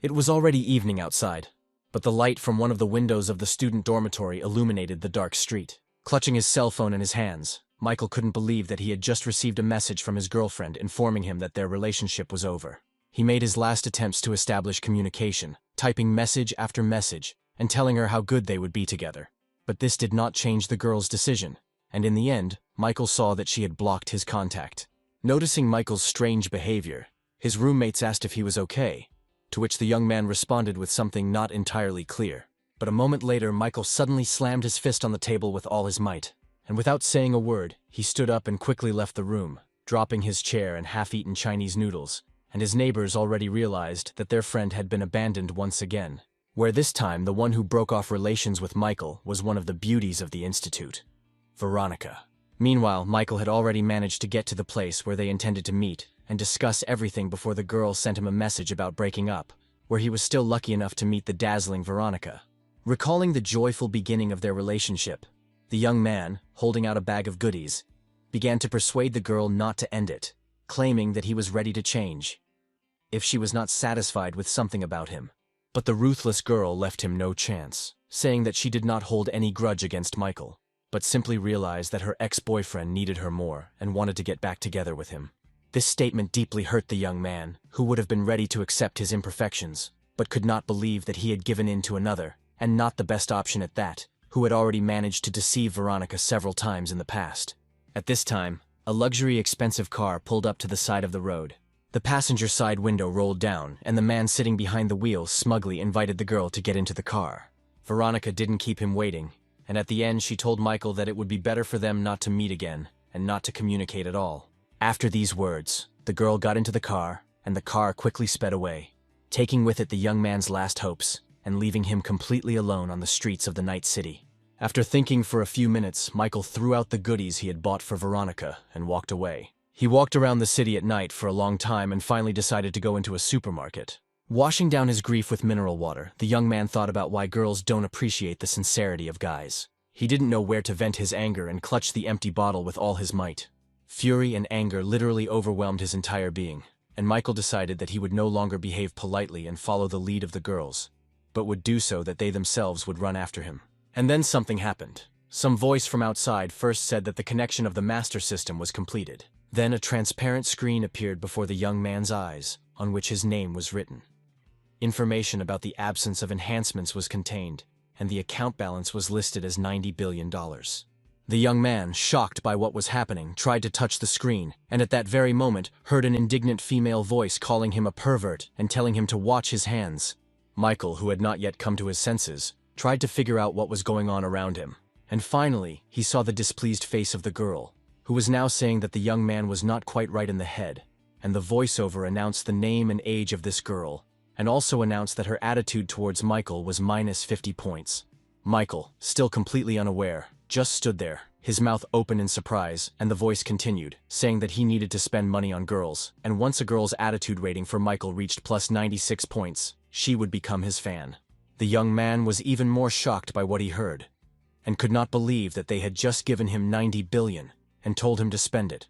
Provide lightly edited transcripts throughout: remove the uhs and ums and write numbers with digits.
It was already evening outside, but the light from one of the windows of the student dormitory illuminated the dark street. Clutching his cell phone in his hands, Michael couldn't believe that he had just received a message from his girlfriend informing him that their relationship was over. He made his last attempts to establish communication, typing message after message and telling her how good they would be together. But this did not change the girl's decision, and in the end, Michael saw that she had blocked his contact. Noticing Michael's strange behavior, his roommates asked if he was okay, to which the young man responded with something not entirely clear. But a moment later, Michael suddenly slammed his fist on the table with all his might, and without saying a word, he stood up and quickly left the room, dropping his chair and half-eaten Chinese noodles, and his neighbors already realized that their friend had been abandoned once again, where this time the one who broke off relations with Michael was one of the beauties of the institute, Veronica. Meanwhile, Michael had already managed to get to the place where they intended to meet and discuss everything before the girl sent him a message about breaking up, where he was still lucky enough to meet the dazzling Veronica. Recalling the joyful beginning of their relationship, the young man, holding out a bag of goodies, began to persuade the girl not to end it, claiming that he was ready to change if she was not satisfied with something about him. But the ruthless girl left him no chance, saying that she did not hold any grudge against Michael, but simply realized that her ex-boyfriend needed her more and wanted to get back together with him. This statement deeply hurt the young man, who would have been ready to accept his imperfections, but could not believe that he had given in to another, and not the best option at that, who had already managed to deceive Veronica several times in the past. At this time, a luxury expensive car pulled up to the side of the road. The passenger side window rolled down, and the man sitting behind the wheel smugly invited the girl to get into the car. Veronica didn't keep him waiting, and at the end she told Michael that it would be better for them not to meet again, and not to communicate at all. After these words, the girl got into the car, and the car quickly sped away, taking with it the young man's last hopes, and leaving him completely alone on the streets of the night city. After thinking for a few minutes, Michael threw out the goodies he had bought for Veronica and walked away. He walked around the city at night for a long time and finally decided to go into a supermarket. Washing down his grief with mineral water, the young man thought about why girls don't appreciate the sincerity of guys. He didn't know where to vent his anger and clutched the empty bottle with all his might. Fury and anger literally overwhelmed his entire being, and Michael decided that he would no longer behave politely and follow the lead of the girls, but would do so that they themselves would run after him. And then something happened. Some voice from outside first said that the connection of the master system was completed. Then a transparent screen appeared before the young man's eyes, on which his name was written. Information about the absence of enhancements was contained, and the account balance was listed as $90 billion. The young man, shocked by what was happening, tried to touch the screen, and at that very moment heard an indignant female voice calling him a pervert and telling him to watch his hands. Michael, who had not yet come to his senses, tried to figure out what was going on around him, and finally he saw the displeased face of the girl, who was now saying that the young man was not quite right in the head, and the voiceover announced the name and age of this girl, and also announced that her attitude towards Michael was minus 50 points. Michael, still completely unaware, just stood there, his mouth open in surprise, and the voice continued, saying that he needed to spend money on girls, and once a girl's attitude rating for Michael reached plus 96 points, she would become his fan. The young man was even more shocked by what he heard, and could not believe that they had just given him 90 billion and told him to spend it,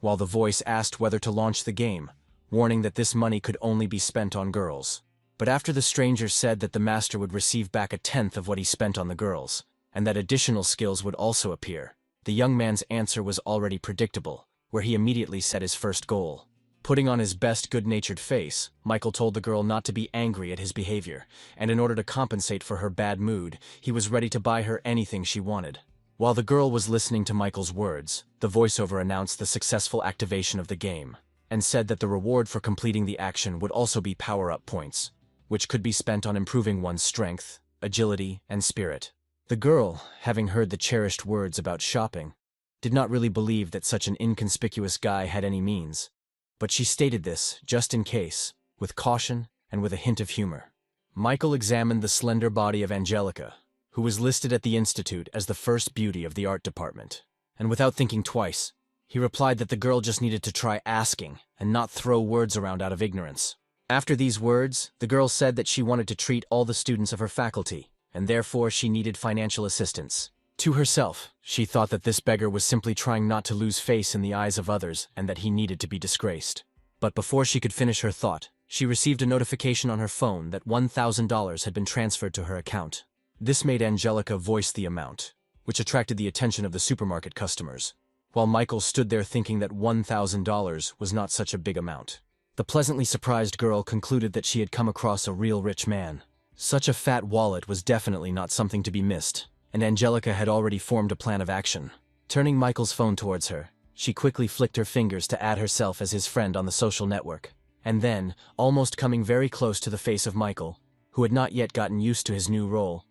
while the voice asked whether to launch the game, warning that this money could only be spent on girls. But after the stranger said that the master would receive back a tenth of what he spent on the girls, and that additional skills would also appear, the young man's answer was already predictable, where he immediately set his first goal. Putting on his best good-natured face, Michael told the girl not to be angry at his behavior, and in order to compensate for her bad mood, he was ready to buy her anything she wanted. While the girl was listening to Michael's words, the voiceover announced the successful activation of the game, and said that the reward for completing the action would also be power-up points, which could be spent on improving one's strength, agility, and spirit. The girl, having heard the cherished words about shopping, did not really believe that such an inconspicuous guy had any means, but she stated this, just in case, with caution and with a hint of humor. Michael examined the slender body of Angelica, who was listed at the institute as the first beauty of the art department, and without thinking twice, he replied that the girl just needed to try asking and not throw words around out of ignorance. After these words, the girl said that she wanted to treat all the students of her faculty, and therefore she needed financial assistance. To herself, she thought that this beggar was simply trying not to lose face in the eyes of others and that he needed to be disgraced. But before she could finish her thought, she received a notification on her phone that $1,000 had been transferred to her account. This made Angelica voice the amount, which attracted the attention of the supermarket customers, while Michael stood there thinking that $1,000 was not such a big amount. The pleasantly surprised girl concluded that she had come across a real rich man. Such a fat wallet was definitely not something to be missed, and Angelica had already formed a plan of action. Turning Michael's phone towards her, she quickly flicked her fingers to add herself as his friend on the social network, and then, almost coming very close to the face of Michael, who had not yet gotten used to his new role,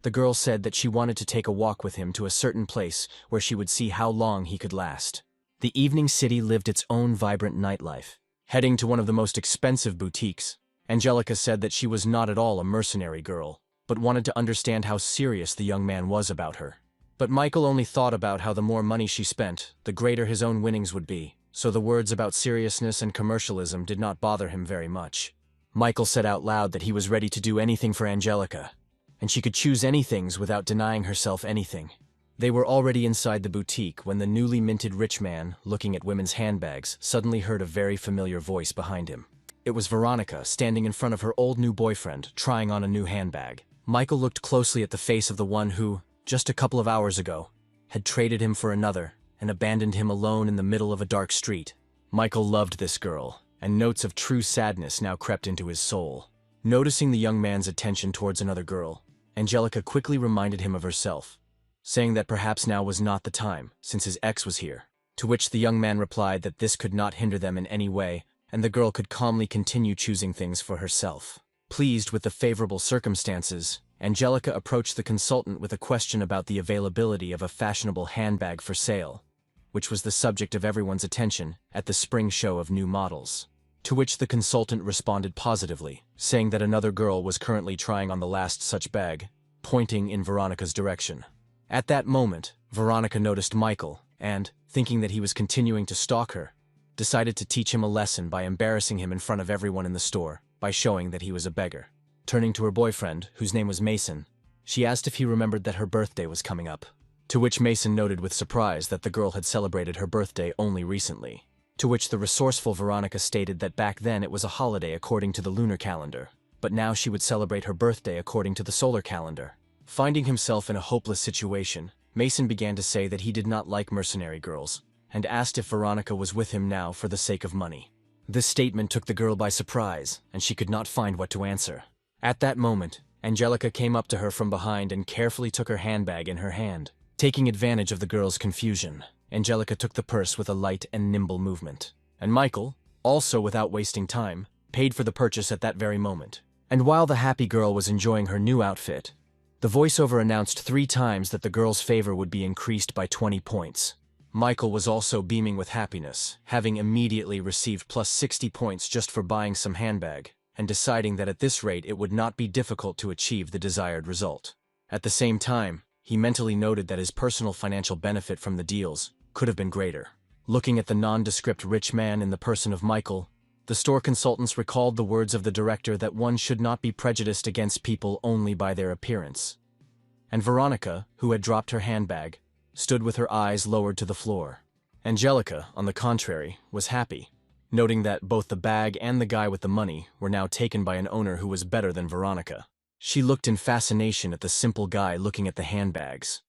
the girl said that she wanted to take a walk with him to a certain place where she would see how long he could last. The evening city lived its own vibrant nightlife. Heading to one of the most expensive boutiques, Angelica said that she was not at all a mercenary girl, but wanted to understand how serious the young man was about her. But Michael only thought about how the more money she spent, the greater his own winnings would be, so the words about seriousness and commercialism did not bother him very much. Michael said out loud that he was ready to do anything for Angelica, and she could choose anything without denying herself anything. They were already inside the boutique when the newly minted rich man, looking at women's handbags, suddenly heard a very familiar voice behind him. It was Veronica, standing in front of her old new boyfriend, trying on a new handbag. Michael looked closely at the face of the one who, just a couple of hours ago, had traded him for another and abandoned him alone in the middle of a dark street. Michael loved this girl, and notes of true sadness now crept into his soul. Noticing the young man's attention towards another girl, Angelica quickly reminded him of herself, saying that perhaps now was not the time, since his ex was here. To which the young man replied that this could not hinder them in any way, and the girl could calmly continue choosing things for herself. Pleased with the favorable circumstances, Angelica approached the consultant with a question about the availability of a fashionable handbag for sale, which was the subject of everyone's attention at the spring show of new models. To which the consultant responded positively, saying that another girl was currently trying on the last such bag, pointing in Veronica's direction. At that moment, Veronica noticed Michael and, thinking that he was continuing to stalk her, decided to teach him a lesson by embarrassing him in front of everyone in the store by showing that he was a beggar. Turning to her boyfriend, whose name was Mason, she asked if he remembered that her birthday was coming up. To which Mason noted with surprise that the girl had celebrated her birthday only recently. To which the resourceful Veronica stated that back then it was a holiday according to the lunar calendar, but now she would celebrate her birthday according to the solar calendar. Finding himself in a hopeless situation, Mason began to say that he did not like mercenary girls, and asked if Veronica was with him now for the sake of money. This statement took the girl by surprise, and she could not find what to answer. At that moment, Angelica came up to her from behind and carefully took her handbag in her hand. Taking advantage of the girl's confusion, Angelica took the purse with a light and nimble movement. And Michael, also without wasting time, paid for the purchase at that very moment. And while the happy girl was enjoying her new outfit, the voiceover announced 3 times that the girl's favor would be increased by 20 points. Michael was also beaming with happiness, having immediately received plus 60 points just for buying some handbag, and deciding that at this rate it would not be difficult to achieve the desired result. At the same time, he mentally noted that his personal financial benefit from the deals could have been greater. Looking at the nondescript rich man in the person of Michael, the store consultants recalled the words of the director that one should not be prejudiced against people only by their appearance. And Veronica, who had dropped her handbag, stood with her eyes lowered to the floor. Angelica, on the contrary, was happy, noting that both the bag and the guy with the money were now taken by an owner who was better than Veronica. She looked in fascination at the simple guy looking at the handbags,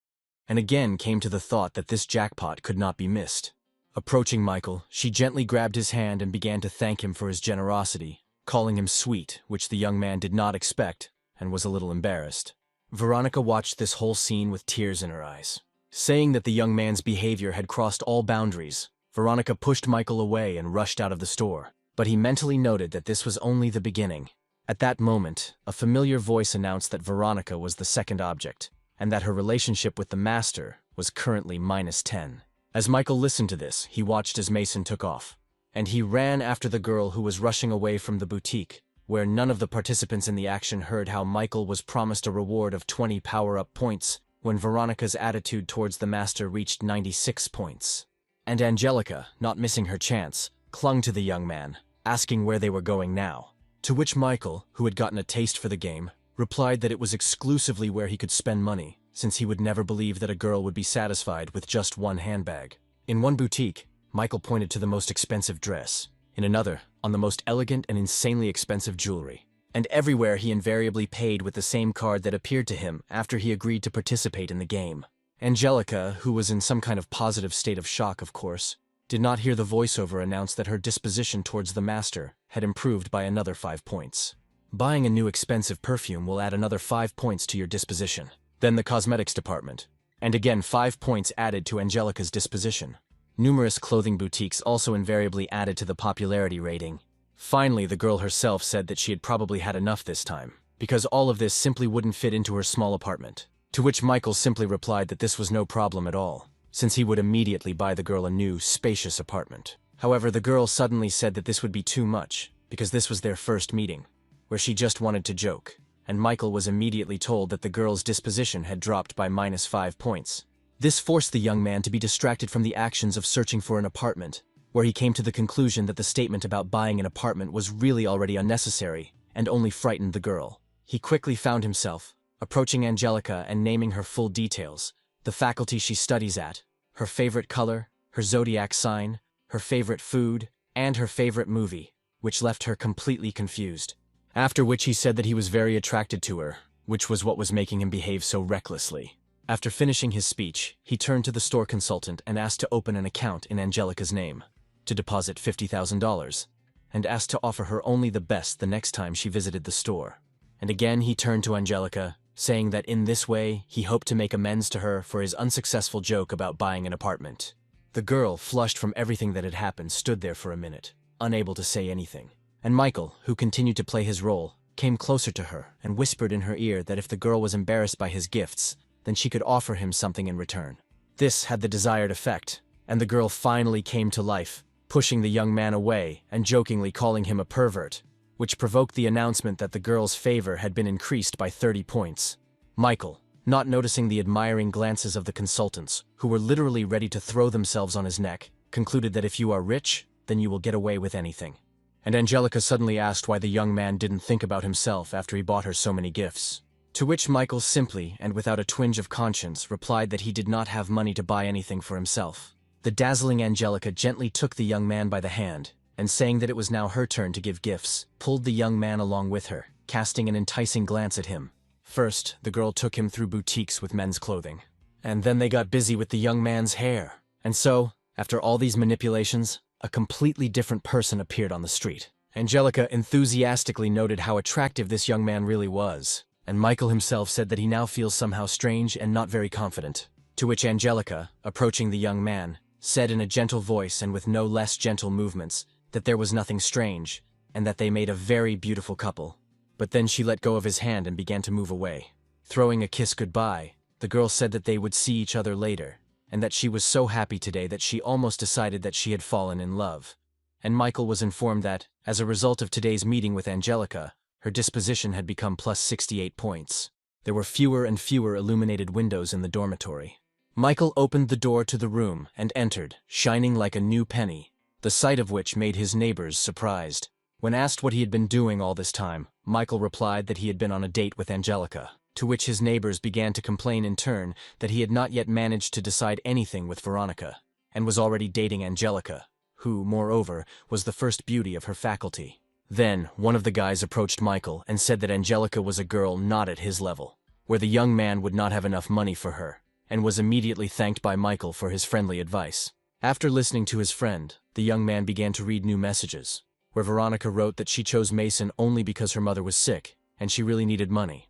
and again came to the thought that this jackpot could not be missed. Approaching Michael, she gently grabbed his hand and began to thank him for his generosity, calling him sweet, which the young man did not expect, and was a little embarrassed. Veronica watched this whole scene with tears in her eyes. Saying that the young man's behavior had crossed all boundaries, Veronica pushed Michael away and rushed out of the store, but he mentally noted that this was only the beginning. At that moment, a familiar voice announced that Veronica was the second object, and that her relationship with the master was currently -10. As Michael listened to this, he watched as Mason took off, and he ran after the girl who was rushing away from the boutique, where none of the participants in the action heard how Michael was promised a reward of 20 power-up points when Veronica's attitude towards the master reached 96 points. And Angelica, not missing her chance, clung to the young man, asking where they were going now. To which Michael, who had gotten a taste for the game, replied that it was exclusively where he could spend money, since he would never believe that a girl would be satisfied with just one handbag. In one boutique, Michael pointed to the most expensive dress. In another, on the most elegant and insanely expensive jewelry. And everywhere he invariably paid with the same card that appeared to him after he agreed to participate in the game. Angelica, who was in some kind of positive state of shock, of course, did not hear the voiceover announce that her disposition towards the master had improved by another 5 points. Buying a new expensive perfume will add another 5 points to your disposition. Then the cosmetics department. And again 5 points added to Angelica's disposition. Numerous clothing boutiques also invariably added to the popularity rating. Finally, the girl herself said that she had probably had enough this time, because all of this simply wouldn't fit into her small apartment. To which Michael simply replied that this was no problem at all, since he would immediately buy the girl a new, spacious apartment. However, the girl suddenly said that this would be too much, because this was their first meeting, where she just wanted to joke, and Michael was immediately told that the girl's disposition had dropped by -5 points. This forced the young man to be distracted from the actions of searching for an apartment, where he came to the conclusion that the statement about buying an apartment was really already unnecessary and only frightened the girl. He quickly found himself approaching Angelica and naming her full details, the faculty she studies at, her favorite color, her zodiac sign, her favorite food, and her favorite movie, which left her completely confused. After which he said that he was very attracted to her, which was what was making him behave so recklessly. After finishing his speech, he turned to the store consultant and asked to open an account in Angelica's name, to deposit $50,000, and asked to offer her only the best the next time she visited the store. And again he turned to Angelica, saying that in this way he hoped to make amends to her for his unsuccessful joke about buying an apartment. The girl, flushed from everything that had happened, stood there for a minute, unable to say anything. And Michael, who continued to play his role, came closer to her and whispered in her ear that if the girl was embarrassed by his gifts, then she could offer him something in return. This had the desired effect, and the girl finally came to life, pushing the young man away and jokingly calling him a pervert, which provoked the announcement that the girl's favor had been increased by 30 points. Michael, not noticing the admiring glances of the consultants, who were literally ready to throw themselves on his neck, concluded that if you are rich, then you will get away with anything. And Angelica suddenly asked why the young man didn't think about himself after he bought her so many gifts. To which Michael simply, and without a twinge of conscience, replied that he did not have money to buy anything for himself. The dazzling Angelica gently took the young man by the hand, and saying that it was now her turn to give gifts, pulled the young man along with her, casting an enticing glance at him. First, the girl took him through boutiques with men's clothing. And then they got busy with the young man's hair. And so, after all these manipulations, a completely different person appeared on the street. Angelica enthusiastically noted how attractive this young man really was, and Michael himself said that he now feels somehow strange and not very confident. To which Angelica, approaching the young man, said in a gentle voice and with no less gentle movements that there was nothing strange, and that they made a very beautiful couple. But then she let go of his hand and began to move away. Throwing a kiss goodbye, the girl said that they would see each other later, and that she was so happy today that she almost decided that she had fallen in love. And Michael was informed that, as a result of today's meeting with Angelica, her disposition had become plus 68 points. There were fewer and fewer illuminated windows in the dormitory. Michael opened the door to the room and entered, shining like a new penny, the sight of which made his neighbors surprised. When asked what he had been doing all this time, Michael replied that he had been on a date with Angelica, to which his neighbors began to complain in turn that he had not yet managed to decide anything with Veronica, and was already dating Angelica, who, moreover, was the first beauty of her faculty. Then, one of the guys approached Michael and said that Angelica was a girl not at his level, where the young man would not have enough money for her, and was immediately thanked by Michael for his friendly advice. After listening to his friend, the young man began to read new messages, where Veronica wrote that she chose Mason only because her mother was sick, and she really needed money.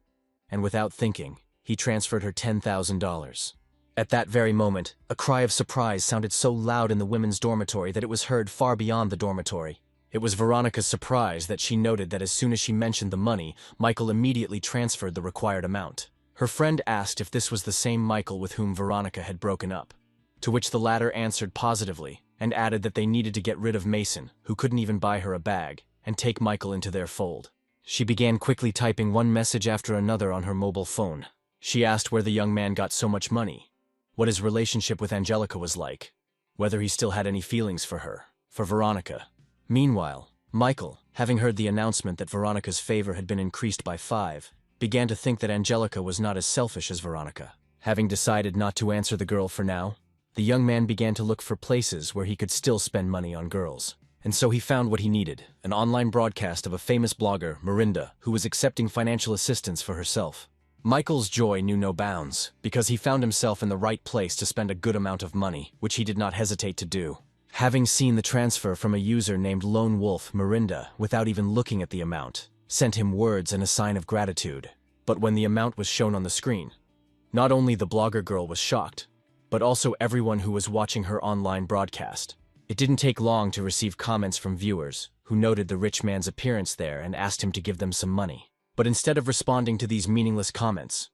And without thinking, he transferred her $10,000. At that very moment, a cry of surprise sounded so loud in the women's dormitory that it was heard far beyond the dormitory. It was Veronica's surprise that she noted that as soon as she mentioned the money, Michael immediately transferred the required amount. Her friend asked if this was the same Michael with whom Veronica had broken up, to which the latter answered positively, and added that they needed to get rid of Mason, who couldn't even buy her a bag, and take Michael into their fold. She began quickly typing one message after another on her mobile phone. She asked where the young man got so much money, what his relationship with Angelica was like, whether he still had any feelings for her, for Veronica. Meanwhile, Michael, having heard the announcement that Veronica's favor had been increased by 5, began to think that Angelica was not as selfish as Veronica. Having decided not to answer the girl for now, the young man began to look for places where he could still spend money on girls. And so he found what he needed, an online broadcast of a famous blogger, Mirinda, who was accepting financial assistance for herself. Michael's joy knew no bounds, because he found himself in the right place to spend a good amount of money, which he did not hesitate to do. Having seen the transfer from a user named Lone Wolf, Mirinda, without even looking at the amount, sent him words and a sign of gratitude. But when the amount was shown on the screen, not only the blogger girl was shocked, but also everyone who was watching her online broadcast. It didn't take long to receive comments from viewers, who noted the rich man's appearance there and asked him to give them some money. But instead of responding to these meaningless comments,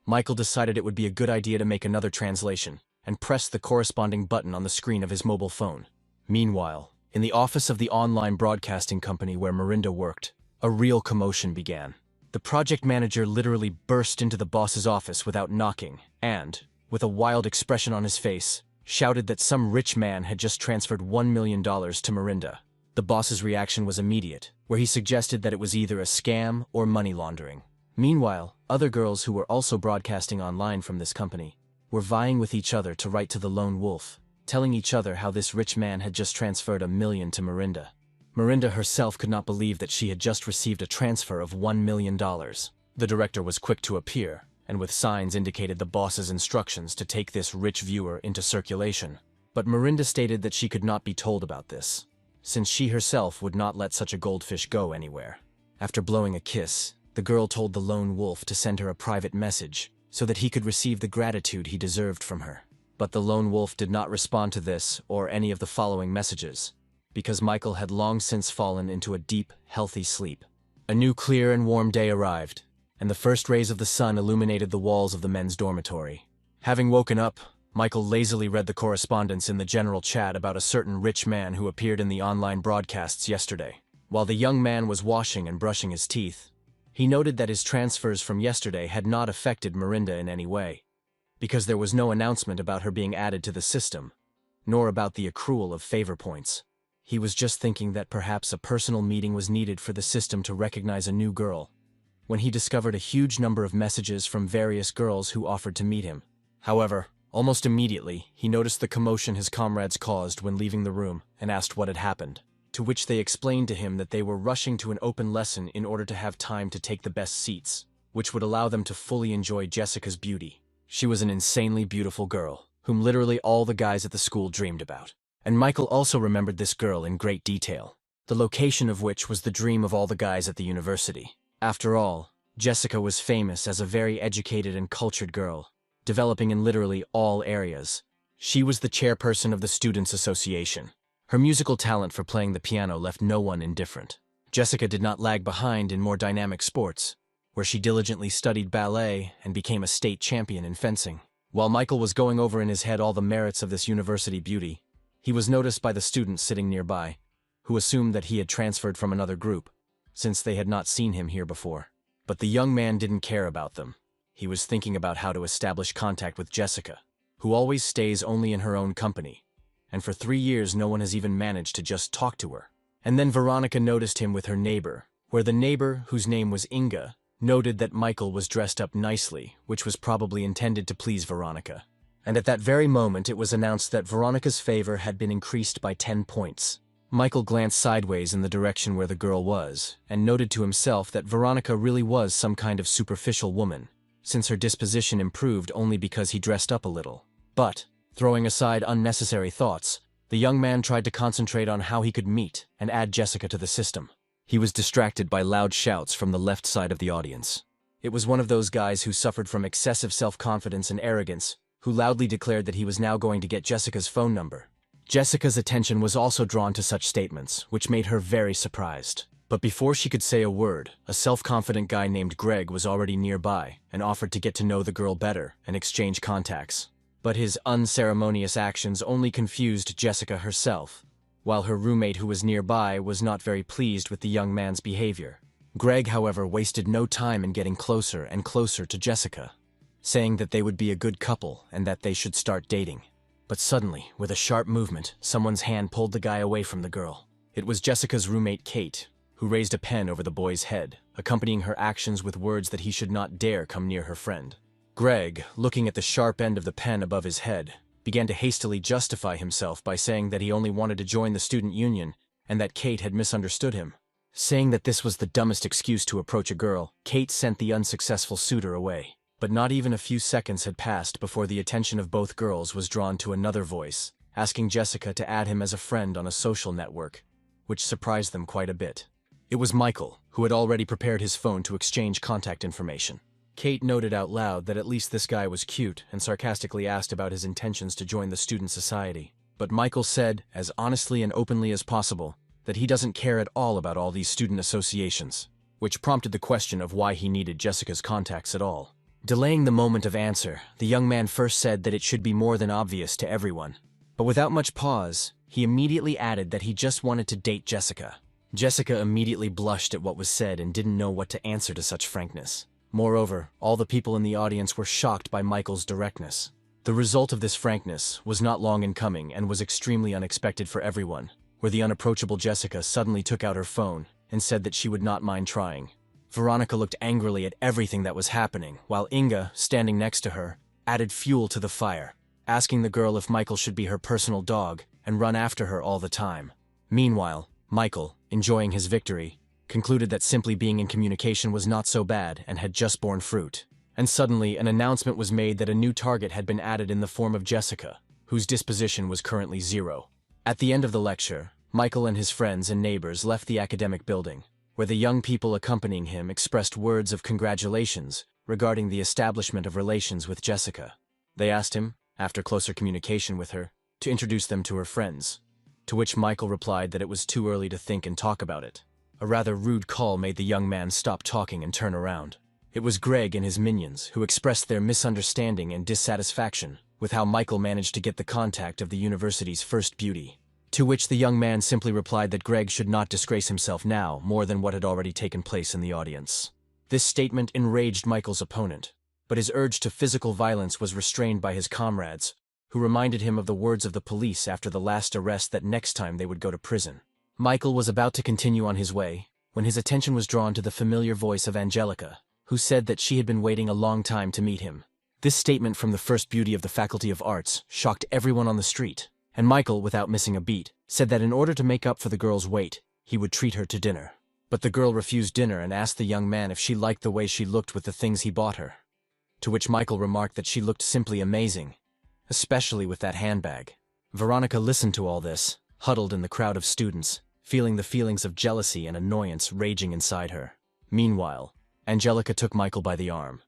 Michael decided it would be a good idea to make another translation, and pressed the corresponding button on the screen of his mobile phone. Meanwhile, in the office of the online broadcasting company where Mirinda worked, a real commotion began. The project manager literally burst into the boss's office without knocking and, with a wild expression on his face, shouted that some rich man had just transferred $1 million to Mirinda. The boss's reaction was immediate, where he suggested that it was either a scam or money laundering. Meanwhile, other girls who were also broadcasting online from this company were vying with each other to write to the Lone Wolf, telling each other how this rich man had just transferred $1 million to Mirinda. Mirinda herself could not believe that she had just received a transfer of $1 million. The director was quick to appear, and with signs indicated the boss's instructions to take this rich viewer into circulation. But Mirinda stated that she could not be told about this, since she herself would not let such a goldfish go anywhere. After blowing a kiss, the girl told the Lone Wolf to send her a private message so that he could receive the gratitude he deserved from her. But the Lone Wolf did not respond to this or any of the following messages, because Michael had long since fallen into a deep, healthy sleep. A new clear and warm day arrived, and the first rays of the sun illuminated the walls of the men's dormitory. Having woken up, Michael lazily read the correspondence in the general chat about a certain rich man who appeared in the online broadcasts yesterday. While the young man was washing and brushing his teeth, he noted that his transfers from yesterday had not affected Mirinda in any way, because there was no announcement about her being added to the system, nor about the accrual of favor points. He was just thinking that perhaps a personal meeting was needed for the system to recognize a new girl, when he discovered a huge number of messages from various girls who offered to meet him. However, almost immediately, he noticed the commotion his comrades caused when leaving the room and asked what had happened, to which they explained to him that they were rushing to an open lesson in order to have time to take the best seats, which would allow them to fully enjoy Jessica's beauty. She was an insanely beautiful girl, whom literally all the guys at the school dreamed about. And Michael also remembered this girl in great detail, the location of which was the dream of all the guys at the university. After all, Jessica was famous as a very educated and cultured girl, developing in literally all areas. She was the chairperson of the Students' Association. Her musical talent for playing the piano left no one indifferent. Jessica did not lag behind in more dynamic sports, where she diligently studied ballet and became a state champion in fencing. While Michael was going over in his head all the merits of this university beauty, he was noticed by the students sitting nearby, who assumed that he had transferred from another group, since they had not seen him here before. But the young man didn't care about them. He was thinking about how to establish contact with Jessica, who always stays only in her own company, and for 3 years no one has even managed to just talk to her. And then Veronica noticed him with her neighbor, where the neighbor, whose name was Inga, noted that Michael was dressed up nicely, which was probably intended to please Veronica. And at that very moment it was announced that Veronica's favor had been increased by 10 points. Michael glanced sideways in the direction where the girl was, and noted to himself that Veronica really was some kind of superficial woman, since her disposition improved only because he dressed up a little. But, throwing aside unnecessary thoughts, the young man tried to concentrate on how he could meet and add Jessica to the system. He was distracted by loud shouts from the left side of the audience. It was one of those guys who suffered from excessive self-confidence and arrogance, who loudly declared that he was now going to get Jessica's phone number. Jessica's attention was also drawn to such statements, which made her very surprised. But before she could say a word, a self-confident guy named Greg was already nearby and offered to get to know the girl better and exchange contacts. But his unceremonious actions only confused Jessica herself, while her roommate who was nearby was not very pleased with the young man's behavior. Greg, however, wasted no time in getting closer and closer to Jessica, saying that they would be a good couple and that they should start dating. But suddenly, with a sharp movement, someone's hand pulled the guy away from the girl. It was Jessica's roommate Kate, who raised a pen over the boy's head, accompanying her actions with words that he should not dare come near her friend. Greg, looking at the sharp end of the pen above his head, began to hastily justify himself by saying that he only wanted to join the student union and that Kate had misunderstood him. Saying that this was the dumbest excuse to approach a girl, Kate sent the unsuccessful suitor away. But not even a few seconds had passed before the attention of both girls was drawn to another voice, asking Jessica to add him as a friend on a social network, which surprised them quite a bit. It was Michael, who had already prepared his phone to exchange contact information. Kate noted out loud that at least this guy was cute and sarcastically asked about his intentions to join the student society. But Michael said, as honestly and openly as possible, that he doesn't care at all about all these student associations, which prompted the question of why he needed Jessica's contacts at all. Delaying the moment of answer, the young man first said that it should be more than obvious to everyone. But without much pause, he immediately added that he just wanted to date Jessica. Jessica immediately blushed at what was said and didn't know what to answer to such frankness. Moreover, all the people in the audience were shocked by Michael's directness. The result of this frankness was not long in coming and was extremely unexpected for everyone, where the unapproachable Jessica suddenly took out her phone and said that she would not mind trying. Veronica looked angrily at everything that was happening, while Inga, standing next to her, added fuel to the fire, asking the girl if Michael should be her personal dog and run after her all the time. Meanwhile, Michael, enjoying his victory, concluded that simply being in communication was not so bad and had just borne fruit. And suddenly, an announcement was made that a new target had been added in the form of Jessica, whose disposition was currently 0. At the end of the lecture, Michael and his friends and neighbors left the academic building, where the young people accompanying him expressed words of congratulations regarding the establishment of relations with Jessica. They asked him, after closer communication with her, to introduce them to her friends, to which Michael replied that it was too early to think and talk about it. A rather rude call made the young man stop talking and turn around. It was Greg and his minions who expressed their misunderstanding and dissatisfaction with how Michael managed to get the contact of the university's first beauty. To which the young man simply replied that Greg should not disgrace himself now more than what had already taken place in the audience. This statement enraged Michael's opponent, but his urge to physical violence was restrained by his comrades, who reminded him of the words of the police after the last arrest that next time they would go to prison. Michael was about to continue on his way when his attention was drawn to the familiar voice of Angelica, who said that she had been waiting a long time to meet him. This statement from the first beauty of the Faculty of Arts shocked everyone on the street, and Michael, without missing a beat, said that in order to make up for the girl's wait, he would treat her to dinner. But the girl refused dinner and asked the young man if she liked the way she looked with the things he bought her. To which Michael remarked that she looked simply amazing, especially with that handbag. Veronica listened to all this, huddled in the crowd of students, feeling the feelings of jealousy and annoyance raging inside her. Meanwhile, Angelica took Michael by the arm,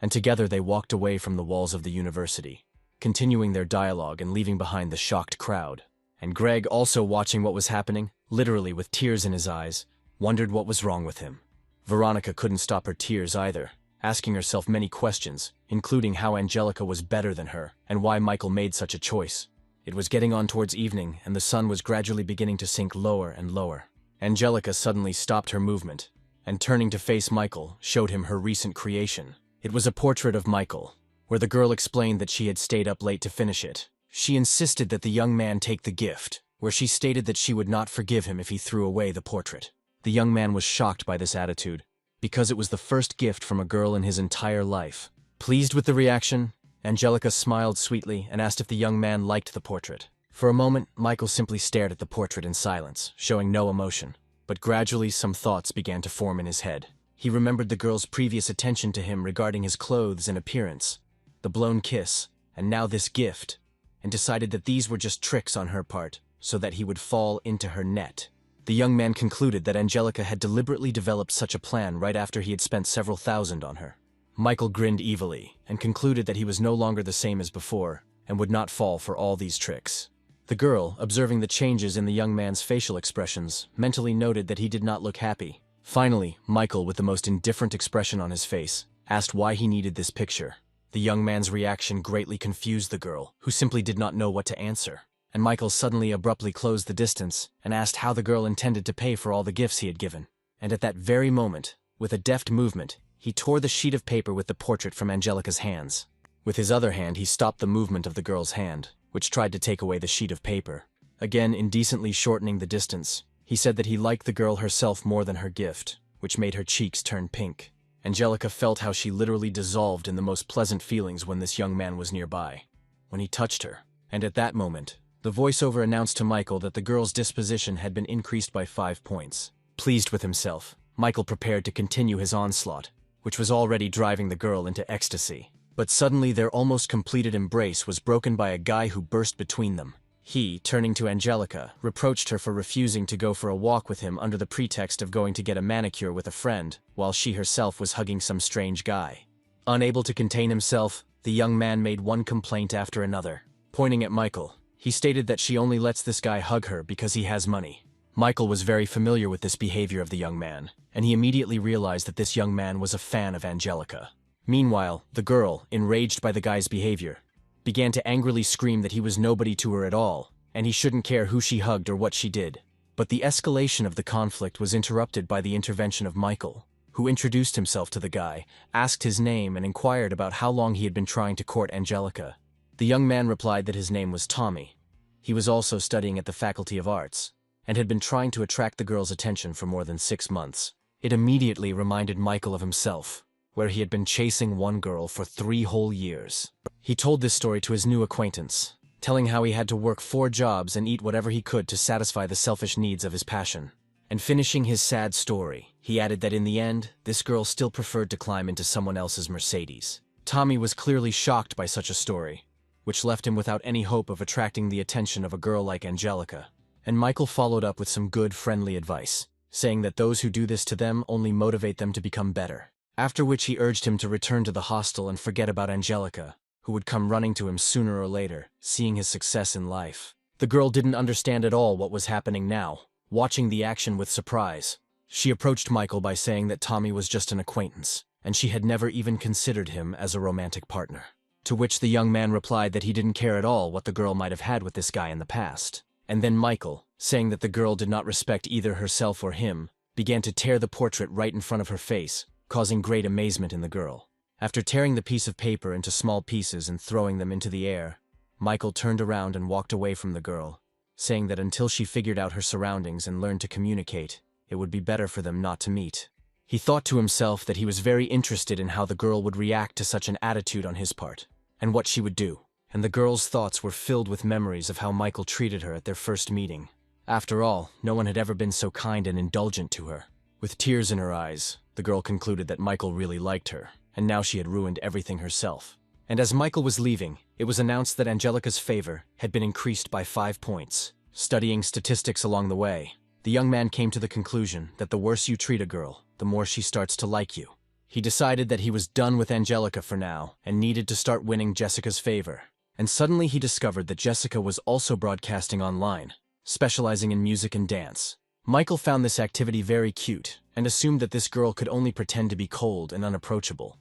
and together they walked away from the walls of the university, continuing their dialogue and leaving behind the shocked crowd. And Greg, also watching what was happening, literally with tears in his eyes, wondered what was wrong with him. Veronica couldn't stop her tears either, asking herself many questions, including how Angelica was better than her and why Michael made such a choice. It was getting on towards evening, and the sun was gradually beginning to sink lower and lower. Angelica suddenly stopped her movement, and turning to face Michael, showed him her recent creation. It was a portrait of Michael, where the girl explained that she had stayed up late to finish it. She insisted that the young man take the gift, where she stated that she would not forgive him if he threw away the portrait. The young man was shocked by this attitude, because it was the first gift from a girl in his entire life. Pleased with the reaction, Angelica smiled sweetly and asked if the young man liked the portrait. For a moment, Michael simply stared at the portrait in silence, showing no emotion. But gradually some thoughts began to form in his head. He remembered the girl's previous attention to him regarding his clothes and appearance, the blown kiss, and now this gift, and decided that these were just tricks on her part, so that he would fall into her net. The young man concluded that Angelica had deliberately developed such a plan right after he had spent several thousand on her. Michael grinned evilly, and concluded that he was no longer the same as before, and would not fall for all these tricks. The girl, observing the changes in the young man's facial expressions, mentally noted that he did not look happy. Finally, Michael, with the most indifferent expression on his face, asked why he needed this picture. The young man's reaction greatly confused the girl, who simply did not know what to answer. And Michael suddenly abruptly closed the distance and asked how the girl intended to pay for all the gifts he had given. And at that very moment, with a deft movement, he tore the sheet of paper with the portrait from Angelica's hands. With his other hand, he stopped the movement of the girl's hand, which tried to take away the sheet of paper. Again, indecently shortening the distance, he said that he liked the girl herself more than her gift, which made her cheeks turn pink. Angelica felt how she literally dissolved in the most pleasant feelings when this young man was nearby, when he touched her. And at that moment, The voiceover announced to Michael that the girl's disposition had been increased by 5 points. Pleased with himself, Michael prepared to continue his onslaught, which was already driving the girl into ecstasy. But suddenly their almost completed embrace was broken by a guy who burst between them. He, turning to Angelica, reproached her for refusing to go for a walk with him under the pretext of going to get a manicure with a friend, while she herself was hugging some strange guy. Unable to contain himself, the young man made one complaint after another. Pointing at Michael, he stated that she only lets this guy hug her because he has money. Michael was very familiar with this behavior of the young man, and he immediately realized that this young man was a fan of Angelica. Meanwhile, the girl, enraged by the guy's behavior, began to angrily scream that he was nobody to her at all, and he shouldn't care who she hugged or what she did. But the escalation of the conflict was interrupted by the intervention of Michael, who introduced himself to the guy, asked his name, and inquired about how long he had been trying to court Angelica. The young man replied that his name was Tommy. He was also studying at the Faculty of Arts, and had been trying to attract the girl's attention for more than 6 months. It immediately reminded Michael of himself, where he had been chasing one girl for 3 whole years. He told this story to his new acquaintance, telling how he had to work 4 jobs and eat whatever he could to satisfy the selfish needs of his passion. And finishing his sad story, he added that in the end, this girl still preferred to climb into someone else's Mercedes. Tommy was clearly shocked by such a story, which left him without any hope of attracting the attention of a girl like Angelica. And Michael followed up with some good, friendly advice, saying that those who do this to them only motivate them to become better. After which he urged him to return to the hostel and forget about Angelica, who would come running to him sooner or later, seeing his success in life. The girl didn't understand at all what was happening now, watching the action with surprise. She approached Michael by saying that Tommy was just an acquaintance, and she had never even considered him as a romantic partner. To which the young man replied that he didn't care at all what the girl might have had with this guy in the past. And then Michael, saying that the girl did not respect either herself or him, began to tear the portrait right in front of her face, causing great amazement in the girl. After tearing the piece of paper into small pieces and throwing them into the air, Michael turned around and walked away from the girl, saying that until she figured out her surroundings and learned to communicate, it would be better for them not to meet. He thought to himself that he was very interested in how the girl would react to such an attitude on his part, and what she would do, and the girl's thoughts were filled with memories of how Michael treated her at their first meeting. After all, no one had ever been so kind and indulgent to her. With tears in her eyes, the girl concluded that Michael really liked her, and now she had ruined everything herself. And as Michael was leaving, it was announced that Angelica's favor had been increased by 5 points. Studying statistics along the way, the young man came to the conclusion that the worse you treat a girl, the more she starts to like you. He decided that he was done with Angelica for now and needed to start winning Jessica's favor. And suddenly he discovered that Jessica was also broadcasting online, specializing in music and dance. Michael found this activity very cute and assumed that this girl could only pretend to be cold and unapproachable.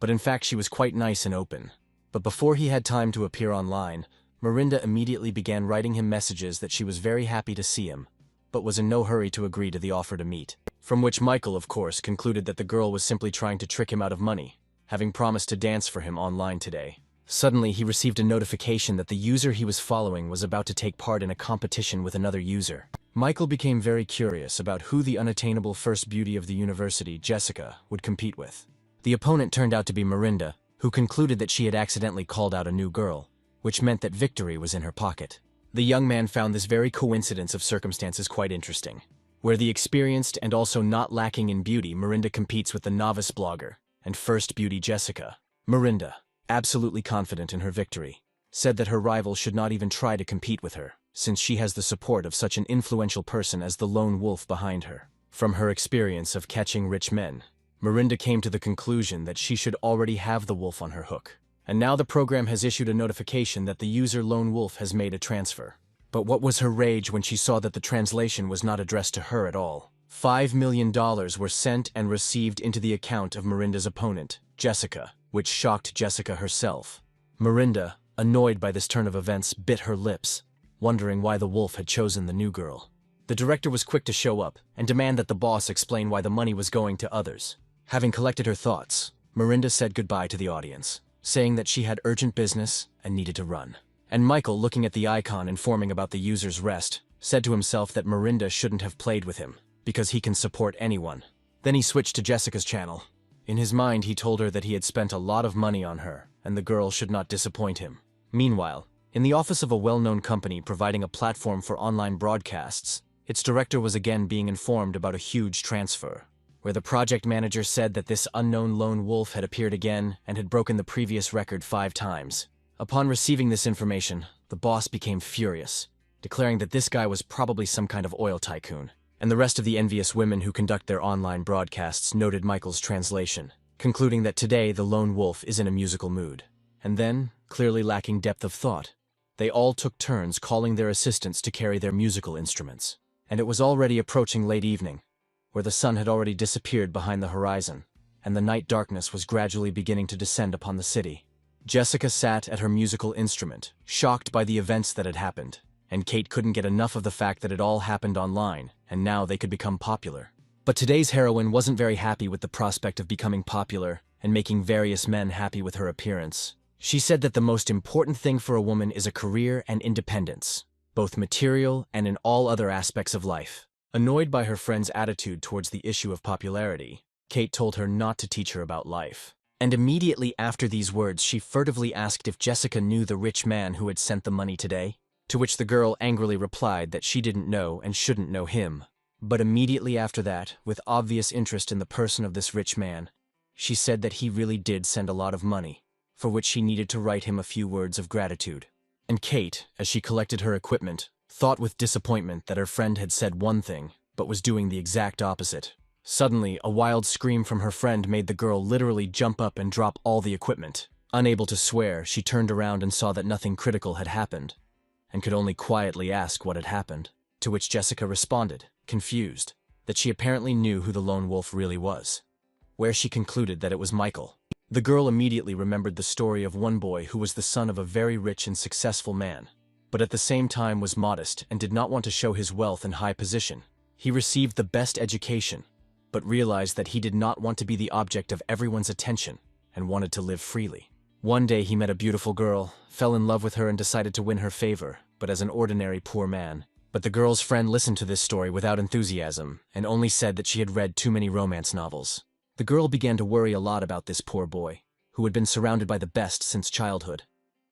But in fact she was quite nice and open. But before he had time to appear online, Mirinda immediately began writing him messages that she was very happy to see him, but was in no hurry to agree to the offer to meet. From which Michael, of course, concluded that the girl was simply trying to trick him out of money, having promised to dance for him online today. Suddenly, he received a notification that the user he was following was about to take part in a competition with another user. Michael became very curious about who the unattainable first beauty of the university, Jessica, would compete with. The opponent turned out to be Mirinda, who concluded that she had accidentally called out a new girl, which meant that victory was in her pocket. The young man found this very coincidence of circumstances quite interesting, where the experienced and also not lacking in beauty Mirinda competes with the novice blogger and first beauty Jessica. Mirinda, absolutely confident in her victory, said that her rival should not even try to compete with her, since she has the support of such an influential person as the lone wolf behind her. From her experience of catching rich men, Mirinda came to the conclusion that she should already have the wolf on her hook. And now the program has issued a notification that the user Lone Wolf has made a transfer. But what was her rage when she saw that the translation was not addressed to her at all? $5 million were sent and received into the account of Mirinda's opponent, Jessica, which shocked Jessica herself. Mirinda, annoyed by this turn of events, bit her lips, wondering why the wolf had chosen the new girl. The director was quick to show up and demand that the boss explain why the money was going to others. Having collected her thoughts, Mirinda said goodbye to the audience, saying that she had urgent business and needed to run. And Michael, looking at the icon informing about the user's rest, said to himself that Mirinda shouldn't have played with him, because he can support anyone. Then he switched to Jessica's channel. In his mind, he told her that he had spent a lot of money on her, and the girl should not disappoint him. Meanwhile, In the office of a well-known company providing a platform for online broadcasts, its director was again being informed about a huge transfer, where the project manager said that this unknown lone wolf had appeared again and had broken the previous record 5 times. Upon receiving this information, the boss became furious, declaring that this guy was probably some kind of oil tycoon, and the rest of the envious women who conduct their online broadcasts noted Michael's translation, concluding that today the lone wolf is in a musical mood. And then, clearly lacking depth of thought, they all took turns calling their assistants to carry their musical instruments. And it was already approaching late evening, where the sun had already disappeared behind the horizon, and the night darkness was gradually beginning to descend upon the city. Jessica sat at her musical instrument, shocked by the events that had happened, and Kate couldn't get enough of the fact that it all happened online, and now they could become popular. But today's heroine wasn't very happy with the prospect of becoming popular and making various men happy with her appearance. She said that the most important thing for a woman is a career and independence, both material and in all other aspects of life. Annoyed by her friend's attitude towards the issue of popularity, Kate told her not to teach her about life. And immediately after these words, she furtively asked if Jessica knew the rich man who had sent the money today, to which the girl angrily replied that she didn't know and shouldn't know him. But immediately after that, with obvious interest in the person of this rich man, she said that he really did send a lot of money, for which she needed to write him a few words of gratitude. And Kate, as she collected her equipment, thought with disappointment that her friend had said one thing, but was doing the exact opposite. Suddenly, a wild scream from her friend made the girl literally jump up and drop all the equipment. Unable to swear, she turned around and saw that nothing critical had happened, and could only quietly ask what had happened, to which Jessica responded, confused, that she apparently knew who the lone wolf really was, where she concluded that it was Michael. The girl immediately remembered the story of one boy who was the son of a very rich and successful man, but at the same time was modest and did not want to show his wealth and high position. He received the best education, but realized that he did not want to be the object of everyone's attention and wanted to live freely. One day he met a beautiful girl, fell in love with her and decided to win her favor, but as an ordinary poor man. But the girl's friend listened to this story without enthusiasm and only said that she had read too many romance novels. The girl began to worry a lot about this poor boy, who had been surrounded by the best since childhood,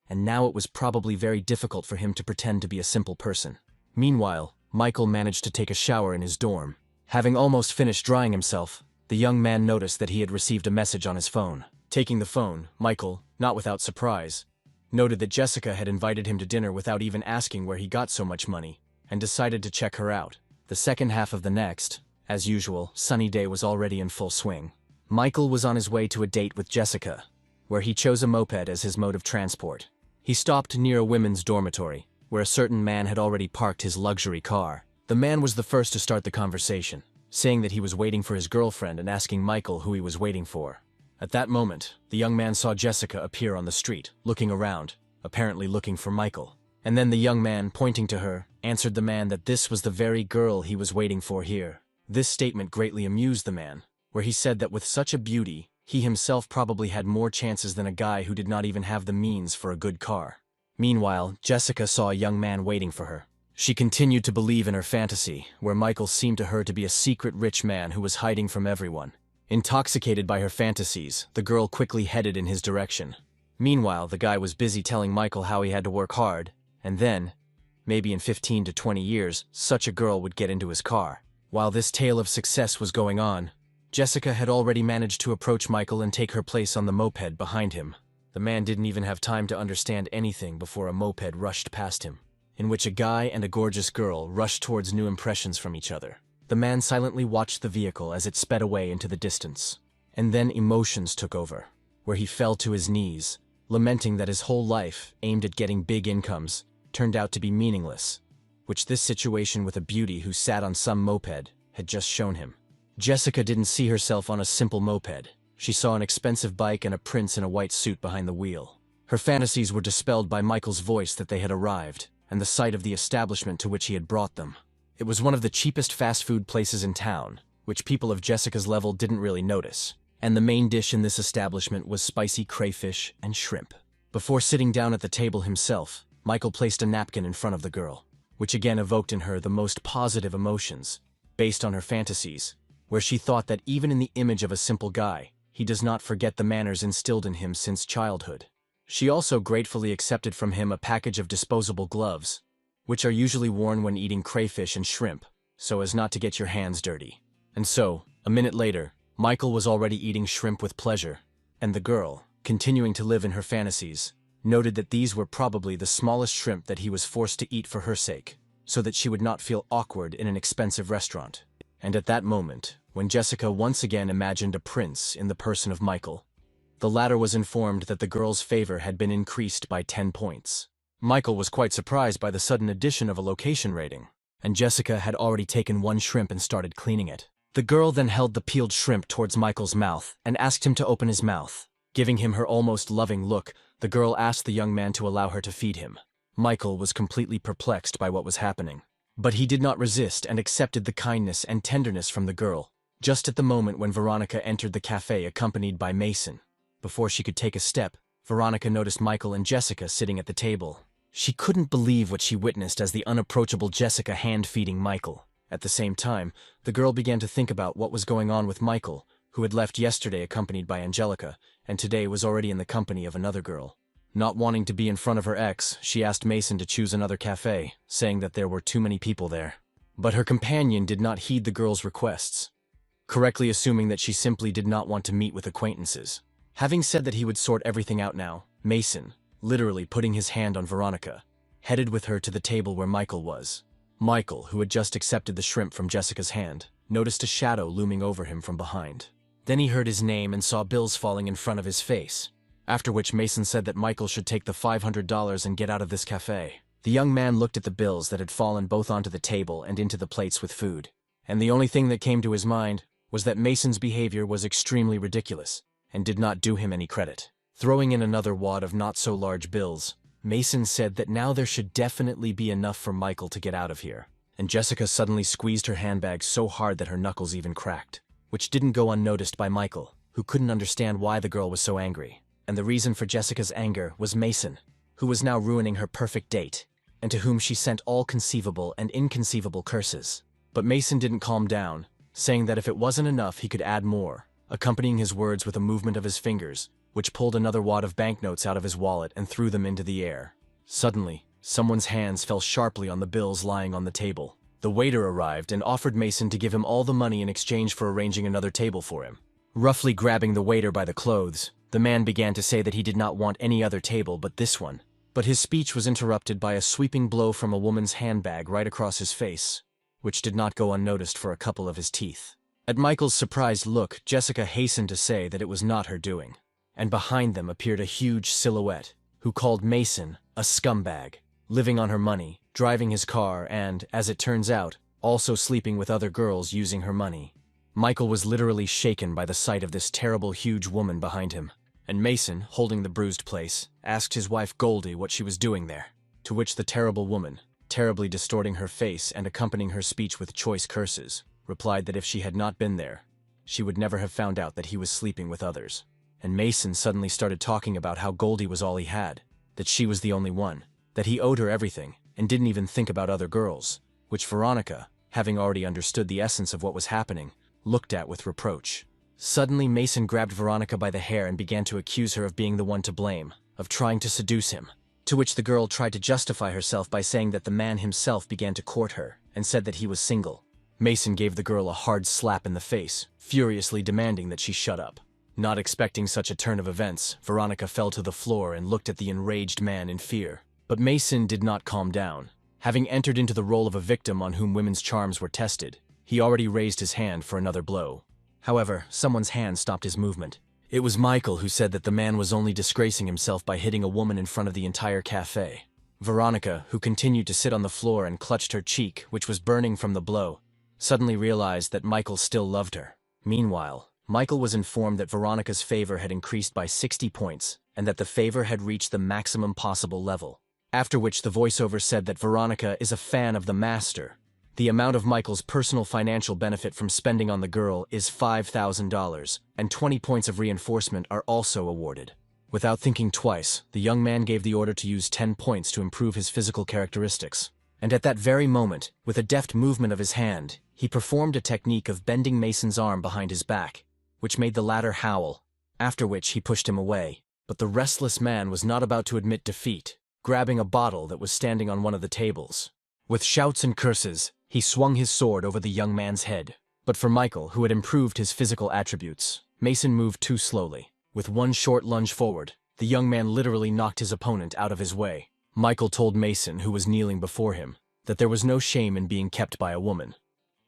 and now it was probably very difficult for him to pretend to be a simple person. Meanwhile, Michael managed to take a shower in his dorm. Having almost finished drying himself, the young man noticed that he had received a message on his phone. Taking the phone, Michael, not without surprise, noted that Jessica had invited him to dinner without even asking where he got so much money, and decided to check her out. The second half of the next, as usual, sunny day was already in full swing. Michael was on his way to a date with Jessica, where he chose a moped as his mode of transport. He stopped near a women's dormitory, where a certain man had already parked his luxury car. The man was the first to start the conversation, saying that he was waiting for his girlfriend and asking Michael who he was waiting for. At that moment, the young man saw Jessica appear on the street, looking around, apparently looking for Michael. And then the young man, pointing to her, answered the man that this was the very girl he was waiting for here. This statement greatly amused the man, where he said that with such a beauty, he himself probably had more chances than a guy who did not even have the means for a good car. Meanwhile, Jessica saw a young man waiting for her. She continued to believe in her fantasy, where Michael seemed to her to be a secret rich man who was hiding from everyone. Intoxicated by her fantasies, the girl quickly headed in his direction. Meanwhile, the guy was busy telling Michael how he had to work hard, and then, maybe in 15 to 20 years, such a girl would get into his car. While this tale of success was going on, Jessica had already managed to approach Michael and take her place on the moped behind him. The man didn't even have time to understand anything before a moped rushed past him, in which a guy and a gorgeous girl rushed towards new impressions from each other. The man silently watched the vehicle as it sped away into the distance. And then emotions took over, where he fell to his knees, lamenting that his whole life, aimed at getting big incomes, turned out to be meaningless, which this situation with a beauty who sat on some moped had just shown him. Jessica didn't see herself on a simple moped. She saw an expensive bike and a prince in a white suit behind the wheel. Her fantasies were dispelled by Michael's voice that they had arrived, and the sight of the establishment to which he had brought them. It was one of the cheapest fast food places in town, which people of Jessica's level didn't really notice, and the main dish in this establishment was spicy crayfish and shrimp. Before sitting down at the table himself, Michael placed a napkin in front of the girl, which again evoked in her the most positive emotions, based on her fantasies, where she thought that even in the image of a simple guy, he does not forget the manners instilled in him since childhood. She also gratefully accepted from him a package of disposable gloves, which are usually worn when eating crayfish and shrimp, so as not to get your hands dirty. And so, a minute later, Michael was already eating shrimp with pleasure, and the girl, continuing to live in her fantasies, noted that these were probably the smallest shrimp that he was forced to eat for her sake, so that she would not feel awkward in an expensive restaurant. And at that moment, when Jessica once again imagined a prince in the person of Michael, the latter was informed that the girl's favor had been increased by 10 points. Michael was quite surprised by the sudden addition of a location rating, and Jessica had already taken one shrimp and started cleaning it. The girl then held the peeled shrimp towards Michael's mouth and asked him to open his mouth. Giving him her almost loving look, the girl asked the young man to allow her to feed him. Michael was completely perplexed by what was happening, but he did not resist and accepted the kindness and tenderness from the girl. Just at the moment when Veronica entered the cafe accompanied by Mason, before she could take a step, Veronica noticed Michael and Jessica sitting at the table. She couldn't believe what she witnessed as the unapproachable Jessica hand-feeding Michael. At the same time, the girl began to think about what was going on with Michael, who had left yesterday accompanied by Angelica, and today was already in the company of another girl. Not wanting to be in front of her ex, she asked Mason to choose another cafe, saying that there were too many people there. But her companion did not heed the girl's requests, correctly assuming that she simply did not want to meet with acquaintances. Having said that he would sort everything out now, Mason, literally putting his hand on Veronica, headed with her to the table where Michael was. Michael, who had just accepted the shrimp from Jessica's hand, noticed a shadow looming over him from behind. Then he heard his name and saw bills falling in front of his face, after which Mason said that Michael should take the $500 and get out of this cafe. The young man looked at the bills that had fallen both onto the table and into the plates with food, and the only thing that came to his mind was that Mason's behavior was extremely ridiculous and did not do him any credit. Throwing in another wad of not-so-large bills, Mason said that now there should definitely be enough for Michael to get out of here, and Jessica suddenly squeezed her handbag so hard that her knuckles even cracked, which didn't go unnoticed by Michael, who couldn't understand why the girl was so angry. And the reason for Jessica's anger was Mason, who was now ruining her perfect date, and to whom she sent all conceivable and inconceivable curses. But Mason didn't calm down, saying that if it wasn't enough he could add more, accompanying his words with a movement of his fingers, which pulled another wad of banknotes out of his wallet and threw them into the air. Suddenly, someone's hands fell sharply on the bills lying on the table. The waiter arrived and offered Mason to give him all the money in exchange for arranging another table for him. Roughly grabbing the waiter by the clothes, the man began to say that he did not want any other table but this one. But his speech was interrupted by a sweeping blow from a woman's handbag right across his face, which did not go unnoticed for a couple of his teeth. At Michael's surprised look, Jessica hastened to say that it was not her doing, and behind them appeared a huge silhouette, who called Mason a scumbag, living on her money, driving his car, and, as it turns out, also sleeping with other girls using her money. Michael was literally shaken by the sight of this terrible huge woman behind him, and Mason, holding the bruised place, asked his wife Goldie what she was doing there, to which the terrible woman, terribly distorting her face and accompanying her speech with choice curses, replied that if she had not been there, she would never have found out that he was sleeping with others. And Mason suddenly started talking about how Goldie was all he had, that she was the only one, that he owed her everything, and didn't even think about other girls, which Veronica, having already understood the essence of what was happening, looked at with reproach. Suddenly Mason grabbed Veronica by the hair and began to accuse her of being the one to blame, of trying to seduce him, to which the girl tried to justify herself by saying that the man himself began to court her, and said that he was single. Mason gave the girl a hard slap in the face, furiously demanding that she shut up. Not expecting such a turn of events, Veronica fell to the floor and looked at the enraged man in fear. But Mason did not calm down. Having entered into the role of a victim on whom women's charms were tested, he already raised his hand for another blow. However, someone's hand stopped his movement. It was Michael, who said that the man was only disgracing himself by hitting a woman in front of the entire cafe. Veronica, who continued to sit on the floor and clutched her cheek, which was burning from the blow, suddenly realized that Michael still loved her. Meanwhile, Michael was informed that Veronica's favor had increased by 60 points, and that the favor had reached the maximum possible level. After which the voiceover said that Veronica is a fan of the master. The amount of Michael's personal financial benefit from spending on the girl is $5,000, and 20 points of reinforcement are also awarded. Without thinking twice, the young man gave the order to use 10 points to improve his physical characteristics. And at that very moment, with a deft movement of his hand, he performed a technique of bending Mason's arm behind his back, which made the latter howl, after which he pushed him away. But the restless man was not about to admit defeat, grabbing a bottle that was standing on one of the tables. With shouts and curses, he swung his sword over the young man's head. But for Michael, who had improved his physical attributes, Mason moved too slowly. With one short lunge forward, the young man literally knocked his opponent out of his way. Michael told Mason, who was kneeling before him, that there was no shame in being kept by a woman.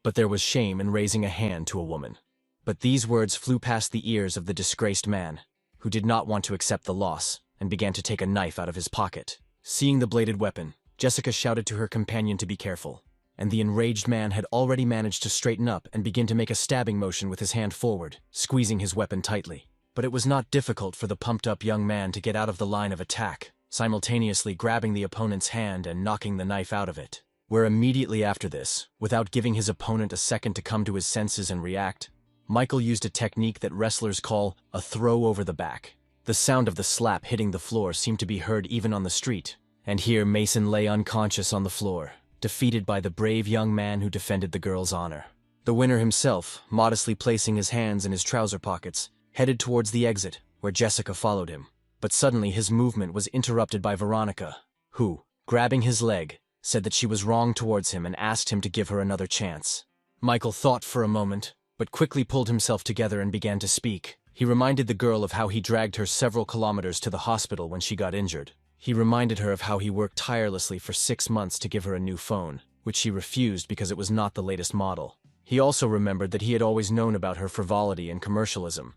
But there was shame in raising a hand to a woman. But these words flew past the ears of the disgraced man, who did not want to accept the loss, and began to take a knife out of his pocket. Seeing the bladed weapon, Jessica shouted to her companion to be careful, and the enraged man had already managed to straighten up and begin to make a stabbing motion with his hand forward, squeezing his weapon tightly. But it was not difficult for the pumped-up young man to get out of the line of attack, simultaneously grabbing the opponent's hand and knocking the knife out of it. Where immediately after this, without giving his opponent a second to come to his senses and react, Michael used a technique that wrestlers call a throw over the back. The sound of the slap hitting the floor seemed to be heard even on the street, and here Mason lay unconscious on the floor, defeated by the brave young man who defended the girl's honor. The winner himself, modestly placing his hands in his trouser pockets, headed towards the exit, where Jessica followed him. But suddenly his movement was interrupted by Veronica, who, grabbing his leg, said that she was wrong towards him and asked him to give her another chance. Michael thought for a moment, but quickly pulled himself together and began to speak. He reminded the girl of how he dragged her several kilometers to the hospital when she got injured. He reminded her of how he worked tirelessly for 6 months to give her a new phone, which she refused because it was not the latest model. He also remembered that he had always known about her frivolity and commercialism,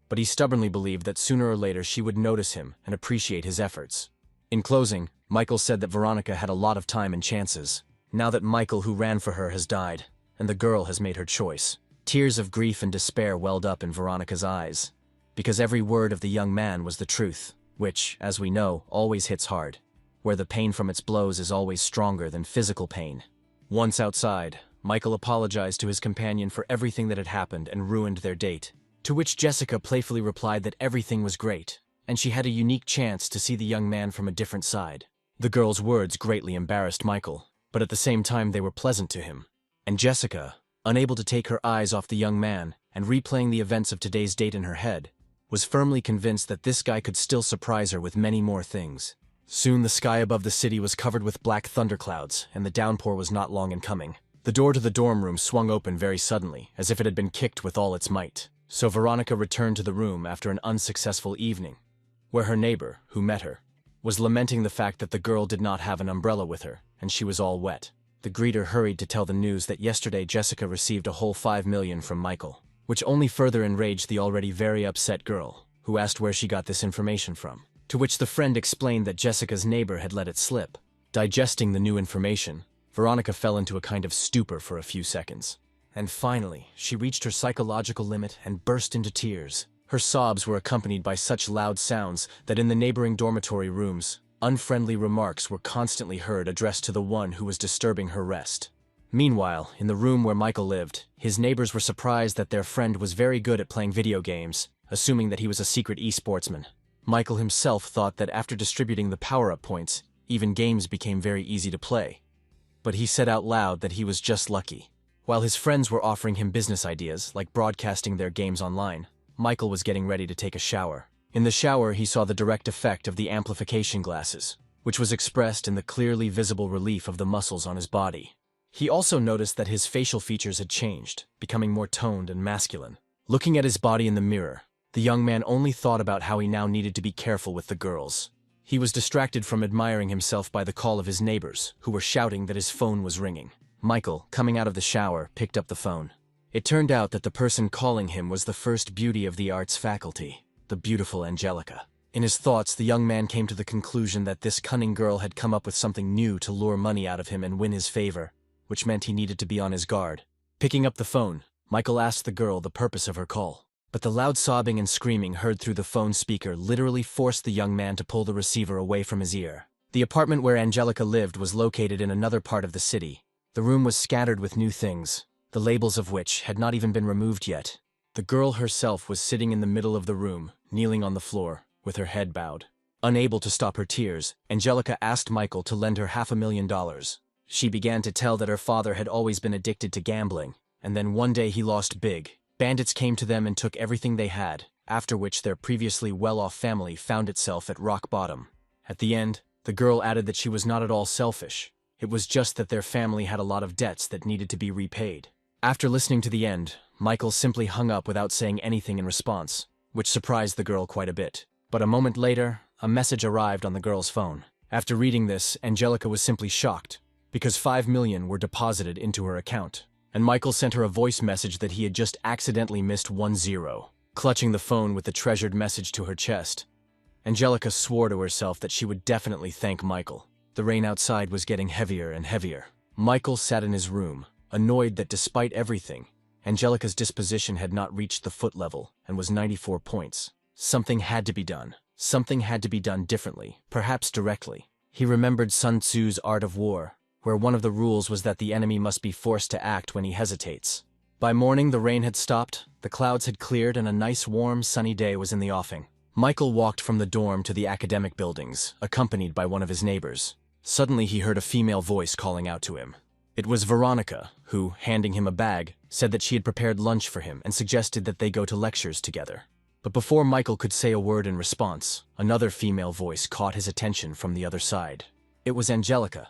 but he stubbornly believed that sooner or later she would notice him and appreciate his efforts. In closing, Michael said that Veronica had a lot of time and chances, now that Michael, who ran for her, has died, and the girl has made her choice. Tears of grief and despair welled up in Veronica's eyes, because every word of the young man was the truth, which, as we know, always hits hard, where the pain from its blows is always stronger than physical pain. Once outside, Michael apologized to his companion for everything that had happened and ruined their date, to which Jessica playfully replied that everything was great, and she had a unique chance to see the young man from a different side. The girl's words greatly embarrassed Michael, but at the same time they were pleasant to him. And Jessica, unable to take her eyes off the young man and replaying the events of today's date in her head, was firmly convinced that this guy could still surprise her with many more things. Soon the sky above the city was covered with black thunderclouds, and the downpour was not long in coming. The door to the dorm room swung open very suddenly, as if it had been kicked with all its might. So Veronica returned to the room after an unsuccessful evening, where her neighbor, who met her, was lamenting the fact that the girl did not have an umbrella with her, and she was all wet. The greeter hurried to tell the news that yesterday Jessica received a whole $5 million from Michael, which only further enraged the already very upset girl, who asked where she got this information from. To which the friend explained that Jessica's neighbor had let it slip. Digesting the new information, Veronica fell into a kind of stupor for a few seconds. And finally, she reached her psychological limit and burst into tears. Her sobs were accompanied by such loud sounds that in the neighboring dormitory rooms, unfriendly remarks were constantly heard addressed to the one who was disturbing her rest. Meanwhile, in the room where Michael lived, his neighbors were surprised that their friend was very good at playing video games, assuming that he was a secret esportsman. Michael himself thought that after distributing the power-up points, even games became very easy to play. But he said out loud that he was just lucky. While his friends were offering him business ideas, like broadcasting their games online, Michael was getting ready to take a shower. In the shower, he saw the direct effect of the amplification glasses, which was expressed in the clearly visible relief of the muscles on his body. He also noticed that his facial features had changed, becoming more toned and masculine. Looking at his body in the mirror, the young man only thought about how he now needed to be careful with the girls. He was distracted from admiring himself by the call of his neighbors, who were shouting that his phone was ringing. Michael, coming out of the shower, picked up the phone. It turned out that the person calling him was the first beauty of the arts faculty, the beautiful Angelica. In his thoughts, the young man came to the conclusion that this cunning girl had come up with something new to lure money out of him and win his favor, which meant he needed to be on his guard. Picking up the phone, Michael asked the girl the purpose of her call. But the loud sobbing and screaming heard through the phone speaker literally forced the young man to pull the receiver away from his ear. The apartment where Angelica lived was located in another part of the city. The room was scattered with new things, the labels of which had not even been removed yet. The girl herself was sitting in the middle of the room, kneeling on the floor, with her head bowed. Unable to stop her tears, Angelica asked Michael to lend her $500,000. She began to tell that her father had always been addicted to gambling, and then one day he lost big. Bandits came to them and took everything they had, after which their previously well-off family found itself at rock bottom. At the end, the girl added that she was not at all selfish. It was just that their family had a lot of debts that needed to be repaid. After listening to the end, Michael simply hung up without saying anything in response, which surprised the girl quite a bit. But a moment later, a message arrived on the girl's phone. After reading this, Angelica was simply shocked, because 5 million were deposited into her account. And Michael sent her a voice message that he had just accidentally missed 10. Clutching the phone with the treasured message to her chest, Angelica swore to herself that she would definitely thank Michael. The rain outside was getting heavier and heavier. Michael sat in his room, annoyed that despite everything, Angelica's disposition had not reached the foot level and was 94 points. Something had to be done. Something had to be done differently, perhaps directly. He remembered Sun Tzu's Art of War, where one of the rules was that the enemy must be forced to act when he hesitates. By morning, the rain had stopped, the clouds had cleared, and a nice warm, sunny day was in the offing. Michael walked from the dorm to the academic buildings, accompanied by one of his neighbors. Suddenly he heard a female voice calling out to him. It was Veronica, who, handing him a bag, said that she had prepared lunch for him and suggested that they go to lectures together. But before Michael could say a word in response, another female voice caught his attention from the other side. It was Angelica,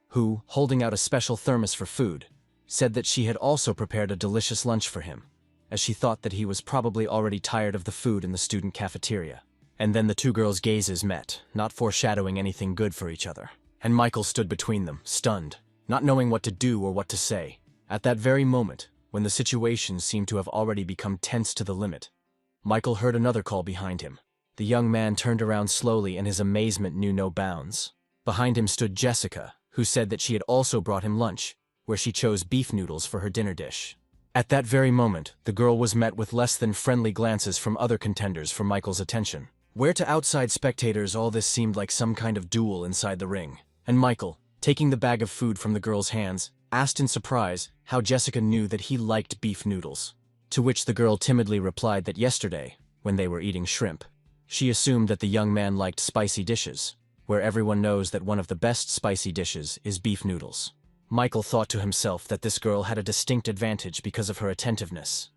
who, holding out a special thermos for food, said that she had also prepared a delicious lunch for him, as she thought that he was probably already tired of the food in the student cafeteria. And then the two girls' gazes met, not foreshadowing anything good for each other. And Michael stood between them, stunned, not knowing what to do or what to say. At that very moment, when the situation seemed to have already become tense to the limit, Michael heard another call behind him. The young man turned around slowly and his amazement knew no bounds. Behind him stood Jessica, who said that she had also brought him lunch, where she chose beef noodles for her dinner dish. At that very moment, the girl was met with less than friendly glances from other contenders for Michael's attention. Where to outside spectators all this seemed like some kind of duel inside the ring. And Michael, taking the bag of food from the girl's hands, asked in surprise how Jessica knew that he liked beef noodles. To which the girl timidly replied that yesterday, when they were eating shrimp, she assumed that the young man liked spicy dishes, where everyone knows that one of the best spicy dishes is beef noodles. Michael thought to himself that this girl had a distinct advantage because of her attentiveness.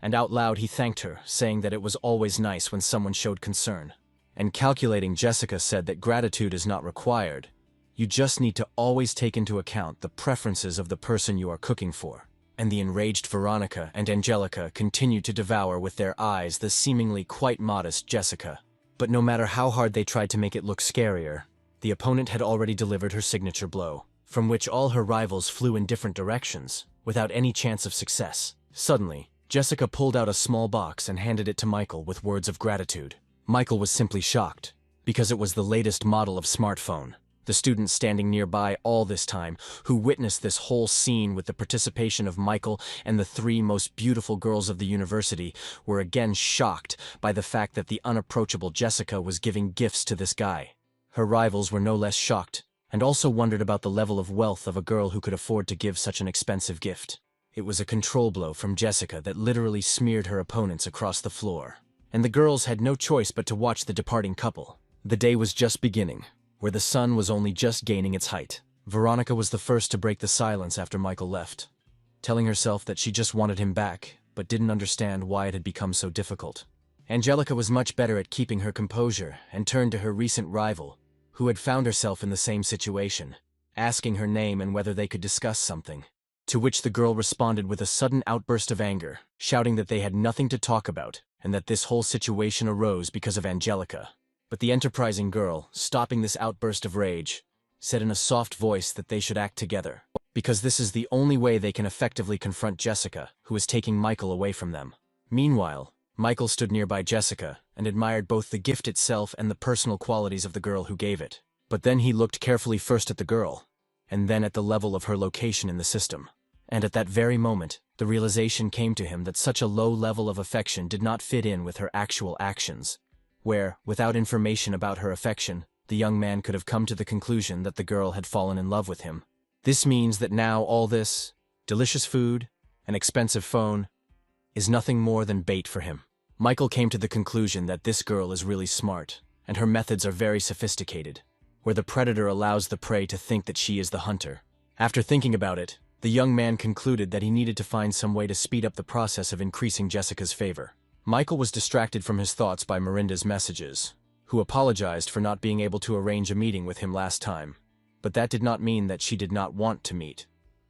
And out loud he thanked her, saying that it was always nice when someone showed concern. And calculating Jessica said that gratitude is not required. You just need to always take into account the preferences of the person you are cooking for. And the enraged Veronica and Angelica continued to devour with their eyes the seemingly quite modest Jessica. But no matter how hard they tried to make it look scarier, the opponent had already delivered her signature blow, from which all her rivals flew in different directions, without any chance of success. Suddenly, Jessica pulled out a small box and handed it to Michael with words of gratitude. Michael was simply shocked, because it was the latest model of smartphone. The students standing nearby all this time, who witnessed this whole scene with the participation of Michael and the 3 most beautiful girls of the university, were again shocked by the fact that the unapproachable Jessica was giving gifts to this guy. Her rivals were no less shocked, and also wondered about the level of wealth of a girl who could afford to give such an expensive gift. It was a control blow from Jessica that literally smeared her opponents across the floor. And the girls had no choice but to watch the departing couple. The day was just beginning, where the sun was only just gaining its height. Veronica was the first to break the silence after Michael left, telling herself that she just wanted him back, but didn't understand why it had become so difficult. Angelica was much better at keeping her composure and turned to her recent rival, who had found herself in the same situation, asking her name and whether they could discuss something. To which the girl responded with a sudden outburst of anger, shouting that they had nothing to talk about and that this whole situation arose because of Angelica. But the enterprising girl, stopping this outburst of rage, said in a soft voice that they should act together, because this is the only way they can effectively confront Jessica, who is taking Michael away from them. Meanwhile, Michael stood nearby Jessica and admired both the gift itself and the personal qualities of the girl who gave it. But then he looked carefully first at the girl, and then at the level of her location in the system. And at that very moment, the realization came to him that such a low level of affection did not fit in with her actual actions, where, without information about her affection, the young man could have come to the conclusion that the girl had fallen in love with him. This means that now all this, delicious food, an expensive phone, is nothing more than bait for him. Michael came to the conclusion that this girl is really smart, and her methods are very sophisticated, where the predator allows the prey to think that she is the hunter. After thinking about it, the young man concluded that he needed to find some way to speed up the process of increasing Jessica's favor. Michael was distracted from his thoughts by Miranda's messages, who apologized for not being able to arrange a meeting with him last time. But that did not mean that she did not want to meet,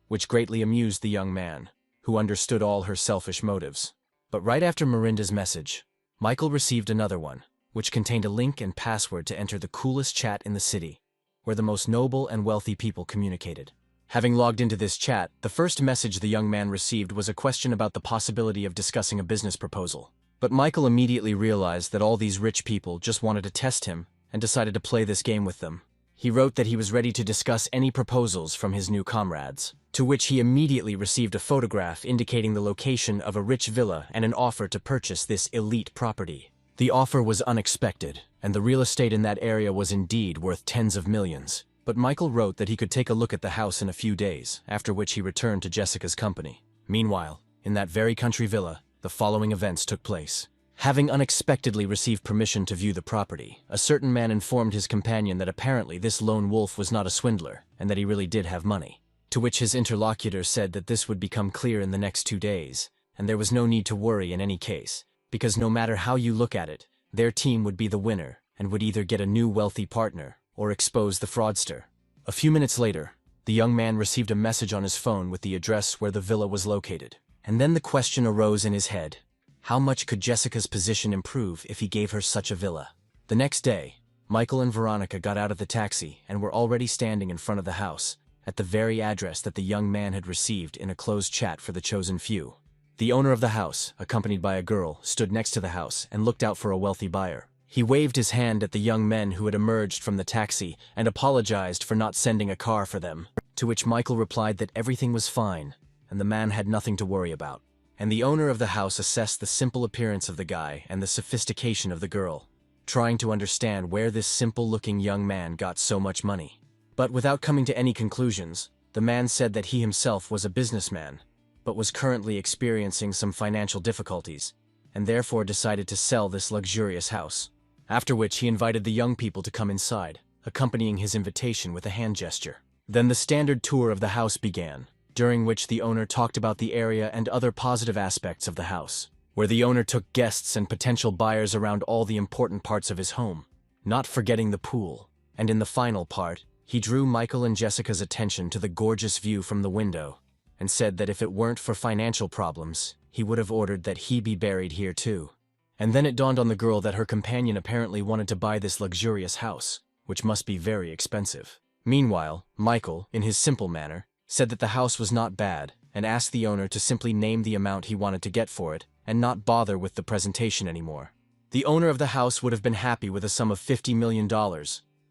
which greatly amused the young man, who understood all her selfish motives. But right after Miranda's message, Michael received another one, which contained a link and password to enter the coolest chat in the city, where the most noble and wealthy people communicated. Having logged into this chat, the first message the young man received was a question about the possibility of discussing a business proposal. But Michael immediately realized that all these rich people just wanted to test him and decided to play this game with them. He wrote that he was ready to discuss any proposals from his new comrades, to which he immediately received a photograph indicating the location of a rich villa and an offer to purchase this elite property. The offer was unexpected, and the real estate in that area was indeed worth tens of millions. But Michael wrote that he could take a look at the house in a few days, after which he returned to Jessica's company. Meanwhile, in that very country villa, the following events took place. Having unexpectedly received permission to view the property, a certain man informed his companion that apparently this lone wolf was not a swindler, and that he really did have money. To which his interlocutor said that this would become clear in the next 2 days, and there was no need to worry in any case, because no matter how you look at it, their team would be the winner, and would either get a new wealthy partner, or expose the fraudster. A few minutes later, the young man received a message on his phone with the address where the villa was located. And then the question arose in his head. How much could Jessica's position improve if he gave her such a villa? The next day, Michael and Veronica got out of the taxi and were already standing in front of the house, at the very address that the young man had received in a closed chat for the chosen few. The owner of the house, accompanied by a girl, stood next to the house and looked out for a wealthy buyer. He waved his hand at the young men who had emerged from the taxi and apologized for not sending a car for them, to which Michael replied that everything was fine and the man had nothing to worry about. And the owner of the house assessed the simple appearance of the guy and the sophistication of the girl, trying to understand where this simple-looking young man got so much money. But without coming to any conclusions, the man said that he himself was a businessman, but was currently experiencing some financial difficulties, and therefore decided to sell this luxurious house. After which he invited the young people to come inside, accompanying his invitation with a hand gesture. Then the standard tour of the house began, during which the owner talked about the area and other positive aspects of the house, where the owner took guests and potential buyers around all the important parts of his home, not forgetting the pool. And in the final part, he drew Michael and Jessica's attention to the gorgeous view from the window, and said that if it weren't for financial problems, he would have ordered that he be buried here too. And then it dawned on the girl that her companion apparently wanted to buy this luxurious house, which must be very expensive. Meanwhile, Michael, in his simple manner, said that the house was not bad, and asked the owner to simply name the amount he wanted to get for it, and not bother with the presentation anymore. The owner of the house would have been happy with a sum of $50 million,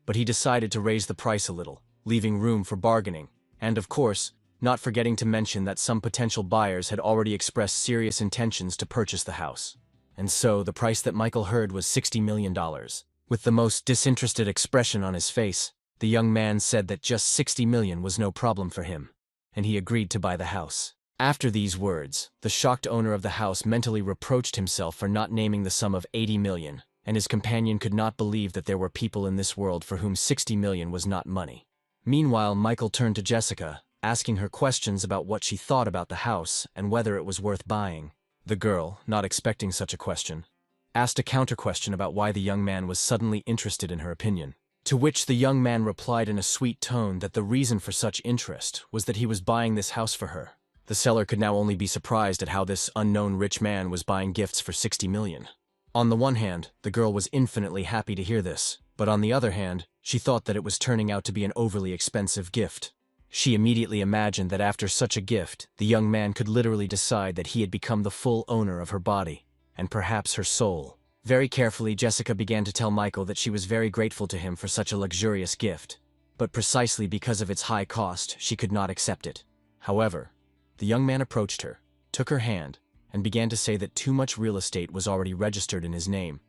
but he decided to raise the price a little, leaving room for bargaining, and of course, not forgetting to mention that some potential buyers had already expressed serious intentions to purchase the house. And so, the price that Michael heard was $60 million. With the most disinterested expression on his face, the young man said that just $60 million was no problem for him, and he agreed to buy the house. After these words, the shocked owner of the house mentally reproached himself for not naming the sum of $80 million, and his companion could not believe that there were people in this world for whom $60 million was not money. Meanwhile, Michael turned to Jessica, asking her questions about what she thought about the house and whether it was worth buying. The girl, not expecting such a question, asked a counter-question about why the young man was suddenly interested in her opinion. To which the young man replied in a sweet tone that the reason for such interest was that he was buying this house for her. The seller could now only be surprised at how this unknown rich man was buying gifts for $60 million. On the one hand, the girl was infinitely happy to hear this, but on the other hand, she thought that it was turning out to be an overly expensive gift. She immediately imagined that after such a gift, the young man could literally decide that he had become the full owner of her body, and perhaps her soul. Very carefully, Jessica began to tell Michael that she was very grateful to him for such a luxurious gift, but precisely because of its high cost, she could not accept it. However, the young man approached her, took her hand, and began to say that too much real estate was already registered in his name,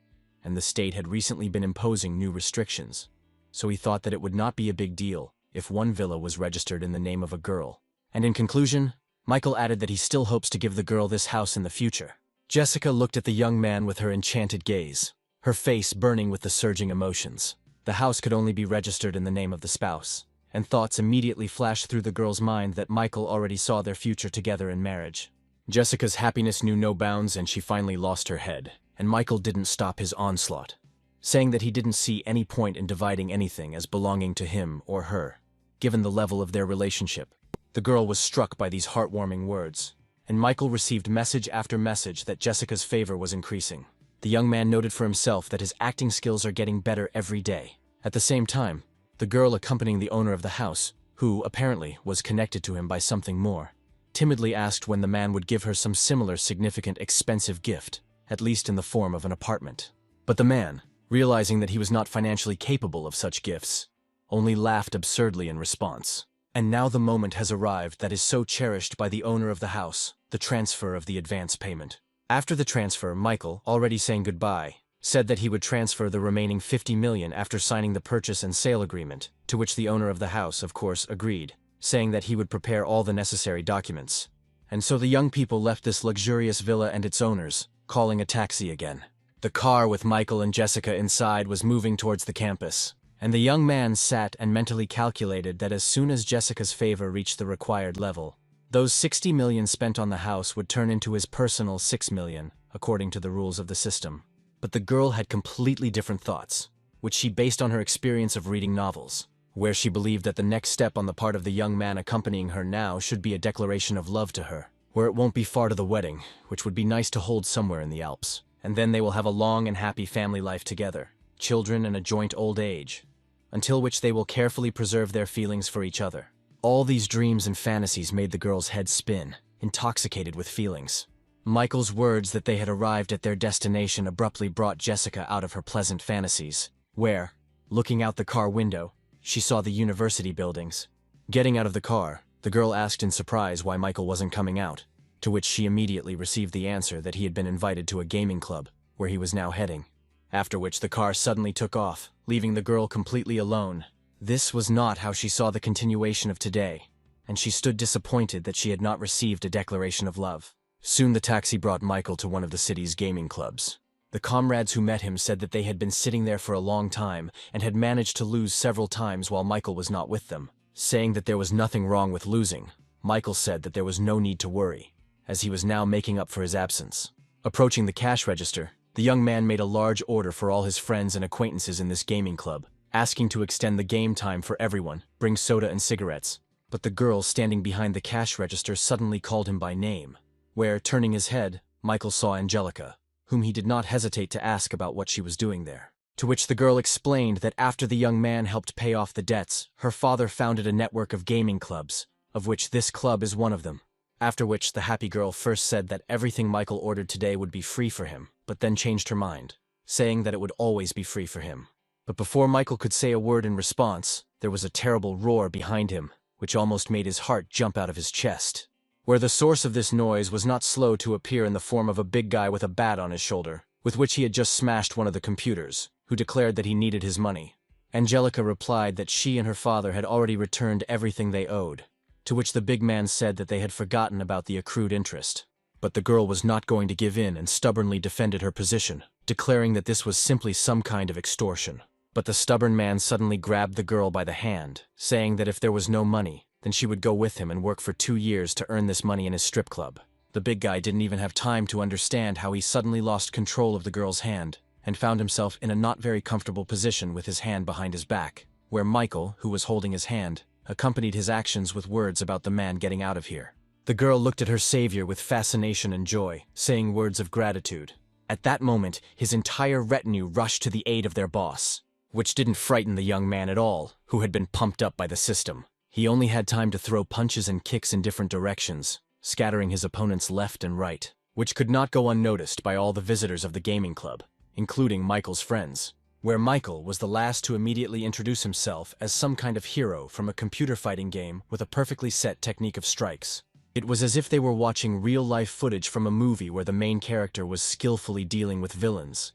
and the state had recently been imposing new restrictions, so he thought that it would not be a big deal if one villa was registered in the name of a girl. And in conclusion, Michael added that he still hopes to give the girl this house in the future. Jessica looked at the young man with her enchanted gaze, her face burning with the surging emotions. The house could only be registered in the name of the spouse, and thoughts immediately flashed through the girl's mind that Michael already saw their future together in marriage. Jessica's happiness knew no bounds and she finally lost her head, and Michael didn't stop his onslaught, saying that he didn't see any point in dividing anything as belonging to him or her, given the level of their relationship. The girl was struck by these heartwarming words, and Michael received message after message that Jessica's favor was increasing. The young man noted for himself that his acting skills are getting better every day. At the same time, the girl accompanying the owner of the house, who, apparently, was connected to him by something more, timidly asked when the man would give her some similar significant expensive gift, at least in the form of an apartment. But the man, realizing that he was not financially capable of such gifts, only laughed absurdly in response. And now the moment has arrived that is so cherished by the owner of the house, the transfer of the advance payment. After the transfer, Michael, already saying goodbye, said that he would transfer the remaining 50 million after signing the purchase and sale agreement, to which the owner of the house, of course, agreed, saying that he would prepare all the necessary documents. And so the young people left this luxurious villa and its owners, calling a taxi again. The car with Michael and Jessica inside was moving towards the campus, and the young man sat and mentally calculated that as soon as Jessica's favor reached the required level, those 60 million spent on the house would turn into his personal 6 million, according to the rules of the system. But the girl had completely different thoughts, which she based on her experience of reading novels, where she believed that the next step on the part of the young man accompanying her now should be a declaration of love to her, where it won't be far to the wedding, which would be nice to hold somewhere in the Alps, and then they will have a long and happy family life together, children and a joint old age, until which they will carefully preserve their feelings for each other. All these dreams and fantasies made the girl's head spin, intoxicated with feelings. Michael's words that they had arrived at their destination abruptly brought Jessica out of her pleasant fantasies, where, looking out the car window, she saw the university buildings. Getting out of the car, the girl asked in surprise why Michael wasn't coming out, to which she immediately received the answer that he had been invited to a gaming club, where he was now heading. After which the car suddenly took off, leaving the girl completely alone. This was not how she saw the continuation of today, and she stood disappointed that she had not received a declaration of love. Soon the taxi brought Michael to one of the city's gaming clubs. The comrades who met him said that they had been sitting there for a long time and had managed to lose several times while Michael was not with them. Saying that there was nothing wrong with losing, Michael said that there was no need to worry, as he was now making up for his absence. Approaching the cash register, the young man made a large order for all his friends and acquaintances in this gaming club, asking to extend the game time for everyone, bring soda and cigarettes. But the girl standing behind the cash register suddenly called him by name, where, turning his head, Michael saw Angelica, whom he did not hesitate to ask about what she was doing there. To which the girl explained that after the young man helped pay off the debts, her father founded a network of gaming clubs, of which this club is one of them. After which the happy girl first said that everything Michael ordered today would be free for him, but then changed her mind, saying that it would always be free for him. But before Michael could say a word in response, there was a terrible roar behind him, which almost made his heart jump out of his chest. Where the source of this noise was not slow to appear in the form of a big guy with a bat on his shoulder, with which he had just smashed one of the computers, who declared that he needed his money. Angelica replied that she and her father had already returned everything they owed, to which the big man said that they had forgotten about the accrued interest. But the girl was not going to give in and stubbornly defended her position, declaring that this was simply some kind of extortion. But the stubborn man suddenly grabbed the girl by the hand, saying that if there was no money, then she would go with him and work for 2 years to earn this money in his strip club. The big guy didn't even have time to understand how he suddenly lost control of the girl's hand, and found himself in a not very comfortable position with his hand behind his back, where Michael, who was holding his hand, accompanied his actions with words about the man getting out of here. The girl looked at her savior with fascination and joy, saying words of gratitude. At that moment, his entire retinue rushed to the aid of their boss, which didn't frighten the young man at all, who had been pumped up by the system. He only had time to throw punches and kicks in different directions, scattering his opponents left and right, which could not go unnoticed by all the visitors of the gaming club, including Michael's friends, where Michael was the last to immediately introduce himself as some kind of hero from a computer fighting game with a perfectly set technique of strikes. It was as if they were watching real-life footage from a movie where the main character was skillfully dealing with villains,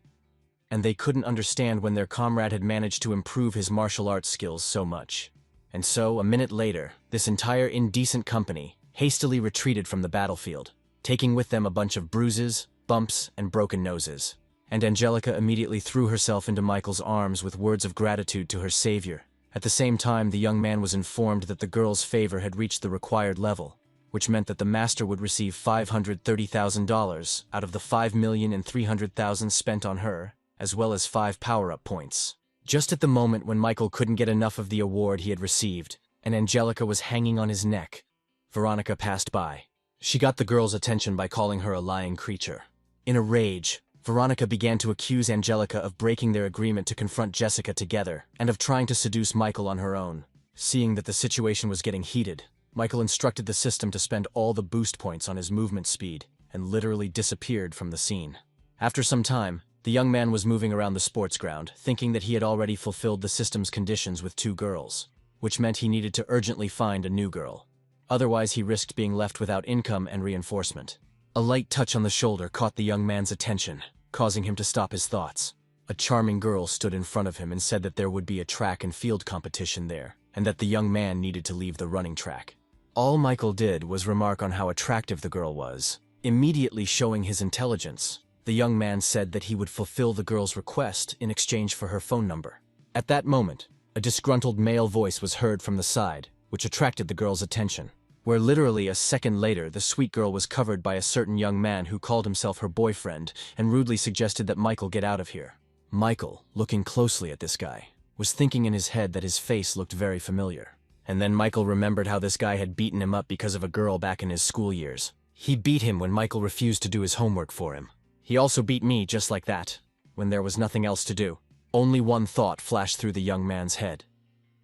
and they couldn't understand when their comrade had managed to improve his martial arts skills so much. And so, a minute later, this entire indecent company hastily retreated from the battlefield, taking with them a bunch of bruises, bumps, and broken noses. And Angelica immediately threw herself into Michael's arms with words of gratitude to her savior. At the same time, the young man was informed that the girl's favor had reached the required level, which meant that the master would receive $530,000 out of the $5,300,000 spent on her, as well as 5 power-up points. Just at the moment when Michael couldn't get enough of the award he had received, and Angelica was hanging on his neck, Veronica passed by. She got the girl's attention by calling her a lying creature. In a rage, Veronica began to accuse Angelica of breaking their agreement to confront Jessica together and of trying to seduce Michael on her own. Seeing that the situation was getting heated, Michael instructed the system to spend all the boost points on his movement speed and literally disappeared from the scene. After some time, the young man was moving around the sports ground, thinking that he had already fulfilled the system's conditions with 2 girls, which meant he needed to urgently find a new girl. Otherwise, he risked being left without income and reinforcement. A light touch on the shoulder caught the young man's attention, causing him to stop his thoughts. A charming girl stood in front of him and said that there would be a track and field competition there, and that the young man needed to leave the running track. All Michael did was remark on how attractive the girl was. Immediately showing his intelligence, the young man said that he would fulfill the girl's request in exchange for her phone number. At that moment, a disgruntled male voice was heard from the side, which attracted the girl's attention, where literally a second later the sweet girl was covered by a certain young man who called himself her boyfriend and rudely suggested that Michael get out of here. Michael, looking closely at this guy, was thinking in his head that his face looked very familiar. And then Michael remembered how this guy had beaten him up because of a girl back in his school years. He beat him when Michael refused to do his homework for him. He also beat me just like that, when there was nothing else to do. Only one thought flashed through the young man's head.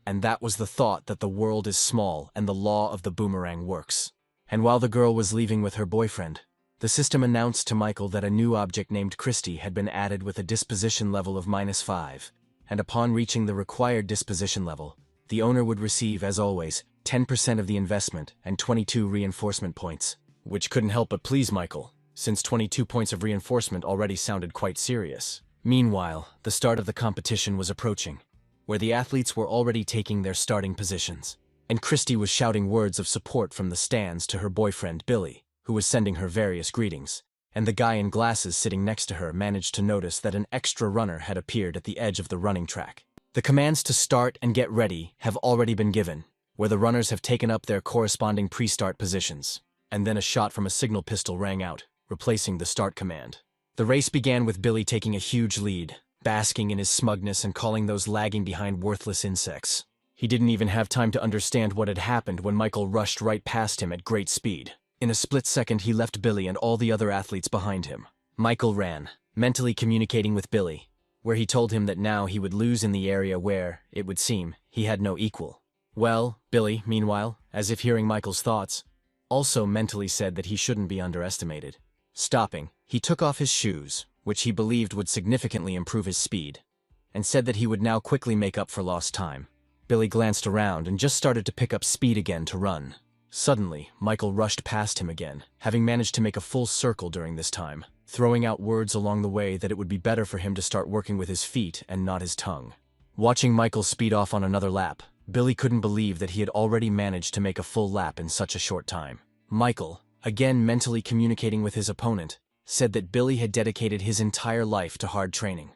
And that was the thought that the world is small and the law of the boomerang works. And while the girl was leaving with her boyfriend, the system announced to Michael that a new object named Christy had been added with a disposition level of -5, and upon reaching the required disposition level, the owner would receive, as always, 10% of the investment and 22 reinforcement points, which couldn't help but please Michael, since 22 points of reinforcement already sounded quite serious. Meanwhile, the start of the competition was approaching, where the athletes were already taking their starting positions, and Christy was shouting words of support from the stands to her boyfriend Billy, who was sending her various greetings, and the guy in glasses sitting next to her managed to notice that an extra runner had appeared at the edge of the running track. The commands to start and get ready have already been given, where the runners have taken up their corresponding pre-start positions, and then a shot from a signal pistol rang out, replacing the start command. The race began with Billy taking a huge lead, basking in his smugness and calling those lagging behind worthless insects. He didn't even have time to understand what had happened when Michael rushed right past him at great speed. In a split second, he left Billy and all the other athletes behind him. Michael ran, mentally communicating with Billy, where he told him that now he would lose in the area where, it would seem, he had no equal. Well, Billy, meanwhile, as if hearing Michael's thoughts, also mentally said that he shouldn't be underestimated. Stopping, he took off his shoes, which he believed would significantly improve his speed, and said that he would now quickly make up for lost time. Billy glanced around and just started to pick up speed again to run. Suddenly, Michael rushed past him again, having managed to make a full circle during this time, throwing out words along the way that it would be better for him to start working with his feet and not his tongue. Watching Michael speed off on another lap, Billy couldn't believe that he had already managed to make a full lap in such a short time. Michael, again mentally communicating with his opponent, said that Billy had dedicated his entire life to hard training,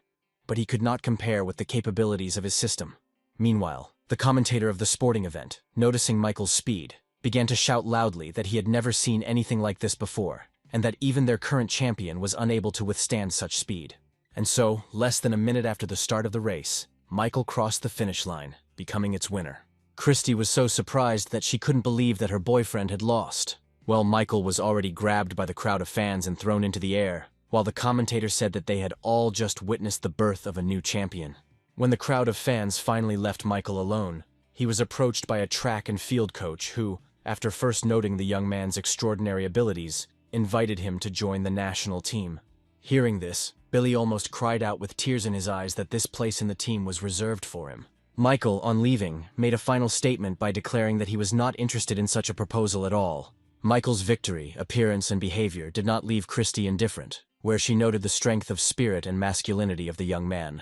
but he could not compare with the capabilities of his system. Meanwhile, the commentator of the sporting event, noticing Michael's speed, began to shout loudly that he had never seen anything like this before, and that even their current champion was unable to withstand such speed. And so, less than a minute after the start of the race, Michael crossed the finish line, becoming its winner. Christy was so surprised that she couldn't believe that her boyfriend had lost. Well, Michael was already grabbed by the crowd of fans and thrown into the air, while the commentator said that they had all just witnessed the birth of a new champion. When the crowd of fans finally left Michael alone, he was approached by a track and field coach who, after first noting the young man's extraordinary abilities, invited him to join the national team. Hearing this, Billy almost cried out with tears in his eyes that this place in the team was reserved for him. Michael, on leaving, made a final statement by declaring that he was not interested in such a proposal at all. Michael's victory, appearance, and behavior did not leave Christy indifferent, where she noted the strength of spirit and masculinity of the young man.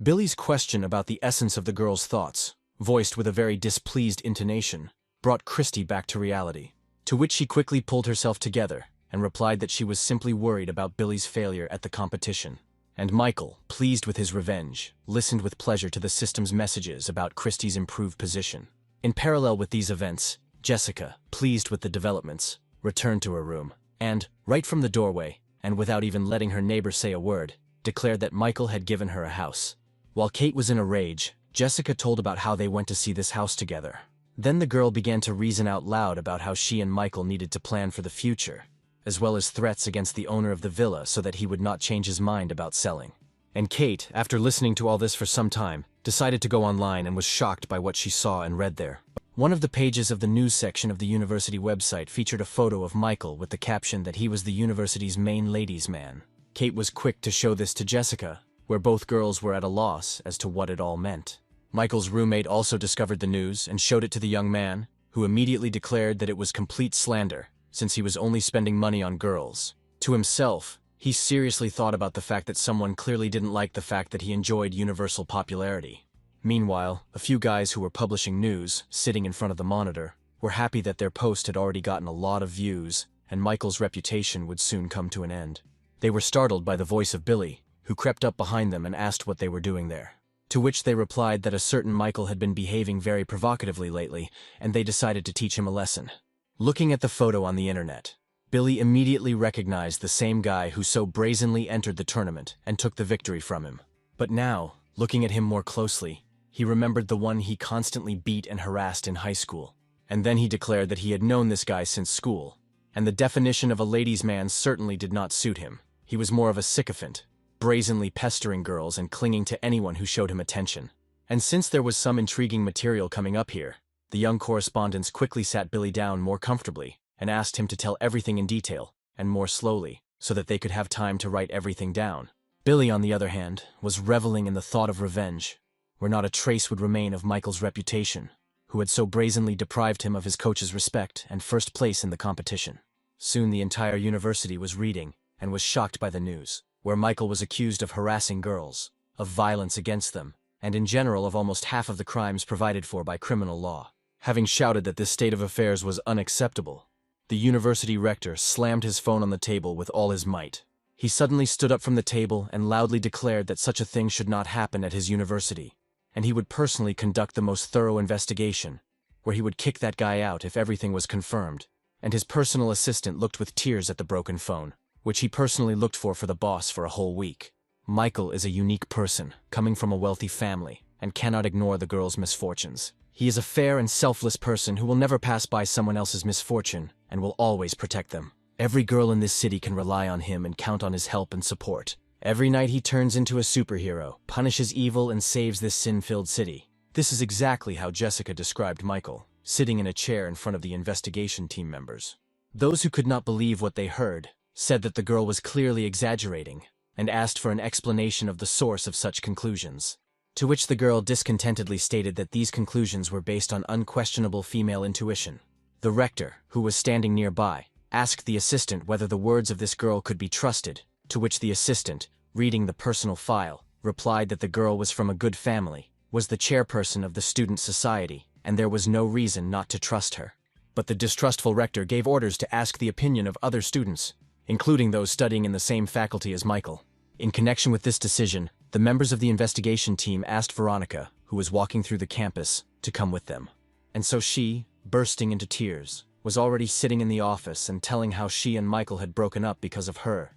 Billy's question about the essence of the girl's thoughts, voiced with a very displeased intonation, brought Christy back to reality, to which she quickly pulled herself together and replied that she was simply worried about Billy's failure at the competition. And Michael, pleased with his revenge, listened with pleasure to the system's messages about Christy's improved position. In parallel with these events, Jessica, pleased with the developments, returned to her room, and, right from the doorway, and without even letting her neighbor say a word, declared that Michael had given her a house. While Kate was in a rage, Jessica told about how they went to see this house together. Then the girl began to reason out loud about how she and Michael needed to plan for the future, as well as threats against the owner of the villa so that he would not change his mind about selling. And Kate, after listening to all this for some time, decided to go online and was shocked by what she saw and read there. One of the pages of the news section of the university website featured a photo of Michael with the caption that he was the university's main ladies' man. Kate was quick to show this to Jessica, where both girls were at a loss as to what it all meant. Michael's roommate also discovered the news and showed it to the young man, who immediately declared that it was complete slander, since he was only spending money on girls. To himself, he seriously thought about the fact that someone clearly didn't like the fact that he enjoyed universal popularity. Meanwhile, a few guys who were publishing news, sitting in front of the monitor, were happy that their post had already gotten a lot of views, and Michael's reputation would soon come to an end. They were startled by the voice of Billy, who crept up behind them and asked what they were doing there. To which they replied that a certain Michael had been behaving very provocatively lately, and they decided to teach him a lesson. Looking at the photo on the internet, Billy immediately recognized the same guy who so brazenly entered the tournament and took the victory from him. But now, looking at him more closely, he remembered the one he constantly beat and harassed in high school. And then he declared that he had known this guy since school, and the definition of a ladies' man certainly did not suit him. He was more of a sycophant, brazenly pestering girls and clinging to anyone who showed him attention. And since there was some intriguing material coming up here, the young correspondents quickly sat Billy down more comfortably and asked him to tell everything in detail, and more slowly, so that they could have time to write everything down. Billy, on the other hand, was reveling in the thought of revenge, where not a trace would remain of Michael's reputation, who had so brazenly deprived him of his coach's respect and first place in the competition. Soon the entire university was reading and was shocked by the news, where Michael was accused of harassing girls, of violence against them, and in general of almost half of the crimes provided for by criminal law. Having shouted that this state of affairs was unacceptable, the university rector slammed his phone on the table with all his might. He suddenly stood up from the table and loudly declared that such a thing should not happen at his university, and he would personally conduct the most thorough investigation, where he would kick that guy out if everything was confirmed. And his personal assistant looked with tears at the broken phone, which he personally looked for the boss for a whole week. Michael is a unique person, coming from a wealthy family, and cannot ignore the girl's misfortunes. He is a fair and selfless person who will never pass by someone else's misfortune, and will always protect them. Every girl in this city can rely on him and count on his help and support. Every night he turns into a superhero, punishes evil, and saves this sin-filled city. This is exactly how Jessica described Michael, sitting in a chair in front of the investigation team members. Those who could not believe what they heard said that the girl was clearly exaggerating, and asked for an explanation of the source of such conclusions. To which the girl discontentedly stated that these conclusions were based on unquestionable female intuition. The rector, who was standing nearby, asked the assistant whether the words of this girl could be trusted, to which the assistant, reading the personal file, replied that the girl was from a good family, was the chairperson of the student society, and there was no reason not to trust her. But the distrustful rector gave orders to ask the opinion of other students, including those studying in the same faculty as Michael. In connection with this decision, the members of the investigation team asked Veronica, who was walking through the campus, to come with them. And so she, bursting into tears, was already sitting in the office and telling how she and Michael had broken up because of her,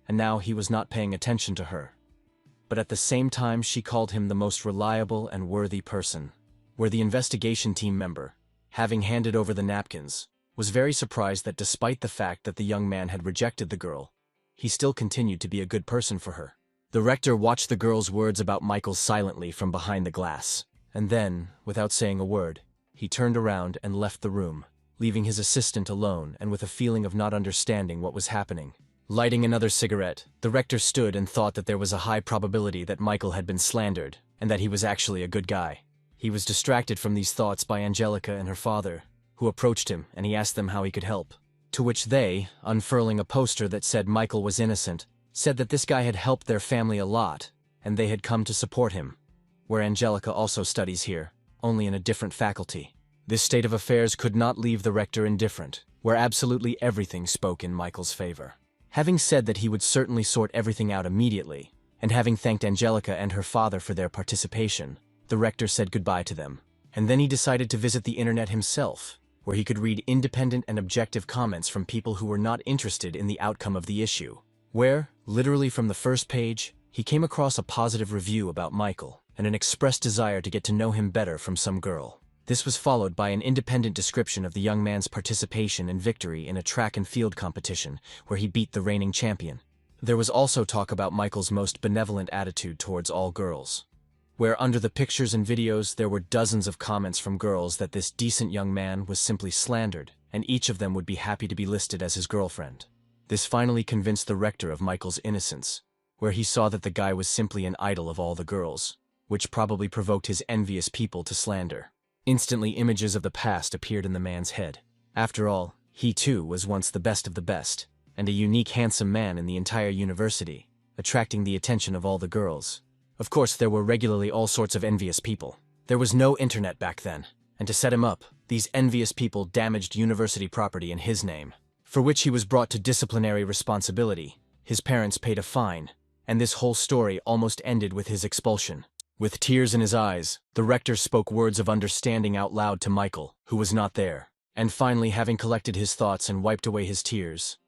and now he was not paying attention to her. But at the same time she called him the most reliable and worthy person. Where the investigation team member, having handed over the napkins, was very surprised that despite the fact that the young man had rejected the girl, he still continued to be a good person for her. The rector watched the girl's words about Michael silently from behind the glass, and then, without saying a word, he turned around and left the room, leaving his assistant alone and with a feeling of not understanding what was happening. Lighting another cigarette, the rector stood and thought that there was a high probability that Michael had been slandered, and that he was actually a good guy. He was distracted from these thoughts by Angelica and her father, who approached him and he asked them how he could help. To which they, unfurling a poster that said Michael was innocent, said that this guy had helped their family a lot, and they had come to support him. Where Angelica also studies here, only in a different faculty. This state of affairs could not leave the rector indifferent, where absolutely everything spoke in Michael's favor. Having said that he would certainly sort everything out immediately, and having thanked Angelica and her father for their participation, the rector said goodbye to them. And then he decided to visit the internet himself, where he could read independent and objective comments from people who were not interested in the outcome of the issue. Where, literally from the first page, he came across a positive review about Michael and an expressed desire to get to know him better from some girl. This was followed by an independent description of the young man's participation and victory in a track and field competition where he beat the reigning champion. There was also talk about Michael's most benevolent attitude towards all girls, where under the pictures and videos there were dozens of comments from girls that this decent young man was simply slandered, and each of them would be happy to be listed as his girlfriend. This finally convinced the rector of Michael's innocence, where he saw that the guy was simply an idol of all the girls, which probably provoked his envious people to slander. Instantly, images of the past appeared in the man's head. After all, he too was once the best of the best, and a unique handsome man in the entire university, attracting the attention of all the girls. Of course, there were regularly all sorts of envious people. There was no internet back then, and to set him up, these envious people damaged university property in his name, for which he was brought to disciplinary responsibility. His parents paid a fine, and this whole story almost ended with his expulsion. With tears in his eyes, the rector spoke words of understanding out loud to Michael, who was not there. And finally, having collected his thoughts and wiped away his tears,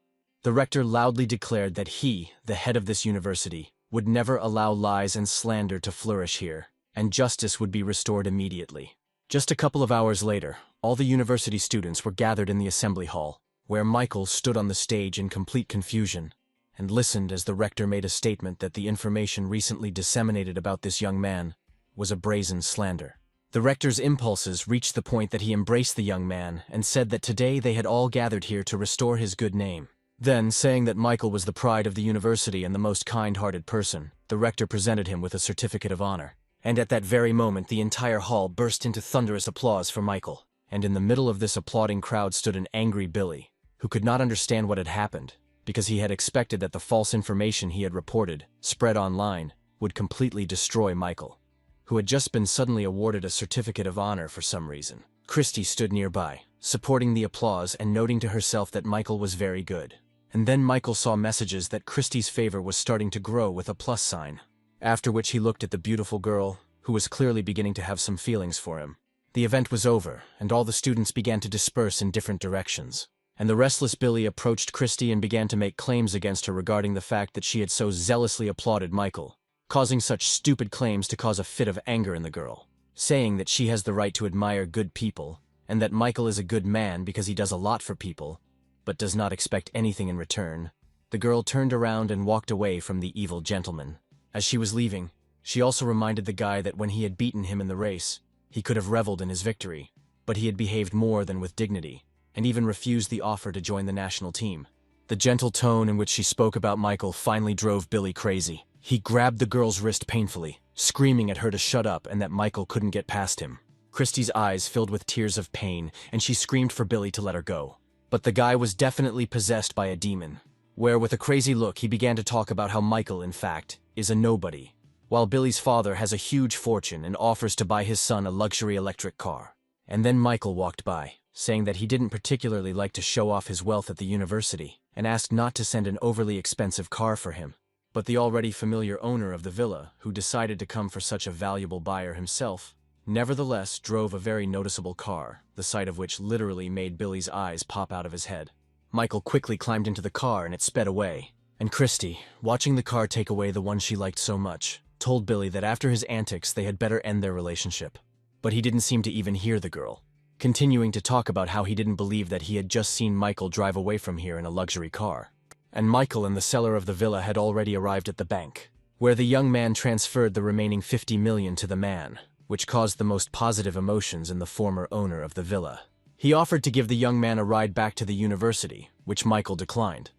the rector loudly declared that he, the head of this university, would never allow lies and slander to flourish here, and justice would be restored immediately. Just a couple of hours later, all the university students were gathered in the assembly hall, where Michael stood on the stage in complete confusion, and listened as the rector made a statement that the information recently disseminated about this young man was a brazen slander. The rector's impulses reached the point that he embraced the young man and said that today they had all gathered here to restore his good name. Then, saying that Michael was the pride of the university and the most kind-hearted person, the rector presented him with a certificate of honor. And at that very moment, the entire hall burst into thunderous applause for Michael. And in the middle of this applauding crowd stood an angry Billy, who could not understand what had happened, because he had expected that the false information he had reported, spread online, would completely destroy Michael, who had just been suddenly awarded a certificate of honor for some reason. Christy stood nearby, supporting the applause and noting to herself that Michael was very good. And then Michael saw messages that Christy's favor was starting to grow with a plus sign. After which he looked at the beautiful girl, who was clearly beginning to have some feelings for him. The event was over, and all the students began to disperse in different directions. And the restless Billy approached Christy and began to make claims against her regarding the fact that she had so zealously applauded Michael, causing such stupid claims to cause a fit of anger in the girl, saying that she has the right to admire good people, and that Michael is a good man because he does a lot for people, but does not expect anything in return. The girl turned around and walked away from the evil gentleman. As she was leaving, she also reminded the guy that when he had beaten him in the race, he could have reveled in his victory, but he had behaved more than with dignity, and even refused the offer to join the national team. The gentle tone in which she spoke about Michael finally drove Billy crazy. He grabbed the girl's wrist painfully, screaming at her to shut up and that Michael couldn't get past him. Christy's eyes filled with tears of pain, and she screamed for Billy to let her go. But the guy was definitely possessed by a demon, where with a crazy look he began to talk about how Michael, in fact, is a nobody, while Billy's father has a huge fortune and offers to buy his son a luxury electric car. And then Michael walked by, saying that he didn't particularly like to show off his wealth at the university, and asked not to send an overly expensive car for him. But the already familiar owner of the villa, who decided to come for such a valuable buyer himself, nevertheless drove a very noticeable car, the sight of which literally made Billy's eyes pop out of his head. Michael quickly climbed into the car and it sped away, and Christy, watching the car take away the one she liked so much, told Billy that after his antics they had better end their relationship. But he didn't seem to even hear the girl, continuing to talk about how he didn't believe that he had just seen Michael drive away from here in a luxury car. And Michael and the seller of the villa had already arrived at the bank, where the young man transferred the remaining 50 million to the man, which caused the most positive emotions in the former owner of the villa. He offered to give the young man a ride back to the university, which Michael declined,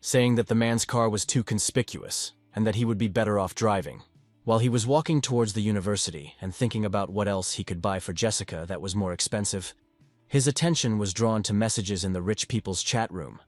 saying that the man's car was too conspicuous and that he would be better off driving. While he was walking towards the university and thinking about what else he could buy for Jessica that was more expensive, his attention was drawn to messages in the rich people's chat room,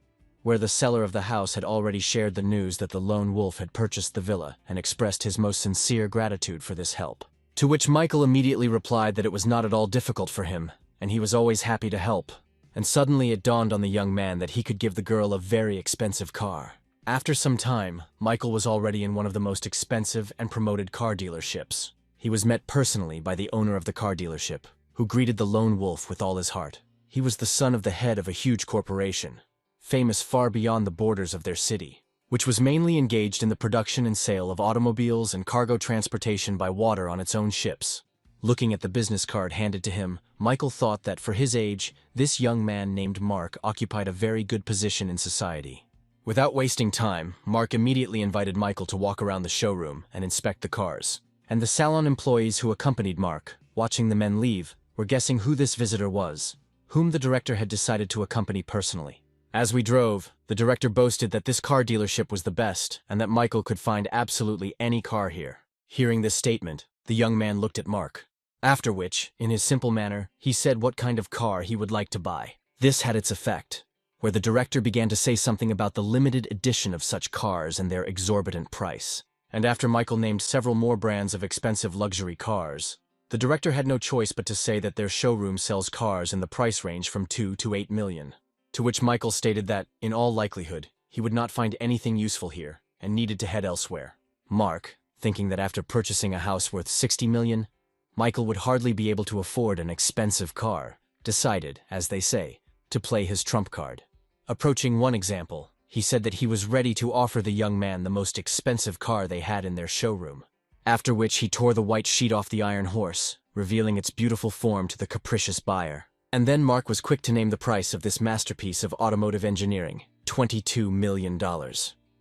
where the seller of the house had already shared the news that the lone wolf had purchased the villa and expressed his most sincere gratitude for this help. To which Michael immediately replied that it was not at all difficult for him, and he was always happy to help. And suddenly it dawned on the young man that he could give the girl a very expensive car. After some time, Michael was already in one of the most expensive and promoted car dealerships. He was met personally by the owner of the car dealership, who greeted the lone wolf with all his heart. He was the son of the head of a huge corporation, famous far beyond the borders of their city, which was mainly engaged in the production and sale of automobiles and cargo transportation by water on its own ships. Looking at the business card handed to him, Michael thought that for his age, this young man named Mark occupied a very good position in society. Without wasting time, Mark immediately invited Michael to walk around the showroom and inspect the cars. And the salon employees who accompanied Mark, watching the men leave, were guessing who this visitor was, whom the director had decided to accompany personally. As we drove, the director boasted that this car dealership was the best and that Michael could find absolutely any car here. Hearing this statement, the young man looked at Mark. After which, in his simple manner, he said what kind of car he would like to buy. This had its effect, where the director began to say something about the limited edition of such cars and their exorbitant price. And after Michael named several more brands of expensive luxury cars, the director had no choice but to say that their showroom sells cars in the price range from 2 to 8 million. To which Michael stated that, in all likelihood, he would not find anything useful here and needed to head elsewhere. Mark, thinking that after purchasing a house worth 60 million, Michael would hardly be able to afford an expensive car, decided, as they say, to play his trump card. Approaching one example, he said that he was ready to offer the young man the most expensive car they had in their showroom, after which he tore the white sheet off the iron horse, revealing its beautiful form to the capricious buyer. And then Mark was quick to name the price of this masterpiece of automotive engineering, $22 million.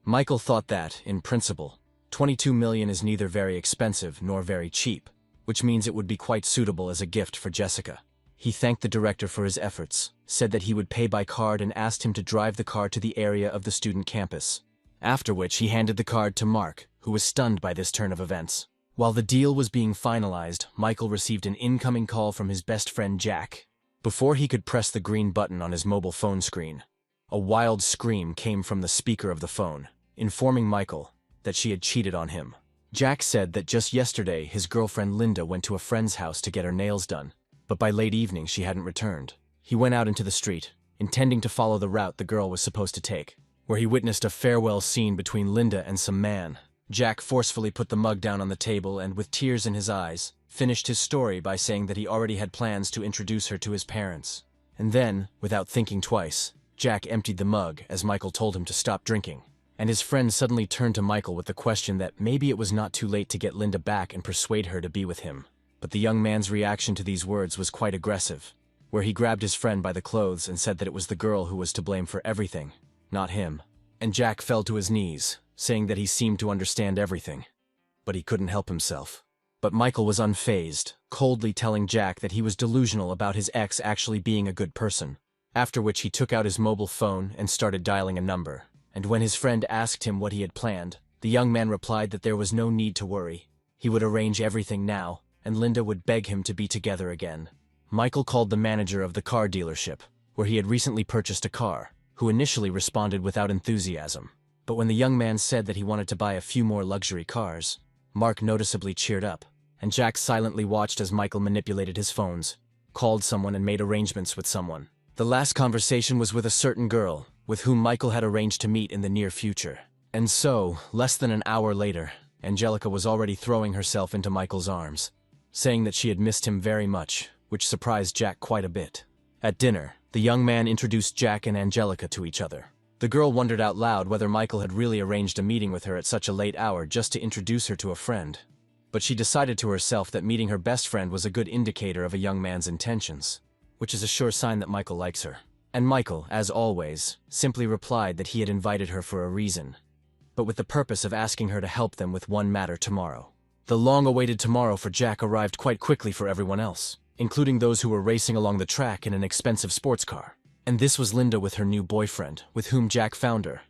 Michael thought that, in principle, 22 million is neither very expensive nor very cheap, which means it would be quite suitable as a gift for Jessica. He thanked the director for his efforts, said that he would pay by card and asked him to drive the car to the area of the student campus. After which he handed the card to Mark, who was stunned by this turn of events. While the deal was being finalized, Michael received an incoming call from his best friend Jack. Before he could press the green button on his mobile phone screen, a wild scream came from the speaker of the phone, informing Michael that she had cheated on him. Jack said that just yesterday his girlfriend Linda went to a friend's house to get her nails done, but by late evening she hadn't returned. He went out into the street, intending to follow the route the girl was supposed to take, where he witnessed a farewell scene between Linda and some man. Jack forcefully put the mug down on the table and, with tears in his eyes, finished his story by saying that he already had plans to introduce her to his parents. And then, without thinking twice, Jack emptied the mug as Michael told him to stop drinking. And his friend suddenly turned to Michael with the question that maybe it was not too late to get Linda back and persuade her to be with him. But the young man's reaction to these words was quite aggressive, where he grabbed his friend by the clothes and said that it was the girl who was to blame for everything, not him. And Jack fell to his knees, saying that he seemed to understand everything. But he couldn't help himself. But Michael was unfazed, coldly telling Jack that he was delusional about his ex actually being a good person. After which he took out his mobile phone and started dialing a number. And when his friend asked him what he had planned, the young man replied that there was no need to worry. He would arrange everything now, and Linda would beg him to be together again. Michael called the manager of the car dealership, where he had recently purchased a car, who initially responded without enthusiasm. But when the young man said that he wanted to buy a few more luxury cars, Mark noticeably cheered up, and Jack silently watched as Michael manipulated his phones, called someone and made arrangements with someone. The last conversation was with a certain girl, with whom Michael had arranged to meet in the near future. And so, less than an hour later, Angelica was already throwing herself into Michael's arms, saying that she had missed him very much, which surprised Jack quite a bit. At dinner, the young man introduced Jack and Angelica to each other. The girl wondered out loud whether Michael had really arranged a meeting with her at such a late hour just to introduce her to a friend. But she decided to herself that meeting her best friend was a good indicator of a young man's intentions, which is a sure sign that Michael likes her. And Michael, as always, simply replied that he had invited her for a reason, but with the purpose of asking her to help them with one matter tomorrow. The long-awaited tomorrow for Jack arrived quite quickly for everyone else, including those who were racing along the track in an expensive sports car. And this was Linda with her new boyfriend, with whom Jack found her,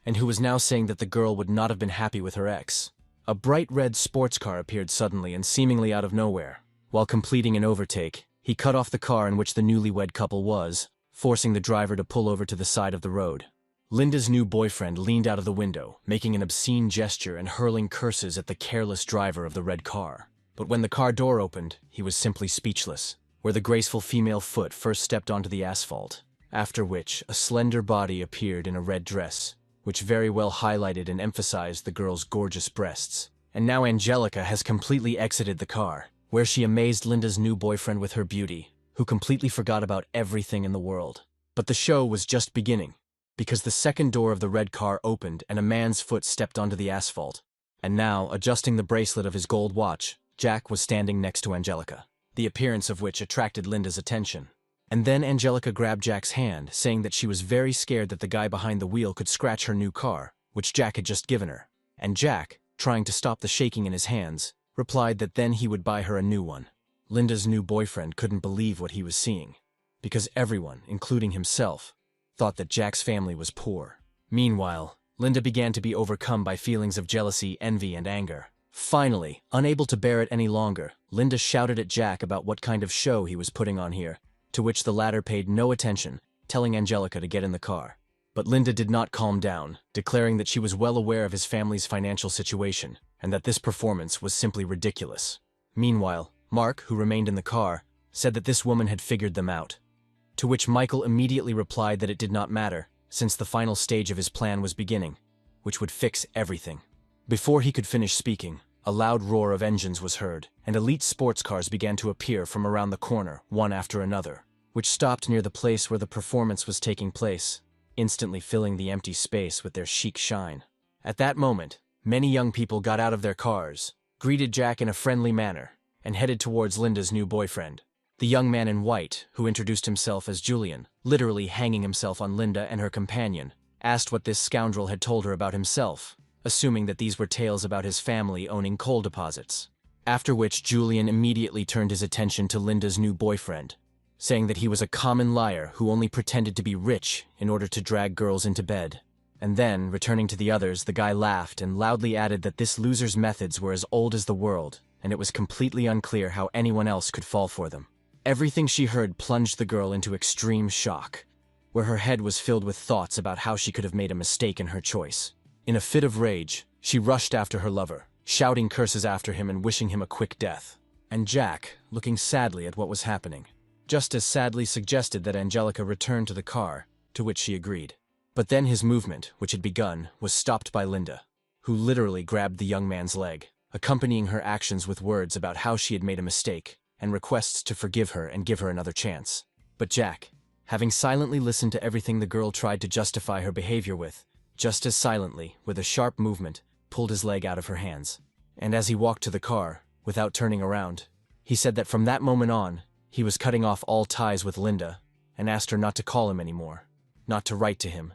and who was now saying that the girl would not have been happy with her ex. A bright red sports car appeared suddenly and seemingly out of nowhere. While completing an overtake, he cut off the car in which the newlywed couple was, forcing the driver to pull over to the side of the road. Linda's new boyfriend leaned out of the window, making an obscene gesture and hurling curses at the careless driver of the red car. But when the car door opened, he was simply speechless, where the graceful female foot first stepped onto the asphalt, after which a slender body appeared in a red dress, which very well highlighted and emphasized the girl's gorgeous breasts. And now Angelica has completely exited the car, where she amazed Linda's new boyfriend with her beauty, who completely forgot about everything in the world. But the show was just beginning, because the second door of the red car opened and a man's foot stepped onto the asphalt. And now, adjusting the bracelet of his gold watch, Jack was standing next to Angelica, the appearance of which attracted Linda's attention. And then Angelica grabbed Jack's hand, saying that she was very scared that the guy behind the wheel could scratch her new car, which Jack had just given her. And Jack, trying to stop the shaking in his hands, replied that then he would buy her a new one. Linda's new boyfriend couldn't believe what he was seeing, because everyone, including himself, thought that Jack's family was poor. Meanwhile, Linda began to be overcome by feelings of jealousy, envy, and anger. Finally, unable to bear it any longer, Linda shouted at Jack about what kind of show he was putting on here, to which the latter paid no attention, telling Angelica to get in the car. But Linda did not calm down, declaring that she was well aware of his family's financial situation, and that this performance was simply ridiculous. Meanwhile, Mark, who remained in the car, said that this woman had figured them out. To which Michael immediately replied that it did not matter, since the final stage of his plan was beginning, which would fix everything. Before he could finish speaking, a loud roar of engines was heard, and elite sports cars began to appear from around the corner, one after another, which stopped near the place where the performance was taking place, instantly filling the empty space with their chic shine. At that moment, many young people got out of their cars, greeted Jack in a friendly manner, and headed towards Linda's new boyfriend. The young man in white, who introduced himself as Julian, literally hanging himself on Linda and her companion, asked what this scoundrel had told her about himself, assuming that these were tales about his family owning coal deposits. After which Julian immediately turned his attention to Linda's new boyfriend, saying that he was a common liar who only pretended to be rich in order to drag girls into bed. And then, returning to the others, the guy laughed and loudly added that this loser's methods were as old as the world, and it was completely unclear how anyone else could fall for them. Everything she heard plunged the girl into extreme shock, where her head was filled with thoughts about how she could have made a mistake in her choice. In a fit of rage, she rushed after her lover, shouting curses after him and wishing him a quick death. And Jack, looking sadly at what was happening, just as sadly suggested that Angelica return to the car, to which she agreed. But then his movement, which had begun, was stopped by Linda, who literally grabbed the young man's leg, accompanying her actions with words about how she had made a mistake, and requests to forgive her and give her another chance. But Jack, having silently listened to everything the girl tried to justify her behavior with, just as silently, with a sharp movement, pulled his leg out of her hands. And as he walked to the car, without turning around, he said that from that moment on, he was cutting off all ties with Linda, and asked her not to call him anymore, not to write to him,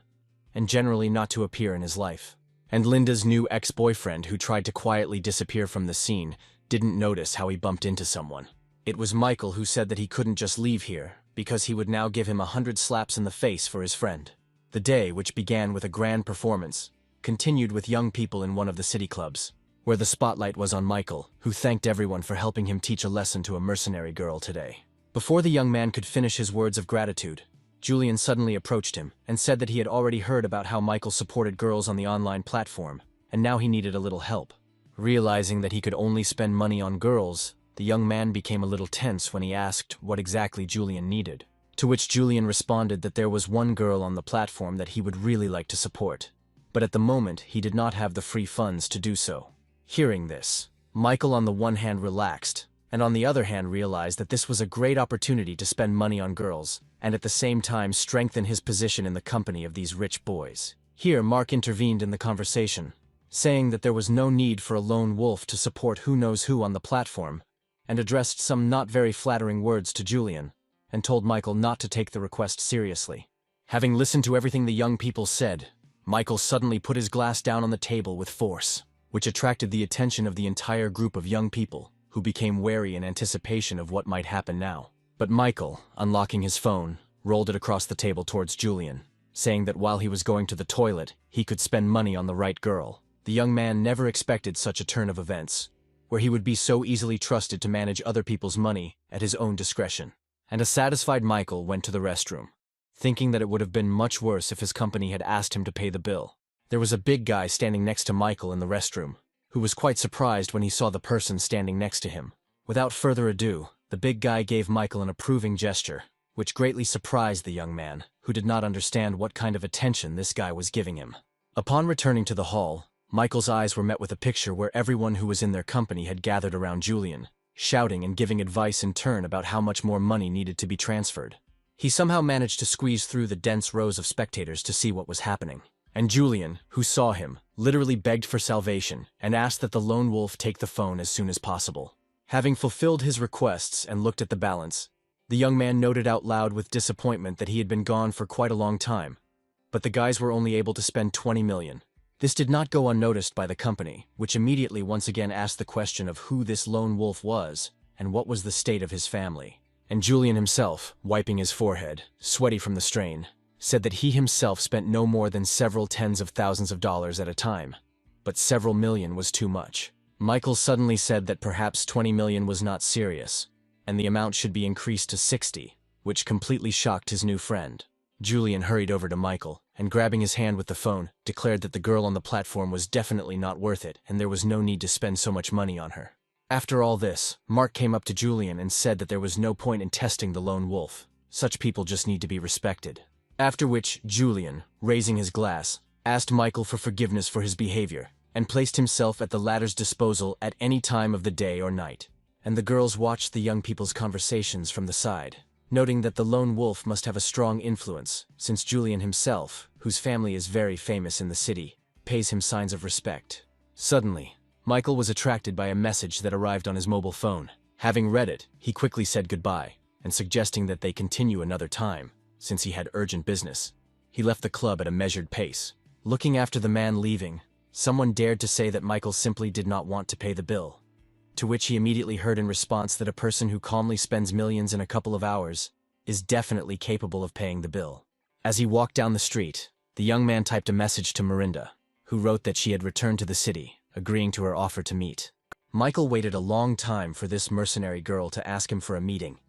and generally not to appear in his life. And Linda's new ex-boyfriend, who tried to quietly disappear from the scene, didn't notice how he bumped into someone. It was Michael who said that he couldn't just leave here, because he would now give him 100 slaps in the face for his friend. The day, which began with a grand performance, continued with young people in one of the city clubs, where the spotlight was on Michael, who thanked everyone for helping him teach a lesson to a mercenary girl today. Before the young man could finish his words of gratitude, Julian suddenly approached him and said that he had already heard about how Michael supported girls on the online platform, and now he needed a little help. Realizing that he could only spend money on girls, the young man became a little tense when he asked what exactly Julian needed, to which Julian responded that there was one girl on the platform that he would really like to support, but at the moment he did not have the free funds to do so. Hearing this, Michael on the one hand relaxed, and on the other hand realized that this was a great opportunity to spend money on girls, and at the same time strengthen his position in the company of these rich boys. Here Mark intervened in the conversation, saying that there was no need for a lone wolf to support who knows who on the platform, and addressed some not very flattering words to Julian, and told Michael not to take the request seriously. Having listened to everything the young people said, Michael suddenly put his glass down on the table with force, which attracted the attention of the entire group of young people, who became wary in anticipation of what might happen now. But Michael, unlocking his phone, rolled it across the table towards Julian, saying that while he was going to the toilet, he could spend money on the right girl. The young man never expected such a turn of events, where he would be so easily trusted to manage other people's money at his own discretion. And a satisfied Michael went to the restroom, thinking that it would have been much worse if his company had asked him to pay the bill. There was a big guy standing next to Michael in the restroom, who was quite surprised when he saw the person standing next to him. Without further ado, the big guy gave Michael an approving gesture, which greatly surprised the young man, who did not understand what kind of attention this guy was giving him. Upon returning to the hall, Michael's eyes were met with a picture where everyone who was in their company had gathered around Julian, shouting and giving advice in turn about how much more money needed to be transferred. He somehow managed to squeeze through the dense rows of spectators to see what was happening. And Julian, who saw him, literally begged for salvation and asked that the lone wolf take the phone as soon as possible. Having fulfilled his requests and looked at the balance, the young man noted out loud with disappointment that he had been gone for quite a long time, but the guys were only able to spend 20 million. This did not go unnoticed by the company, which immediately once again asked the question of who this lone wolf was and what was the state of his family. And Julian himself, wiping his forehead, sweaty from the strain, said that he himself spent no more than several tens of thousands of dollars at a time, but several million was too much. Michael suddenly said that perhaps 20 million was not serious, and the amount should be increased to 60, which completely shocked his new friend. Julian hurried over to Michael, and grabbing his hand with the phone, declared that the girl on the platform was definitely not worth it, and there was no need to spend so much money on her. After all this, Mark came up to Julian and said that there was no point in testing the lone wolf. Such people just need to be respected. After which, Julian, raising his glass, asked Michael for forgiveness for his behavior, and placed himself at the latter's disposal at any time of the day or night. And the girls watched the young people's conversations from the side, noting that the lone wolf must have a strong influence, since Julian himself, whose family is very famous in the city, pays him signs of respect. Suddenly, Michael was attracted by a message that arrived on his mobile phone. Having read it, he quickly said goodbye, and suggesting that they continue another time, since he had urgent business. He left the club at a measured pace. Looking after the man leaving, someone dared to say that Michael simply did not want to pay the bill. To which he immediately heard in response that a person who calmly spends millions in a couple of hours is definitely capable of paying the bill. As he walked down the street, the young man typed a message to Mirinda, who wrote that she had returned to the city, agreeing to her offer to meet. Michael waited a long time for this mercenary girl to ask him for a meeting,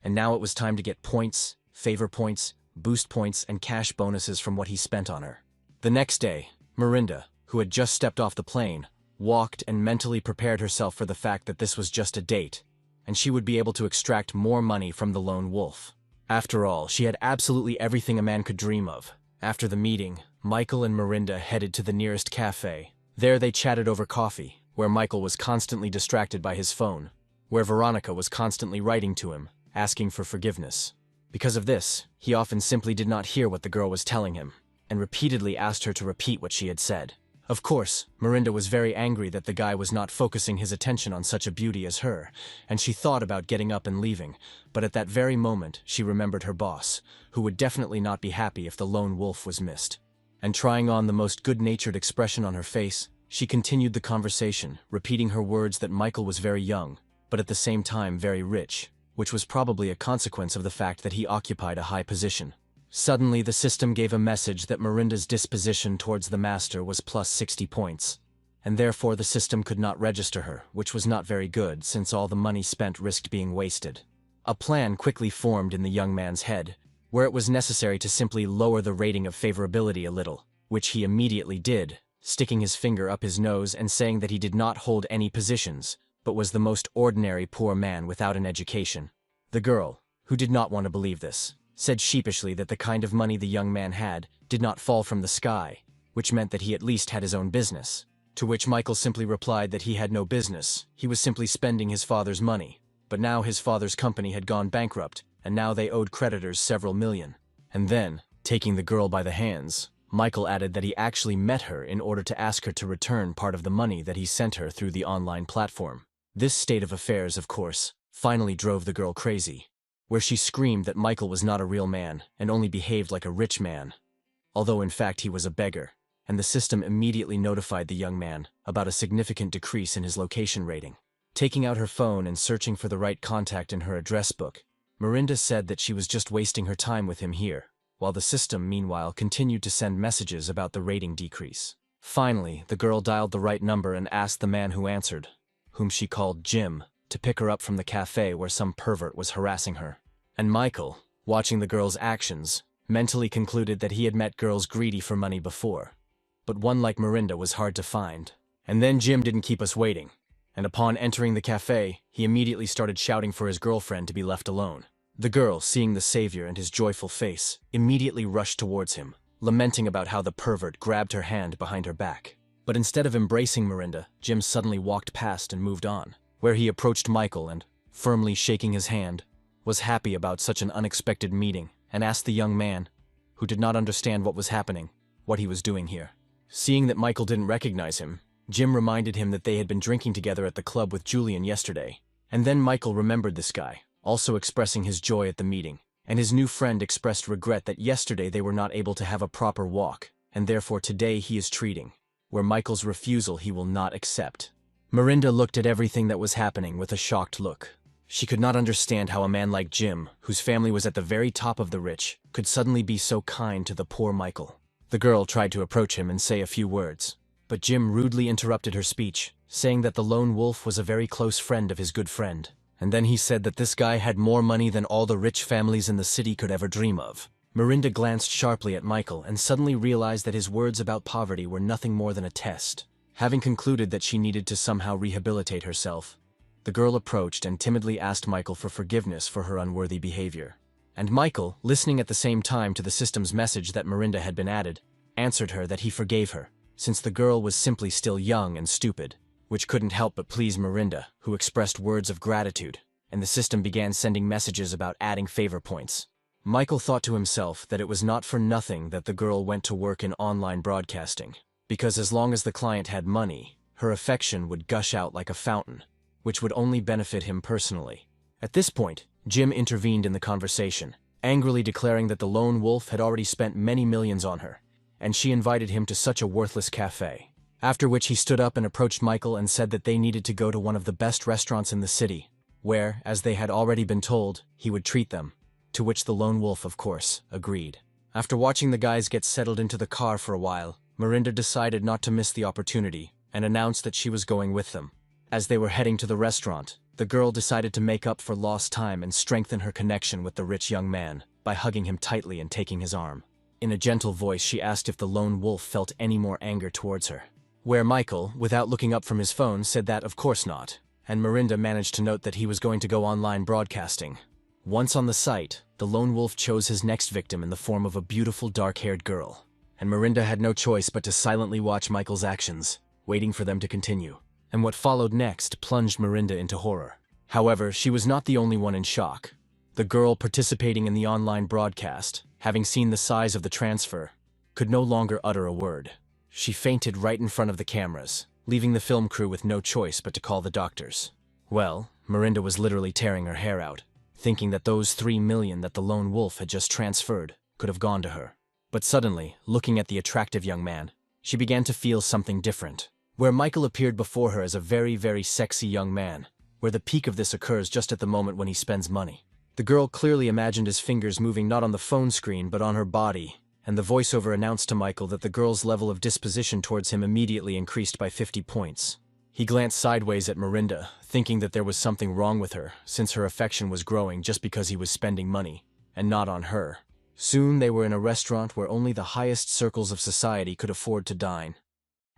and now it was time to get points, favor points, boost points, and cash bonuses from what he spent on her. The next day, Mirinda, who had just stepped off the plane, walked and mentally prepared herself for the fact that this was just a date, and she would be able to extract more money from the lone wolf. After all, she had absolutely everything a man could dream of. After the meeting, Michael and Mirinda headed to the nearest cafe. There they chatted over coffee, where Michael was constantly distracted by his phone, where Veronica was constantly writing to him, asking for forgiveness. Because of this, he often simply did not hear what the girl was telling him, and repeatedly asked her to repeat what she had said. Of course, Mirinda was very angry that the guy was not focusing his attention on such a beauty as her, and she thought about getting up and leaving, but at that very moment she remembered her boss, who would definitely not be happy if the lone wolf was missed. And trying on the most good-natured expression on her face, she continued the conversation, repeating her words that Michael was very young, but at the same time very rich, which was probably a consequence of the fact that he occupied a high position. Suddenly, the system gave a message that Mirinda's disposition towards the master was plus 60 points, and therefore the system could not register her, which was not very good since all the money spent risked being wasted. A plan quickly formed in the young man's head, where it was necessary to simply lower the rating of favorability a little, which he immediately did, sticking his finger up his nose and saying that he did not hold any positions, but was the most ordinary poor man without an education. The girl, who did not want to believe this, said sheepishly that the kind of money the young man had did not fall from the sky, which meant that he at least had his own business. To which Michael simply replied that he had no business, he was simply spending his father's money. But now his father's company had gone bankrupt, and now they owed creditors several million. And then, taking the girl by the hands, Michael added that he actually met her in order to ask her to return part of the money that he sent her through the online platform. This state of affairs, of course, finally drove the girl crazy, where she screamed that Michael was not a real man and only behaved like a rich man, although in fact he was a beggar, and the system immediately notified the young man about a significant decrease in his location rating. Taking out her phone and searching for the right contact in her address book, Mirinda said that she was just wasting her time with him here, while the system, meanwhile, continued to send messages about the rating decrease. Finally, the girl dialed the right number and asked the man who answered, whom she called Jim, to pick her up from the cafe where some pervert was harassing her. And Michael, watching the girl's actions, mentally concluded that he had met girls greedy for money before, but one like Mirinda was hard to find. And then Jim didn't keep us waiting, and upon entering the cafe, he immediately started shouting for his girlfriend to be left alone. The girl, seeing the savior and his joyful face, immediately rushed towards him, lamenting about how the pervert grabbed her hand behind her back. But instead of embracing Mirinda, Jim suddenly walked past and moved on. where he approached Michael and, firmly shaking his hand, was happy about such an unexpected meeting and asked the young man, who did not understand what was happening, what he was doing here. Seeing that Michael didn't recognize him, Jim reminded him that they had been drinking together at the club with Julian yesterday, and then Michael remembered this guy, also expressing his joy at the meeting, and his new friend expressed regret that yesterday they were not able to have a proper walk, and therefore today he is treating, where Michael's refusal he will not accept. Miranda looked at everything that was happening with a shocked look. She could not understand how a man like Jim, whose family was at the very top of the rich, could suddenly be so kind to the poor Michael. The girl tried to approach him and say a few words, but Jim rudely interrupted her speech, saying that the lone wolf was a very close friend of his good friend. And then he said that this guy had more money than all the rich families in the city could ever dream of. Miranda glanced sharply at Michael and suddenly realized that his words about poverty were nothing more than a test. Having concluded that she needed to somehow rehabilitate herself, the girl approached and timidly asked Michael for forgiveness for her unworthy behavior. And Michael, listening at the same time to the system's message that Miranda had been added, answered her that he forgave her, since the girl was simply still young and stupid, which couldn't help but please Miranda, who expressed words of gratitude, and the system began sending messages about adding favor points. Michael thought to himself that it was not for nothing that the girl went to work in online broadcasting, because as long as the client had money, her affection would gush out like a fountain, which would only benefit him personally. At this point, Jim intervened in the conversation, angrily declaring that the lone wolf had already spent many millions on her, and she invited him to such a worthless cafe. After which he stood up and approached Michael and said that they needed to go to one of the best restaurants in the city, where, as they had already been told, he would treat them, to which the lone wolf, of course, agreed. After watching the guys get settled into the car for a while, Miranda decided not to miss the opportunity and announced that she was going with them. As they were heading to the restaurant, the girl decided to make up for lost time and strengthen her connection with the rich young man by hugging him tightly and taking his arm. In a gentle voice, she asked if the lone wolf felt any more anger towards her, where Michael, without looking up from his phone, said that of course not, and Miranda managed to note that he was going to go online broadcasting. Once on the site, the lone wolf chose his next victim in the form of a beautiful dark-haired girl, and Miranda had no choice but to silently watch Michael's actions, waiting for them to continue. And what followed next plunged Miranda into horror. However, she was not the only one in shock. The girl participating in the online broadcast, having seen the size of the transfer, could no longer utter a word. She fainted right in front of the cameras, leaving the film crew with no choice but to call the doctors. Well, Miranda was literally tearing her hair out, thinking that those 3 million that the lone wolf had just transferred could have gone to her. But suddenly, looking at the attractive young man, she began to feel something different. Where Michael appeared before her as a very, very sexy young man, where the peak of this occurs just at the moment when he spends money. The girl clearly imagined his fingers moving not on the phone screen but on her body, and the voiceover announced to Michael that the girl's level of disposition towards him immediately increased by 50 points. He glanced sideways at Miranda, thinking that there was something wrong with her, since her affection was growing just because he was spending money, and not on her. Soon they were in a restaurant where only the highest circles of society could afford to dine.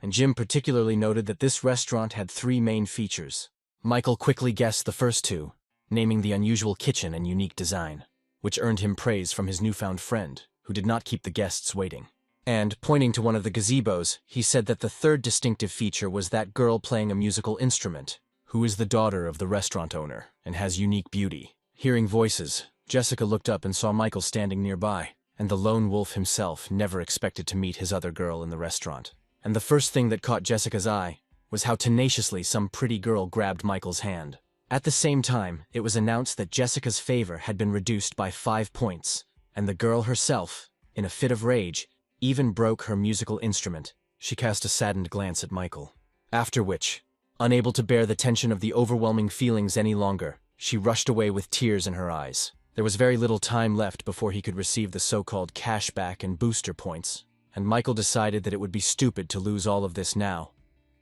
And Jim particularly noted that this restaurant had 3 main features. Michael quickly guessed the first 2, naming the unusual kitchen and unique design, which earned him praise from his newfound friend, who did not keep the guests waiting. And, pointing to one of the gazebos, he said that the third distinctive feature was that girl playing a musical instrument, who is the daughter of the restaurant owner and has unique beauty. Hearing voices, Jessica looked up and saw Michael standing nearby, and the lone wolf himself never expected to meet his other girl in the restaurant. And the first thing that caught Jessica's eye was how tenaciously some pretty girl grabbed Michael's hand. At the same time, it was announced that Jessica's favor had been reduced by 5 points, and the girl herself, in a fit of rage, even broke her musical instrument. She cast a saddened glance at Michael. After which, unable to bear the tension of the overwhelming feelings any longer, she rushed away with tears in her eyes. There was very little time left before he could receive the so-called cashback and booster points, and Michael decided that it would be stupid to lose all of this now,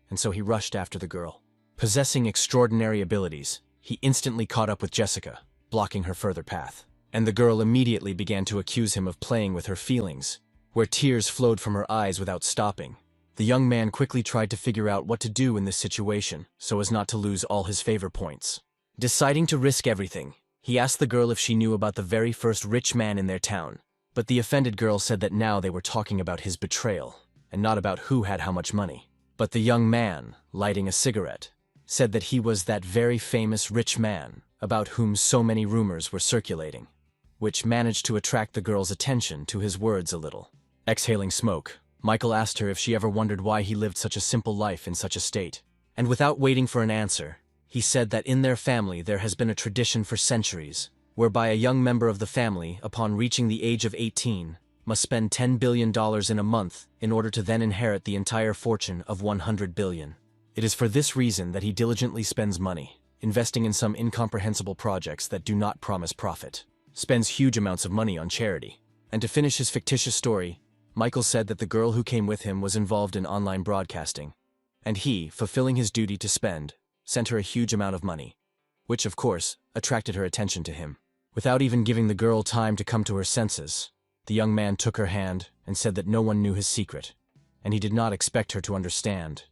and so he rushed after the girl. Possessing extraordinary abilities, he instantly caught up with Jessica, blocking her further path. And the girl immediately began to accuse him of playing with her feelings, where tears flowed from her eyes without stopping. The young man quickly tried to figure out what to do in this situation so as not to lose all his favor points. Deciding to risk everything, he asked the girl if she knew about the very first rich man in their town, but the offended girl said that now they were talking about his betrayal, and not about who had how much money. But the young man, lighting a cigarette, said that he was that very famous rich man about whom so many rumors were circulating, which managed to attract the girl's attention to his words a little. Exhaling smoke, Michael asked her if she ever wondered why he lived such a simple life in such a state. And without waiting for an answer, he said that in their family there has been a tradition for centuries, whereby a young member of the family, upon reaching the age of 18, must spend $10 billion in a month in order to then inherit the entire fortune of $100 billion. It is for this reason that he diligently spends money, investing in some incomprehensible projects that do not promise profit, spends huge amounts of money on charity. And to finish his fictitious story, Michael said that the girl who came with him was involved in online broadcasting, and he, fulfilling his duty to spend, sent her a huge amount of money, which, of course, attracted her attention to him. Without even giving the girl time to come to her senses, the young man took her hand and said that no one knew his secret, and he did not expect her to understand.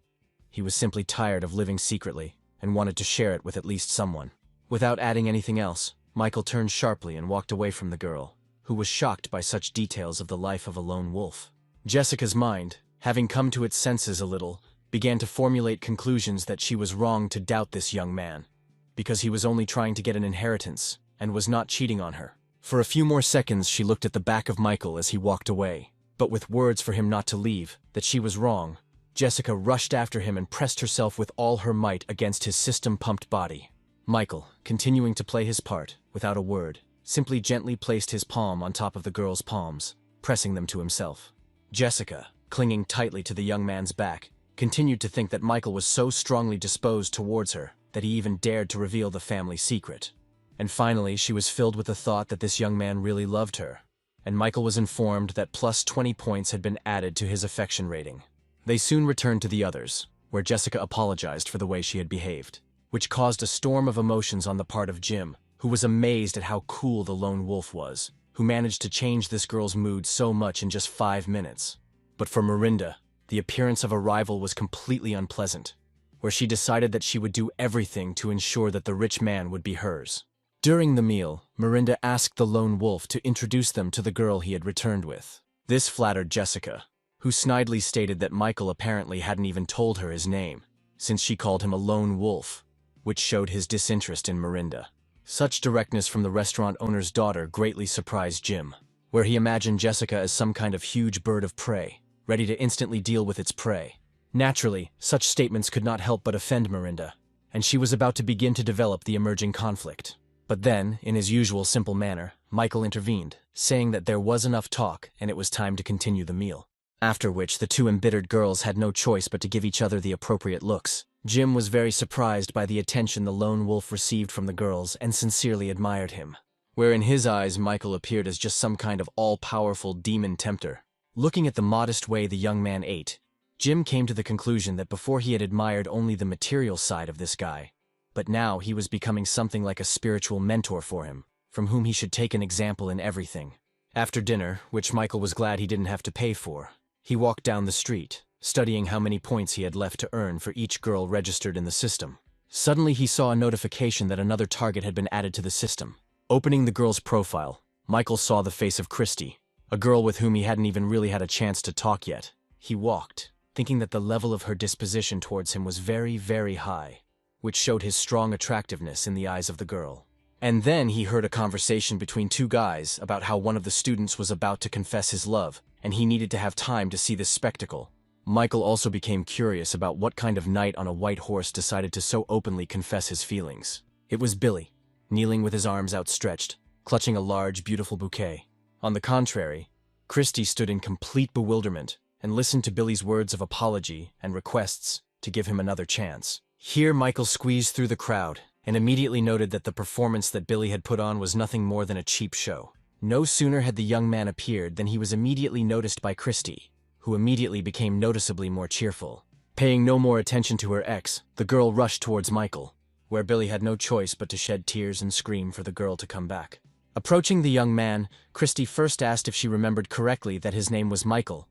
He was simply tired of living secretly and wanted to share it with at least someone. Without adding anything else, Michael turned sharply and walked away from the girl, who was shocked by such details of the life of a lone wolf. Jessica's mind, having come to its senses a little, began to formulate conclusions that she was wrong to doubt this young man, because he was only trying to get an inheritance and was not cheating on her. For a few more seconds she looked at the back of Michael as he walked away, but with words for him not to leave, that she was wrong, Jessica rushed after him and pressed herself with all her might against his system-pumped body. Michael, continuing to play his part, without a word, simply gently placed his palm on top of the girl's palms, pressing them to himself. Jessica, clinging tightly to the young man's back, continued to think that Michael was so strongly disposed towards her that he even dared to reveal the family secret. And finally, she was filled with the thought that this young man really loved her, and Michael was informed that plus 20 points had been added to his affection rating. They soon returned to the others, where Jessica apologized for the way she had behaved, which caused a storm of emotions on the part of Jim, who was amazed at how cool the lone wolf was, who managed to change this girl's mood so much in just 5 minutes. But for Mirinda, the appearance of a rival was completely unpleasant, where she decided that she would do everything to ensure that the rich man would be hers. During the meal, Mirinda asked the lone wolf to introduce them to the girl he had returned with. This flattered Jessica, who snidely stated that Michael apparently hadn't even told her his name, since she called him a lone wolf, which showed his disinterest in Mirinda. Such directness from the restaurant owner's daughter greatly surprised Jim, where he imagined Jessica as some kind of huge bird of prey, ready to instantly deal with its prey. Naturally, such statements could not help but offend Mirinda, and she was about to begin to develop the emerging conflict. But then, in his usual simple manner, Michael intervened, saying that there was enough talk and it was time to continue the meal. After which the two embittered girls had no choice but to give each other the appropriate looks. Jim was very surprised by the attention the lone wolf received from the girls and sincerely admired him, where in his eyes Michael appeared as just some kind of all-powerful demon tempter. Looking at the modest way the young man ate, Jim came to the conclusion that before he had admired only the material side of this guy, but now he was becoming something like a spiritual mentor for him, from whom he should take an example in everything. After dinner, which Michael was glad he didn't have to pay for, he walked down the street, studying how many points he had left to earn for each girl registered in the system. Suddenly he saw a notification that another target had been added to the system. Opening the girl's profile, Michael saw the face of Christy, a girl with whom he hadn't even really had a chance to talk yet. He walked, thinking that the level of her disposition towards him was very, very high, which showed his strong attractiveness in the eyes of the girl. And then he heard a conversation between two guys about how one of the students was about to confess his love, and he needed to have time to see this spectacle. Michael also became curious about what kind of knight on a white horse decided to so openly confess his feelings. It was Billy, kneeling with his arms outstretched, clutching a large, beautiful bouquet. On the contrary, Christy stood in complete bewilderment and listened to Billy's words of apology and requests to give him another chance. Here Michael squeezed through the crowd and immediately noted that the performance that Billy had put on was nothing more than a cheap show. No sooner had the young man appeared than he was immediately noticed by Christy, who immediately became noticeably more cheerful. Paying no more attention to her ex, the girl rushed towards Michael, where Billy had no choice but to shed tears and scream for the girl to come back. Approaching the young man, Christy first asked if she remembered correctly that his name was Michael,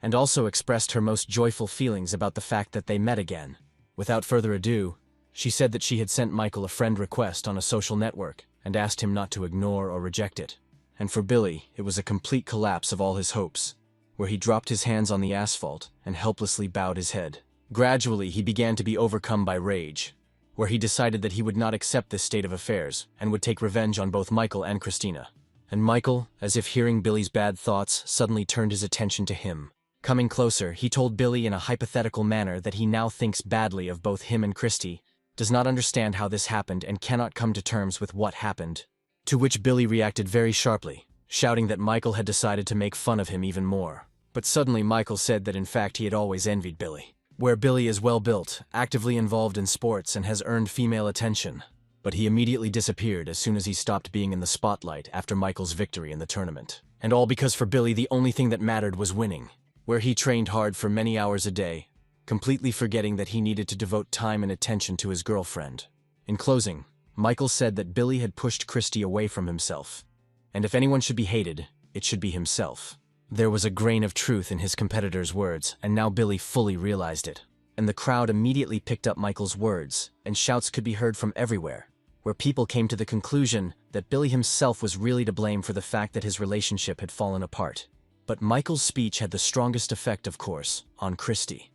and also expressed her most joyful feelings about the fact that they met again. Without further ado, she said that she had sent Michael a friend request on a social network and asked him not to ignore or reject it. And for Billy, it was a complete collapse of all his hopes, where he dropped his hands on the asphalt and helplessly bowed his head. Gradually, he began to be overcome by rage, where he decided that he would not accept this state of affairs and would take revenge on both Michael and Christina. And Michael, as if hearing Billy's bad thoughts, suddenly turned his attention to him. Coming closer, he told Billy in a hypothetical manner that he now thinks badly of both him and Christy, does not understand how this happened and cannot come to terms with what happened. To which Billy reacted very sharply, shouting that Michael had decided to make fun of him even more. But suddenly Michael said that in fact he had always envied Billy. Where Billy is well-built, actively involved in sports, and has earned female attention. But he immediately disappeared as soon as he stopped being in the spotlight after Michael's victory in the tournament. And all because for Billy the only thing that mattered was winning, where he trained hard for many hours a day, completely forgetting that he needed to devote time and attention to his girlfriend. In closing, Michael said that Billy had pushed Christy away from himself, and if anyone should be hated, it should be himself. There was a grain of truth in his competitor's words, and now Billy fully realized it. And the crowd immediately picked up Michael's words, and shouts could be heard from everywhere, where people came to the conclusion that Billy himself was really to blame for the fact that his relationship had fallen apart. But Michael's speech had the strongest effect, of course, on Christy,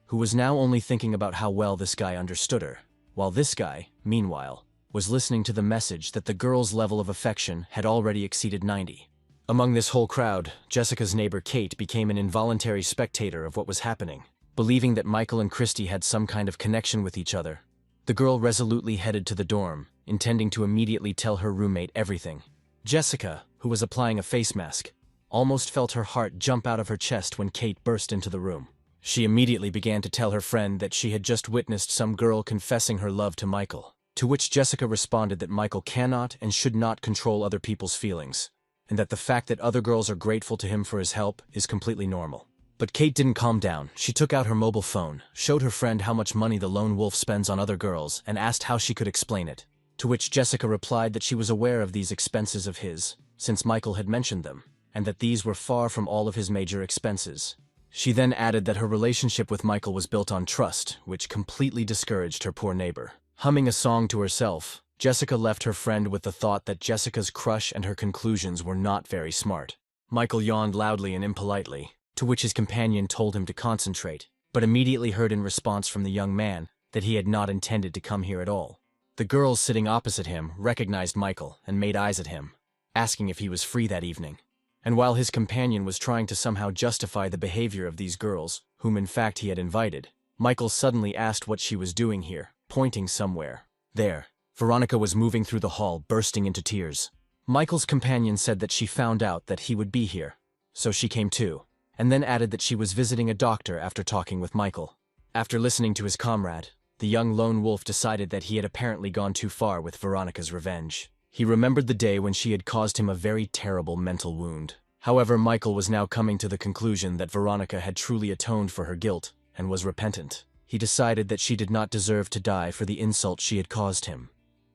who was now only thinking about how well this guy understood her, while this guy, meanwhile, was listening to the message that the girl's level of affection had already exceeded 90. Among this whole crowd, Jessica's neighbor Kate became an involuntary spectator of what was happening. Believing that Michael and Christy had some kind of connection with each other, the girl resolutely headed to the dorm, intending to immediately tell her roommate everything. Jessica, who was applying a face mask, almost felt her heart jump out of her chest when Kate burst into the room. She immediately began to tell her friend that she had just witnessed some girl confessing her love to Michael, to which Jessica responded that Michael cannot and should not control other people's feelings, and that the fact that other girls are grateful to him for his help is completely normal. But Kate didn't calm down. She took out her mobile phone, showed her friend how much money the lone wolf spends on other girls, and asked how she could explain it, to which Jessica replied that she was aware of these expenses of his, since Michael had mentioned them, and that these were far from all of his major expenses. She then added that her relationship with Michael was built on trust, which completely discouraged her poor neighbor. Humming a song to herself, Jessica left her friend with the thought that Jessica's crush and her conclusions were not very smart. Michael yawned loudly and impolitely, to which his companion told him to concentrate, but immediately heard in response from the young man that he had not intended to come here at all. The girls sitting opposite him recognized Michael and made eyes at him, asking if he was free that evening. And while his companion was trying to somehow justify the behavior of these girls, whom in fact he had invited, Michael suddenly asked what she was doing here, pointing somewhere. There, Veronica was moving through the hall, bursting into tears. Michael's companion said that she found out that he would be here, so she came too, and then added that she was visiting a doctor after talking with Michael. After listening to his comrade, the young lone wolf decided that he had apparently gone too far with Veronica's revenge. He remembered the day when she had caused him a very terrible mental wound. However, Michael was now coming to the conclusion that Veronica had truly atoned for her guilt and was repentant. He decided that she did not deserve to die for the insult she had caused him,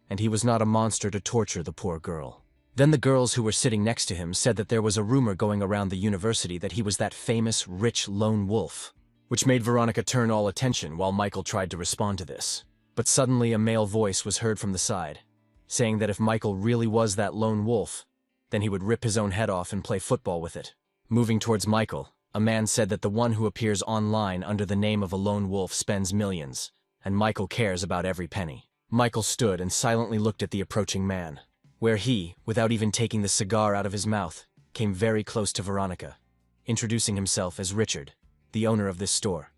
and he was not a monster to torture the poor girl. Then the girls who were sitting next to him said that there was a rumor going around the university that he was that famous, rich lone wolf, which made Veronica turn all attention while Michael tried to respond to this. But suddenly a male voice was heard from the side, saying that if Michael really was that lone wolf, then he would rip his own head off and play football with it. Moving towards Michael, a man said that the one who appears online under the name of a lone wolf spends millions, and Michael cares about every penny. Michael stood and silently looked at the approaching man, where he, without even taking the cigar out of his mouth, came very close to Veronica, introducing himself as Richard, the owner of this store,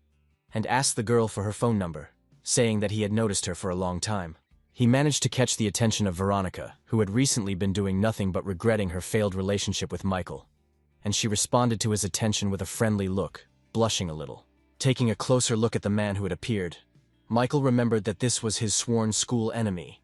and asked the girl for her phone number, saying that he had noticed her for a long time. He managed to catch the attention of Veronica, who had recently been doing nothing but regretting her failed relationship with Michael, and she responded to his attention with a friendly look, blushing a little. Taking a closer look at the man who had appeared, Michael remembered that this was his sworn school enemy,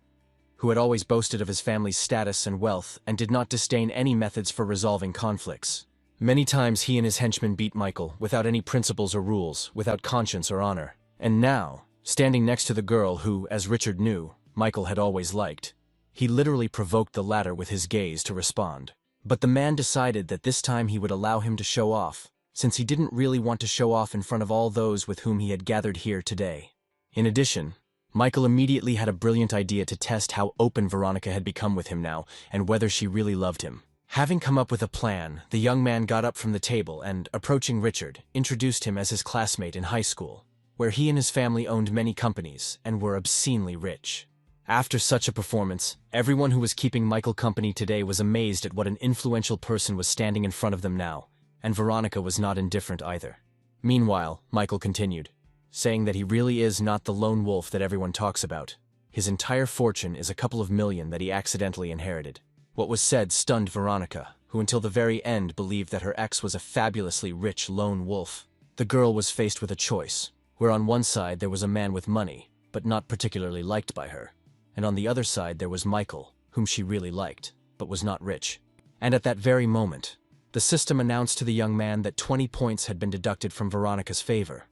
who had always boasted of his family's status and wealth and did not disdain any methods for resolving conflicts. Many times he and his henchmen beat Michael without any principles or rules, without conscience or honor. And now, standing next to the girl who, as Richard knew, Michael had always liked, he literally provoked the latter with his gaze to respond. But the man decided that this time he would allow him to show off, since he didn't really want to show off in front of all those with whom he had gathered here today. In addition, Michael immediately had a brilliant idea to test how open Veronica had become with him now and whether she really loved him. Having come up with a plan, the young man got up from the table and, approaching Richard, introduced him as his classmate in high school, where he and his family owned many companies and were obscenely rich. After such a performance, everyone who was keeping Michael company today was amazed at what an influential person was standing in front of them now, and Veronica was not indifferent either. Meanwhile, Michael continued, saying that he really is not the lone wolf that everyone talks about. His entire fortune is a couple of million that he accidentally inherited. What was said stunned Veronica, who until the very end believed that her ex was a fabulously rich lone wolf. The girl was faced with a choice, where on one side there was a man with money, but not particularly liked by her, and on the other side there was Michael, whom she really liked, but was not rich. And at that very moment, the system announced to the young man that 20 points had been deducted from Veronica's favor.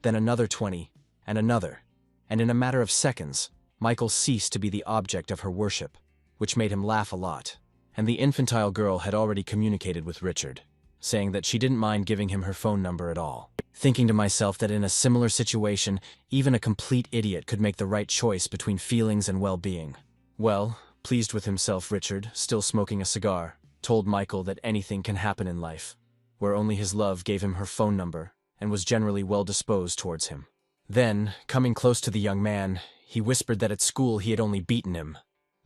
Then another 20, and another, and in a matter of seconds, Michael ceased to be the object of her worship, which made him laugh a lot. And the infantile girl had already communicated with Richard, saying that she didn't mind giving him her phone number at all. Thinking to myself that in a similar situation, even a complete idiot could make the right choice between feelings and well-being. Well, pleased with himself, Richard, still smoking a cigar, told Michael that anything can happen in life, where only his love gave him her phone number and was generally well-disposed towards him. Then, coming close to the young man, he whispered that at school he had only beaten him,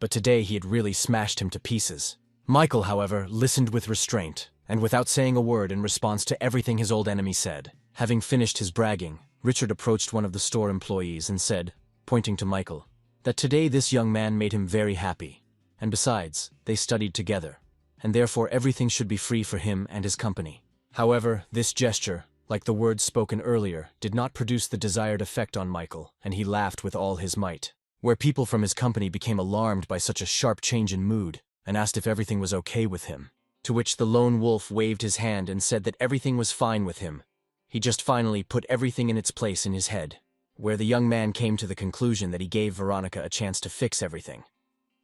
but today he had really smashed him to pieces. Michael, however, listened with restraint, and without saying a word in response to everything his old enemy said. Having finished his bragging, Richard approached one of the store employees and said, pointing to Michael, that today this young man made him very happy, and besides, they studied together, and therefore everything should be free for him and his company. However, this gesture, like the words spoken earlier, did not produce the desired effect on Michael, and he laughed with all his might, where people from his company became alarmed by such a sharp change in mood, and asked if everything was okay with him, to which the lone wolf waved his hand and said that everything was fine with him. He just finally put everything in its place in his head, where the young man came to the conclusion that he gave Veronica a chance to fix everything.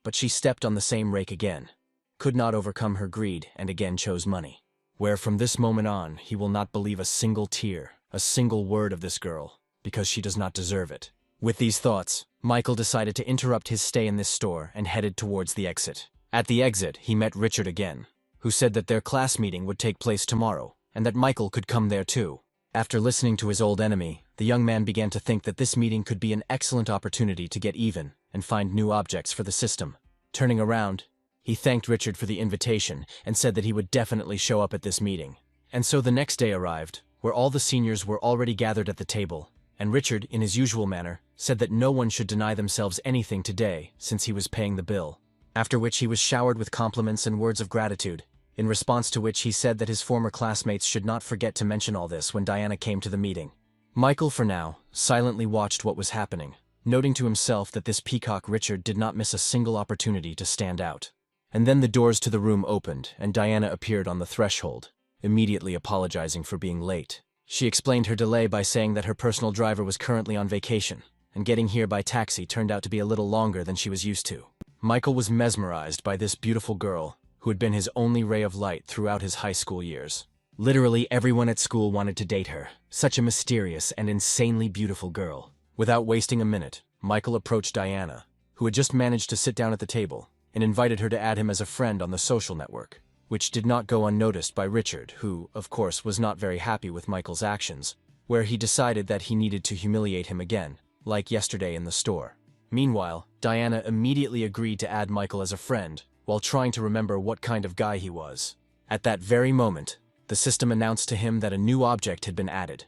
But she stepped on the same rake again, could not overcome her greed, and again chose money, where from this moment on he will not believe a single tear, a single word of this girl, because she does not deserve it. With these thoughts, Michael decided to interrupt his stay in this store and headed towards the exit. At the exit, he met Richard again, who said that their class meeting would take place tomorrow, and that Michael could come there too. After listening to his old enemy, the young man began to think that this meeting could be an excellent opportunity to get even and find new objects for the system. Turning around, he thanked Richard for the invitation and said that he would definitely show up at this meeting. And so the next day arrived, where all the seniors were already gathered at the table, and Richard, in his usual manner, said that no one should deny themselves anything today since he was paying the bill. After which he was showered with compliments and words of gratitude, in response to which he said that his former classmates should not forget to mention all this when Diana came to the meeting. Michael, for now, silently watched what was happening, noting to himself that this peacock Richard did not miss a single opportunity to stand out. And then the doors to the room opened, and Diana appeared on the threshold, immediately apologizing for being late. She explained her delay by saying that her personal driver was currently on vacation, and getting here by taxi turned out to be a little longer than she was used to. Michael was mesmerized by this beautiful girl, who had been his only ray of light throughout his high school years. Literally everyone at school wanted to date her, such a mysterious and insanely beautiful girl. Without wasting a minute, Michael approached Diana, who had just managed to sit down at the table, and invited her to add him as a friend on the social network, which did not go unnoticed by Richard, who, of course, was not very happy with Michael's actions, where he decided that he needed to humiliate him again, like yesterday in the store. Meanwhile, Diana immediately agreed to add Michael as a friend, while trying to remember what kind of guy he was. At that very moment, the system announced to him that a new object had been added,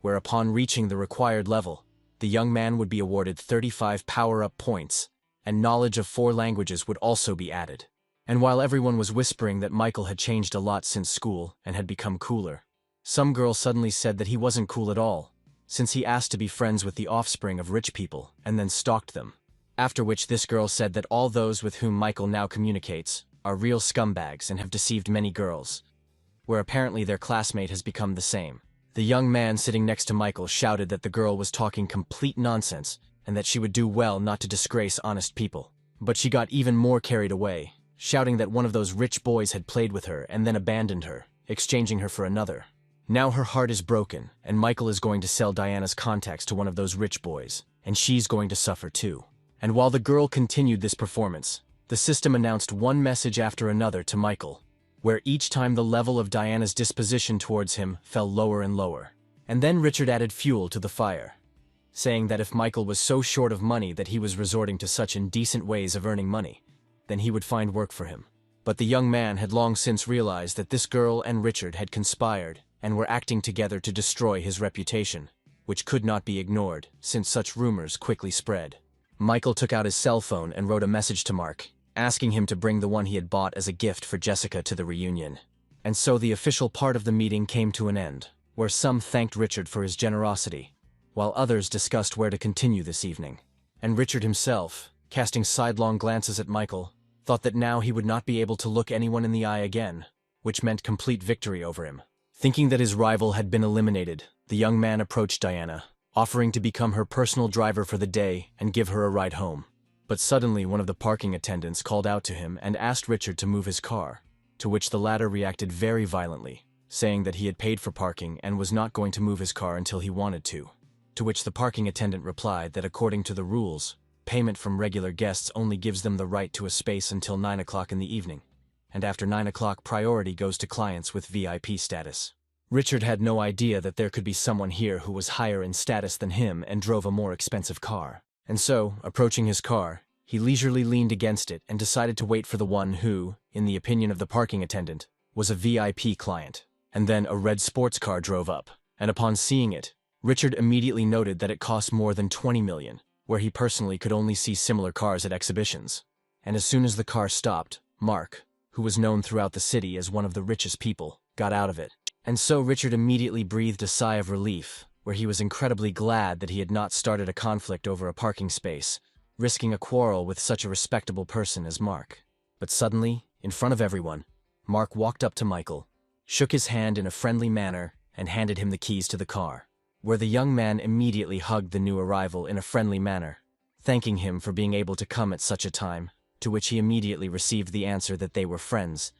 where upon reaching the required level, the young man would be awarded 35 power-up points, and knowledge of 4 languages would also be added. And while everyone was whispering that Michael had changed a lot since school and had become cooler, some girl suddenly said that he wasn't cool at all, since he asked to be friends with the offspring of rich people and then stalked them. After which this girl said that all those with whom Michael now communicates are real scumbags and have deceived many girls, where apparently their classmate has become the same. The young man sitting next to Michael shouted that the girl was talking complete nonsense and that she would do well not to disgrace honest people. But she got even more carried away, shouting that one of those rich boys had played with her and then abandoned her, exchanging her for another. Now her heart is broken, and Michael is going to sell Diana's contacts to one of those rich boys, and she's going to suffer too. And while the girl continued this performance, the system announced one message after another to Michael, where each time the level of Diana's disposition towards him fell lower and lower. And then Richard added fuel to the fire, saying that if Michael was so short of money that he was resorting to such indecent ways of earning money, then he would find work for him. But the young man had long since realized that this girl and Richard had conspired and were acting together to destroy his reputation, which could not be ignored since such rumors quickly spread. Michael took out his cell phone and wrote a message to Mark, asking him to bring the one he had bought as a gift for Jessica to the reunion. And so the official part of the meeting came to an end, where some thanked Richard for his generosity, while others discussed where to continue this evening. And Richard himself, casting sidelong glances at Michael, thought that now he would not be able to look anyone in the eye again, which meant complete victory over him. Thinking that his rival had been eliminated, the young man approached Diana, offering to become her personal driver for the day and give her a ride home. But suddenly one of the parking attendants called out to him and asked Richard to move his car, to which the latter reacted very violently, saying that he had paid for parking and was not going to move his car until he wanted to which the parking attendant replied that according to the rules, payment from regular guests only gives them the right to a space until 9 o'clock in the evening, and after 9 o'clock priority goes to clients with VIP status. Richard had no idea that there could be someone here who was higher in status than him and drove a more expensive car. And so, approaching his car, he leisurely leaned against it and decided to wait for the one who, in the opinion of the parking attendant, was a VIP client. And then a red sports car drove up, and upon seeing it, Richard immediately noted that it cost more than 20 million, where he personally could only see similar cars at exhibitions. And as soon as the car stopped, Mark, who was known throughout the city as one of the richest people, got out of it. And so Richard immediately breathed a sigh of relief, where he was incredibly glad that he had not started a conflict over a parking space, risking a quarrel with such a respectable person as Mark. But suddenly, in front of everyone, Mark walked up to Michael, shook his hand in a friendly manner, and handed him the keys to the car, where the young man immediately hugged the new arrival in a friendly manner, thanking him for being able to come at such a time, to which he immediately received the answer that they were friends,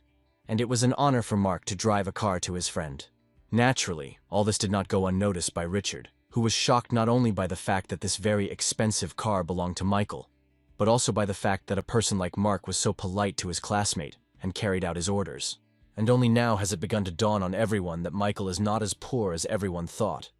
and it was an honor for Mark to drive a car to his friend. Naturally, all this did not go unnoticed by Richard, who was shocked not only by the fact that this very expensive car belonged to Michael, but also by the fact that a person like Mark was so polite to his classmate and carried out his orders. And only now has it begun to dawn on everyone that Michael is not as poor as everyone thought.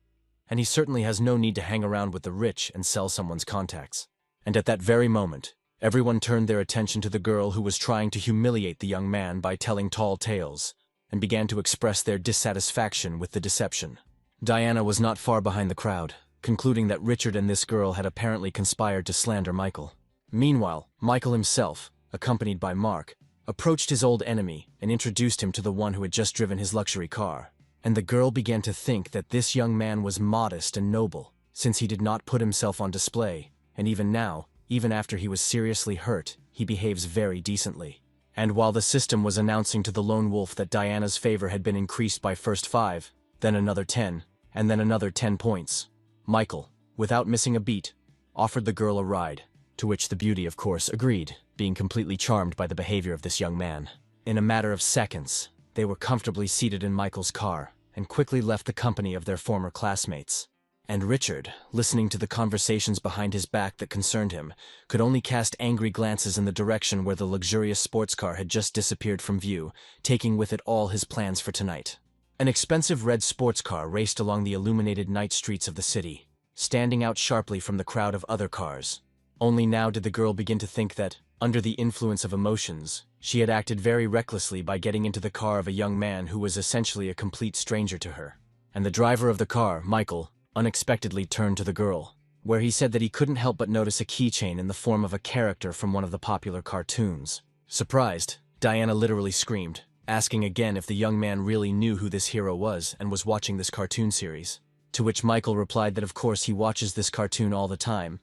And he certainly has no need to hang around with the rich and sell someone's contacts. And at that very moment, everyone turned their attention to the girl who was trying to humiliate the young man by telling tall tales, and began to express their dissatisfaction with the deception. Diana was not far behind the crowd, concluding that Richard and this girl had apparently conspired to slander Michael. Meanwhile, Michael himself, accompanied by Mark, approached his old enemy and introduced him to the one who had just driven his luxury car. And the girl began to think that this young man was modest and noble, since he did not put himself on display, and even now, even after he was seriously hurt, he behaves very decently. And while the system was announcing to the lone wolf that Diana's favor had been increased by first 5, then another 10, and then another 10 points, Michael, without missing a beat, offered the girl a ride, to which the beauty of course agreed, being completely charmed by the behavior of this young man. In a matter of seconds, they were comfortably seated in Michael's car, and quickly left the company of their former classmates. And Richard, listening to the conversations behind his back that concerned him, could only cast angry glances in the direction where the luxurious sports car had just disappeared from view, taking with it all his plans for tonight. An expensive red sports car raced along the illuminated night streets of the city, standing out sharply from the crowd of other cars. Only now did the girl begin to think that, under the influence of emotions, she had acted very recklessly by getting into the car of a young man who was essentially a complete stranger to her. And the driver of the car, Michael, unexpectedly turned to the girl, where he said that he couldn't help but notice a keychain in the form of a character from one of the popular cartoons. Surprised, Diana literally screamed, asking again if the young man really knew who this hero was and was watching this cartoon series. To which Michael replied that of course he watches this cartoon all the time,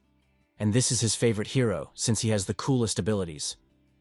and this is his favorite hero since he has the coolest abilities.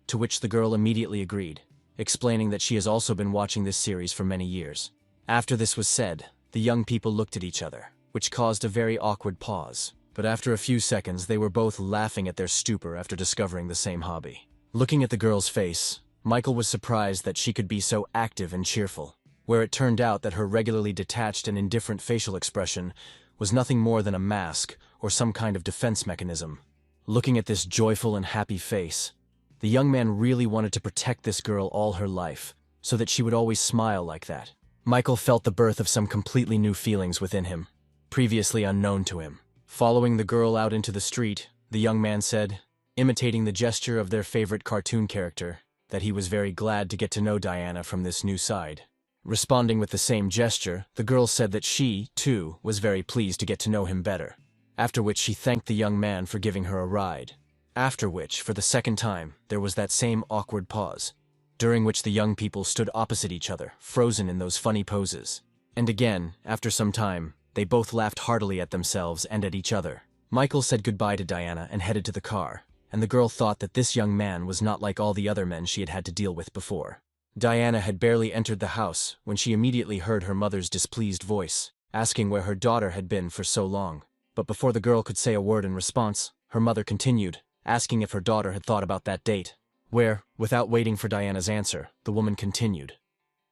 To which the girl immediately agreed, explaining that she has also been watching this series for many years. After this was said, the young people looked at each other, which caused a very awkward pause. But after a few seconds, they were both laughing at their stupor after discovering the same hobby. Looking at the girl's face, Michael was surprised that she could be so active and cheerful, where it turned out that her regularly detached and indifferent facial expression was nothing more than a mask or some kind of defense mechanism. Looking at this joyful and happy face, the young man really wanted to protect this girl all her life, so that she would always smile like that. Michael felt the birth of some completely new feelings within him, previously unknown to him. Following the girl out into the street, the young man said, imitating the gesture of their favorite cartoon character, that he was very glad to get to know Diana from this new side. Responding with the same gesture, the girl said that she, too, was very pleased to get to know him better, after which she thanked the young man for giving her a ride. After which, for the second time, there was that same awkward pause, during which the young people stood opposite each other, frozen in those funny poses. And again, after some time, they both laughed heartily at themselves and at each other. Michael said goodbye to Diana and headed to the car, and the girl thought that this young man was not like all the other men she had had to deal with before. Diana had barely entered the house when she immediately heard her mother's displeased voice, asking where her daughter had been for so long. But before the girl could say a word in response, her mother continued, asking if her daughter had thought about that date, where, without waiting for Diana's answer, the woman continued,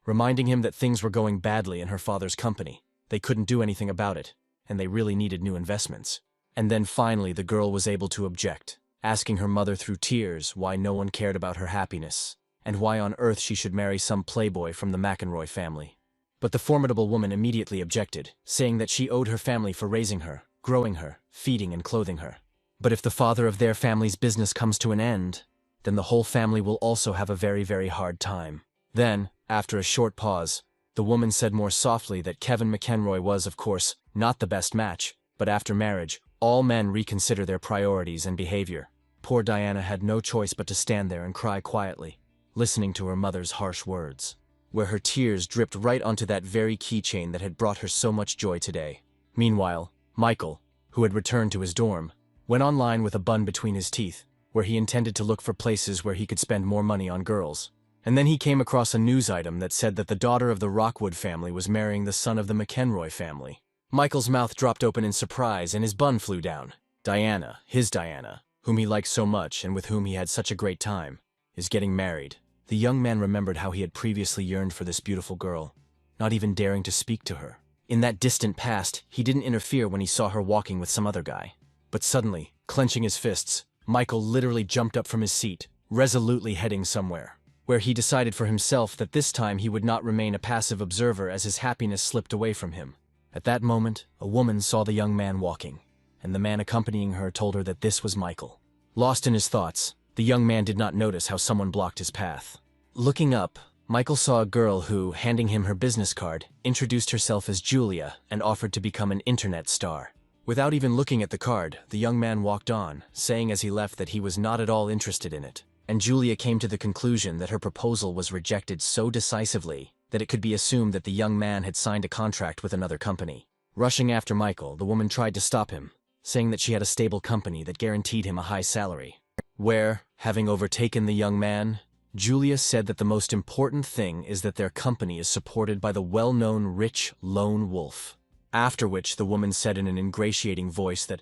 reminding him that things were going badly in her father's company. They couldn't do anything about it, and they really needed new investments. And then finally the girl was able to object, asking her mother through tears why no one cared about her happiness, and why on earth she should marry some playboy from the McEnroy family. But the formidable woman immediately objected, saying that she owed her family for raising her, growing her, feeding and clothing her. But if the father of their family's business comes to an end, then the whole family will also have a very, very hard time. Then, after a short pause, the woman said more softly that Kevin McEnroy was, of course, not the best match, but after marriage, all men reconsider their priorities and behavior. Poor Diana had no choice but to stand there and cry quietly, listening to her mother's harsh words, where her tears dripped right onto that very keychain that had brought her so much joy today. Meanwhile, Michael, who had returned to his dorm, went online with a bun between his teeth, where he intended to look for places where he could spend more money on girls. And then he came across a news item that said that the daughter of the Rockwood family was marrying the son of the McEnroy family. Michael's mouth dropped open in surprise and his bun flew down. Diana, his Diana, whom he liked so much and with whom he had such a great time, is getting married. The young man remembered how he had previously yearned for this beautiful girl, not even daring to speak to her. In that distant past, he didn't interfere when he saw her walking with some other guy. But suddenly, clenching his fists, Michael literally jumped up from his seat, resolutely heading somewhere, where he decided for himself that this time he would not remain a passive observer as his happiness slipped away from him. At that moment, a woman saw the young man walking, and the man accompanying her told her that this was Michael. Lost in his thoughts, the young man did not notice how someone blocked his path. Looking up, Michael saw a girl who, handing him her business card, introduced herself as Julia and offered to become an internet star. Without even looking at the card, the young man walked on, saying as he left that he was not at all interested in it. And Julia came to the conclusion that her proposal was rejected so decisively that it could be assumed that the young man had signed a contract with another company. Rushing after Michael, the woman tried to stop him, saying that she had a stable company that guaranteed him a high salary. Where, having overtaken the young man, Julia said that the most important thing is that their company is supported by the well-known rich lone wolf. After which the woman said in an ingratiating voice that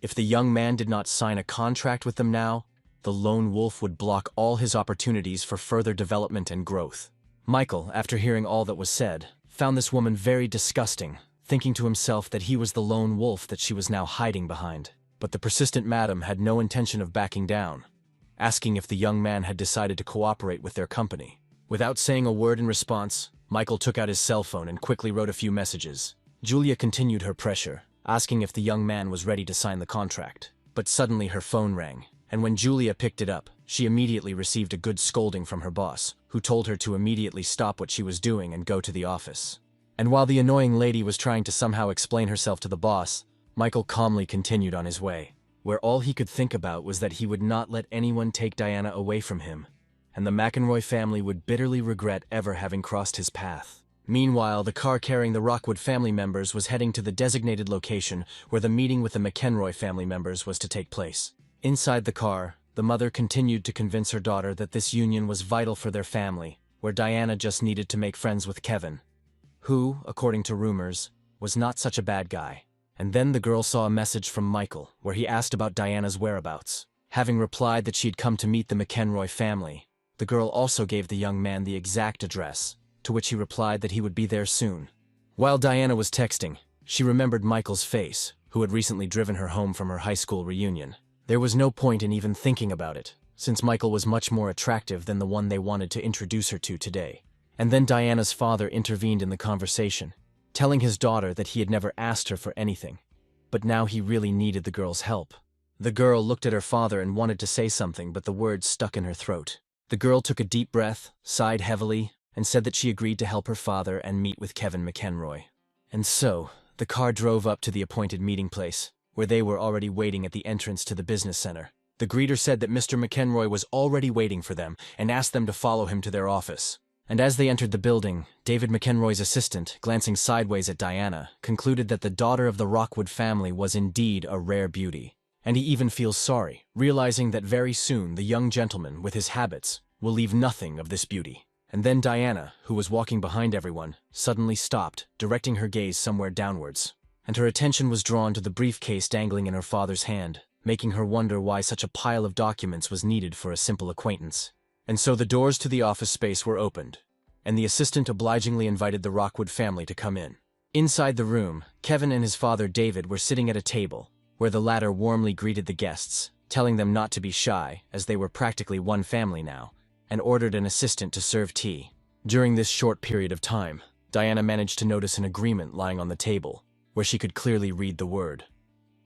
if the young man did not sign a contract with them now, the lone wolf would block all his opportunities for further development and growth. Michael, after hearing all that was said, found this woman very disgusting, thinking to himself that he was the lone wolf that she was now hiding behind. But the persistent madam had no intention of backing down, asking if the young man had decided to cooperate with their company. Without saying a word in response, Michael took out his cell phone and quickly wrote a few messages. Julia continued her pressure, asking if the young man was ready to sign the contract. But suddenly her phone rang, and when Julia picked it up, she immediately received a good scolding from her boss, who told her to immediately stop what she was doing and go to the office. And while the annoying lady was trying to somehow explain herself to the boss, Michael calmly continued on his way, where all he could think about was that he would not let anyone take Diana away from him, and the McEnroy family would bitterly regret ever having crossed his path. Meanwhile, the car carrying the Rockwood family members was heading to the designated location where the meeting with the McEnroy family members was to take place. Inside the car, the mother continued to convince her daughter that this union was vital for their family, where Diana just needed to make friends with Kevin, who, according to rumors, was not such a bad guy. And then the girl saw a message from Michael, where he asked about Diana's whereabouts. Having replied that she'd come to meet the McEnroy family, the girl also gave the young man the exact address, to which he replied that he would be there soon. While Diana was texting, she remembered Michael's face, who had recently driven her home from her high school reunion. There was no point in even thinking about it, since Michael was much more attractive than the one they wanted to introduce her to today. And then Diana's father intervened in the conversation, telling his daughter that he had never asked her for anything, but now he really needed the girl's help. The girl looked at her father and wanted to say something, but the words stuck in her throat. The girl took a deep breath, sighed heavily, and said that she agreed to help her father and meet with Kevin McEnroy. And so, the car drove up to the appointed meeting place, where they were already waiting at the entrance to the business center. The greeter said that Mr. McEnroy was already waiting for them and asked them to follow him to their office. And as they entered the building, David McEnroy's assistant, glancing sideways at Diana, concluded that the daughter of the Rockwood family was indeed a rare beauty. And he even feels sorry, realizing that very soon the young gentleman, with his habits, will leave nothing of this beauty. And then Diana, who was walking behind everyone, suddenly stopped, directing her gaze somewhere downwards. And her attention was drawn to the briefcase dangling in her father's hand, making her wonder why such a pile of documents was needed for a simple acquaintance. And so the doors to the office space were opened, and the assistant obligingly invited the Rockwood family to come in. Inside the room, Kevin and his father David were sitting at a table, where the latter warmly greeted the guests, telling them not to be shy, as they were practically one family now, and ordered an assistant to serve tea. During this short period of time, Diana managed to notice an agreement lying on the table, where she could clearly read the word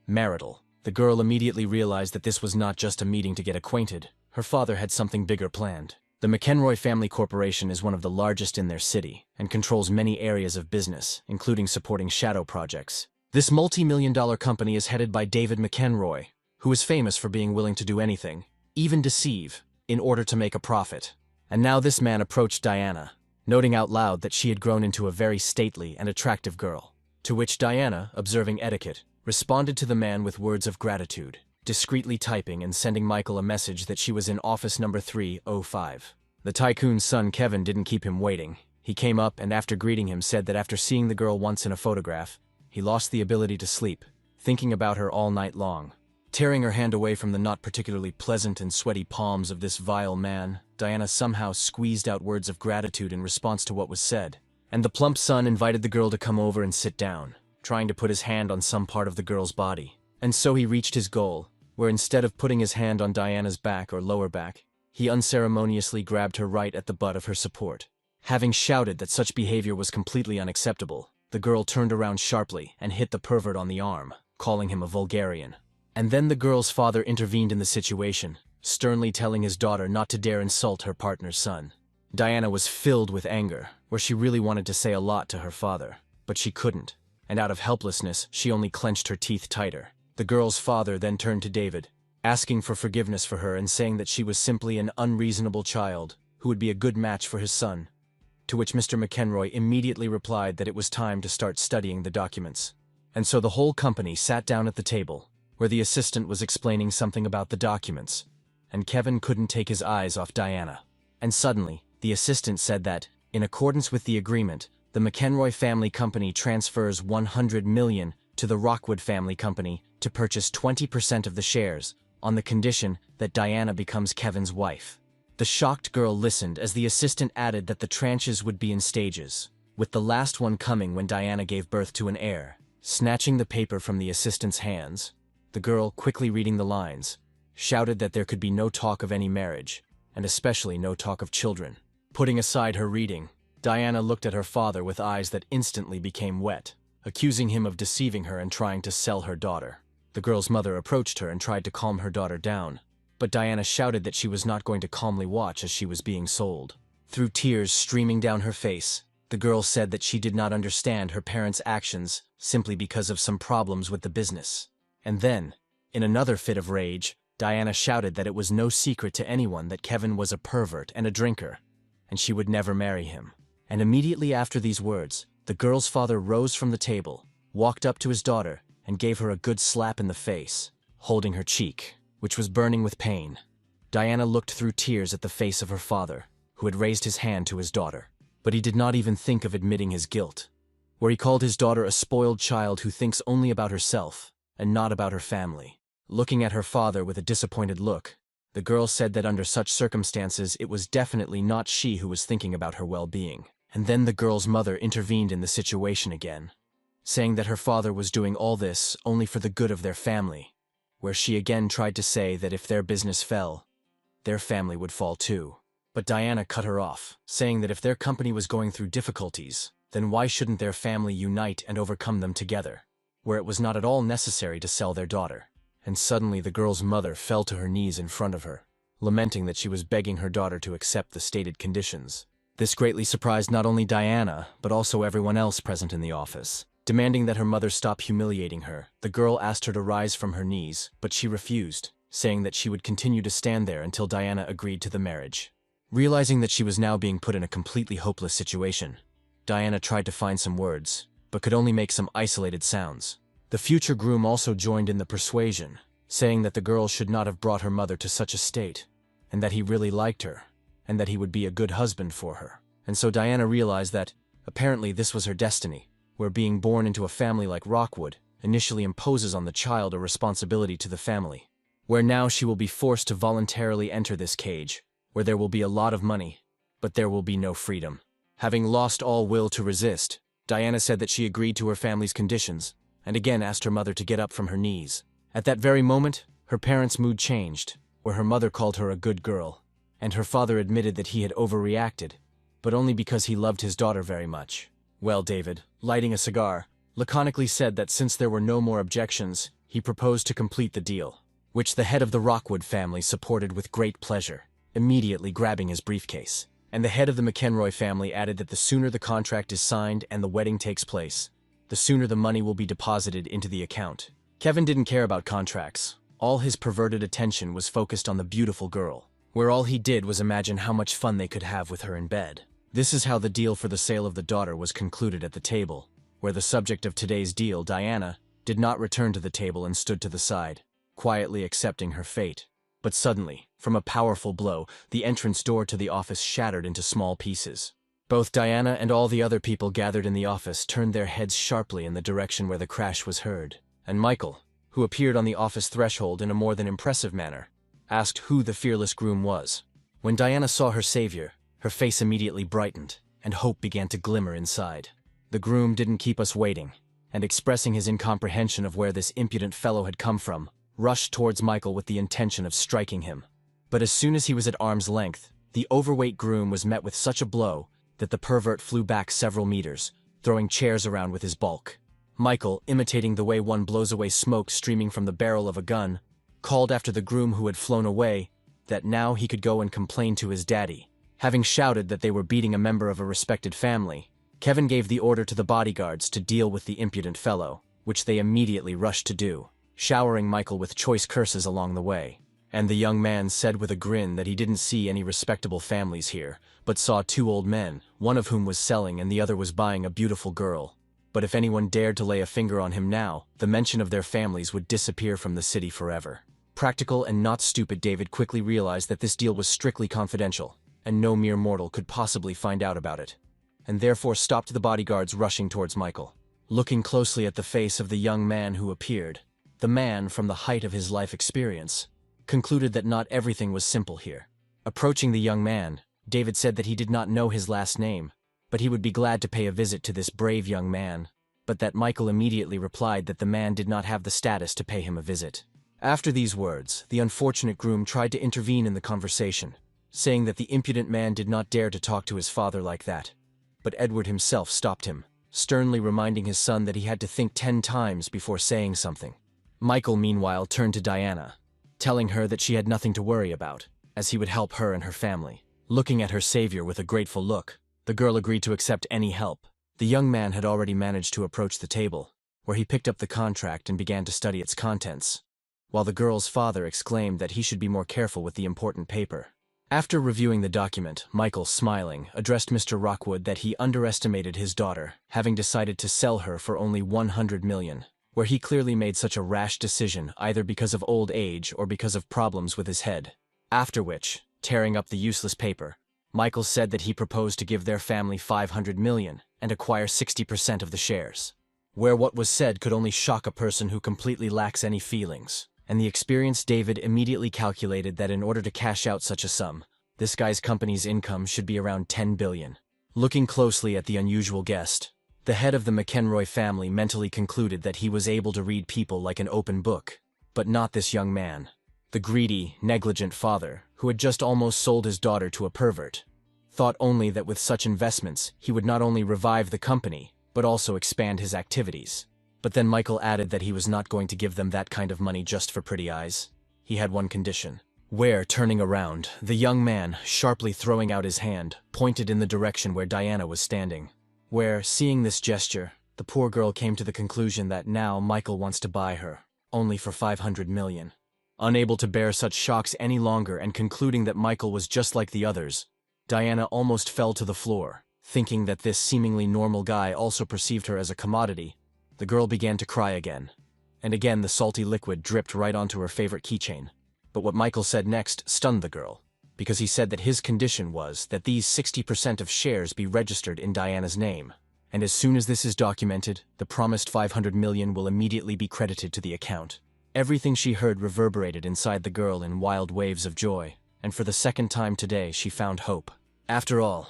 marital. The girl immediately realized that this was not just a meeting to get acquainted. Her father had something bigger planned. The McEnroy Family Corporation is one of the largest in their city and controls many areas of business, including supporting shadow projects. This multi-million-dollar company is headed by David McEnroy, who is famous for being willing to do anything, even deceive, in order to make a profit. And now this man approached Diana, noting out loud that she had grown into a very stately and attractive girl, to which Diana, observing etiquette, responded to the man with words of gratitude, discreetly typing and sending Michael a message that she was in office number 305. The tycoon's son Kevin didn't keep him waiting. He came up and after greeting him said that after seeing the girl once in a photograph, he lost the ability to sleep, thinking about her all night long. Tearing her hand away from the not particularly pleasant and sweaty palms of this vile man, Diana somehow squeezed out words of gratitude in response to what was said. And the plump son invited the girl to come over and sit down, trying to put his hand on some part of the girl's body. And so he reached his goal, where instead of putting his hand on Diana's back or lower back, he unceremoniously grabbed her right at the butt of her support. Having shouted that such behavior was completely unacceptable, the girl turned around sharply and hit the pervert on the arm, calling him a vulgarian. And then the girl's father intervened in the situation, sternly telling his daughter not to dare insult her partner's son. Diana was filled with anger, where she really wanted to say a lot to her father, but she couldn't, and out of helplessness she only clenched her teeth tighter. The girl's father then turned to David, asking for forgiveness for her and saying that she was simply an unreasonable child who would be a good match for his son, to which Mr. McEnroy immediately replied that it was time to start studying the documents. And so the whole company sat down at the table, where the assistant was explaining something about the documents, and Kevin couldn't take his eyes off Diana. And suddenly, the assistant said that, in accordance with the agreement, the McEnroy family company transfers $100 million to the Rockwood family company to purchase 20% of the shares, on the condition that Diana becomes Kevin's wife. The shocked girl listened as the assistant added that the tranches would be in stages, with the last one coming when Diana gave birth to an heir. Snatching the paper from the assistant's hands, the girl, quickly reading the lines, shouted that there could be no talk of any marriage, and especially no talk of children. Putting aside her reading, Diana looked at her father with eyes that instantly became wet, accusing him of deceiving her and trying to sell her daughter. The girl's mother approached her and tried to calm her daughter down, but Diana shouted that she was not going to calmly watch as she was being sold. Through tears streaming down her face, the girl said that she did not understand her parents' actions simply because of some problems with the business. And then, in another fit of rage, Diana shouted that it was no secret to anyone that Kevin was a pervert and a drinker, and she would never marry him. And immediately after these words, the girl's father rose from the table, walked up to his daughter, and gave her a good slap in the face, holding her cheek, which was burning with pain. Diana looked through tears at the face of her father, who had raised his hand to his daughter. But he did not even think of admitting his guilt, where he called his daughter a spoiled child who thinks only about herself and not about her family. Looking at her father with a disappointed look, the girl said that under such circumstances it was definitely not she who was thinking about her well-being. And then the girl's mother intervened in the situation again, saying that her father was doing all this only for the good of their family, where she again tried to say that if their business fell, their family would fall too. But Diana cut her off, saying that if their company was going through difficulties, then why shouldn't their family unite and overcome them together? where it was not at all necessary to sell their daughter. And suddenly the girl's mother fell to her knees in front of her, lamenting that she was begging her daughter to accept the stated conditions. This greatly surprised not only Diana, but also everyone else present in the office. Demanding that her mother stop humiliating her, the girl asked her to rise from her knees, but she refused, saying that she would continue to stand there until Diana agreed to the marriage. Realizing that she was now being put in a completely hopeless situation, Diana tried to find some words, but could only make some isolated sounds. The future groom also joined in the persuasion, saying that the girl should not have brought her mother to such a state, and that he really liked her, and that he would be a good husband for her. And so Diana realized that, apparently this was her destiny, where being born into a family like Rockwood initially imposes on the child a responsibility to the family, where now she will be forced to voluntarily enter this cage, where there will be a lot of money, but there will be no freedom. Having lost all will to resist, Diana said that she agreed to her family's conditions, and again asked her mother to get up from her knees. At that very moment, her parents' mood changed, where her mother called her a good girl, and her father admitted that he had overreacted, but only because he loved his daughter very much. Well, David, lighting a cigar, laconically said that since there were no more objections, he proposed to complete the deal, which the head of the Rockwood family supported with great pleasure, immediately grabbing his briefcase. And the head of the McEnroy family added that the sooner the contract is signed and the wedding takes place, the sooner the money will be deposited into the account. Kevin didn't care about contracts. All his perverted attention was focused on the beautiful girl, where all he did was imagine how much fun they could have with her in bed. This is how the deal for the sale of the daughter was concluded at the table, where the subject of today's deal, Diana, did not return to the table and stood to the side, quietly accepting her fate. But suddenly, from a powerful blow, the entrance door to the office shattered into small pieces. Both Diana and all the other people gathered in the office turned their heads sharply in the direction where the crash was heard, and Michael, who appeared on the office threshold in a more than impressive manner, asked who the fearless groom was. When Diana saw her savior, her face immediately brightened, and hope began to glimmer inside. The groom didn't keep us waiting, and expressing his incomprehension of where this impudent fellow had come from, rushed towards Michael with the intention of striking him. But as soon as he was at arm's length, the overweight groom was met with such a blow that the pervert flew back several meters, throwing chairs around with his bulk. Michael, imitating the way one blows away smoke streaming from the barrel of a gun, called after the groom who had flown away that now he could go and complain to his daddy. Having shouted that they were beating a member of a respected family, Kevin gave the order to the bodyguards to deal with the impudent fellow, which they immediately rushed to do, showering Michael with choice curses along the way. And the young man said with a grin that he didn't see any respectable families here, but saw two old men, one of whom was selling and the other was buying a beautiful girl. But if anyone dared to lay a finger on him now, the mention of their families would disappear from the city forever. Practical and not stupid David quickly realized that this deal was strictly confidential, and no mere mortal could possibly find out about it, and therefore stopped the bodyguards rushing towards Michael. Looking closely at the face of the young man who appeared, the man, from the height of his life experience, concluded that not everything was simple here. Approaching the young man, David said that he did not know his last name, but he would be glad to pay a visit to this brave young man, but that Michael immediately replied that the man did not have the status to pay him a visit. After these words, the unfortunate groom tried to intervene in the conversation, saying that the impudent man did not dare to talk to his father like that. But Edward himself stopped him, sternly reminding his son that he had to think 10 times before saying something. Michael, meanwhile, turned to Diana, telling her that she had nothing to worry about, as he would help her and her family. Looking at her savior with a grateful look, the girl agreed to accept any help. The young man had already managed to approach the table, where he picked up the contract and began to study its contents, while the girl's father exclaimed that he should be more careful with the important paper. After reviewing the document, Michael, smiling, addressed Mr. Rockwood that he underestimated his daughter, having decided to sell her for only 100 million, where he clearly made such a rash decision either because of old age or because of problems with his head. After which, tearing up the useless paper, Michael said that he proposed to give their family 500 million and acquire 60% of the shares, where what was said could only shock a person who completely lacks any feelings. And the experienced David immediately calculated that in order to cash out such a sum, this guy's company's income should be around 10 billion. Looking closely at the unusual guest, the head of the McEnroy family mentally concluded that he was able to read people like an open book, but not this young man. The greedy, negligent father, who had just almost sold his daughter to a pervert, thought only that with such investments he would not only revive the company, but also expand his activities. But then Michael added that he was not going to give them that kind of money just for pretty eyes. He had one condition. Where, turning around, the young man, sharply throwing out his hand, pointed in the direction where Diana was standing. Where, seeing this gesture, the poor girl came to the conclusion that now Michael wants to buy her, only for 500 million. Unable to bear such shocks any longer and concluding that Michael was just like the others, Diana almost fell to the floor, thinking that this seemingly normal guy also perceived her as a commodity. The girl began to cry again. And again the salty liquid dripped right onto her favorite keychain. But what Michael said next stunned the girl, because he said that his condition was that these 60% of shares be registered in Diana's name. And as soon as this is documented, the promised 500 million will immediately be credited to the account. Everything she heard reverberated inside the girl in wild waves of joy, and for the second time today she found hope. After all,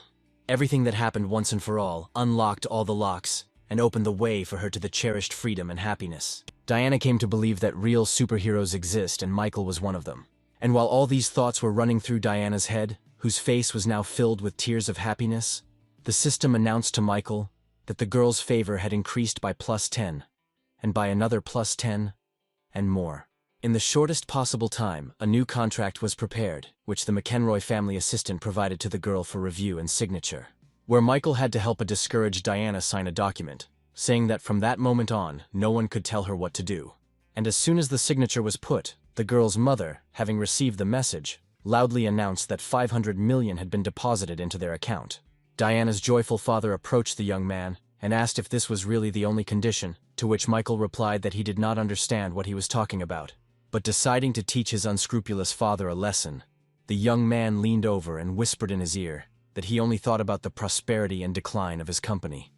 everything that happened once and for all unlocked all the locks and opened the way for her to the cherished freedom and happiness. Diana came to believe that real superheroes exist, and Michael was one of them. And while all these thoughts were running through Diana's head, whose face was now filled with tears of happiness, the system announced to Michael that the girl's favor had increased by +10, and by another +10, and more. In the shortest possible time, a new contract was prepared, which the McEnroy family assistant provided to the girl for review and signature, where Michael had to help a discouraged Diana sign a document, saying that from that moment on, no one could tell her what to do. And as soon as the signature was put, the girl's mother, having received the message, loudly announced that 500 million had been deposited into their account. Diana's joyful father approached the young man and asked if this was really the only condition, to which Michael replied that he did not understand what he was talking about. But deciding to teach his unscrupulous father a lesson, the young man leaned over and whispered in his ear that he only thought about the prosperity and decline of his company.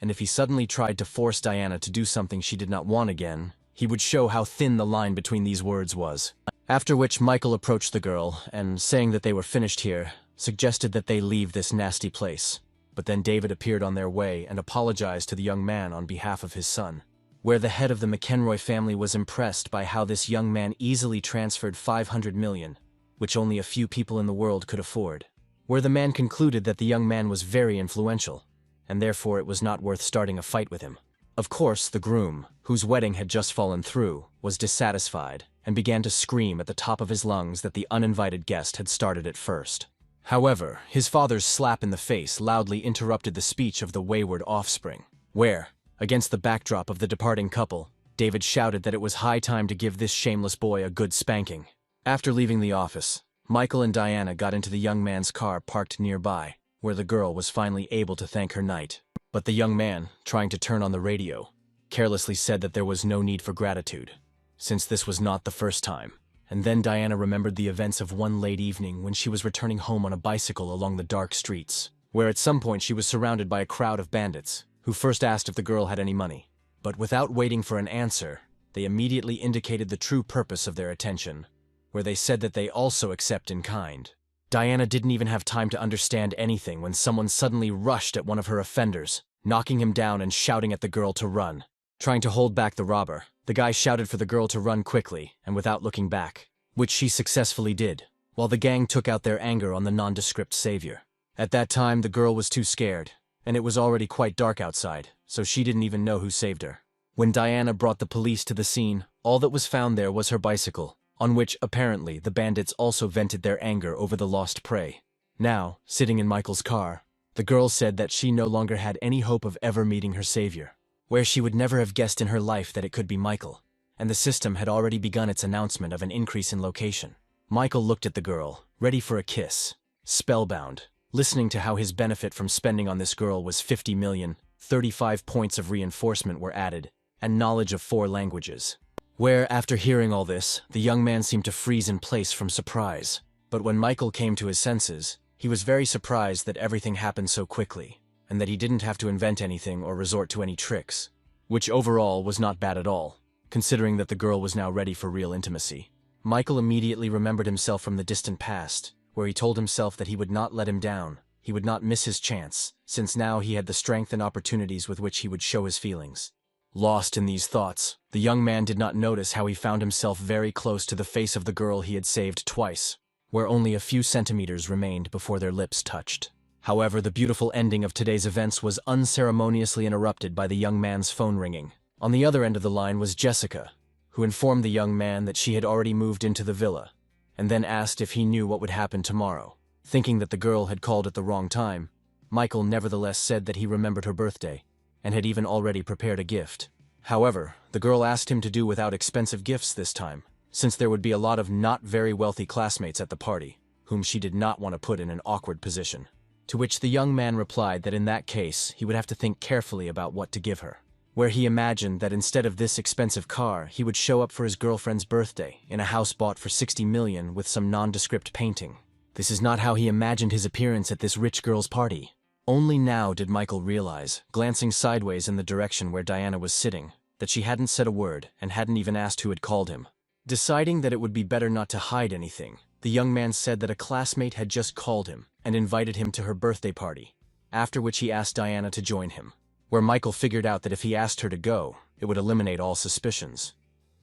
And if he suddenly tried to force Diana to do something she did not want again, he would show how thin the line between these words was. After which Michael approached the girl and, saying that they were finished here, suggested that they leave this nasty place. But then David appeared on their way and apologized to the young man on behalf of his son, where the head of the McEnroy family was impressed by how this young man easily transferred 500 million, which only a few people in the world could afford, where the man concluded that the young man was very influential, and therefore it was not worth starting a fight with him. Of course, the groom, whose wedding had just fallen through, was dissatisfied and began to scream at the top of his lungs that the uninvited guest had started it first. However, his father's slap in the face loudly interrupted the speech of the wayward offspring, where, against the backdrop of the departing couple, David shouted that it was high time to give this shameless boy a good spanking. After leaving the office, Michael and Diana got into the young man's car parked nearby, where the girl was finally able to thank her knight. But the young man, trying to turn on the radio, carelessly said that there was no need for gratitude, since this was not the first time. And then Diana remembered the events of one late evening when she was returning home on a bicycle along the dark streets, where at some point she was surrounded by a crowd of bandits, who first asked if the girl had any money. But without waiting for an answer, they immediately indicated the true purpose of their attention, where they said that they also accept in kind. Diana didn't even have time to understand anything when someone suddenly rushed at one of her offenders, knocking him down and shouting at the girl to run. Trying to hold back the robber, the guy shouted for the girl to run quickly and without looking back, which she successfully did, while the gang took out their anger on the nondescript savior. At that time, the girl was too scared, and it was already quite dark outside, so she didn't even know who saved her. When Diana brought the police to the scene, all that was found there was her bicycle, on which, apparently, the bandits also vented their anger over the lost prey. Now, sitting in Michael's car, the girl said that she no longer had any hope of ever meeting her savior, where she would never have guessed in her life that it could be Michael, and the system had already begun its announcement of an increase in location. Michael looked at the girl, ready for a kiss, spellbound, listening to how his benefit from spending on this girl was 50 million, 35 points of reinforcement were added, and knowledge of 4 languages. Where, after hearing all this, the young man seemed to freeze in place from surprise. But when Michael came to his senses, he was very surprised that everything happened so quickly, and that he didn't have to invent anything or resort to any tricks, which overall was not bad at all, considering that the girl was now ready for real intimacy. Michael immediately remembered himself from the distant past, where he told himself that he would not let him down, he would not miss his chance, since now he had the strength and opportunities with which he would show his feelings. Lost in these thoughts, the young man did not notice how he found himself very close to the face of the girl he had saved twice, where only a few centimeters remained before their lips touched. However, the beautiful ending of today's events was unceremoniously interrupted by the young man's phone ringing, On the other end of the line was Jessica, who informed the young man that she had already moved into the villa, and then asked if he knew what would happen tomorrow. Thinking that the girl had called at the wrong time, Michael nevertheless said that he remembered her birthday, and had even already prepared a gift. However, the girl asked him to do without expensive gifts this time, since there would be a lot of not very wealthy classmates at the party, whom she did not want to put in an awkward position. To which the young man replied that in that case he would have to think carefully about what to give her, where he imagined that instead of this expensive car, he would show up for his girlfriend's birthday in a house bought for 60 million with some nondescript painting. This is not how he imagined his appearance at this rich girl's party. Only now did Michael realize, glancing sideways in the direction where Diana was sitting, that she hadn't said a word and hadn't even asked who had called him. Deciding that it would be better not to hide anything, the young man said that a classmate had just called him and invited him to her birthday party, after which he asked Diana to join him, where Michael figured out that if he asked her to go, it would eliminate all suspicions.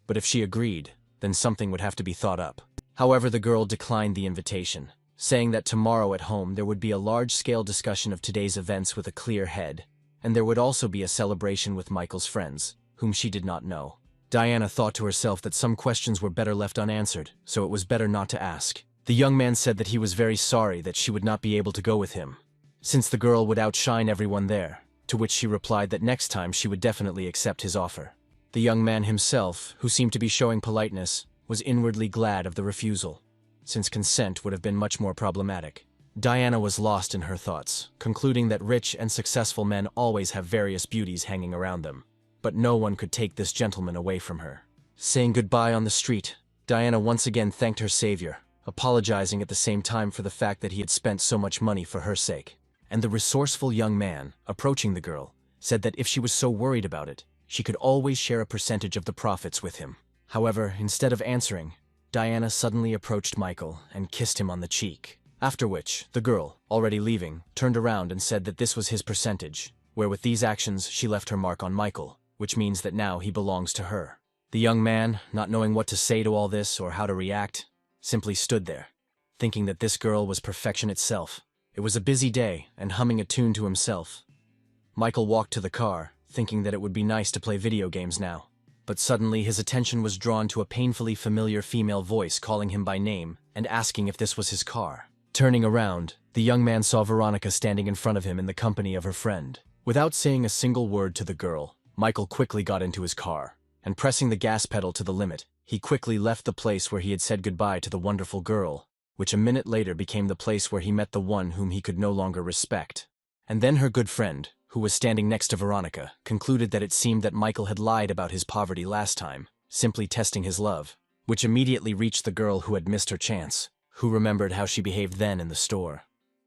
But if she agreed, then something would have to be thought up. However, the girl declined the invitation, saying that tomorrow at home there would be a large-scale discussion of today's events with a clear head, and there would also be a celebration with Michael's friends, whom she did not know. Diana thought to herself that some questions were better left unanswered, so it was better not to ask. The young man said that he was very sorry that she would not be able to go with him, since the girl would outshine everyone there, to which she replied that next time she would definitely accept his offer. The young man himself, who seemed to be showing politeness, was inwardly glad of the refusal, since consent would have been much more problematic. Diana was lost in her thoughts, concluding that rich and successful men always have various beauties hanging around them, but no one could take this gentleman away from her. Saying goodbye on the street, Diana once again thanked her savior, apologizing at the same time for the fact that he had spent so much money for her sake. And the resourceful young man, approaching the girl, said that if she was so worried about it, she could always share a percentage of the profits with him. However, instead of answering, Diana suddenly approached Michael and kissed him on the cheek, after which the girl, already leaving, turned around and said that this was his percentage, where with these actions she left her mark on Michael, which means that now he belongs to her. The young man, not knowing what to say to all this or how to react, simply stood there, thinking that this girl was perfection itself. It was a busy day, and humming a tune to himself. Michael walked to the car, thinking that it would be nice to play video games now. But suddenly his attention was drawn to a painfully familiar female voice calling him by name and asking if this was his car. Turning around, the young man saw Veronica standing in front of him in the company of her friend. Without saying a single word to the girl, Michael quickly got into his car, and pressing the gas pedal to the limit, he quickly left the place where he had said goodbye to the wonderful girl, which a minute later became the place where he met the one whom he could no longer respect. And then her good friend, who was standing next to Veronica, concluded that it seemed that Michael had lied about his poverty last time, simply testing his love, which immediately reached the girl who had missed her chance, who remembered how she behaved then in the store,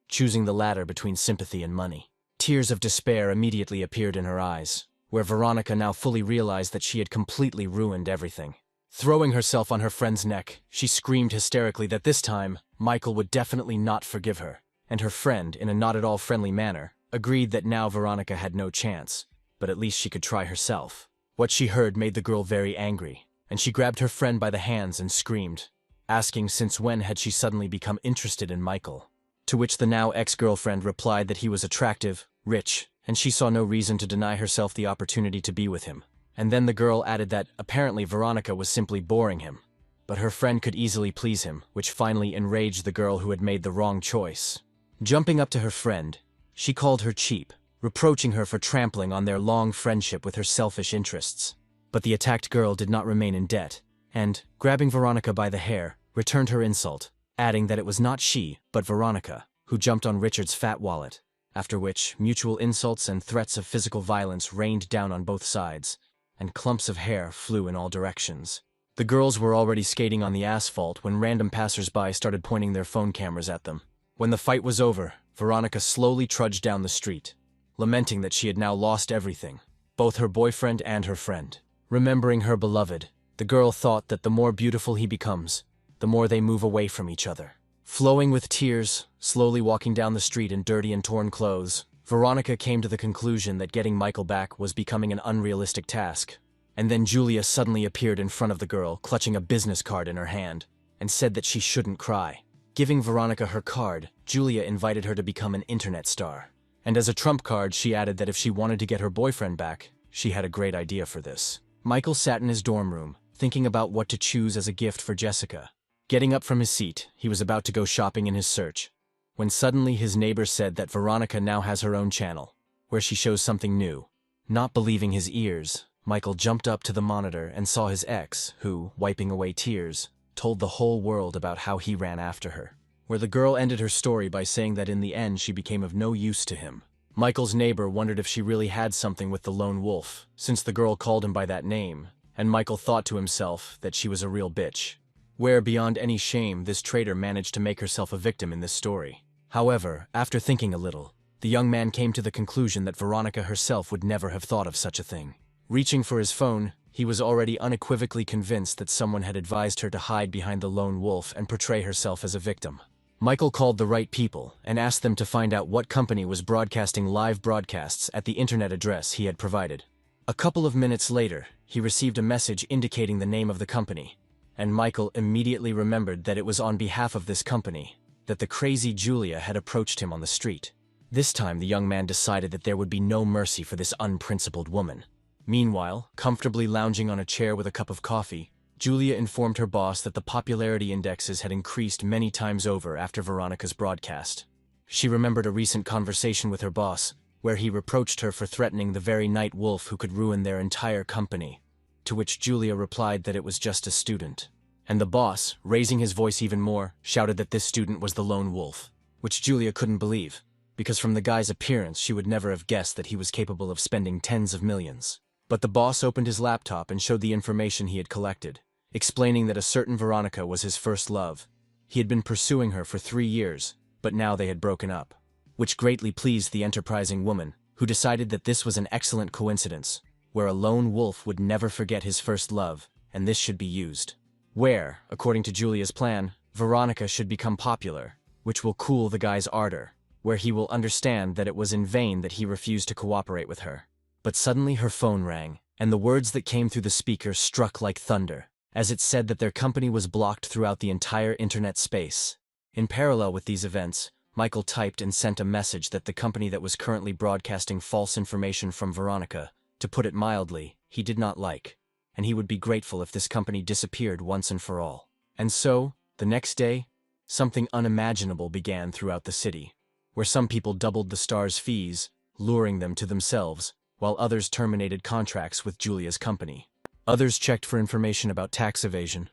choosing the latter between sympathy and money. Tears of despair immediately appeared in her eyes, where Veronica now fully realized that she had completely ruined everything. Throwing herself on her friend's neck, she screamed hysterically that this time, Michael would definitely not forgive her, and her friend, in a not-at-all friendly manner, agreed that now Veronica had no chance, but at least she could try herself. What she heard made the girl very angry, and she grabbed her friend by the hands and screamed, asking since when had she suddenly become interested in Michael. To which the now ex-girlfriend replied that he was attractive, rich, and she saw no reason to deny herself the opportunity to be with him. And then the girl added that apparently Veronica was simply boring him, but her friend could easily please him, which finally enraged the girl who had made the wrong choice. Jumping up to her friend, she called her cheap, reproaching her for trampling on their long friendship with her selfish interests. But the attacked girl did not remain in debt, and, grabbing Veronica by the hair, returned her insult, adding that it was not she, but Veronica, who jumped on Richard's fat wallet, after which mutual insults and threats of physical violence rained down on both sides, and clumps of hair flew in all directions. The girls were already skating on the asphalt when random passers-by started pointing their phone cameras at them. When the fight was over, Veronica slowly trudged down the street, lamenting that she had now lost everything, both her boyfriend and her friend. Remembering her beloved, the girl thought that the more beautiful he becomes, the more they move away from each other. Flowing with tears, slowly walking down the street in dirty and torn clothes, Veronica came to the conclusion that getting Michael back was becoming an unrealistic task. And then Julia suddenly appeared in front of the girl, clutching a business card in her hand, and said that she shouldn't cry. Giving Veronica her card, Julia invited her to become an internet star. And as a trump card, she added that if she wanted to get her boyfriend back, she had a great idea for this. Michael sat in his dorm room, thinking about what to choose as a gift for Jessica. Getting up from his seat, he was about to go shopping in his search, when suddenly his neighbor said that Veronica now has her own channel, where she shows something new. Not believing his ears, Michael jumped up to the monitor and saw his ex, who, wiping away tears, told the whole world about how he ran after her, where the girl ended her story by saying that in the end she became of no use to him. Michael's neighbor wondered if she really had something with the lone wolf, since the girl called him by that name, and Michael thought to himself that she was a real bitch, where beyond any shame this traitor managed to make herself a victim in this story. However, after thinking a little, the young man came to the conclusion that Veronica herself would never have thought of such a thing. Reaching for his phone, he was already unequivocally convinced that someone had advised her to hide behind the lone wolf and portray herself as a victim. Michael called the right people and asked them to find out what company was broadcasting live broadcasts at the internet address he had provided. A couple of minutes later, he received a message indicating the name of the company, and Michael immediately remembered that it was on behalf of this company that the crazy Julia had approached him on the street. This time the young man decided that there would be no mercy for this unprincipled woman. Meanwhile, comfortably lounging on a chair with a cup of coffee, Julia informed her boss that the popularity indexes had increased many times over after Veronica's broadcast. She remembered a recent conversation with her boss, where he reproached her for threatening the very night wolf who could ruin their entire company, to which Julia replied that it was just a student. And the boss, raising his voice even more, shouted that this student was the lone wolf, which Julia couldn't believe, because from the guy's appearance she would never have guessed that he was capable of spending tens of millions. But the boss opened his laptop and showed the information he had collected, explaining that a certain Veronica was his first love. He had been pursuing her for 3 years, but now they had broken up, which greatly pleased the enterprising woman, who decided that this was an excellent coincidence, where a lone wolf would never forget his first love, and this should be used. Where, according to Julia's plan, Veronica should become popular, which will cool the guy's ardor, where he will understand that it was in vain that he refused to cooperate with her. But suddenly her phone rang, and the words that came through the speaker struck like thunder, as it said that their company was blocked throughout the entire internet space. In parallel with these events, Michael typed and sent a message that the company that was currently broadcasting false information from Veronica, to put it mildly, he did not like, and he would be grateful if this company disappeared once and for all. And so, the next day, something unimaginable began throughout the city, where some people doubled the stars' fees, luring them to themselves, while others terminated contracts with Julia's company. Others checked for information about tax evasion,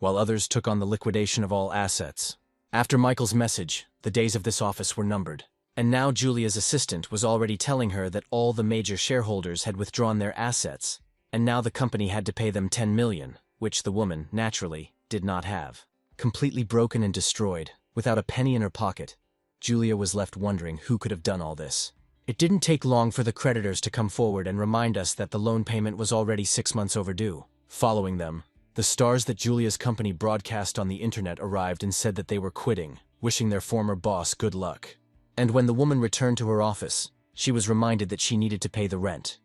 while others took on the liquidation of all assets. After Michael's message, the days of this office were numbered, and now Julia's assistant was already telling her that all the major shareholders had withdrawn their assets, and now the company had to pay them 10 million, which the woman, naturally, did not have. Completely broken and destroyed, without a penny in her pocket, Julia was left wondering who could have done all this. It didn't take long for the creditors to come forward and remind us that the loan payment was already 6 months overdue. Following them, the stars that Julia's company broadcast on the internet arrived and said that they were quitting, wishing their former boss good luck. And when the woman returned to her office, she was reminded that she needed to pay the rent,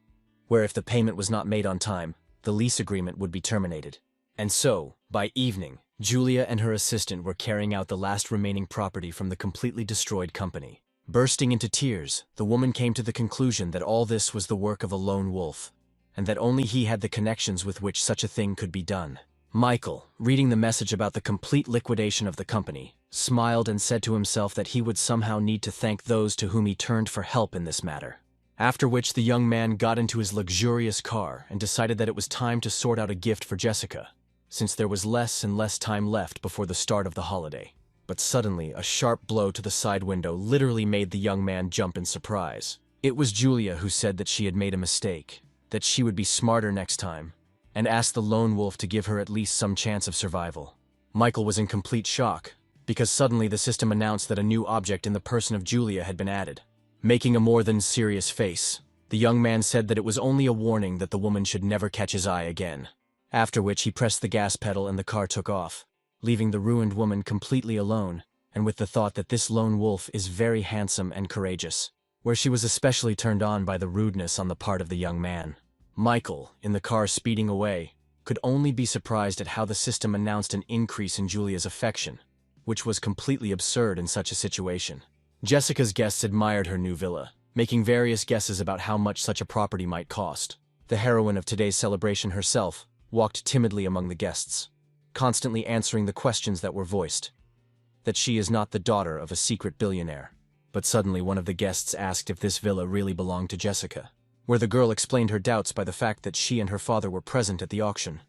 where if the payment was not made on time, the lease agreement would be terminated. And so, by evening, Julia and her assistant were carrying out the last remaining property from the completely destroyed company. Bursting into tears, the woman came to the conclusion that all this was the work of a lone wolf, and that only he had the connections with which such a thing could be done. Michael, reading the message about the complete liquidation of the company, smiled and said to himself that he would somehow need to thank those to whom he turned for help in this matter. After which the young man got into his luxurious car and decided that it was time to sort out a gift for Jessica, since there was less and less time left before the start of the holiday. But suddenly, a sharp blow to the side window literally made the young man jump in surprise. It was Julia who said that she had made a mistake, that she would be smarter next time, and asked the lone wolf to give her at least some chance of survival. Michael was in complete shock, because suddenly the system announced that a new object in the person of Julia had been added. Making a more than serious face, the young man said that it was only a warning that the woman should never catch his eye again. After which he pressed the gas pedal and the car took off, leaving the ruined woman completely alone, and with the thought that this lone wolf is very handsome and courageous, where she was especially turned on by the rudeness on the part of the young man. Michael, in the car speeding away, could only be surprised at how the system announced an increase in Julia's affection, which was completely absurd in such a situation. Jessica's guests admired her new villa, making various guesses about how much such a property might cost. the heroine of today's celebration herself, walked timidly among the guests, constantly answering the questions that were voiced. That she is not the daughter of a secret billionaire. But suddenly one of the guests asked if this villa really belonged to Jessica, where the girl explained her doubts by the fact that she and her father were present at the auction,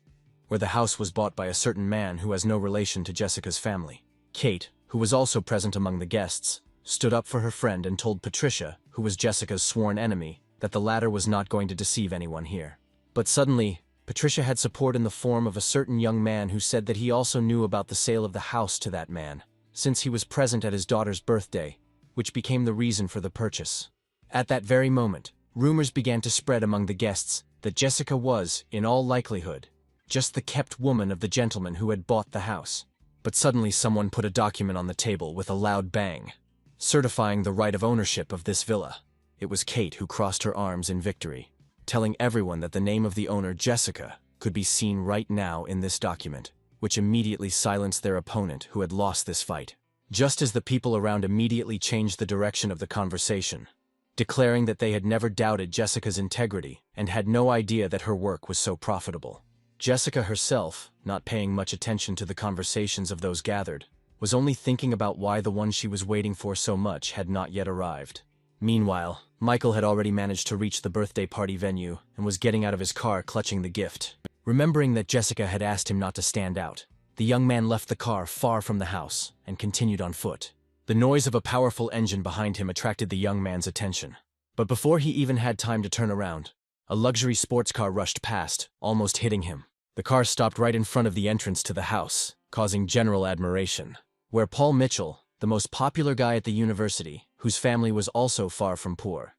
where the house was bought by a certain man who has no relation to Jessica's family. Kate, who was also present among the guests, stood up for her friend and told Patricia, who was Jessica's sworn enemy, that the latter was not going to deceive anyone here. But suddenly, Patricia had support in the form of a certain young man who said that he also knew about the sale of the house to that man, since he was present at his daughter's birthday, which became the reason for the purchase. At that very moment, rumors began to spread among the guests that Jessica was, in all likelihood, just the kept woman of the gentleman who had bought the house. But suddenly someone put a document on the table with a loud bang, certifying the right of ownership of this villa. It was Kate who crossed her arms in victory, telling everyone that the name of the owner, Jessica, could be seen right now in this document, which immediately silenced their opponent who had lost this fight. Just as the people around immediately changed the direction of the conversation, declaring that they had never doubted Jessica's integrity and had no idea that her work was so profitable. Jessica herself, not paying much attention to the conversations of those gathered, was only thinking about why the one she was waiting for so much had not yet arrived. Meanwhile, Michael had already managed to reach the birthday party venue and was getting out of his car clutching the gift. Remembering that Jessica had asked him not to stand out, the young man left the car far from the house and continued on foot. The noise of a powerful engine behind him attracted the young man's attention. But before he even had time to turn around, a luxury sports car rushed past, almost hitting him. The car stopped right in front of the entrance to the house, causing general admiration, where Paul Mitchell, the most popular guy at the university, whose family was also far from poor,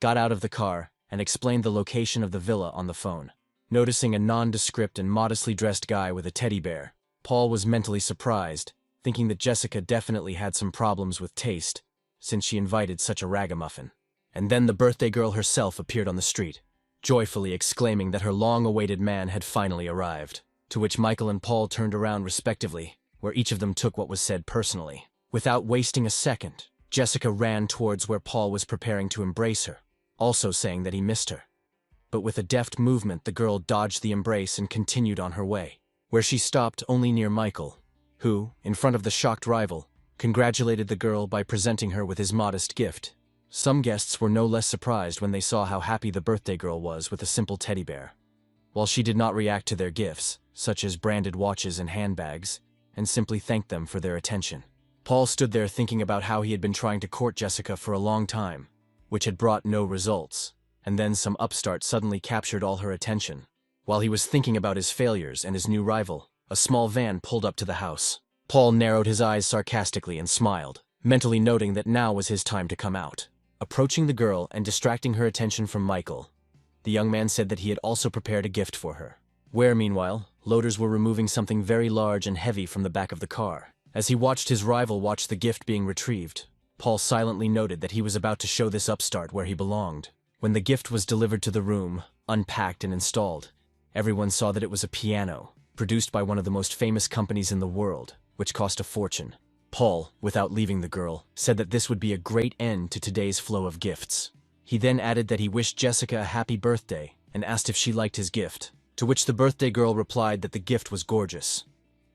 got out of the car and explained the location of the villa on the phone. Noticing a nondescript and modestly dressed guy with a teddy bear, Paul was mentally surprised, thinking that Jessica definitely had some problems with taste, since she invited such a ragamuffin. And then the birthday girl herself appeared on the street, joyfully exclaiming that her long-awaited man had finally arrived, to which Michael and Paul turned around respectively, where each of them took what was said personally. Without wasting a second, Jessica ran towards where Paul was preparing to embrace her, also saying that he missed her. But with a deft movement, the girl dodged the embrace and continued on her way, where she stopped only near Michael, who, in front of the shocked rival, congratulated the girl by presenting her with his modest gift. Some guests were no less surprised when they saw how happy the birthday girl was with a simple teddy bear. While she did not react to their gifts, such as branded watches and handbags, and simply thanked them for their attention. Paul stood there thinking about how he had been trying to court Jessica for a long time, which had brought no results, and then some upstart suddenly captured all her attention. While he was thinking about his failures and his new rival, a small van pulled up to the house. Paul narrowed his eyes sarcastically and smiled, mentally noting that now was his time to come out. Approaching the girl and distracting her attention from Michael, the young man said that he had also prepared a gift for her, where, meanwhile, loaders were removing something very large and heavy from the back of the car. As he watched his rival watch the gift being retrieved, Paul silently noted that he was about to show this upstart where he belonged. When the gift was delivered to the room, unpacked and installed, everyone saw that it was a piano, produced by one of the most famous companies in the world, which cost a fortune. Paul, without leaving the girl, said that this would be a great end to today's flow of gifts. He then added that he wished Jessica a happy birthday and asked if she liked his gift, to which the birthday girl replied that the gift was gorgeous,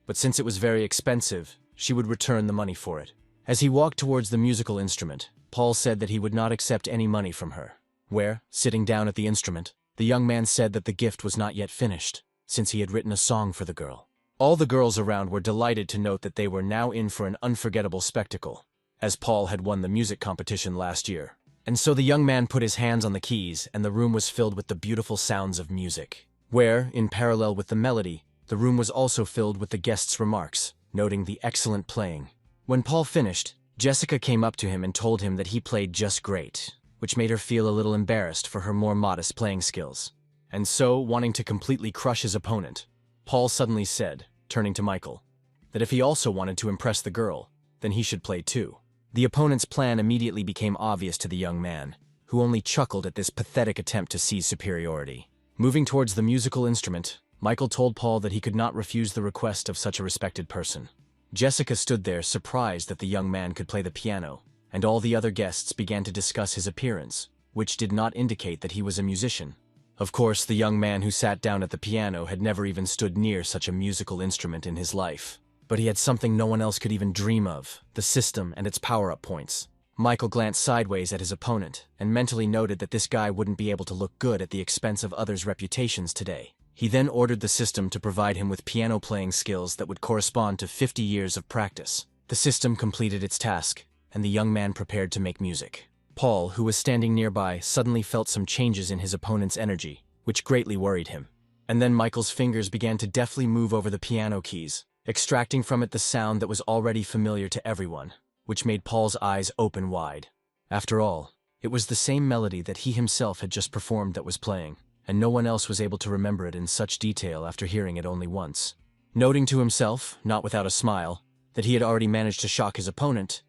but since it was very expensive, she would return the money for it. As he walked towards the musical instrument, Paul said that he would not accept any money from her, where, sitting down at the instrument, the young man said that the gift was not yet finished, since he had written a song for the girl. All the girls around were delighted to note that they were now in for an unforgettable spectacle, as Paul had won the music competition last year. And so the young man put his hands on the keys and the room was filled with the beautiful sounds of music, where, in parallel with the melody, the room was also filled with the guests' remarks, noting the excellent playing. When Paul finished, Jessica came up to him and told him that he played just great, which made her feel a little embarrassed for her more modest playing skills. And so, wanting to completely crush his opponent, Paul suddenly said, turning to Michael, that if he also wanted to impress the girl, then he should play too. The opponent's plan immediately became obvious to the young man, who only chuckled at this pathetic attempt to seize superiority. Moving towards the musical instrument, Michael told Paul that he could not refuse the request of such a respected person. Jessica stood there surprised that the young man could play the piano, and all the other guests began to discuss his appearance, which did not indicate that he was a musician. Of course, the young man who sat down at the piano had never even stood near such a musical instrument in his life. But he had something no one else could even dream of, the system and its power-up points. Michael glanced sideways at his opponent and mentally noted that this guy wouldn't be able to look good at the expense of others' reputations today. He then ordered the system to provide him with piano-playing skills that would correspond to 50 years of practice. The system completed its task, and the young man prepared to make music. Paul, who was standing nearby, suddenly felt some changes in his opponent's energy, which greatly worried him. And then Michael's fingers began to deftly move over the piano keys, extracting from it the sound that was already familiar to everyone, which made Paul's eyes open wide. After all, it was the same melody that he himself had just performed that was playing, and no one else was able to remember it in such detail after hearing it only once. Noting to himself, not without a smile, that he had already managed to shock his opponent,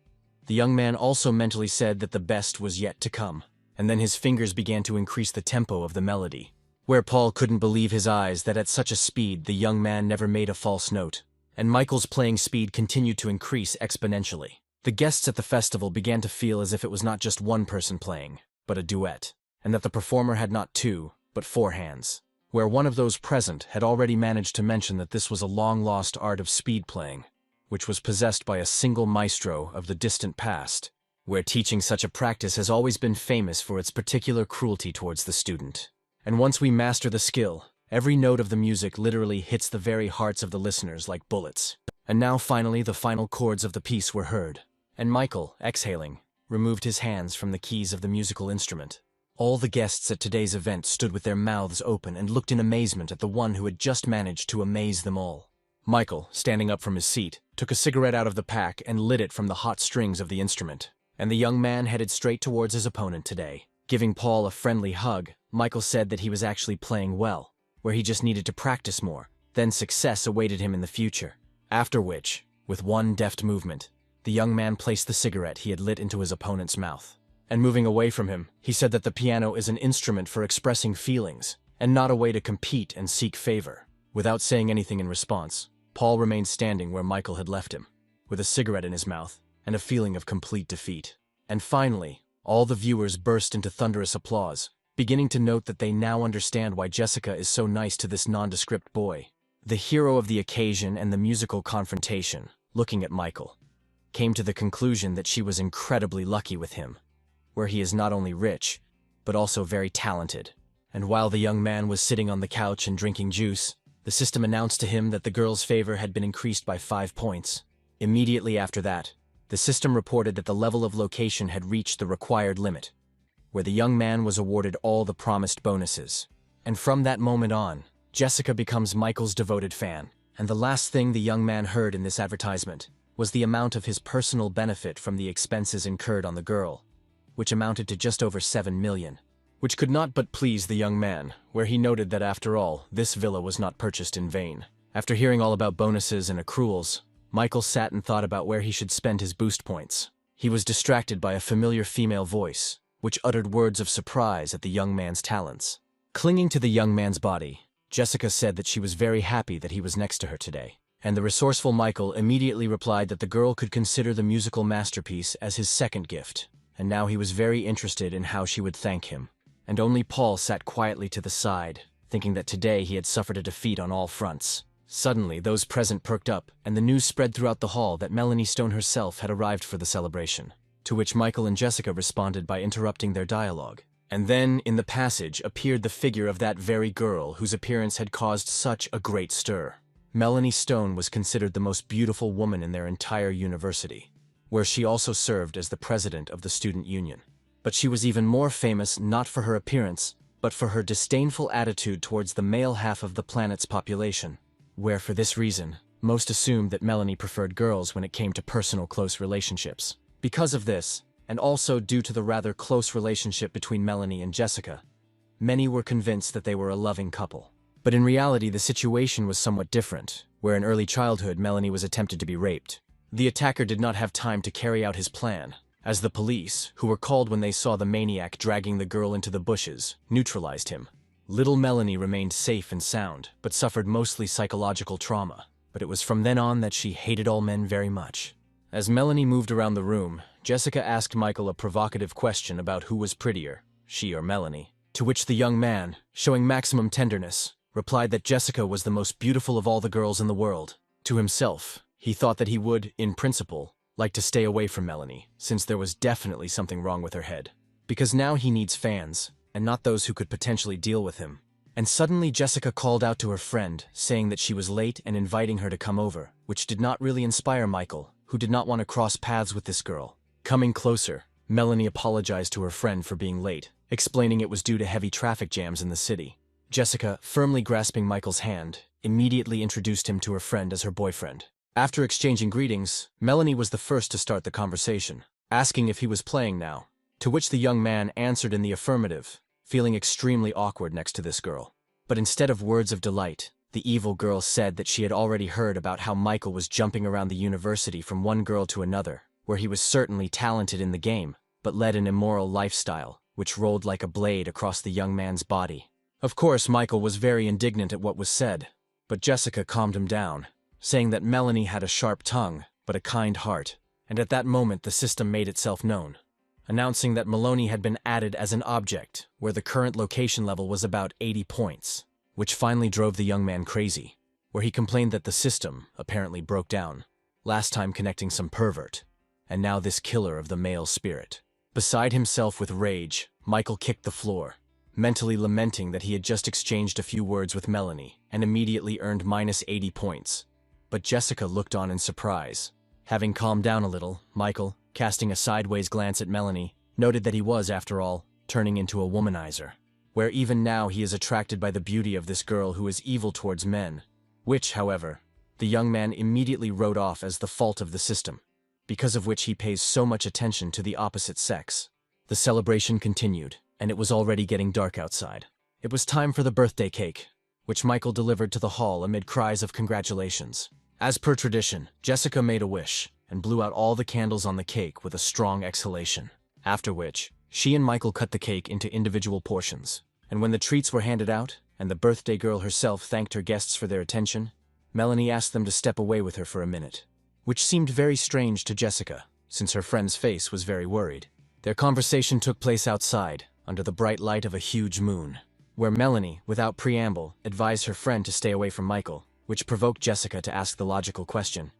the young man also mentally said that the best was yet to come, and then his fingers began to increase the tempo of the melody, where Paul couldn't believe his eyes that at such a speed the young man never made a false note, and Michael's playing speed continued to increase exponentially. The guests at the festival began to feel as if it was not just one person playing, but a duet, and that the performer had not two, but four hands, where one of those present had already managed to mention that this was a long-lost art of speed playing, which was possessed by a single maestro of the distant past, where teaching such a practice has always been famous for its particular cruelty towards the student. And once we master the skill, every note of the music literally hits the very hearts of the listeners like bullets. And now finally the final chords of the piece were heard, and Michael, exhaling, removed his hands from the keys of the musical instrument. All the guests at today's event stood with their mouths open and looked in amazement at the one who had just managed to amaze them all. Michael, standing up from his seat, took a cigarette out of the pack and lit it from the hot strings of the instrument, and the young man headed straight towards his opponent today. Giving Paul a friendly hug, Michael said that he was actually playing well, where he just needed to practice more, then success awaited him in the future. After which, with one deft movement, the young man placed the cigarette he had lit into his opponent's mouth. And moving away from him, he said that the piano is an instrument for expressing feelings, and not a way to compete and seek favor. Without saying anything in response, Paul remained standing where Michael had left him, with a cigarette in his mouth and a feeling of complete defeat. And finally, all the viewers burst into thunderous applause, beginning to note that they now understand why Jessica is so nice to this nondescript boy. The hero of the occasion and the musical confrontation, looking at Michael, came to the conclusion that she was incredibly lucky with him, where he is not only rich, but also very talented. And while the young man was sitting on the couch and drinking juice, the system announced to him that the girl's favor had been increased by 5 points. Immediately after that, the system reported that the level of location had reached the required limit, where the young man was awarded all the promised bonuses. And from that moment on, Jessica becomes Michael's devoted fan, and the last thing the young man heard in this advertisement was the amount of his personal benefit from the expenses incurred on the girl, which amounted to just over 7 million. Which could not but please the young man, where he noted that after all, this villa was not purchased in vain. After hearing all about bonuses and accruals, Michael sat and thought about where he should spend his boost points. He was distracted by a familiar female voice, which uttered words of surprise at the young man's talents. Clinging to the young man's body, Jessica said that she was very happy that he was next to her today, and the resourceful Michael immediately replied that the girl could consider the musical masterpiece as his second gift, and now he was very interested in how she would thank him. And only Paul sat quietly to the side, thinking that today he had suffered a defeat on all fronts. Suddenly, those present perked up, and the news spread throughout the hall that Melanie Stone herself had arrived for the celebration, to which Michael and Jessica responded by interrupting their dialogue. And then, in the passage, appeared the figure of that very girl whose appearance had caused such a great stir. Melanie Stone was considered the most beautiful woman in their entire university, where she also served as the president of the student union. But she was even more famous not for her appearance, but for her disdainful attitude towards the male half of the planet's population, where for this reason, most assumed that Melanie preferred girls when it came to personal close relationships. Because of this, and also due to the rather close relationship between Melanie and Jessica, many were convinced that they were a loving couple. But in reality, the situation was somewhat different, where in early childhood Melanie was attempted to be raped. The attacker did not have time to carry out his plan, as the police, who were called when they saw the maniac dragging the girl into the bushes, neutralized him. Little Melanie remained safe and sound, but suffered mostly psychological trauma. But it was from then on that she hated all men very much. As Melanie moved around the room, Jessica asked Michael a provocative question about who was prettier, she or Melanie. To which the young man, showing maximum tenderness, replied that Jessica was the most beautiful of all the girls in the world. To himself, he thought that he would, in principle, like to stay away from Melanie, since there was definitely something wrong with her head. Because now he needs fans, and not those who could potentially deal with him. And suddenly Jessica called out to her friend, saying that she was late and inviting her to come over, which did not really inspire Michael, who did not want to cross paths with this girl. Coming closer, Melanie apologized to her friend for being late, explaining it was due to heavy traffic jams in the city. Jessica, firmly grasping Michael's hand, immediately introduced him to her friend as her boyfriend. After exchanging greetings, Melanie was the first to start the conversation, asking if he was playing now, to which the young man answered in the affirmative, feeling extremely awkward next to this girl. But instead of words of delight, the evil girl said that she had already heard about how Michael was jumping around the university from one girl to another, where he was certainly talented in the game, but led an immoral lifestyle, which rolled like a blade across the young man's body. Of course, Michael was very indignant at what was said, but Jessica calmed him down, saying that Melanie had a sharp tongue, but a kind heart, and at that moment the system made itself known, announcing that Maloney had been added as an object, where the current location level was about 80 points, which finally drove the young man crazy, where he complained that the system apparently broke down, last time connecting some pervert, and now this killer of the male spirit. Beside himself with rage, Michael kicked the floor, mentally lamenting that he had just exchanged a few words with Melanie and immediately earned minus 80 points. But Jessica looked on in surprise. Having calmed down a little, Michael, casting a sideways glance at Melanie, noted that he was, after all, turning into a womanizer, where even now he is attracted by the beauty of this girl who is evil towards men, which, however, the young man immediately wrote off as the fault of the system, because of which he pays so much attention to the opposite sex. The celebration continued, and it was already getting dark outside. It was time for the birthday cake, which Michael delivered to the hall amid cries of congratulations. As per tradition, Jessica made a wish and blew out all the candles on the cake with a strong exhalation, after which she and Michael cut the cake into individual portions. And when the treats were handed out, and the birthday girl herself thanked her guests for their attention, Melanie asked them to step away with her for a minute, which seemed very strange to Jessica, since her friend's face was very worried. Their conversation took place outside, under the bright light of a huge moon, where Melanie, without preamble, advised her friend to stay away from Michael, which provoked Jessica to ask the logical question,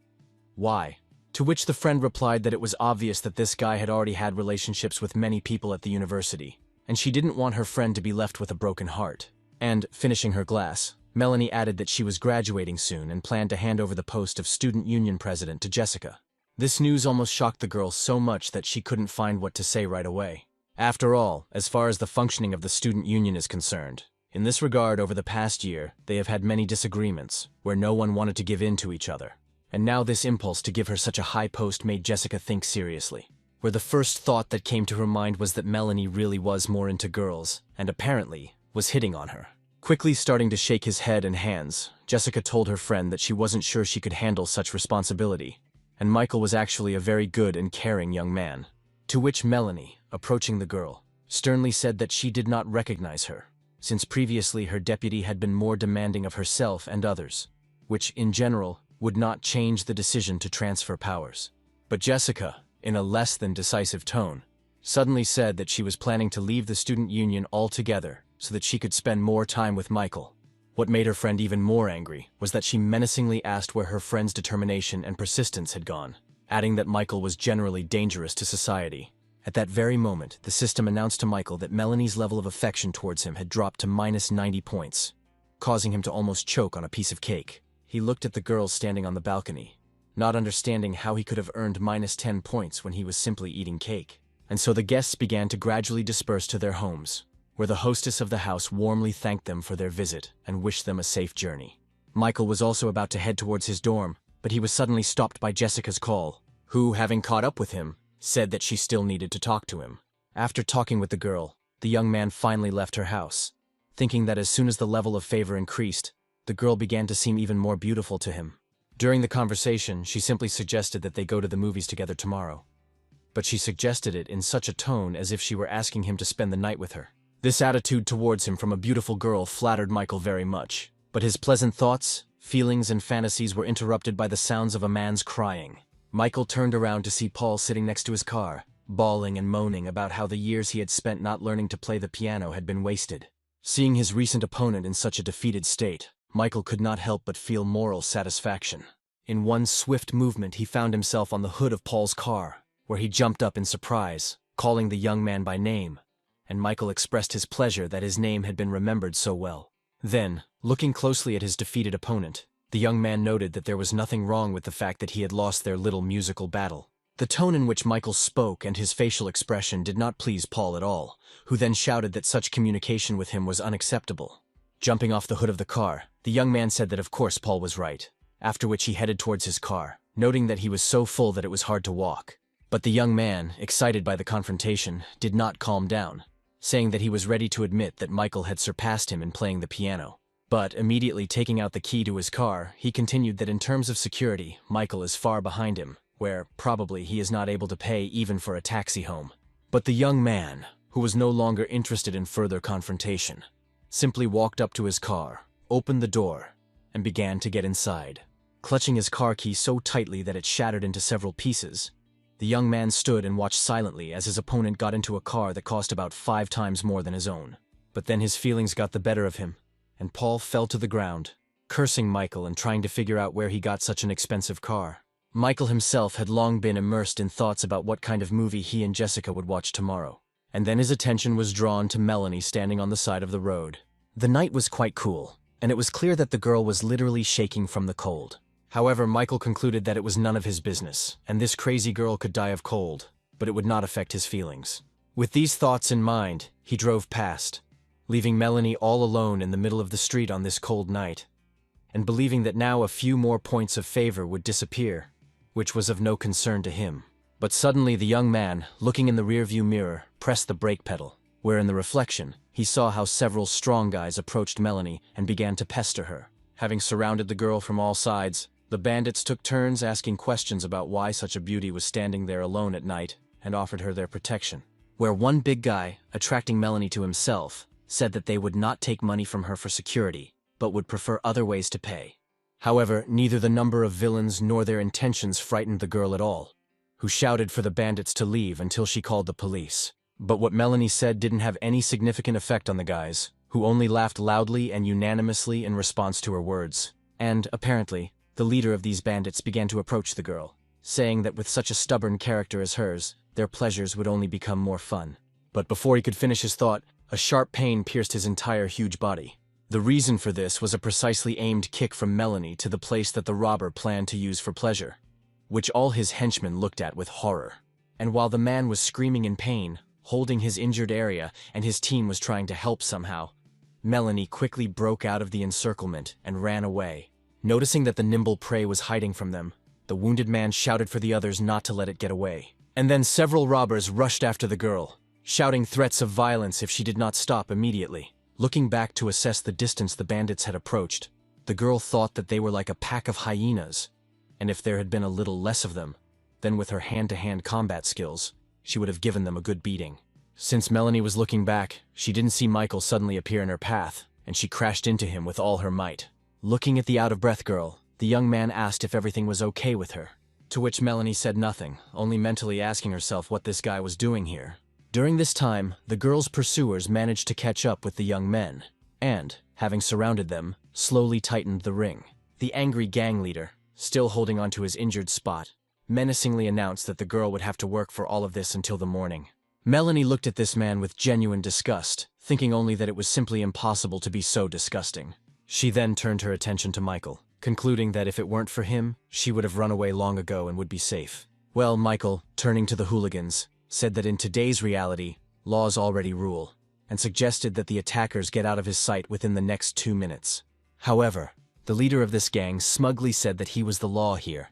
why? To which the friend replied that it was obvious that this guy had already had relationships with many people at the university, and she didn't want her friend to be left with a broken heart. And, finishing her glass, Melanie added that she was graduating soon and planned to hand over the post of student union president to Jessica. This news almost shocked the girl so much that she couldn't find what to say right away. After all, as far as the functioning of the student union is concerned, in this regard over the past year, they have had many disagreements, where no one wanted to give in to each other. And now this impulse to give her such a high post made Jessica think seriously, where the first thought that came to her mind was that Melanie really was more into girls, and apparently was hitting on her. Quickly starting to shake his head and hands, Jessica told her friend that she wasn't sure she could handle such responsibility, and Michael was actually a very good and caring young man. To which Melanie, approaching the girl, sternly said that she did not recognize her, since previously her deputy had been more demanding of herself and others, which, in general, would not change the decision to transfer powers. But Jessica, in a less than decisive tone, suddenly said that she was planning to leave the student union altogether so that she could spend more time with Michael. What made her friend even more angry was that she menacingly asked where her friend's determination and persistence had gone, adding that Michael was generally dangerous to society. At that very moment, the system announced to Michael that Melanie's level of affection towards him had dropped to minus 90 points, causing him to almost choke on a piece of cake. He looked at the girls standing on the balcony, not understanding how he could have earned minus 10 points when he was simply eating cake. And so the guests began to gradually disperse to their homes, where the hostess of the house warmly thanked them for their visit and wished them a safe journey. Michael was also about to head towards his dorm, but he was suddenly stopped by Jessica's call, who, having caught up with him, said that she still needed to talk to him. After talking with the girl, the young man finally left her house, thinking that as soon as the level of favor increased, the girl began to seem even more beautiful to him. During the conversation, she simply suggested that they go to the movies together tomorrow. But she suggested it in such a tone as if she were asking him to spend the night with her. This attitude towards him from a beautiful girl flattered Michael very much, but his pleasant thoughts, feelings, and fantasies were interrupted by the sounds of a man's crying. Michael turned around to see Paul sitting next to his car, bawling and moaning about how the years he had spent not learning to play the piano had been wasted. Seeing his recent opponent in such a defeated state, Michael could not help but feel moral satisfaction. In one swift movement, he found himself on the hood of Paul's car, where he jumped up in surprise, calling the young man by name, and Michael expressed his pleasure that his name had been remembered so well. Then, looking closely at his defeated opponent, the young man noted that there was nothing wrong with the fact that he had lost their little musical battle. The tone in which Michael spoke and his facial expression did not please Paul at all, who then shouted that such communication with him was unacceptable. Jumping off the hood of the car, the young man said that of course Paul was right, after which he headed towards his car, noting that he was so full that it was hard to walk. But the young man, excited by the confrontation, did not calm down, saying that he was ready to admit that Michael had surpassed him in playing the piano. But immediately taking out the key to his car, he continued that in terms of security, Michael is far behind him, where, probably, he is not able to pay even for a taxi home. But the young man, who was no longer interested in further confrontation, simply walked up to his car, opened the door, and began to get inside. Clutching his car key so tightly that it shattered into several pieces, the young man stood and watched silently as his opponent got into a car that cost about 5 times more than his own. But then his feelings got the better of him, and Paul fell to the ground, cursing Michael and trying to figure out where he got such an expensive car. Michael himself had long been immersed in thoughts about what kind of movie he and Jessica would watch tomorrow. And then his attention was drawn to Melanie standing on the side of the road. The night was quite cool, and it was clear that the girl was literally shaking from the cold. However, Michael concluded that it was none of his business, and this crazy girl could die of cold, but it would not affect his feelings. With these thoughts in mind, he drove past, leaving Melanie all alone in the middle of the street on this cold night, and believing that now a few more points of favor would disappear, which was of no concern to him. But suddenly the young man, looking in the rearview mirror, pressed the brake pedal, where in the reflection, he saw how several strong guys approached Melanie and began to pester her. Having surrounded the girl from all sides, the bandits took turns asking questions about why such a beauty was standing there alone at night and offered her their protection. Where one big guy, attracting Melanie to himself, said that they would not take money from her for security, but would prefer other ways to pay. However, neither the number of villains nor their intentions frightened the girl at all, who shouted for the bandits to leave until she called the police. But what Melanie said didn't have any significant effect on the guys, who only laughed loudly and unanimously in response to her words. And, apparently, the leader of these bandits began to approach the girl, saying that with such a stubborn character as hers, their pleasures would only become more fun. But before he could finish his thought, a sharp pain pierced his entire huge body. The reason for this was a precisely aimed kick from Melanie to the place that the robber planned to use for pleasure, which all his henchmen looked at with horror. And while the man was screaming in pain, holding his injured area, and his team was trying to help somehow, Melanie quickly broke out of the encirclement and ran away. Noticing that the nimble prey was hiding from them, the wounded man shouted for the others not to let it get away. And then several robbers rushed after the girl, shouting threats of violence if she did not stop immediately. Looking back to assess the distance the bandits had approached, the girl thought that they were like a pack of hyenas, and if there had been a little less of them, then with her hand-to-hand combat skills, she would have given them a good beating. Since Melanie was looking back, she didn't see Michael suddenly appear in her path, and she crashed into him with all her might. Looking at the out-of-breath girl, the young man asked if everything was okay with her, to which Melanie said nothing, only mentally asking herself what this guy was doing here. During this time, the girl's pursuers managed to catch up with the young men, and, having surrounded them, slowly tightened the ring. The angry gang leader, still holding onto his injured spot, menacingly announced that the girl would have to work for all of this until the morning. Melanie looked at this man with genuine disgust, thinking only that it was simply impossible to be so disgusting. She then turned her attention to Michael, concluding that if it weren't for him, she would have run away long ago and would be safe. Well, Michael, turning to the hooligans, said that in today's reality, laws already rule, and suggested that the attackers get out of his sight within the next 2 minutes. However, the leader of this gang smugly said that he was the law here,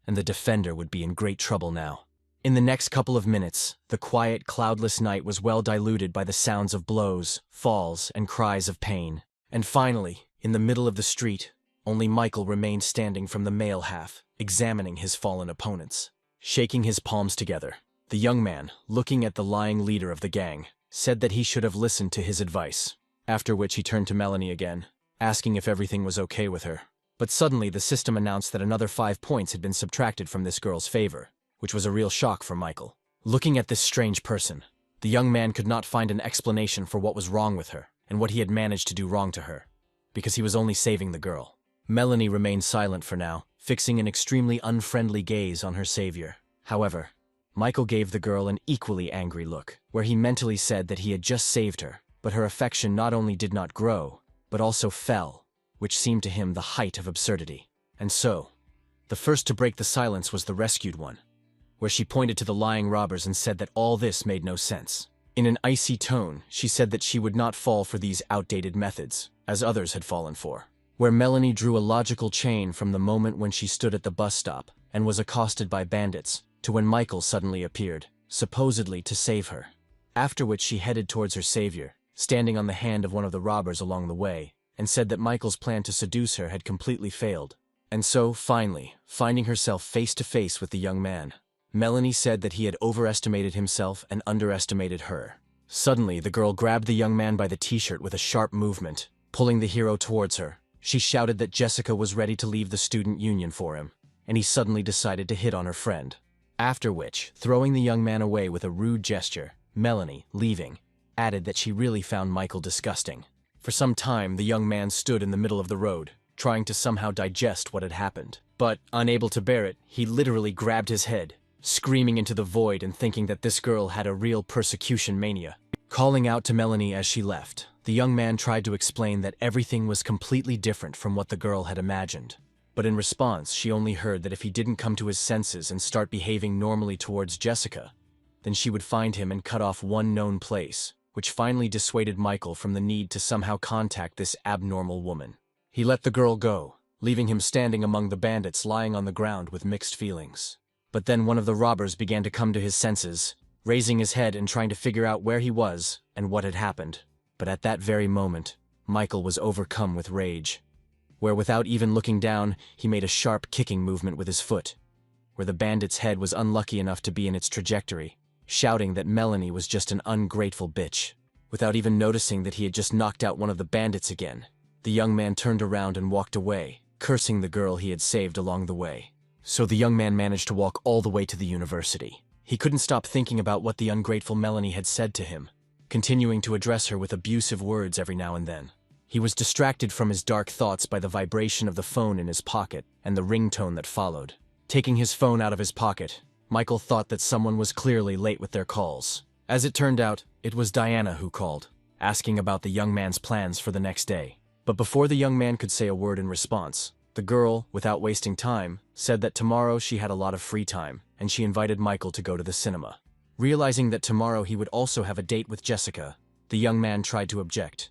and the defender would be in great trouble now. In the next couple of minutes, the quiet, cloudless night was well diluted by the sounds of blows, falls, and cries of pain. And finally, in the middle of the street, only Michael remained standing from the male half, examining his fallen opponents. Shaking his palms together, the young man, looking at the lying leader of the gang, said that he should have listened to his advice, after which he turned to Melanie again, asking if everything was okay with her. But suddenly the system announced that another 5 points had been subtracted from this girl's favor, which was a real shock for Michael. Looking at this strange person, the young man could not find an explanation for what was wrong with her and what he had managed to do wrong to her, because he was only saving the girl. Melanie remained silent for now, fixing an extremely unfriendly gaze on her savior. However, Michael gave the girl an equally angry look, where he mentally said that he had just saved her, but her affection not only did not grow, but also fell, which seemed to him the height of absurdity. And so, the first to break the silence was the rescued one, where she pointed to the lying robbers and said that all this made no sense. In an icy tone, she said that she would not fall for these outdated methods, as others had fallen for. Where Melanie drew a logical chain from the moment when she stood at the bus stop and was accosted by bandits, to when Michael suddenly appeared, supposedly to save her. After which she headed towards her savior, standing on the hand of one of the robbers along the way, and said that Michael's plan to seduce her had completely failed. And so, finally, finding herself face to face with the young man, Melanie said that he had overestimated himself and underestimated her. Suddenly, the girl grabbed the young man by the t-shirt with a sharp movement, pulling the hero towards her. She shouted that Jessica was ready to leave the student union for him, and he suddenly decided to hit on her friend. After which, throwing the young man away with a rude gesture, Melanie, leaving, added that she really found Michael disgusting. For some time, the young man stood in the middle of the road, trying to somehow digest what had happened. But, unable to bear it, he literally grabbed his head, screaming into the void and thinking that this girl had a real persecution mania. Calling out to Melanie as she left, the young man tried to explain that everything was completely different from what the girl had imagined. But in response, she only heard that if he didn't come to his senses and start behaving normally towards Jessica, then she would find him and cut off one known place, which finally dissuaded Michael from the need to somehow contact this abnormal woman. He let the girl go, leaving him standing among the bandits lying on the ground with mixed feelings. But then one of the robbers began to come to his senses, raising his head and trying to figure out where he was and what had happened. But at that very moment, Michael was overcome with rage, where without even looking down, he made a sharp kicking movement with his foot, where the bandit's head was unlucky enough to be in its trajectory, shouting that Melanie was just an ungrateful bitch. Without even noticing that he had just knocked out one of the bandits again, the young man turned around and walked away, cursing the girl he had saved along the way. So the young man managed to walk all the way to the university. He couldn't stop thinking about what the ungrateful Melanie had said to him, continuing to address her with abusive words every now and then. He was distracted from his dark thoughts by the vibration of the phone in his pocket and the ringtone that followed. Taking his phone out of his pocket, Michael thought that someone was clearly late with their calls. As it turned out, it was Diana who called, asking about the young man's plans for the next day. But before the young man could say a word in response, the girl, without wasting time, said that tomorrow she had a lot of free time, and she invited Michael to go to the cinema. Realizing that tomorrow he would also have a date with Jessica, the young man tried to object.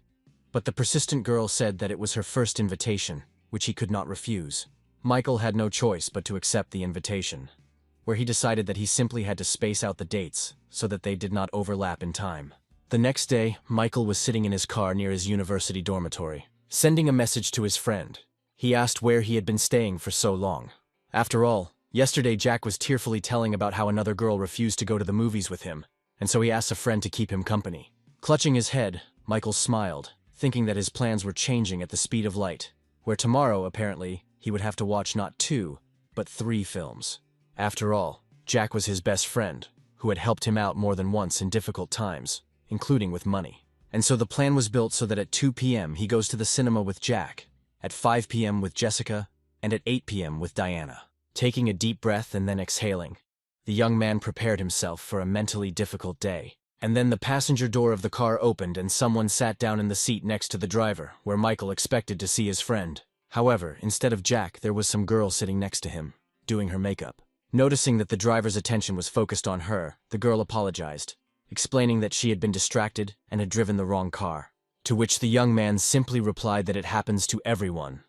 But the persistent girl said that it was her first invitation, which he could not refuse. Michael had no choice but to accept the invitation, where he decided that he simply had to space out the dates so that they did not overlap in time. The next day, Michael was sitting in his car near his university dormitory, sending a message to his friend. He asked where he had been staying for so long. After all, yesterday Jack was tearfully telling about how another girl refused to go to the movies with him, and so he asked a friend to keep him company. Clutching his head, Michael smiled, thinking that his plans were changing at the speed of light, where tomorrow, apparently, he would have to watch not 2, but 3 films. After all, Jack was his best friend, who had helped him out more than once in difficult times, including with money. And so the plan was built so that at 2 p.m. he goes to the cinema with Jack, at 5 p.m. with Jessica, and at 8 p.m. with Diana. Taking a deep breath and then exhaling, the young man prepared himself for a mentally difficult day. And then the passenger door of the car opened and someone sat down in the seat next to the driver, where Michael expected to see his friend. However, instead of Jack, there was some girl sitting next to him, doing her makeup. Noticing that the driver's attention was focused on her, the girl apologized, explaining that she had been distracted and had driven the wrong car. To which the young man simply replied that it happens to everyone,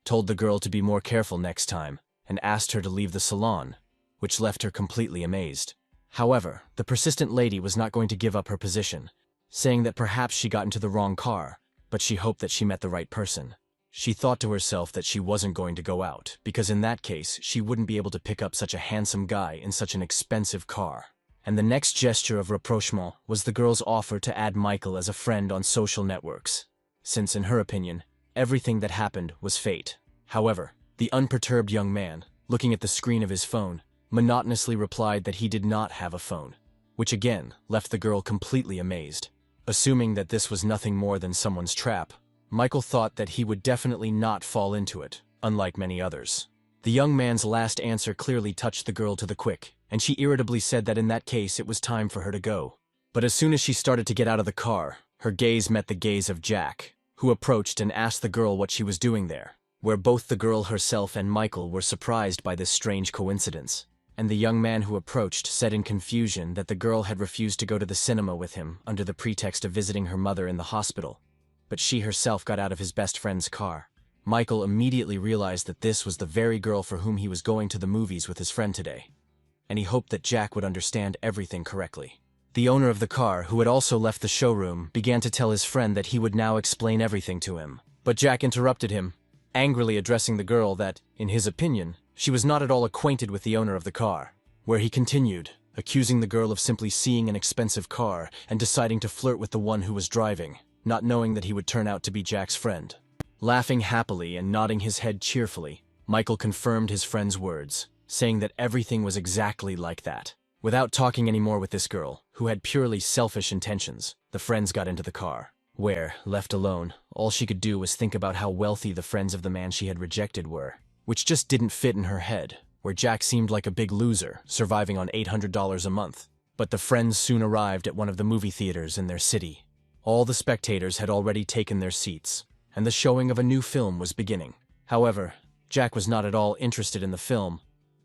told the girl to be more careful next time, and asked her to leave the salon, which left her completely amazed. However, the persistent lady was not going to give up her position, saying that perhaps she got into the wrong car, but she hoped that she met the right person. She thought to herself that she wasn't going to go out, because in that case, she wouldn't be able to pick up such a handsome guy in such an expensive car. And the next gesture of rapprochement was the girl's offer to add Michael as a friend on social networks, since in her opinion, everything that happened was fate. However, the unperturbed young man, looking at the screen of his phone, monotonously replied that he did not have a phone, which again left the girl completely amazed. Assuming that this was nothing more than someone's trap, Michael thought that he would definitely not fall into it, unlike many others. The young man's last answer clearly touched the girl to the quick, and she irritably said that in that case it was time for her to go. But as soon as she started to get out of the car, her gaze met the gaze of Jack, who approached and asked the girl what she was doing there, where both the girl herself and Michael were surprised by this strange coincidence. And the young man who approached said in confusion that the girl had refused to go to the cinema with him under the pretext of visiting her mother in the hospital, but she herself got out of his best friend's car. Michael immediately realized that this was the very girl for whom he was going to the movies with his friend today, and he hoped that Jack would understand everything correctly. The owner of the car, who had also left the showroom, began to tell his friend that he would now explain everything to him. But Jack interrupted him, angrily addressing the girl that, in his opinion, she was not at all acquainted with the owner of the car, where he continued, accusing the girl of simply seeing an expensive car and deciding to flirt with the one who was driving, not knowing that he would turn out to be Jack's friend. Laughing happily and nodding his head cheerfully, Michael confirmed his friend's words, saying that everything was exactly like that. Without talking any more with this girl, who had purely selfish intentions, the friends got into the car, where, left alone, all she could do was think about how wealthy the friends of the man she had rejected were, which just didn't fit in her head, where Jack seemed like a big loser, surviving on $800 a month. But the friends soon arrived at one of the movie theaters in their city. All the spectators had already taken their seats, and the showing of a new film was beginning. However, Jack was not at all interested in the film,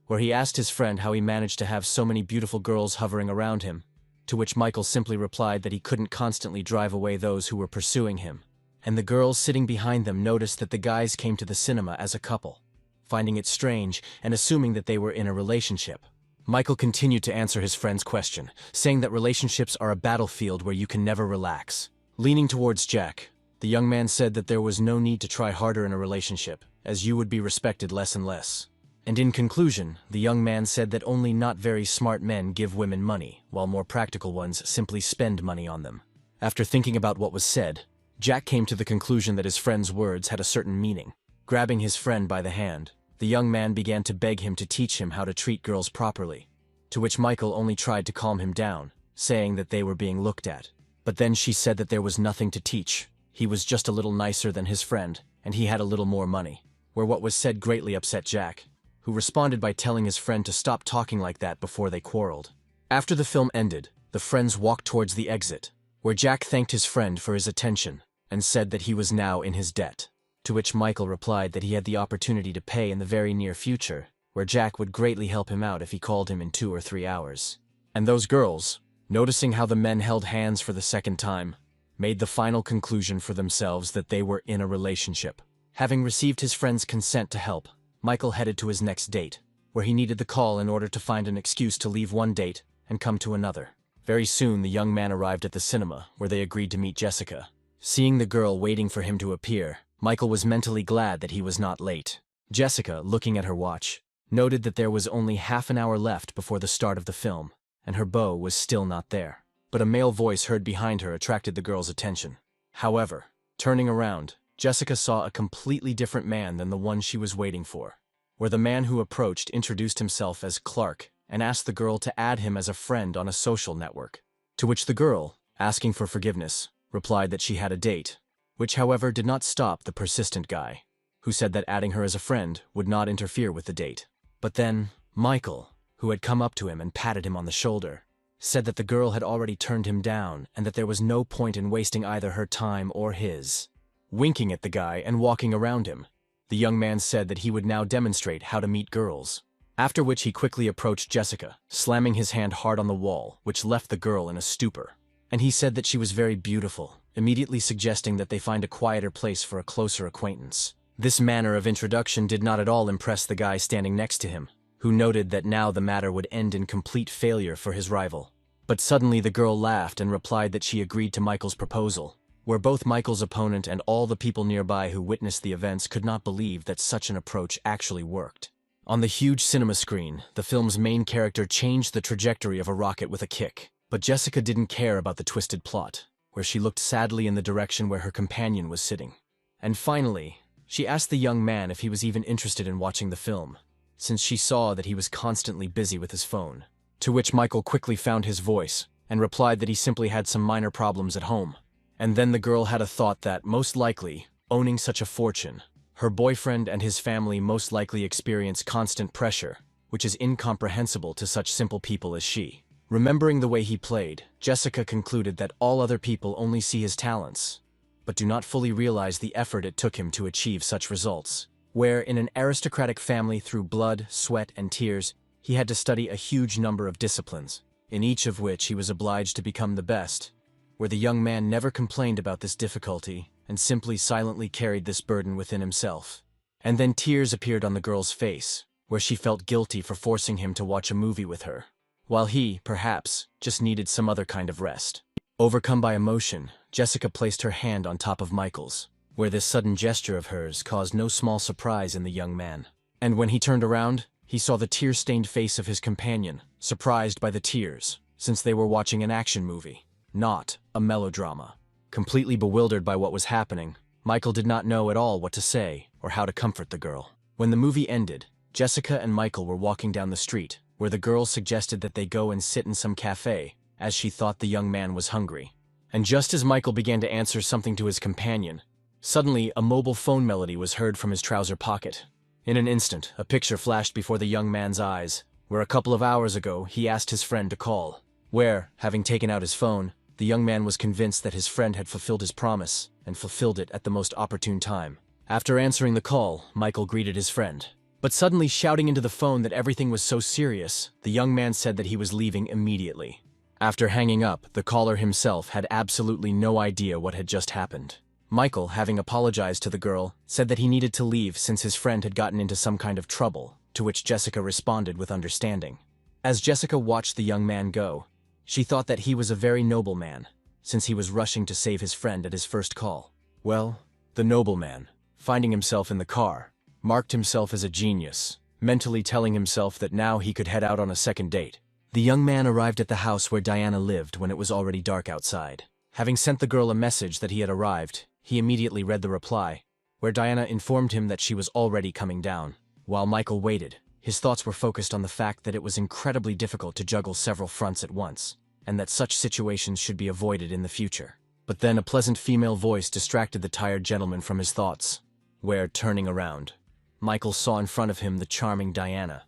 where he asked his friend how he managed to have so many beautiful girls hovering around him, to which Michael simply replied that he couldn't constantly drive away those who were pursuing him, and the girls sitting behind them noticed that the guys came to the cinema as a couple, finding it strange and assuming that they were in a relationship. Michael continued to answer his friend's question, saying that relationships are a battlefield where you can never relax. Leaning towards Jack, the young man said that there was no need to try harder in a relationship, as you would be respected less and less. And in conclusion, the young man said that only not very smart men give women money, while more practical ones simply spend money on them. After thinking about what was said, Jack came to the conclusion that his friend's words had a certain meaning. Grabbing his friend by the hand, the young man began to beg him to teach him how to treat girls properly, to which Michael only tried to calm him down, saying that they were being looked at. But then she said that there was nothing to teach. He was just a little nicer than his friend, and he had a little more money, where what was said greatly upset Jack, who responded by telling his friend to stop talking like that before they quarreled. After the film ended, the friends walked towards the exit, where Jack thanked his friend for his attention and said that he was now in his debt, to which Michael replied that he had the opportunity to pay in the very near future, where Jack would greatly help him out if he called him in 2 or 3 hours. And those girls, noticing how the men held hands for the second time, made the final conclusion for themselves that they were in a relationship. Having received his friend's consent to help, Michael headed to his next date, where he needed the call in order to find an excuse to leave one date and come to another. Very soon, the young man arrived at the cinema, where they agreed to meet Jessica. Seeing the girl waiting for him to appear, Michael was mentally glad that he was not late. Jessica, looking at her watch, noted that there was only half an hour left before the start of the film, and her beau was still not there. But a male voice heard behind her attracted the girl's attention. However, turning around, Jessica saw a completely different man than the one she was waiting for, where the man who approached introduced himself as Clark and asked the girl to add him as a friend on a social network, to which the girl, asking for forgiveness, replied that she had a date, which however did not stop the persistent guy, who said that adding her as a friend would not interfere with the date. But then, Michael, who had come up to him and patted him on the shoulder, said that the girl had already turned him down and that there was no point in wasting either her time or his. Winking at the guy and walking around him, the young man said that he would now demonstrate how to meet girls, after which he quickly approached Jessica, slamming his hand hard on the wall, which left the girl in a stupor. And he said that she was very beautiful, immediately suggesting that they find a quieter place for a closer acquaintance. This manner of introduction did not at all impress the guy standing next to him, who noted that now the matter would end in complete failure for his rival. But suddenly the girl laughed and replied that she agreed to Michael's proposal, where both Michael's opponent and all the people nearby who witnessed the events could not believe that such an approach actually worked. On the huge cinema screen, the film's main character changed the trajectory of a rocket with a kick, but Jessica didn't care about the twisted plot, where she looked sadly in the direction where her companion was sitting. And finally, she asked the young man if he was even interested in watching the film, since she saw that he was constantly busy with his phone, To which Michael quickly found his voice and replied that he simply had some minor problems at home. And then the girl had a thought that, most likely, owning such a fortune, her boyfriend and his family most likely experience constant pressure, which is incomprehensible to such simple people as she. Remembering the way he played, Jessica concluded that all other people only see his talents, but do not fully realize the effort it took him to achieve such results. Where, in an aristocratic family through blood, sweat, and tears, he had to study a huge number of disciplines, in each of which he was obliged to become the best. Where the young man never complained about this difficulty and simply silently carried this burden within himself. And then tears appeared on the girl's face, where she felt guilty for forcing him to watch a movie with her, while he, perhaps, just needed some other kind of rest. Overcome by emotion, Jessica placed her hand on top of Michael's, where this sudden gesture of hers caused no small surprise in the young man. And when he turned around, he saw the tear-stained face of his companion, surprised by the tears, since they were watching an action movie, not a melodrama. Completely bewildered by what was happening, Michael did not know at all what to say or how to comfort the girl. When the movie ended, Jessica and Michael were walking down the street, where the girl suggested that they go and sit in some cafe, as she thought the young man was hungry. And just as Michael began to answer something to his companion, suddenly a mobile phone melody was heard from his trouser pocket. In an instant, a picture flashed before the young man's eyes, where a couple of hours ago he asked his friend to call, where, having taken out his phone, the young man was convinced that his friend had fulfilled his promise, and fulfilled it at the most opportune time. After answering the call, Michael greeted his friend. But suddenly shouting into the phone that everything was so serious, the young man said that he was leaving immediately. After hanging up, the caller himself had absolutely no idea what had just happened. Michael, having apologized to the girl, said that he needed to leave since his friend had gotten into some kind of trouble, to which Jessica responded with understanding. As Jessica watched the young man go, she thought that he was a very noble man, since he was rushing to save his friend at his first call. Well, the noble man, finding himself in the car, marked himself as a genius, mentally telling himself that now he could head out on a second date. The young man arrived at the house where Diana lived when it was already dark outside. Having sent the girl a message that he had arrived, he immediately read the reply, where Diana informed him that she was already coming down. While Michael waited, his thoughts were focused on the fact that it was incredibly difficult to juggle several fronts at once, and that such situations should be avoided in the future. But then a pleasant female voice distracted the tired gentleman from his thoughts, where, turning around, Michael saw in front of him the charming Diana,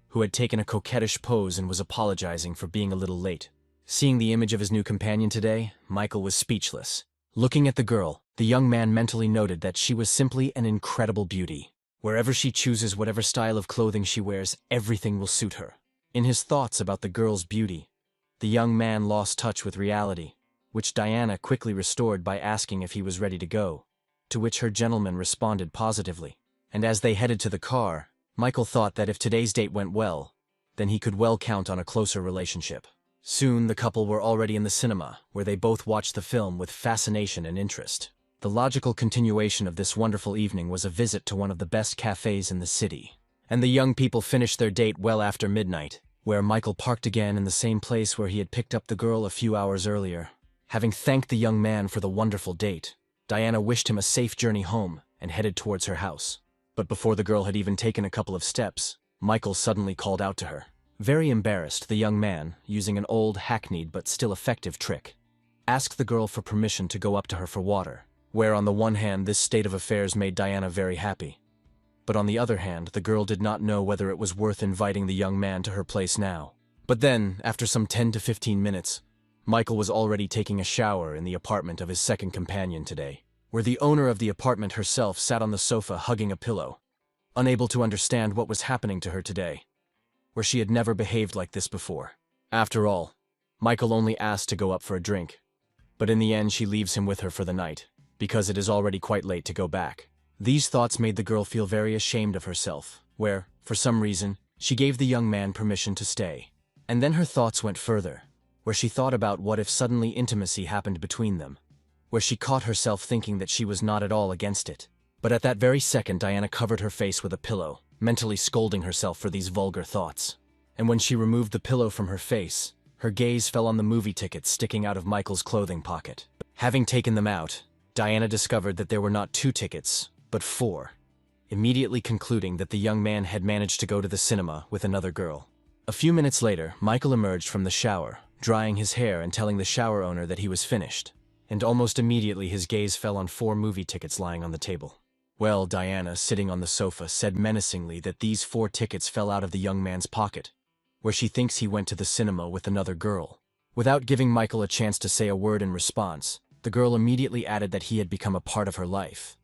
who had taken a coquettish pose and was apologizing for being a little late. Seeing the image of his new companion today, Michael was speechless. Looking at the girl, the young man mentally noted that she was simply an incredible beauty. Wherever she chooses whatever style of clothing she wears, everything will suit her. In his thoughts about the girl's beauty, the young man lost touch with reality, which Diana quickly restored by asking if he was ready to go, to which her gentleman responded positively. And as they headed to the car, Michael thought that if today's date went well, then he could well count on a closer relationship. Soon the couple were already in the cinema, where they both watched the film with fascination and interest. The logical continuation of this wonderful evening was a visit to one of the best cafes in the city. And the young people finished their date well after midnight, where Michael parked again in the same place where he had picked up the girl a few hours earlier. Having thanked the young man for the wonderful date, Diana wished him a safe journey home and headed towards her house. But before the girl had even taken a couple of steps, Michael suddenly called out to her. Very embarrassed, the young man, using an old, hackneyed but still effective trick, asked the girl for permission to go up to her for water, where on the one hand this state of affairs made Diana very happy. But on the other hand, the girl did not know whether it was worth inviting the young man to her place now. But then, after some 10 to 15 minutes, Michael was already taking a shower in the apartment of his second companion today, where the owner of the apartment herself sat on the sofa hugging a pillow, unable to understand what was happening to her today, where she had never behaved like this before. After all, Michael only asked to go up for a drink, but in the end she leaves him with her for the night, because it is already quite late to go back. These thoughts made the girl feel very ashamed of herself, where, for some reason, she gave the young man permission to stay. And then her thoughts went further, where she thought about what if suddenly intimacy happened between them, where she caught herself thinking that she was not at all against it. But at that very second, Diana covered her face with a pillow, mentally scolding herself for these vulgar thoughts. And when she removed the pillow from her face, her gaze fell on the movie tickets sticking out of Michael's clothing pocket. Having taken them out, Diana discovered that there were not 2 tickets, but 4, immediately concluding that the young man had managed to go to the cinema with another girl. A few minutes later, Michael emerged from the shower, drying his hair and telling the shower owner that he was finished. And almost immediately his gaze fell on 4 movie tickets lying on the table. Well, Diana, sitting on the sofa, said menacingly that these 4 tickets fell out of the young man's pocket, where she thinks he went to the cinema with another girl. Without giving Michael a chance to say a word in response, the girl immediately added that he had become a part of her life.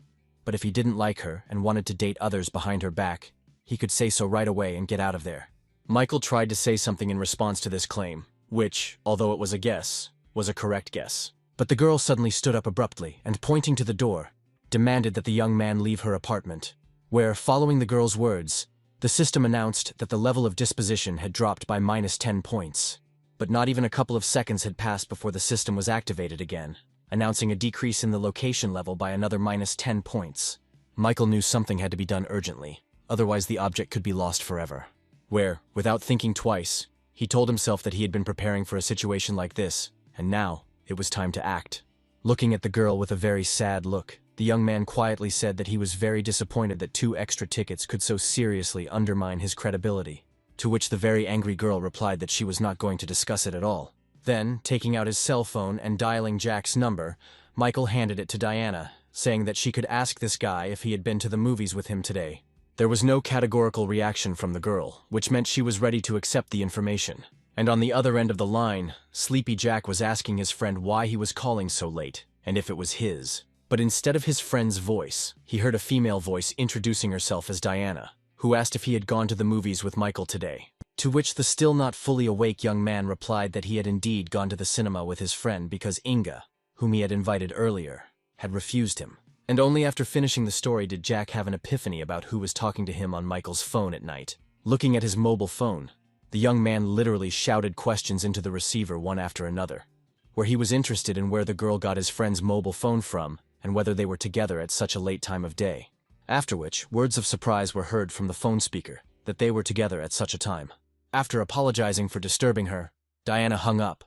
But if he didn't like her and wanted to date others behind her back, he could say so right away and get out of there. Michael tried to say something in response to this claim, which, although it was a guess, was a correct guess. But the girl suddenly stood up abruptly and, pointing to the door, demanded that the young man leave her apartment, where, following the girl's words, the system announced that the level of disposition had dropped by -10 points. But not even a couple of seconds had passed before the system was activated again, announcing a decrease in the location level by another -10 points. Michael knew something had to be done urgently, otherwise the object could be lost forever. Where, without thinking twice, he told himself that he had been preparing for a situation like this, and now it was time to act. Looking at the girl with a very sad look, the young man quietly said that he was very disappointed that 2 extra tickets could so seriously undermine his credibility, to which the very angry girl replied that she was not going to discuss it at all. Then, taking out his cell phone and dialing Jack's number, Michael handed it to Diana, saying that she could ask this guy if he had been to the movies with him today. There was no categorical reaction from the girl, which meant she was ready to accept the information. And on the other end of the line, Sleepy Jack was asking his friend why he was calling so late, and if it was his. But instead of his friend's voice, he heard a female voice introducing herself as Diana, who asked if he had gone to the movies with Michael today. To which the still not fully awake young man replied that he had indeed gone to the cinema with his friend because Inga, whom he had invited earlier, had refused him. And only after finishing the story did Jack have an epiphany about who was talking to him on Michael's phone at night. Looking at his mobile phone, the young man literally shouted questions into the receiver one after another, where he was interested in where the girl got his friend's mobile phone from and whether they were together at such a late time of day. After which, words of surprise were heard from the phone speaker that they were together at such a time. After apologizing for disturbing her, Diana hung up,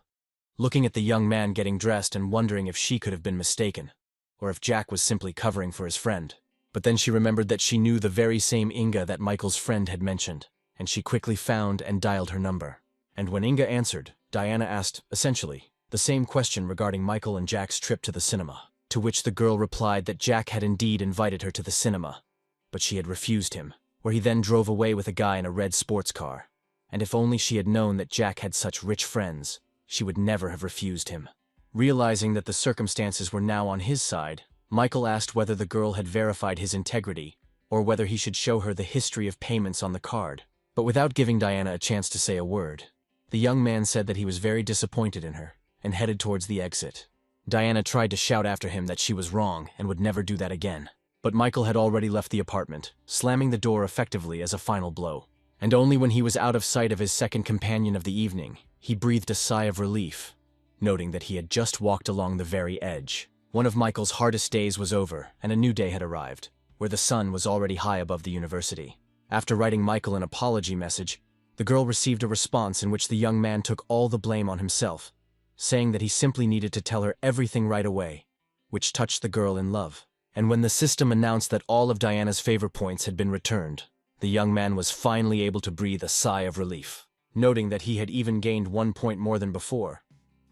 looking at the young man getting dressed and wondering if she could have been mistaken, or if Jack was simply covering for his friend. But then she remembered that she knew the very same Inga that Michael's friend had mentioned, and she quickly found and dialed her number. And when Inga answered, Diana asked, essentially, the same question regarding Michael and Jack's trip to the cinema, to which the girl replied that Jack had indeed invited her to the cinema, but she had refused him, where he then drove away with a guy in a red sports car. And if only she had known that Jack had such rich friends, she would never have refused him. Realizing that the circumstances were now on his side, Michael asked whether the girl had verified his integrity, or whether he should show her the history of payments on the card. But without giving Diana a chance to say a word, the young man said that he was very disappointed in her, and headed towards the exit. Diana tried to shout after him that she was wrong and would never do that again. But Michael had already left the apartment, slamming the door effectively as a final blow. And only when he was out of sight of his second companion of the evening, he breathed a sigh of relief, noting that he had just walked along the very edge. One of Michael's hardest days was over, and a new day had arrived, where the sun was already high above the university. After writing Michael an apology message, the girl received a response in which the young man took all the blame on himself, saying that he simply needed to tell her everything right away, which touched the girl in love. And when the system announced that all of Diana's favor points had been returned, the young man was finally able to breathe a sigh of relief, noting that he had even gained 1 point more than before.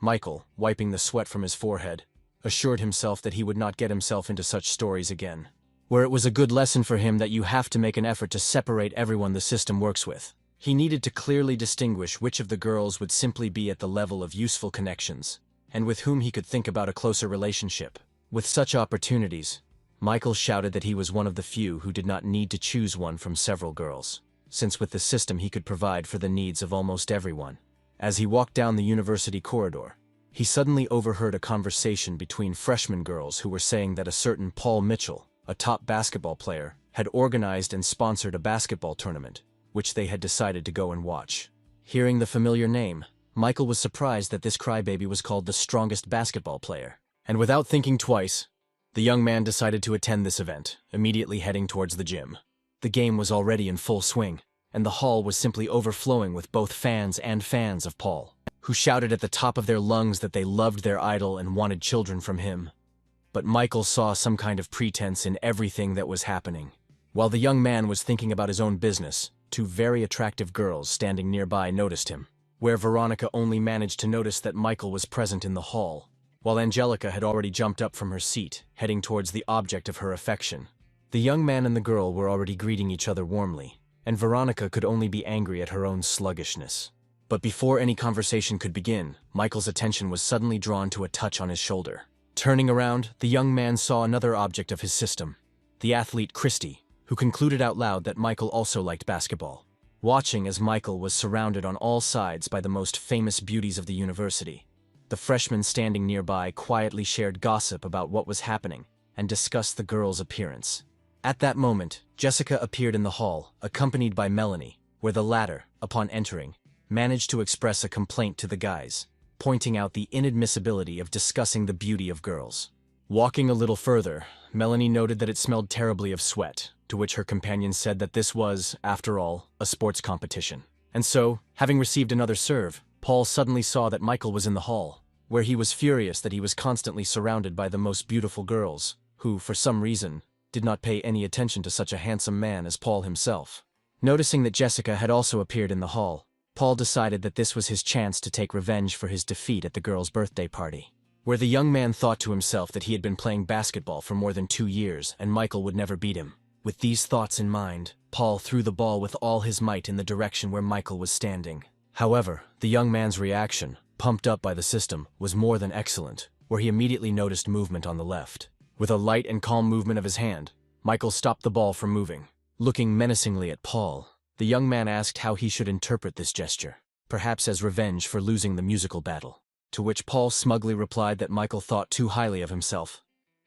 Michael, wiping the sweat from his forehead, assured himself that he would not get himself into such stories again, where it was a good lesson for him that you have to make an effort to separate everyone the system works with. He needed to clearly distinguish which of the girls would simply be at the level of useful connections, and with whom he could think about a closer relationship. With such opportunities, Michael shouted that he was one of the few who did not need to choose one from several girls, since with the system he could provide for the needs of almost everyone. As he walked down the university corridor, he suddenly overheard a conversation between freshman girls who were saying that a certain Paul Mitchell, a top basketball player, had organized and sponsored a basketball tournament, which they had decided to go and watch. Hearing the familiar name, Michael was surprised that this crybaby was called the strongest basketball player. And without thinking twice, the young man decided to attend this event, immediately heading towards the gym. The game was already in full swing, and the hall was simply overflowing with both fans and fans of Paul, who shouted at the top of their lungs that they loved their idol and wanted children from him. But Michael saw some kind of pretense in everything that was happening. While the young man was thinking about his own business, two very attractive girls standing nearby noticed him, where Veronica only managed to notice that Michael was present in the hall, while Angelica had already jumped up from her seat, heading towards the object of her affection. The young man and the girl were already greeting each other warmly, and Veronica could only be angry at her own sluggishness. But before any conversation could begin, Michael's attention was suddenly drawn to a touch on his shoulder. Turning around, the young man saw another object of his system, the athlete Christy, who concluded out loud that Michael also liked basketball. Watching as Michael was surrounded on all sides by the most famous beauties of the university, the freshmen standing nearby quietly shared gossip about what was happening and discussed the girl's appearance. At that moment, Jessica appeared in the hall, accompanied by Melanie, where the latter, upon entering, managed to express a complaint to the guys, pointing out the inadmissibility of discussing the beauty of girls. Walking a little further, Melanie noted that it smelled terribly of sweat, to which her companion said that this was, after all, a sports competition. And so, having received another serve, Paul suddenly saw that Michael was in the hall, where he was furious that he was constantly surrounded by the most beautiful girls, who, for some reason, did not pay any attention to such a handsome man as Paul himself. Noticing that Jessica had also appeared in the hall, Paul decided that this was his chance to take revenge for his defeat at the girl's birthday party, where the young man thought to himself that he had been playing basketball for more than 2 years and Michael would never beat him. With these thoughts in mind, Paul threw the ball with all his might in the direction where Michael was standing. However, the young man's reaction, pumped up by the system, was more than excellent, where he immediately noticed movement on the left. With a light and calm movement of his hand, Michael stopped the ball from moving. Looking menacingly at Paul, the young man asked how he should interpret this gesture, perhaps as revenge for losing the musical battle. To which Paul smugly replied that Michael thought too highly of himself,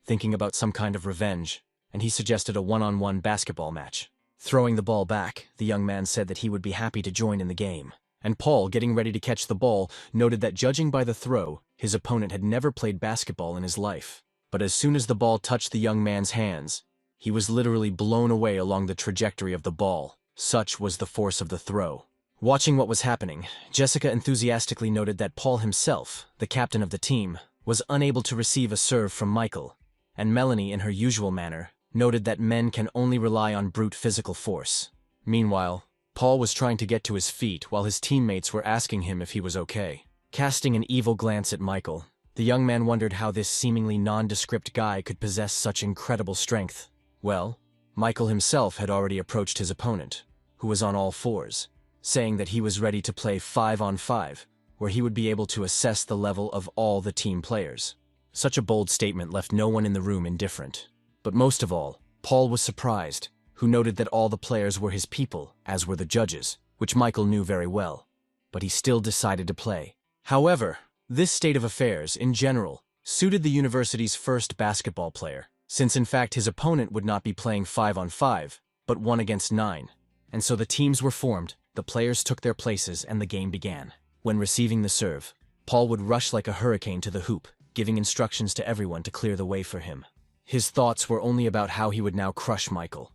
thinking about some kind of revenge, and he suggested a one-on-one basketball match. Throwing the ball back, the young man said that he would be happy to join in the game, and Paul, getting ready to catch the ball, noted that judging by the throw, his opponent had never played basketball in his life. But as soon as the ball touched the young man's hands, he was literally blown away along the trajectory of the ball. Such was the force of the throw. Watching what was happening, Jessica enthusiastically noted that Paul himself, the captain of the team, was unable to receive a serve from Michael, and Melanie, in her usual manner, noted that men can only rely on brute physical force. Meanwhile, Paul was trying to get to his feet while his teammates were asking him if he was okay. Casting an evil glance at Michael, the young man wondered how this seemingly nondescript guy could possess such incredible strength. Well, Michael himself had already approached his opponent, who was on all fours, saying that he was ready to play 5-on-5, where he would be able to assess the level of all the team players. Such a bold statement left no one in the room indifferent. But most of all, Paul was surprised, who noted that all the players were his people, as were the judges, which Michael knew very well. But he still decided to play. However, this state of affairs, in general, suited the university's first basketball player, since in fact his opponent would not be playing 5-on-5, but 1-against-9. And so the teams were formed, the players took their places, and the game began. When receiving the serve, Paul would rush like a hurricane to the hoop, giving instructions to everyone to clear the way for him. His thoughts were only about how he would now crush Michael,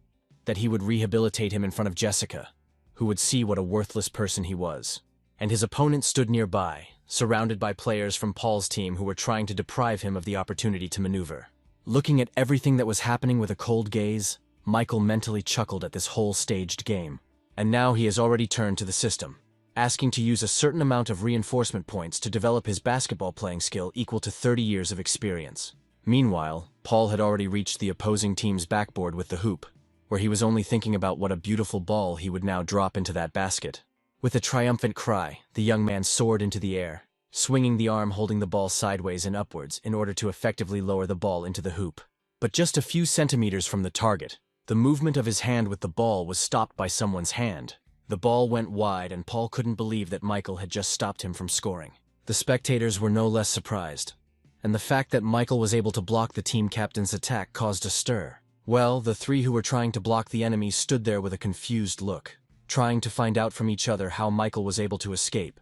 that he would rehabilitate him in front of Jessica, who would see what a worthless person he was. And his opponent stood nearby, surrounded by players from Paul's team who were trying to deprive him of the opportunity to maneuver. Looking at everything that was happening with a cold gaze, Michael mentally chuckled at this whole staged game. And now he has already turned to the system, asking to use a certain amount of reinforcement points to develop his basketball playing skill equal to 30 years of experience. Meanwhile, Paul had already reached the opposing team's backboard with the hoop, where he was only thinking about what a beautiful ball he would now drop into that basket. With a triumphant cry, the young man soared into the air, swinging the arm holding the ball sideways and upwards in order to effectively lower the ball into the hoop. But just a few centimeters from the target, the movement of his hand with the ball was stopped by someone's hand. The ball went wide and Paul couldn't believe that Michael had just stopped him from scoring. The spectators were no less surprised, and the fact that Michael was able to block the team captain's attack caused a stir. Well, the three who were trying to block the enemy stood there with a confused look, trying to find out from each other how Michael was able to escape,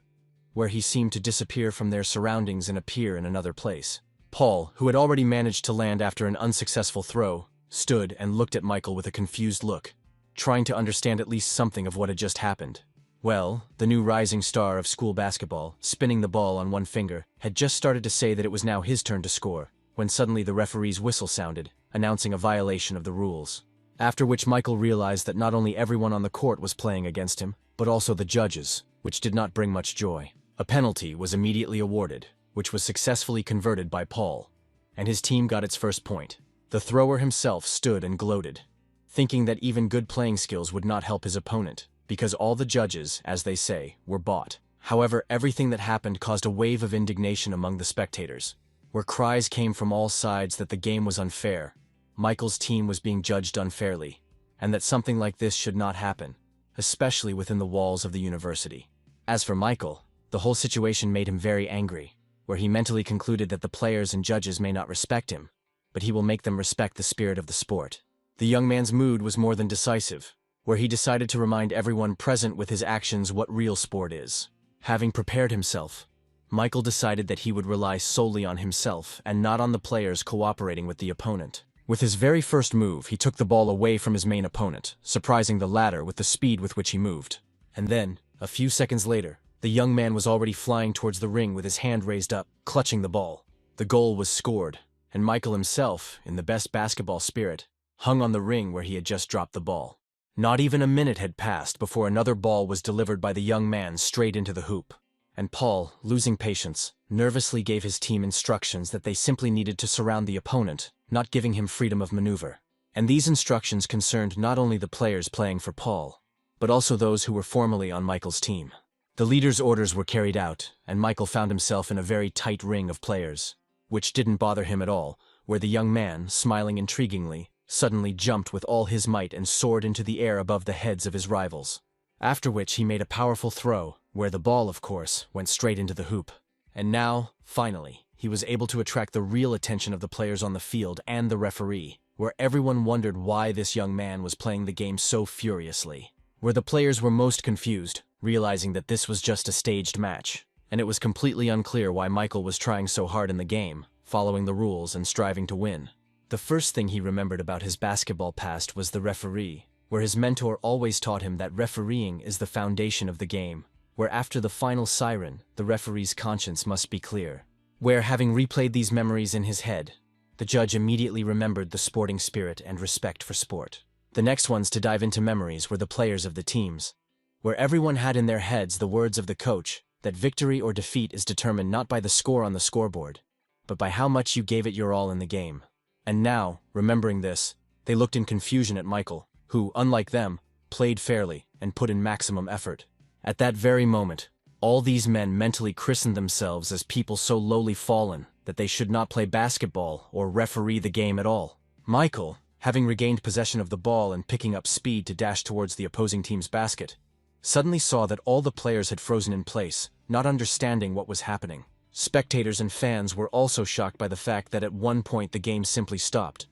where he seemed to disappear from their surroundings and appear in another place. Paul, who had already managed to land after an unsuccessful throw, stood and looked at Michael with a confused look, trying to understand at least something of what had just happened. Well, the new rising star of school basketball, spinning the ball on one finger, had just started to say that it was now his turn to score, when suddenly the referee's whistle sounded, announcing a violation of the rules. After which Michael realized that not only everyone on the court was playing against him, but also the judges, which did not bring much joy. A penalty was immediately awarded, which was successfully converted by Paul, and his team got its first point. The thrower himself stood and gloated, thinking that even good playing skills would not help his opponent, because all the judges, as they say, were bought. However, everything that happened caused a wave of indignation among the spectators, where cries came from all sides that the game was unfair, Michael's team was being judged unfairly, and that something like this should not happen, especially within the walls of the university. As for Michael, the whole situation made him very angry, where he mentally concluded that the players and judges may not respect him, but he will make them respect the spirit of the sport. The young man's mood was more than decisive, where he decided to remind everyone present with his actions what real sport is. Having prepared himself, Michael decided that he would rely solely on himself and not on the players cooperating with the opponent. With his very first move, he took the ball away from his main opponent, surprising the latter with the speed with which he moved. And then, a few seconds later, the young man was already flying towards the ring with his hand raised up, clutching the ball. The goal was scored, and Michael himself, in the best basketball spirit, hung on the ring where he had just dropped the ball. Not even a minute had passed before another ball was delivered by the young man straight into the hoop. And Paul, losing patience, nervously gave his team instructions that they simply needed to surround the opponent, not giving him freedom of maneuver. And these instructions concerned not only the players playing for Paul, but also those who were formerly on Michael's team. The leader's orders were carried out, and Michael found himself in a very tight ring of players, which didn't bother him at all, where the young man, smiling intriguingly, suddenly jumped with all his might and soared into the air above the heads of his rivals. After which he made a powerful throw, where the ball, of course, went straight into the hoop. And now, finally, he was able to attract the real attention of the players on the field and the referee, where everyone wondered why this young man was playing the game so furiously. Where the players were most confused, realizing that this was just a staged match, and it was completely unclear why Michael was trying so hard in the game, following the rules and striving to win. The first thing he remembered about his basketball past was the referee, where his mentor always taught him that refereeing is the foundation of the game, where after the final siren, the referee's conscience must be clear. Where, having replayed these memories in his head, the judge immediately remembered the sporting spirit and respect for sport. The next ones to dive into memories were the players of the teams, where everyone had in their heads the words of the coach that victory or defeat is determined not by the score on the scoreboard, but by how much you gave it your all in the game. And now, remembering this, they looked in confusion at Michael, who, unlike them, played fairly and put in maximum effort. At that very moment, all these men mentally christened themselves as people so lowly fallen that they should not play basketball or referee the game at all. Michael, having regained possession of the ball and picking up speed to dash towards the opposing team's basket, suddenly saw that all the players had frozen in place, not understanding what was happening. Spectators and fans were also shocked by the fact that at one point the game simply stopped.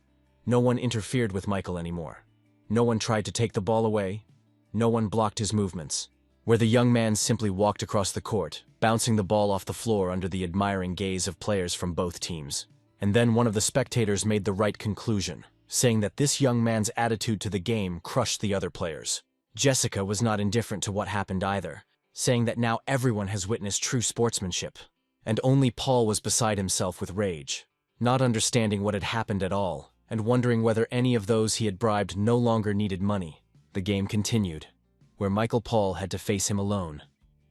No one interfered with Michael anymore. No one tried to take the ball away. No one blocked his movements. Where the young man simply walked across the court, bouncing the ball off the floor under the admiring gaze of players from both teams. And then one of the spectators made the right conclusion, saying that this young man's attitude to the game crushed the other players. Jessica was not indifferent to what happened either, saying that now everyone has witnessed true sportsmanship. And only Paul was beside himself with rage, not understanding what had happened at all, and wondering whether any of those he had bribed no longer needed money. The game continued, where Michael Paul had to face him alone,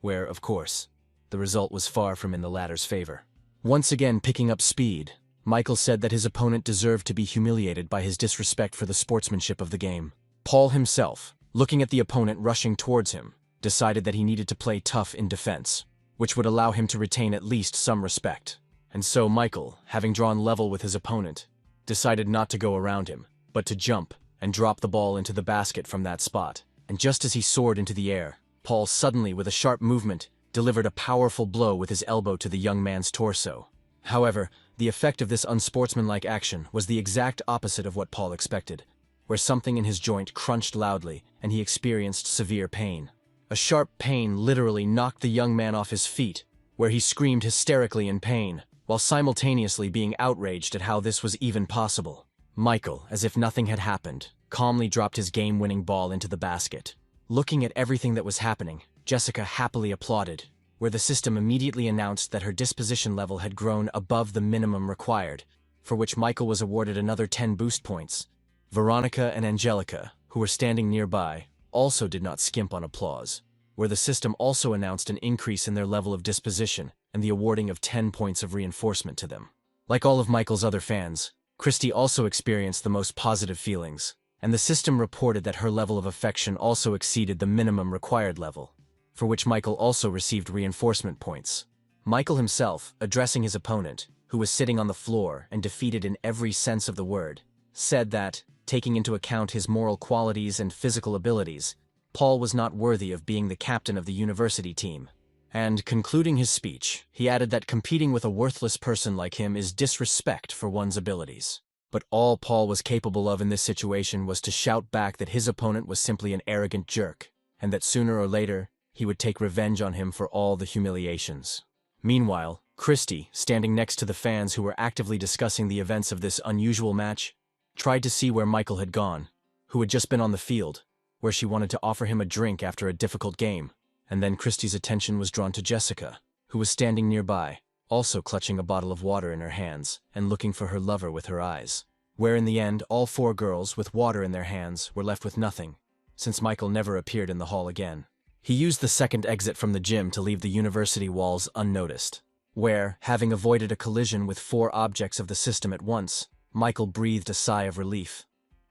where, of course, the result was far from in the latter's favor. Once again picking up speed, Michael said that his opponent deserved to be humiliated by his disrespect for the sportsmanship of the game. Paul himself, looking at the opponent rushing towards him, decided that he needed to play tough in defense, which would allow him to retain at least some respect. And so Michael, having drawn level with his opponent, decided not to go around him, but to jump and drop the ball into the basket from that spot. And just as he soared into the air, Paul suddenly, with a sharp movement, delivered a powerful blow with his elbow to the young man's torso. However, the effect of this unsportsmanlike action was the exact opposite of what Paul expected, where something in his joint crunched loudly and he experienced severe pain. A sharp pain literally knocked the young man off his feet, where he screamed hysterically in pain, while simultaneously being outraged at how this was even possible. Michael, as if nothing had happened, calmly dropped his game-winning ball into the basket. Looking at everything that was happening, Jessica happily applauded, where the system immediately announced that her disposition level had grown above the minimum required, for which Michael was awarded another 10 boost points, Veronica and Angelica, who were standing nearby, also did not skimp on applause, where the system also announced an increase in their level of disposition and the awarding of 10 points of reinforcement to them. Like all of Michael's other fans, Christy also experienced the most positive feelings, and the system reported that her level of affection also exceeded the minimum required level, for which Michael also received reinforcement points. Michael himself, addressing his opponent, who was sitting on the floor and defeated in every sense of the word, said that, taking into account his moral qualities and physical abilities, Paul was not worthy of being the captain of the university team. And, concluding his speech, he added that competing with a worthless person like him is disrespect for one's abilities. But all Paul was capable of in this situation was to shout back that his opponent was simply an arrogant jerk, and that sooner or later, he would take revenge on him for all the humiliations. Meanwhile, Christy, standing next to the fans who were actively discussing the events of this unusual match, tried to see where Michael had gone, who had just been on the field, where she wanted to offer him a drink after a difficult game. And then Christy's attention was drawn to Jessica, who was standing nearby, also clutching a bottle of water in her hands and looking for her lover with her eyes. Where in the end, all 4 girls with water in their hands were left with nothing, since Michael never appeared in the hall again. He used the second exit from the gym to leave the university walls unnoticed, where, having avoided a collision with 4 objects of the system at once, Michael breathed a sigh of relief,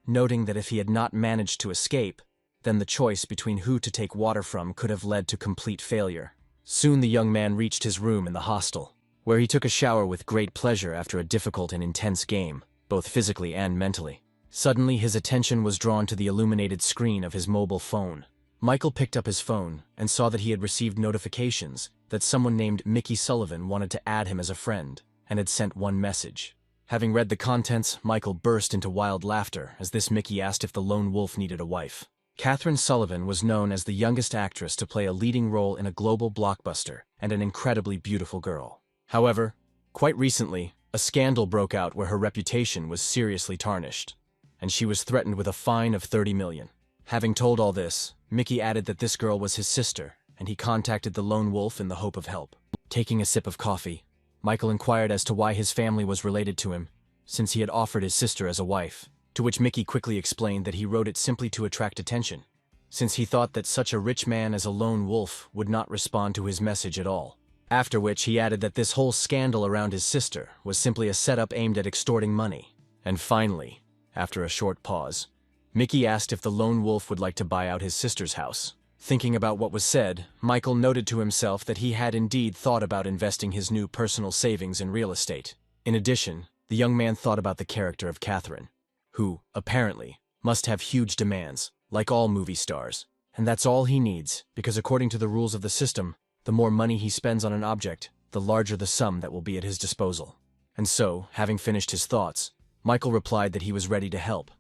noting that if he had not managed to escape, then the choice between who to take water from could have led to complete failure. Soon the young man reached his room in the hostel, where he took a shower with great pleasure after a difficult and intense game, both physically and mentally. Suddenly his attention was drawn to the illuminated screen of his mobile phone. Michael picked up his phone and saw that he had received notifications that someone named Mickey Sullivan wanted to add him as a friend, and had sent one message. Having read the contents, Michael burst into wild laughter as this Mickey asked if the lone wolf needed a wife. Catherine Sullivan was known as the youngest actress to play a leading role in a global blockbuster and an incredibly beautiful girl. However, quite recently, a scandal broke out where her reputation was seriously tarnished, and she was threatened with a fine of $30 million. Having told all this, Mickey added that this girl was his sister, and he contacted the lone wolf in the hope of help. Taking a sip of coffee, Michael inquired as to why his family was related to him, since he had offered his sister as a wife. To which Mickey quickly explained that he wrote it simply to attract attention, since he thought that such a rich man as a lone wolf would not respond to his message at all. After which he added that this whole scandal around his sister was simply a setup aimed at extorting money. And finally, after a short pause, Mickey asked if the lone wolf would like to buy out his sister's house. Thinking about what was said, Michael noted to himself that he had indeed thought about investing his new personal savings in real estate. In addition, the young man thought about the character of Catherine, who, apparently, must have huge demands, like all movie stars. And that's all he needs, because according to the rules of the system, the more money he spends on an object, the larger the sum that will be at his disposal. And so, having finished his thoughts, Michael replied that he was ready to help.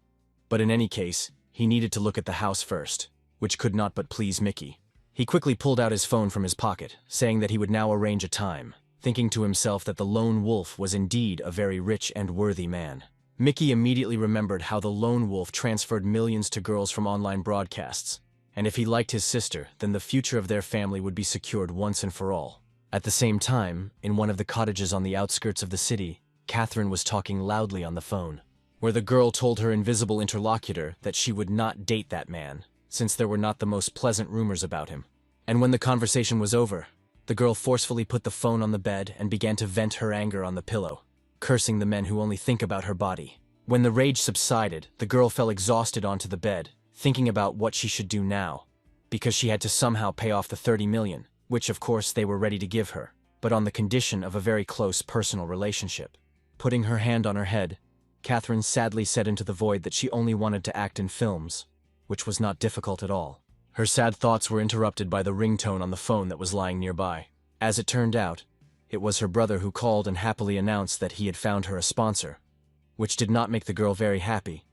But in any case, he needed to look at the house first, which could not but please Mickey. He quickly pulled out his phone from his pocket, saying that he would now arrange a time, thinking to himself that the lone wolf was indeed a very rich and worthy man. Mickey immediately remembered how the lone wolf transferred millions to girls from online broadcasts, and if he liked his sister, then the future of their family would be secured once and for all. At the same time, in one of the cottages on the outskirts of the city, Catherine was talking loudly on the phone, where the girl told her invisible interlocutor that she would not date that man, since there were not the most pleasant rumors about him. And when the conversation was over, the girl forcefully put the phone on the bed and began to vent her anger on the pillow, cursing the men who only think about her body. When the rage subsided, the girl fell exhausted onto the bed, thinking about what she should do now, because she had to somehow pay off the $30 million, which of course they were ready to give her, but on the condition of a very close personal relationship. Putting her hand on her head, Catherine sadly said into the void that she only wanted to act in films, which was not difficult at all. Her sad thoughts were interrupted by the ringtone on the phone that was lying nearby. As it turned out, it was her brother who called and happily announced that he had found her a sponsor, which did not make the girl very happy,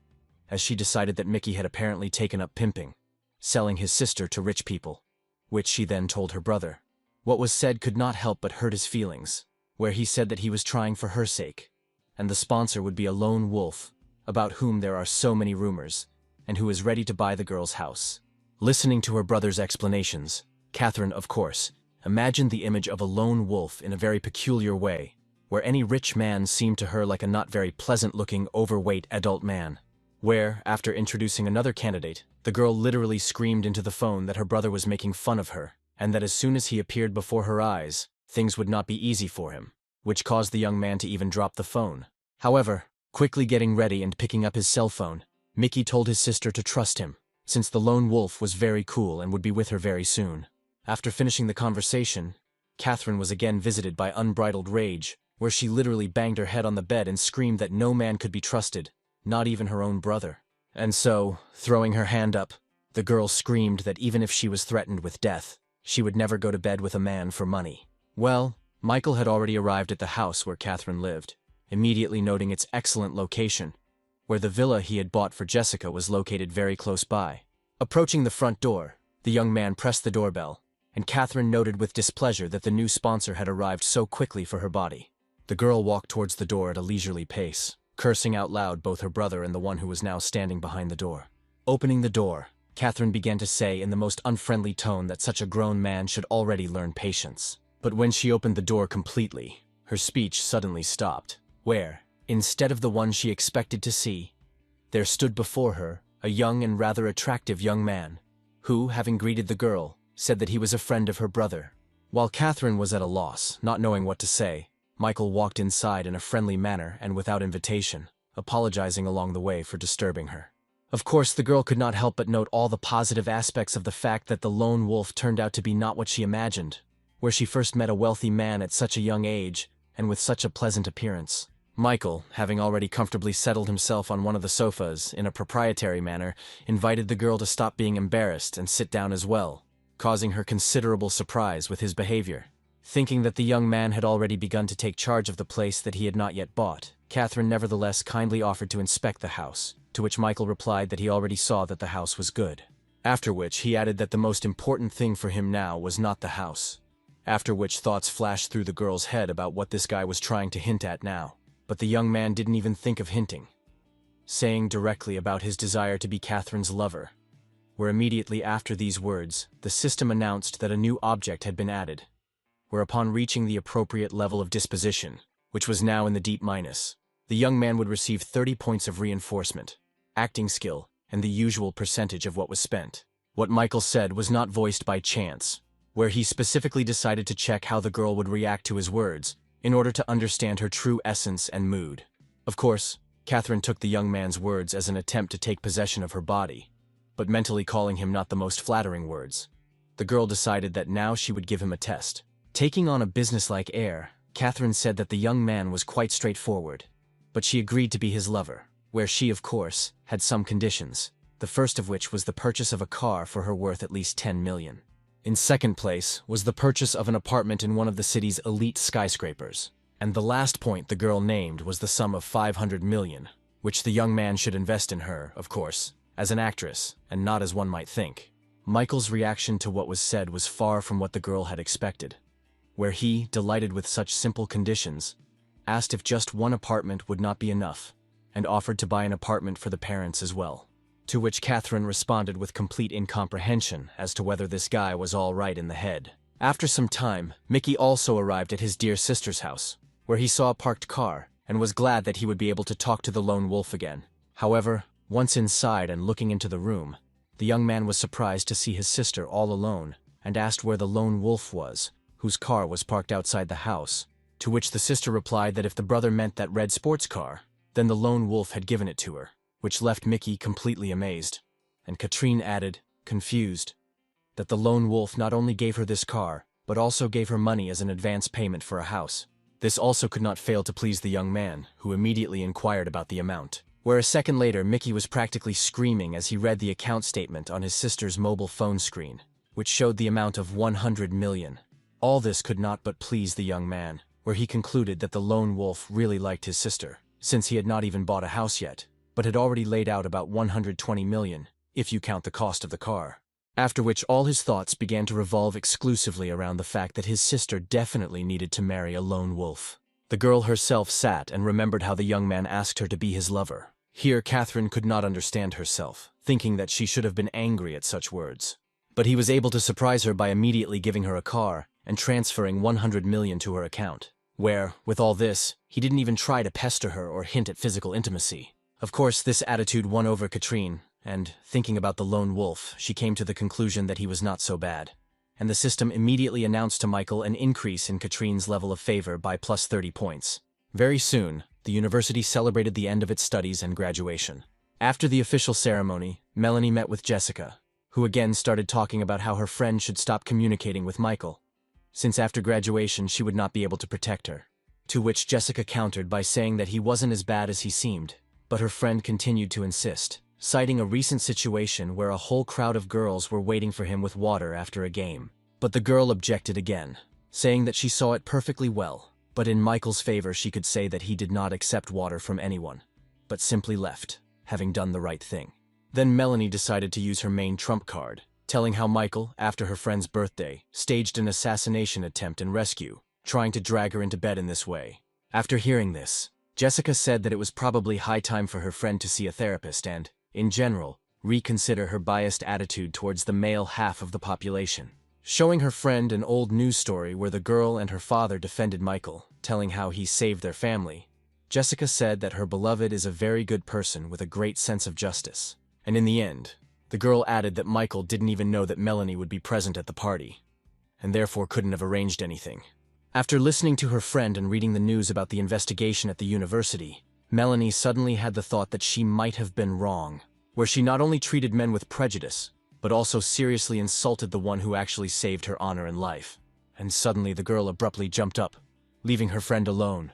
as she decided that Mickey had apparently taken up pimping, selling his sister to rich people, which she then told her brother. What was said could not help but hurt his feelings, where he said that he was trying for her sake, and the sponsor would be a lone wolf, about whom there are so many rumors, and who is ready to buy the girl's house. Listening to her brother's explanations, Catherine, of course, imagined the image of a lone wolf in a very peculiar way, where any rich man seemed to her like a not very pleasant-looking, overweight adult man, where, after introducing another candidate, the girl literally screamed into the phone that her brother was making fun of her, and that as soon as he appeared before her eyes, things would not be easy for him, which caused the young man to even drop the phone. However, quickly getting ready and picking up his cell phone, Mickey told his sister to trust him, since the lone wolf was very cool and would be with her very soon. After finishing the conversation, Catherine was again visited by unbridled rage, where she literally banged her head on the bed and screamed that no man could be trusted, not even her own brother. And so, throwing her hand up, the girl screamed that even if she was threatened with death, she would never go to bed with a man for money. Well, Michael had already arrived at the house where Catherine lived, immediately noting its excellent location, where the villa he had bought for Jessica was located very close by. Approaching the front door, the young man pressed the doorbell, and Catherine noted with displeasure that the new sponsor had arrived so quickly for her body. The girl walked towards the door at a leisurely pace, cursing out loud both her brother and the one who was now standing behind the door. Opening the door, Catherine began to say in the most unfriendly tone that such a grown man should already learn patience. But when she opened the door completely, her speech suddenly stopped, where, instead of the one she expected to see, there stood before her a young and rather attractive young man, who, having greeted the girl, said that he was a friend of her brother. While Catherine was at a loss, not knowing what to say, Michael walked inside in a friendly manner and without invitation, apologizing along the way for disturbing her. Of course, the girl could not help but note all the positive aspects of the fact that the lone wolf turned out to be not what she imagined, where she first met a wealthy man at such a young age and with such a pleasant appearance. Michael, having already comfortably settled himself on one of the sofas in a proprietary manner, invited the girl to stop being embarrassed and sit down as well, causing her considerable surprise with his behavior. Thinking that the young man had already begun to take charge of the place that he had not yet bought, Catherine nevertheless kindly offered to inspect the house, to which Michael replied that he already saw that the house was good. After which he added that the most important thing for him now was not the house. After which thoughts flashed through the girl's head about what this guy was trying to hint at now. But the young man didn't even think of hinting, saying directly about his desire to be Catherine's lover, where immediately after these words, the system announced that a new object had been added, where upon reaching the appropriate level of disposition, which was now in the deep minus, the young man would receive 30 points of reinforcement, acting skill, and the usual percentage of what was spent. What Michael said was not voiced by chance, where he specifically decided to check how the girl would react to his words, in order to understand her true essence and mood. Of course, Catherine took the young man's words as an attempt to take possession of her body, but mentally calling him not the most flattering words. The girl decided that now she would give him a test. Taking on a businesslike air, Catherine said that the young man was quite straightforward, but she agreed to be his lover, where she, of course, had some conditions, the first of which was the purchase of a car for her worth at least 10 million. In second place was the purchase of an apartment in one of the city's elite skyscrapers. And the last point the girl named was the sum of 500 million, which the young man should invest in her, of course, as an actress, and not as one might think. Michael's reaction to what was said was far from what the girl had expected, where he, delighted with such simple conditions, asked if just one apartment would not be enough, and offered to buy an apartment for the parents as well. To which Catherine responded with complete incomprehension as to whether this guy was all right in the head. After some time, Mickey also arrived at his dear sister's house, where he saw a parked car, and was glad that he would be able to talk to the lone wolf again. However, once inside and looking into the room, the young man was surprised to see his sister all alone, and asked where the lone wolf was, whose car was parked outside the house, to which the sister replied that if the brother meant that red sports car, then the lone wolf had given it to her, which left Mickey completely amazed. And Katrine added, confused, that the lone wolf not only gave her this car, but also gave her money as an advance payment for a house. This also could not fail to please the young man, who immediately inquired about the amount. Where a second later, Mickey was practically screaming as he read the account statement on his sister's mobile phone screen, which showed the amount of 100 million. All this could not but please the young man, where he concluded that the lone wolf really liked his sister, since he had not even bought a house yet, but had already laid out about 120 million, if you count the cost of the car. After which all his thoughts began to revolve exclusively around the fact that his sister definitely needed to marry a lone wolf. The girl herself sat and remembered how the young man asked her to be his lover. Here Catherine could not understand herself, thinking that she should have been angry at such words. But he was able to surprise her by immediately giving her a car and transferring 100 million to her account, where, with all this, he didn't even try to pester her or hint at physical intimacy. Of course, this attitude won over Katrine, and, thinking about the lone wolf, she came to the conclusion that he was not so bad. And the system immediately announced to Michael an increase in Katrine's level of favor by plus 30 points. Very soon, the university celebrated the end of its studies and graduation. After the official ceremony, Melanie met with Jessica, who again started talking about how her friend should stop communicating with Michael, since after graduation she would not be able to protect her. To which Jessica countered by saying that he wasn't as bad as he seemed, but her friend continued to insist, citing a recent situation where a whole crowd of girls were waiting for him with water after a game. But the girl objected again, saying that she saw it perfectly well, but in Michael's favor she could say that he did not accept water from anyone, but simply left, having done the right thing. Then Melanie decided to use her main trump card, telling how Michael, after her friend's birthday, staged an assassination attempt and rescue, trying to drag her into bed in this way. After hearing this, Jessica said that it was probably high time for her friend to see a therapist and, in general, reconsider her biased attitude towards the male half of the population. Showing her friend an old news story where the girl and her father defended Michael, telling how he saved their family, Jessica said that her beloved is a very good person with a great sense of justice. And in the end, the girl added that Michael didn't even know that Melanie would be present at the party, and therefore couldn't have arranged anything. After listening to her friend and reading the news about the investigation at the university, Melanie suddenly had the thought that she might have been wrong, where she not only treated men with prejudice, but also seriously insulted the one who actually saved her honor and life. And suddenly the girl abruptly jumped up, leaving her friend alone,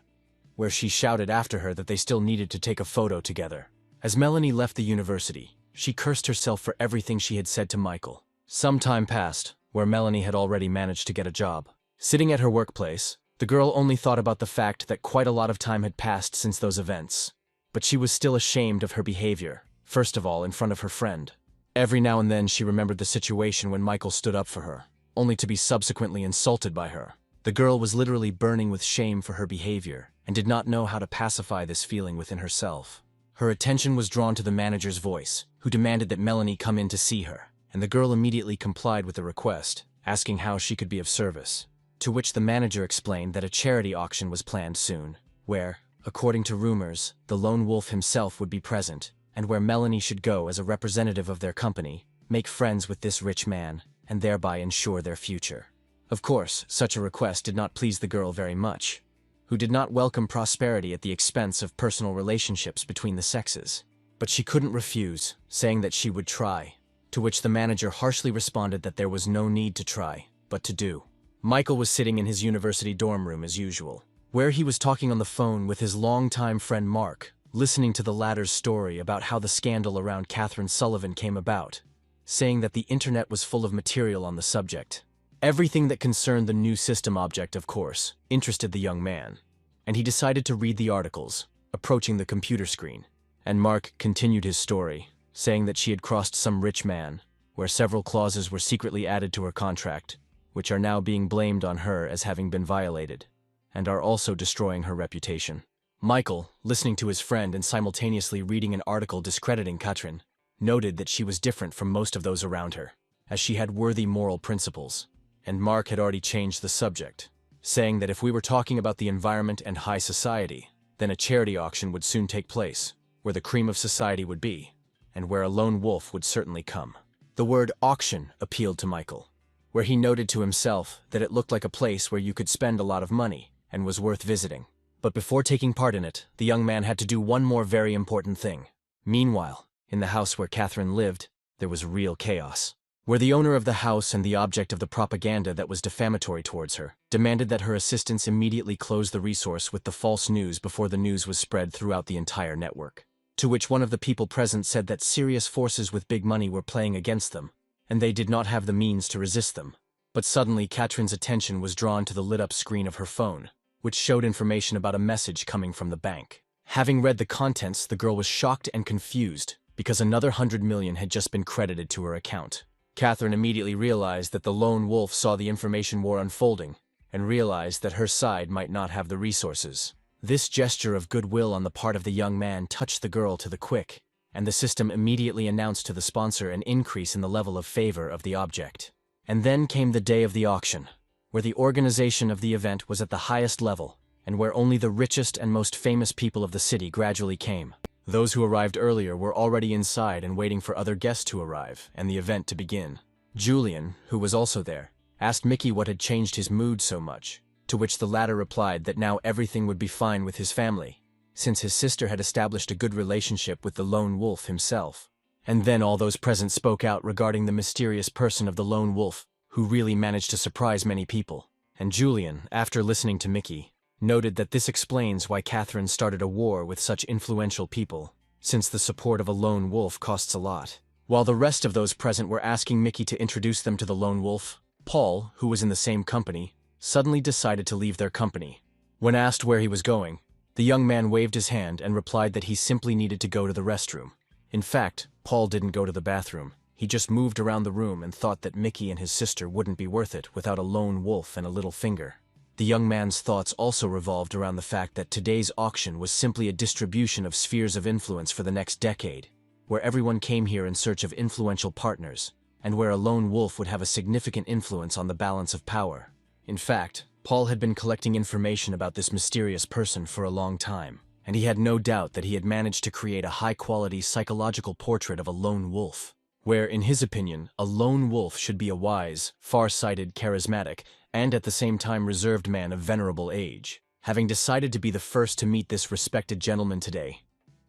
where she shouted after her that they still needed to take a photo together. As Melanie left the university, she cursed herself for everything she had said to Michael. Some time passed, where Melanie had already managed to get a job. Sitting at her workplace, the girl only thought about the fact that quite a lot of time had passed since those events. But she was still ashamed of her behavior, first of all in front of her friend. Every now and then she remembered the situation when Michael stood up for her, only to be subsequently insulted by her. The girl was literally burning with shame for her behavior, and did not know how to pacify this feeling within herself. Her attention was drawn to the manager's voice, who demanded that Melanie come in to see her, and the girl immediately complied with the request, asking how she could be of service. To which the manager explained that a charity auction was planned soon, where, according to rumors, the lone wolf himself would be present, and where Melanie should go as a representative of their company, make friends with this rich man, and thereby ensure their future. Of course, such a request did not please the girl very much, who did not welcome prosperity at the expense of personal relationships between the sexes. But she couldn't refuse, saying that she would try, to which the manager harshly responded that there was no need to try, but to do. Michael was sitting in his university dorm room as usual, where he was talking on the phone with his longtime friend Mark, listening to the latter's story about how the scandal around Catherine Sullivan came about, saying that the internet was full of material on the subject. Everything that concerned the new system object, of course, interested the young man, and he decided to read the articles, approaching the computer screen. And Mark continued his story, saying that she had crossed some rich man, where several clauses were secretly added to her contract, which are now being blamed on her as having been violated, and are also destroying her reputation. Michael, listening to his friend and simultaneously reading an article discrediting Katrin, noted that she was different from most of those around her, as she had worthy moral principles. And Mark had already changed the subject, saying that if we were talking about the environment and high society, then a charity auction would soon take place, where the cream of society would be, and where a lone wolf would certainly come. The word auction appealed to Michael, where he noted to himself that it looked like a place where you could spend a lot of money and was worth visiting. But before taking part in it, the young man had to do one more very important thing. Meanwhile, in the house where Catherine lived, there was real chaos, where the owner of the house and the object of the propaganda that was defamatory towards her demanded that her assistants immediately close the resource with the false news before the news was spread throughout the entire network. To which one of the people present said that serious forces with big money were playing against them, and they did not have the means to resist them. But suddenly Catherine's attention was drawn to the lit-up screen of her phone, which showed information about a message coming from the bank. Having read the contents, the girl was shocked and confused, because another 100 million had just been credited to her account. Catherine immediately realized that the lone wolf saw the information war unfolding, and realized that her side might not have the resources. This gesture of goodwill on the part of the young man touched the girl to the quick, and the system immediately announced to the sponsor an increase in the level of favor of the object. And then came the day of the auction, where the organization of the event was at the highest level, and where only the richest and most famous people of the city gradually came. Those who arrived earlier were already inside and waiting for other guests to arrive and the event to begin. Julian, who was also there, asked Mickey what had changed his mood so much, to which the latter replied that now everything would be fine with his family, since his sister had established a good relationship with the lone wolf himself. And then all those present spoke out regarding the mysterious person of the lone wolf, who really managed to surprise many people. And Julian, after listening to Mickey, noted that this explains why Catherine started a war with such influential people, since the support of a lone wolf costs a lot. While the rest of those present were asking Mickey to introduce them to the lone wolf, Paul, who was in the same company, suddenly decided to leave their company. When asked where he was going, the young man waved his hand and replied that he simply needed to go to the restroom. In fact, Paul didn't go to the bathroom. He just moved around the room and thought that Mickey and his sister wouldn't be worth it without a lone wolf and a little finger. The young man's thoughts also revolved around the fact that today's auction was simply a distribution of spheres of influence for the next decade, where everyone came here in search of influential partners, and where a lone wolf would have a significant influence on the balance of power. In fact, Paul had been collecting information about this mysterious person for a long time, and he had no doubt that he had managed to create a high-quality psychological portrait of a lone wolf, where, in his opinion, a lone wolf should be a wise, far-sighted, charismatic, and at the same time reserved man of venerable age. Having decided to be the first to meet this respected gentleman today,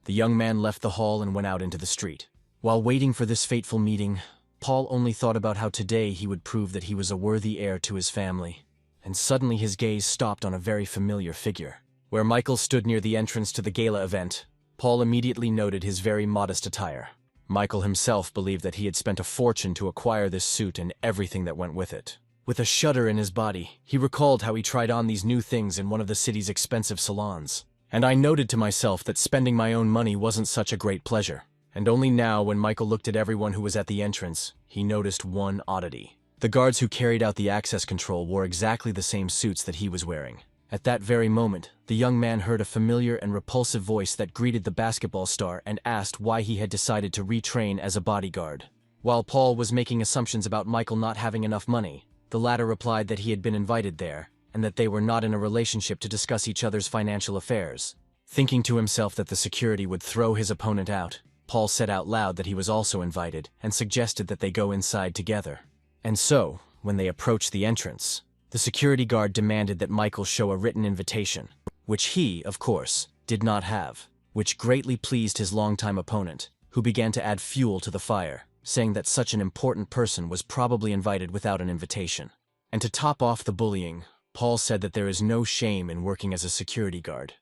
the young man left the hall and went out into the street. While waiting for this fateful meeting, Paul only thought about how today he would prove that he was a worthy heir to his family. And suddenly his gaze stopped on a very familiar figure. Where Michael stood near the entrance to the gala event, Paul immediately noted his very modest attire. Michael himself believed that he had spent a fortune to acquire this suit and everything that went with it. With a shudder in his body, he recalled how he tried on these new things in one of the city's expensive salons. And I noted to myself that spending my own money wasn't such a great pleasure. And only now, when Michael looked at everyone who was at the entrance, he noticed one oddity. The guards who carried out the access control wore exactly the same suits that he was wearing. At that very moment, the young man heard a familiar and repulsive voice that greeted the basketball star and asked why he had decided to retrain as a bodyguard. While Paul was making assumptions about Michael not having enough money, the latter replied that he had been invited there, and that they were not in a relationship to discuss each other's financial affairs. Thinking to himself that the security would throw his opponent out, Paul said out loud that he was also invited and suggested that they go inside together. And so, when they approached the entrance, the security guard demanded that Michael show a written invitation, which he, of course, did not have, which greatly pleased his longtime opponent, who began to add fuel to the fire, saying that such an important person was probably invited without an invitation. And to top off the bullying, Paul said that there is no shame in working as a security guard,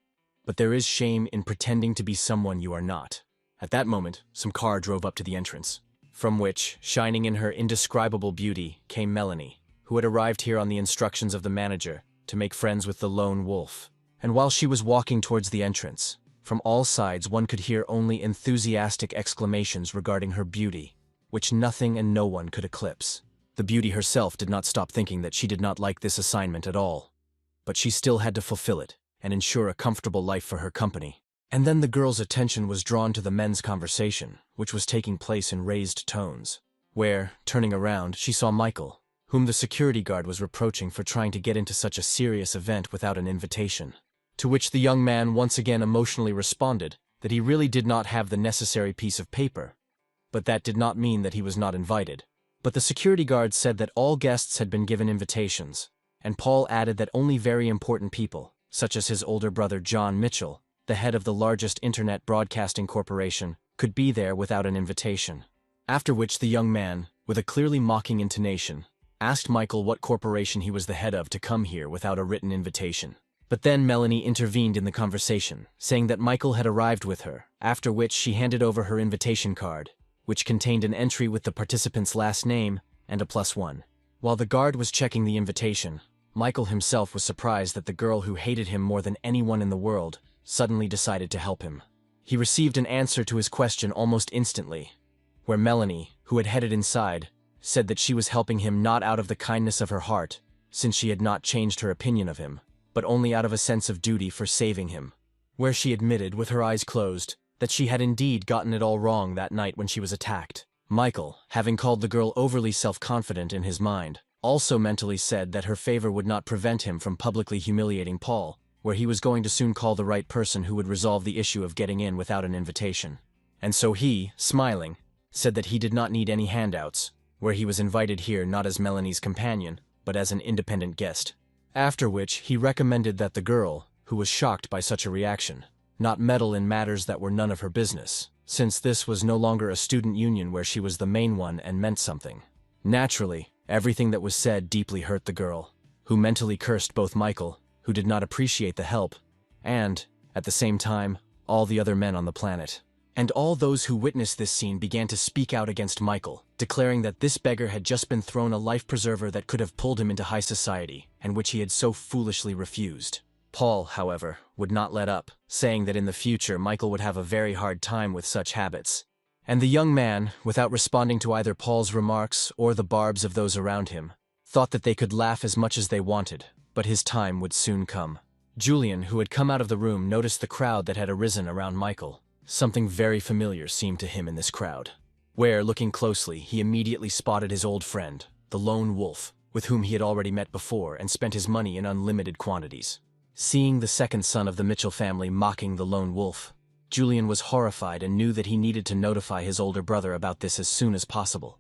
but there is shame in pretending to be someone you are not. At that moment, some car drove up to the entrance, from which, shining in her indescribable beauty, came Melanie, who had arrived here on the instructions of the manager to make friends with the lone wolf. And while she was walking towards the entrance, from all sides one could hear only enthusiastic exclamations regarding her beauty, which nothing and no one could eclipse. The beauty herself did not stop thinking that she did not like this assignment at all, but she still had to fulfill it and ensure a comfortable life for her company. And then the girl's attention was drawn to the men's conversation, which was taking place in raised tones, where, turning around, she saw Michael, whom the security guard was reproaching for trying to get into such a serious event without an invitation. To which the young man once again emotionally responded that he really did not have the necessary piece of paper, but that did not mean that he was not invited. But the security guard said that all guests had been given invitations, and Paul added that only very important people, such as his older brother John Mitchell, the head of the largest internet broadcasting corporation, could be there without an invitation. After which the young man, with a clearly mocking intonation, asked Michael what corporation he was the head of to come here without a written invitation. But then Melanie intervened in the conversation, saying that Michael had arrived with her, after which she handed over her invitation card, which contained an entry with the participant's last name and a +1. While the guard was checking the invitation, Michael himself was surprised that the girl who hated him more than anyone in the world suddenly decided to help him. He received an answer to his question almost instantly, where Melanie, who had headed inside, said that she was helping him not out of the kindness of her heart, since she had not changed her opinion of him, but only out of a sense of duty for saving him, where she admitted, with her eyes closed, that she had indeed gotten it all wrong that night when she was attacked. Michael, having called the girl overly self-confident in his mind, also mentally said that her favor would not prevent him from publicly humiliating Paul, where he was going to soon call the right person who would resolve the issue of getting in without an invitation. And so he, smiling, said that he did not need any handouts, where he was invited here not as Melanie's companion, but as an independent guest. After which he recommended that the girl, who was shocked by such a reaction, not meddle in matters that were none of her business, since this was no longer a student union where she was the main one and meant something. Naturally, everything that was said deeply hurt the girl, who mentally cursed both Michael, who did not appreciate the help, and, at the same time, all the other men on the planet. And all those who witnessed this scene began to speak out against Michael, declaring that this beggar had just been thrown a life preserver that could have pulled him into high society, and which he had so foolishly refused. Paul, however, would not let up, saying that in the future Michael would have a very hard time with such habits. And the young man, without responding to either Paul's remarks or the barbs of those around him, thought that they could laugh as much as they wanted, but his time would soon come. Julian, who had come out of the room, noticed the crowd that had arisen around Michael. Something very familiar seemed to him in this crowd, where, looking closely, he immediately spotted his old friend, the lone wolf, with whom he had already met before and spent his money in unlimited quantities. Seeing the second son of the Mitchell family mocking the lone wolf, Julian was horrified and knew that he needed to notify his older brother about this as soon as possible,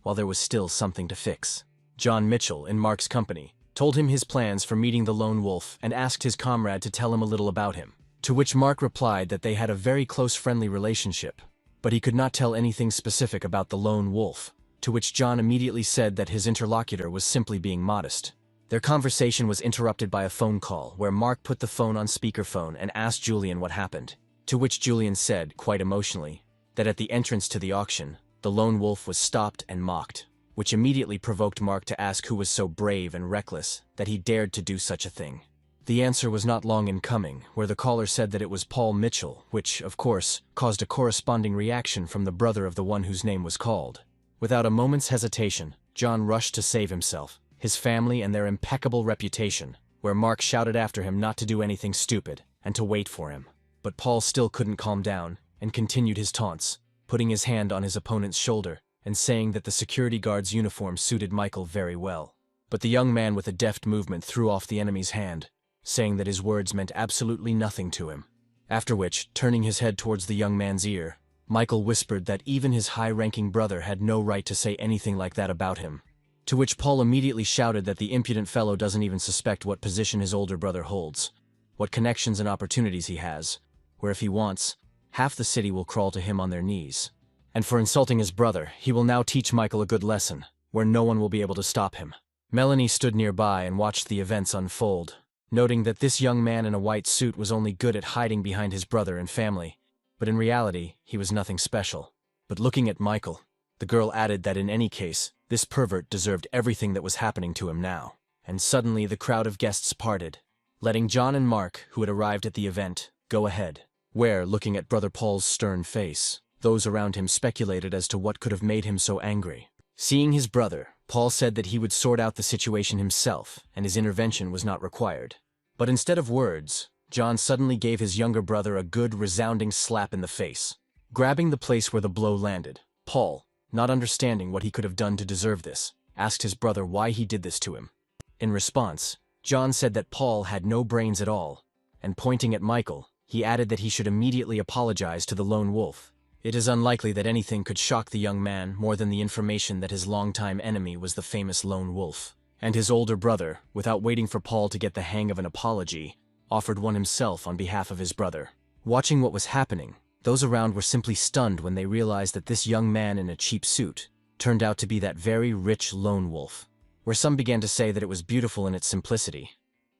while there was still something to fix. John Mitchell, in Mark's company, told him his plans for meeting the lone wolf and asked his comrade to tell him a little about him. To which Mark replied that they had a very close friendly relationship, but he could not tell anything specific about the lone wolf, to which John immediately said that his interlocutor was simply being modest. Their conversation was interrupted by a phone call, where Mark put the phone on speakerphone and asked Julian what happened, to which Julian said, quite emotionally, that at the entrance to the auction, the lone wolf was stopped and mocked, which immediately provoked Mark to ask who was so brave and reckless that he dared to do such a thing. The answer was not long in coming, where the caller said that it was Paul Mitchell, which, of course, caused a corresponding reaction from the brother of the one whose name was called. Without a moment's hesitation, John rushed to save himself, his family and their impeccable reputation, where Mark shouted after him not to do anything stupid, and to wait for him. But Paul still couldn't calm down, and continued his taunts, putting his hand on his opponent's shoulder, and saying that the security guard's uniform suited Michael very well. But the young man with a deft movement threw off the enemy's hand, saying that his words meant absolutely nothing to him. After which, turning his head towards the young man's ear, Michael whispered that even his high-ranking brother had no right to say anything like that about him. To which Paul immediately shouted that the impudent fellow doesn't even suspect what position his older brother holds, what connections and opportunities he has, where if he wants, half the city will crawl to him on their knees. And for insulting his brother, he will now teach Michael a good lesson, where no one will be able to stop him. Melanie stood nearby and watched the events unfold, noting that this young man in a white suit was only good at hiding behind his brother and family, but in reality, he was nothing special. But looking at Michael, the girl added that in any case, this pervert deserved everything that was happening to him now. And suddenly the crowd of guests parted, letting John and Mark, who had arrived at the event, go ahead, where, looking at Brother Paul's stern face, those around him speculated as to what could have made him so angry. Seeing his brother, Paul said that he would sort out the situation himself, and his intervention was not required. But instead of words, John suddenly gave his younger brother a good, resounding slap in the face. Grabbing the place where the blow landed, Paul, not understanding what he could have done to deserve this, asked his brother why he did this to him. In response, John said that Paul had no brains at all, and pointing at Michael, he added that he should immediately apologize to the lone wolf. It is unlikely that anything could shock the young man more than the information that his longtime enemy was the famous lone wolf. And his older brother, without waiting for Paul to get the hang of an apology, offered one himself on behalf of his brother. Watching what was happening, those around were simply stunned when they realized that this young man in a cheap suit turned out to be that very rich lone wolf, where some began to say that it was beautiful in its simplicity.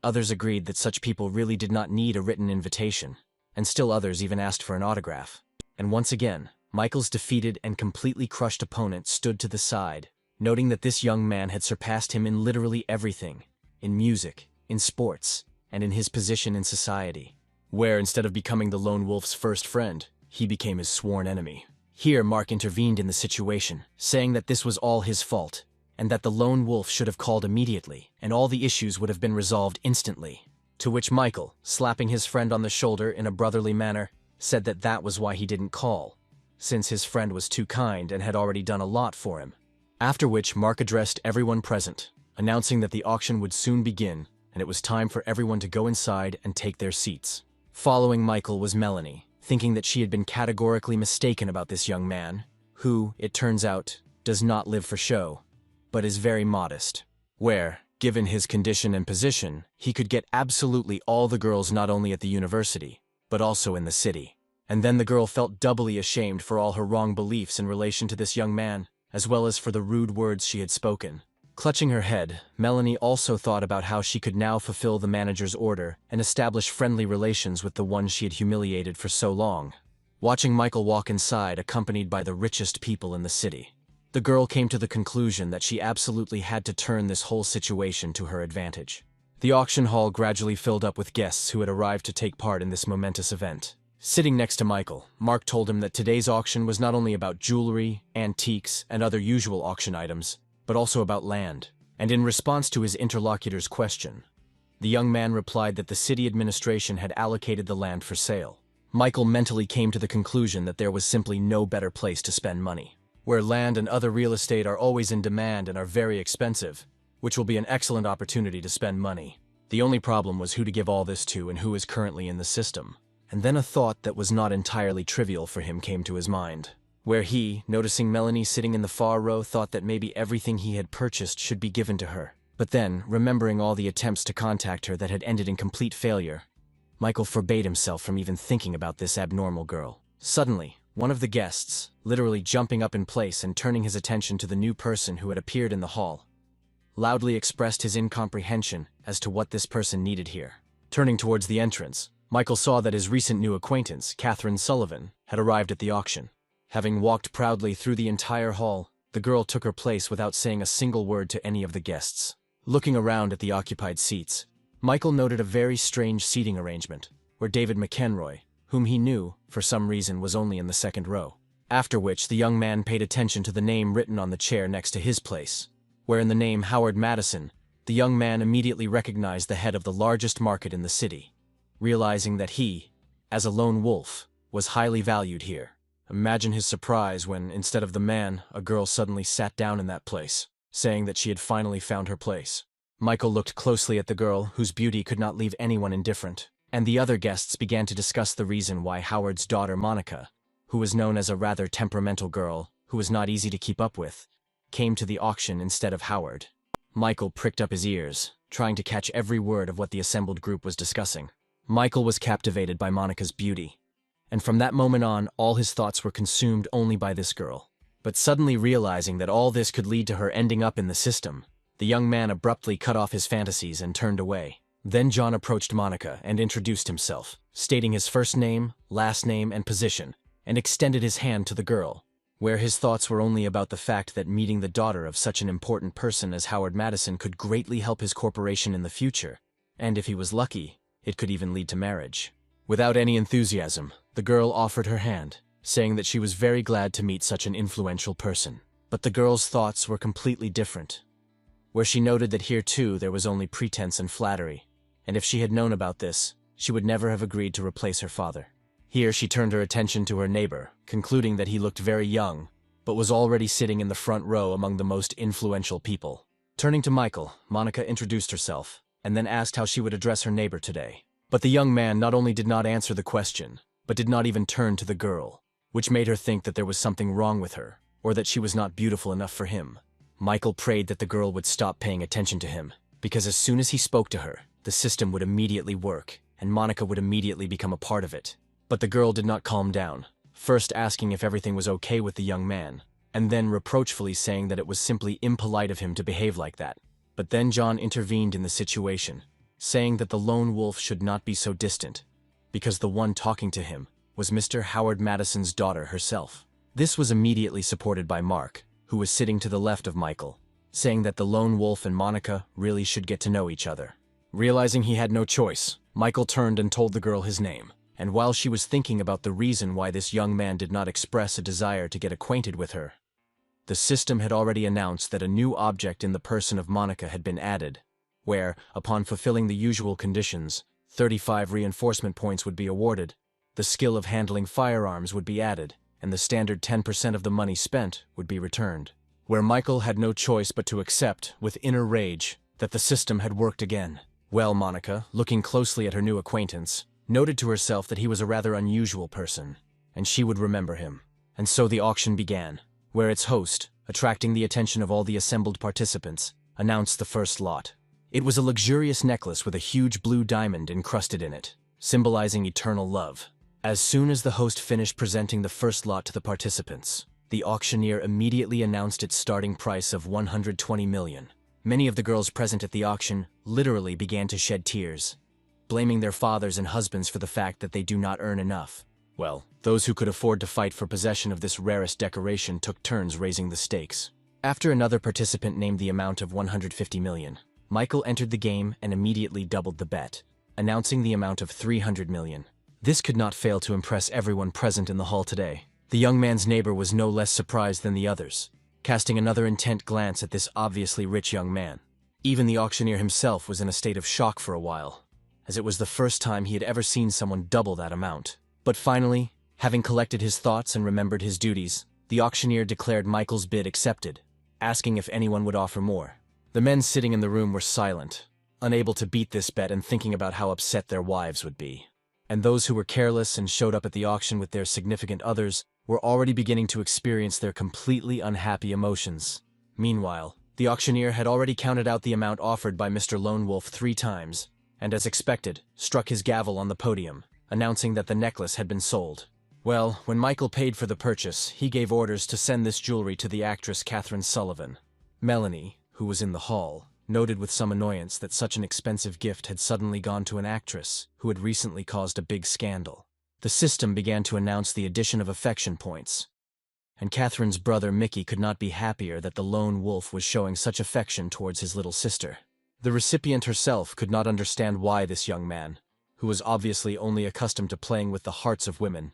Others agreed that such people really did not need a written invitation, and still others even asked for an autograph. And once again, Michael's defeated and completely crushed opponent stood to the side, noting that this young man had surpassed him in literally everything, in music, in sports, and in his position in society, where instead of becoming the lone wolf's first friend, he became his sworn enemy. Here Mark intervened in the situation, saying that this was all his fault, and that the lone wolf should have called immediately, and all the issues would have been resolved instantly. To which Michael, slapping his friend on the shoulder in a brotherly manner, said that that was why he didn't call, since his friend was too kind and had already done a lot for him. After which Mark addressed everyone present, announcing that the auction would soon begin, and it was time for everyone to go inside and take their seats. Following Michael was Melanie, thinking that she had been categorically mistaken about this young man, who, it turns out, does not live for show, but is very modest. Where, given his condition and position, he could get absolutely all the girls not only at the university, but also in the city. And then the girl felt doubly ashamed for all her wrong beliefs in relation to this young man, as well as for the rude words she had spoken. Clutching her head, Melanie also thought about how she could now fulfill the manager's order and establish friendly relations with the one she had humiliated for so long. Watching Michael walk inside accompanied by the richest people in the city, the girl came to the conclusion that she absolutely had to turn this whole situation to her advantage. The auction hall gradually filled up with guests who had arrived to take part in this momentous event. Sitting next to Michael, Mark told him that today's auction was not only about jewelry, antiques, and other usual auction items, but also about land. And in response to his interlocutor's question, the young man replied that the city administration had allocated the land for sale. Michael mentally came to the conclusion that there was simply no better place to spend money, where land and other real estate are always in demand and are very expensive, which will be an excellent opportunity to spend money. The only problem was who to give all this to and who is currently in the system. And then a thought that was not entirely trivial for him came to his mind, where he, noticing Melanie sitting in the far row, thought that maybe everything he had purchased should be given to her. But then, remembering all the attempts to contact her that had ended in complete failure, Michael forbade himself from even thinking about this abnormal girl. Suddenly, one of the guests, literally jumping up in place and turning his attention to the new person who had appeared in the hall, loudly expressed his incomprehension as to what this person needed here. Turning towards the entrance, Michael saw that his recent new acquaintance, Catherine Sullivan, had arrived at the auction. Having walked proudly through the entire hall, the girl took her place without saying a single word to any of the guests. Looking around at the occupied seats, Michael noted a very strange seating arrangement, where David McEnroy, whom he knew, for some reason, was only in the second row. After which, the young man paid attention to the name written on the chair next to his place, where in the name Howard Madison, the young man immediately recognized the head of the largest market in the city, realizing that he, as a lone wolf, was highly valued here. Imagine his surprise when, instead of the man, a girl suddenly sat down in that place, saying that she had finally found her place. Michael looked closely at the girl, whose beauty could not leave anyone indifferent, and the other guests began to discuss the reason why Howard's daughter Monica, who was known as a rather temperamental girl who was not easy to keep up with, came to the auction instead of Howard. Michael pricked up his ears, trying to catch every word of what the assembled group was discussing. Michael was captivated by Monica's beauty, and from that moment on, all his thoughts were consumed only by this girl. But suddenly realizing that all this could lead to her ending up in the system, the young man abruptly cut off his fantasies and turned away. Then John approached Monica and introduced himself, stating his first name, last name, and position, and extended his hand to the girl, where his thoughts were only about the fact that meeting the daughter of such an important person as Howard Madison could greatly help his corporation in the future, and if he was lucky, it could even lead to marriage. Without any enthusiasm, the girl offered her hand, saying that she was very glad to meet such an influential person. But the girl's thoughts were completely different, where she noted that here too there was only pretense and flattery, and if she had known about this, she would never have agreed to replace her father. Here she turned her attention to her neighbor, concluding that he looked very young, but was already sitting in the front row among the most influential people. Turning to Michael, Monica introduced herself, and then asked how she would address her neighbor today. But the young man not only did not answer the question, but did not even turn to the girl, which made her think that there was something wrong with her, or that she was not beautiful enough for him. Michael prayed that the girl would stop paying attention to him, because as soon as he spoke to her, the system would immediately work, and Monica would immediately become a part of it. But the girl did not calm down, first asking if everything was okay with the young man, and then reproachfully saying that it was simply impolite of him to behave like that. But then John intervened in the situation, saying that the lone wolf should not be so distant, because the one talking to him was Mr. Howard Madison's daughter herself. This was immediately supported by Mark, who was sitting to the left of Michael, saying that the lone wolf and Monica really should get to know each other. Realizing he had no choice, Michael turned and told the girl his name, and while she was thinking about the reason why this young man did not express a desire to get acquainted with her, the system had already announced that a new object in the person of Monica had been added, where, upon fulfilling the usual conditions, 35 reinforcement points would be awarded, the skill of handling firearms would be added, and the standard 10% of the money spent would be returned. Where Michael had no choice but to accept, with inner rage, that the system had worked again. Well, Monica, looking closely at her new acquaintance, noted to herself that he was a rather unusual person, and she would remember him. And so the auction began, where its host, attracting the attention of all the assembled participants, announced the first lot. It was a luxurious necklace with a huge blue diamond encrusted in it, symbolizing eternal love. As soon as the host finished presenting the first lot to the participants, the auctioneer immediately announced its starting price of 120 million. Many of the girls present at the auction literally began to shed tears, blaming their fathers and husbands for the fact that they do not earn enough. Well, those who could afford to fight for possession of this rarest decoration took turns raising the stakes. After another participant named the amount of 150 million, Michael entered the game and immediately doubled the bet, announcing the amount of 300 million. This could not fail to impress everyone present in the hall today. The young man's neighbor was no less surprised than the others, casting another intent glance at this obviously rich young man. Even the auctioneer himself was in a state of shock for a while, as it was the first time he had ever seen someone double that amount. But finally, having collected his thoughts and remembered his duties, the auctioneer declared Michael's bid accepted, asking if anyone would offer more. The men sitting in the room were silent, unable to beat this bet and thinking about how upset their wives would be. And those who were careless and showed up at the auction with their significant others were already beginning to experience their completely unhappy emotions. Meanwhile, the auctioneer had already counted out the amount offered by Mr. Lone Wolf 3 times, and as expected, struck his gavel on the podium, announcing that the necklace had been sold. Well, when Michael paid for the purchase, he gave orders to send this jewelry to the actress Catherine Sullivan. Melanie, who was in the hall, noted with some annoyance that such an expensive gift had suddenly gone to an actress who had recently caused a big scandal. The system began to announce the addition of affection points, and Catherine's brother Mickey could not be happier that the lone wolf was showing such affection towards his little sister. The recipient herself could not understand why this young man, who was obviously only accustomed to playing with the hearts of women,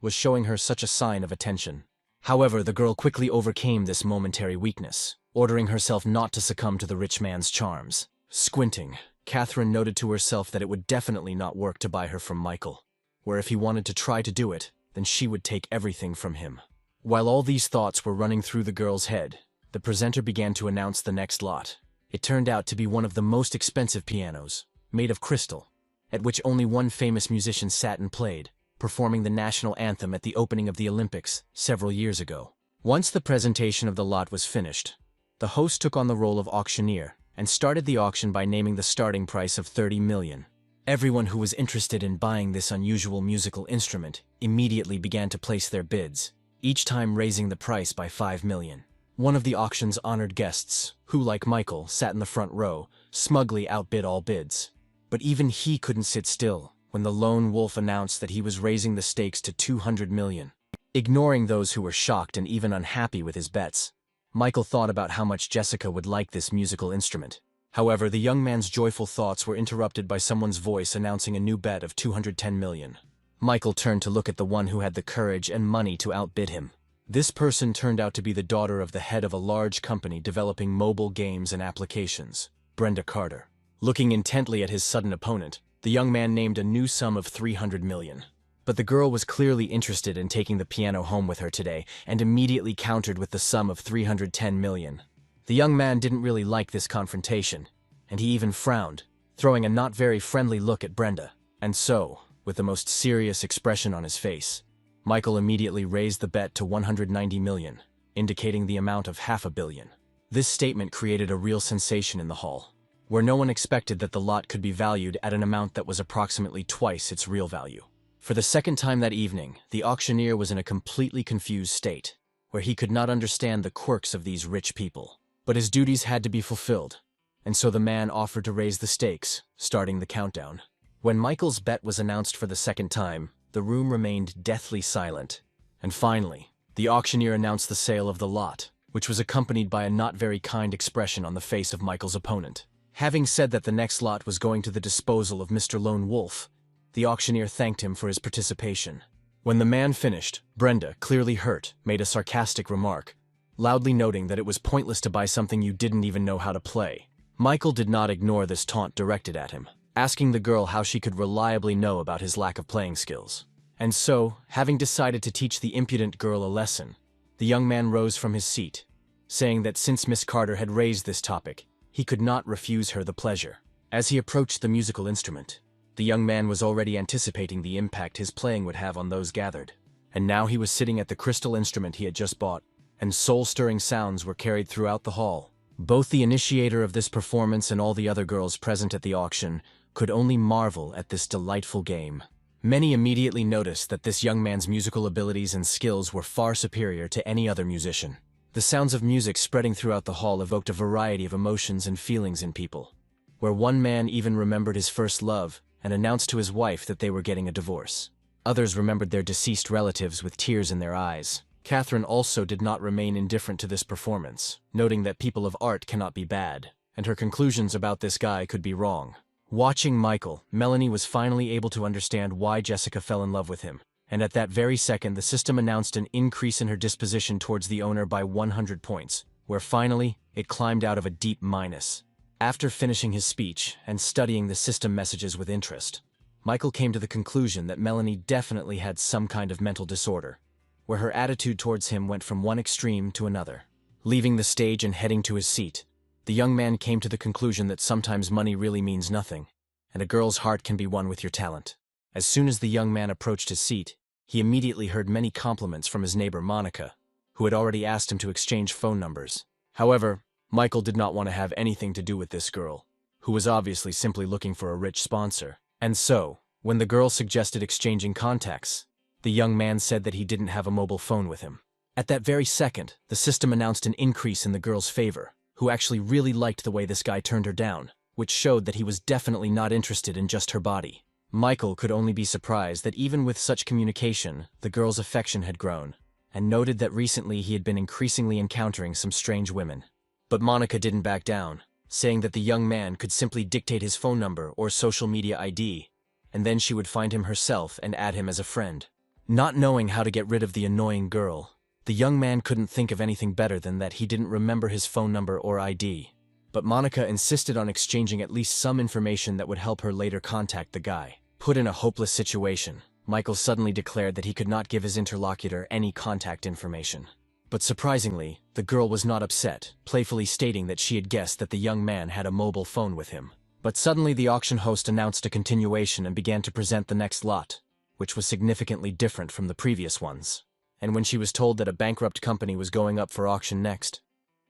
was showing her such a sign of attention. However, the girl quickly overcame this momentary weakness, ordering herself not to succumb to the rich man's charms. Squinting, Catherine noted to herself that it would definitely not work to buy her from Michael, where if he wanted to try to do it, then she would take everything from him. While all these thoughts were running through the girl's head, the presenter began to announce the next lot. It turned out to be one of the most expensive pianos, made of crystal, at which only one famous musician sat and played, performing the national anthem at the opening of the Olympics several years ago. Once the presentation of the lot was finished, the host took on the role of auctioneer and started the auction by naming the starting price of 30 million. Everyone who was interested in buying this unusual musical instrument immediately began to place their bids, each time raising the price by 5 million. One of the auction's honored guests, who like Michael sat in the front row, smugly outbid all bids. But even he couldn't sit still when the lone wolf announced that he was raising the stakes to 200 million. Ignoring those who were shocked and even unhappy with his bets, Michael thought about how much Jessica would like this musical instrument. However, the young man's joyful thoughts were interrupted by someone's voice announcing a new bet of 210 million. Michael turned to look at the one who had the courage and money to outbid him. This person turned out to be the daughter of the head of a large company developing mobile games and applications, Brenda Carter. Looking intently at his sudden opponent, the young man named a new sum of 300 million. But the girl was clearly interested in taking the piano home with her today and immediately countered with the sum of 310 million. The young man didn't really like this confrontation, and he even frowned, throwing a not very friendly look at Brenda. And so, with the most serious expression on his face, Michael immediately raised the bet to 190 million, indicating the amount of $500 million. This statement created a real sensation in the hall, where no one expected that the lot could be valued at an amount that was approximately twice its real value. For the second time that evening, the auctioneer was in a completely confused state, where he could not understand the quirks of these rich people. But his duties had to be fulfilled, and so the man offered to raise the stakes, starting the countdown. When Michael's bet was announced for the second time, the room remained deathly silent. And finally, the auctioneer announced the sale of the lot, which was accompanied by a not very kind expression on the face of Michael's opponent. Having said that the next lot was going to the disposal of Mr. Lone Wolf, the auctioneer thanked him for his participation. When the man finished, Brenda, clearly hurt, made a sarcastic remark, loudly noting that it was pointless to buy something you didn't even know how to play. Michael did not ignore this taunt directed at him, asking the girl how she could reliably know about his lack of playing skills. And so, having decided to teach the impudent girl a lesson, the young man rose from his seat, saying that since Miss Carter had raised this topic, he could not refuse her the pleasure. As he approached the musical instrument, the young man was already anticipating the impact his playing would have on those gathered. And now he was sitting at the crystal instrument he had just bought, and soul-stirring sounds were carried throughout the hall. Both the initiator of this performance and all the other girls present at the auction could only marvel at this delightful game. Many immediately noticed that this young man's musical abilities and skills were far superior to any other musician. The sounds of music spreading throughout the hall evoked a variety of emotions and feelings in people, where one man even remembered his first love and announced to his wife that they were getting a divorce. Others remembered their deceased relatives with tears in their eyes. Catherine also did not remain indifferent to this performance, noting that people of art cannot be bad, and her conclusions about this guy could be wrong. Watching Michael, Melanie was finally able to understand why Jessica fell in love with him, and at that very second the system announced an increase in her disposition towards the owner by 100 points, where finally it climbed out of a deep minus. After finishing his speech and studying the system messages with interest, Michael came to the conclusion that Melanie definitely had some kind of mental disorder, where her attitude towards him went from one extreme to another. Leaving the stage and heading to his seat, the young man came to the conclusion that sometimes money really means nothing, and a girl's heart can be won with your talent. As soon as the young man approached his seat, he immediately heard many compliments from his neighbor Monica, who had already asked him to exchange phone numbers. However, Michael did not want to have anything to do with this girl, who was obviously simply looking for a rich sponsor. And so, when the girl suggested exchanging contacts, the young man said that he didn't have a mobile phone with him. At that very second, the system announced an increase in the girl's favor, who actually really liked the way this guy turned her down, which showed that he was definitely not interested in just her body. Michael could only be surprised that even with such communication, the girl's affection had grown, and noted that recently he had been increasingly encountering some strange women. But Monica didn't back down, saying that the young man could simply dictate his phone number or social media ID, and then she would find him herself and add him as a friend. Not knowing how to get rid of the annoying girl, the young man couldn't think of anything better than that he didn't remember his phone number or ID. But Monica insisted on exchanging at least some information that would help her later contact the guy. Put in a hopeless situation, Michael suddenly declared that he could not give his interlocutor any contact information. But surprisingly, the girl was not upset, playfully stating that she had guessed that the young man had a mobile phone with him. But suddenly the auction host announced a continuation and began to present the next lot, which was significantly different from the previous ones. And when she was told that a bankrupt company was going up for auction next,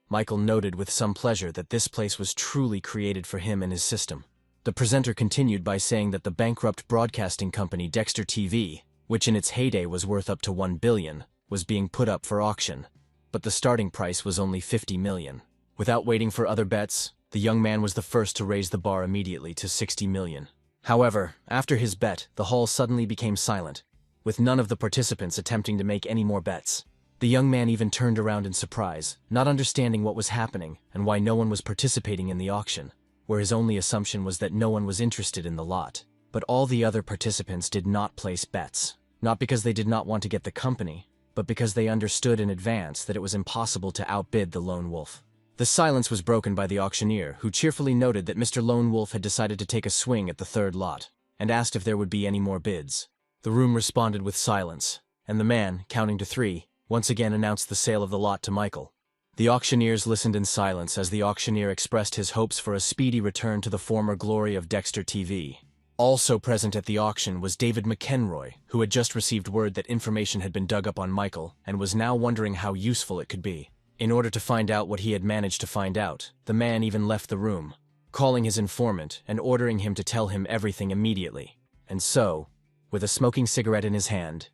Michael noted with some pleasure that this place was truly created for him and his system. The presenter continued by saying that the bankrupt broadcasting company Dexter TV, which in its heyday was worth up to $1 billion, was being put up for auction, but the starting price was only $50 million. Without waiting for other bets, the young man was the first to raise the bar immediately to $60 million. However, after his bet, the hall suddenly became silent, with none of the participants attempting to make any more bets. The young man even turned around in surprise, not understanding what was happening and why no one was participating in the auction, where his only assumption was that no one was interested in the lot. But all the other participants did not place bets, not because they did not want to get the company, but because they understood in advance that it was impossible to outbid the Lone Wolf. The silence was broken by the auctioneer, who cheerfully noted that Mr. Lone Wolf had decided to take a swing at the third lot, and asked if there would be any more bids. The room responded with silence, and the man, counting to 3, once again announced the sale of the lot to Michael. The auctioneers listened in silence as the auctioneer expressed his hopes for a speedy return to the former glory of Dexter TV. Also present at the auction was David McEnroy, who had just received word that information had been dug up on Michael and was now wondering how useful it could be. In order to find out what he had managed to find out, the man even left the room, calling his informant and ordering him to tell him everything immediately. And so, with a smoking cigarette in his hand,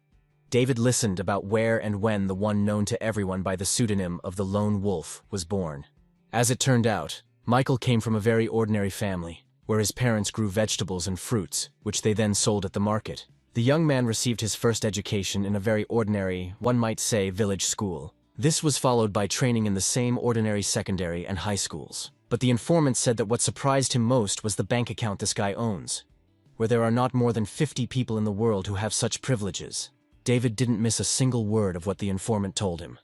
David listened about where and when the one known to everyone by the pseudonym of the Lone Wolf was born. As it turned out, Michael came from a very ordinary family, where his parents grew vegetables and fruits, which they then sold at the market. The young man received his first education in a very ordinary, one might say, village school. This was followed by training in the same ordinary secondary and high schools. But the informant said that what surprised him most was the bank account this guy owns, where there are not more than 50 people in the world who have such privileges. David didn't miss a single word of what the informant told him,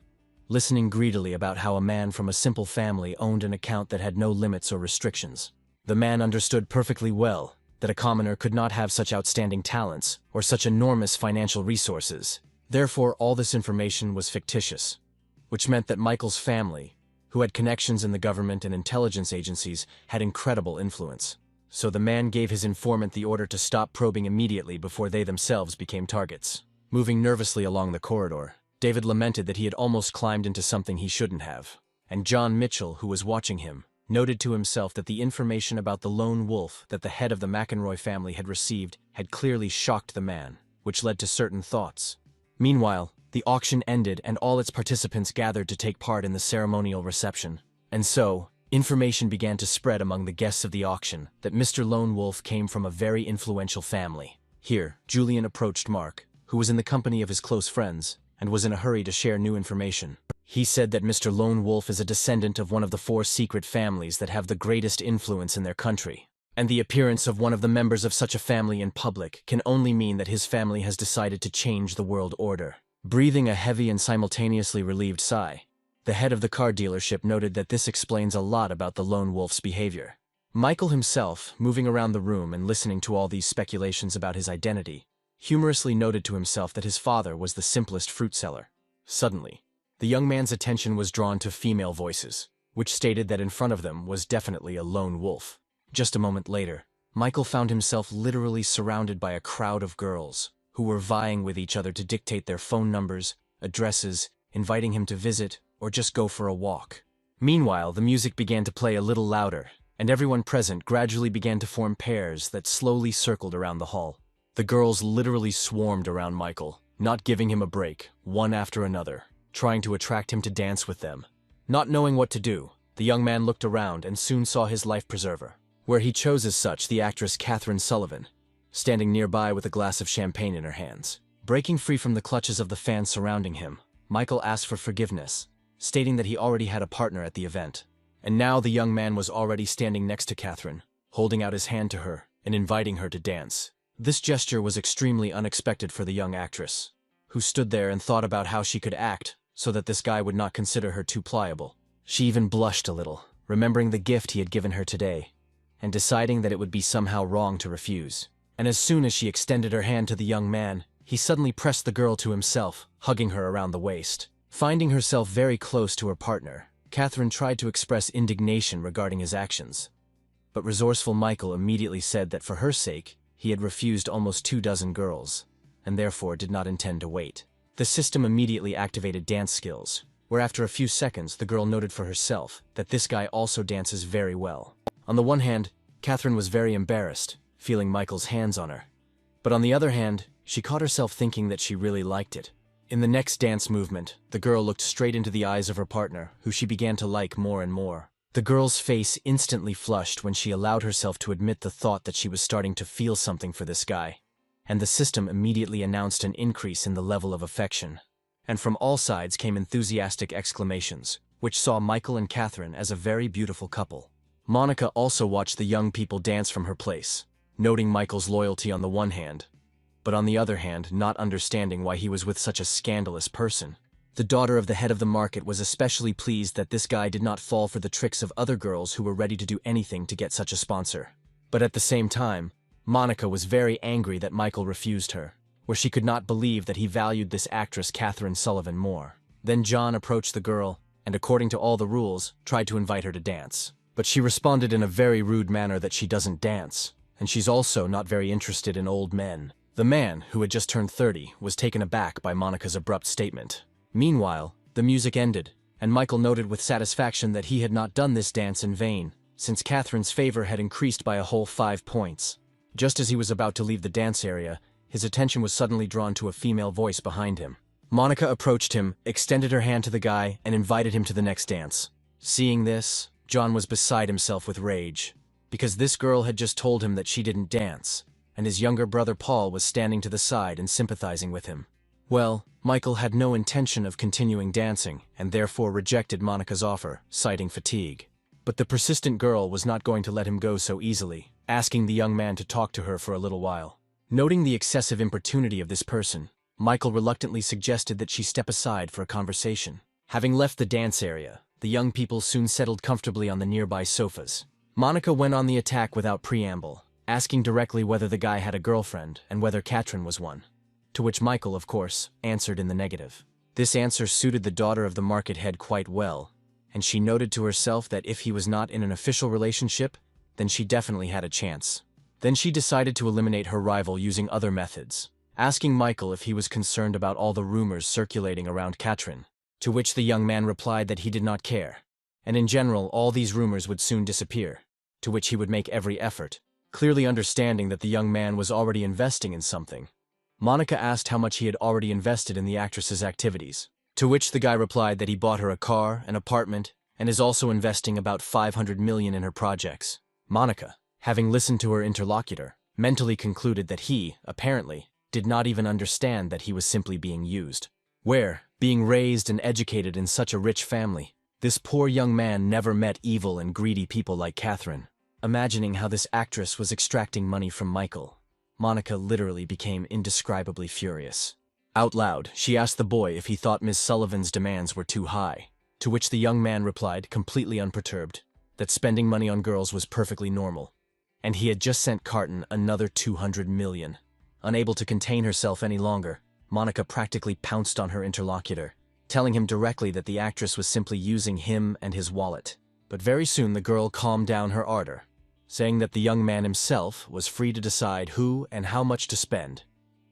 listening greedily about how a man from a simple family owned an account that had no limits or restrictions. The man understood perfectly well that a commoner could not have such outstanding talents or such enormous financial resources. Therefore, all this information was fictitious, which meant that Michael's family, who had connections in the government and intelligence agencies, had incredible influence. so the man gave his informant the order to stop probing immediately before they themselves became targets. Moving nervously along the corridor, David lamented that he had almost climbed into something he shouldn't have. And John Mitchell, who was watching him, noted to himself that the information about the lone wolf that the head of the McEnroy family had received had clearly shocked the man, which led to certain thoughts. Meanwhile, the auction ended and all its participants gathered to take part in the ceremonial reception. And so, information began to spread among the guests of the auction that Mr. Lone Wolf came from a very influential family. Here, Julian approached Mark, who was in the company of his close friends, and was in a hurry to share new information. He said that Mr. Lone Wolf is a descendant of one of the 4 secret families that have the greatest influence in their country, and the appearance of one of the members of such a family in public can only mean that his family has decided to change the world order. Breathing a heavy and simultaneously relieved sigh, the head of the car dealership noted that this explains a lot about the Lone Wolf's behavior. Michael himself, moving around the room and listening to all these speculations about his identity, humorously noted to himself that his father was the simplest fruit seller. Suddenly, the young man's attention was drawn to female voices, which stated that in front of them was definitely a lone wolf. Just a moment later, Michael found himself literally surrounded by a crowd of girls, who were vying with each other to dictate their phone numbers, addresses, inviting him to visit, or just go for a walk. Meanwhile, the music began to play a little louder, and everyone present gradually began to form pairs that slowly circled around the hall. The girls literally swarmed around Michael, not giving him a break, one after another, trying to attract him to dance with them. Not knowing what to do, the young man looked around and soon saw his life preserver, where he chose as such the actress Catherine Sullivan, standing nearby with a glass of champagne in her hands. Breaking free from the clutches of the fans surrounding him, Michael asked for forgiveness, stating that he already had a partner at the event. And now the young man was already standing next to Catherine, holding out his hand to her and inviting her to dance. This gesture was extremely unexpected for the young actress, who stood there and thought about how she could act so that this guy would not consider her too pliable. She even blushed a little, remembering the gift he had given her today, and deciding that it would be somehow wrong to refuse. And as soon as she extended her hand to the young man, he suddenly pressed the girl to himself, hugging her around the waist. Finding herself very close to her partner, Catherine tried to express indignation regarding his actions. But resourceful Michael immediately said that for her sake, he had refused almost 24 girls, and therefore did not intend to wait. The system immediately activated dance skills, where after a few seconds the girl noted for herself that this guy also dances very well. On the one hand, Catherine was very embarrassed, feeling Michael's hands on her. But on the other hand, she caught herself thinking that she really liked it. In the next dance movement, the girl looked straight into the eyes of her partner, who she began to like more and more. The girl's face instantly flushed when she allowed herself to admit the thought that she was starting to feel something for this guy, and the system immediately announced an increase in the level of affection. And from all sides came enthusiastic exclamations, which saw Michael and Catherine as a very beautiful couple. Monica also watched the young people dance from her place, noting Michael's loyalty on the one hand, but on the other hand not understanding why he was with such a scandalous person. The daughter of the head of the market was especially pleased that this guy did not fall for the tricks of other girls who were ready to do anything to get such a sponsor. But at the same time, Monica was very angry that Michael refused her, where she could not believe that he valued this actress Catherine Sullivan more. Then John approached the girl, and according to all the rules, tried to invite her to dance. But she responded in a very rude manner that she doesn't dance, and she's also not very interested in old men. The man, who had just turned 30, was taken aback by Monica's abrupt statement. Meanwhile, the music ended, and Michael noted with satisfaction that he had not done this dance in vain, since Catherine's favor had increased by a whole 5 points. Just as he was about to leave the dance area, his attention was suddenly drawn to a female voice behind him. Monica approached him, extended her hand to the guy, and invited him to the next dance. Seeing this, John was beside himself with rage, because this girl had just told him that she didn't dance, and his younger brother Paul was standing to the side and sympathizing with him. Well, Michael had no intention of continuing dancing, and therefore rejected Monica's offer, citing fatigue. But the persistent girl was not going to let him go so easily, asking the young man to talk to her for a little while. Noting the excessive importunity of this person, Michael reluctantly suggested that she step aside for a conversation. Having left the dance area, the young people soon settled comfortably on the nearby sofas. Monica went on the attack without preamble, asking directly whether the guy had a girlfriend and whether Catherine was one. To which Michael, of course, answered in the negative. This answer suited the daughter of the market head quite well, and she noted to herself that if he was not in an official relationship, then she definitely had a chance. Then she decided to eliminate her rival using other methods, asking Michael if he was concerned about all the rumors circulating around Katrin, to which the young man replied that he did not care, and in general all these rumors would soon disappear, to which he would make every effort, clearly understanding that the young man was already investing in something. Monica asked how much he had already invested in the actress's activities, to which the guy replied that he bought her a car, an apartment, and is also investing about 500 million in her projects. Monica, having listened to her interlocutor, mentally concluded that he, apparently, did not even understand that he was simply being used. Where, being raised and educated in such a rich family, this poor young man never met evil and greedy people like Katrin. Imagining how this actress was extracting money from Michael, Monica literally became indescribably furious. Out loud, she asked the boy if he thought Ms. Sullivan's demands were too high, to which the young man replied, completely unperturbed, that spending money on girls was perfectly normal, and he had just sent Carton another 200 million. Unable to contain herself any longer, Monica practically pounced on her interlocutor, telling him directly that the actress was simply using him and his wallet. But very soon the girl calmed down her ardor, saying that the young man himself was free to decide who and how much to spend,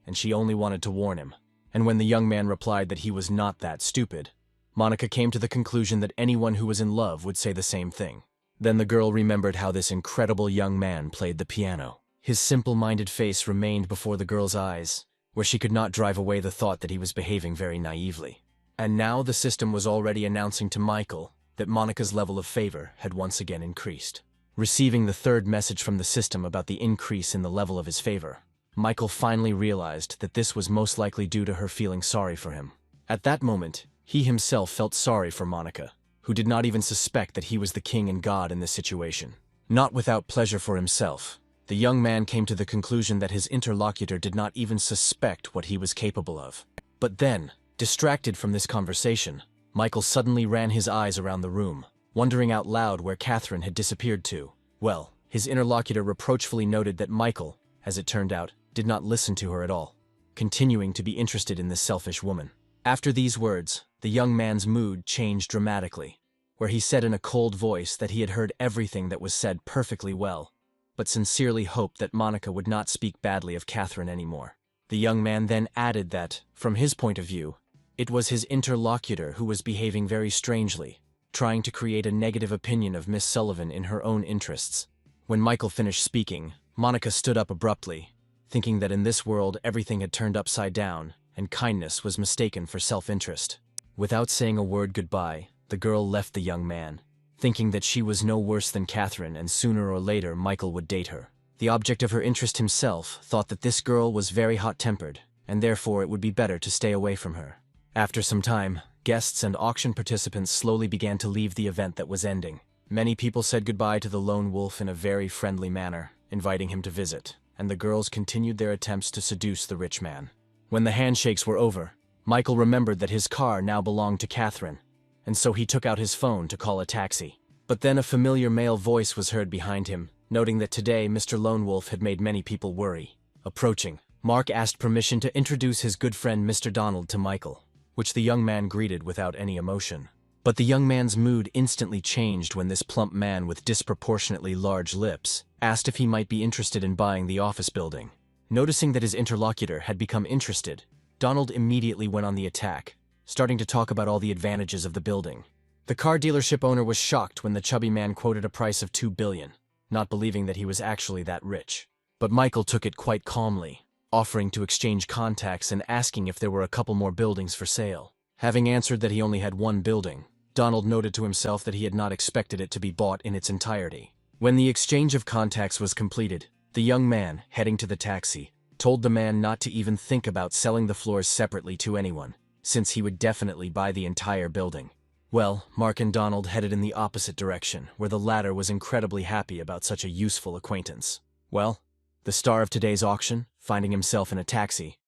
and she only wanted to warn him. And when the young man replied that he was not that stupid, Monica came to the conclusion that anyone who was in love would say the same thing. Then the girl remembered how this incredible young man played the piano. His simple-minded face remained before the girl's eyes, where she could not drive away the thought that he was behaving very naively. And now the system was already announcing to Michael that Monica's level of favor had once again increased. Receiving the third message from the system about the increase in the level of his favor, Michael finally realized that this was most likely due to her feeling sorry for him. At that moment, he himself felt sorry for Monica, who did not even suspect that he was the king and god in this situation. Not without pleasure for himself, the young man came to the conclusion that his interlocutor did not even suspect what he was capable of. But then, distracted from this conversation, Michael suddenly ran his eyes around the room, wondering out loud where Katrin had disappeared to. Well, his interlocutor reproachfully noted that Michael, as it turned out, did not listen to her at all, continuing to be interested in this selfish woman. After these words, the young man's mood changed dramatically, where he said in a cold voice that he had heard everything that was said perfectly well, but sincerely hoped that Monica would not speak badly of Katrin anymore. The young man then added that, from his point of view, it was his interlocutor who was behaving very strangely, trying to create a negative opinion of Miss Sullivan in her own interests. When Michael finished speaking, Monica stood up abruptly, thinking that in this world everything had turned upside down, and kindness was mistaken for self-interest. Without saying a word goodbye, the girl left the young man, thinking that she was no worse than Katrin and sooner or later Michael would date her. The object of her interest himself thought that this girl was very hot-tempered, and therefore it would be better to stay away from her. After some time, guests and auction participants slowly began to leave the event that was ending. Many people said goodbye to the lone wolf in a very friendly manner, inviting him to visit, and the girls continued their attempts to seduce the rich man. When the handshakes were over, Michael remembered that his car now belonged to Katrin, and so he took out his phone to call a taxi. But then a familiar male voice was heard behind him, noting that today Mr. Lone Wolf had made many people worry. Approaching, Mark asked permission to introduce his good friend Mr. Donald to Michael, which the young man greeted without any emotion. But the young man's mood instantly changed when this plump man with disproportionately large lips asked if he might be interested in buying the office building. Noticing that his interlocutor had become interested, Donald immediately went on the attack, starting to talk about all the advantages of the building. The car dealership owner was shocked when the chubby man quoted a price of 2 billion, not believing that he was actually that rich. But Michael took it quite calmly, offering to exchange contacts and asking if there were a couple more buildings for sale. Having answered that he only had one building, Donald noted to himself that he had not expected it to be bought in its entirety. When the exchange of contacts was completed, the young man, heading to the taxi, told the man not to even think about selling the floors separately to anyone, since he would definitely buy the entire building. Well, Mark and Donald headed in the opposite direction, where the latter was incredibly happy about such a useful acquaintance. Well, the star of today's auction, finding himself in a taxi,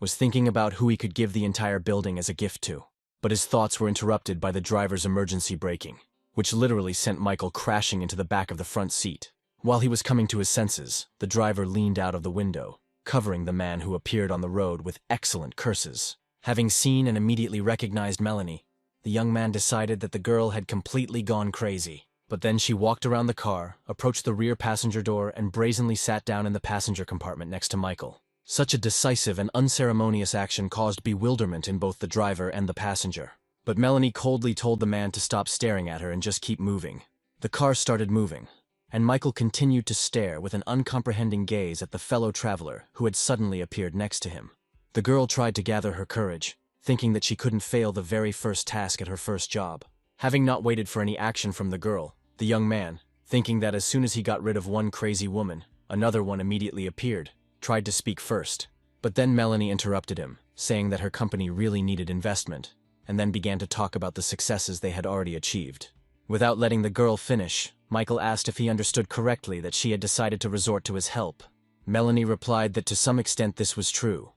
was thinking about who he could give the entire building as a gift to. But his thoughts were interrupted by the driver's emergency braking, which literally sent Michael crashing into the back of the front seat. While he was coming to his senses, the driver leaned out of the window, covering the man who appeared on the road with excellent curses. Having seen and immediately recognized Melanie, the young man decided that the girl had completely gone crazy. But then she walked around the car, approached the rear passenger door, and brazenly sat down in the passenger compartment next to Michael. Such a decisive and unceremonious action caused bewilderment in both the driver and the passenger. But Melanie coldly told the man to stop staring at her and just keep moving. The car started moving, and Michael continued to stare with an uncomprehending gaze at the fellow traveler who had suddenly appeared next to him. The girl tried to gather her courage, thinking that she couldn't fail the very first task at her first job. Having not waited for any action from the girl, the young man, thinking that as soon as he got rid of one crazy woman, another one immediately appeared, tried to speak first. But then Melanie interrupted him, saying that her company really needed investment, and then began to talk about the successes they had already achieved. Without letting the girl finish, Michael asked if he understood correctly that she had decided to resort to his help. Melanie replied that to some extent this was true.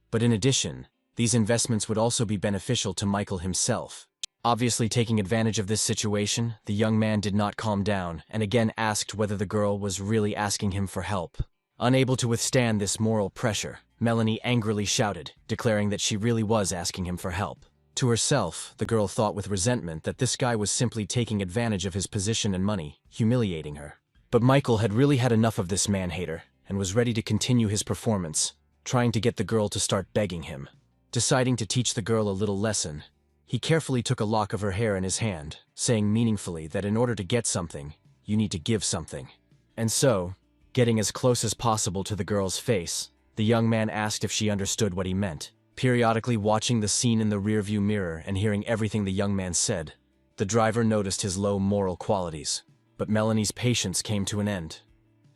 But in addition, these investments would also be beneficial to Michael himself. Obviously taking advantage of this situation, the young man did not calm down and again asked whether the girl was really asking him for help. Unable to withstand this moral pressure, Melanie angrily shouted, declaring that she really was asking him for help. To herself, the girl thought with resentment that this guy was simply taking advantage of his position and money, humiliating her. But Michael had really had enough of this man-hater and was ready to continue his performance, trying to get the girl to start begging him. Deciding to teach the girl a little lesson, he carefully took a lock of her hair in his hand, saying meaningfully that in order to get something, you need to give something. And so, getting as close as possible to the girl's face, the young man asked if she understood what he meant. Periodically watching the scene in the rearview mirror and hearing everything the young man said, the driver noticed his low moral qualities. But Melanie's patience came to an end,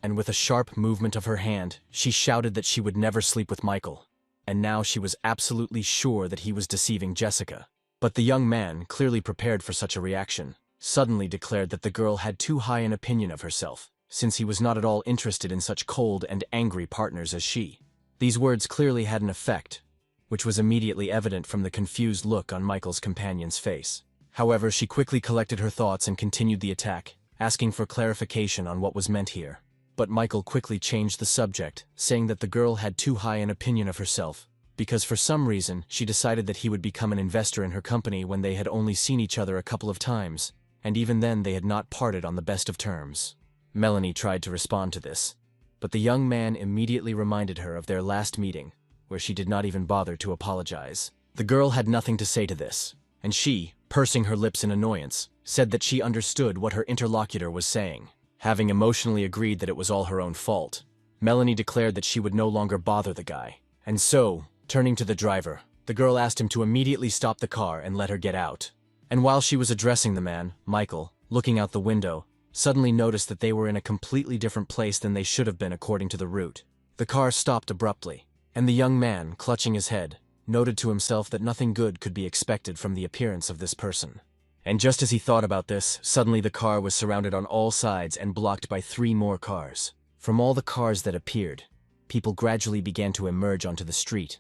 and with a sharp movement of her hand, she shouted that she would never sleep with Michael, and now she was absolutely sure that he was deceiving Jessica. But the young man, clearly prepared for such a reaction, suddenly declared that the girl had too high an opinion of herself, since he was not at all interested in such cold and angry partners as she. These words clearly had an effect, which was immediately evident from the confused look on Michael's companion's face. However, she quickly collected her thoughts and continued the attack, asking for clarification on what was meant here. But Michael quickly changed the subject, saying that the girl had too high an opinion of herself, because for some reason she decided that he would become an investor in her company when they had only seen each other a couple of times, and even then they had not parted on the best of terms. Melanie tried to respond to this, but the young man immediately reminded her of their last meeting, where she did not even bother to apologize. The girl had nothing to say to this, and she, pursing her lips in annoyance, said that she understood what her interlocutor was saying. Having emotionally agreed that it was all her own fault, Melanie declared that she would no longer bother the guy. And so, turning to the driver, the girl asked him to immediately stop the car and let her get out. And while she was addressing the man, Michael, looking out the window, suddenly noticed that they were in a completely different place than they should have been according to the route. The car stopped abruptly, and the young man, clutching his head, noted to himself that nothing good could be expected from the appearance of this person. And just as he thought about this, suddenly the car was surrounded on all sides and blocked by 3 more cars. From all the cars that appeared, people gradually began to emerge onto the street,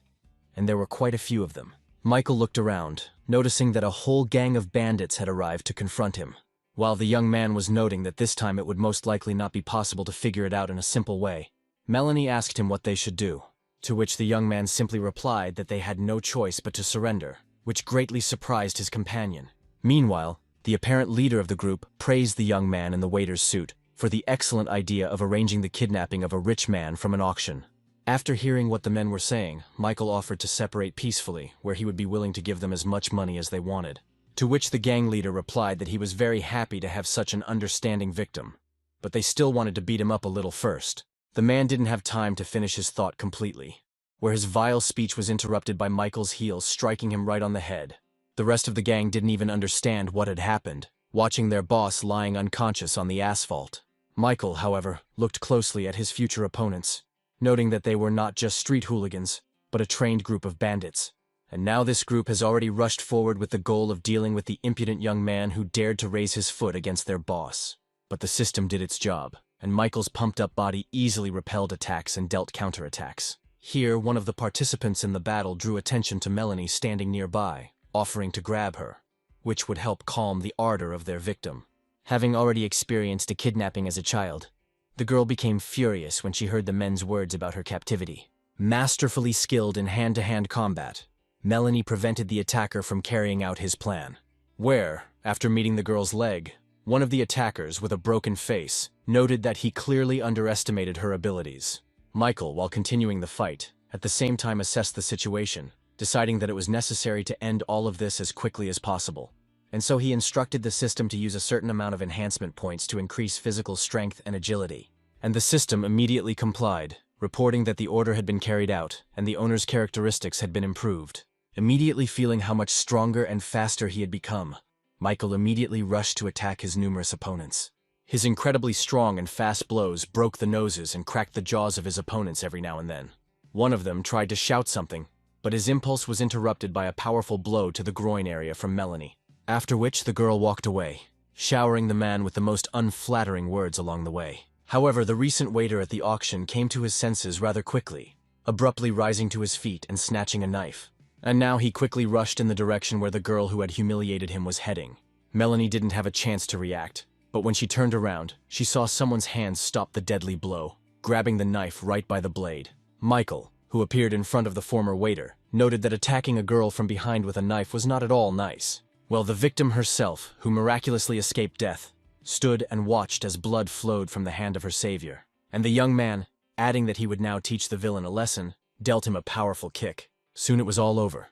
and there were quite a few of them. Michael looked around, noticing that a whole gang of bandits had arrived to confront him. While the young man was noting that this time it would most likely not be possible to figure it out in a simple way, Melanie asked him what they should do, to which the young man simply replied that they had no choice but to surrender, which greatly surprised his companion. Meanwhile, the apparent leader of the group praised the young man in the waiter's suit for the excellent idea of arranging the kidnapping of a rich man from an auction. After hearing what the men were saying, Michael offered to separate peacefully, where he would be willing to give them as much money as they wanted. To which the gang leader replied that he was very happy to have such an understanding victim, but they still wanted to beat him up a little first. The man didn't have time to finish his thought completely, where his vile speech was interrupted by Michael's heels striking him right on the head. The rest of the gang didn't even understand what had happened, watching their boss lying unconscious on the asphalt. Michael, however, looked closely at his future opponents, noting that they were not just street hooligans, but a trained group of bandits. And now this group has already rushed forward with the goal of dealing with the impudent young man who dared to raise his foot against their boss. But the system did its job, and Michael's pumped-up body easily repelled attacks and dealt counterattacks. Here, one of the participants in the battle drew attention to Melanie standing nearby, offering to grab her, which would help calm the ardor of their victim. Having already experienced a kidnapping as a child, the girl became furious when she heard the men's words about her captivity. Masterfully skilled in hand-to-hand combat, Melanie prevented the attacker from carrying out his plan, where, after meeting the girl's leg, One of the attackers, with a broken face, noted that he clearly underestimated her abilities. Michael, while continuing the fight, at the same time assessed the situation, deciding that it was necessary to end all of this as quickly as possible. And so he instructed the system to use a certain amount of enhancement points to increase physical strength and agility. And the system immediately complied, reporting that the order had been carried out and the owner's characteristics had been improved. Immediately feeling how much stronger and faster he had become, Michael immediately rushed to attack his numerous opponents. His incredibly strong and fast blows broke the noses and cracked the jaws of his opponents every now and then. One of them tried to shout something, but his impulse was interrupted by a powerful blow to the groin area from Melanie, after which the girl walked away, showering the man with the most unflattering words along the way. However, the recent waiter at the auction came to his senses rather quickly, abruptly rising to his feet and snatching a knife. And now he quickly rushed in the direction where the girl who had humiliated him was heading. Melanie didn't have a chance to react, but when she turned around, she saw someone's hand stop the deadly blow, grabbing the knife right by the blade. Michael, who appeared in front of the former waiter, noted that attacking a girl from behind with a knife was not at all nice. Well, the victim herself, who miraculously escaped death, stood and watched as blood flowed from the hand of her savior. And the young man, adding that he would now teach the villain a lesson, dealt him a powerful kick. Soon it was all over,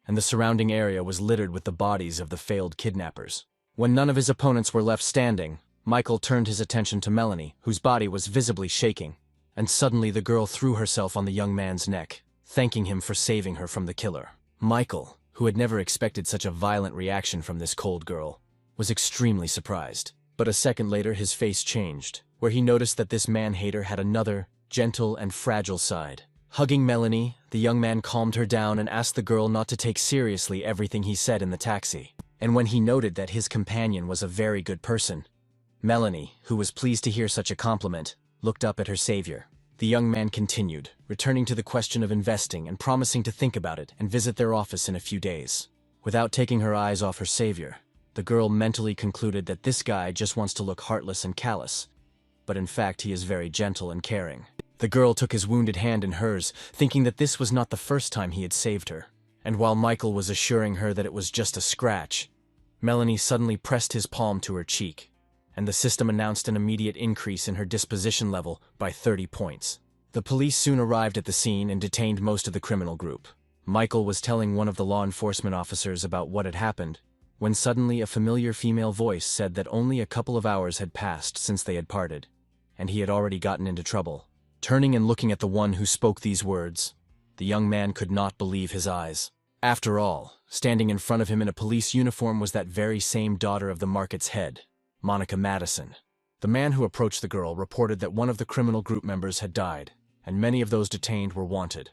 and the surrounding area was littered with the bodies of the failed kidnappers. When none of his opponents were left standing, Michael turned his attention to Melanie, whose body was visibly shaking, and suddenly the girl threw herself on the young man's neck, thanking him for saving her from the killer. Michael, who had never expected such a violent reaction from this cold girl, was extremely surprised. But a second later his face changed, where he noticed that this man-hater had another, gentle and fragile side. Hugging Melanie, the young man calmed her down and asked the girl not to take seriously everything he said in the taxi. And when he noted that his companion was a very good person, Melanie, who was pleased to hear such a compliment, looked up at her savior. The young man continued, returning to the question of investing and promising to think about it and visit their office in a few days. Without taking her eyes off her savior, the girl mentally concluded that this guy just wants to look heartless and callous, but in fact he is very gentle and caring. The girl took his wounded hand in hers, thinking that this was not the first time he had saved her. And while Michael was assuring her that it was just a scratch, Melanie suddenly pressed his palm to her cheek, and the system announced an immediate increase in her disposition level by 30 points. The police soon arrived at the scene and detained most of the criminal group. Michael was telling one of the law enforcement officers about what had happened, when suddenly a familiar female voice said that only a couple of hours had passed since they had parted, and he had already gotten into trouble. Turning and looking at the one who spoke these words, the young man could not believe his eyes. After all, standing in front of him in a police uniform was that very same daughter of the market's head, Monica Madison. The man who approached the girl reported that one of the criminal group members had died, and many of those detained were wanted,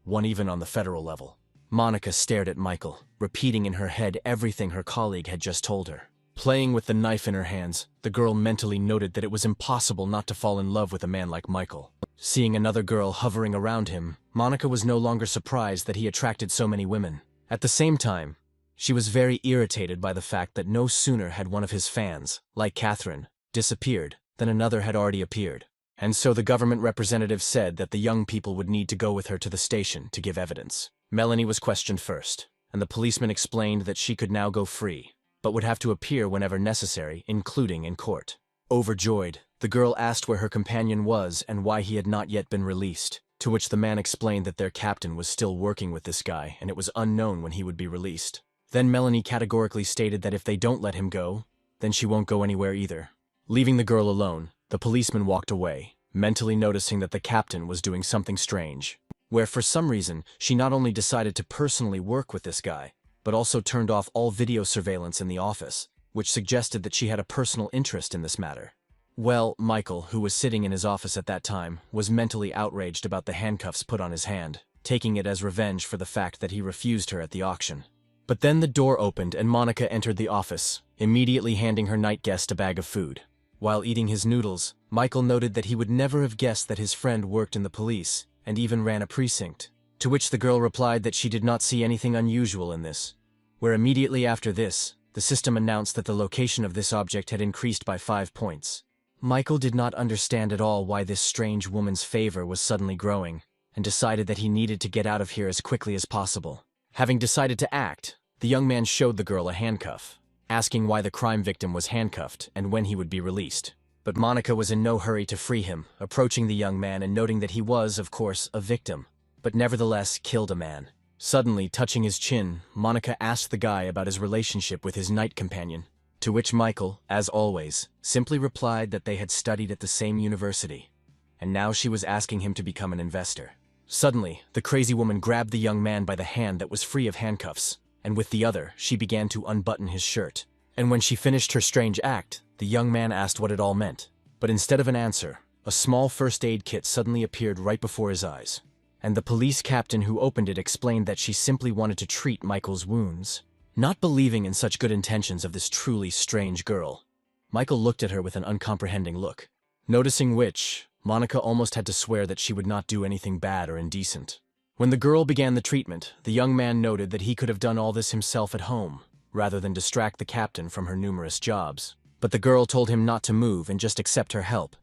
one even on the federal level. Monica stared at Michael, repeating in her head everything her colleague had just told her. Playing with the knife in her hands, the girl mentally noted that it was impossible not to fall in love with a man like Michael. Seeing another girl hovering around him, Monica was no longer surprised that he attracted so many women. At the same time, she was very irritated by the fact that no sooner had one of his fans, like Catherine, disappeared than another had already appeared. And so the government representative said that the young people would need to go with her to the station to give evidence. Melanie was questioned first, and the policeman explained that she could now go free, but would have to appear whenever necessary, including in court. Overjoyed, the girl asked where her companion was and why he had not yet been released, to which the man explained that their captain was still working with this guy and it was unknown when he would be released. Then Melanie categorically stated that if they don't let him go, then she won't go anywhere either. Leaving the girl alone, the policeman walked away, mentally noticing that the captain was doing something strange, where for some reason she not only decided to personally work with this guy, but also turned off all video surveillance in the office, which suggested that she had a personal interest in this matter. Well, Michael, who was sitting in his office at that time, was mentally outraged about the handcuffs put on his hand, taking it as revenge for the fact that he refused her at the auction. But then the door opened and Monica entered the office, immediately handing her night guest a bag of food. While eating his noodles, Michael noted that he would never have guessed that his friend worked in the police, and even ran a precinct, to which the girl replied that she did not see anything unusual in this, where immediately after this, the system announced that the location of this object had increased by 5 points. Michael did not understand at all why this strange woman's favor was suddenly growing, and decided that he needed to get out of here as quickly as possible. Having decided to act, the young man showed the girl a handcuff, asking why the crime victim was handcuffed and when he would be released. But Monica was in no hurry to free him, approaching the young man and noting that he was, of course, a victim, but nevertheless killed a man. Suddenly, touching his chin, Monica asked the guy about his relationship with his night companion, to which Michael, as always, simply replied that they had studied at the same university, and now she was asking him to become an investor. Suddenly, the crazy woman grabbed the young man by the hand that was free of handcuffs, and with the other, she began to unbutton his shirt. And when she finished her strange act, the young man asked what it all meant. But instead of an answer, a small first aid kit suddenly appeared right before his eyes. And the police captain who opened it explained that she simply wanted to treat Michael's wounds. Not believing in such good intentions of this truly strange girl, Michael looked at her with an uncomprehending look. Noticing which, Monica almost had to swear that she would not do anything bad or indecent. When the girl began the treatment, the young man noted that he could have done all this himself at home, rather than distract the captain from her numerous jobs. But the girl told him not to move and just accept her help,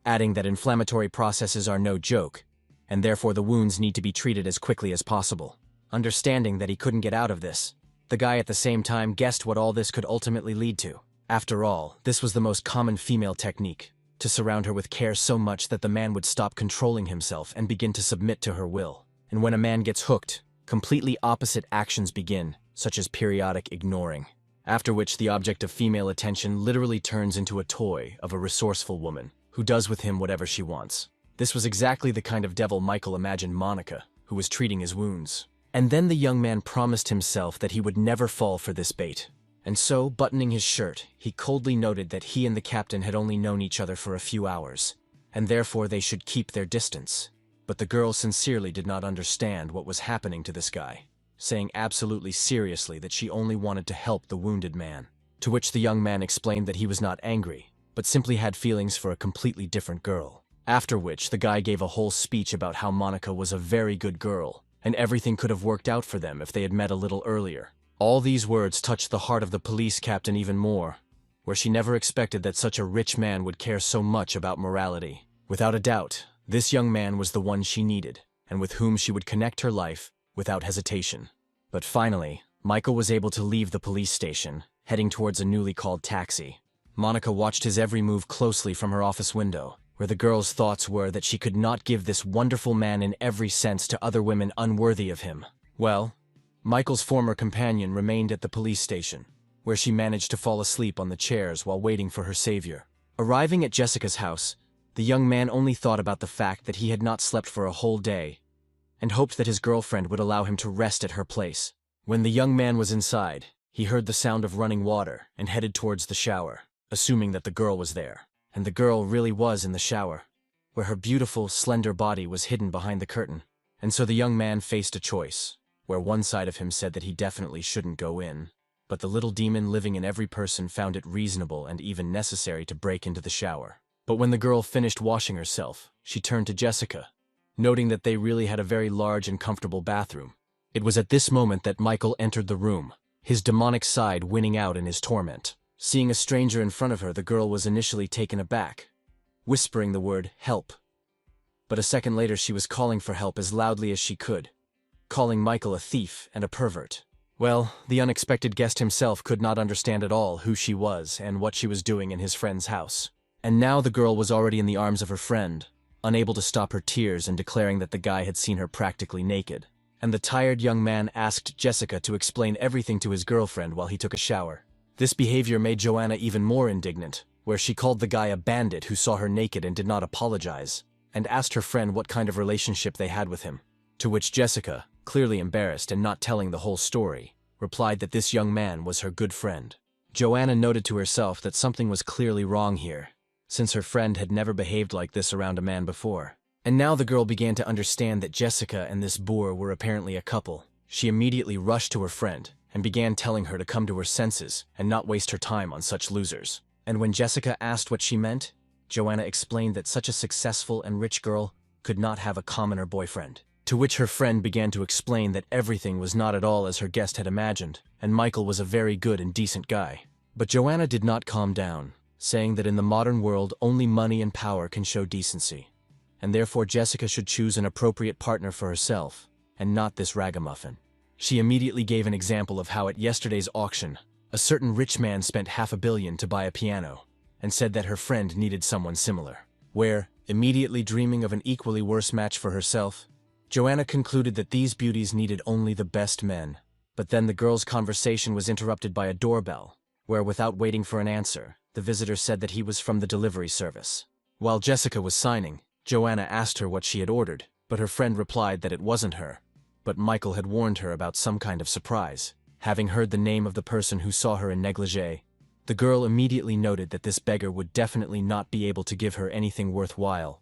adding that inflammatory processes are no joke, and therefore the wounds need to be treated as quickly as possible. Understanding that he couldn't get out of this, the guy at the same time guessed what all this could ultimately lead to. After all, this was the most common female technique, to surround her with care so much that the man would stop controlling himself and begin to submit to her will. And when a man gets hooked, completely opposite actions begin, such as periodic ignoring. After which the object of female attention literally turns into a toy of a resourceful woman, who does with him whatever she wants. This was exactly the kind of devil Michael imagined Monica, who was treating his wounds. And then the young man promised himself that he would never fall for this bait. And so, buttoning his shirt, he coldly noted that he and the captain had only known each other for a few hours, and therefore they should keep their distance. But the girl sincerely did not understand what was happening to this guy, saying absolutely seriously that she only wanted to help the wounded man. To which the young man explained that he was not angry, but simply had feelings for a completely different girl. After which, the guy gave a whole speech about how Monica was a very good girl, and everything could have worked out for them if they had met a little earlier. All these words touched the heart of the police captain even more, where she never expected that such a rich man would care so much about morality. Without a doubt, this young man was the one she needed, and with whom she would connect her life without hesitation. But finally, Michael was able to leave the police station, heading towards a newly called taxi. Monica watched his every move closely from her office window, where the girl's thoughts were that she could not give this wonderful man in every sense to other women unworthy of him. Well, Michael's former companion remained at the police station, where she managed to fall asleep on the chairs while waiting for her savior. Arriving at Jessica's house, the young man only thought about the fact that he had not slept for a whole day, and hoped that his girlfriend would allow him to rest at her place. When the young man was inside, he heard the sound of running water and headed towards the shower, assuming that the girl was there. And the girl really was in the shower, where her beautiful, slender body was hidden behind the curtain. And so the young man faced a choice, where one side of him said that he definitely shouldn't go in, but the little demon living in every person found it reasonable and even necessary to break into the shower. But when the girl finished washing herself, she turned to Jessica, noting that they really had a very large and comfortable bathroom. It was at this moment that Michael entered the room, his demonic side winning out in his torment. Seeing a stranger in front of her, the girl was initially taken aback, whispering the word "help." But a second later she was calling for help as loudly as she could, calling Michael a thief and a pervert. Well, the unexpected guest himself could not understand at all who she was and what she was doing in his friend's house. And now the girl was already in the arms of her friend, unable to stop her tears and declaring that the guy had seen her practically naked. And the tired young man asked Jessica to explain everything to his girlfriend while he took a shower. This behavior made Joanna even more indignant, where she called the guy a bandit who saw her naked and did not apologize, and asked her friend what kind of relationship they had with him. To which Jessica, clearly embarrassed and not telling the whole story, replied that this young man was her good friend. Joanna noted to herself that something was clearly wrong here, since her friend had never behaved like this around a man before. And now the girl began to understand that Jessica and this boor were apparently a couple. She immediately rushed to her friend and began telling her to come to her senses and not waste her time on such losers. And when Jessica asked what she meant, Joanna explained that such a successful and rich girl could not have a commoner boyfriend. To which her friend began to explain that everything was not at all as her guest had imagined, and Michael was a very good and decent guy. But Joanna did not calm down, saying that in the modern world only money and power can show decency, and therefore Jessica should choose an appropriate partner for herself, and not this ragamuffin. She immediately gave an example of how at yesterday's auction, A certain rich man spent $500 million to buy a piano, and said that her friend needed someone similar. Where, immediately dreaming of an equally worse match for herself, Joanna concluded that these beauties needed only the best men. But then the girl's conversation was interrupted by a doorbell, where without waiting for an answer, the visitor said that he was from the delivery service. While Jessica was signing, Joanna asked her what she had ordered, but her friend replied that it wasn't her. But Michael had warned her about some kind of surprise. Having heard the name of the person who saw her in negligee, the girl immediately noted that this beggar would definitely not be able to give her anything worthwhile,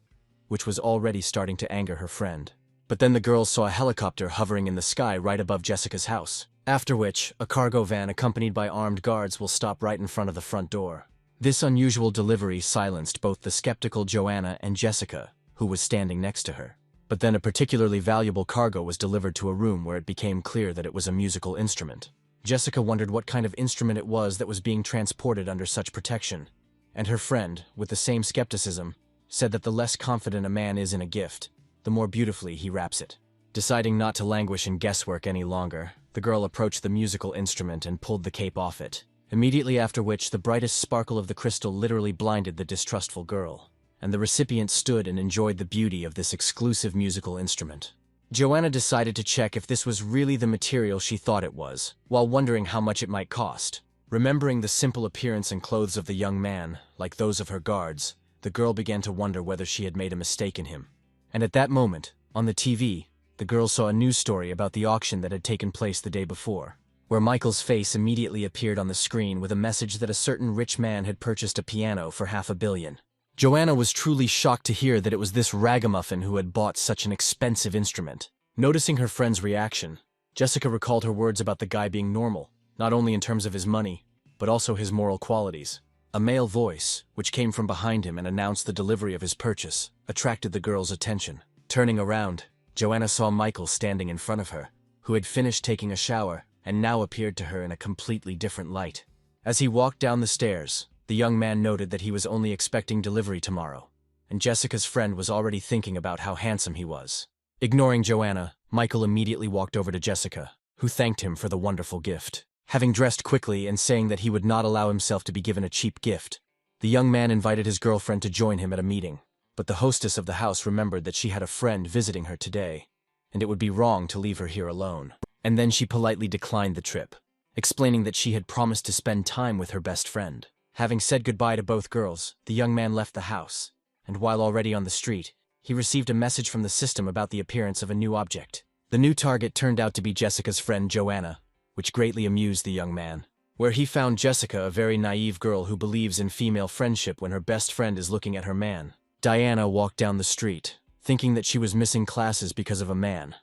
which was already starting to anger her friend. But then the girls saw a helicopter hovering in the sky right above Jessica's house, after which a cargo van accompanied by armed guards will stop right in front of the front door. This unusual delivery silenced both the skeptical Joanna and Jessica, who was standing next to her. But then a particularly valuable cargo was delivered to a room where it became clear that it was a musical instrument. Jessica wondered what kind of instrument it was that was being transported under such protection, and her friend, with the same skepticism, said that the less confident a man is in a gift, the more beautifully he wraps it. Deciding not to languish in guesswork any longer, the girl approached the musical instrument and pulled the cape off it, immediately after which the brightest sparkle of the crystal literally blinded the distrustful girl, and the recipient stood and enjoyed the beauty of this exclusive musical instrument. Joanna decided to check if this was really the material she thought it was, while wondering how much it might cost. Remembering the simple appearance and clothes of the young man, like those of her guards, the girl began to wonder whether she had made a mistake in him. And at that moment, on the TV, the girl saw a news story about the auction that had taken place the day before, where Michael's face immediately appeared on the screen with a message that a certain rich man had purchased a piano for $500 million. Joanna was truly shocked to hear that it was this ragamuffin who had bought such an expensive instrument. Noticing her friend's reaction, Jessica recalled her words about the guy being normal, not only in terms of his money, but also his moral qualities. A male voice, which came from behind him and announced the delivery of his purchase, attracted the girl's attention. Turning around, Joanna saw Michael standing in front of her, who had finished taking a shower and now appeared to her in a completely different light. As he walked down the stairs, the young man noted that he was only expecting delivery tomorrow, and Jessica's friend was already thinking about how handsome he was. Ignoring Joanna, Michael immediately walked over to Jessica, who thanked him for the wonderful gift. Having dressed quickly and saying that he would not allow himself to be given a cheap gift, the young man invited his girlfriend to join him at a meeting. But the hostess of the house remembered that she had a friend visiting her today, and it would be wrong to leave her here alone. And then she politely declined the trip, explaining that she had promised to spend time with her best friend. Having said goodbye to both girls, the young man left the house, and while already on the street, he received a message from the system about the appearance of a new object. The new target turned out to be Jessica's friend Joanna, which greatly amused the young man. Where he found Jessica, a very naive girl who believes in female friendship when her best friend is looking at her man. Diana walked down the street, thinking that she was missing classes because of a man,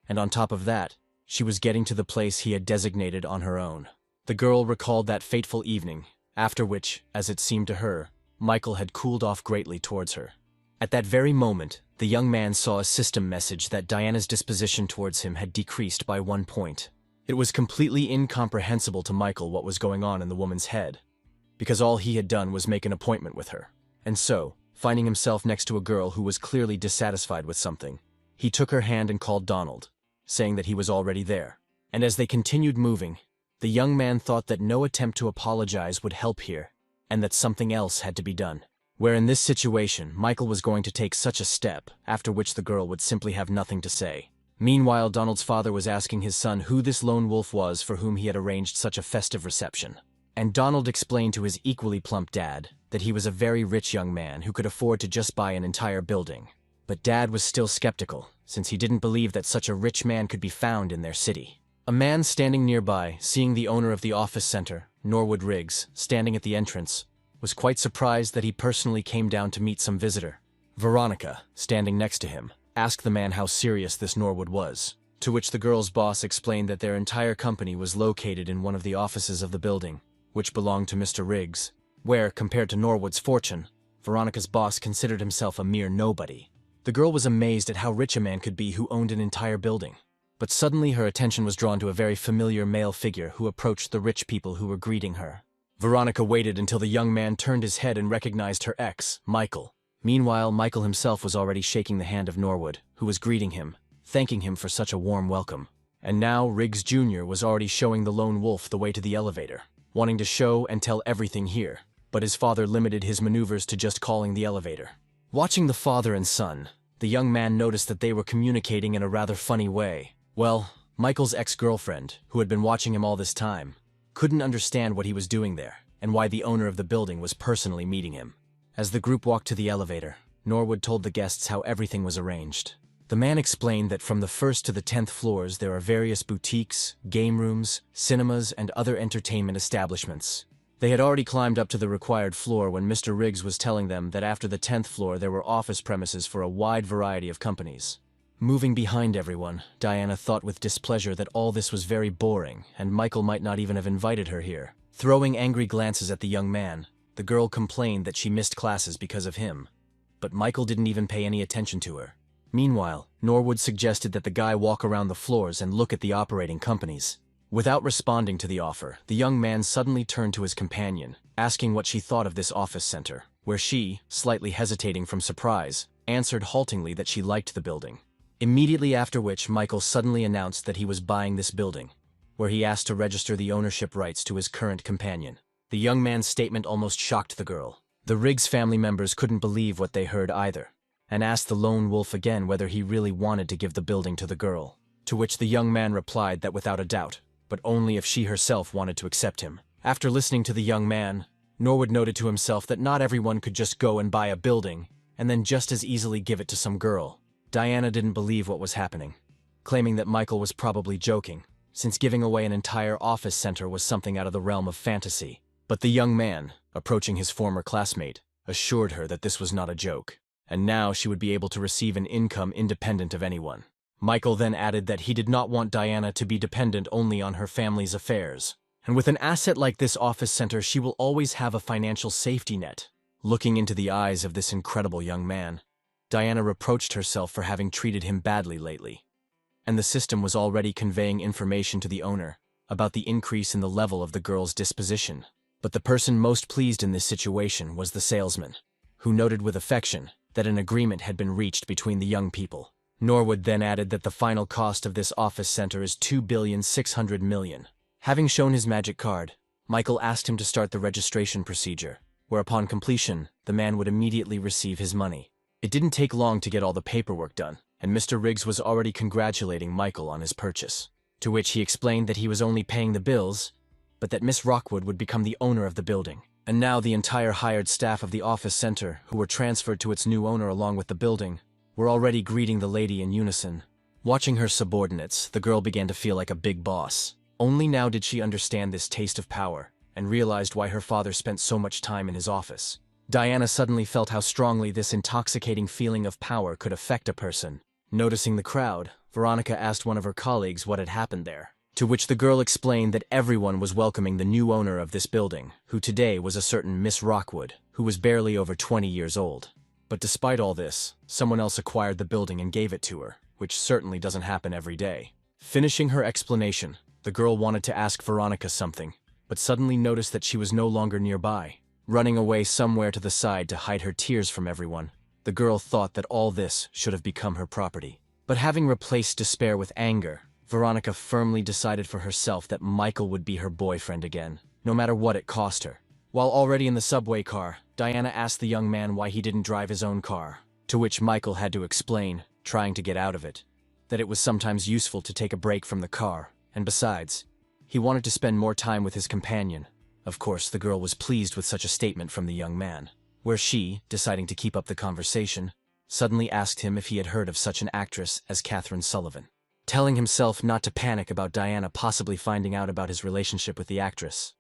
and on top of that, she was getting to the place he had designated on her own. The girl recalled that fateful evening, after which, as it seemed to her, Michael had cooled off greatly towards her. At that very moment, the young man saw a system message that Diana's disposition towards him had decreased by 1 point. It was completely incomprehensible to Michael what was going on in the woman's head, because all he had done was make an appointment with her. And so, finding himself next to a girl who was clearly dissatisfied with something, he took her hand and called Donald, saying that he was already there. And as they continued moving, the young man thought that no attempt to apologize would help here, and that something else had to be done. Where in this situation, Michael was going to take such a step, after which the girl would simply have nothing to say. Meanwhile, Donald's father was asking his son who this lone wolf was for whom he had arranged such a festive reception. And Donald explained to his equally plump dad that he was a very rich young man who could afford to just buy an entire building. But Dad was still skeptical, since he didn't believe that such a rich man could be found in their city. A man standing nearby, seeing the owner of the office center, Norwood Riggs, standing at the entrance, was quite surprised that he personally came down to meet some visitor. Veronica, standing next to him, asked the man how serious this Norwood was, to which the girl's boss explained that their entire company was located in one of the offices of the building, which belonged to Mr. Riggs, where, compared to Norwood's fortune, Veronica's boss considered himself a mere nobody. The girl was amazed at how rich a man could be who owned an entire building. But suddenly her attention was drawn to a very familiar male figure who approached the rich people who were greeting her. Veronica waited until the young man turned his head and recognized her ex, Michael. Meanwhile, Michael himself was already shaking the hand of Norwood, who was greeting him, thanking him for such a warm welcome. And now Riggs Jr. was already showing the lone wolf the way to the elevator. wanting to show and tell everything here, but his father limited his maneuvers to just calling the elevator. Watching the father and son, the young man noticed that they were communicating in a rather funny way. Well, Michael's ex-girlfriend, who had been watching him all this time, couldn't understand what he was doing there, and why the owner of the building was personally meeting him. As the group walked to the elevator, Norwood told the guests how everything was arranged. The man explained that from the 1st to the 10th floors there are various boutiques, game rooms, cinemas, and other entertainment establishments. They had already climbed up to the required floor when Mr. Riggs was telling them that after the 10th floor there were office premises for a wide variety of companies. Moving behind everyone, Diana thought with displeasure that all this was very boring, and Michael might not even have invited her here. Throwing angry glances at the young man, the girl complained that she missed classes because of him. But Michael didn't even pay any attention to her. Meanwhile, Norwood suggested that the guy walk around the floors and look at the operating companies. Without responding to the offer, the young man suddenly turned to his companion, asking what she thought of this office center, where she, slightly hesitating from surprise, answered haltingly that she liked the building. Immediately after which, Michael suddenly announced that he was buying this building, where he asked to register the ownership rights to his current companion. The young man's statement almost shocked the girl. The Riggs family members couldn't believe what they heard either, and asked the lone wolf again whether he really wanted to give the building to the girl, to which the young man replied that without a doubt, but only if she herself wanted to accept him. After listening to the young man, Norwood noted to himself that not everyone could just go and buy a building and then just as easily give it to some girl. Diana didn't believe what was happening, claiming that Michael was probably joking, since giving away an entire office center was something out of the realm of fantasy. But the young man, approaching his former classmate, assured her that this was not a joke, and now she would be able to receive an income independent of anyone. Michael then added that he did not want Diana to be dependent only on her family's affairs, and with an asset like this office center she will always have a financial safety net. Looking into the eyes of this incredible young man, Diana reproached herself for having treated him badly lately, and the system was already conveying information to the owner about the increase in the level of the girl's disposition. But the person most pleased in this situation was the salesman, who noted with affection that an agreement had been reached between the young people. Norwood then added that the final cost of this office center is $2,600,000,000. Having shown his magic card, Michael asked him to start the registration procedure, where upon completion, the man would immediately receive his money. It didn't take long to get all the paperwork done, and Mr. Riggs was already congratulating Michael on his purchase, to which he explained that he was only paying the bills, but that Miss Rockwood would become the owner of the building. And now the entire hired staff of the office center, who were transferred to its new owner along with the building, were already greeting the lady in unison. Watching her subordinates, the girl began to feel like a big boss. Only now did she understand this taste of power, and realized why her father spent so much time in his office. Diana suddenly felt how strongly this intoxicating feeling of power could affect a person. Noticing the crowd, Veronica asked one of her colleagues what had happened there, to which the girl explained that everyone was welcoming the new owner of this building, who today was a certain Miss Rockwood, who was barely over 20 years old. But despite all this, someone else acquired the building and gave it to her, which certainly doesn't happen every day. Finishing her explanation, the girl wanted to ask Veronica something, but suddenly noticed that she was no longer nearby. Running away somewhere to the side to hide her tears from everyone, the girl thought that all this should have become her property. But having replaced despair with anger, Veronica firmly decided for herself that Michael would be her boyfriend again, no matter what it cost her. While already in the subway car, Diana asked the young man why he didn't drive his own car, to which Michael had to explain, trying to get out of it, that it was sometimes useful to take a break from the car, and besides, he wanted to spend more time with his companion. Of course, the girl was pleased with such a statement from the young man, where she, deciding to keep up the conversation, suddenly asked him if he had heard of such an actress as Catherine Sullivan. Telling himself not to panic about Diana possibly finding out about his relationship with the actress,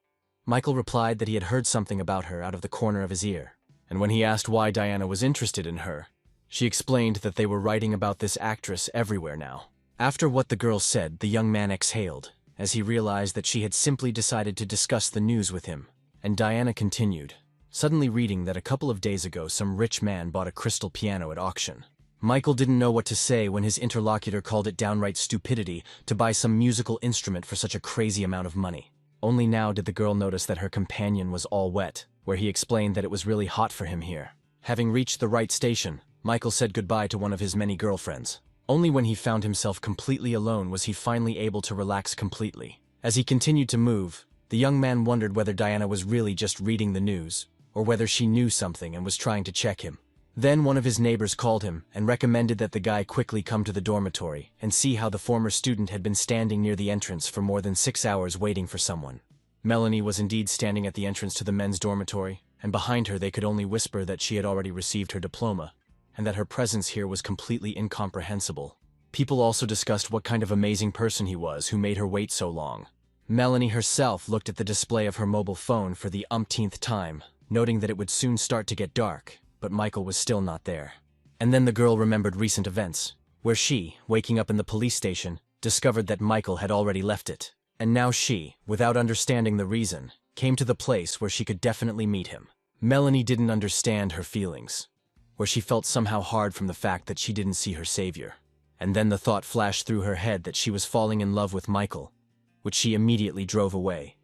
Michael replied that he had heard something about her out of the corner of his ear, and when he asked why Diana was interested in her, she explained that they were writing about this actress everywhere now. After what the girl said, the young man exhaled, as he realized that she had simply decided to discuss the news with him, and Diana continued, suddenly reading that a couple of days ago some rich man bought a crystal piano at auction. Michael didn't know what to say when his interlocutor called it downright stupidity to buy some musical instrument for such a crazy amount of money. Only now did the girl notice that her companion was all wet, where he explained that it was really hot for him here. Having reached the right station, Michael said goodbye to one of his many girlfriends. Only when he found himself completely alone was he finally able to relax completely. As he continued to move, The young man wondered whether Diana was really just reading the news, or whether she knew something and was trying to check him. Then one of his neighbors called him and recommended that the guy quickly come to the dormitory and see how the former student had been standing near the entrance for more than 6 hours waiting for someone. Melanie was indeed standing at the entrance to the men's dormitory, and behind her they could only whisper that she had already received her diploma, and that her presence here was completely incomprehensible. People also discussed what kind of amazing person he was who made her wait so long. Melanie herself looked at the display of her mobile phone for the umpteenth time, noting that it would soon start to get dark, but Michael was still not there. And then the girl remembered recent events, where she, waking up in the police station, discovered that Michael had already left it. And now she, without understanding the reason, came to the place where she could definitely meet him. Melanie didn't understand her feelings, where she felt somehow hard from the fact that she didn't see her savior. And then the thought flashed through her head that she was falling in love with Michael, which she immediately drove away,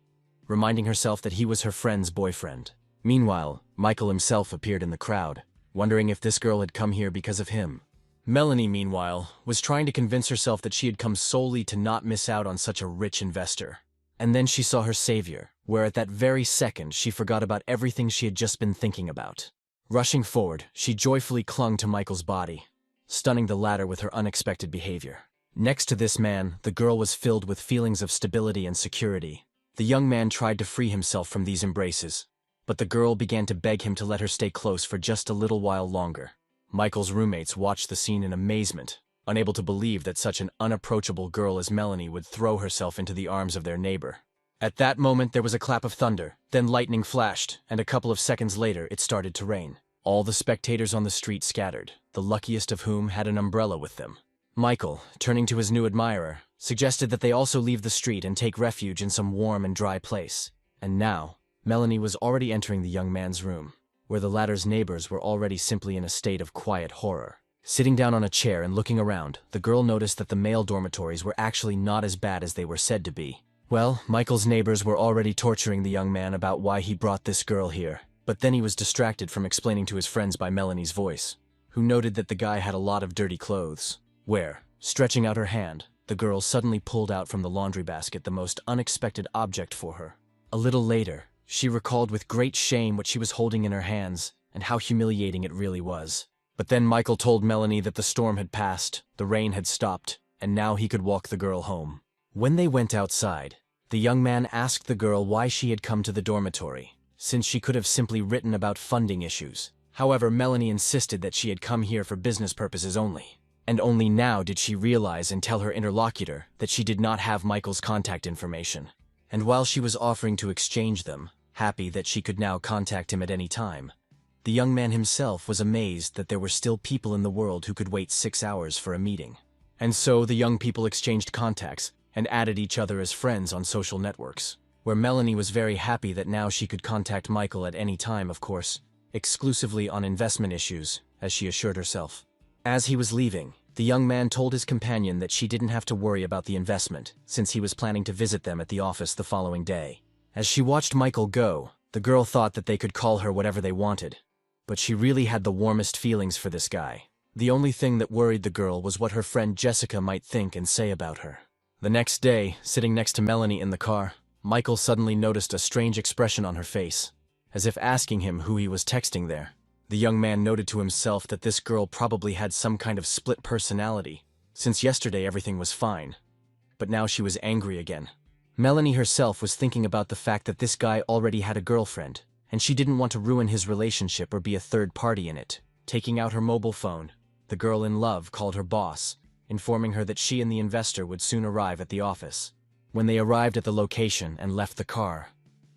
reminding herself that he was her friend's boyfriend. Meanwhile, Michael himself appeared in the crowd, wondering if this girl had come here because of him. Melanie, meanwhile, was trying to convince herself that she had come solely to not miss out on such a rich investor. And then she saw her savior, where at that very second she forgot about everything she had just been thinking about. Rushing forward, she joyfully clung to Michael's body, stunning the latter with her unexpected behavior. Next to this man, the girl was filled with feelings of stability and security. The young man tried to free himself from these embraces, but the girl began to beg him to let her stay close for just a little while longer. Michael's roommates watched the scene in amazement, unable to believe that such an unapproachable girl as Melanie would throw herself into the arms of their neighbor. At that moment there was a clap of thunder, then lightning flashed, and a couple of seconds later it started to rain. All the spectators on the street scattered, the luckiest of whom had an umbrella with them. Michael, turning to his new admirer, suggested that they also leave the street and take refuge in some warm and dry place. And now, Melanie was already entering the young man's room, where the latter's neighbors were already simply in a state of quiet horror. Sitting down on a chair and looking around, the girl noticed that the male dormitories were actually not as bad as they were said to be. Well, Michael's neighbors were already torturing the young man about why he brought this girl here, but then he was distracted from explaining to his friends by Melanie's voice, who noted that the guy had a lot of dirty clothes, where, stretching out her hand, the girl suddenly pulled out from the laundry basket the most unexpected object for her. A little later, she recalled with great shame what she was holding in her hands and how humiliating it really was. But then Michael told Melanie that the storm had passed, the rain had stopped, and now he could walk the girl home. When they went outside, the young man asked the girl why she had come to the dormitory, since she could have simply written about funding issues. However, Melanie insisted that she had come here for business purposes only. And only now did she realize and tell her interlocutor that she did not have Michael's contact information. And while she was offering to exchange them, happy that she could now contact him at any time, the young man himself was amazed that there were still people in the world who could wait 6 hours for a meeting. And so the young people exchanged contacts and added each other as friends on social networks, where Melanie was very happy that now she could contact Michael at any time, of course, exclusively on investment issues, as she assured herself. As he was leaving, the young man told his companion that she didn't have to worry about the investment, since he was planning to visit them at the office the following day. As she watched Michael go, the girl thought that they could call her whatever they wanted, but she really had the warmest feelings for this guy. The only thing that worried the girl was what her friend Jessica might think and say about her. The next day, sitting next to Melanie in the car, Michael suddenly noticed a strange expression on her face, as if asking him who he was texting there. The young man noted to himself that this girl probably had some kind of split personality, since yesterday everything was fine, but now she was angry again. Melanie herself was thinking about the fact that this guy already had a girlfriend, and she didn't want to ruin his relationship or be a third party in it. Taking out her mobile phone, the girl in love called her boss, informing her that she and the investor would soon arrive at the office. When they arrived at the location and left the car,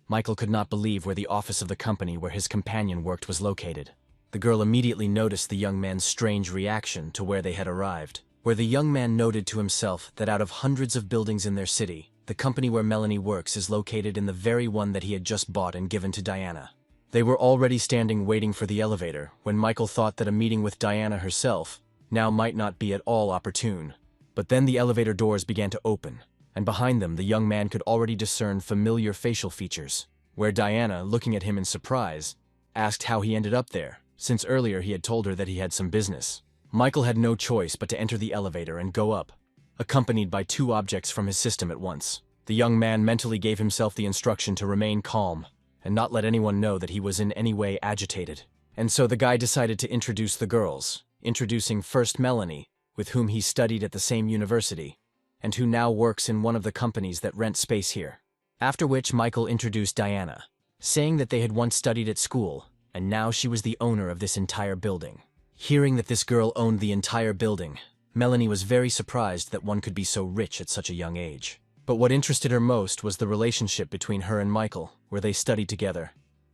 Michael could not believe where the office of the company where his companion worked was located. The girl immediately noticed the young man's strange reaction to where they had arrived, where the young man noted to himself that out of hundreds of buildings in their city, the company where Melanie works is located in the very one that he had just bought and given to Diana. They were already standing waiting for the elevator when Michael thought that a meeting with Diana herself now might not be at all opportune. But then the elevator doors began to open, and behind them the young man could already discern familiar facial features, where Diana, looking at him in surprise, asked how he ended up there, since earlier he had told her that he had some business. Michael had no choice but to enter the elevator and go up, accompanied by 2 objects from his system at once. The young man mentally gave himself the instruction to remain calm and not let anyone know that he was in any way agitated. And so the guy decided to introduce the girls, introducing first Melanie, with whom he studied at the same university, and who now works in one of the companies that rent space here. After which Michael introduced Diana, saying that they had once studied at school, and now she was the owner of this entire building. Hearing that this girl owned the entire building, Melanie was very surprised that one could be so rich at such a young age. But what interested her most was the relationship between her and Michael, where they studied together,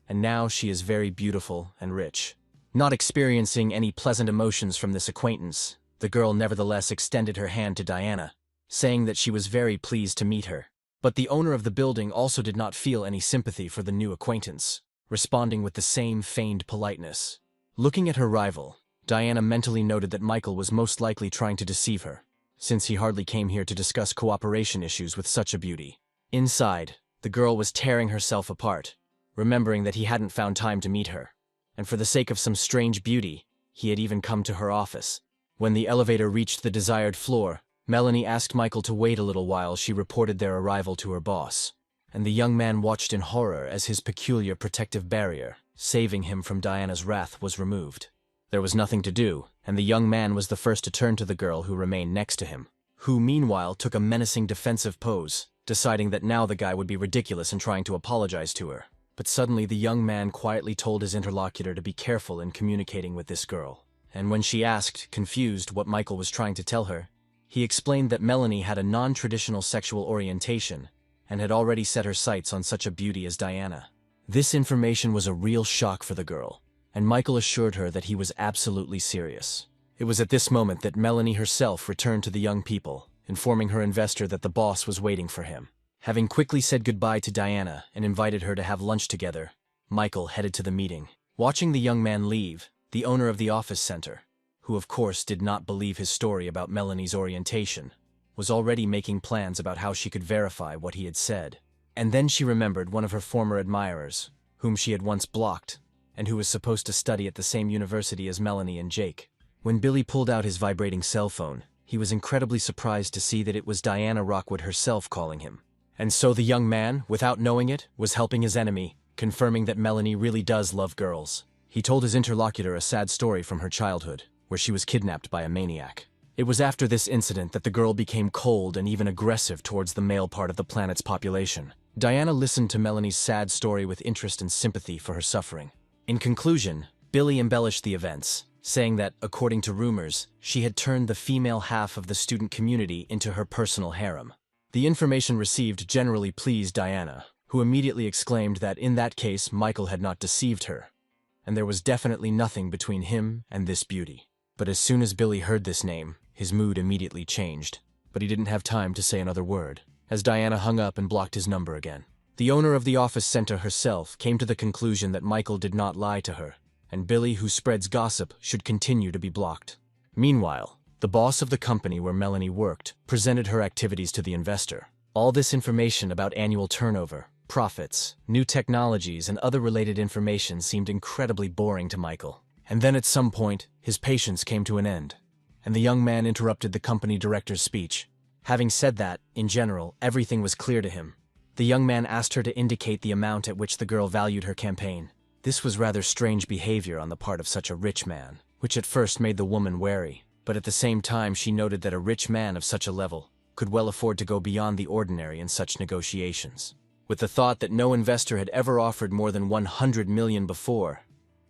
and now she is very beautiful and rich. Not experiencing any pleasant emotions from this acquaintance, the girl nevertheless extended her hand to Diana, saying that she was very pleased to meet her. But the owner of the building also did not feel any sympathy for the new acquaintance, responding with the same feigned politeness. Looking at her rival, Diana mentally noted that Michael was most likely trying to deceive her, since he hardly came here to discuss cooperation issues with such a beauty. Inside, the girl was tearing herself apart, remembering that he hadn't found time to meet her, and for the sake of some strange beauty, he had even come to her office. When the elevator reached the desired floor, Melanie asked Michael to wait a little while she reported their arrival to her boss, and the young man watched in horror as his peculiar protective barrier, saving him from Diana's wrath, was removed. There was nothing to do, and the young man was the first to turn to the girl who remained next to him, who meanwhile took a menacing defensive pose, deciding that now the guy would be ridiculous in trying to apologize to her. But suddenly the young man quietly told his interlocutor to be careful in communicating with this girl, and when she asked, confused, what Michael was trying to tell her, he explained that Melanie had a non-traditional sexual orientation and had already set her sights on such a beauty as Diana. This information was a real shock for the girl, and Michael assured her that he was absolutely serious. It was at this moment that Melanie herself returned to the young people, informing her investor that the boss was waiting for him. Having quickly said goodbye to Diana and invited her to have lunch together, Michael headed to the meeting. Watching the young man leave, the owner of the office center, who of course did not believe his story about Melanie's orientation, was already making plans about how she could verify what he had said. And then she remembered one of her former admirers, whom she had once blocked, and who was supposed to study at the same university as Melanie and Jake. When Billy pulled out his vibrating cell phone, he was incredibly surprised to see that it was Diana Rockwood herself calling him. And so the young man, without knowing it, was helping his enemy, confirming that Melanie really does love girls. He told his interlocutor a sad story from her childhood, where she was kidnapped by a maniac. It was after this incident that the girl became cold and even aggressive towards the male part of the planet's population. Diana listened to Melanie's sad story with interest and sympathy for her suffering. In conclusion, Billy embellished the events, saying that, according to rumors, she had turned the female half of the student community into her personal harem. The information received generally pleased Diana, who immediately exclaimed that in that case Michael had not deceived her, and there was definitely nothing between him and this beauty. But as soon as Billy heard this name, his mood immediately changed, but he didn't have time to say another word, as Diana hung up and blocked his number again. The owner of the office center herself came to the conclusion that Michael did not lie to her, and Billy, who spreads gossip, should continue to be blocked. Meanwhile, the boss of the company where Melanie worked presented her activities to the investor. All this information about annual turnover, profits, new technologies, and other related information seemed incredibly boring to Michael. And then at some point, his patience came to an end, and the young man interrupted the company director's speech. Having said that, in general, everything was clear to him. The young man asked her to indicate the amount at which the girl valued her campaign. This was rather strange behavior on the part of such a rich man, which at first made the woman wary. But at the same time she noted that a rich man of such a level could well afford to go beyond the ordinary in such negotiations. With the thought that no investor had ever offered more than 100 million before,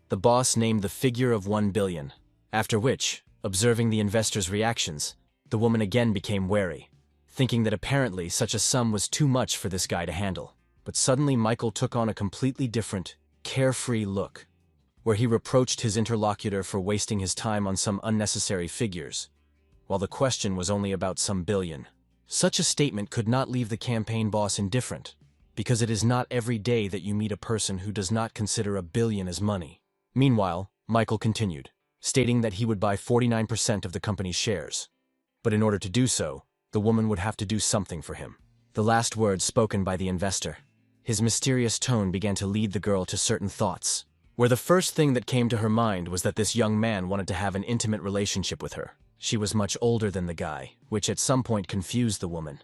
the boss named the figure of 1 billion, after which, observing the investor's reactions, the woman again became wary, thinking that apparently such a sum was too much for this guy to handle. But suddenly Michael took on a completely different, carefree look, where he reproached his interlocutor for wasting his time on some unnecessary figures, while the question was only about some billion. Such a statement could not leave the campaign boss indifferent, because it is not every day that you meet a person who does not consider a billion as money. Meanwhile, Michael continued, stating that he would buy 49% of the company's shares. But in order to do so, the woman would have to do something for him. The last words spoken by the investor. His mysterious tone began to lead the girl to certain thoughts, where the first thing that came to her mind was that this young man wanted to have an intimate relationship with her. She was much older than the guy, which at some point confused the woman.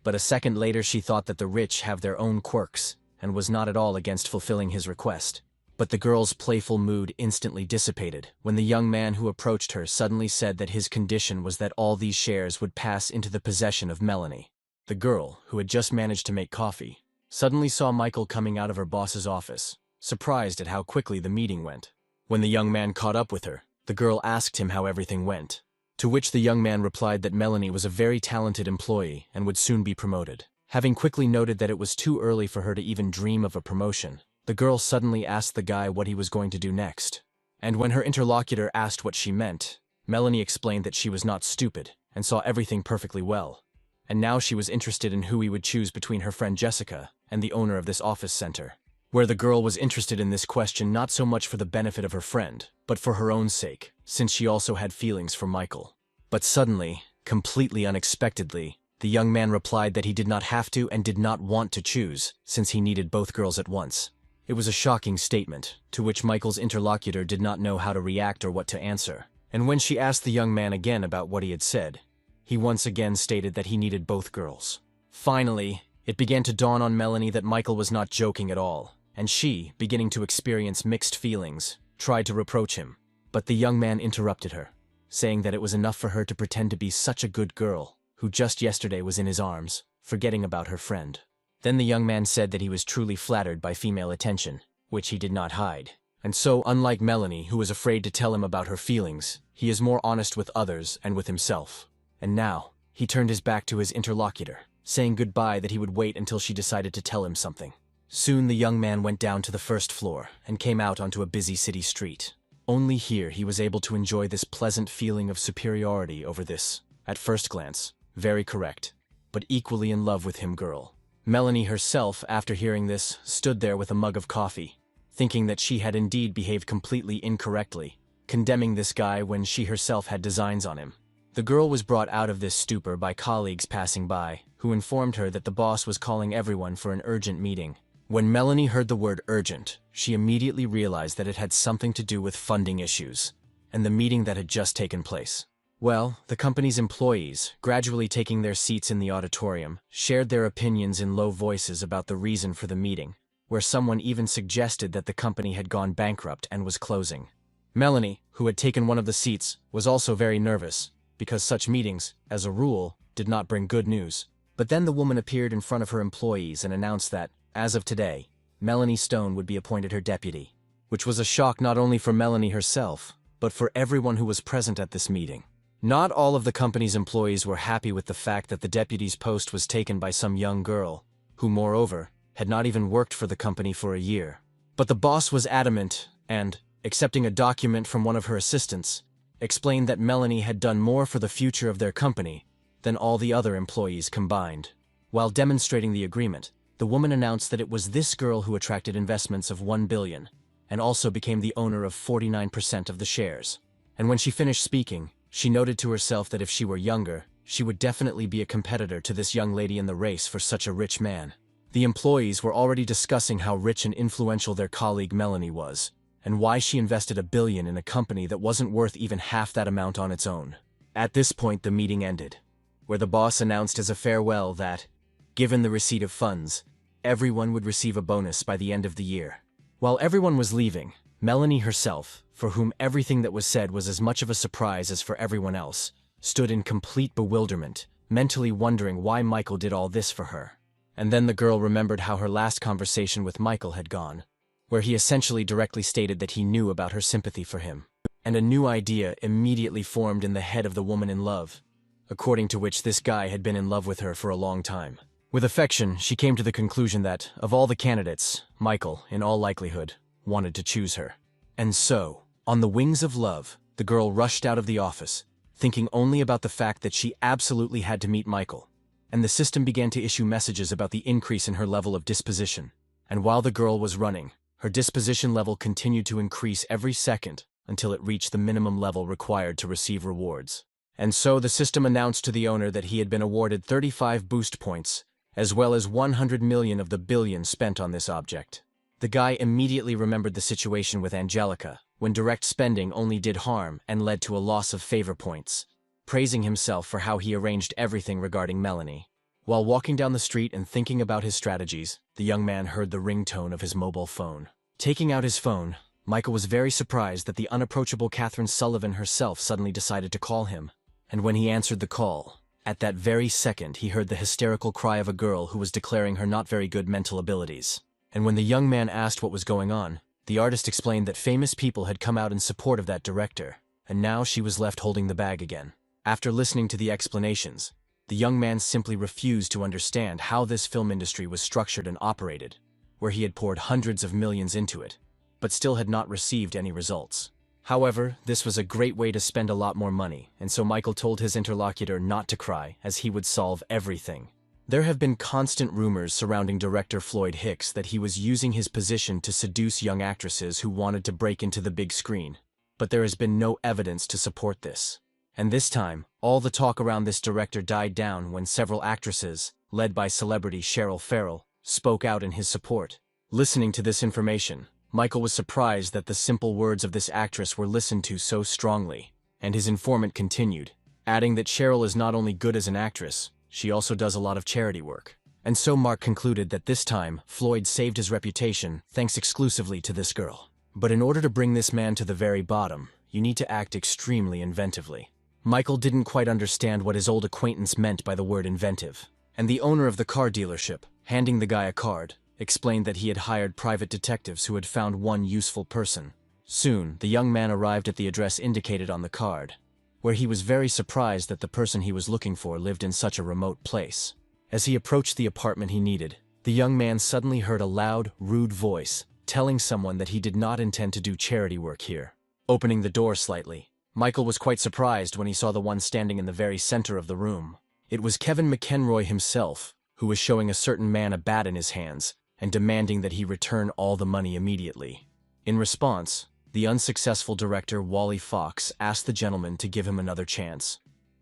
But a second later she thought that the rich have their own quirks, and was not at all against fulfilling his request. But the girl's playful mood instantly dissipated when the young man who approached her suddenly said that his condition was that all these shares would pass into the possession of Melanie. The girl, who had just managed to make coffee, suddenly saw Michael coming out of her boss's office, surprised at how quickly the meeting went. When the young man caught up with her, the girl asked him how everything went, to which the young man replied that Melanie was a very talented employee and would soon be promoted. Having quickly noted that it was too early for her to even dream of a promotion, the girl suddenly asked the guy what he was going to do next. And when her interlocutor asked what she meant, Melanie explained that she was not stupid and saw everything perfectly well. And now she was interested in who he would choose between her friend Jessica and the owner of this office center. Where the girl was interested in this question not so much for the benefit of her friend, but for her own sake, since she also had feelings for Michael. But suddenly, completely unexpectedly, the young man replied that he did not have to and did not want to choose, since he needed both girls at once. It was a shocking statement, to which Michael's interlocutor did not know how to react or what to answer. And when she asked the young man again about what he had said, he once again stated that he needed both girls. Finally, it began to dawn on Melanie that Michael was not joking at all, and she, beginning to experience mixed feelings, tried to reproach him. But the young man interrupted her, saying that it was enough for her to pretend to be such a good girl, who just yesterday was in his arms, forgetting about her friend. Then the young man said that he was truly flattered by female attention, which he did not hide. And so, unlike Melanie, who was afraid to tell him about her feelings, he is more honest with others and with himself. And now, he turned his back to his interlocutor, saying goodbye that he would wait until she decided to tell him something. Soon the young man went down to the first floor and came out onto a busy city street. Only here he was able to enjoy this pleasant feeling of superiority over this, at first glance, very correct, but equally in love with him girl. Melanie herself, after hearing this, stood there with a mug of coffee, thinking that she had indeed behaved completely incorrectly, condemning this guy when she herself had designs on him. The girl was brought out of this stupor by colleagues passing by, who informed her that the boss was calling everyone for an urgent meeting. When Melanie heard the word urgent, she immediately realized that it had something to do with funding issues, and the meeting that had just taken place. Well, the company's employees, gradually taking their seats in the auditorium, shared their opinions in low voices about the reason for the meeting, where someone even suggested that the company had gone bankrupt and was closing. Melanie, who had taken one of the seats, was also very nervous, because such meetings, as a rule, did not bring good news. But then the woman appeared in front of her employees and announced that, as of today, Melanie Stone would be appointed her deputy, which was a shock not only for Melanie herself, but for everyone who was present at this meeting. Not all of the company's employees were happy with the fact that the deputy's post was taken by some young girl, who, moreover, had not even worked for the company for a year. But the boss was adamant and, accepting a document from one of her assistants, explained that Melanie had done more for the future of their company than all the other employees combined. While demonstrating the agreement, the woman announced that it was this girl who attracted investments of $1 billion, and also became the owner of 49% of the shares. And when she finished speaking, she noted to herself that if she were younger, she would definitely be a competitor to this young lady in the race for such a rich man. The employees were already discussing how rich and influential their colleague Melanie was, and why she invested $1 billion in a company that wasn't worth even half that amount on its own. At this point the meeting ended, where the boss announced as a farewell that, given the receipt of funds, everyone would receive a bonus by the end of the year. While everyone was leaving, Melanie herself, for whom everything that was said was as much of a surprise as for everyone else, stood in complete bewilderment, mentally wondering why Michael did all this for her. And then the girl remembered how her last conversation with Michael had gone, where he essentially directly stated that he knew about her sympathy for him. And a new idea immediately formed in the head of the woman in love, according to which this guy had been in love with her for a long time. With affection, she came to the conclusion that, of all the candidates, Michael, in all likelihood, wanted to choose her. And so, on the wings of love, the girl rushed out of the office, thinking only about the fact that she absolutely had to meet Michael. And the system began to issue messages about the increase in her level of disposition. And while the girl was running, her disposition level continued to increase every second until it reached the minimum level required to receive rewards. And so the system announced to the owner that he had been awarded 35 boost points, as well as 100 million of the billion spent on this object. The guy immediately remembered the situation with Angelica, when direct spending only did harm and led to a loss of favor points, praising himself for how he arranged everything regarding Melanie. While walking down the street and thinking about his strategies, the young man heard the ringtone of his mobile phone. Taking out his phone, Michael was very surprised that the unapproachable Catherine Sullivan herself suddenly decided to call him. And when he answered the call, at that very second he heard the hysterical cry of a girl who was declaring her not very good mental abilities. And when the young man asked what was going on, the artist explained that famous people had come out in support of that director, and now she was left holding the bag again. After listening to the explanations, the young man simply refused to understand how this film industry was structured and operated, where he had poured hundreds of millions into it, but still had not received any results. However, this was a great way to spend a lot more money, and so Michael told his interlocutor not to cry, as he would solve everything. There have been constant rumors surrounding director Floyd Hicks that he was using his position to seduce young actresses who wanted to break into the big screen, but there has been no evidence to support this. And this time, all the talk around this director died down when several actresses, led by celebrity Cheryl Farrell, spoke out in his support. Listening to this information, Michael was surprised that the simple words of this actress were listened to so strongly, and his informant continued, adding that Cheryl is not only good as an actress, she also does a lot of charity work. And so Mark concluded that this time, Floyd saved his reputation thanks exclusively to this girl. But in order to bring this man to the very bottom, you need to act extremely inventively. Michael didn't quite understand what his old acquaintance meant by the word inventive, and the owner of the car dealership, handing the guy a card, explained that he had hired private detectives who had found one useful person. Soon, the young man arrived at the address indicated on the card, where he was very surprised that the person he was looking for lived in such a remote place. As he approached the apartment he needed, the young man suddenly heard a loud, rude voice telling someone that he did not intend to do charity work here. Opening the door slightly, Michael was quite surprised when he saw the one standing in the very center of the room. It was Kevin McEnroy himself, who was showing a certain man a bat in his hands and demanding that he return all the money immediately. In response, the unsuccessful director Wally Fox asked the gentleman to give him another chance,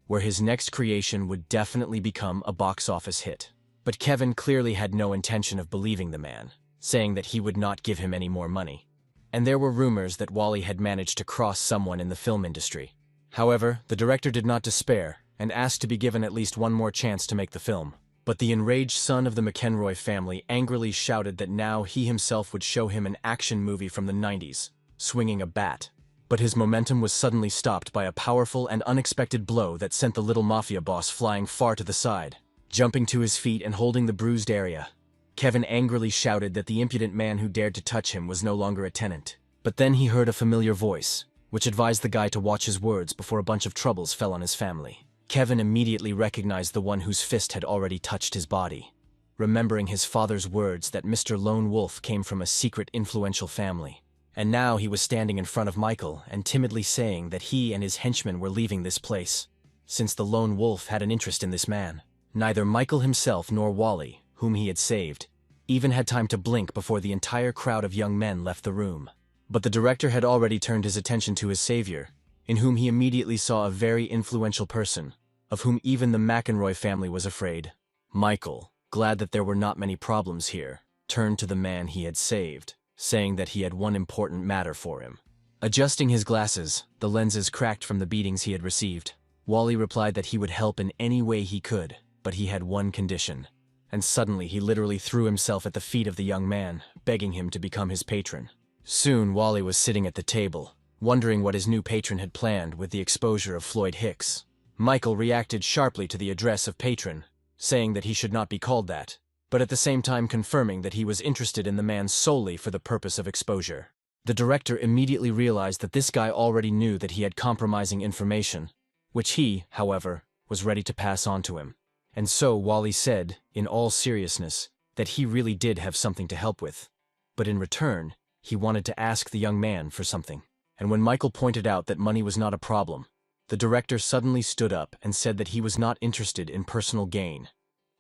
where his next creation would definitely become a box office hit. But Kevin clearly had no intention of believing the man, saying that he would not give him any more money. And there were rumors that Wally had managed to cross someone in the film industry. However, the director did not despair and asked to be given at least one more chance to make the film. But the enraged son of the McEnroy family angrily shouted that now he himself would show him an action movie from the 90s, swinging a bat. But his momentum was suddenly stopped by a powerful and unexpected blow that sent the little mafia boss flying far to the side. Jumping to his feet and holding the bruised area, Kevin angrily shouted that the impudent man who dared to touch him was no longer a tenant. But then he heard a familiar voice, which advised the guy to watch his words before a bunch of troubles fell on his family. Kevin immediately recognized the one whose fist had already touched his body, remembering his father's words that Mr. Lone Wolf came from a secret influential family. And now he was standing in front of Michael and timidly saying that he and his henchmen were leaving this place, since the Lone Wolf had an interest in this man. Neither Michael himself nor Wally, whom he had saved, even had time to blink before the entire crowd of young men left the room. But the director had already turned his attention to his savior, in whom he immediately saw a very influential person, of whom even the McEnroy family was afraid. Michael, glad that there were not many problems here, turned to the man he had saved, saying that he had one important matter for him. Adjusting his glasses, the lenses cracked from the beatings he had received, Wally replied that he would help in any way he could, but he had one condition. And suddenly he literally threw himself at the feet of the young man, begging him to become his patron. Soon Wally was sitting at the table, wondering what his new patron had planned with the exposure of Floyd Hicks. Michael reacted sharply to the address of patron, saying that he should not be called that, but at the same time confirming that he was interested in the man solely for the purpose of exposure. The director immediately realized that this guy already knew that he had compromising information, which he, however, was ready to pass on to him. And so Wally said, in all seriousness, that he really did have something to help with. But in return, he wanted to ask the young man for something. And when Michael pointed out that money was not a problem, the director suddenly stood up and said that he was not interested in personal gain,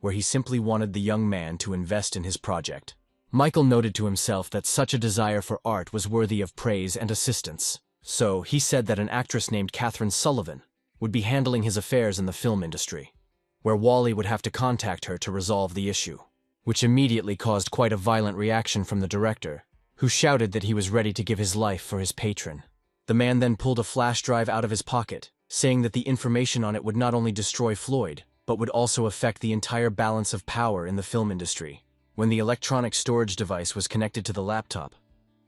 where he simply wanted the young man to invest in his project. Michael noted to himself that such a desire for art was worthy of praise and assistance. So he said that an actress named Catherine Sullivan would be handling his affairs in the film industry, where Wally would have to contact her to resolve the issue, which immediately caused quite a violent reaction from the director, who shouted that he was ready to give his life for his patron. The man then pulled a flash drive out of his pocket, saying that the information on it would not only destroy Floyd, but would also affect the entire balance of power in the film industry. When the electronic storage device was connected to the laptop,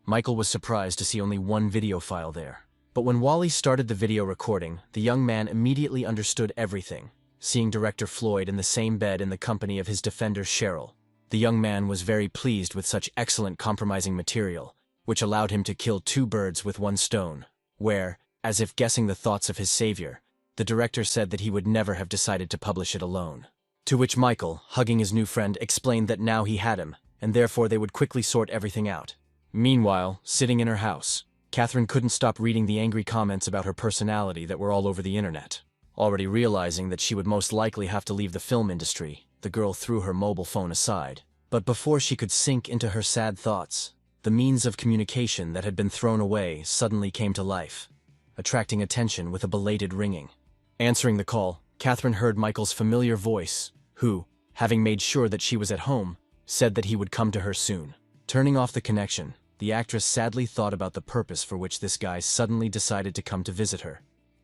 Michael was surprised to see only one video file there. But when Wally started the video recording, the young man immediately understood everything, seeing director Floyd in the same bed in the company of his defender Cheryl. The young man was very pleased with such excellent compromising material, which allowed him to kill two birds with one stone, where, as if guessing the thoughts of his savior, the director said that he would never have decided to publish it alone. To which Michael, hugging his new friend, explained that now he had him, and therefore they would quickly sort everything out. Meanwhile, sitting in her house, Catherine couldn't stop reading the angry comments about her personality that were all over the internet. Already realizing that she would most likely have to leave the film industry, the girl threw her mobile phone aside. But before she could sink into her sad thoughts, the means of communication that had been thrown away suddenly came to life, attracting attention with a belated ringing. Answering the call, Catherine heard Michael's familiar voice, who, having made sure that she was at home, said that he would come to her soon. Turning off the connection, the actress sadly thought about the purpose for which this guy suddenly decided to come to visit her,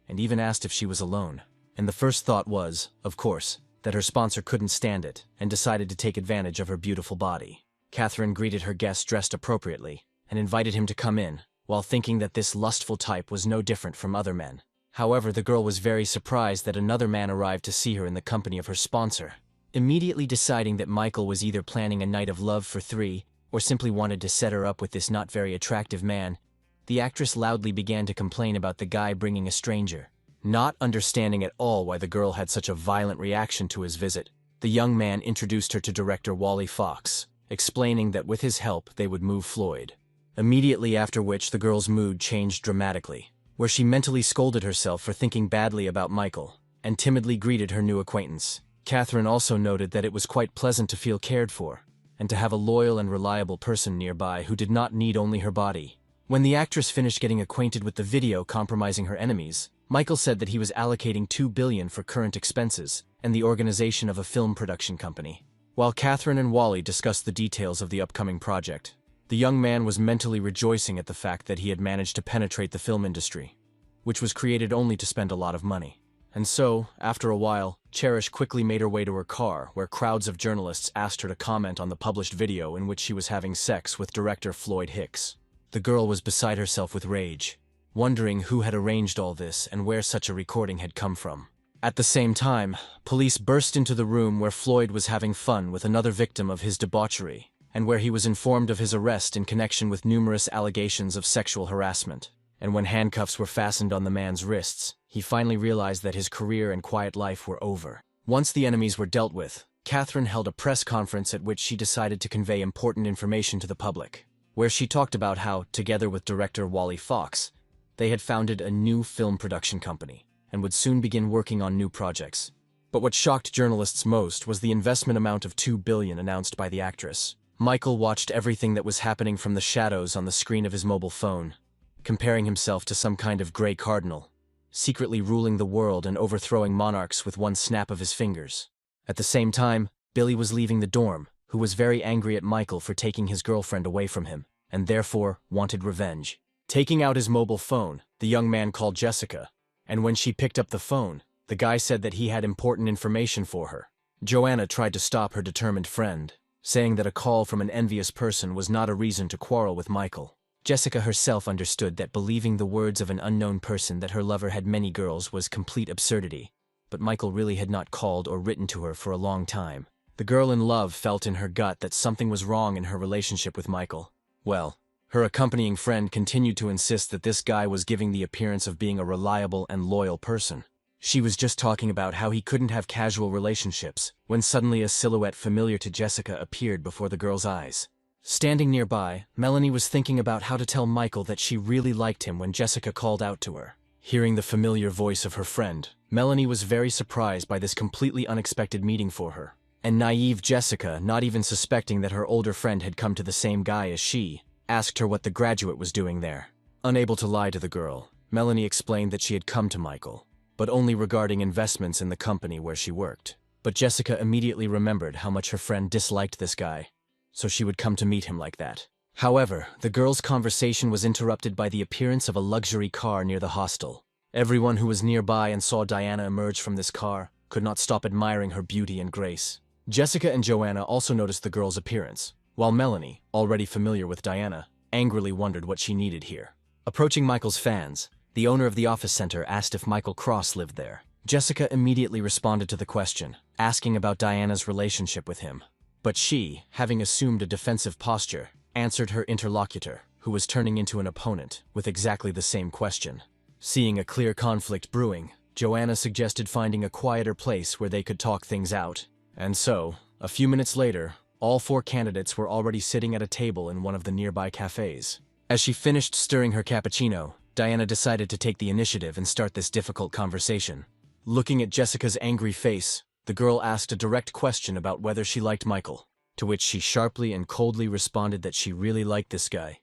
and even asked if she was alone. And the first thought was, of course, that her sponsor couldn't stand it and decided to take advantage of her beautiful body. Catherine greeted her guest dressed appropriately and invited him to come in, while thinking that this lustful type was no different from other men. However, the girl was very surprised that another man arrived to see her in the company of her sponsor. Immediately deciding that Michael was either planning a night of love for three or simply wanted to set her up with this not very attractive man, the actress loudly began to complain about the guy bringing a stranger. Not understanding at all why the girl had such a violent reaction to his visit, the young man introduced her to director Wally Fox, explaining that with his help they would move Floyd. Immediately after which the girl's mood changed dramatically, where she mentally scolded herself for thinking badly about Michael, and timidly greeted her new acquaintance. Catherine also noted that it was quite pleasant to feel cared for, and to have a loyal and reliable person nearby who did not need only her body. When the actress finished getting acquainted with the video compromising her enemies, Michael said that he was allocating $2 billion for current expenses and the organization of a film production company. While Catherine and Wally discussed the details of the upcoming project, the young man was mentally rejoicing at the fact that he had managed to penetrate the film industry, which was created only to spend a lot of money. And so, after a while, Cherish quickly made her way to her car, where crowds of journalists asked her to comment on the published video in which she was having sex with director Floyd Hicks. The girl was beside herself with rage, wondering who had arranged all this and where such a recording had come from. At the same time, police burst into the room where Floyd was having fun with another victim of his debauchery, and where he was informed of his arrest in connection with numerous allegations of sexual harassment. And when handcuffs were fastened on the man's wrists, he finally realized that his career and quiet life were over. Once the enemies were dealt with, Catherine held a press conference at which she decided to convey important information to the public, where she talked about how, together with director Wally Fox, they had founded a new film production company and would soon begin working on new projects. But what shocked journalists most was the investment amount of $2 billion announced by the actress. Michael watched everything that was happening from the shadows on the screen of his mobile phone, comparing himself to some kind of gray cardinal, secretly ruling the world and overthrowing monarchs with one snap of his fingers. At the same time, Billy was leaving the dorm, who was very angry at Michael for taking his girlfriend away from him, and therefore wanted revenge. Taking out his mobile phone, the young man called Jessica, and when she picked up the phone, the guy said that he had important information for her. Joanna tried to stop her determined friend, saying that a call from an envious person was not a reason to quarrel with Michael. Jessica herself understood that believing the words of an unknown person that her lover had many girls was complete absurdity, but Michael really had not called or written to her for a long time. The girl in love felt in her gut that something was wrong in her relationship with Michael. Well, her accompanying friend continued to insist that this guy was giving the appearance of being a reliable and loyal person. She was just talking about how he couldn't have casual relationships, when suddenly a silhouette familiar to Jessica appeared before the girl's eyes. Standing nearby, Melanie was thinking about how to tell Michael that she really liked him when Jessica called out to her. Hearing the familiar voice of her friend, Melanie was very surprised by this completely unexpected meeting for her. And naive Jessica, not even suspecting that her older friend had come to the same guy as she, asked her what the graduate was doing there. Unable to lie to the girl, Melanie explained that she had come to Michael, but only regarding investments in the company where she worked. But Jessica immediately remembered how much her friend disliked this guy, so she would come to meet him like that. However, the girl's conversation was interrupted by the appearance of a luxury car near the hostel. Everyone who was nearby and saw Diana emerge from this car could not stop admiring her beauty and grace. Jessica and Joanna also noticed the girl's appearance, while Melanie, already familiar with Diana, angrily wondered what she needed here. Approaching Michael's fans, the owner of the office center asked if Michael Cross lived there. Jessica immediately responded to the question, asking about Diana's relationship with him. But she, having assumed a defensive posture, answered her interlocutor, who was turning into an opponent, with exactly the same question. Seeing a clear conflict brewing, Joanna suggested finding a quieter place where they could talk things out. And so, a few minutes later, all 4 candidates were already sitting at a table in one of the nearby cafes. As she finished stirring her cappuccino, Diana decided to take the initiative and start this difficult conversation. Looking at Jessica's angry face, the girl asked a direct question about whether she liked Michael, to which she sharply and coldly responded that she really liked this guy,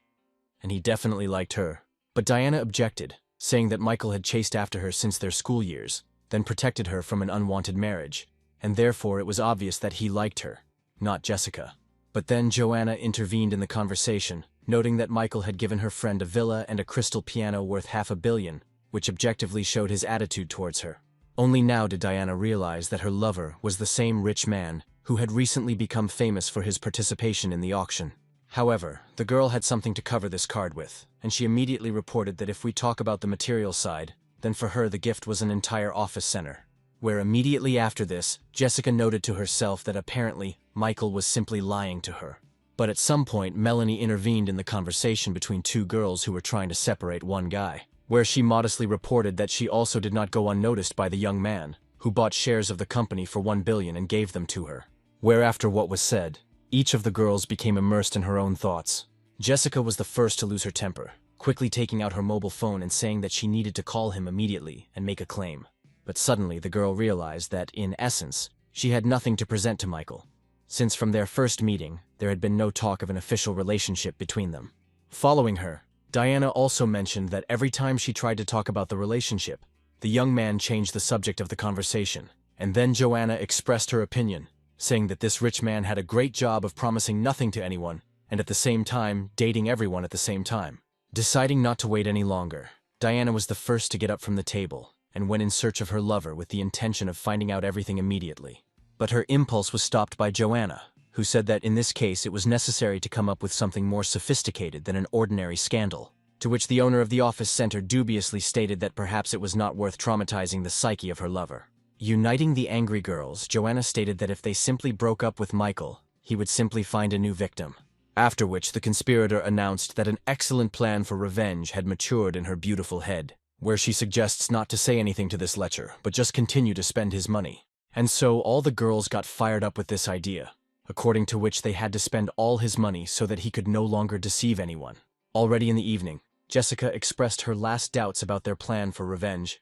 and he definitely liked her. But Diana objected, saying that Michael had chased after her since their school years, then protected her from an unwanted marriage, and therefore it was obvious that he liked her, not Jessica. But then Joanna intervened in the conversation, noting that Michael had given her friend a villa and a crystal piano worth $500 million, which objectively showed his attitude towards her. Only now did Diana realize that her lover was the same rich man who had recently become famous for his participation in the auction. However, the girl had something to cover this card with, and she immediately reported that if we talk about the material side, then for her the gift was an entire office center. Where immediately after this, Jessica noted to herself that apparently Michael was simply lying to her. But at some point, Melanie intervened in the conversation between 2 girls who were trying to separate one guy, where she modestly reported that she also did not go unnoticed by the young man, who bought shares of the company for $1 billion and gave them to her. Where after what was said, each of the girls became immersed in her own thoughts. Jessica was the first to lose her temper, quickly taking out her mobile phone and saying that she needed to call him immediately and make a claim. But suddenly the girl realized that, in essence, she had nothing to present to Michael, since from their first meeting, there had been no talk of an official relationship between them. Following her, Diana also mentioned that every time she tried to talk about the relationship, the young man changed the subject of the conversation, and then Joanna expressed her opinion, saying that this rich man had a great job of promising nothing to anyone, and at the same time, dating everyone at the same time. Deciding not to wait any longer, Diana was the first to get up from the table, and went in search of her lover with the intention of finding out everything immediately. But her impulse was stopped by Joanna, who said that in this case it was necessary to come up with something more sophisticated than an ordinary scandal, to which the owner of the office center dubiously stated that perhaps it was not worth traumatizing the psyche of her lover. Uniting the angry girls, Joanna stated that if they simply broke up with Michael, he would simply find a new victim. After which the conspirator announced that an excellent plan for revenge had matured in her beautiful head, where she suggests not to say anything to this lecher, but just continue to spend his money. And so all the girls got fired up with this idea, according to which they had to spend all his money so that he could no longer deceive anyone. Already in the evening, Jessica expressed her last doubts about their plan for revenge,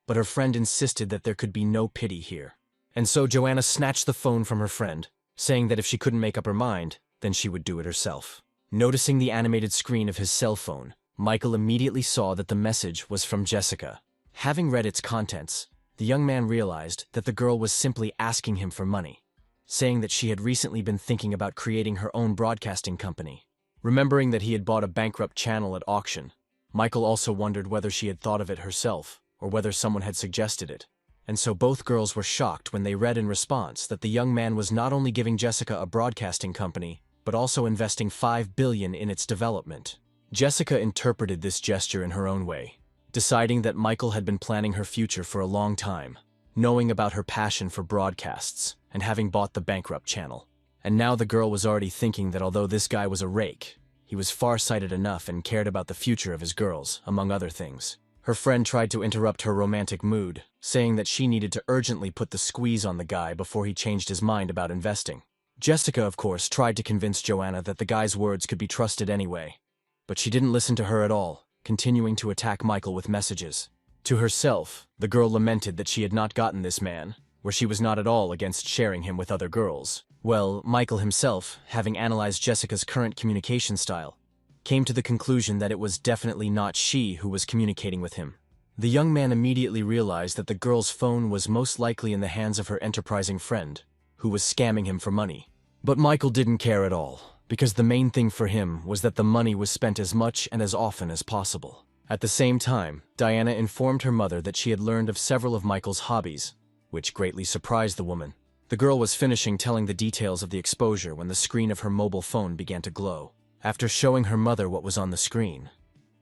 but her friend insisted that there could be no pity here. And so Joanna snatched the phone from her friend, saying that if she couldn't make up her mind, then she would do it herself. Noticing the animated screen of his cell phone, Michael immediately saw that the message was from Jessica. Having read its contents, the young man realized that the girl was simply asking him for money, saying that she had recently been thinking about creating her own broadcasting company. Remembering that he had bought a bankrupt channel at auction, Michael also wondered whether she had thought of it herself, or whether someone had suggested it. And so both girls were shocked when they read in response that the young man was not only giving Jessica a broadcasting company, but also investing $5 billion in its development. Jessica interpreted this gesture in her own way, deciding that Michael had been planning her future for a long time, knowing about her passion for broadcasts and having bought the bankrupt channel. And now the girl was already thinking that although this guy was a rake, he was far-sighted enough and cared about the future of his girls, among other things. Her friend tried to interrupt her romantic mood, saying that she needed to urgently put the squeeze on the guy before he changed his mind about investing. Jessica, of course, tried to convince Joanna that the guy's words could be trusted anyway, but she didn't listen to her at all, continuing to attack Michael with messages. To herself, the girl lamented that she had not gotten this man, where she was not at all against sharing him with other girls. Well, Michael himself, having analyzed Jessica's current communication style, came to the conclusion that it was definitely not she who was communicating with him. The young man immediately realized that the girl's phone was most likely in the hands of her enterprising friend, who was scamming him for money. But Michael didn't care at all, because the main thing for him was that the money was spent as much and as often as possible. At the same time, Diana informed her mother that she had learned of several of Michael's hobbies, which greatly surprised the woman. The girl was finishing telling the details of the exposure when the screen of her mobile phone began to glow. After showing her mother what was on the screen,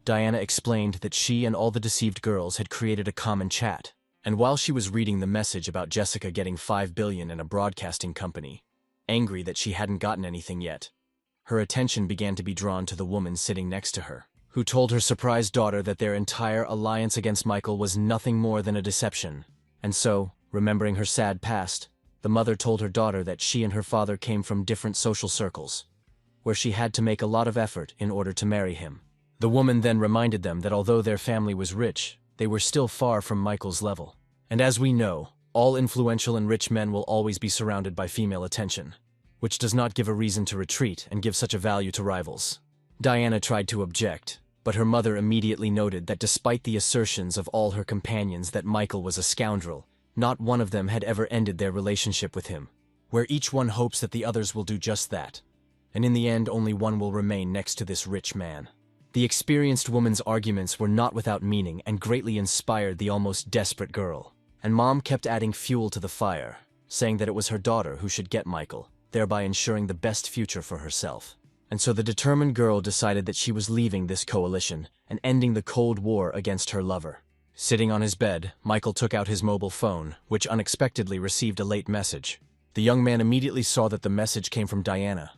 Diana explained that she and all the deceived girls had created a common chat, and while she was reading the message about Jessica getting $5 billion in a broadcasting company, angry that she hadn't gotten anything yet, her attention began to be drawn to the woman sitting next to her, who told her surprised daughter that their entire alliance against Michael was nothing more than a deception. And so, remembering her sad past, the mother told her daughter that she and her father came from different social circles, where she had to make a lot of effort in order to marry him. The woman then reminded them that although their family was rich, they were still far from Michael's level. And as we know, all influential and rich men will always be surrounded by female attention, which does not give a reason to retreat and give such a value to rivals. Diana tried to object, but her mother immediately noted that despite the assertions of all her companions that Michael was a scoundrel, not one of them had ever ended their relationship with him, where each one hopes that the others will do just that, and in the end only one will remain next to this rich man. The experienced woman's arguments were not without meaning and greatly inspired the almost desperate girl, and Mom kept adding fuel to the fire, saying that it was her daughter who should get Michael, thereby ensuring the best future for herself. And so the determined girl decided that she was leaving this coalition and ending the Cold War against her lover. Sitting on his bed, Michael took out his mobile phone, which unexpectedly received a late message. The young man immediately saw that the message came from Diana,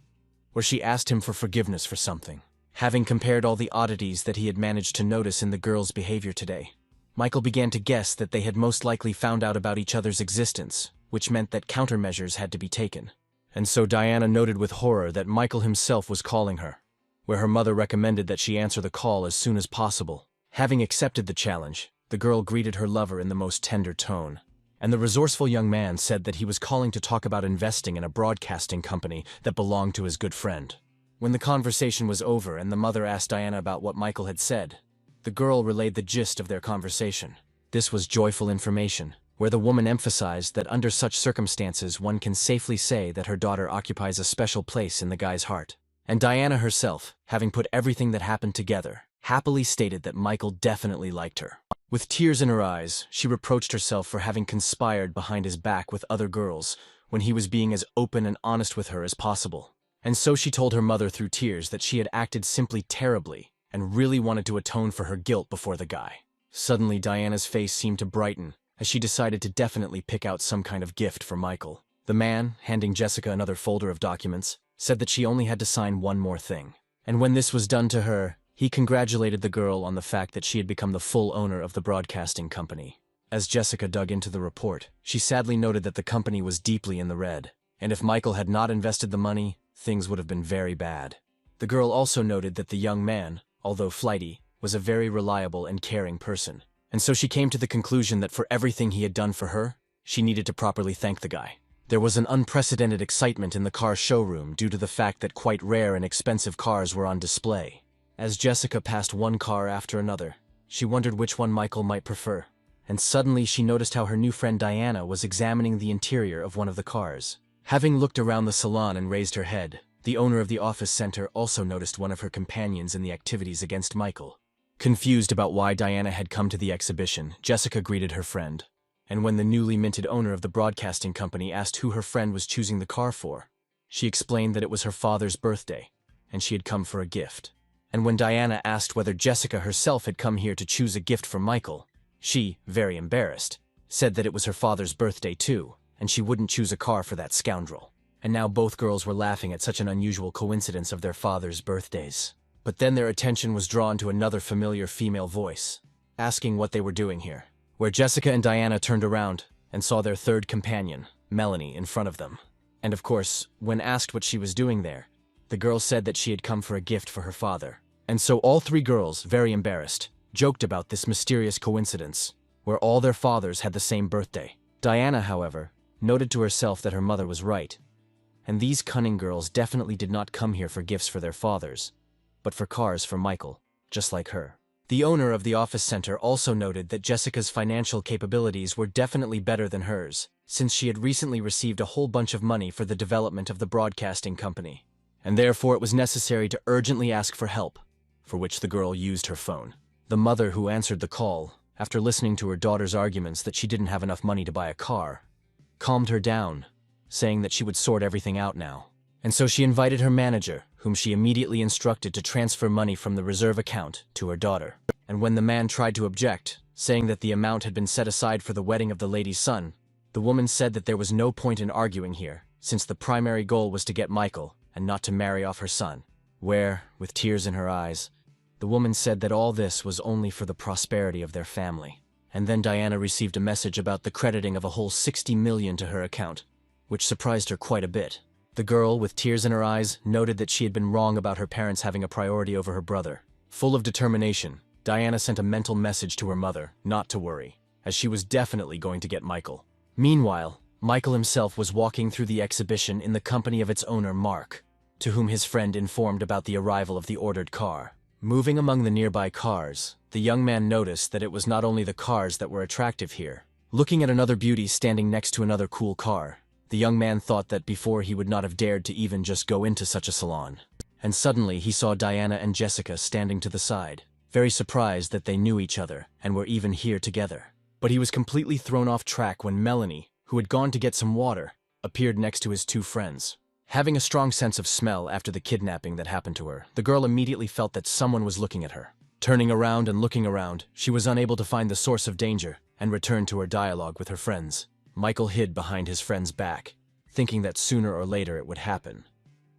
where she asked him for forgiveness for something. Having compared all the oddities that he had managed to notice in the girl's behavior today, Michael began to guess that they had most likely found out about each other's existence, which meant that countermeasures had to be taken. And so Diana noted with horror that Michael himself was calling her, where her mother recommended that she answer the call as soon as possible. Having accepted the challenge, the girl greeted her lover in the most tender tone, and the resourceful young man said that he was calling to talk about investing in a broadcasting company that belonged to his good friend. When the conversation was over and the mother asked Diana about what Michael had said, the girl relayed the gist of their conversation. This was joyful information, where the woman emphasized that under such circumstances one can safely say that her daughter occupies a special place in the guy's heart. And Diana herself, having put everything that happened together, happily stated that Michael definitely liked her. With tears in her eyes, she reproached herself for having conspired behind his back with other girls when he was being as open and honest with her as possible. And so she told her mother through tears that she had acted simply terribly and really wanted to atone for her guilt before the guy. Suddenly, Diana's face seemed to brighten as she decided to definitely pick out some kind of gift for Michael. The man, handing Jessica another folder of documents, said that she only had to sign one more thing. And when this was done to her, he congratulated the girl on the fact that she had become the full owner of the broadcasting company. As Jessica dug into the report, she sadly noted that the company was deeply in the red, and if Michael had not invested the money, things would have been very bad. The girl also noted that the young man, although flighty, was a very reliable and caring person. And so she came to the conclusion that for everything he had done for her, she needed to properly thank the guy. There was an unprecedented excitement in the car showroom due to the fact that quite rare and expensive cars were on display. As Jessica passed one car after another, she wondered which one Michael might prefer. And suddenly she noticed how her new friend Diana was examining the interior of one of the cars. Having looked around the salon and raised her head, the owner of the office center also noticed one of her companions in the activities against Michael. Confused about why Diana had come to the exhibition, Jessica greeted her friend. And when the newly minted owner of the broadcasting company asked who her friend was choosing the car for, she explained that it was her father's birthday, and she had come for a gift. And when Diana asked whether Jessica herself had come here to choose a gift for Michael, she, very embarrassed, said that it was her father's birthday too, and she wouldn't choose a car for that scoundrel. And now both girls were laughing at such an unusual coincidence of their father's birthdays. But then their attention was drawn to another familiar female voice, asking what they were doing here, where Jessica and Diana turned around and saw their third companion, Melanie, in front of them. And of course, when asked what she was doing there, the girl said that she had come for a gift for her father. And so all three girls, very embarrassed, joked about this mysterious coincidence, where all their fathers had the same birthday. Diana, however, noted to herself that her mother was right, and these cunning girls definitely did not come here for gifts for their fathers, but for cars for Michael, just like her. The owner of the office center also noted that Jessica's financial capabilities were definitely better than hers, since she had recently received a whole bunch of money for the development of the broadcasting company, and therefore it was necessary to urgently ask for help, for which the girl used her phone. The mother who answered the call after listening to her daughter's arguments that she didn't have enough money to buy a car, calmed her down, saying that she would sort everything out now. And so she invited her manager, whom she immediately instructed to transfer money from the reserve account to her daughter. And when the man tried to object, saying that the amount had been set aside for the wedding of the lady's son, the woman said that there was no point in arguing here, since the primary goal was to get Michael and not to marry off her son. Where, with tears in her eyes, the woman said that all this was only for the prosperity of their family. And then Diana received a message about the crediting of a whole 60 million to her account, which surprised her quite a bit. The girl, with tears in her eyes, noted that she had been wrong about her parents having a priority over her brother. Full of determination, Diana sent a mental message to her mother not to worry, as she was definitely going to get Michael. Meanwhile, Michael himself was walking through the exhibition in the company of its owner, Mark, to whom his friend informed about the arrival of the ordered car. Moving among the nearby cars, the young man noticed that it was not only the cars that were attractive here. Looking at another beauty standing next to another cool car, the young man thought that before he would not have dared to even just go into such a salon. And suddenly he saw Diana and Jessica standing to the side, very surprised that they knew each other and were even here together. But he was completely thrown off track when Melanie, who had gone to get some water, appeared next to his two friends. Having a strong sense of smell after the kidnapping that happened to her, the girl immediately felt that someone was looking at her. Turning around and looking around, she was unable to find the source of danger and returned to her dialogue with her friends. Michael hid behind his friend's back, thinking that sooner or later it would happen.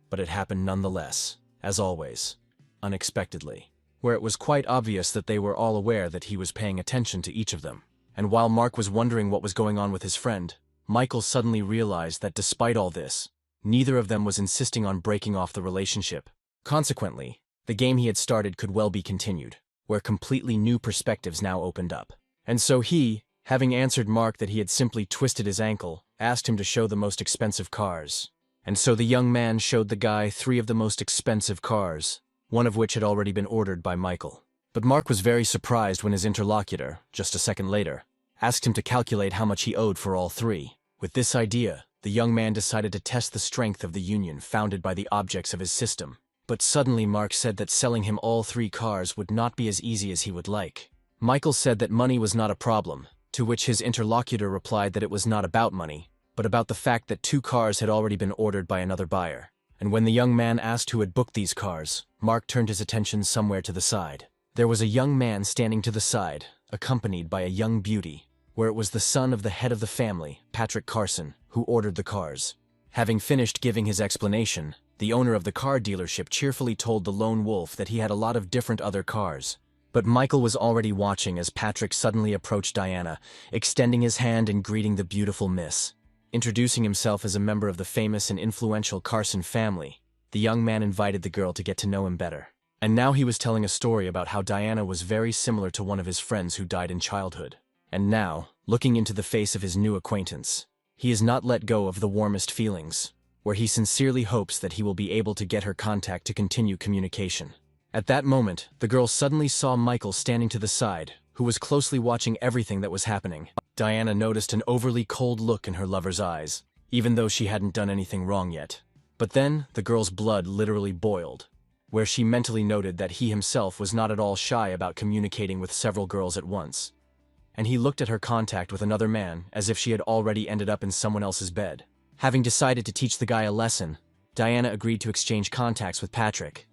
But it happened nonetheless, as always, unexpectedly, where it was quite obvious that they were all aware that he was paying attention to each of them. And while Mark was wondering what was going on with his friend, Michael suddenly realized that despite all this, neither of them was insisting on breaking off the relationship. Consequently, the game he had started could well be continued, where completely new perspectives now opened up. And so he, having answered Mark that he had simply twisted his ankle, asked him to show the most expensive cars. And so the young man showed the guy 3 of the most expensive cars, one of which had already been ordered by Michael. But Mark was very surprised when his interlocutor, just a second later, asked him to calculate how much he owed for all 3. With this idea, the young man decided to test the strength of the union founded by the objects of his system. But suddenly Mark said that selling him all 3 cars would not be as easy as he would like. Michael said that money was not a problem, to which his interlocutor replied that it was not about money, but about the fact that 2 cars had already been ordered by another buyer. And when the young man asked who had booked these cars, Mark turned his attention somewhere to the side. There was a young man standing to the side, accompanied by a young beauty, where it was the son of the head of the family, Patrick Carson, who ordered the cars. Having finished giving his explanation, the owner of the car dealership cheerfully told the lone wolf that he had a lot of different other cars. But Michael was already watching as Patrick suddenly approached Diana, extending his hand and greeting the beautiful miss. Introducing himself as a member of the famous and influential Carson family, the young man invited the girl to get to know him better. And now he was telling a story about how Diana was very similar to one of his friends who died in childhood. And now, looking into the face of his new acquaintance, he has not let go of the warmest feelings, where he sincerely hopes that he will be able to get her contact to continue communication. At that moment, the girl suddenly saw Michael standing to the side, who was closely watching everything that was happening. Diana noticed an overly cold look in her lover's eyes, even though she hadn't done anything wrong yet. But then, the girl's blood literally boiled, where she mentally noted that he himself was not at all shy about communicating with several girls at once. And he looked at her contact with another man as if she had already ended up in someone else's bed. Having decided to teach the guy a lesson, Diana agreed to exchange contacts with Patrick.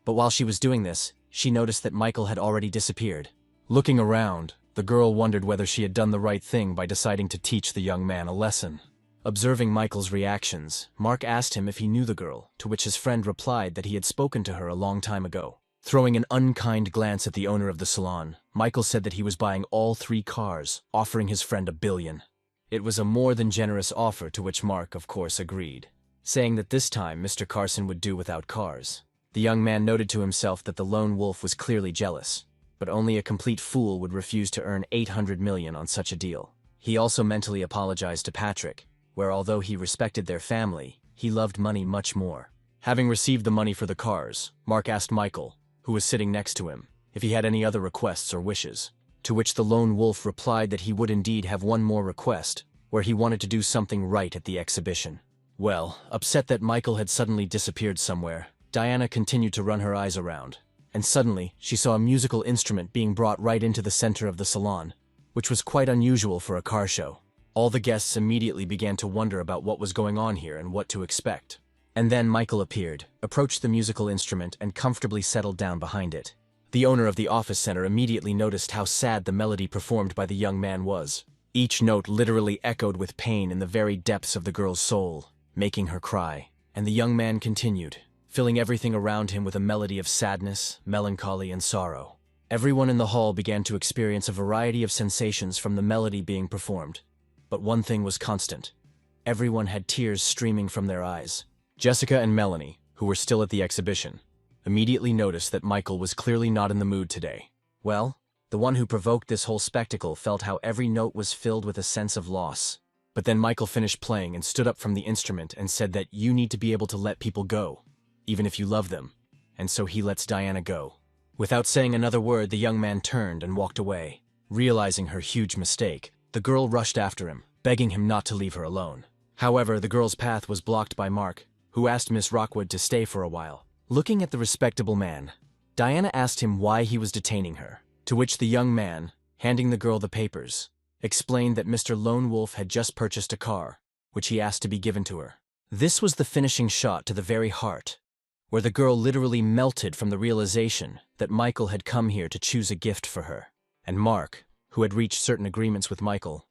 But while she was doing this, she noticed that Michael had already disappeared. Looking around, the girl wondered whether she had done the right thing by deciding to teach the young man a lesson. Observing Michael's reactions, Mark asked him if he knew the girl, to which his friend replied that he had spoken to her a long time ago. Throwing an unkind glance at the owner of the salon, Michael said that he was buying all 3 cars, offering his friend $1 billion. It was a more than generous offer, to which Mark, of course, agreed, saying that this time Mr. Carson would do without cars. The young man noted to himself that the lone wolf was clearly jealous, but only a complete fool would refuse to earn $800 million on such a deal. He also mentally apologized to Patrick, where although he respected their family, he loved money much more. Having received the money for the cars, Mark asked Michael, who was sitting next to him, if he had any other requests or wishes, to which the lone wolf replied that he would indeed have one more request, where he wanted to do something right at the exhibition. Well, upset that Michael had suddenly disappeared somewhere, Diana continued to run her eyes around, and suddenly she saw a musical instrument being brought right into the center of the salon, which was quite unusual for a car show. All the guests immediately began to wonder about what was going on here and what to expect. And then Michael appeared, approached the musical instrument, and comfortably settled down behind it. The owner of the office center immediately noticed how sad the melody performed by the young man was. Each note literally echoed with pain in the very depths of the girl's soul, making her cry. And the young man continued, filling everything around him with a melody of sadness, melancholy, and sorrow. Everyone in the hall began to experience a variety of sensations from the melody being performed. But one thing was constant. Everyone had tears streaming from their eyes. Jessica and Melanie, who were still at the exhibition, immediately noticed that Michael was clearly not in the mood today. Well, the one who provoked this whole spectacle felt how every note was filled with a sense of loss. But then Michael finished playing and stood up from the instrument and said that you need to be able to let people go, even if you love them. And so he lets Diana go. Without saying another word, the young man turned and walked away. Realizing her huge mistake, the girl rushed after him, begging him not to leave her alone. However, the girl's path was blocked by Mark, who asked Miss Rockwood to stay for a while. Looking at the respectable man, Diana asked him why he was detaining her, to which the young man, handing the girl the papers, explained that Mr. Lone Wolf had just purchased a car, which he asked to be given to her. This was the finishing shot to the very heart, where the girl literally melted from the realization that Michael had come here to choose a gift for her. And Mark, who had reached certain agreements with Michael,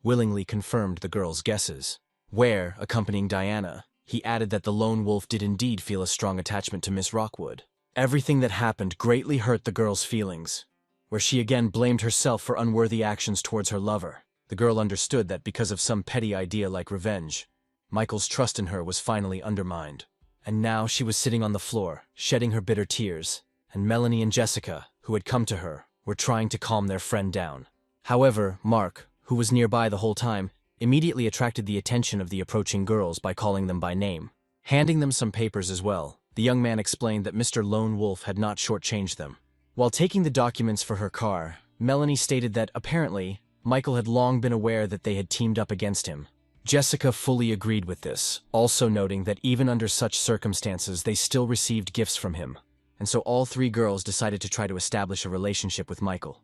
willingly confirmed the girl's guesses, where, accompanying Diana, he added that the Lone Wolf did indeed feel a strong attachment to Miss Rockwood. Everything that happened greatly hurt the girl's feelings, where she again blamed herself for unworthy actions towards her lover. The girl understood that because of some petty idea like revenge, Michael's trust in her was finally undermined. And now she was sitting on the floor, shedding her bitter tears, and Melanie and Jessica, who had come to her, were trying to calm their friend down. However, Mark, who was nearby the whole time, immediately attracted the attention of the approaching girls by calling them by name. Handing them some papers as well, the young man explained that Mr. Lone Wolf had not shortchanged them. While taking the documents for her car, Melanie stated that, apparently, Michael had long been aware that they had teamed up against him. Jessica fully agreed with this, also noting that even under such circumstances they still received gifts from him, and so all three girls decided to try to establish a relationship with Michael,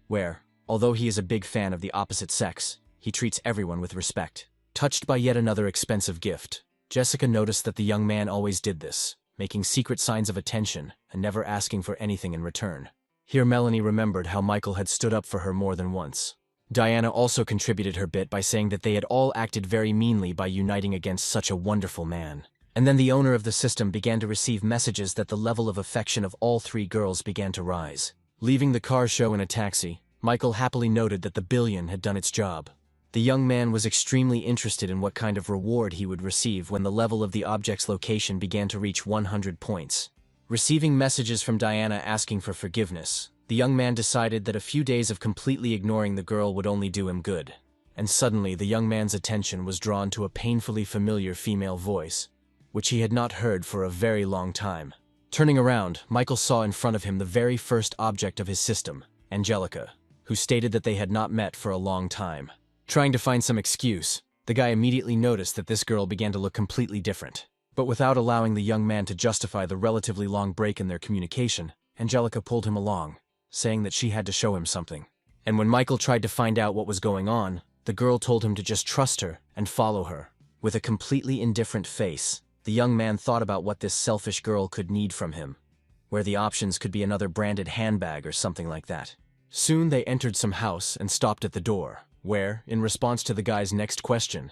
where, although he is a big fan of the opposite sex, he treats everyone with respect. Touched by yet another expensive gift, Jessica noticed that the young man always did this, making secret signs of attention and never asking for anything in return. Here Melanie remembered how Michael had stood up for her more than once. Diana also contributed her bit by saying that they had all acted very meanly by uniting against such a wonderful man. And then the owner of the system began to receive messages that the level of affection of all three girls began to rise. Leaving the car show in a taxi, Michael happily noted that the billion had done its job. The young man was extremely interested in what kind of reward he would receive when the level of the object's location began to reach 100 points. Receiving messages from Diana asking for forgiveness, the young man decided that a few days of completely ignoring the girl would only do him good. And suddenly the young man's attention was drawn to a painfully familiar female voice, which he had not heard for a very long time. Turning around, Michael saw in front of him the very first object of his system, Angelica, who stated that they had not met for a long time. Trying to find some excuse, the guy immediately noticed that this girl began to look completely different. But without allowing the young man to justify the relatively long break in their communication, Angelica pulled him along, saying that she had to show him something. And when Michael tried to find out what was going on, the girl told him to just trust her and follow her. With a completely indifferent face, the young man thought about what this selfish girl could need from him, where the options could be another branded handbag or something like that. Soon they entered some house and stopped at the door, where, in response to the guy's next question,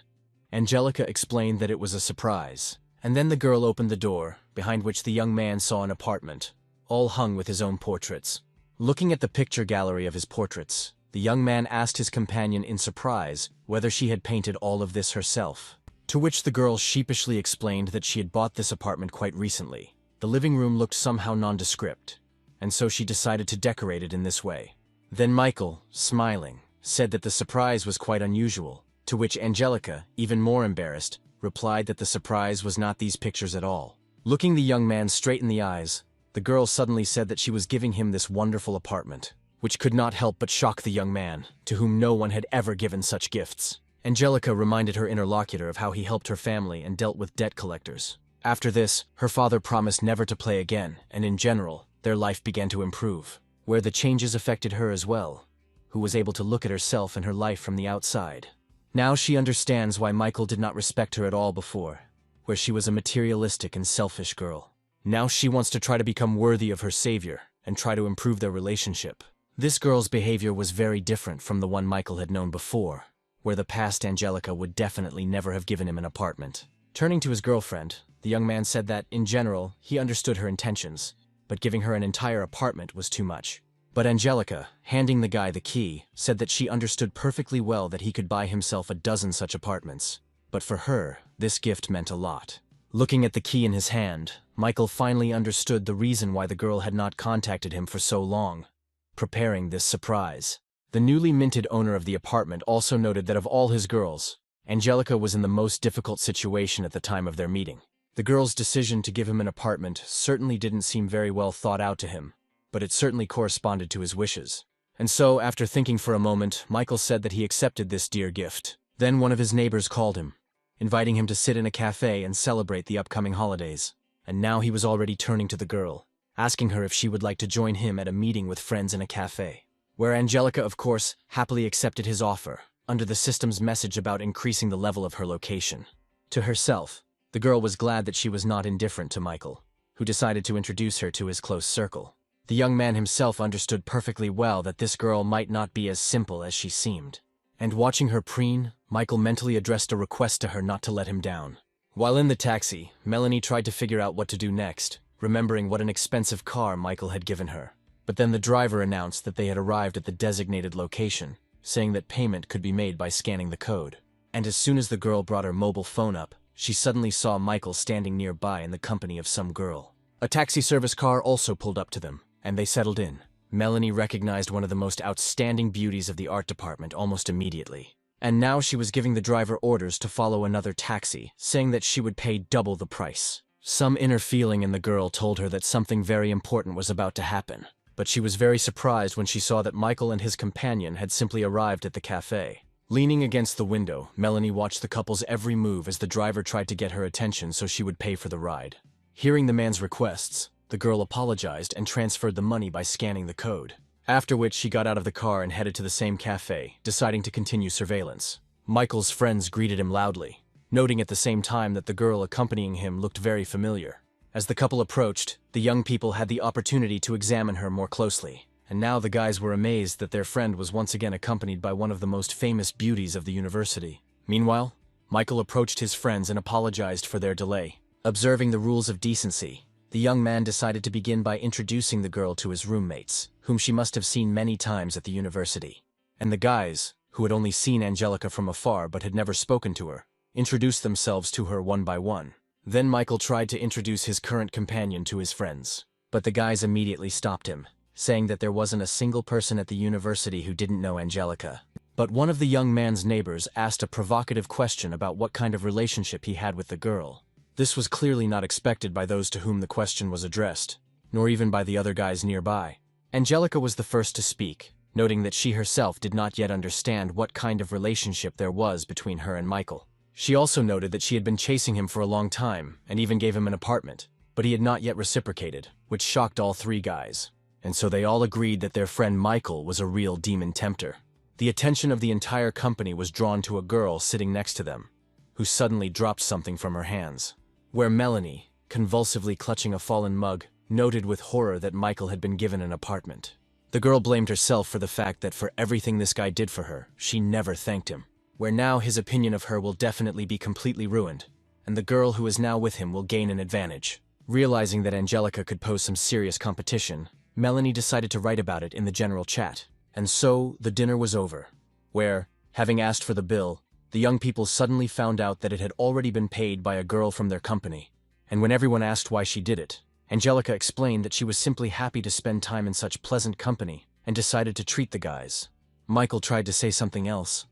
Angelica explained that it was a surprise. And then the girl opened the door, behind which the young man saw an apartment, all hung with his own portraits. Looking at the picture gallery of his portraits, the young man asked his companion in surprise whether she had painted all of this herself. To which the girl sheepishly explained that she had bought this apartment quite recently. The living room looked somehow nondescript, and so she decided to decorate it in this way. Then Michael, smiling, said that the surprise was quite unusual, to which Angelica, even more embarrassed, replied that the surprise was not these pictures at all. Looking the young man straight in the eyes, the girl suddenly said that she was giving him this wonderful apartment, which could not help but shock the young man, to whom no one had ever given such gifts. Angelica reminded her interlocutor of how he helped her family and dealt with debt collectors. After this, her father promised never to play again, and in general, their life began to improve, where the changes affected her as well, who was able to look at herself and her life from the outside. Now she understands why Michael did not respect her at all before, where she was a materialistic and selfish girl. Now she wants to try to become worthy of her savior and try to improve their relationship. This girl's behavior was very different from the one Michael had known before, where the past Angelica would definitely never have given him an apartment. Turning to his girlfriend, the young man said that, in general, he understood her intentions, but giving her an entire apartment was too much. But Angelica, handing the guy the key, said that she understood perfectly well that he could buy himself a dozen such apartments. But for her, this gift meant a lot. Looking at the key in his hand, Michael finally understood the reason why the girl had not contacted him for so long, preparing this surprise. The newly minted owner of the apartment also noted that of all his girls, Angelica was in the most difficult situation at the time of their meeting. The girl's decision to give him an apartment certainly didn't seem very well thought out to him, but it certainly corresponded to his wishes. And so, after thinking for a moment, Michael said that he accepted this dear gift. Then one of his neighbors called him, inviting him to sit in a cafe and celebrate the upcoming holidays. And now he was already turning to the girl, asking her if she would like to join him at a meeting with friends in a cafe, where Angelica, of course, happily accepted his offer, under the system's message about increasing the level of her location. To herself, the girl was glad that she was not indifferent to Michael, who decided to introduce her to his close circle. The young man himself understood perfectly well that this girl might not be as simple as she seemed. And watching her preen, Michael mentally addressed a request to her not to let him down. While in the taxi, Melanie tried to figure out what to do next, remembering what an expensive car Michael had given her. But then the driver announced that they had arrived at the designated location, saying that payment could be made by scanning the code. And as soon as the girl brought her mobile phone up, she suddenly saw Michael standing nearby in the company of some girl. A taxi service car also pulled up to them, and they settled in. Melanie recognized one of the most outstanding beauties of the art department almost immediately. And now she was giving the driver orders to follow another taxi, saying that she would pay double the price. Some inner feeling in the girl told her that something very important was about to happen, but she was very surprised when she saw that Michael and his companion had simply arrived at the cafe. Leaning against the window, Melanie watched the couple's every move as the driver tried to get her attention so she would pay for the ride. Hearing the man's requests, the girl apologized and transferred the money by scanning the code. After which she got out of the car and headed to the same cafe, deciding to continue surveillance. Michael's friends greeted him loudly, noting at the same time that the girl accompanying him looked very familiar. As the couple approached, the young people had the opportunity to examine her more closely, and now the guys were amazed that their friend was once again accompanied by one of the most famous beauties of the university. Meanwhile, Michael approached his friends and apologized for their delay. Observing the rules of decency, the young man decided to begin by introducing the girl to his roommates, whom she must have seen many times at the university. And the guys, who had only seen Angelica from afar but had never spoken to her, introduced themselves to her one by one. Then Michael tried to introduce his current companion to his friends, but the guys immediately stopped him, saying that there wasn't a single person at the university who didn't know Angelica. But one of the young man's neighbors asked a provocative question about what kind of relationship he had with the girl. This was clearly not expected by those to whom the question was addressed, nor even by the other guys nearby. Angelica was the first to speak, noting that she herself did not yet understand what kind of relationship there was between her and Michael. She also noted that she had been chasing him for a long time, and even gave him an apartment, but he had not yet reciprocated, which shocked all three guys. And so they all agreed that their friend Michael was a real demon tempter. The attention of the entire company was drawn to a girl sitting next to them, who suddenly dropped something from her hands, where Melanie, convulsively clutching a fallen mug, noted with horror that Michael had been given an apartment. The girl blamed herself for the fact that for everything this guy did for her, she never thanked him, where now his opinion of her will definitely be completely ruined, and the girl who is now with him will gain an advantage. Realizing that Angelica could pose some serious competition, Melanie decided to write about it in the general chat. And so, the dinner was over, where, having asked for the bill, the young people suddenly found out that it had already been paid by a girl from their company. And when everyone asked why she did it, Angelica explained that she was simply happy to spend time in such pleasant company and decided to treat the guys. Michael tried to say something else,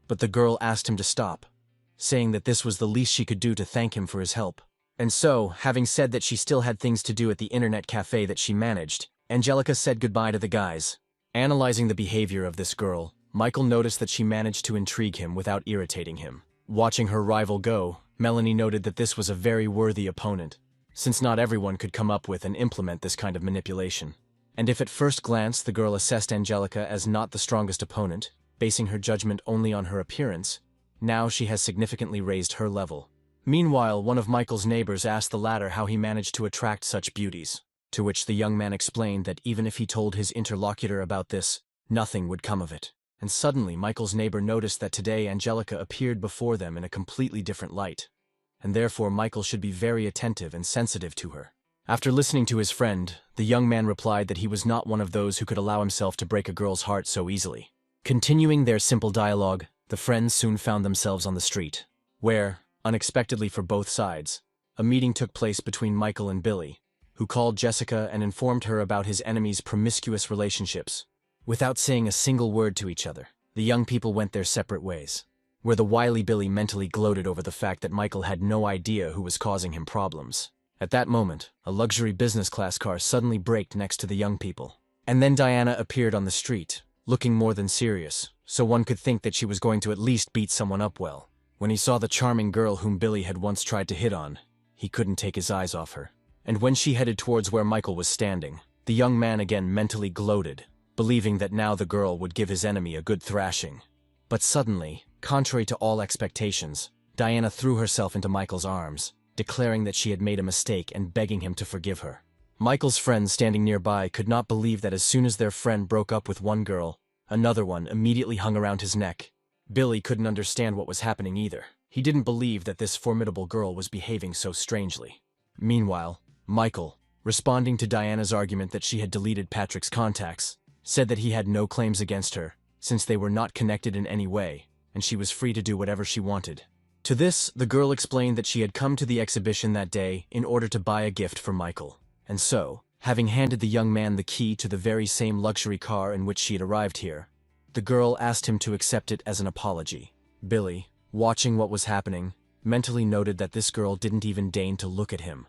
but the girl asked him to stop, saying that this was the least she could do to thank him for his help. And so, having said that she still had things to do at the internet cafe that she managed, Angelica said goodbye to the guys. Analyzing the behavior of this girl, Michael noticed that she managed to intrigue him without irritating him. Watching her rival go, Melanie noted that this was a very worthy opponent, since not everyone could come up with and implement this kind of manipulation. And if at first glance the girl assessed Angelica as not the strongest opponent, basing her judgment only on her appearance, now she has significantly raised her level. Meanwhile, one of Michael's neighbors asked the latter how he managed to attract such beauties, to which the young man explained that even if he told his interlocutor about this, nothing would come of it. And suddenly Michael's neighbor noticed that today Angelica appeared before them in a completely different light, and therefore Michael should be very attentive and sensitive to her. After listening to his friend, the young man replied that he was not one of those who could allow himself to break a girl's heart so easily. Continuing their simple dialogue, the friends soon found themselves on the street, where, unexpectedly for both sides, a meeting took place between Michael and Billy, who called Jessica and informed her about his enemy's promiscuous relationships. Without saying a single word to each other, the young people went their separate ways, where the wily Billy mentally gloated over the fact that Michael had no idea who was causing him problems. At that moment, a luxury business class car suddenly braked next to the young people. And then Diana appeared on the street, looking more than serious, so one could think that she was going to at least beat someone up well. When he saw the charming girl whom Billy had once tried to hit on, he couldn't take his eyes off her. And when she headed towards where Michael was standing, the young man again mentally gloated, believing that now the girl would give his enemy a good thrashing. But suddenly, contrary to all expectations, Diana threw herself into Michael's arms, declaring that she had made a mistake and begging him to forgive her. Michael's friends standing nearby could not believe that as soon as their friend broke up with one girl, another one immediately hung around his neck. Billy couldn't understand what was happening either. He didn't believe that this formidable girl was behaving so strangely. Meanwhile, Michael, responding to Diana's argument that she had deleted Patrick's contacts, said that he had no claims against her, since they were not connected in any way, and she was free to do whatever she wanted. To this, the girl explained that she had come to the exhibition that day in order to buy a gift for Michael, and so, having handed the young man the key to the very same luxury car in which she had arrived here, the girl asked him to accept it as an apology. Billy, watching what was happening, mentally noted that this girl didn't even deign to look at him,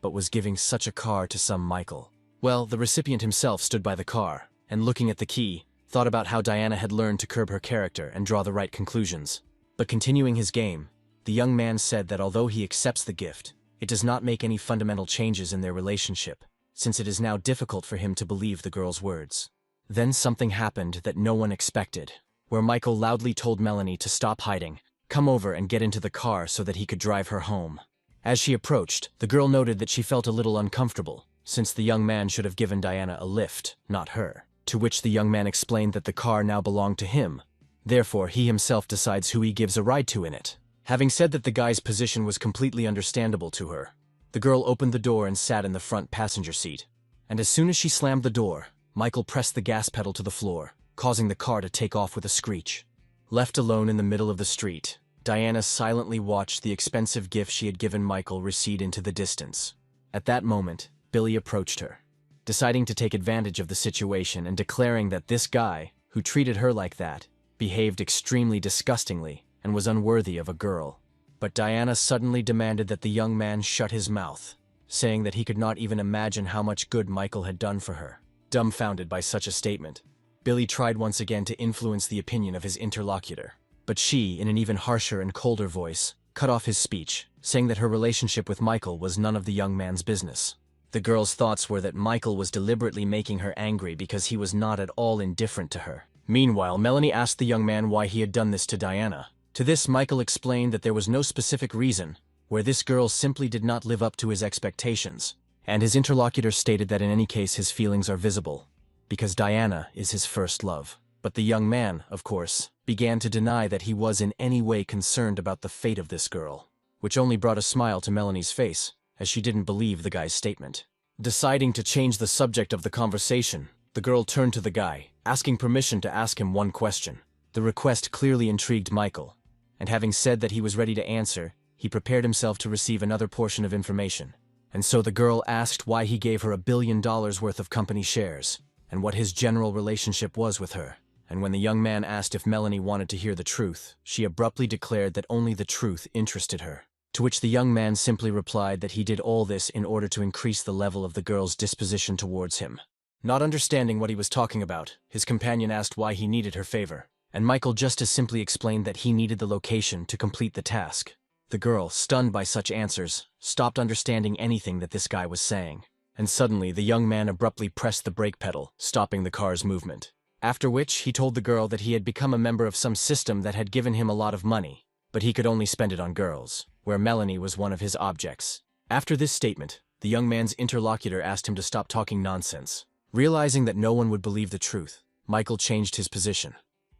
but was giving such a car to some Michael. Well, the recipient himself stood by the car, and looking at the key, thought about how Diana had learned to curb her character and draw the right conclusions. But continuing his game, the young man said that although he accepts the gift, it does not make any fundamental changes in their relationship, since it is now difficult for him to believe the girl's words. Then something happened that no one expected, where Michael loudly told Melanie to stop hiding, come over and get into the car so that he could drive her home. As she approached, the girl noted that she felt a little uncomfortable, since the young man should have given Diana a lift, not her. To which the young man explained that the car now belonged to him. Therefore, he himself decides who he gives a ride to in it. Having said that the guy's position was completely understandable to her, the girl opened the door and sat in the front passenger seat. And as soon as she slammed the door, Michael pressed the gas pedal to the floor, causing the car to take off with a screech. Left alone in the middle of the street, Diana silently watched the expensive gift she had given Michael recede into the distance. At that moment, Billy approached her, deciding to take advantage of the situation and declaring that this guy, who treated her like that, behaved extremely disgustingly and was unworthy of a girl. But Diana suddenly demanded that the young man shut his mouth, saying that he could not even imagine how much good Michael had done for her. Dumbfounded by such a statement, Billy tried once again to influence the opinion of his interlocutor, but she, in an even harsher and colder voice, cut off his speech, saying that her relationship with Michael was none of the young man's business. The girl's thoughts were that Michael was deliberately making her angry because he was not at all indifferent to her. Meanwhile, Melanie asked the young man why he had done this to Diana. To this, Michael explained that there was no specific reason, where this girl simply did not live up to his expectations, and his interlocutor stated that in any case his feelings are visible, because Diana is his first love. But the young man, of course, began to deny that he was in any way concerned about the fate of this girl, which only brought a smile to Melanie's face, as she didn't believe the guy's statement. Deciding to change the subject of the conversation, the girl turned to the guy, asking permission to ask him one question. The request clearly intrigued Michael, and having said that he was ready to answer, he prepared himself to receive another portion of information. And so the girl asked why he gave her $1 billion worth of company shares, and what his general relationship was with her. And when the young man asked if Melanie wanted to hear the truth, she abruptly declared that only the truth interested her. To which the young man simply replied that he did all this in order to increase the level of the girl's disposition towards him. Not understanding what he was talking about, his companion asked why he needed her favor, and Michael just as simply explained that he needed the location to complete the task. The girl, stunned by such answers, stopped understanding anything that this guy was saying. And suddenly, the young man abruptly pressed the brake pedal, stopping the car's movement. After which, he told the girl that he had become a member of some system that had given him a lot of money, but he could only spend it on girls, where Melanie was one of his objects. After this statement, the young man's interlocutor asked him to stop talking nonsense. Realizing that no one would believe the truth, Michael changed his position,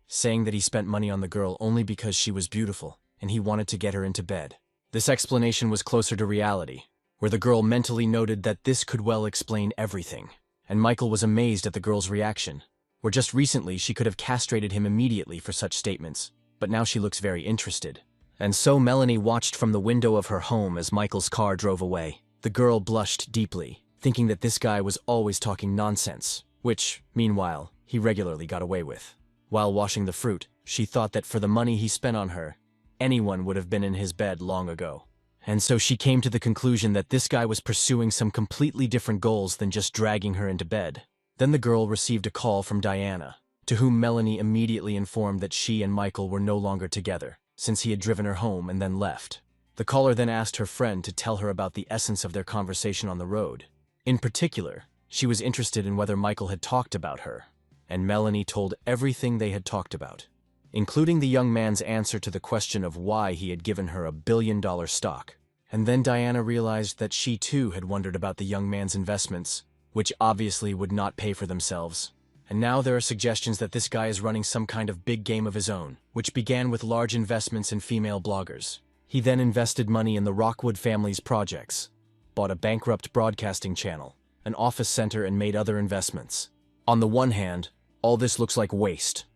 saying that he spent money on the girl only because she was beautiful, and he wanted to get her into bed. This explanation was closer to reality, where the girl mentally noted that this could well explain everything, and Michael was amazed at the girl's reaction, where just recently she could have castrated him immediately for such statements, but now she looks very interested. And so Melanie watched from the window of her home as Michael's car drove away. The girl blushed deeply, thinking that this guy was always talking nonsense, which, meanwhile, he regularly got away with. While washing the fruit, she thought that for the money he spent on her, anyone would have been in his bed long ago. And so she came to the conclusion that this guy was pursuing some completely different goals than just dragging her into bed. Then the girl received a call from Diana, to whom Melanie immediately informed that she and Michael were no longer together, since he had driven her home and then left. The caller then asked her friend to tell her about the essence of their conversation on the road. In particular, she was interested in whether Michael had talked about her, and Melanie told everything they had talked about, including the young man's answer to the question of why he had given her $1 billion stock. And then Diana realized that she too had wondered about the young man's investments, which obviously would not pay for themselves. And now there are suggestions that this guy is running some kind of big game of his own, which began with large investments in female bloggers. He then invested money in the Rockwood family's projects, bought a bankrupt broadcasting channel, an office center, and made other investments. On the one hand, all this looks like waste,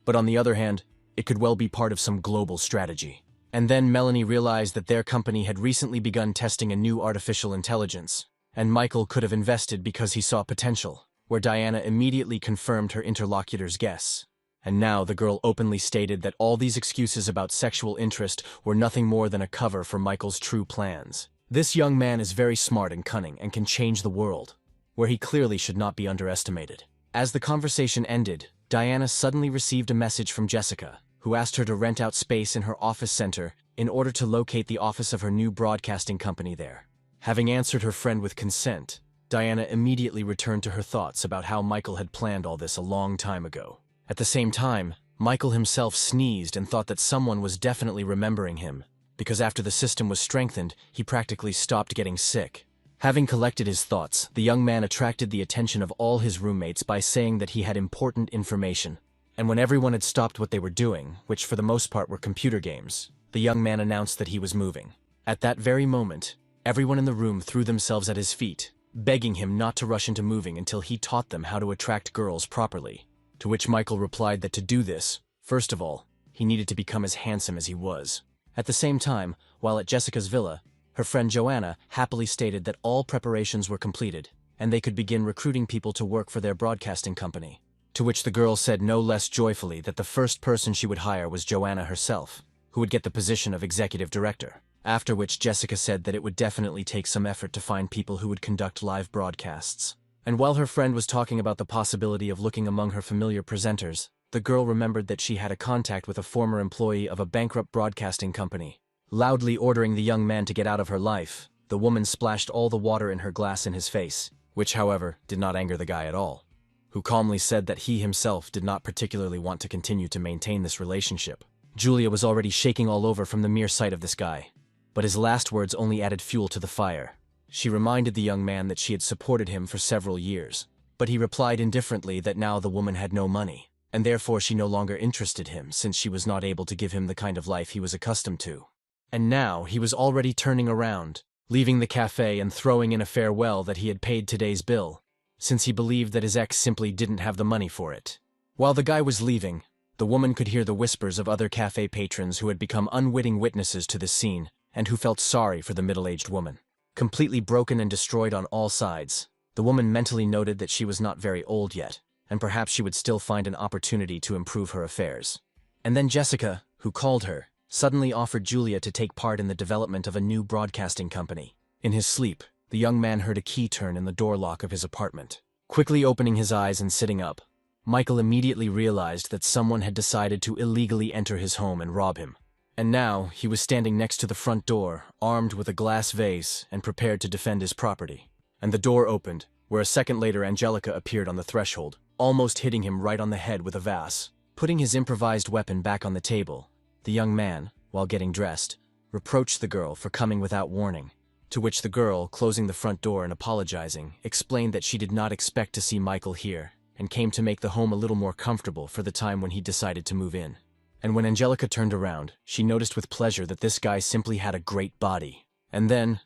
but on the other hand, it could well be part of some global strategy. And then Melanie realized that their company had recently begun testing a new artificial intelligence, and Michael could have invested because he saw potential, where Diana immediately confirmed her interlocutor's guess. And now the girl openly stated that all these excuses about sexual interest were nothing more than a cover for Michael's true plans. This young man is very smart and cunning and can change the world, where he clearly should not be underestimated. As the conversation ended, Diana suddenly received a message from Jessica, who asked her to rent out space in her office center in order to locate the office of her new broadcasting company there. Having answered her friend with consent, Diana immediately returned to her thoughts about how Michael had planned all this a long time ago. At the same time, Michael himself sneezed and thought that someone was definitely remembering him, because after the system was strengthened, he practically stopped getting sick. Having collected his thoughts, the young man attracted the attention of all his roommates by saying that he had important information. And when everyone had stopped what they were doing, which for the most part were computer games, the young man announced that he was moving. At that very moment, everyone in the room threw themselves at his feet, begging him not to rush into moving until he taught them how to attract girls properly. To which Michael replied that to do this, first of all, he needed to become as handsome as he was. At the same time, while at Jessica's villa, her friend Joanna happily stated that all preparations were completed, and they could begin recruiting people to work for their broadcasting company. To which the girl said no less joyfully that the first person she would hire was Joanna herself, who would get the position of executive director. After which Jessica said that it would definitely take some effort to find people who would conduct live broadcasts. And while her friend was talking about the possibility of looking among her familiar presenters, the girl remembered that she had a contact with a former employee of a bankrupt broadcasting company. Loudly ordering the young man to get out of her life, the woman splashed all the water in her glass in his face, which, however, did not anger the guy at all, who calmly said that he himself did not particularly want to continue to maintain this relationship. Julia was already shaking all over from the mere sight of this guy, but his last words only added fuel to the fire. She reminded the young man that she had supported him for several years, but he replied indifferently that now the woman had no money, and therefore she no longer interested him since she was not able to give him the kind of life he was accustomed to. And now he was already turning around, leaving the cafe and throwing in a farewell that he had paid today's bill, since he believed that his ex simply didn't have the money for it. While the guy was leaving, the woman could hear the whispers of other cafe patrons who had become unwitting witnesses to this scene and who felt sorry for the middle-aged woman. Completely broken and destroyed on all sides, the woman mentally noted that she was not very old yet, and perhaps she would still find an opportunity to improve her affairs. And then Jessica, who called her, suddenly offered Julia to take part in the development of a new broadcasting company. In his sleep, the young man heard a key turn in the door lock of his apartment. Quickly opening his eyes and sitting up, Michael immediately realized that someone had decided to illegally enter his home and rob him. And now, he was standing next to the front door, armed with a glass vase and prepared to defend his property. And the door opened, where a second later Angelica appeared on the threshold, almost hitting him right on the head with a vase. Putting his improvised weapon back on the table, the young man, while getting dressed, reproached the girl for coming without warning, to which the girl, closing the front door and apologizing, explained that she did not expect to see Michael here, and came to make the home a little more comfortable for the time when he decided to move in. And when Angelica turned around, she noticed with pleasure that this guy simply had a great body. And then,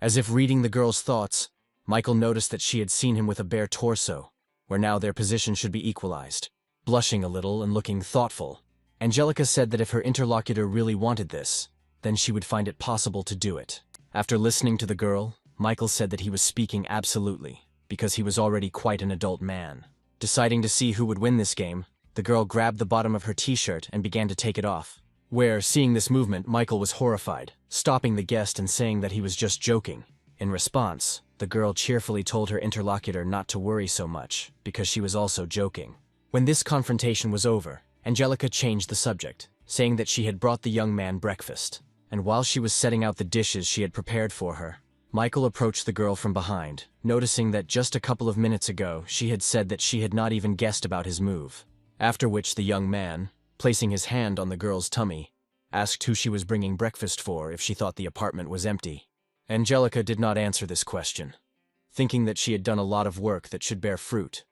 as if reading the girl's thoughts, Michael noticed that she had seen him with a bare torso, where now their position should be equalized. Blushing a little and looking thoughtful, Angelica said that if her interlocutor really wanted this, then she would find it possible to do it. After listening to the girl, Michael said that he was speaking absolutely, because he was already quite an adult man. Deciding to see who would win this game, the girl grabbed the bottom of her t-shirt and began to take it off. Where, seeing this movement, Michael was horrified, stopping the guest and saying that he was just joking. In response, the girl cheerfully told her interlocutor not to worry so much, because she was also joking. When this confrontation was over, Angelica changed the subject, saying that she had brought the young man breakfast. And while she was setting out the dishes she had prepared for her, Michael approached the girl from behind, noticing that just a couple of minutes ago she had said that she had not even guessed about his move. After which the young man, placing his hand on the girl's tummy, asked who she was bringing breakfast for if she thought the apartment was empty. Angelica did not answer this question, thinking that she had done a lot of work that should bear fruit,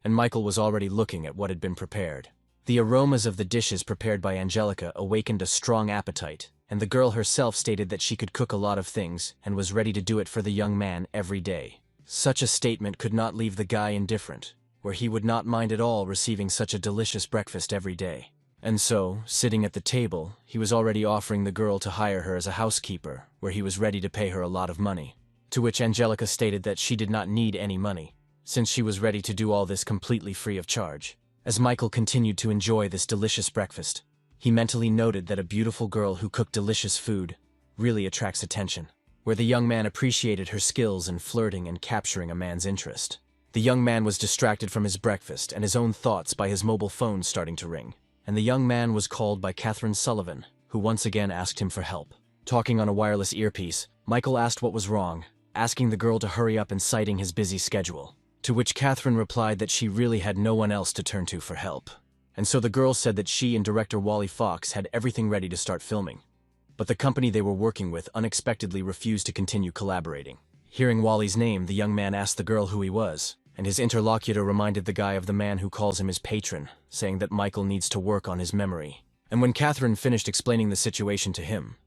and Michael was already looking at what had been prepared. The aromas of the dishes prepared by Angelica awakened a strong appetite, and the girl herself stated that she could cook a lot of things and was ready to do it for the young man every day. Such a statement could not leave the guy indifferent, where he would not mind at all receiving such a delicious breakfast every day. And so, sitting at the table, he was already offering the girl to hire her as a housekeeper, where he was ready to pay her a lot of money. To which Angelica stated that she did not need any money, since she was ready to do all this completely free of charge. As Michael continued to enjoy this delicious breakfast, he mentally noted that a beautiful girl who cooked delicious food really attracts attention, where the young man appreciated her skills in flirting and capturing a man's interest. The young man was distracted from his breakfast and his own thoughts by his mobile phone starting to ring, and the young man was called by Catherine Sullivan, who once again asked him for help. Talking on a wireless earpiece, Michael asked what was wrong, asking the girl to hurry up and citing his busy schedule, to which Catherine replied that she really had no one else to turn to for help. And so the girl said that she and director Wally Fox had everything ready to start filming, but the company they were working with unexpectedly refused to continue collaborating. Hearing Wally's name, the young man asked the girl who he was, and his interlocutor reminded the guy of the man who calls him his patron, saying that Michael needs to work on his memory. And when Catherine finished explaining the situation to him,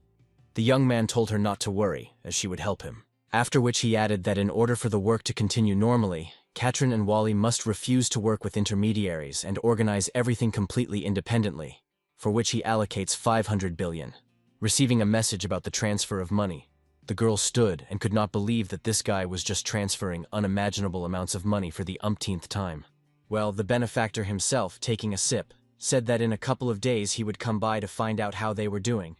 the young man told her not to worry, as she would help him. After which he added that in order for the work to continue normally, Catherine and Wally must refuse to work with intermediaries and organize everything completely independently, for which he allocates $500 billion. Receiving a message about the transfer of money, the girl stood and could not believe that this guy was just transferring unimaginable amounts of money for the umpteenth time. Well, the benefactor himself, taking a sip, said that in a couple of days he would come by to find out how they were doing,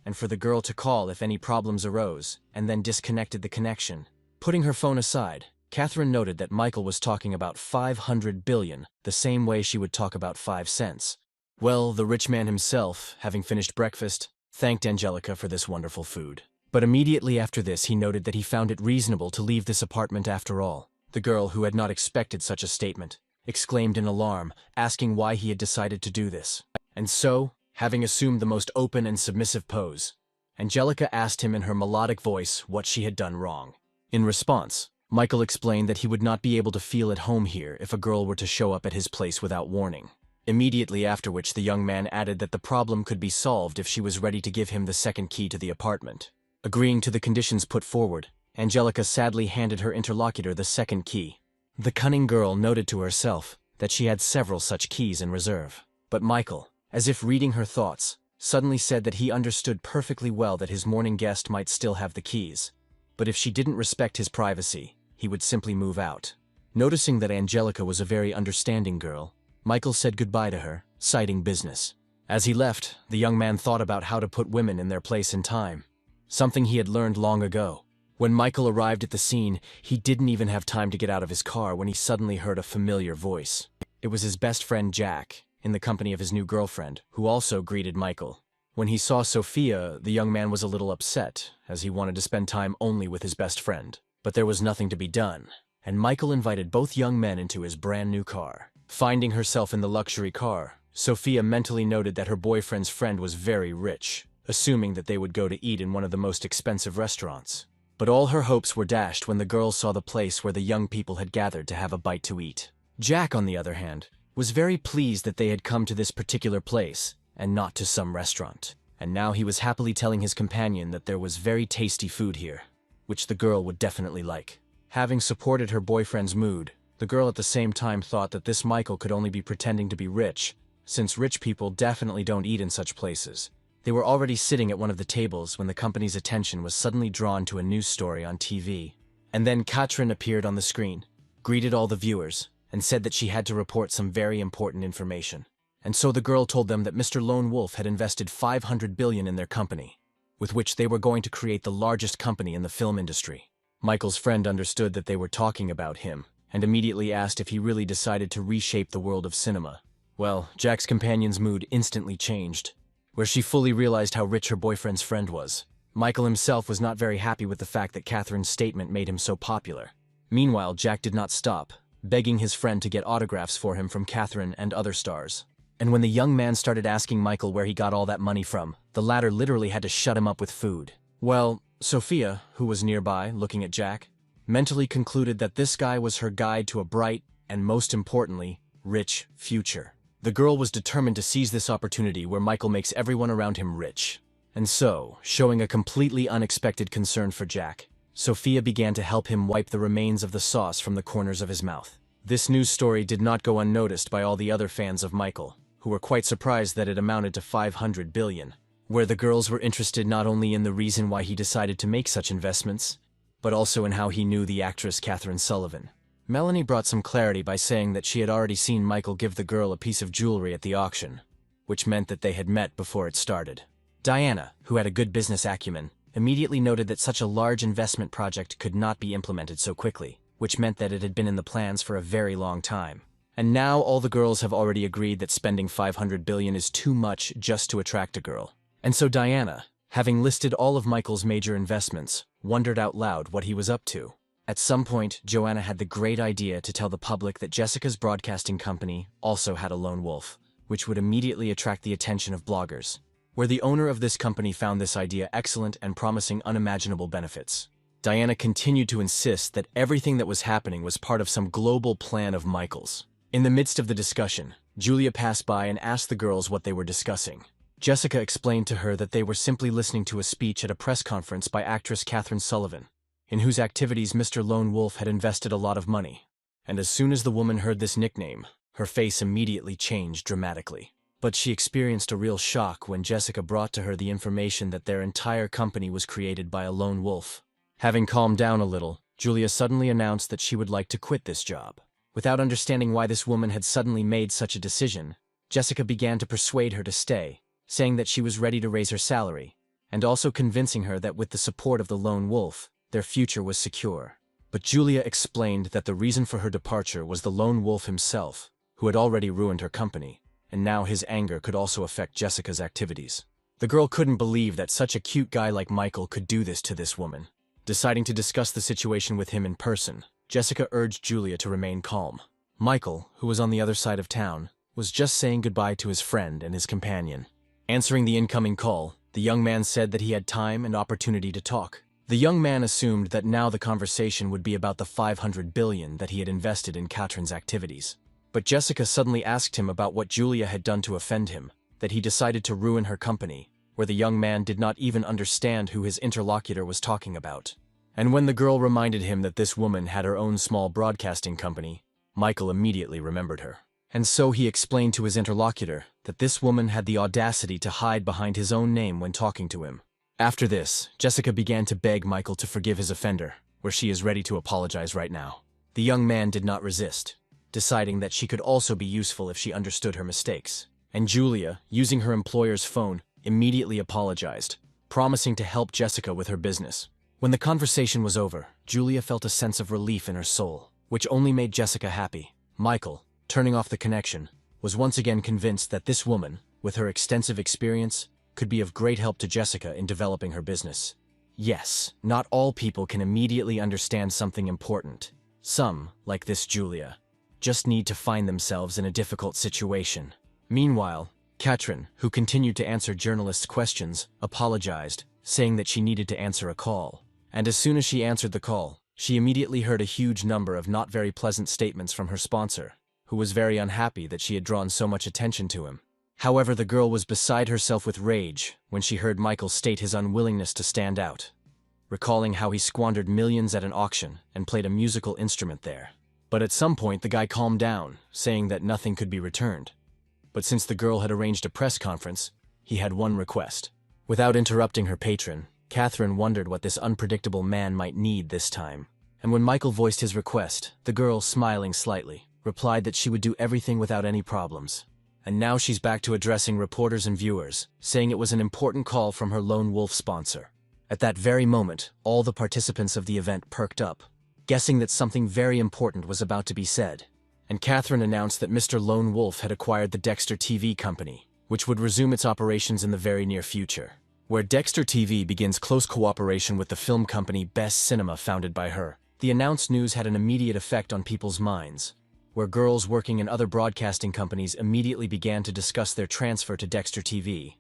and for the girl to call if any problems arose, and then disconnected the connection. Putting her phone aside, Catherine noted that Michael was talking about $500 billion, the same way she would talk about 5 cents. Well, the rich man himself, having finished breakfast, thanked Angelica for this wonderful food. But immediately after this he noted that he found it reasonable to leave this apartment after all. The girl, who had not expected such a statement, exclaimed in alarm, asking why he had decided to do this. And so, having assumed the most open and submissive pose, Angelica asked him in her melodic voice what she had done wrong. In response, Michael explained that he would not be able to feel at home here if a girl were to show up at his place without warning. Immediately after which the young man added that the problem could be solved if she was ready to give him the second key to the apartment. Agreeing to the conditions put forward, Angelica sadly handed her interlocutor the second key. The cunning girl noted to herself that she had several such keys in reserve. But Michael, as if reading her thoughts, suddenly said that he understood perfectly well that his morning guest might still have the keys, but if she didn't respect his privacy, he would simply move out. Noticing that Angelica was a very understanding girl, Michael said goodbye to her, citing business. As he left, the young man thought about how to put women in their place in time, something he had learned long ago. When Michael arrived at the scene, he didn't even have time to get out of his car when he suddenly heard a familiar voice. It was his best friend Jack, in the company of his new girlfriend, who also greeted Michael. When he saw Sophia, the young man was a little upset, as he wanted to spend time only with his best friend. But there was nothing to be done, and Michael invited both young men into his brand new car. Finding herself in the luxury car, Sophia mentally noted that her boyfriend's friend was very rich, assuming that they would go to eat in one of the most expensive restaurants. But all her hopes were dashed when the girls saw the place where the young people had gathered to have a bite to eat. Jack, on the other hand, was very pleased that they had come to this particular place, and not to some restaurant. And now he was happily telling his companion that there was very tasty food here, which the girl would definitely like. Having supported her boyfriend's mood, the girl at the same time thought that this Michael could only be pretending to be rich, since rich people definitely don't eat in such places. They were already sitting at one of the tables when the company's attention was suddenly drawn to a news story on TV. And then Katrin appeared on the screen, greeted all the viewers, and said that she had to report some very important information. And so the girl told them that Mr. Lone Wolf had invested 500 billion in their company, with which they were going to create the largest company in the film industry. Michael's friend understood that they were talking about him, and immediately asked if he really decided to reshape the world of cinema. Well, Jack's companion's mood instantly changed, where she fully realized how rich her boyfriend's friend was. Michael himself was not very happy with the fact that Catherine's statement made him so popular. Meanwhile, Jack did not stop, begging his friend to get autographs for him from Catherine and other stars. And when the young man started asking Michael where he got all that money from, the latter literally had to shut him up with food. Well, Sophia, who was nearby, looking at Jack, mentally concluded that this guy was her guide to a bright, and most importantly, rich future. The girl was determined to seize this opportunity where Michael makes everyone around him rich. And so, showing a completely unexpected concern for Jack, Sophia began to help him wipe the remains of the sauce from the corners of his mouth. This news story did not go unnoticed by all the other fans of Michael, who were quite surprised that it amounted to 500 billion, where the girls were interested not only in the reason why he decided to make such investments, but also in how he knew the actress Catherine Sullivan. Melanie brought some clarity by saying that she had already seen Michael give the girl a piece of jewelry at the auction, which meant that they had met before it started. Diana, who had a good business acumen, immediately noted that such a large investment project could not be implemented so quickly, which meant that it had been in the plans for a very long time. And now all the girls have already agreed that spending 500 billion is too much just to attract a girl. And so Diana, having listed all of Michael's major investments, wondered out loud what he was up to. At some point, Joanna had the great idea to tell the public that Jessica's broadcasting company also had a lone wolf, which would immediately attract the attention of bloggers, where the owner of this company found this idea excellent and promising unimaginable benefits. Diana continued to insist that everything that was happening was part of some global plan of Michael's. In the midst of the discussion, Julia passed by and asked the girls what they were discussing. Jessica explained to her that they were simply listening to a speech at a press conference by actress Catherine Sullivan, in whose activities Mr. Lone Wolf had invested a lot of money. And as soon as the woman heard this nickname, her face immediately changed dramatically. But she experienced a real shock when Jessica brought to her the information that their entire company was created by a lone wolf. Having calmed down a little, Julia suddenly announced that she would like to quit this job. Without understanding why this woman had suddenly made such a decision, Jessica began to persuade her to stay, saying that she was ready to raise her salary, and also convincing her that with the support of the lone wolf, their future was secure. But Julia explained that the reason for her departure was the lone wolf himself, who had already ruined her company, and now his anger could also affect Jessica's activities. The girl couldn't believe that such a cute guy like Michael could do this to this woman. Deciding to discuss the situation with him in person, Jessica urged Julia to remain calm. Michael, who was on the other side of town, was just saying goodbye to his friend and his companion. Answering the incoming call, the young man said that he had time and opportunity to talk. The young man assumed that now the conversation would be about the 500 billion that he had invested in Catherine's activities. But Jessica suddenly asked him about what Julia had done to offend him, that he decided to ruin her company, where the young man did not even understand who his interlocutor was talking about. And when the girl reminded him that this woman had her own small broadcasting company, Michael immediately remembered her. And so he explained to his interlocutor that this woman had the audacity to hide behind his own name when talking to him. After this, Jessica began to beg Michael to forgive his offender, where she is ready to apologize right now. The young man did not resist, deciding that she could also be useful if she understood her mistakes. And Julia, using her employer's phone, immediately apologized, promising to help Jessica with her business. When the conversation was over, Julia felt a sense of relief in her soul, which only made Jessica happy. Michael, turning off the connection, was once again convinced that this woman, with her extensive experience, could be of great help to Jessica in developing her business. Yes, not all people can immediately understand something important. Some, like this Julia, just need to find themselves in a difficult situation. Meanwhile, Katrin, who continued to answer journalists' questions, apologized, saying that she needed to answer a call. And as soon as she answered the call, she immediately heard a huge number of not very pleasant statements from her sponsor, who was very unhappy that she had drawn so much attention to him. However, the girl was beside herself with rage when she heard Michael state his unwillingness to stand out, recalling how he squandered millions at an auction and played a musical instrument there. But at some point the guy calmed down, saying that nothing could be returned. But since the girl had arranged a press conference, he had one request. Without interrupting her patron, Catherine wondered what this unpredictable man might need this time. And when Michael voiced his request, the girl, smiling slightly, replied that she would do everything without any problems. And now she's back to addressing reporters and viewers, saying it was an important call from her lone wolf sponsor. At that very moment, all the participants of the event perked up, guessing that something very important was about to be said. And Catherine announced that Mr. Lone Wolf had acquired the Dexter TV company, which would resume its operations in the very near future, where Dexter TV begins close cooperation with the film company Best Cinema founded by her. The announced news had an immediate effect on people's minds, where girls working in other broadcasting companies immediately began to discuss their transfer to Dexter TV,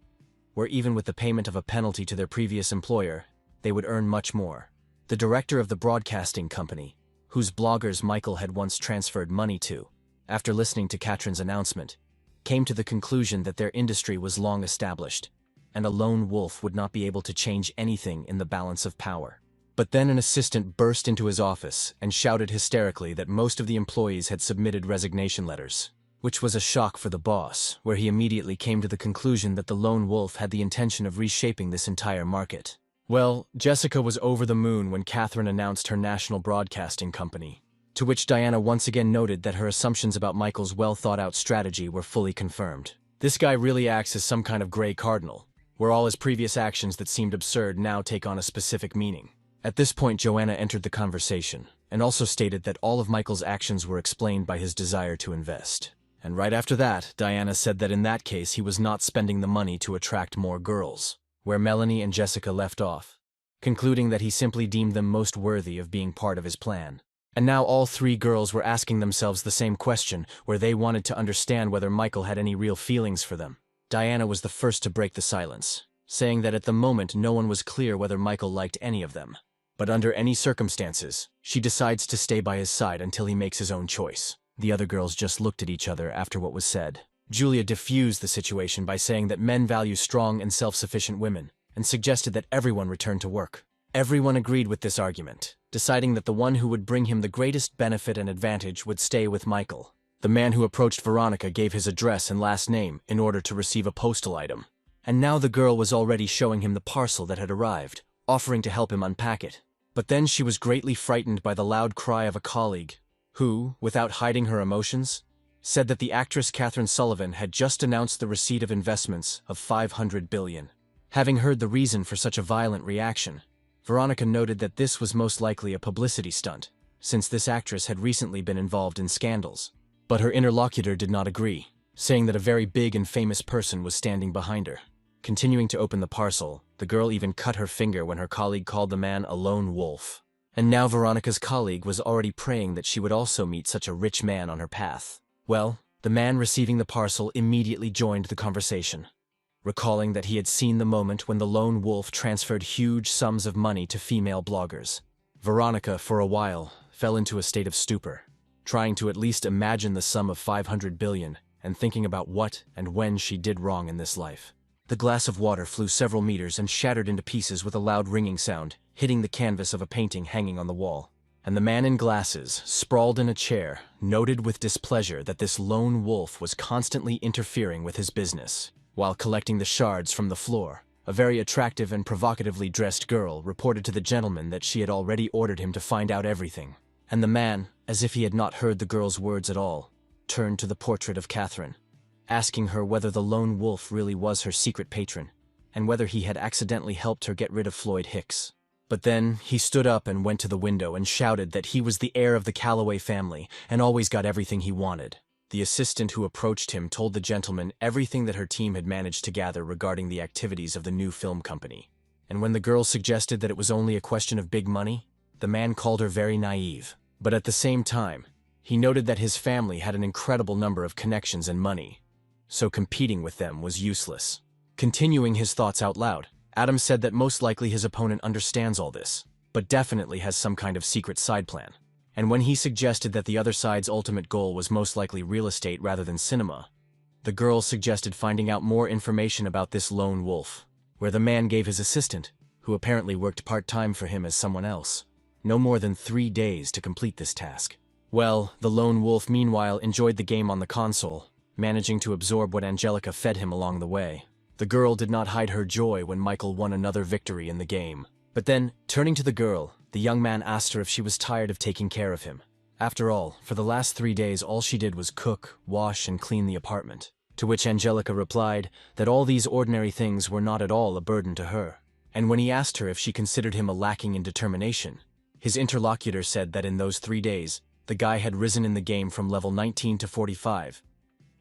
where even with the payment of a penalty to their previous employer, they would earn much more. The director of the broadcasting company, whose bloggers Michael had once transferred money to, after listening to Katrin's announcement, came to the conclusion that their industry was long established, and a lone wolf would not be able to change anything in the balance of power. But then an assistant burst into his office and shouted hysterically that most of the employees had submitted resignation letters, which was a shock for the boss, where he immediately came to the conclusion that the lone wolf had the intention of reshaping this entire market. Well, Jessica was over the moon when Catherine announced her national broadcasting company, to which Diana once again noted that her assumptions about Michael's well-thought-out strategy were fully confirmed. This guy really acts as some kind of gray cardinal, where all his previous actions that seemed absurd now take on a specific meaning. At this point, Joanna entered the conversation, and also stated that all of Michael's actions were explained by his desire to invest. And right after that, Diana said that in that case he was not spending the money to attract more girls, where Melanie and Jessica left off, concluding that he simply deemed them most worthy of being part of his plan. And now all three girls were asking themselves the same question, where they wanted to understand whether Michael had any real feelings for them. Diana was the first to break the silence, saying that at the moment no one was clear whether Michael liked any of them. But under any circumstances, she decides to stay by his side until he makes his own choice. The other girls just looked at each other after what was said. Julia diffused the situation by saying that men value strong and self-sufficient women, and suggested that everyone return to work. Everyone agreed with this argument, deciding that the one who would bring him the greatest benefit and advantage would stay with Michael. The man who approached Veronica gave his address and last name in order to receive a postal item. And now the girl was already showing him the parcel that had arrived, offering to help him unpack it. But then she was greatly frightened by the loud cry of a colleague, who, without hiding her emotions, said that the actress Catherine Sullivan had just announced the receipt of investments of $500 billion. Having heard the reason for such a violent reaction, Veronica noted that this was most likely a publicity stunt, since this actress had recently been involved in scandals. But her interlocutor did not agree, saying that a very big and famous person was standing behind her. Continuing to open the parcel, the girl even cut her finger when her colleague called the man a lone wolf. And now Veronica's colleague was already praying that she would also meet such a rich man on her path. Well, the man receiving the parcel immediately joined the conversation, recalling that he had seen the moment when the lone wolf transferred huge sums of money to female bloggers. Veronica, for a while, fell into a state of stupor, trying to at least imagine the sum of $500 billion and thinking about what and when she did wrong in this life. The glass of water flew several meters and shattered into pieces with a loud ringing sound, hitting the canvas of a painting hanging on the wall. And the man in glasses, sprawled in a chair, noted with displeasure that this lone wolf was constantly interfering with his business, while collecting the shards from the floor. A very attractive and provocatively dressed girl reported to the gentleman that she had already ordered him to find out everything. And the man, as if he had not heard the girl's words at all, turned to the portrait of Catherine, asking her whether the lone wolf really was her secret patron, and whether he had accidentally helped her get rid of Floyd Hicks. But then he stood up and went to the window and shouted that he was the heir of the Calloway family and always got everything he wanted. The assistant who approached him told the gentleman everything that her team had managed to gather regarding the activities of the new film company. And when the girl suggested that it was only a question of big money, the man called her very naive. But at the same time, he noted that his family had an incredible number of connections and money, so competing with them was useless. Continuing his thoughts out loud, Adam said that most likely his opponent understands all this, but definitely has some kind of secret side plan. And when he suggested that the other side's ultimate goal was most likely real estate rather than cinema, the girl suggested finding out more information about this lone wolf, where the man gave his assistant, who apparently worked part-time for him as someone else, no more than 3 days to complete this task. Well, the lone wolf meanwhile enjoyed the game on the console, managing to absorb what Angelica fed him along the way. The girl did not hide her joy when Michael won another victory in the game. But then, turning to the girl, the young man asked her if she was tired of taking care of him. After all, for the last 3 days all she did was cook, wash, and clean the apartment. To which Angelica replied that all these ordinary things were not at all a burden to her. And when he asked her if she considered him a lacking in determination, his interlocutor said that in those 3 days, the guy had risen in the game from level 19 to 45,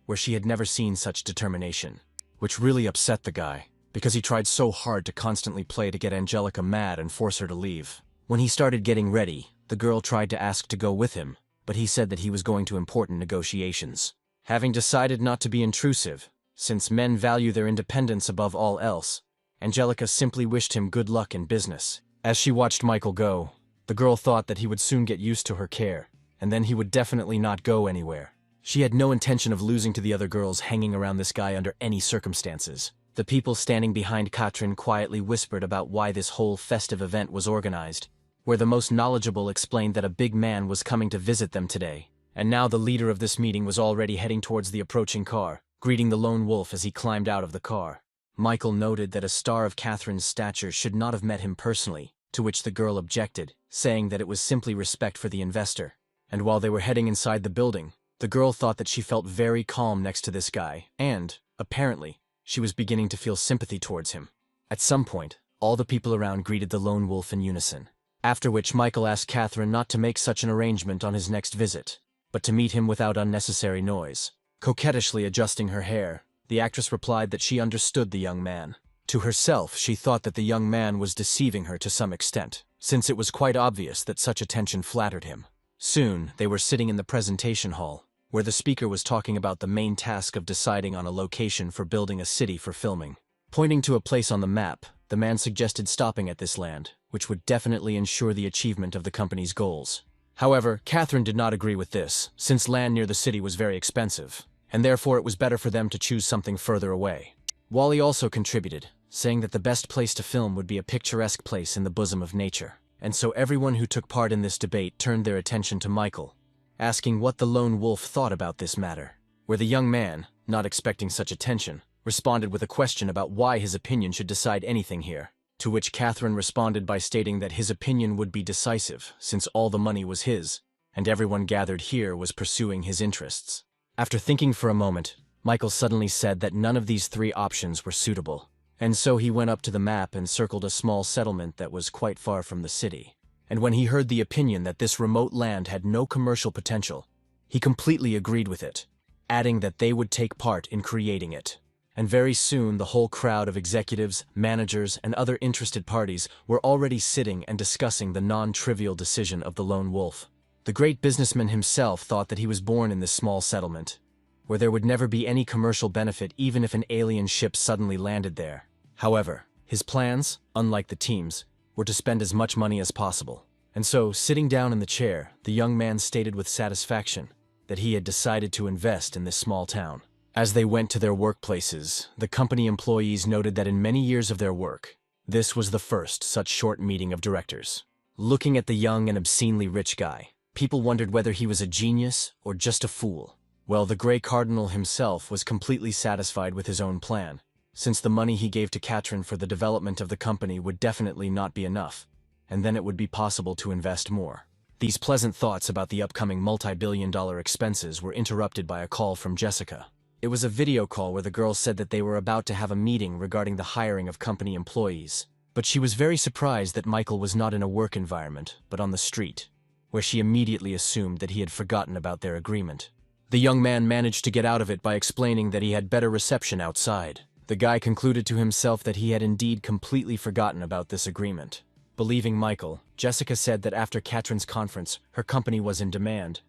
where she had never seen such determination. Which really upset the guy, because he tried so hard to constantly play to get Angelica mad and force her to leave. When he started getting ready, the girl tried to ask to go with him, but he said that he was going to important negotiations. Having decided not to be intrusive, since men value their independence above all else, Angelica simply wished him good luck in business. As she watched Michael go, the girl thought that he would soon get used to her care, and then he would definitely not go anywhere. She had no intention of losing to the other girls hanging around this guy under any circumstances. The people standing behind Katrin quietly whispered about why this whole festive event was organized, where the most knowledgeable explained that a big man was coming to visit them today, and now the leader of this meeting was already heading towards the approaching car, greeting the lone wolf as he climbed out of the car. Michael noted that a star of Catherine's stature should not have met him personally, to which the girl objected, saying that it was simply respect for the investor. And while they were heading inside the building, the girl thought that she felt very calm next to this guy, and, apparently, she was beginning to feel sympathy towards him. At some point, all the people around greeted the lone wolf in unison, after which Michael asked Catherine not to make such an arrangement on his next visit, but to meet him without unnecessary noise. Coquettishly adjusting her hair, the actress replied that she understood the young man. To herself, she thought that the young man was deceiving her to some extent, since it was quite obvious that such attention flattered him. Soon, they were sitting in the presentation hall, where the speaker was talking about the main task of deciding on a location for building a city for filming. Pointing to a place on the map, the man suggested stopping at this land, which would definitely ensure the achievement of the company's goals. However, Catherine did not agree with this, since land near the city was very expensive, and therefore it was better for them to choose something further away. Wally also contributed, saying that the best place to film would be a picturesque place in the bosom of nature. And so everyone who took part in this debate turned their attention to Michael, asking what the lone wolf thought about this matter, where the young man, not expecting such attention, responded with a question about why his opinion should decide anything here, to which Catherine responded by stating that his opinion would be decisive since all the money was his, and everyone gathered here was pursuing his interests. After thinking for a moment, Michael suddenly said that none of these 3 options were suitable, and so he went up to the map and circled a small settlement that was quite far from the city. And when he heard the opinion that this remote land had no commercial potential, he completely agreed with it, adding that they would take part in creating it. And very soon the whole crowd of executives, managers, and other interested parties were already sitting and discussing the non-trivial decision of the lone wolf. The great businessman himself thought that he was born in this small settlement, where there would never be any commercial benefit even if an alien ship suddenly landed there. However, his plans, unlike the team's, were to spend as much money as possible. And so, sitting down in the chair, the young man stated with satisfaction that he had decided to invest in this small town. As they went to their workplaces, the company employees noted that in many years of their work, this was the first such short meeting of directors. Looking at the young and obscenely rich guy, people wondered whether he was a genius or just a fool. Well, the Grey Cardinal himself was completely satisfied with his own plan, since the money he gave to Katrin for the development of the company would definitely not be enough, and then it would be possible to invest more. These pleasant thoughts about the upcoming multi-billion-dollar expenses were interrupted by a call from Jessica. It was a video call where the girl said that they were about to have a meeting regarding the hiring of company employees, but she was very surprised that Michael was not in a work environment, but on the street, where she immediately assumed that he had forgotten about their agreement. The young man managed to get out of it by explaining that he had better reception outside. The guy concluded to himself that he had indeed completely forgotten about this agreement. Believing Michael, Jessica said that after Katrin's conference, her company was in demand.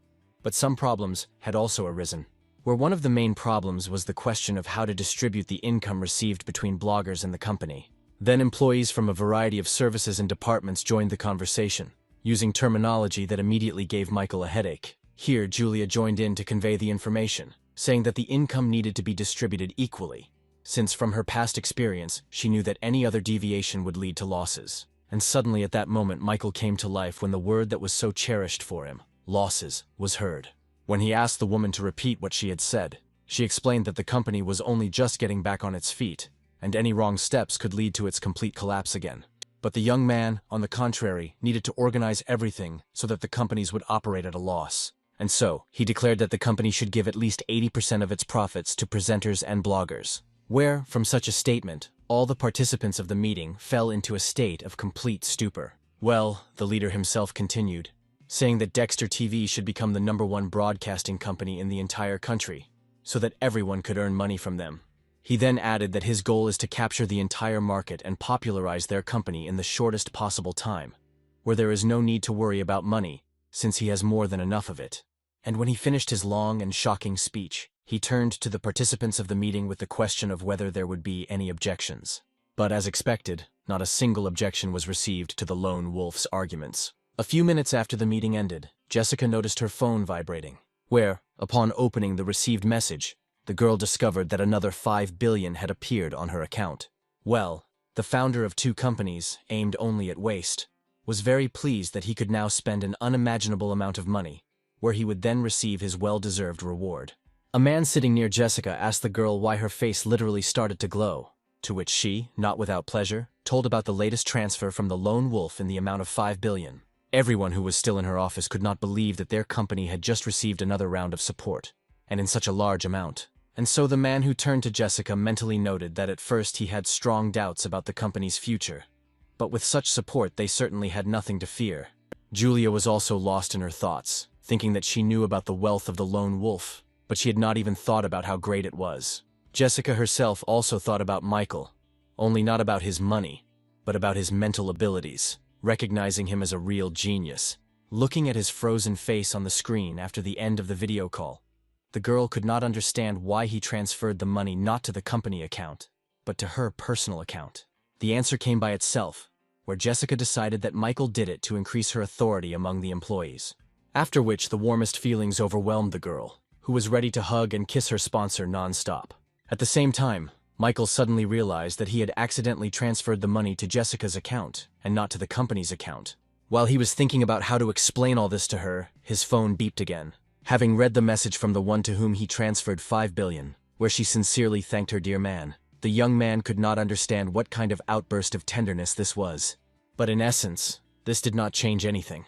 But some problems had also arisen, where one of the main problems was the question of how to distribute the income received between bloggers and the company. Then employees from a variety of services and departments joined the conversation, using terminology that immediately gave Michael a headache. Here, Julia joined in to convey the information, saying that the income needed to be distributed equally, since from her past experience, she knew that any other deviation would lead to losses. And suddenly at that moment Michael came to life when the word that was so cherished for him, losses, was heard. When he asked the woman to repeat what she had said, she explained that the company was only just getting back on its feet, and any wrong steps could lead to its complete collapse again. But the young man, on the contrary, needed to organize everything so that the companies would operate at a loss. And so, he declared that the company should give at least 80% of its profits to presenters and bloggers. Where, from such a statement, all the participants of the meeting fell into a state of complete stupor. Well, the leader himself continued, saying that Dexter TV should become the #1 broadcasting company in the entire country, so that everyone could earn money from them. He then added that his goal is to capture the entire market and popularize their company in the shortest possible time, where there is no need to worry about money, since he has more than enough of it. And when he finished his long and shocking speech, he turned to the participants of the meeting with the question of whether there would be any objections. But as expected, not a single objection was received to the lone wolf's arguments. A few minutes after the meeting ended, Jessica noticed her phone vibrating, where, upon opening the received message, the girl discovered that another 5 billion had appeared on her account. Well, the founder of 2 companies, aimed only at waste, was very pleased that he could now spend an unimaginable amount of money, where he would then receive his well-deserved reward. A man sitting near Jessica asked the girl why her face literally started to glow, to which she, not without pleasure, told about the latest transfer from the lone wolf in the amount of 5 billion. Everyone who was still in her office could not believe that their company had just received another round of support, and in such a large amount. And so the man who turned to Jessica mentally noted that at first he had strong doubts about the company's future. But with such support they certainly had nothing to fear. Julia was also lost in her thoughts, thinking that she knew about the wealth of the lone wolf, but she had not even thought about how great it was. Jessica herself also thought about Michael, only not about his money, but about his mental abilities, recognizing him as a real genius. Looking at his frozen face on the screen after the end of the video call, the girl could not understand why he transferred the money not to the company account, but to her personal account. The answer came by itself, where Jessica decided that Michael did it to increase her authority among the employees. After which the warmest feelings overwhelmed the girl, who was ready to hug and kiss her sponsor non-stop. At the same time, Michael suddenly realized that he had accidentally transferred the money to Jessica's account and not to the company's account. While he was thinking about how to explain all this to her, his phone beeped again. Having read the message from the one to whom he transferred 5 billion, where she sincerely thanked her dear man, the young man could not understand what kind of outburst of tenderness this was. But in essence, this did not change anything,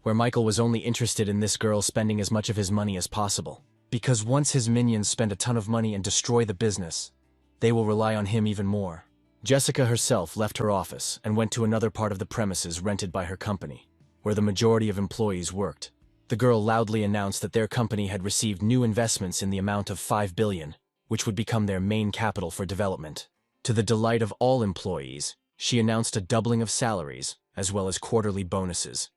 where Michael was only interested in this girl spending as much of his money as possible. Because once his minions spend a ton of money and destroy the business, they will rely on him even more. Jessica herself left her office and went to another part of the premises rented by her company, where the majority of employees worked. The girl loudly announced that their company had received new investments in the amount of 5 billion, which would become their main capital for development. To the delight of all employees, she announced a doubling of salaries, as well as quarterly bonuses,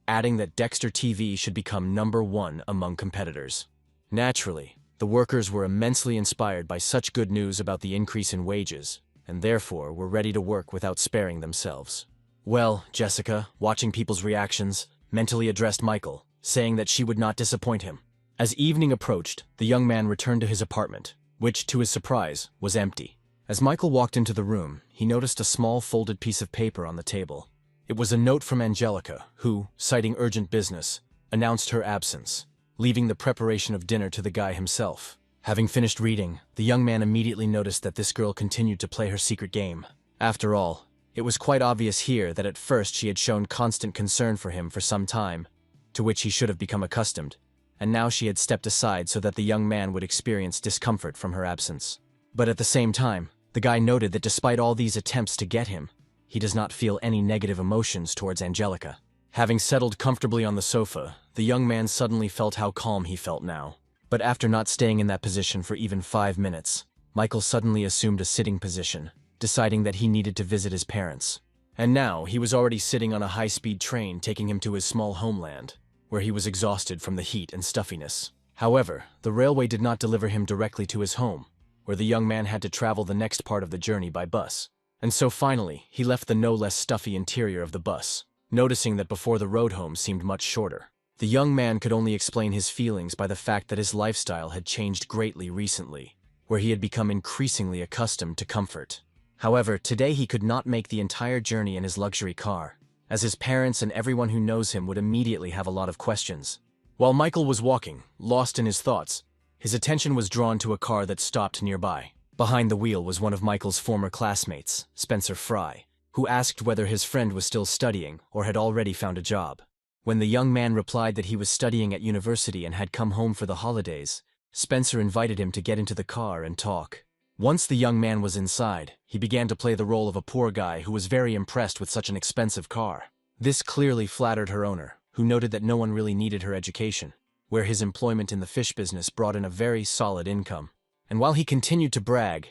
adding that Dexter TV should become #1 among competitors. Naturally, the workers were immensely inspired by such good news about the increase in wages, and therefore were ready to work without sparing themselves. Well, Jessica, watching people's reactions, mentally addressed Michael, saying that she would not disappoint him. As evening approached, the young man returned to his apartment, which, to his surprise, was empty. As Michael walked into the room, he noticed a small folded piece of paper on the table. It was a note from Angelica, who, citing urgent business, announced her absence, leaving the preparation of dinner to the guy himself. Having finished reading, the young man immediately noticed that this girl continued to play her secret game. After all, it was quite obvious here that at first she had shown constant concern for him for some time, to which he should have become accustomed, and now she had stepped aside so that the young man would experience discomfort from her absence. But at the same time, the guy noted that despite all these attempts to get him, he does not feel any negative emotions towards Angelica. Having settled comfortably on the sofa, the young man suddenly felt how calm he felt now. But after not staying in that position for even 5 minutes, Michael suddenly assumed a sitting position, deciding that he needed to visit his parents. And now, he was already sitting on a high-speed train taking him to his small homeland, where he was exhausted from the heat and stuffiness. However, the railway did not deliver him directly to his home, where the young man had to travel the next part of the journey by bus. And so finally, he left the no less stuffy interior of the bus, noticing that before the road home seemed much shorter. The young man could only explain his feelings by the fact that his lifestyle had changed greatly recently, where he had become increasingly accustomed to comfort. However, today he could not make the entire journey in his luxury car, as his parents and everyone who knows him would immediately have a lot of questions. While Michael was walking, lost in his thoughts, his attention was drawn to a car that stopped nearby. Behind the wheel was one of Michael's former classmates, Spencer Fry, who asked whether his friend was still studying or had already found a job. When the young man replied that he was studying at university and had come home for the holidays, Spencer invited him to get into the car and talk. Once the young man was inside, he began to play the role of a poor guy who was very impressed with such an expensive car. This clearly flattered her owner, who noted that no one really needed her education, where his employment in the fish business brought in a very solid income. And while he continued to brag,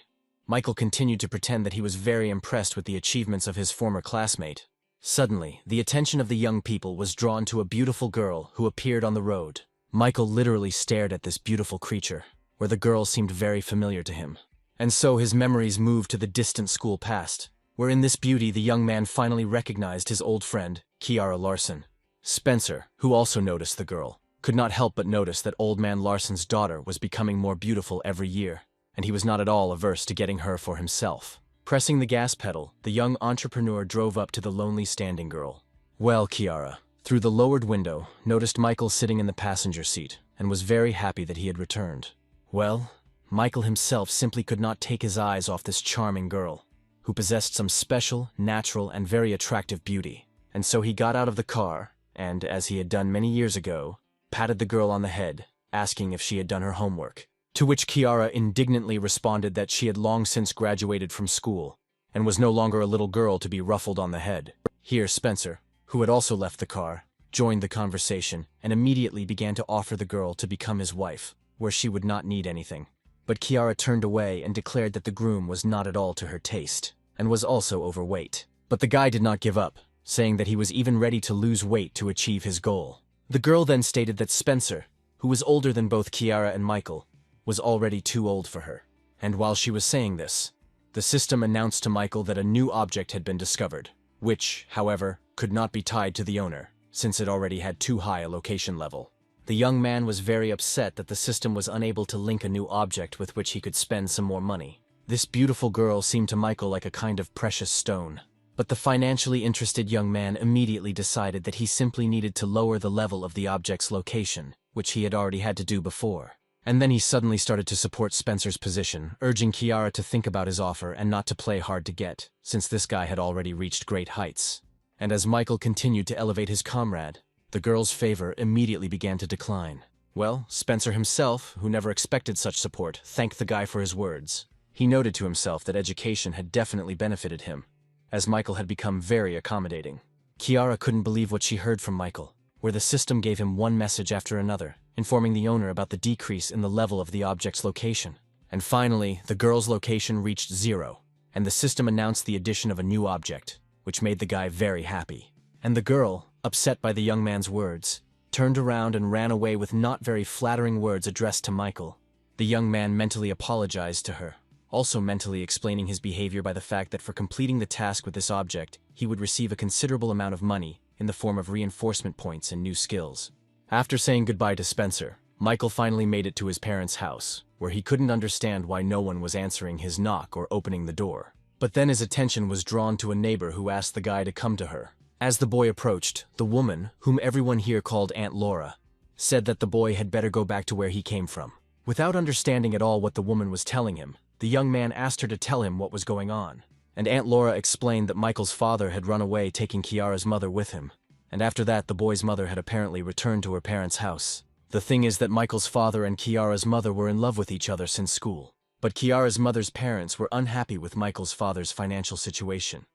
Michael continued to pretend that he was very impressed with the achievements of his former classmate. Suddenly, the attention of the young people was drawn to a beautiful girl who appeared on the road. Michael literally stared at this beautiful creature, where the girl seemed very familiar to him. And so his memories moved to the distant school past, where in this beauty the young man finally recognized his old friend, Kiara Larson. Spencer, who also noticed the girl, could not help but notice that old man Larson's daughter was becoming more beautiful every year, and he was not at all averse to getting her for himself. Pressing the gas pedal, the young entrepreneur drove up to the lonely standing girl. Well, Kiara, through the lowered window, noticed Michael sitting in the passenger seat, and was very happy that he had returned. Well, Michael himself simply could not take his eyes off this charming girl, who possessed some special, natural, and very attractive beauty. And so he got out of the car, and, as he had done many years ago, patted the girl on the head, asking if she had done her homework. To which Kiara indignantly responded that she had long since graduated from school, and was no longer a little girl to be ruffled on the head. Here Spencer, who had also left the car, joined the conversation, and immediately began to offer the girl to become his wife, where she would not need anything. But Kiara turned away and declared that the groom was not at all to her taste, and was also overweight. But the guy did not give up, saying that he was even ready to lose weight to achieve his goal. The girl then stated that Spencer, who was older than both Kiara and Michael, was already too old for her. And while she was saying this, the system announced to Michael that a new object had been discovered, which, however, could not be tied to the owner, since it already had too high a location level. The young man was very upset that the system was unable to link a new object with which he could spend some more money. This beautiful girl seemed to Michael like a kind of precious stone. But the financially interested young man immediately decided that he simply needed to lower the level of the object's location, which he had already had to do before. And then he suddenly started to support Spencer's position, urging Kiara to think about his offer and not to play hard to get, since this guy had already reached great heights. And as Michael continued to elevate his comrade, the girl's favor immediately began to decline. Well, Spencer himself, who never expected such support, thanked the guy for his words. He noted to himself that education had definitely benefited him, as Michael had become very accommodating. Kiara couldn't believe what she heard from Michael, where the system gave him one message after another, informing the owner about the decrease in the level of the object's location. And finally, the girl's location reached 0, and the system announced the addition of a new object, which made the guy very happy. And the girl, upset by the young man's words, turned around and ran away with not very flattering words addressed to Michael. The young man mentally apologized to her, also mentally explaining his behavior by the fact that for completing the task with this object, he would receive a considerable amount of money in the form of reinforcement points and new skills. After saying goodbye to Spencer, Michael finally made it to his parents' house, where he couldn't understand why no one was answering his knock or opening the door. But then his attention was drawn to a neighbor who asked the guy to come to her. As the boy approached, the woman, whom everyone here called Aunt Laura, said that the boy had better go back to where he came from. Without understanding at all what the woman was telling him, the young man asked her to tell him what was going on. And Aunt Laura explained that Michael's father had run away, taking Kiara's mother with him. And after that, the boy's mother had apparently returned to her parents' house. The thing is that Michael's father and Kiara's mother were in love with each other since school. But Kiara's mother's parents were unhappy with Michael's father's financial situation,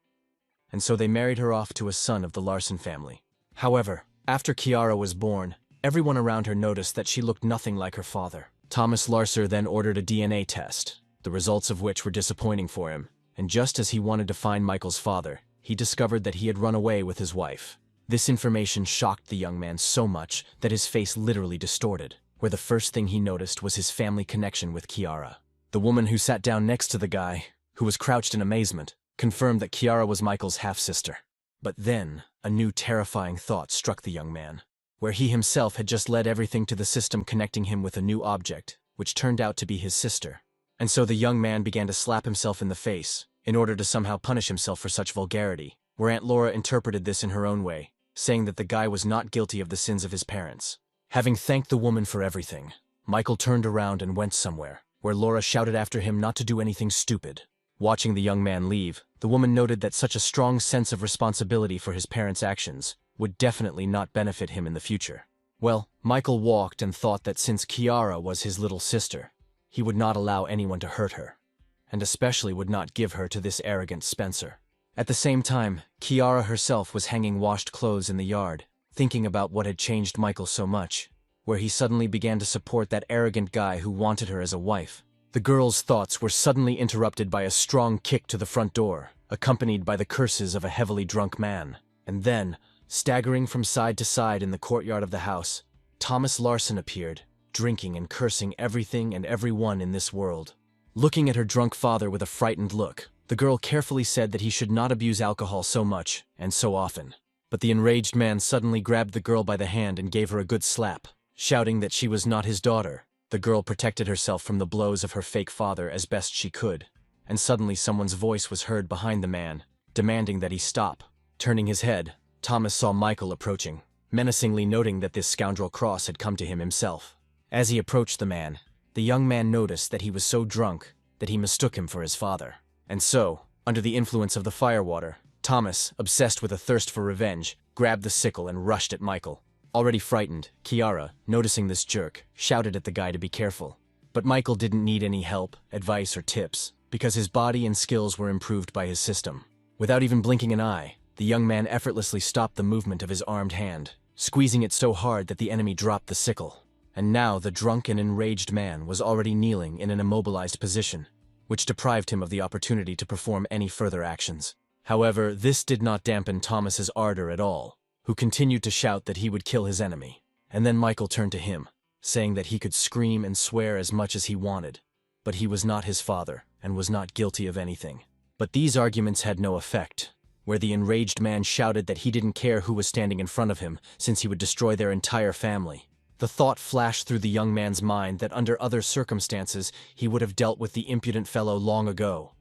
and so they married her off to a son of the Larson family. However, after Kiara was born, everyone around her noticed that she looked nothing like her father. Thomas Larser then ordered a DNA test, the results of which were disappointing for him, and just as he wanted to find Michael's father, he discovered that he had run away with his wife. This information shocked the young man so much that his face literally distorted, where the first thing he noticed was his family connection with Kiara. The woman who sat down next to the guy, who was crouched in amazement, confirmed that Kiara was Michael's half-sister. But then, a new terrifying thought struck the young man, where he himself had just led everything to the system connecting him with a new object, which turned out to be his sister. And so the young man began to slap himself in the face, in order to somehow punish himself for such vulgarity, where Aunt Laura interpreted this in her own way, saying that the guy was not guilty of the sins of his parents. Having thanked the woman for everything, Michael turned around and went somewhere, where Laura shouted after him not to do anything stupid. Watching the young man leave, the woman noted that such a strong sense of responsibility for his parents' actions would definitely not benefit him in the future. Well, Michael walked and thought that since Kiara was his little sister, he would not allow anyone to hurt her, and especially would not give her to this arrogant Spencer. At the same time, Kiara herself was hanging washed clothes in the yard, thinking about what had changed Michael so much, where he suddenly began to support that arrogant guy who wanted her as a wife. The girl's thoughts were suddenly interrupted by a strong kick to the front door, accompanied by the curses of a heavily drunk man. And then, staggering from side to side in the courtyard of the house, Thomas Larsen appeared, drinking and cursing everything and everyone in this world. Looking at her drunk father with a frightened look, the girl carefully said that he should not abuse alcohol so much and so often. But the enraged man suddenly grabbed the girl by the hand and gave her a good slap, shouting that she was not his daughter. The girl protected herself from the blows of her fake father as best she could, and suddenly someone's voice was heard behind the man, demanding that he stop. Turning his head, Thomas saw Michael approaching, menacingly noting that this scoundrel Cross had come to him himself. As he approached the man, the young man noticed that he was so drunk that he mistook him for his father. And so, under the influence of the firewater, Thomas, obsessed with a thirst for revenge, grabbed the sickle and rushed at Michael. Already frightened, Kiara, noticing this jerk, shouted at the guy to be careful. But Michael didn't need any help, advice, or tips, because his body and skills were improved by his system. Without even blinking an eye, the young man effortlessly stopped the movement of his armed hand, squeezing it so hard that the enemy dropped the sickle. And now the drunk and enraged man was already kneeling in an immobilized position, which deprived him of the opportunity to perform any further actions. However, this did not dampen Thomas's ardor at all, who continued to shout that he would kill his enemy. And then Michael turned to him, saying that he could scream and swear as much as he wanted, but he was not his father and was not guilty of anything. But these arguments had no effect, where the enraged man shouted that he didn't care who was standing in front of him, since he would destroy their entire family. The thought flashed through the young man's mind that under other circumstances he would have dealt with the impudent fellow long ago.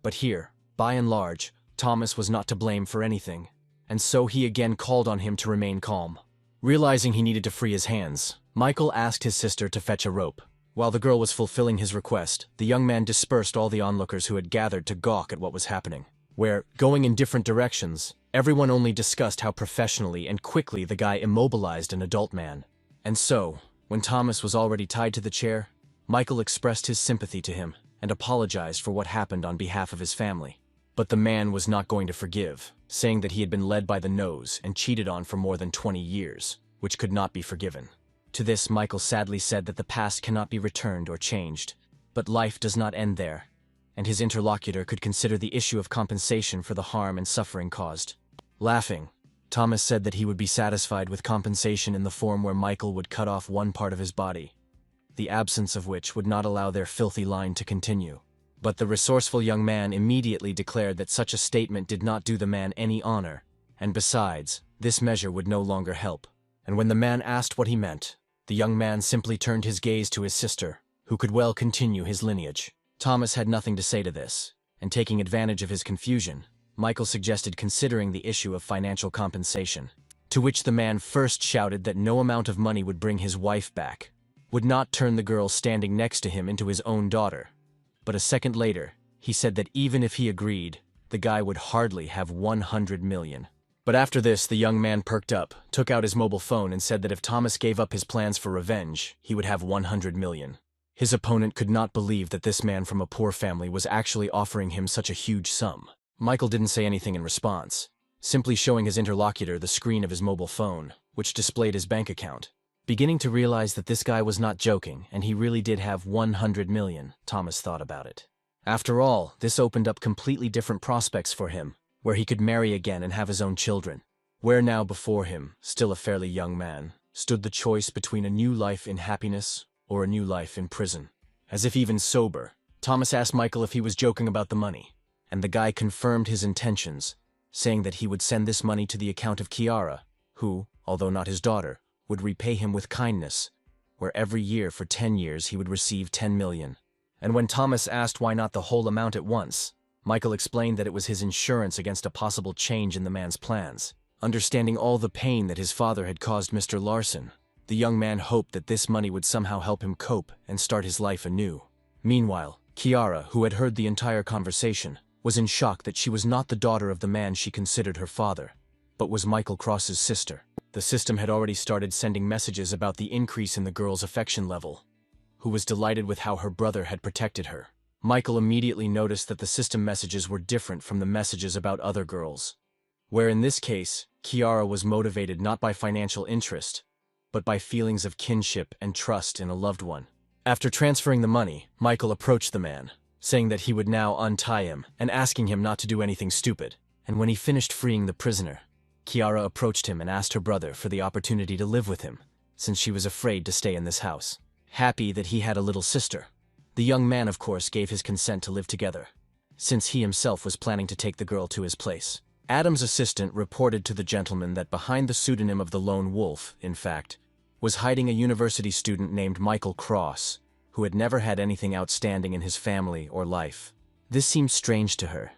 But here, by and large, Thomas was not to blame for anything, and so he again called on him to remain calm. Realizing he needed to free his hands, Michael asked his sister to fetch a rope. While the girl was fulfilling his request, the young man dispersed all the onlookers who had gathered to gawk at what was happening, where, going in different directions, everyone only discussed how professionally and quickly the guy immobilized an adult man. And so, when Thomas was already tied to the chair, Michael expressed his sympathy to him and apologized for what happened on behalf of his family. But the man was not going to forgive, saying that he had been led by the nose and cheated on for more than 20 years, which could not be forgiven. To this, Michael sadly said that the past cannot be returned or changed, but life does not end there, and his interlocutor could consider the issue of compensation for the harm and suffering caused. Laughing, Thomas said that he would be satisfied with compensation in the form where Michael would cut off one part of his body, the absence of which would not allow their filthy line to continue. But the resourceful young man immediately declared that such a statement did not do the man any honor, and besides, this measure would no longer help. And when the man asked what he meant, the young man simply turned his gaze to his sister, who could well continue his lineage. Thomas had nothing to say to this, and taking advantage of his confusion, Michael suggested considering the issue of financial compensation, to which the man first shouted that no amount of money would bring his wife back, would not turn the girl standing next to him into his own daughter. But a second later, he said that even if he agreed, the guy would hardly have 100 million. But after this, the young man perked up, took out his mobile phone and said that if Thomas gave up his plans for revenge, he would have 100 million. His opponent could not believe that this man from a poor family was actually offering him such a huge sum. Michael didn't say anything in response, simply showing his interlocutor the screen of his mobile phone, which displayed his bank account. Beginning to realize that this guy was not joking and he really did have 100 million, Thomas thought about it. After all, this opened up completely different prospects for him, where he could marry again and have his own children. Where now before him, still a fairly young man, stood the choice between a new life in happiness or a new life in prison. As if even sober, Thomas asked Michael if he was joking about the money, and the guy confirmed his intentions, saying that he would send this money to the account of Kiara, who, although not his daughter, would repay him with kindness, where every year for 10 years he would receive 10 million. And when Thomas asked why not the whole amount at once, Michael explained that it was his insurance against a possible change in the man's plans. Understanding all the pain that his father had caused Mr. Larson, the young man hoped that this money would somehow help him cope and start his life anew. Meanwhile, Kiara, who had heard the entire conversation, was in shock that she was not the daughter of the man she considered her father, but was Michael Cross's sister. The system had already started sending messages about the increase in the girl's affection level, who was delighted with how her brother had protected her. Michael immediately noticed that the system messages were different from the messages about other girls, where in this case, Kiara was motivated not by financial interest, but by feelings of kinship and trust in a loved one. After transferring the money, Michael approached the man, saying that he would now untie him and asking him not to do anything stupid. And when he finished freeing the prisoner, Kiara approached him and asked her brother for the opportunity to live with him, since she was afraid to stay in this house. Happy that he had a little sister, the young man of course gave his consent to live together, since he himself was planning to take the girl to his place. Adam's assistant reported to the gentleman that behind the pseudonym of the Lone Wolf, in fact, was hiding a university student named Michael Cross, who had never had anything outstanding in his family or life. This seemed strange to her,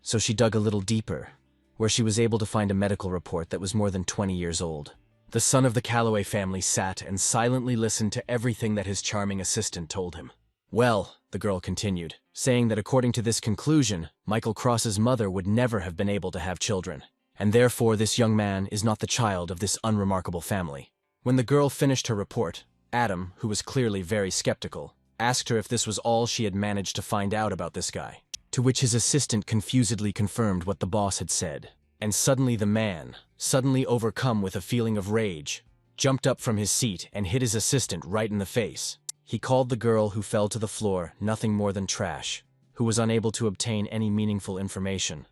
so she dug a little deeper, where she was able to find a medical report that was more than 20 years old. The son of the Calloway family sat and silently listened to everything that his charming assistant told him. Well, the girl continued, saying that according to this conclusion, Michael Cross's mother would never have been able to have children, and therefore this young man is not the child of this unremarkable family. When the girl finished her report, Adam, who was clearly very skeptical, asked her if this was all she had managed to find out about this guy, to which his assistant confusedly confirmed what the boss had said. And suddenly the man, suddenly overcome with a feeling of rage, jumped up from his seat and hit his assistant right in the face. He called the girl who fell to the floor nothing more than trash, who was unable to obtain any meaningful information,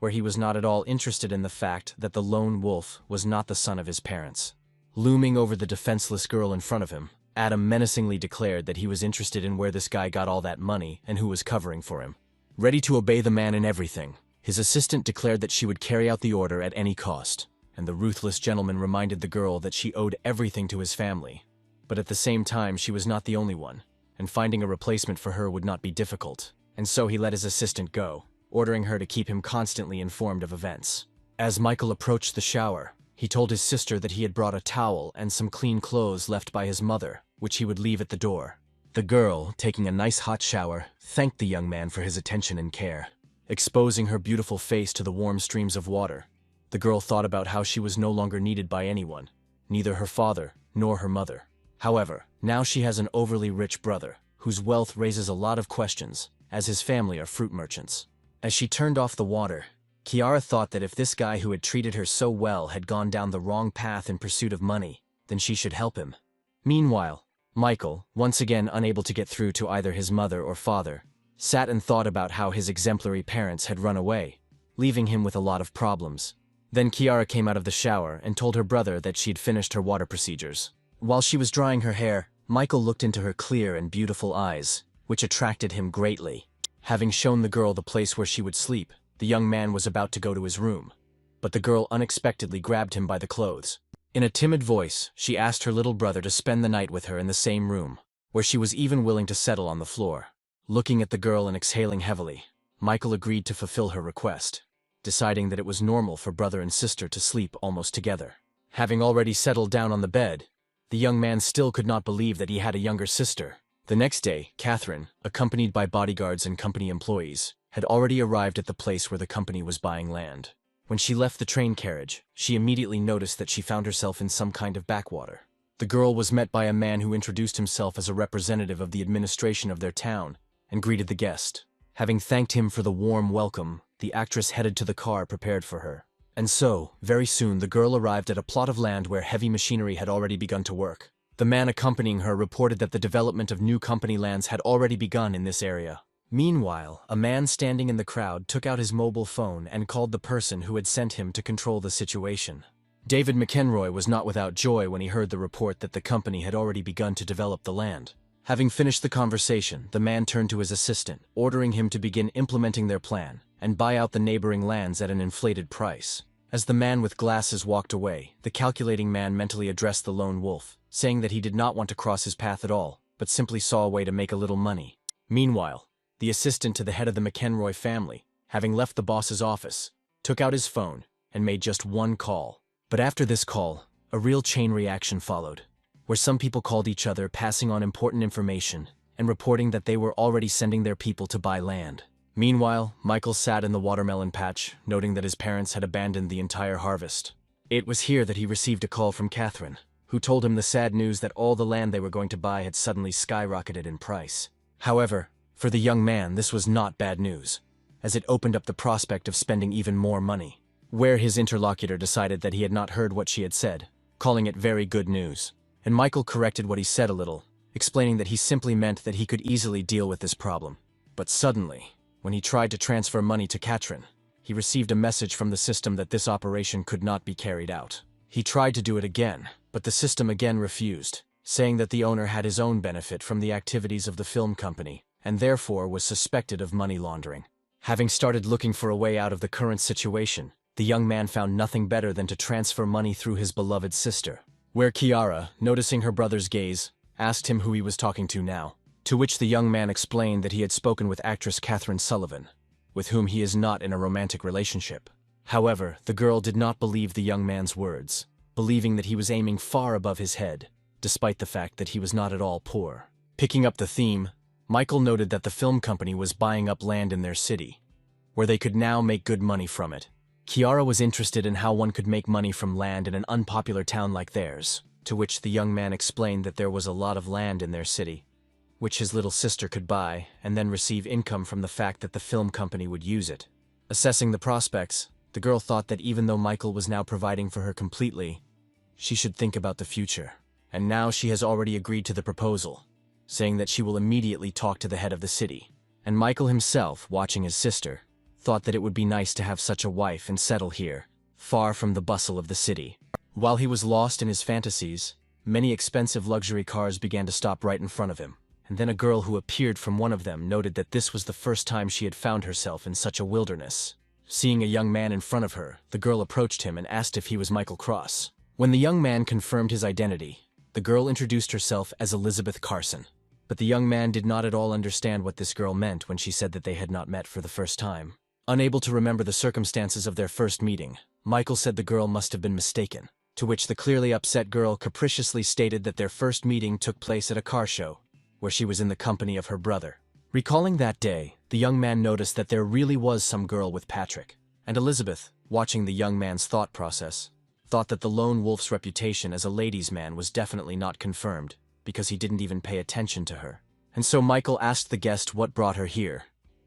where he was not at all interested in the fact that the lone wolf was not the son of his parents. Looming over the defenseless girl in front of him, Adam menacingly declared that he was interested in where this guy got all that money and who was covering for him. Ready to obey the man in everything, his assistant declared that she would carry out the order at any cost, and the ruthless gentleman reminded the girl that she owed everything to his family. But at the same time, she was not the only one, and finding a replacement for her would not be difficult, and so he let his assistant go, ordering her to keep him constantly informed of events. As Michael approached the shower, he told his sister that he had brought a towel and some clean clothes left by his mother, which he would leave at the door. The girl, taking a nice hot shower, thanked the young man for his attention and care. Exposing her beautiful face to the warm streams of water, the girl thought about how she was no longer needed by anyone, neither her father nor her mother. However, now she has an overly rich brother, whose wealth raises a lot of questions, as his family are fruit merchants. As she turned off the water, Kiara thought that if this guy who had treated her so well had gone down the wrong path in pursuit of money, then she should help him. Meanwhile, Michael, once again unable to get through to either his mother or father, sat and thought about how his exemplary parents had run away, leaving him with a lot of problems. Then Kiara came out of the shower and told her brother that she'd finished her water procedures. While she was drying her hair, Michael looked into her clear and beautiful eyes, which attracted him greatly. Having shown the girl the place where she would sleep, the young man was about to go to his room, but the girl unexpectedly grabbed him by the clothes. In a timid voice, she asked her little brother to spend the night with her in the same room, where she was even willing to settle on the floor. Looking at the girl and exhaling heavily, Michael agreed to fulfill her request, deciding that it was normal for brother and sister to sleep almost together. Having already settled down on the bed, the young man still could not believe that he had a younger sister. The next day, Catherine, accompanied by bodyguards and company employees, had already arrived at the place where the company was buying land. When she left the train carriage, she immediately noticed that she found herself in some kind of backwater. The girl was met by a man who introduced himself as a representative of the administration of their town and greeted the guest. Having thanked him for the warm welcome, the actress headed to the car prepared for her. And so, very soon the girl arrived at a plot of land where heavy machinery had already begun to work. The man accompanying her reported that the development of new company lands had already begun in this area. Meanwhile, a man standing in the crowd took out his mobile phone and called the person who had sent him to control the situation. David McEnroy was not without joy when he heard the report that the company had already begun to develop the land. Having finished the conversation, the man turned to his assistant, ordering him to begin implementing their plan and buy out the neighboring lands at an inflated price. As the man with glasses walked away, the calculating man mentally addressed the lone wolf, saying that he did not want to cross his path at all, but simply saw a way to make a little money. Meanwhile, the assistant to the head of the McEnroy family, having left the boss's office, took out his phone and made just one call. But after this call, a real chain reaction followed, where some people called each other, passing on important information and reporting that they were already sending their people to buy land. Meanwhile, Michael sat in the watermelon patch, noting that his parents had abandoned the entire harvest. It was here that he received a call from Catherine, who told him the sad news that all the land they were going to buy had suddenly skyrocketed in price. However, for the young man, this was not bad news, as it opened up the prospect of spending even more money. Where his interlocutor decided that he had not heard what she had said, calling it very good news. And Michael corrected what he said a little, explaining that he simply meant that he could easily deal with this problem. But suddenly, when he tried to transfer money to Catherine, he received a message from the system that this operation could not be carried out. He tried to do it again, but the system again refused, saying that the owner had his own benefit from the activities of the film company, and therefore was suspected of money laundering. Having started looking for a way out of the current situation, the young man found nothing better than to transfer money through his beloved sister, where Kiara, noticing her brother's gaze, asked him who he was talking to now, to which the young man explained that he had spoken with actress Catherine Sullivan, with whom he is not in a romantic relationship. However, the girl did not believe the young man's words, believing that he was aiming far above his head, despite the fact that he was not at all poor. Picking up the theme, Michael noted that the film company was buying up land in their city, where they could now make good money from it. Kiara was interested in how one could make money from land in an unpopular town like theirs, to which the young man explained that there was a lot of land in their city, which his little sister could buy and then receive income from the fact that the film company would use it. Assessing the prospects, the girl thought that even though Michael was now providing for her completely, she should think about the future. And now she has already agreed to the proposal, saying that she will immediately talk to the head of the city. And Michael himself, watching his sister, thought that it would be nice to have such a wife and settle here, far from the bustle of the city. While he was lost in his fantasies, many expensive luxury cars began to stop right in front of him, and then a girl who appeared from one of them noted that this was the first time she had found herself in such a wilderness. Seeing a young man in front of her, the girl approached him and asked if he was Michael Cross. When the young man confirmed his identity, the girl introduced herself as Elizabeth Carson. But the young man did not at all understand what this girl meant when she said that they had not met for the first time. Unable to remember the circumstances of their first meeting, Michael said the girl must have been mistaken, to which the clearly upset girl capriciously stated that their first meeting took place at a car show, where she was in the company of her brother. Recalling that day, the young man noticed that there really was some girl with Patrick, and Elizabeth, watching the young man's thought process, thought that the lone wolf's reputation as a ladies' man was definitely not confirmed, because he didn't even pay attention to her. And so Michael asked the guest what brought her here,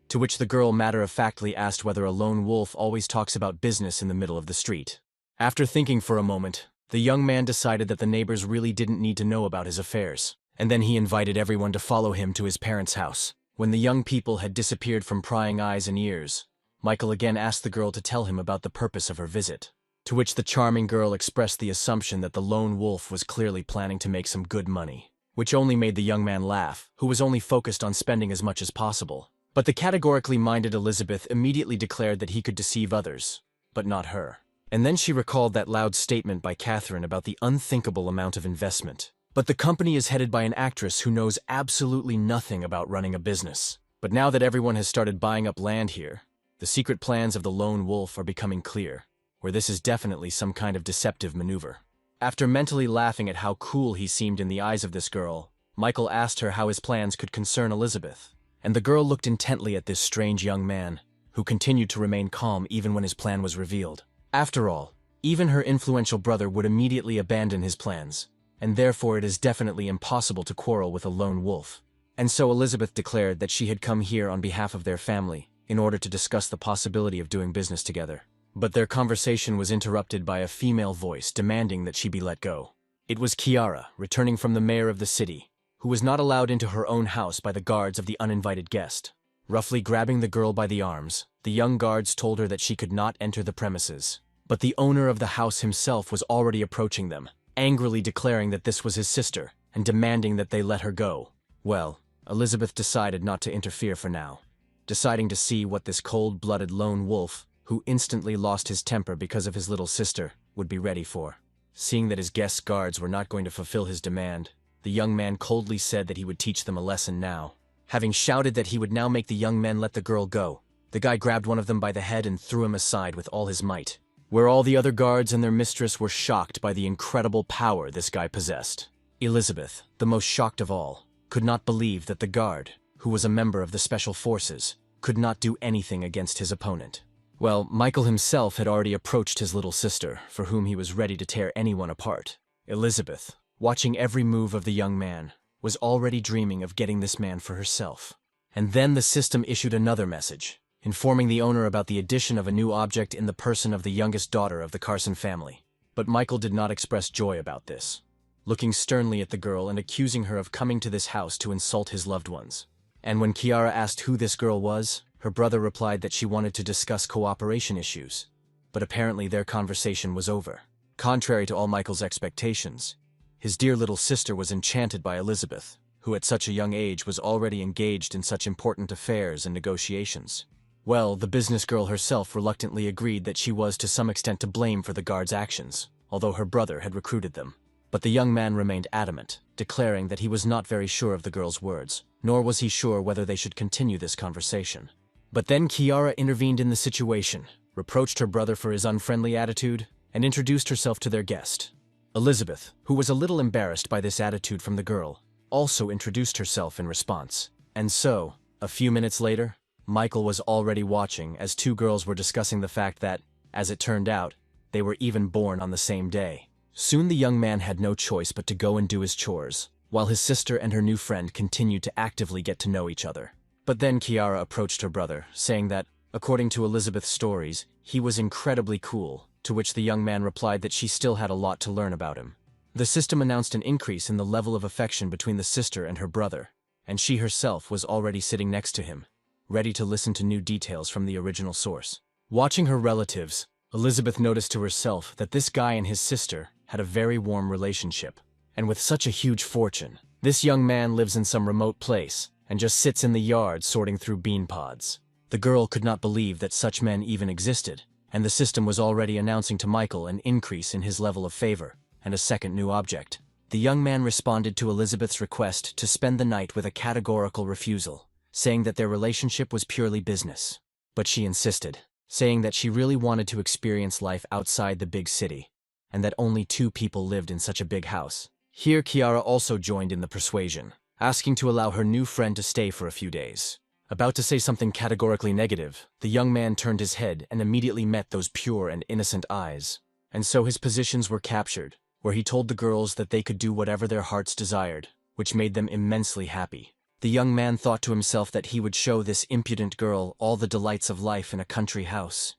to which the girl matter-of-factly asked whether a lone wolf always talks about business in the middle of the street. After thinking for a moment, the young man decided that the neighbors really didn't need to know about his affairs, and then he invited everyone to follow him to his parents' house. When the young people had disappeared from prying eyes and ears, Michael again asked the girl to tell him about the purpose of her visit, to which the charming girl expressed the assumption that the lone wolf was clearly planning to make some good money, which only made the young man laugh, who was only focused on spending as much as possible. But the categorically minded Elizabeth immediately declared that he could deceive others, but not her. And then she recalled that loud statement by Catherine about the unthinkable amount of investment. But the company is headed by an actress who knows absolutely nothing about running a business. But now that everyone has started buying up land here, the secret plans of the lone wolf are becoming clear, where this is definitely some kind of deceptive maneuver. After mentally laughing at how cool he seemed in the eyes of this girl, Michael asked her how his plans could concern Elizabeth, and the girl looked intently at this strange young man, who continued to remain calm even when his plan was revealed. After all, even her influential brother would immediately abandon his plans, and therefore it is definitely impossible to quarrel with a lone wolf. And so Elizabeth declared that she had come here on behalf of their family, in order to discuss the possibility of doing business together. But their conversation was interrupted by a female voice demanding that she be let go. It was Kiara, returning from the mayor of the city, who was not allowed into her own house by the guards of the uninvited guest. Roughly grabbing the girl by the arms, the young guards told her that she could not enter the premises. But the owner of the house himself was already approaching them, angrily declaring that this was his sister, and demanding that they let her go. Well, Elizabeth decided not to interfere for now, deciding to see what this cold-blooded lone wolf, who instantly lost his temper because of his little sister, would be ready for. Seeing that his guest's guards were not going to fulfill his demand, the young man coldly said that he would teach them a lesson now. Having shouted that he would now make the young men let the girl go, the guy grabbed one of them by the head and threw him aside with all his might, where all the other guards and their mistress were shocked by the incredible power this guy possessed. Elizabeth, the most shocked of all, could not believe that the guard, who was a member of the special forces, could not do anything against his opponent. Well, Michael himself had already approached his little sister, for whom he was ready to tear anyone apart. Elizabeth, watching every move of the young man, was already dreaming of getting this man for herself. And then the system issued another message, informing the owner about the addition of a new object in the person of the youngest daughter of the Carson family. But Michael did not express joy about this, looking sternly at the girl and accusing her of coming to this house to insult his loved ones. And when Kiara asked who this girl was, her brother replied that she wanted to discuss cooperation issues. But apparently their conversation was over. Contrary to all Michael's expectations, his dear little sister was enchanted by Elizabeth, who at such a young age was already engaged in such important affairs and negotiations. Well, the business girl herself reluctantly agreed that she was to some extent to blame for the guards' actions, although her brother had recruited them. But the young man remained adamant, declaring that he was not very sure of the girl's words, nor was he sure whether they should continue this conversation. But then Kiara intervened in the situation, reproached her brother for his unfriendly attitude, and introduced herself to their guest. Elizabeth, who was a little embarrassed by this attitude from the girl, also introduced herself in response. And so, a few minutes later, Michael was already watching as two girls were discussing the fact that, as it turned out, they were even born on the same day. Soon the young man had no choice but to go and do his chores, while his sister and her new friend continued to actively get to know each other. But then Kiara approached her brother, saying that, according to Elizabeth's stories, he was incredibly cool, to which the young man replied that she still had a lot to learn about him. The system announced an increase in the level of affection between the sister and her brother, and she herself was already sitting next to him, ready to listen to new details from the original source. Watching her relatives, Elizabeth noticed to herself that this guy and his sister had a very warm relationship. And with such a huge fortune, this young man lives in some remote place and just sits in the yard sorting through bean pods. The girl could not believe that such men even existed, and the system was already announcing to Michael an increase in his level of favor and a second new object. The young man responded to Elizabeth's request to spend the night with a categorical refusal, saying that their relationship was purely business. But she insisted, saying that she really wanted to experience life outside the big city, and that only two people lived in such a big house. Here Kiara also joined in the persuasion, asking to allow her new friend to stay for a few days. About to say something categorically negative, the young man turned his head and immediately met those pure and innocent eyes. And so his positions were captured, where he told the girls that they could do whatever their hearts desired, which made them immensely happy. The young man thought to himself that he would show this impudent girl all the delights of life in a country house,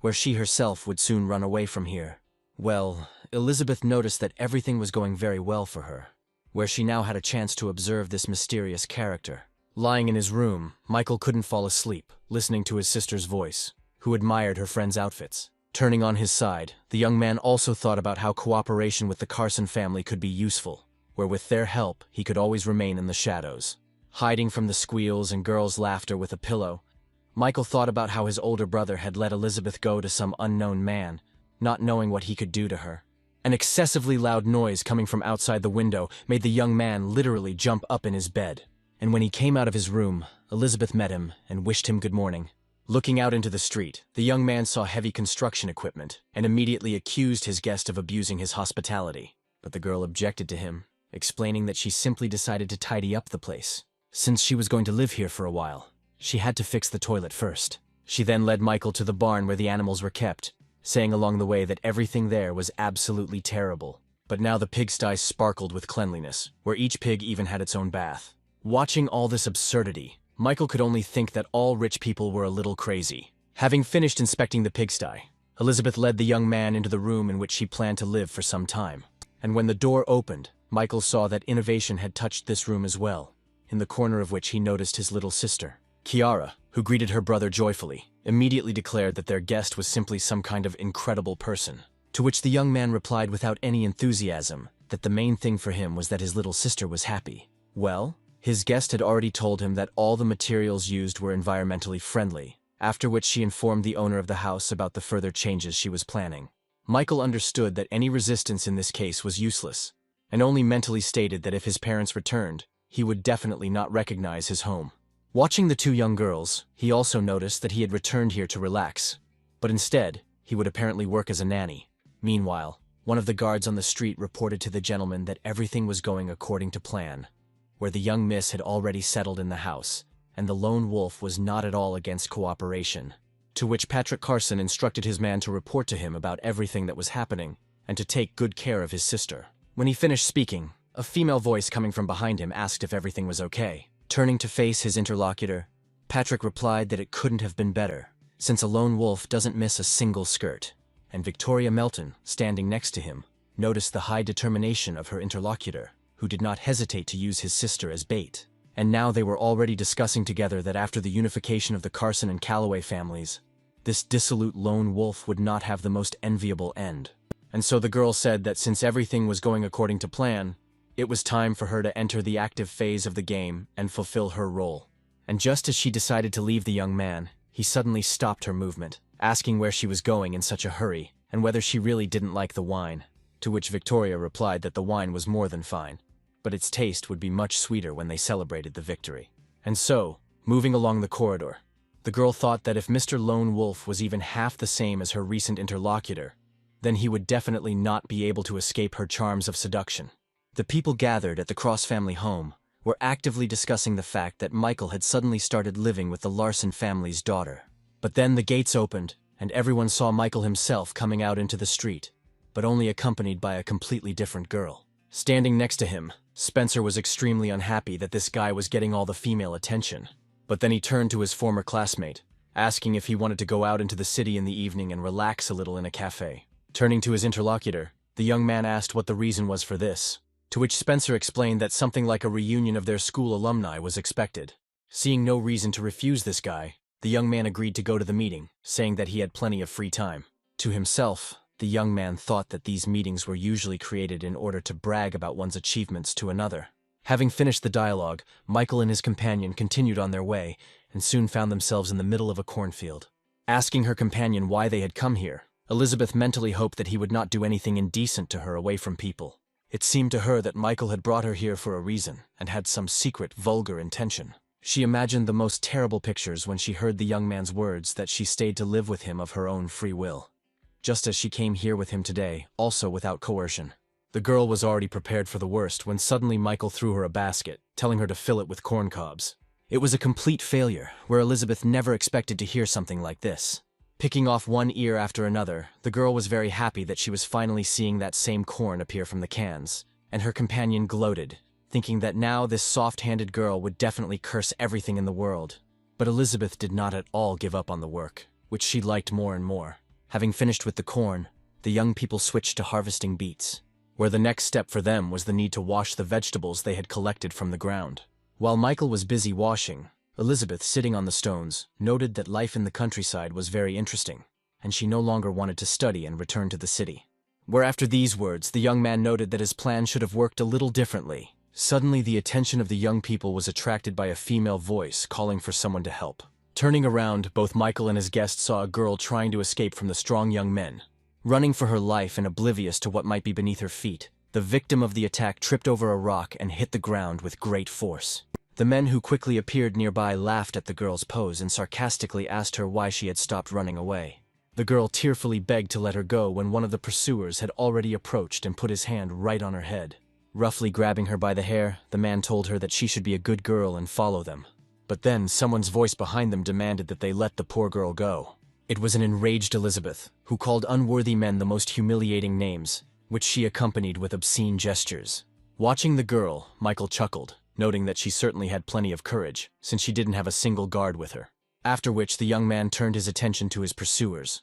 where she herself would soon run away from here. Well, Elizabeth noticed that everything was going very well for her, where she now had a chance to observe this mysterious character. Lying in his room, Michael couldn't fall asleep, listening to his sister's voice, who admired her friend's outfits. Turning on his side, the young man also thought about how cooperation with the Carson family could be useful, where with their help he could always remain in the shadows. Hiding from the squeals and girls' laughter with a pillow, Michael thought about how his older brother had let Elizabeth go to some unknown man, not knowing what he could do to her. An excessively loud noise coming from outside the window made the young man literally jump up in his bed. And when he came out of his room, Elizabeth met him and wished him good morning. Looking out into the street, the young man saw heavy construction equipment and immediately accused his guest of abusing his hospitality. But the girl objected to him, explaining that she simply decided to tidy up the place. Since she was going to live here for a while, she had to fix the toilet first. She then led Michael to the barn where the animals were kept, saying along the way that everything there was absolutely terrible. But now the pigsty sparkled with cleanliness, where each pig even had its own bath. Watching all this absurdity, Michael could only think that all rich people were a little crazy. Having finished inspecting the pigsty, Elizabeth led the young man into the room in which she planned to live for some time. And when the door opened, Michael saw that innovation had touched this room as well, in the corner of which he noticed his little sister. Kiara, who greeted her brother joyfully, immediately declared that their guest was simply some kind of incredible person, to which the young man replied without any enthusiasm that the main thing for him was that his little sister was happy. Well, his guest had already told him that all the materials used were environmentally friendly, after which she informed the owner of the house about the further changes she was planning. Michael understood that any resistance in this case was useless, and only mentally stated that if his parents returned, he would definitely not recognize his home. Watching the two young girls, he also noticed that he had returned here to relax, but instead, he would apparently work as a nanny. Meanwhile, one of the guards on the street reported to the gentleman that everything was going according to plan, where the young miss had already settled in the house, and the lone wolf was not at all against cooperation. To which Patrick Carson instructed his man to report to him about everything that was happening, and to take good care of his sister. When he finished speaking, a female voice coming from behind him asked if everything was okay. Turning to face his interlocutor, Patrick replied that it couldn't have been better, since a lone wolf doesn't miss a single skirt. And Victoria Melton, standing next to him, noticed the high determination of her interlocutor, who did not hesitate to use his sister as bait. And now they were already discussing together that after the unification of the Carson and Calloway families, this dissolute lone wolf would not have the most enviable end. And so the girl said that since everything was going according to plan, it was time for her to enter the active phase of the game and fulfill her role. And just as she decided to leave the young man, he suddenly stopped her movement, asking where she was going in such a hurry, and whether she really didn't like the wine, to which Victoria replied that the wine was more than fine, but its taste would be much sweeter when they celebrated the victory. And so, moving along the corridor, the girl thought that if Mr. Lone Wolf was even half the same as her recent interlocutor, then he would definitely not be able to escape her charms of seduction. The people gathered at the Cross family home were actively discussing the fact that Michael had suddenly started living with the Larson family's daughter. But then the gates opened, and everyone saw Michael himself coming out into the street, but only accompanied by a completely different girl. Standing next to him, Spencer was extremely unhappy that this guy was getting all the female attention. But then he turned to his former classmate, asking if he wanted to go out into the city in the evening and relax a little in a cafe. Turning to his interlocutor, the young man asked what the reason was for this, to which Spencer explained that something like a reunion of their school alumni was expected. Seeing no reason to refuse this guy, the young man agreed to go to the meeting, saying that he had plenty of free time. To himself, the young man thought that these meetings were usually created in order to brag about one's achievements to another. Having finished the dialogue, Michael and his companion continued on their way and soon found themselves in the middle of a cornfield. Asking her companion why they had come here, Elizabeth mentally hoped that he would not do anything indecent to her away from people. It seemed to her that Michael had brought her here for a reason and had some secret, vulgar intention. She imagined the most terrible pictures when she heard the young man's words that she stayed to live with him of her own free will, just as she came here with him today, also without coercion. The girl was already prepared for the worst when suddenly Michael threw her a basket, telling her to fill it with corn cobs. It was a complete failure, where Elizabeth never expected to hear something like this. Picking off one ear after another, the girl was very happy that she was finally seeing that same corn appear from the cans, and her companion gloated, thinking that now this soft-handed girl would definitely curse everything in the world. But Elizabeth did not at all give up on the work, which she liked more and more. Having finished with the corn, the young people switched to harvesting beets, where the next step for them was the need to wash the vegetables they had collected from the ground. While Michael was busy washing, Elizabeth, sitting on the stones, noted that life in the countryside was very interesting, and she no longer wanted to study and return to the city. Where after these words, the young man noted that his plan should have worked a little differently. Suddenly, the attention of the young people was attracted by a female voice calling for someone to help. Turning around, both Michael and his guest saw a girl trying to escape from the strong young men. Running for her life and oblivious to what might be beneath her feet, the victim of the attack tripped over a rock and hit the ground with great force. The men who quickly appeared nearby laughed at the girl's pose and sarcastically asked her why she had stopped running away. The girl tearfully begged to let her go when one of the pursuers had already approached and put his hand right on her head. Roughly grabbing her by the hair, the man told her that she should be a good girl and follow them. But then someone's voice behind them demanded that they let the poor girl go. It was an enraged Elizabeth, who called unworthy men the most humiliating names, which she accompanied with obscene gestures. Watching the girl, Michael chuckled, noting that she certainly had plenty of courage, since she didn't have a single guard with her. After which the young man turned his attention to his pursuers.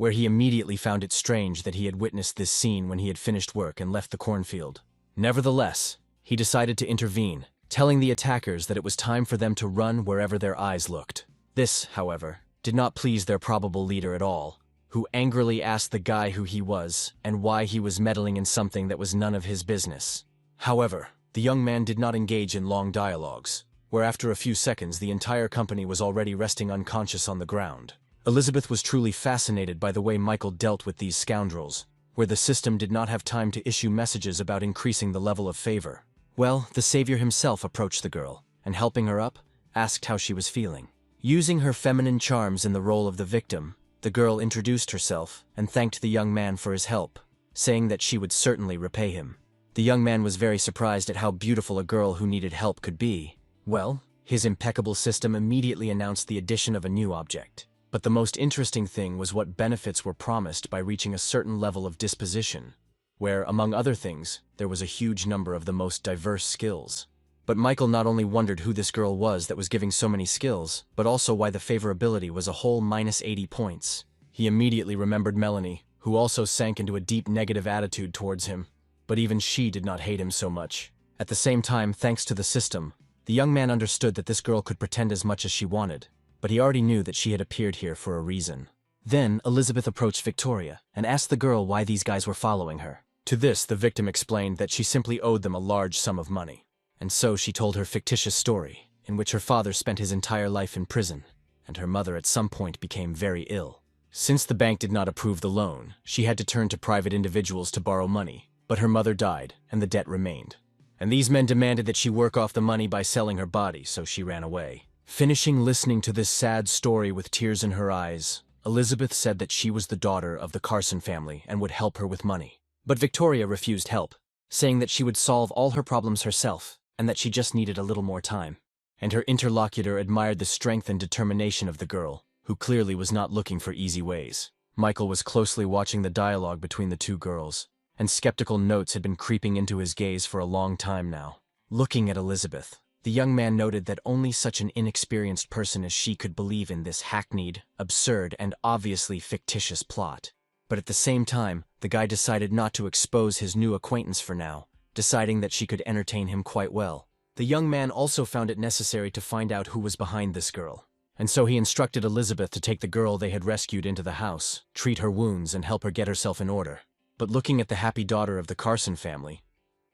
where he immediately found it strange that he had witnessed this scene when he had finished work and left the cornfield. Nevertheless, he decided to intervene, telling the attackers that it was time for them to run wherever their eyes looked. This, however, did not please their probable leader at all, who angrily asked the guy who he was and why he was meddling in something that was none of his business. However, the young man did not engage in long dialogues, where after a few seconds the entire company was already resting unconscious on the ground. Elizabeth was truly fascinated by the way Michael dealt with these scoundrels, where the system did not have time to issue messages about increasing the level of favor. Well, the savior himself approached the girl, and helping her up, asked how she was feeling. Using her feminine charms in the role of the victim, the girl introduced herself and thanked the young man for his help, saying that she would certainly repay him. The young man was very surprised at how beautiful a girl who needed help could be. Well, his impeccable system immediately announced the addition of a new object. But the most interesting thing was what benefits were promised by reaching a certain level of disposition, where, among other things, there was a huge number of the most diverse skills. But Michael not only wondered who this girl was that was giving so many skills, but also why the favorability was a whole -80 points. He immediately remembered Melanie, who also sank into a deep negative attitude towards him. But even she did not hate him so much. At the same time, thanks to the system, the young man understood that this girl could pretend as much as she wanted, but he already knew that she had appeared here for a reason. Then, Elizabeth approached Victoria and asked the girl why these guys were following her. To this, the victim explained that she simply owed them a large sum of money. And so she told her fictitious story, in which her father spent his entire life in prison, and her mother at some point became very ill. Since the bank did not approve the loan, she had to turn to private individuals to borrow money, but her mother died, and the debt remained. And these men demanded that she work off the money by selling her body, so she ran away. Finishing listening to this sad story with tears in her eyes, Elizabeth said that she was the daughter of the Carson family and would help her with money. But Victoria refused help, saying that she would solve all her problems herself and that she just needed a little more time. And her interlocutor admired the strength and determination of the girl, who clearly was not looking for easy ways. Michael was closely watching the dialogue between the two girls, and skeptical notes had been creeping into his gaze for a long time now. Looking at Elizabeth, the young man noted that only such an inexperienced person as she could believe in this hackneyed, absurd, and obviously fictitious plot. But at the same time, the guy decided not to expose his new acquaintance for now, deciding that she could entertain him quite well. The young man also found it necessary to find out who was behind this girl, and so he instructed Elizabeth to take the girl they had rescued into the house, treat her wounds, and help her get herself in order. But looking at the happy daughter of the Carson family,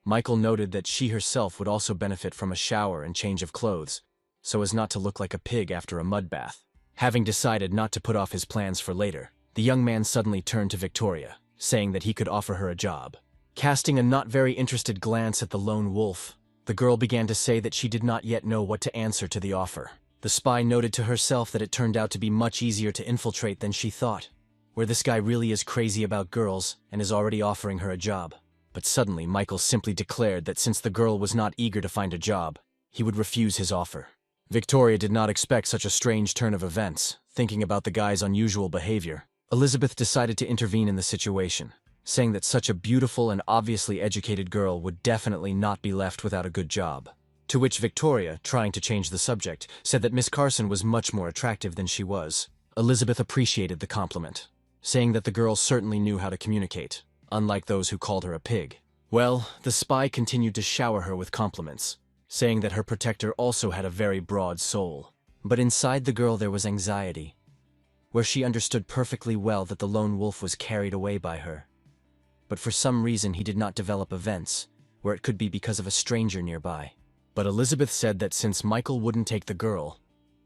Michael noted that she herself would also benefit from a shower and change of clothes, so as not to look like a pig after a mud bath. Having decided not to put off his plans for later, the young man suddenly turned to Victoria, saying that he could offer her a job. Casting a not very interested glance at the lone wolf, the girl began to say that she did not yet know what to answer to the offer. The spy noted to herself that it turned out to be much easier to infiltrate than she thought, where this guy really is crazy about girls and is already offering her a job. But suddenly, Michael simply declared that since the girl was not eager to find a job, he would refuse his offer. Victoria did not expect such a strange turn of events. Thinking about the guy's unusual behavior, Elizabeth decided to intervene in the situation, saying that such a beautiful and obviously educated girl would definitely not be left without a good job. To which Victoria, trying to change the subject, said that Miss Carson was much more attractive than she was. Elizabeth appreciated the compliment, saying that the girl certainly knew how to communicate, unlike those who called her a pig. Well, the spy continued to shower her with compliments, saying that her protector also had a very broad soul. But inside the girl there was anxiety, where she understood perfectly well that the lone wolf was carried away by her. But for some reason he did not develop events, where it could be because of a stranger nearby. But Elizabeth said that since Michael wouldn't take the girl,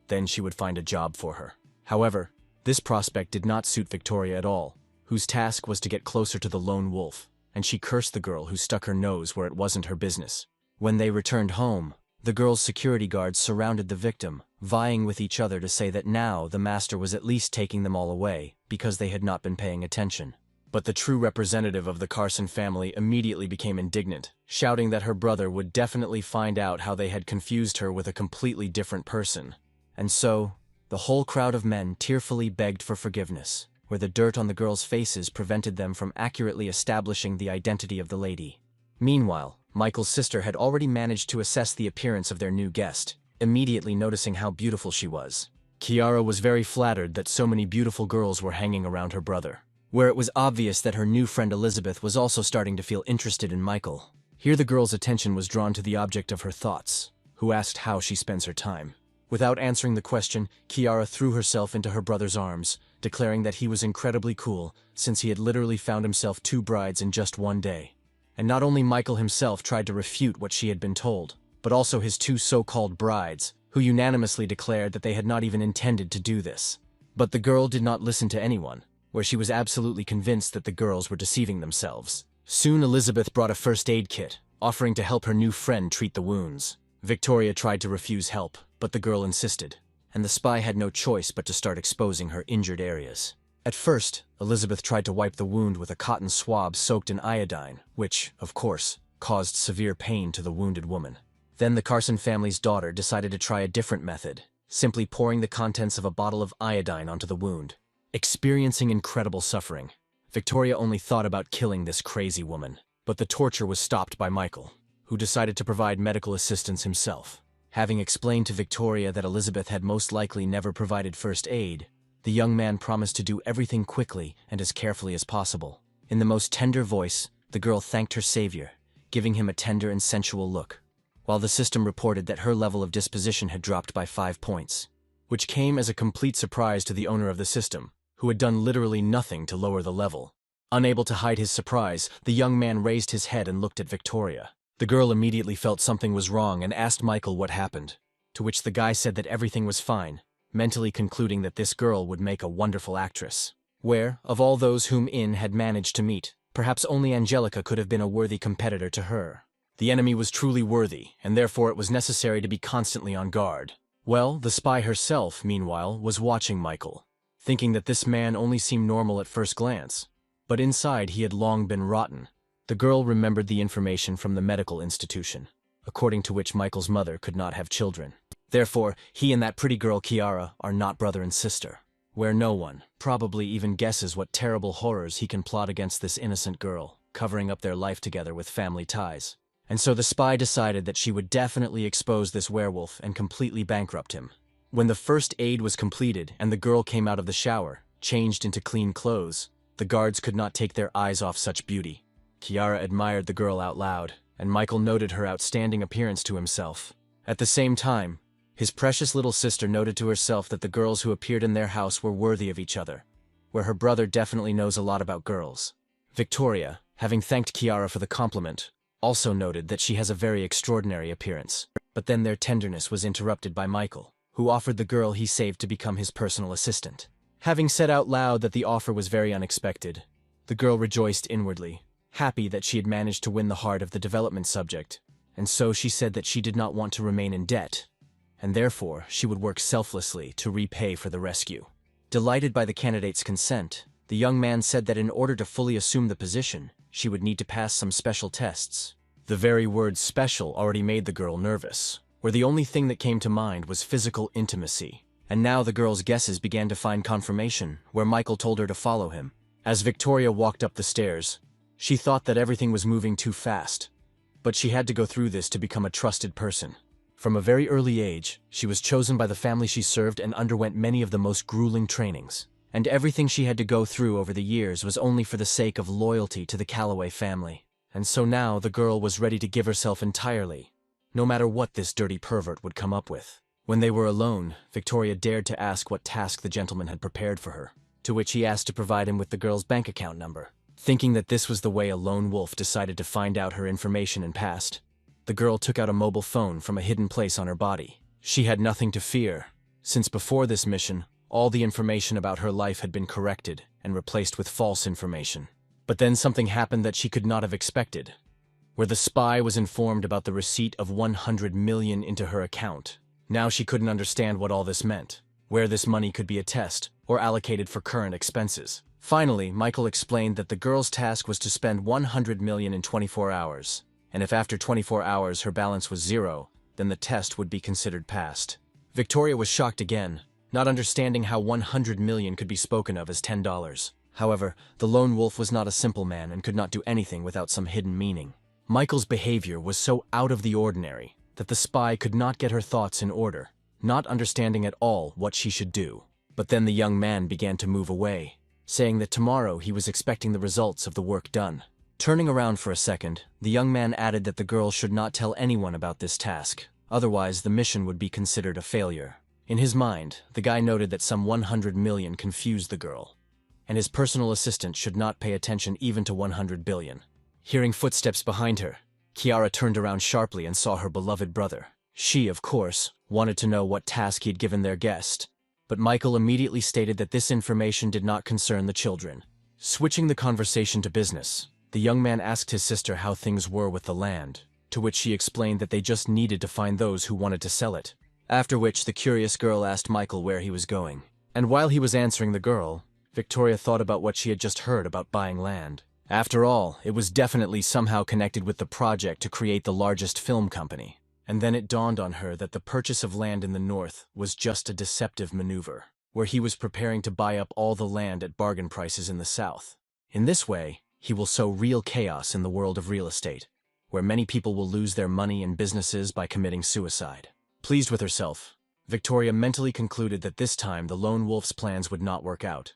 then she would find a job for her. However, this prospect did not suit Victoria at all, whose task was to get closer to the lone wolf, and she cursed the girl who stuck her nose where it wasn't her business. When they returned home, the girl's security guards surrounded the victim, vying with each other to say that now the master was at least taking them all away because they had not been paying attention. But the true representative of the Carson family immediately became indignant, shouting that her brother would definitely find out how they had confused her with a completely different person. And so, the whole crowd of men tearfully begged for forgiveness, where the dirt on the girls' faces prevented them from accurately establishing the identity of the lady. Meanwhile, Michael's sister had already managed to assess the appearance of their new guest, immediately noticing how beautiful she was. Kiara was very flattered that so many beautiful girls were hanging around her brother, where it was obvious that her new friend Elizabeth was also starting to feel interested in Michael. Here the girl's attention was drawn to the object of her thoughts, who asked how she spends her time. Without answering the question, Kiara threw herself into her brother's arms, declaring that he was incredibly cool since he had literally found himself 2 brides in just one day. And not only Michael himself tried to refute what she had been told, but also his 2 so-called brides, who unanimously declared that they had not even intended to do this. But the girl did not listen to anyone, where she was absolutely convinced that the girls were deceiving themselves. Soon Elizabeth brought a first aid kit, offering to help her new friend treat the wounds. Victoria tried to refuse help, but the girl insisted, and the spy had no choice but to start exposing her injured areas. At first, Elizabeth tried to wipe the wound with a cotton swab soaked in iodine, which, of course, caused severe pain to the wounded woman. Then the Carson family's daughter decided to try a different method, simply pouring the contents of a bottle of iodine onto the wound. Experiencing incredible suffering, Victoria only thought about killing this crazy woman. But the torture was stopped by Michael, who decided to provide medical assistance himself. Having explained to Victoria that Elizabeth had most likely never provided first aid, the young man promised to do everything quickly and as carefully as possible. In the most tender voice, the girl thanked her savior, giving him a tender and sensual look, while the system reported that her level of disposition had dropped by 5 points, which came as a complete surprise to the owner of the system, who had done literally nothing to lower the level. Unable to hide his surprise, the young man raised his head and looked at Victoria. The girl immediately felt something was wrong and asked Michael what happened, to which the guy said that everything was fine, mentally concluding that this girl would make a wonderful actress. Where, of all those whom In had managed to meet, perhaps only Angelica could have been a worthy competitor to her. The enemy was truly worthy, and therefore it was necessary to be constantly on guard. Well, the spy herself, meanwhile, was watching Michael, thinking that this man only seemed normal at first glance, but inside he had long been rotten. The girl remembered the information from the medical institution, according to which Michael's mother could not have children. Therefore, he and that pretty girl Kiara are not brother and sister, where no one probably even guesses what terrible horrors he can plot against this innocent girl, covering up their life together with family ties. And so the spy decided that she would definitely expose this werewolf and completely bankrupt him. When the first aid was completed and the girl came out of the shower, changed into clean clothes, the guards could not take their eyes off such beauty. Kiara admired the girl out loud, and Michael noted her outstanding appearance to himself. At the same time, his precious little sister noted to herself that the girls who appeared in their house were worthy of each other, where her brother definitely knows a lot about girls. Victoria, having thanked Kiara for the compliment, also noted that she has a very extraordinary appearance. But then their tenderness was interrupted by Michael, who offered the girl he saved to become his personal assistant. Having said out loud that the offer was very unexpected, the girl rejoiced inwardly, happy that she had managed to win the heart of the development subject, and so she said that she did not want to remain in debt, and therefore she would work selflessly to repay for the rescue. Delighted by the candidate's consent, the young man said that in order to fully assume the position, she would need to pass some special tests. The very word special already made the girl nervous, where the only thing that came to mind was physical intimacy. And now the girl's guesses began to find confirmation, where Michael told her to follow him. As Victoria walked up the stairs, she thought that everything was moving too fast, but she had to go through this to become a trusted person. From a very early age, she was chosen by the family she served and underwent many of the most grueling trainings. And everything she had to go through over the years was only for the sake of loyalty to the Calloway family. And so now the girl was ready to give herself entirely, no matter what this dirty pervert would come up with. When they were alone, Victoria dared to ask what task the gentleman had prepared for her, to which he asked to provide him with the girl's bank account number. Thinking that this was the way a lone wolf decided to find out her information and past, the girl took out a mobile phone from a hidden place on her body. She had nothing to fear, since before this mission, all the information about her life had been corrected and replaced with false information. But then something happened that she could not have expected, where the spy was informed about the receipt of 100 million into her account. Now she couldn't understand what all this meant, where this money could be a test or allocated for current expenses. Finally, Michael explained that the girl's task was to spend 100 million in 24 hours, and if after 24 hours her balance was 0, then the test would be considered passed. Victoria was shocked again, not understanding how 100 million could be spoken of as $10. However, the lone wolf was not a simple man and could not do anything without some hidden meaning. Michael's behavior was so out of the ordinary that the spy could not get her thoughts in order. not understanding at all what she should do. But then the young man began to move away, saying that tomorrow he was expecting the results of the work done. Turning around for a second, the young man added that the girl should not tell anyone about this task, otherwise the mission would be considered a failure. In his mind, the guy noted that some 100 million confused the girl, and his personal assistant should not pay attention even to 100 billion. Hearing footsteps behind her, Kiara turned around sharply and saw her beloved brother. She, of course, wanted to know what task he'd given their guest, but Michael immediately stated that this information did not concern the children. Switching the conversation to business, the young man asked his sister how things were with the land, to which she explained that they just needed to find those who wanted to sell it. After which the curious girl asked Michael where he was going. And while he was answering the girl, Victoria thought about what she had just heard about buying land. After all, it was definitely somehow connected with the project to create the largest film company. And then it dawned on her that the purchase of land in the north was just a deceptive maneuver, where he was preparing to buy up all the land at bargain prices in the south. In this way, he will sow real chaos in the world of real estate, where many people will lose their money and businesses by committing suicide. Pleased with herself, Victoria mentally concluded that this time the lone wolf's plans would not work out,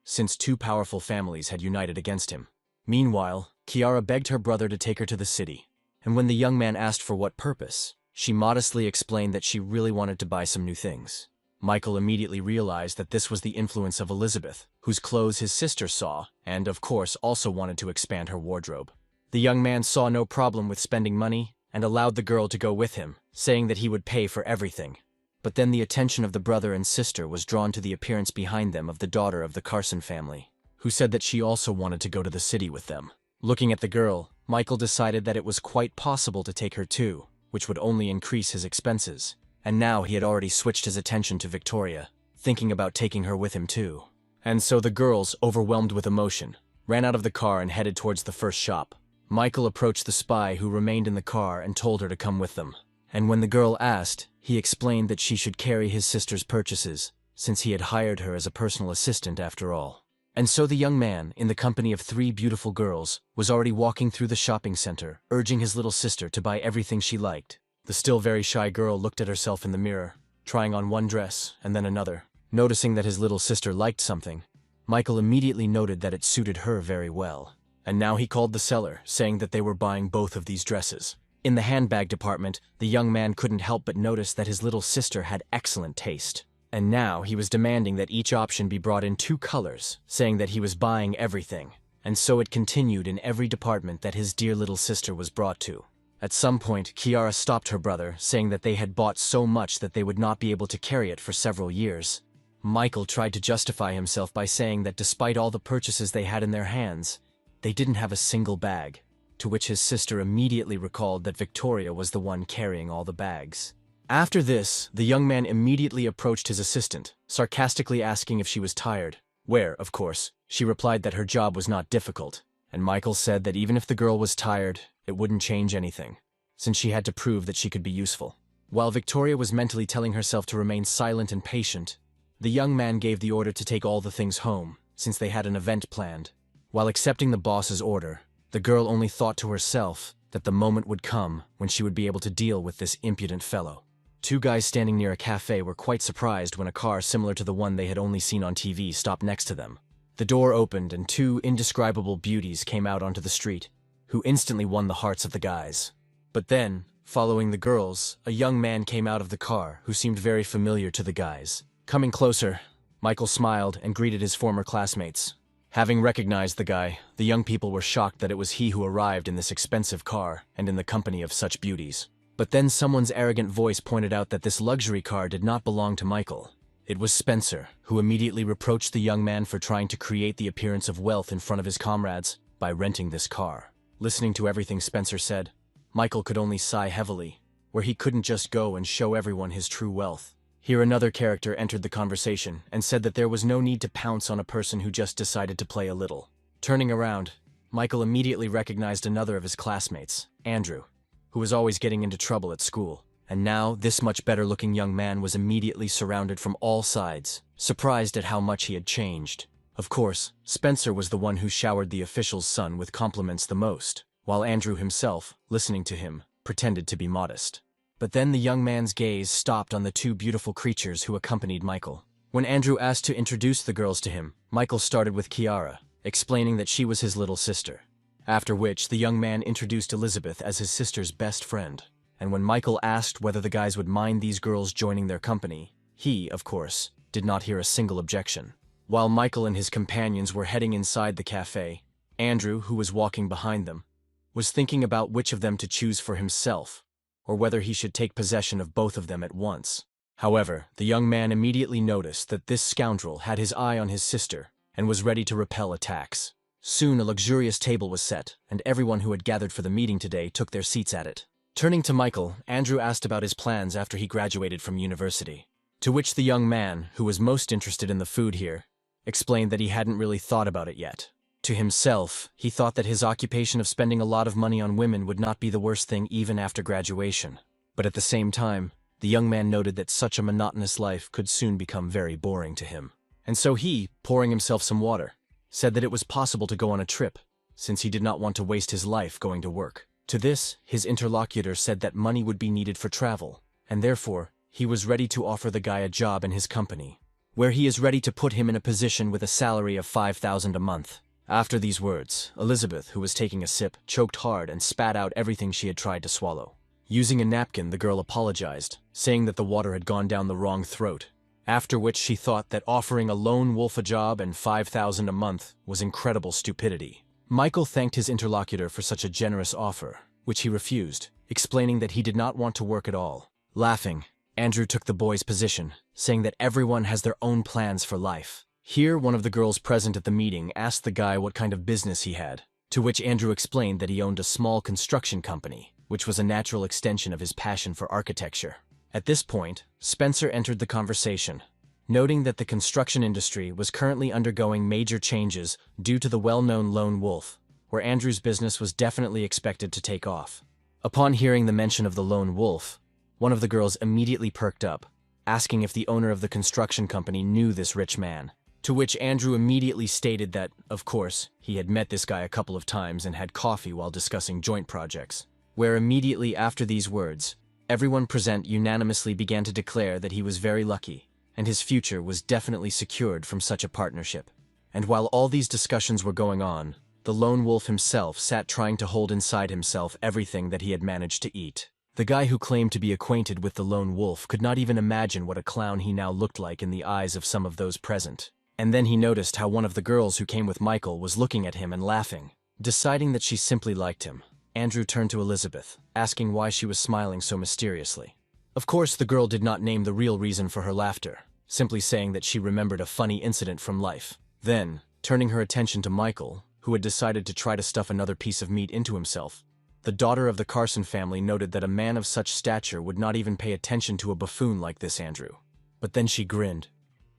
since two powerful families had united against him. Meanwhile, Kiara begged her brother to take her to the city, and when the young man asked for what purpose, she modestly explained that she really wanted to buy some new things. Michael immediately realized that this was the influence of Elizabeth, whose clothes his sister saw, and of course also wanted to expand her wardrobe. The young man saw no problem with spending money and allowed the girl to go with him, saying that he would pay for everything. But then the attention of the brother and sister was drawn to the appearance behind them of the daughter of the Carson family, who said that she also wanted to go to the city with them. Looking at the girl, Michael decided that it was quite possible to take her too, which would only increase his expenses. And now he had already switched his attention to Victoria, thinking about taking her with him too. And so the girls, overwhelmed with emotion, ran out of the car and headed towards the first shop. Michael approached the spy who remained in the car and told her to come with them. And when the girl asked, he explained that she should carry his sister's purchases, since he had hired her as a personal assistant after all. And so the young man, in the company of 3 beautiful girls, was already walking through the shopping center, urging his little sister to buy everything she liked. The still very shy girl looked at herself in the mirror, trying on one dress and then another. Noticing that his little sister liked something, Michael immediately noted that it suited her very well. And now he called the seller, saying that they were buying both of these dresses. In the handbag department, the young man couldn't help but notice that his little sister had excellent taste. And now he was demanding that each option be brought in 2 colors, saying that he was buying everything. And so it continued in every department that his dear little sister was brought to. At some point, Kiara stopped her brother, saying that they had bought so much that they would not be able to carry it for several years. Michael tried to justify himself by saying that despite all the purchases they had in their hands, they didn't have a single bag, to which his sister immediately recalled that Victoria was the one carrying all the bags. After this, the young man immediately approached his assistant, sarcastically asking if she was tired, where, of course, she replied that her job was not difficult, and Michael said that even if the girl was tired, it wouldn't change anything, since she had to prove that she could be useful. While Victoria was mentally telling herself to remain silent and patient, the young man gave the order to take all the things home, since they had an event planned. While accepting the boss's order, the girl only thought to herself that the moment would come when she would be able to deal with this impudent fellow. 2 guys standing near a cafe were quite surprised when a car similar to the one they had only seen on TV stopped next to them. The door opened and 2 indescribable beauties came out onto the street, who instantly won the hearts of the guys. But then, following the girls, a young man came out of the car who seemed very familiar to the guys. Coming closer, Michael smiled and greeted his former classmates. Having recognized the guy, the young people were shocked that it was he who arrived in this expensive car and in the company of such beauties. But then someone's arrogant voice pointed out that this luxury car did not belong to Michael. It was Spencer, who immediately reproached the young man for trying to create the appearance of wealth in front of his comrades by renting this car. Listening to everything Spencer said, Michael could only sigh heavily, where he couldn't just go and show everyone his true wealth. Here another character entered the conversation and said that there was no need to pounce on a person who just decided to play a little. Turning around, Michael immediately recognized another of his classmates, Andrew, who was always getting into trouble at school. And now this much better-looking young man was immediately surrounded from all sides, surprised at how much he had changed. Of course, Spencer was the one who showered the official's son with compliments the most, while Andrew himself, listening to him, pretended to be modest. But then the young man's gaze stopped on the two beautiful creatures who accompanied Michael. When Andrew asked to introduce the girls to him, Michael started with Kiara, explaining that she was his little sister. After which, the young man introduced Elizabeth as his sister's best friend. And when Michael asked whether the guys would mind these girls joining their company, he, of course, did not hear a single objection. While Michael and his companions were heading inside the cafe, Andrew, who was walking behind them, was thinking about which of them to choose for himself, or whether he should take possession of both of them at once. However, the young man immediately noticed that this scoundrel had his eye on his sister and was ready to repel attacks. Soon a luxurious table was set, and everyone who had gathered for the meeting today took their seats at it. Turning to Michael, Andrew asked about his plans after he graduated from university. To which the young man, who was most interested in the food here, explained that he hadn't really thought about it yet. To himself, he thought that his occupation of spending a lot of money on women would not be the worst thing even after graduation. But at the same time, the young man noted that such a monotonous life could soon become very boring to him. And so he, pouring himself some water, said that it was possible to go on a trip, since he did not want to waste his life going to work. To this, his interlocutor said that money would be needed for travel, and therefore, he was ready to offer the guy a job in his company, where he is ready to put him in a position with a salary of $5,000 a month. After these words, Elizabeth, who was taking a sip, choked hard and spat out everything she had tried to swallow. Using a napkin, the girl apologized, saying that the water had gone down the wrong throat, after which she thought that offering a lone wolf a job and $5,000 a month was incredible stupidity. Michael thanked his interlocutor for such a generous offer, which he refused, explaining that he did not want to work at all. Laughing, Andrew took the boy's position, saying that everyone has their own plans for life. Here, one of the girls present at the meeting asked the guy what kind of business he had, to which Andrew explained that he owned a small construction company, which was a natural extension of his passion for architecture. At this point, Spencer entered the conversation, noting that the construction industry was currently undergoing major changes due to the well-known lone wolf, where Andrew's business was definitely expected to take off. Upon hearing the mention of the lone wolf, one of the girls immediately perked up, asking if the owner of the construction company knew this rich man. To which Andrew immediately stated that, of course, he had met this guy a couple of times and had coffee while discussing joint projects. Where immediately after these words, everyone present unanimously began to declare that he was very lucky, and his future was definitely secured from such a partnership. And while all these discussions were going on, the lone wolf himself sat trying to hold inside himself everything that he had managed to eat. The guy who claimed to be acquainted with the lone wolf could not even imagine what a clown he now looked like in the eyes of some of those present. And then he noticed how one of the girls who came with Michael was looking at him and laughing. Deciding that she simply liked him, Andrew turned to Elizabeth, asking why she was smiling so mysteriously. Of course, the girl did not name the real reason for her laughter, simply saying that she remembered a funny incident from life. Then, turning her attention to Michael, who had decided to try to stuff another piece of meat into himself, the daughter of the Carson family noted that a man of such stature would not even pay attention to a buffoon like this Andrew. But then she grinned,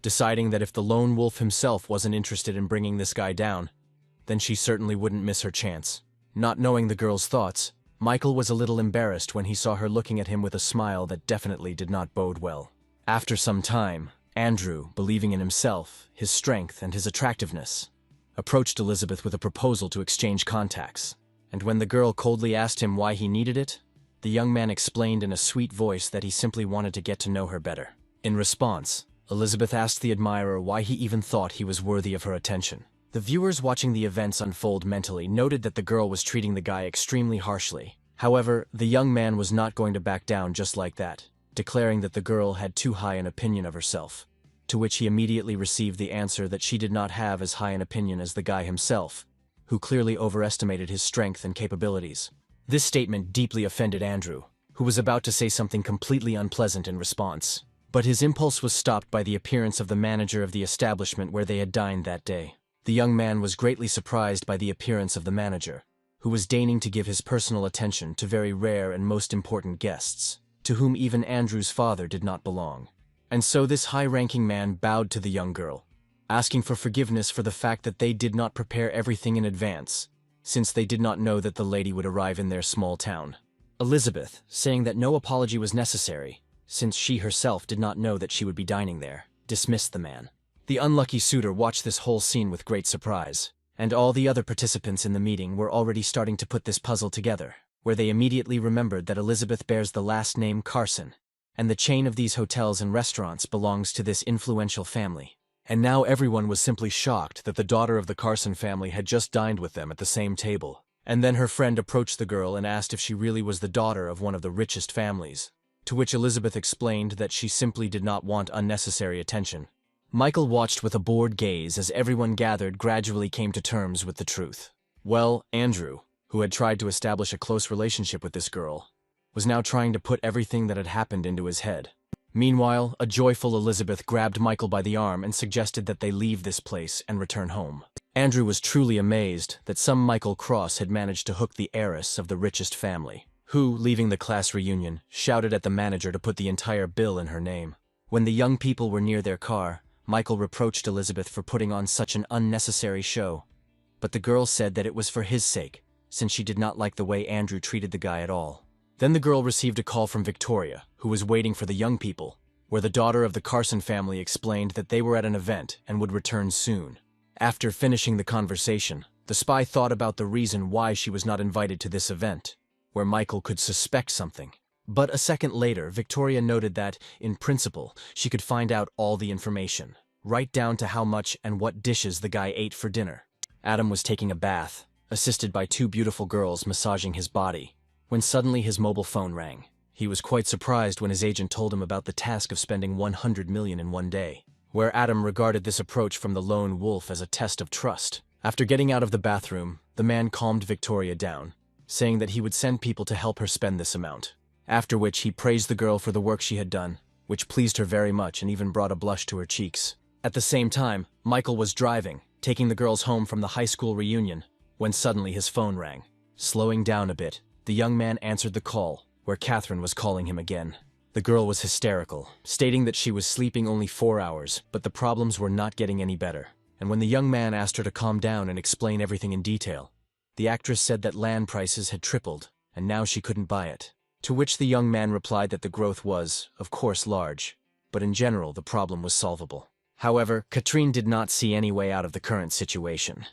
deciding that if the lone wolf himself wasn't interested in bringing this guy down, then she certainly wouldn't miss her chance. Not knowing the girl's thoughts, Michael was a little embarrassed when he saw her looking at him with a smile that definitely did not bode well. After some time, Andrew, believing in himself, his strength, and his attractiveness, approached Elizabeth with a proposal to exchange contacts, and when the girl coldly asked him why he needed it, the young man explained in a sweet voice that he simply wanted to get to know her better. In response, Elizabeth asked the admirer why he even thought he was worthy of her attention. The viewers watching the events unfold mentally noted that the girl was treating the guy extremely harshly. However, the young man was not going to back down just like that, declaring that the girl had too high an opinion of herself, to which he immediately received the answer that she did not have as high an opinion as the guy himself, who clearly overestimated his strength and capabilities. This statement deeply offended Andrew, who was about to say something completely unpleasant in response. But his impulse was stopped by the appearance of the manager of the establishment where they had dined that day. The young man was greatly surprised by the appearance of the manager, who was deigning to give his personal attention to very rare and most important guests, to whom even Andrew's father did not belong. And so this high-ranking man bowed to the young girl, asking for forgiveness for the fact that they did not prepare everything in advance, since they did not know that the lady would arrive in their small town. Elizabeth, saying that no apology was necessary, since she herself did not know that she would be dining there, dismissed the man. The unlucky suitor watched this whole scene with great surprise, and all the other participants in the meeting were already starting to put this puzzle together. where they immediately remembered that Elizabeth bears the last name Carson, and the chain of these hotels and restaurants belongs to this influential family. And now everyone was simply shocked that the daughter of the Carson family had just dined with them at the same table. And then her friend approached the girl and asked if she really was the daughter of one of the richest families, to which Elizabeth explained that she simply did not want unnecessary attention. Michael watched with a bored gaze as everyone gathered gradually came to terms with the truth. Well, Andrew, who had tried to establish a close relationship with this girl, was now trying to put everything that had happened into his head. Meanwhile, a joyful Elizabeth grabbed Michael by the arm and suggested that they leave this place and return home. Andrew was truly amazed that some Michael Cross had managed to hook the heiress of the richest family, who, leaving the class reunion, shouted at the manager to put the entire bill in her name. When the young people were near their car, Michael reproached Elizabeth for putting on such an unnecessary show, but the girl said that it was for his sake, since she did not like the way Andrew treated the guy at all. Then the girl received a call from Victoria, who was waiting for the young people, where the daughter of the Carson family explained that they were at an event and would return soon. After finishing the conversation, the spy thought about the reason why she was not invited to this event, where Michael could suspect something. But a second later, Victoria noted that, in principle, she could find out all the information, right down to how much and what dishes the guy ate for dinner. Adam was taking a bath, assisted by two beautiful girls massaging his body, when suddenly his mobile phone rang. He was quite surprised when his agent told him about the task of spending 100 million in one day, where Adam regarded this approach from the lone wolf as a test of trust. After getting out of the bathroom, the man calmed Victoria down, saying that he would send people to help her spend this amount, after which he praised the girl for the work she had done, which pleased her very much and even brought a blush to her cheeks. At the same time, Michael was driving, taking the girls home from the high school reunion, when suddenly his phone rang. Slowing down a bit, the young man answered the call, where Catherine was calling him again. The girl was hysterical, stating that she was sleeping only 4 hours, but the problems were not getting any better. And when the young man asked her to calm down and explain everything in detail, the actress said that land prices had tripled, and now she couldn't buy it. To which the young man replied that the growth was, of course, large, but in general the problem was solvable. However, Katrine did not see any way out of the current situation,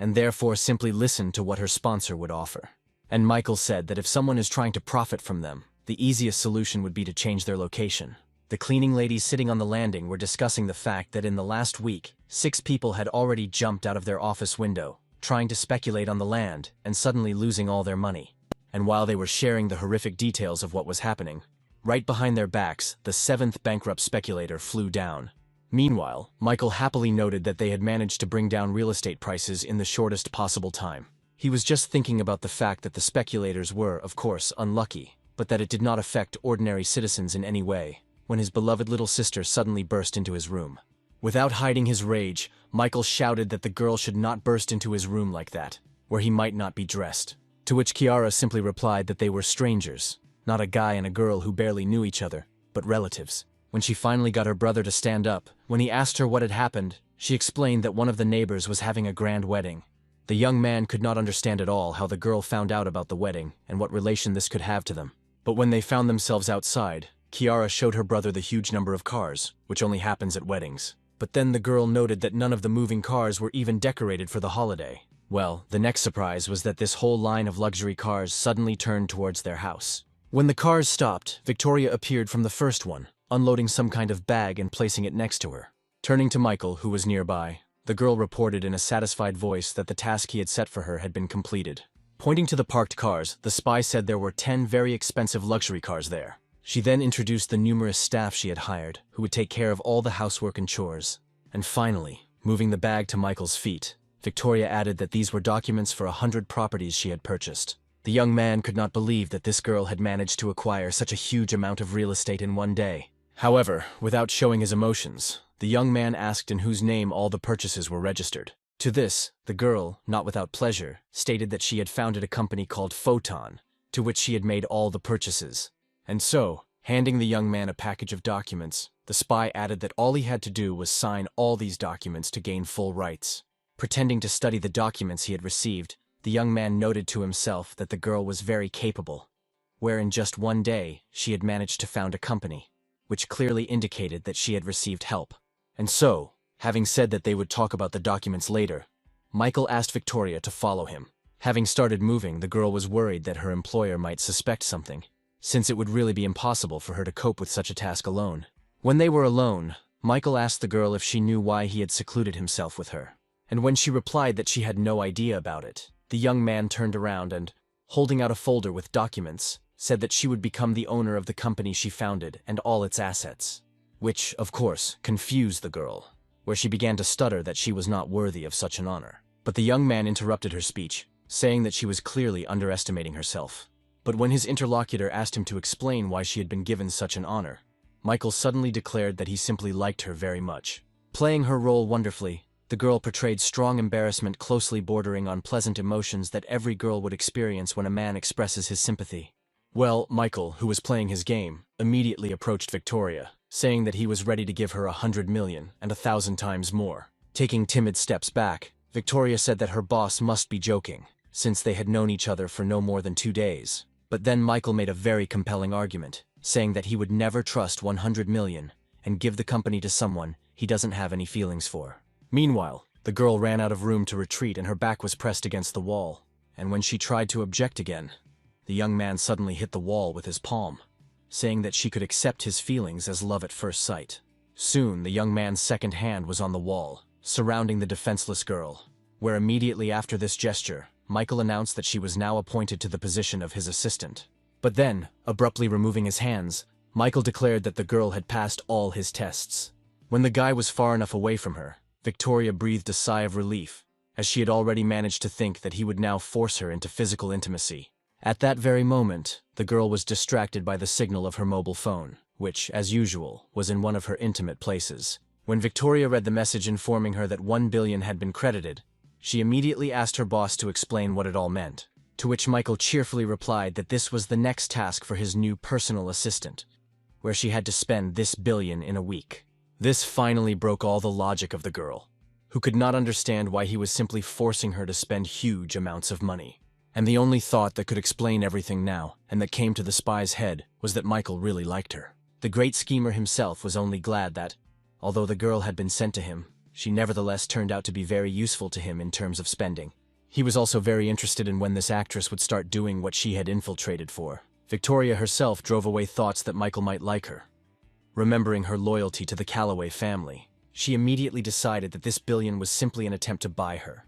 and therefore simply listened to what her sponsor would offer. And Michael said that if someone is trying to profit from them, the easiest solution would be to change their location. The cleaning ladies sitting on the landing were discussing the fact that in the last week, 6 people had already jumped out of their office window, trying to speculate on the land and suddenly losing all their money. And while they were sharing the horrific details of what was happening, right behind their backs, the 7th bankrupt speculator flew down. Meanwhile, Michael happily noted that they had managed to bring down real estate prices in the shortest possible time. He was just thinking about the fact that the speculators were, of course, unlucky, but that it did not affect ordinary citizens in any way, when his beloved little sister suddenly burst into his room. Without hiding his rage, Michael shouted that the girl should not burst into his room like that, where he might not be dressed. To which Kiara simply replied that they were strangers, not a guy and a girl who barely knew each other, but relatives. When she finally got her brother to stand up, when he asked her what had happened, she explained that one of the neighbors was having a grand wedding. The young man could not understand at all how the girl found out about the wedding and what relation this could have to them. But when they found themselves outside, Kiara showed her brother the huge number of cars, which only happens at weddings. But then the girl noted that none of the moving cars were even decorated for the holiday. Well, the next surprise was that this whole line of luxury cars suddenly turned towards their house. When the cars stopped, Victoria appeared from the first one, unloading some kind of bag and placing it next to her. Turning to Michael, who was nearby, the girl reported in a satisfied voice that the task he had set for her had been completed. Pointing to the parked cars, the spy said there were 10 very expensive luxury cars there. She then introduced the numerous staff she had hired, who would take care of all the housework and chores. And finally, moving the bag to Michael's feet, Victoria added that these were documents for 100 properties she had purchased. The young man could not believe that this girl had managed to acquire such a huge amount of real estate in one day. However, without showing his emotions, the young man asked in whose name all the purchases were registered. To this, the girl, not without pleasure, stated that she had founded a company called Photon, to which she had made all the purchases. And so, handing the young man a package of documents, the spy added that all he had to do was sign all these documents to gain full rights. Pretending to study the documents he had received, the young man noted to himself that the girl was very capable, where in just one day she had managed to found a company, which clearly indicated that she had received help. And so, having said that they would talk about the documents later, Michael asked Victoria to follow him. Having started moving, the girl was worried that her employer might suspect something, since it would really be impossible for her to cope with such a task alone. When they were alone, Michael asked the girl if she knew why he had secluded himself with her. And when she replied that she had no idea about it, the young man turned around and, holding out a folder with documents, said that she would become the owner of the company she founded and all its assets. Which, of course, confused the girl, where she began to stutter that she was not worthy of such an honor. But the young man interrupted her speech, saying that she was clearly underestimating herself. But when his interlocutor asked him to explain why she had been given such an honor, Michael suddenly declared that he simply liked her very much. Playing her role wonderfully, the girl portrayed strong embarrassment closely bordering on pleasant emotions that every girl would experience when a man expresses his sympathy. Well, Michael, who was playing his game, immediately approached Victoria, saying that he was ready to give her 100 million and 1,000 times more. Taking timid steps back, Victoria said that her boss must be joking, since they had known each other for no more than 2 days. But then Michael made a very compelling argument, saying that he would never trust 100 million and give the company to someone he doesn't have any feelings for. Meanwhile, the girl ran out of room to retreat and her back was pressed against the wall, and when she tried to object again, the young man suddenly hit the wall with his palm, saying that she could accept his feelings as love at first sight. Soon, the young man's second hand was on the wall, surrounding the defenseless girl, where immediately after this gesture, Michael announced that she was now appointed to the position of his assistant. But then, abruptly removing his hands, Michael declared that the girl had passed all his tests. When the guy was far enough away from her, Victoria breathed a sigh of relief, as she had already managed to think that he would now force her into physical intimacy. At that very moment, the girl was distracted by the signal of her mobile phone, which, as usual, was in one of her intimate places. When Victoria read the message informing her that 1 billion had been credited, she immediately asked her boss to explain what it all meant, to which Michael cheerfully replied that this was the next task for his new personal assistant, where she had to spend this billion in a week. This finally broke all the logic of the girl, who could not understand why he was simply forcing her to spend huge amounts of money. And the only thought that could explain everything now, and that came to the spy's head, was that Michael really liked her. The great schemer himself was only glad that, although the girl had been sent to him, she nevertheless turned out to be very useful to him in terms of spending. He was also very interested in when this actress would start doing what she had infiltrated for. Victoria herself drove away thoughts that Michael might like her. Remembering her loyalty to the Calloway family, she immediately decided that this billion was simply an attempt to buy her,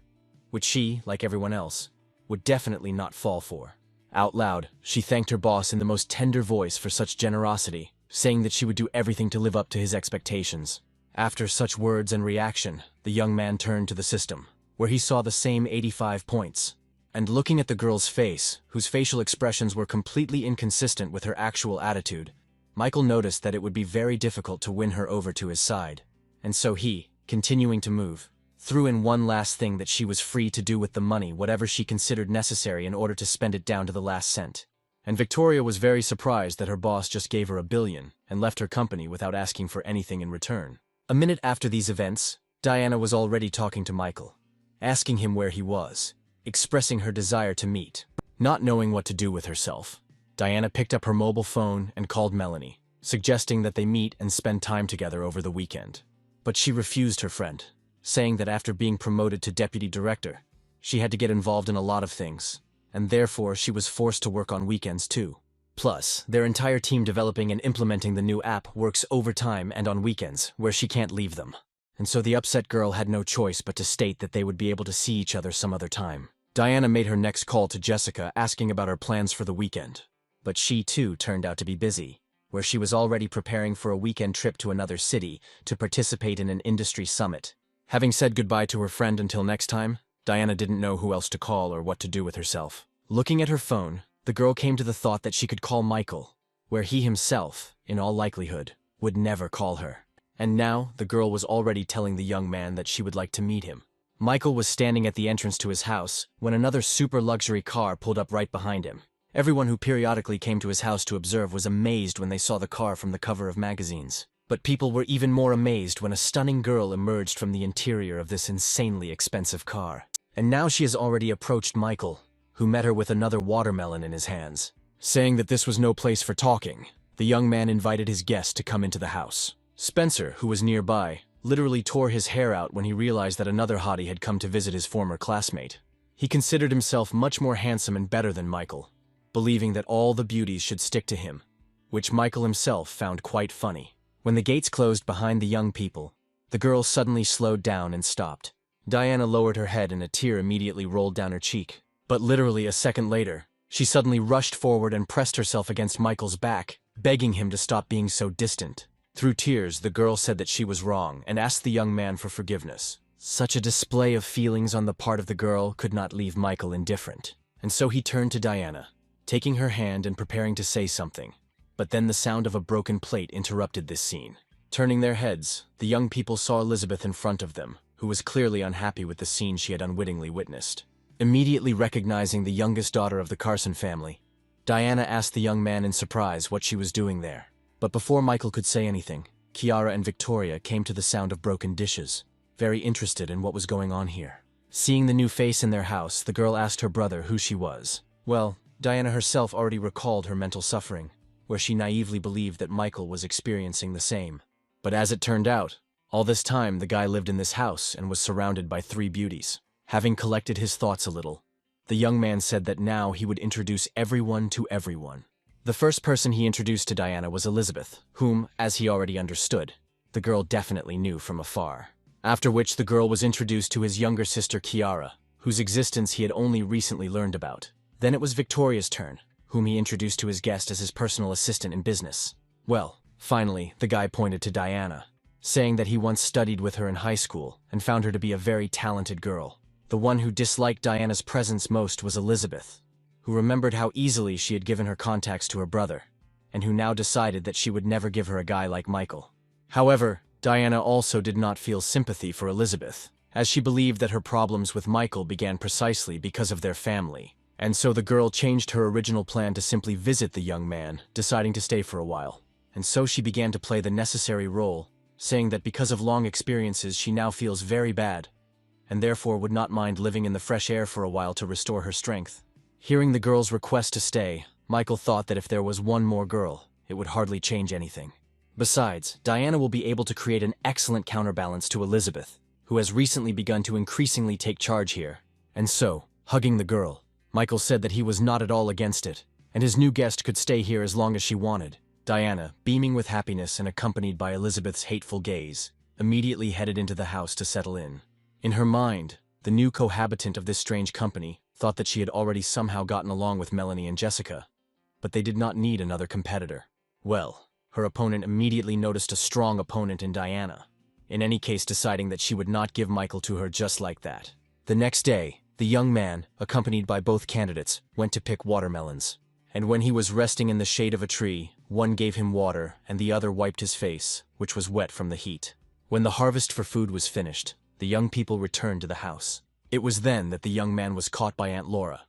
which she, like everyone else, would definitely not fall for. Out loud, she thanked her boss in the most tender voice for such generosity, saying that she would do everything to live up to his expectations. After such words and reaction, the young man turned to the system, where he saw the same 85 points. And looking at the girl's face, whose facial expressions were completely inconsistent with her actual attitude, Michael noticed that it would be very difficult to win her over to his side. And so he, continuing to move, threw in one last thing that she was free to do with the money whatever she considered necessary in order to spend it down to the last cent. And Victoria was very surprised that her boss just gave her 1 billion and left her company without asking for anything in return. A minute after these events, Diana was already talking to Michael, asking him where he was, expressing her desire to meet. Not knowing what to do with herself, Diana picked up her mobile phone and called Melanie, suggesting that they meet and spend time together over the weekend. But she refused her friend, saying that after being promoted to deputy director, she had to get involved in a lot of things, and therefore she was forced to work on weekends too. Plus, their entire team developing and implementing the new app works overtime and on weekends, where she can't leave them. And so the upset girl had no choice but to state that they would be able to see each other some other time. Diana made her next call to Jessica asking about her plans for the weekend, but she too turned out to be busy, where she was already preparing for a weekend trip to another city to participate in an industry summit. Having said goodbye to her friend until next time, Diana didn't know who else to call or what to do with herself. Looking at her phone, the girl came to the thought that she could call Michael, where he himself, in all likelihood, would never call her. And now, the girl was already telling the young man that she would like to meet him. Michael was standing at the entrance to his house when another super luxury car pulled up right behind him. Everyone who periodically came to his house to observe was amazed when they saw the car from the cover of magazines. But people were even more amazed when a stunning girl emerged from the interior of this insanely expensive car. And now she has already approached Michael, who met her with another watermelon in his hands. Saying that this was no place for talking, the young man invited his guest to come into the house. Spencer, who was nearby, literally tore his hair out when he realized that another hottie had come to visit his former classmate. He considered himself much more handsome and better than Michael, believing that all the beauties should stick to him, which Michael himself found quite funny. When the gates closed behind the young people, the girl suddenly slowed down and stopped. Diana lowered her head and a tear immediately rolled down her cheek. But literally a second later, she suddenly rushed forward and pressed herself against Michael's back, begging him to stop being so distant. Through tears, the girl said that she was wrong and asked the young man for forgiveness. Such a display of feelings on the part of the girl could not leave Michael indifferent. And so he turned to Diana, taking her hand and preparing to say something. But then the sound of a broken plate interrupted this scene. Turning their heads, the young people saw Elizabeth in front of them, who was clearly unhappy with the scene she had unwittingly witnessed. Immediately recognizing the youngest daughter of the Carson family, Diana asked the young man in surprise what she was doing there. But before Michael could say anything, Kiara and Victoria came to the sound of broken dishes, very interested in what was going on here. Seeing the new face in their house, the girl asked her brother who she was. Well, Diana herself already recalled her mental suffering, where she naively believed that Michael was experiencing the same. But as it turned out, all this time the guy lived in this house and was surrounded by 3 beauties. Having collected his thoughts a little, the young man said that now he would introduce everyone to everyone. The first person he introduced to Diana was Elizabeth, whom, as he already understood, the girl definitely knew from afar. After which the girl was introduced to his younger sister Kiara, whose existence he had only recently learned about. Then it was Victoria's turn, whom he introduced to his guest as his personal assistant in business. Well, finally, the guy pointed to Diana, saying that he once studied with her in high school and found her to be a very talented girl. The one who disliked Diana's presence most was Elizabeth, who remembered how easily she had given her contacts to her brother, and who now decided that she would never give her a guy like Michael. However, Diana also did not feel sympathy for Elizabeth, as she believed that her problems with Michael began precisely because of their family, and so the girl changed her original plan to simply visit the young man, deciding to stay for a while. And so she began to play the necessary role, saying that because of long experiences she now feels very bad, and therefore would not mind living in the fresh air for a while to restore her strength. Hearing the girl's request to stay, Michael thought that if there was one more girl, it would hardly change anything. Besides, Diana will be able to create an excellent counterbalance to Elizabeth, who has recently begun to increasingly take charge here. And so, hugging the girl, Michael said that he was not at all against it, and his new guest could stay here as long as she wanted. Diana, beaming with happiness and accompanied by Elizabeth's hateful gaze, immediately headed into the house to settle in. In her mind, the new cohabitant of this strange company thought that she had already somehow gotten along with Melanie and Jessica, but they did not need another competitor. Well, her opponent immediately noticed a strong opponent in Diana, in any case deciding that she would not give Michael to her just like that. The next day, the young man, accompanied by both candidates, went to pick watermelons. And when he was resting in the shade of a tree, one gave him water and the other wiped his face, which was wet from the heat. When the harvest for food was finished, the young people returned to the house. It was then that the young man was caught by Aunt Laura,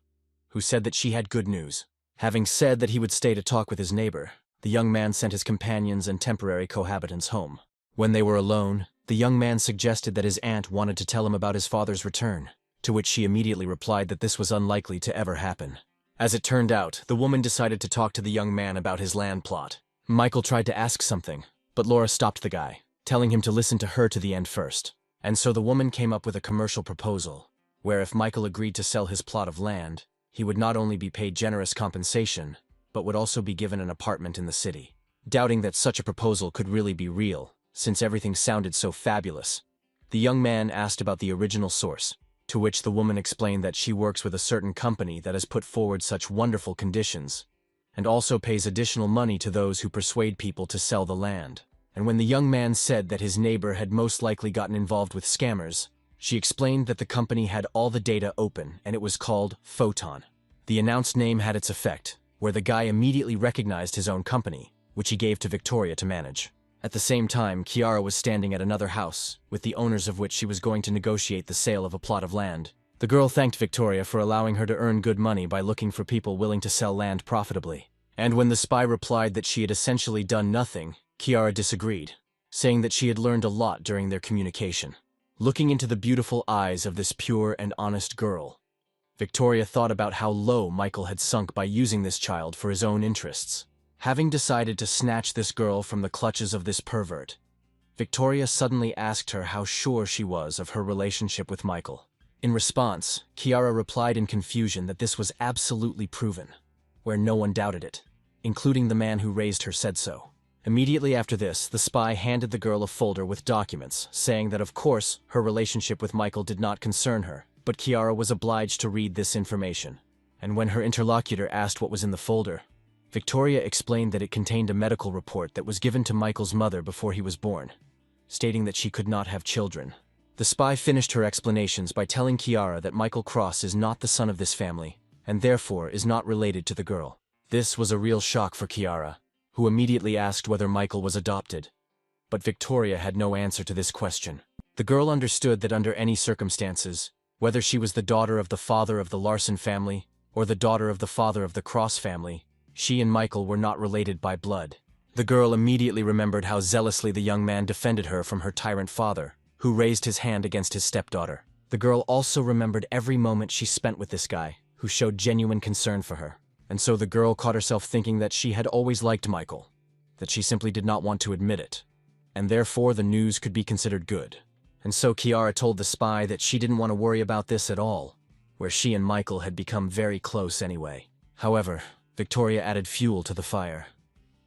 who said that she had good news. Having said that he would stay to talk with his neighbor, the young man sent his companions and temporary cohabitants home. When they were alone, the young man suggested that his aunt wanted to tell him about his father's return, to which she immediately replied that this was unlikely to ever happen. As it turned out, the woman decided to talk to the young man about his land plot. Michael tried to ask something, but Laura stopped the guy, telling him to listen to her to the end first. And so the woman came up with a commercial proposal, where if Michael agreed to sell his plot of land, he would not only be paid generous compensation, but would also be given an apartment in the city. Doubting that such a proposal could really be real, since everything sounded so fabulous, the young man asked about the original source, to which the woman explained that she works with a certain company that has put forward such wonderful conditions, and also pays additional money to those who persuade people to sell the land. And when the young man said that his neighbor had most likely gotten involved with scammers, she explained that the company had all the data open and it was called Photon. The announced name had its effect, where the guy immediately recognized his own company, which he gave to Victoria to manage. At the same time, Kiara was standing at another house, with the owners of which she was going to negotiate the sale of a plot of land. The girl thanked Victoria for allowing her to earn good money by looking for people willing to sell land profitably. And when the spy replied that she had essentially done nothing, Kiara disagreed, saying that she had learned a lot during their communication. Looking into the beautiful eyes of this pure and honest girl, Victoria thought about how low Michael had sunk by using this child for his own interests. Having decided to snatch this girl from the clutches of this pervert, Victoria suddenly asked her how sure she was of her relationship with Michael. In response, Kiara replied in confusion that this was absolutely proven, where no one doubted it, including the man who raised her said so. Immediately after this, the spy handed the girl a folder with documents, saying that of course her relationship with Michael did not concern her, but Kiara was obliged to read this information. And when her interlocutor asked what was in the folder, Victoria explained that it contained a medical report that was given to Michael's mother before he was born, stating that she could not have children. The spy finished her explanations by telling Kiara that Michael Cross is not the son of this family, and therefore is not related to the girl. This was a real shock for Kiara, who immediately asked whether Michael was adopted. But Victoria had no answer to this question. The girl understood that under any circumstances, whether she was the daughter of the father of the Larson family or the daughter of the father of the Cross family, she and Michael were not related by blood. The girl immediately remembered how zealously the young man defended her from her tyrant father, who raised his hand against his stepdaughter. The girl also remembered every moment she spent with this guy, who showed genuine concern for her. And so the girl caught herself thinking that she had always liked Michael, that she simply did not want to admit it, and therefore the news could be considered good. And so Kiara told the spy that she didn't want to worry about this at all, where she and Michael had become very close anyway. However, Victoria added fuel to the fire,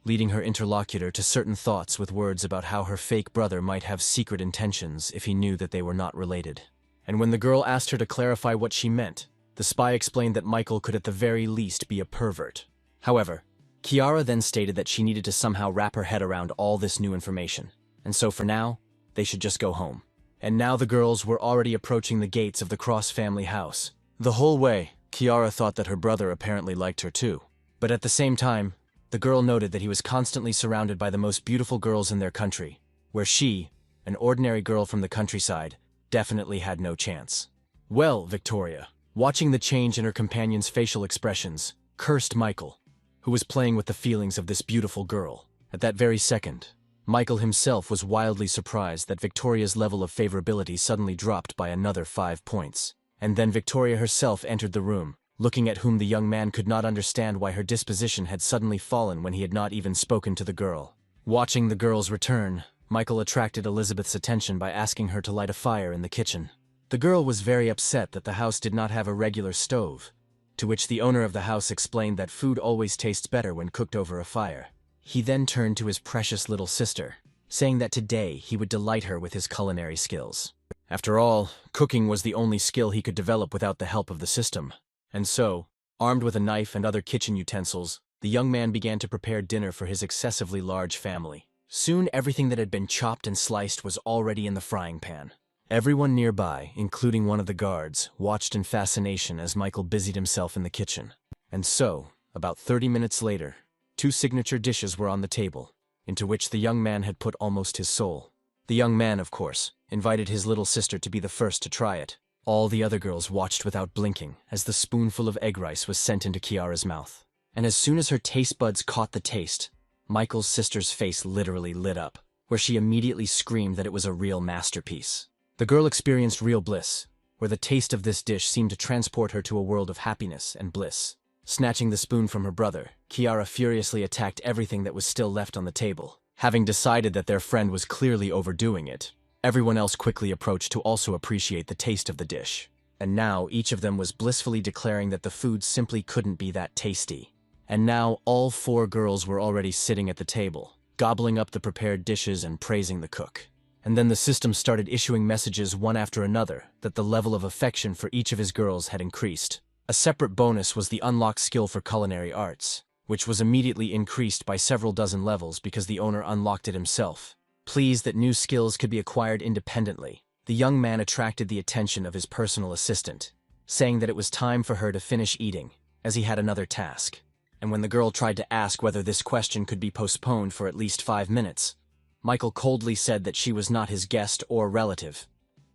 leading her interlocutor to certain thoughts with words about how her fake brother might have secret intentions if he knew that they were not related. And when the girl asked her to clarify what she meant, the spy explained that Michael could at the very least be a pervert. However, Kiara then stated that she needed to somehow wrap her head around all this new information, and so for now, they should just go home. And now the girls were already approaching the gates of the Cross family house. The whole way, Kiara thought that her brother apparently liked her too. But at the same time, the girl noted that he was constantly surrounded by the most beautiful girls in their country, where she, an ordinary girl from the countryside, definitely had no chance. Well, Victoria, watching the change in her companion's facial expressions, cursed Michael, who was playing with the feelings of this beautiful girl. At that very second, Michael himself was wildly surprised that Victoria's level of favorability suddenly dropped by another 5 points. And then Victoria herself entered the room, looking at whom the young man could not understand why her disposition had suddenly fallen when he had not even spoken to the girl. Watching the girl's return, Michael attracted Elizabeth's attention by asking her to light a fire in the kitchen. The girl was very upset that the house did not have a regular stove, to which the owner of the house explained that food always tastes better when cooked over a fire. He then turned to his precious little sister, saying that today he would delight her with his culinary skills. After all, cooking was the only skill he could develop without the help of the system. And so, armed with a knife and other kitchen utensils, the young man began to prepare dinner for his excessively large family. Soon everything that had been chopped and sliced was already in the frying pan. Everyone nearby, including one of the guards, watched in fascination as Michael busied himself in the kitchen. And so, about 30 minutes later, 2 signature dishes were on the table, into which the young man had put almost his soul. The young man, of course, invited his little sister to be the first to try it. All the other girls watched without blinking as the spoonful of egg rice was sent into Kiara's mouth. And as soon as her taste buds caught the taste, Michael's sister's face literally lit up, where she immediately screamed that it was a real masterpiece. The girl experienced real bliss, where the taste of this dish seemed to transport her to a world of happiness and bliss. Snatching the spoon from her brother, Kiara furiously attacked everything that was still left on the table. Having decided that their friend was clearly overdoing it, everyone else quickly approached to also appreciate the taste of the dish. And now each of them was blissfully declaring that the food simply couldn't be that tasty. And now all 4 girls were already sitting at the table, gobbling up the prepared dishes and praising the cook. And then the system started issuing messages one after another that the level of affection for each of his girls had increased. A separate bonus was the unlocked skill for culinary arts, which was immediately increased by several dozen levels because the owner unlocked it himself. Pleased that new skills could be acquired independently, the young man attracted the attention of his personal assistant, saying that it was time for her to finish eating, as he had another task. And when the girl tried to ask whether this question could be postponed for at least 5 minutes, Michael coldly said that she was not his guest or relative,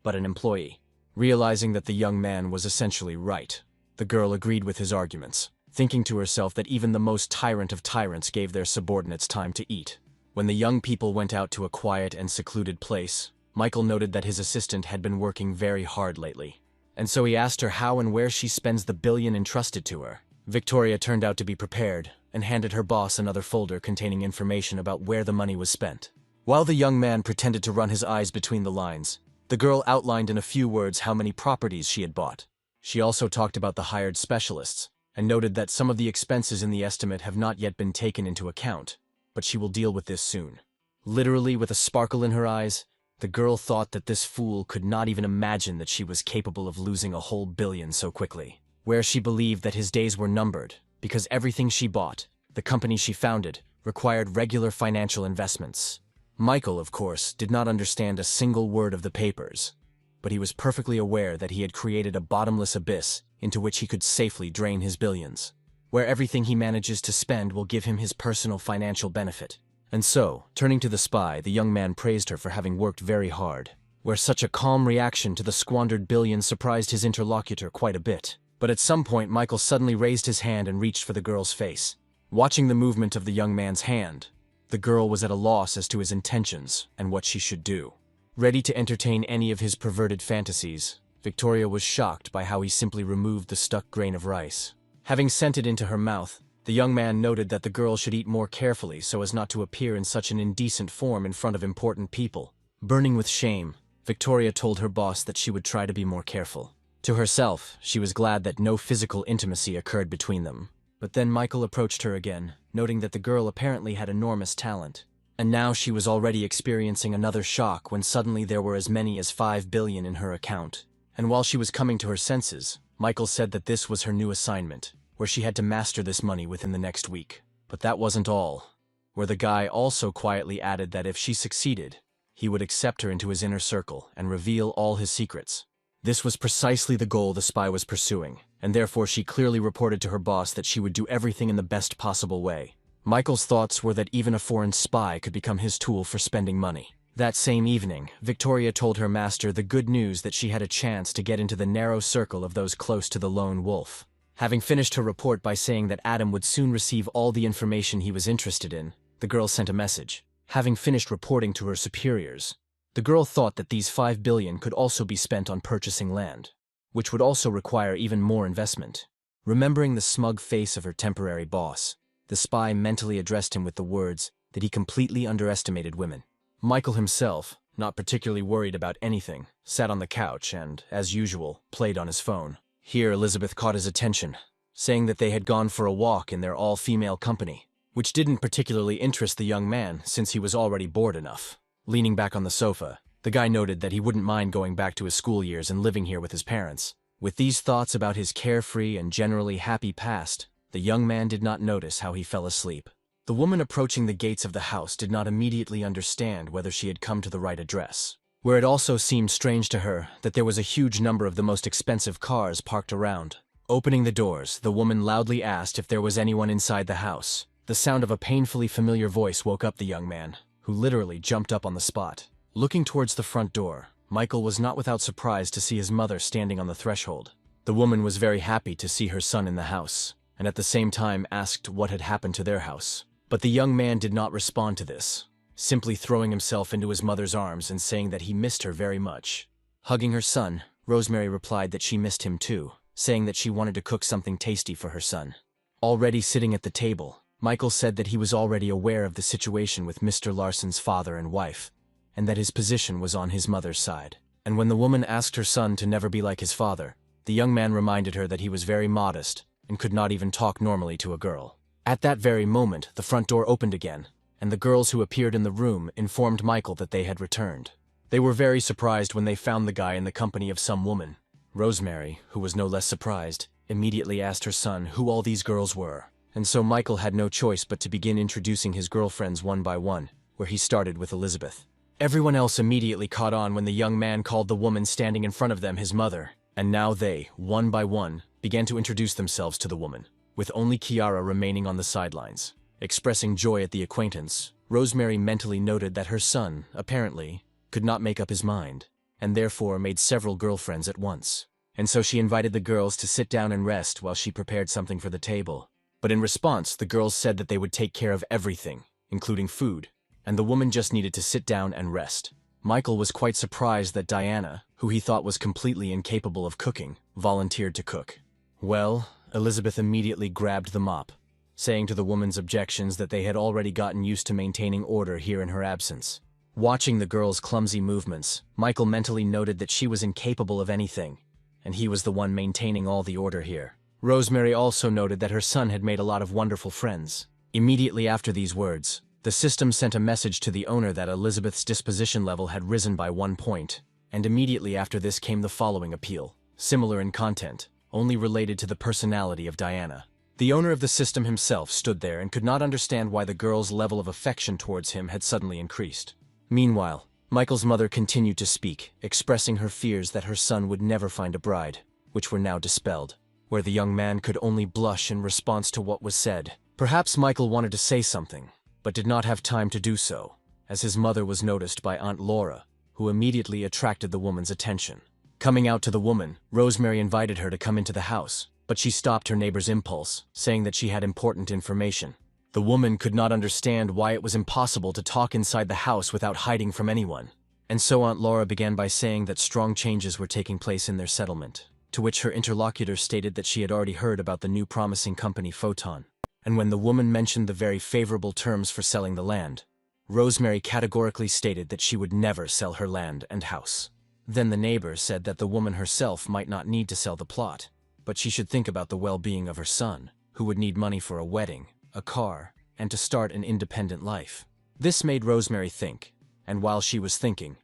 but an employee. Realizing that the young man was essentially right, the girl agreed with his arguments, thinking to herself that even the most tyrant of tyrants gave their subordinates time to eat. When the young people went out to a quiet and secluded place, Michael noted that his assistant had been working very hard lately, and so he asked her how and where she spends the billion entrusted to her. Victoria turned out to be prepared and handed her boss another folder containing information about where the money was spent. While the young man pretended to run his eyes between the lines, The girl outlined in a few words how many properties she had bought. She also talked about the hired specialists, and noted that some of the expenses in the estimate have not yet been taken into account, but she will deal with this soon. Literally, with a sparkle in her eyes, the girl thought that this fool could not even imagine that she was capable of losing a whole billion so quickly. Where she believed that his days were numbered, because everything she bought, the company she founded, required regular financial investments. Michael, of course, did not understand a single word of the papers, but he was perfectly aware that he had created a bottomless abyss into which he could safely drain his billions, where everything he manages to spend will give him his personal financial benefit. And so, turning to the spy, the young man praised her for having worked very hard, where such a calm reaction to the squandered billions surprised his interlocutor quite a bit. But at some point, Michael suddenly raised his hand and reached for the girl's face. Watching the movement of the young man's hand, the girl was at a loss as to his intentions and what she should do. Ready to entertain any of his perverted fantasies, Victoria was shocked by how he simply removed the stuck grain of rice. Having sent it into her mouth, the young man noted that the girl should eat more carefully so as not to appear in such an indecent form in front of important people. Burning with shame, Victoria told her boss that she would try to be more careful. To herself, she was glad that no physical intimacy occurred between them. But then Michael approached her again, noting that the girl apparently had enormous talent. And now she was already experiencing another shock when suddenly there were as many as 5 billion in her account. And while she was coming to her senses, Michael said that this was her new assignment, where she had to master this money within the next week. But that wasn't all, where the guy also quietly added that if she succeeded, he would accept her into his inner circle and reveal all his secrets. This was precisely the goal the spy was pursuing, and therefore she clearly reported to her boss that she would do everything in the best possible way. Michael's thoughts were that even a foreign spy could become his tool for spending money. That same evening, Victoria told her master the good news that she had a chance to get into the narrow circle of those close to the lone wolf. Having finished her report by saying that Adam would soon receive all the information he was interested in, the girl sent a message. Having finished reporting to her superiors, the girl thought that these 5 billion could also be spent on purchasing land, which would also require even more investment. Remembering the smug face of her temporary boss, the spy mentally addressed him with the words that he completely underestimated women. Michael himself, not particularly worried about anything, sat on the couch and, as usual, played on his phone. Here Elizabeth caught his attention, saying that they had gone for a walk in their all-female company, which didn't particularly interest the young man since he was already bored enough. Leaning back on the sofa, the guy noted that he wouldn't mind going back to his school years and living here with his parents. With these thoughts about his carefree and generally happy past, the young man did not notice how he fell asleep. The woman approaching the gates of the house did not immediately understand whether she had come to the right address, where it also seemed strange to her that there was a huge number of the most expensive cars parked around. Opening the doors, the woman loudly asked if there was anyone inside the house. The sound of a painfully familiar voice woke up the young man, who literally jumped up on the spot. Looking towards the front door, Michael was not without surprise to see his mother standing on the threshold. The woman was very happy to see her son in the house, and at the same time asked what had happened to their house. But the young man did not respond to this, simply throwing himself into his mother's arms and saying that he missed her very much. Hugging her son, Rosemary replied that she missed him too, saying that she wanted to cook something tasty for her son. Already sitting at the table, Michael said that he was already aware of the situation with Mr. Larson's father and wife, and that his position was on his mother's side. And when the woman asked her son to never be like his father, the young man reminded her that he was very modest and could not even talk normally to a girl. At that very moment, the front door opened again, and the girls who appeared in the room informed Michael that they had returned. They were very surprised when they found the guy in the company of some woman. Rosemary, who was no less surprised, immediately asked her son who all these girls were. And so Michael had no choice but to begin introducing his girlfriends one by one, where he started with Elizabeth. Everyone else immediately caught on when the young man called the woman standing in front of them his mother, and now they, one by one, began to introduce themselves to the woman, with only Kiara remaining on the sidelines. Expressing joy at the acquaintance, Rosemary mentally noted that her son, apparently, could not make up his mind, and therefore made several girlfriends at once. And so she invited the girls to sit down and rest while she prepared something for the table. But in response, the girls said that they would take care of everything, including food, and the woman just needed to sit down and rest. Michael was quite surprised that Diana, who he thought was completely incapable of cooking, volunteered to cook. Well, Elizabeth immediately grabbed the mop, saying to the woman's objections that they had already gotten used to maintaining order here in her absence. Watching the girl's clumsy movements, Michael mentally noted that she was incapable of anything, and he was the one maintaining all the order here. Rosemary also noted that her son had made a lot of wonderful friends. Immediately after these words, the system sent a message to the owner that Elizabeth's disposition level had risen by 1 point, and immediately after this came the following appeal, similar in content, only related to the personality of Diana. The owner of the system himself stood there and could not understand why the girl's level of affection towards him had suddenly increased. Meanwhile, Michael's mother continued to speak, expressing her fears that her son would never find a bride, which were now dispelled, where the young man could only blush in response to what was said. Perhaps Michael wanted to say something, but did not have time to do so, as his mother was noticed by Aunt Laura, who immediately attracted the woman's attention. Coming out to the woman, Rosemary invited her to come into the house, but she stopped her neighbor's impulse, saying that she had important information. The woman could not understand why it was impossible to talk inside the house without hiding from anyone, and so Aunt Laura began by saying that strong changes were taking place in their settlement, to which her interlocutor stated that she had already heard about the new promising company Photon. And when the woman mentioned the very favorable terms for selling the land, Rosemary categorically stated that she would never sell her land and house. Then the neighbor said that the woman herself might not need to sell the plot, but she should think about the well-being of her son, who would need money for a wedding, a car, and to start an independent life. This made Rosemary think, and while she was thinking,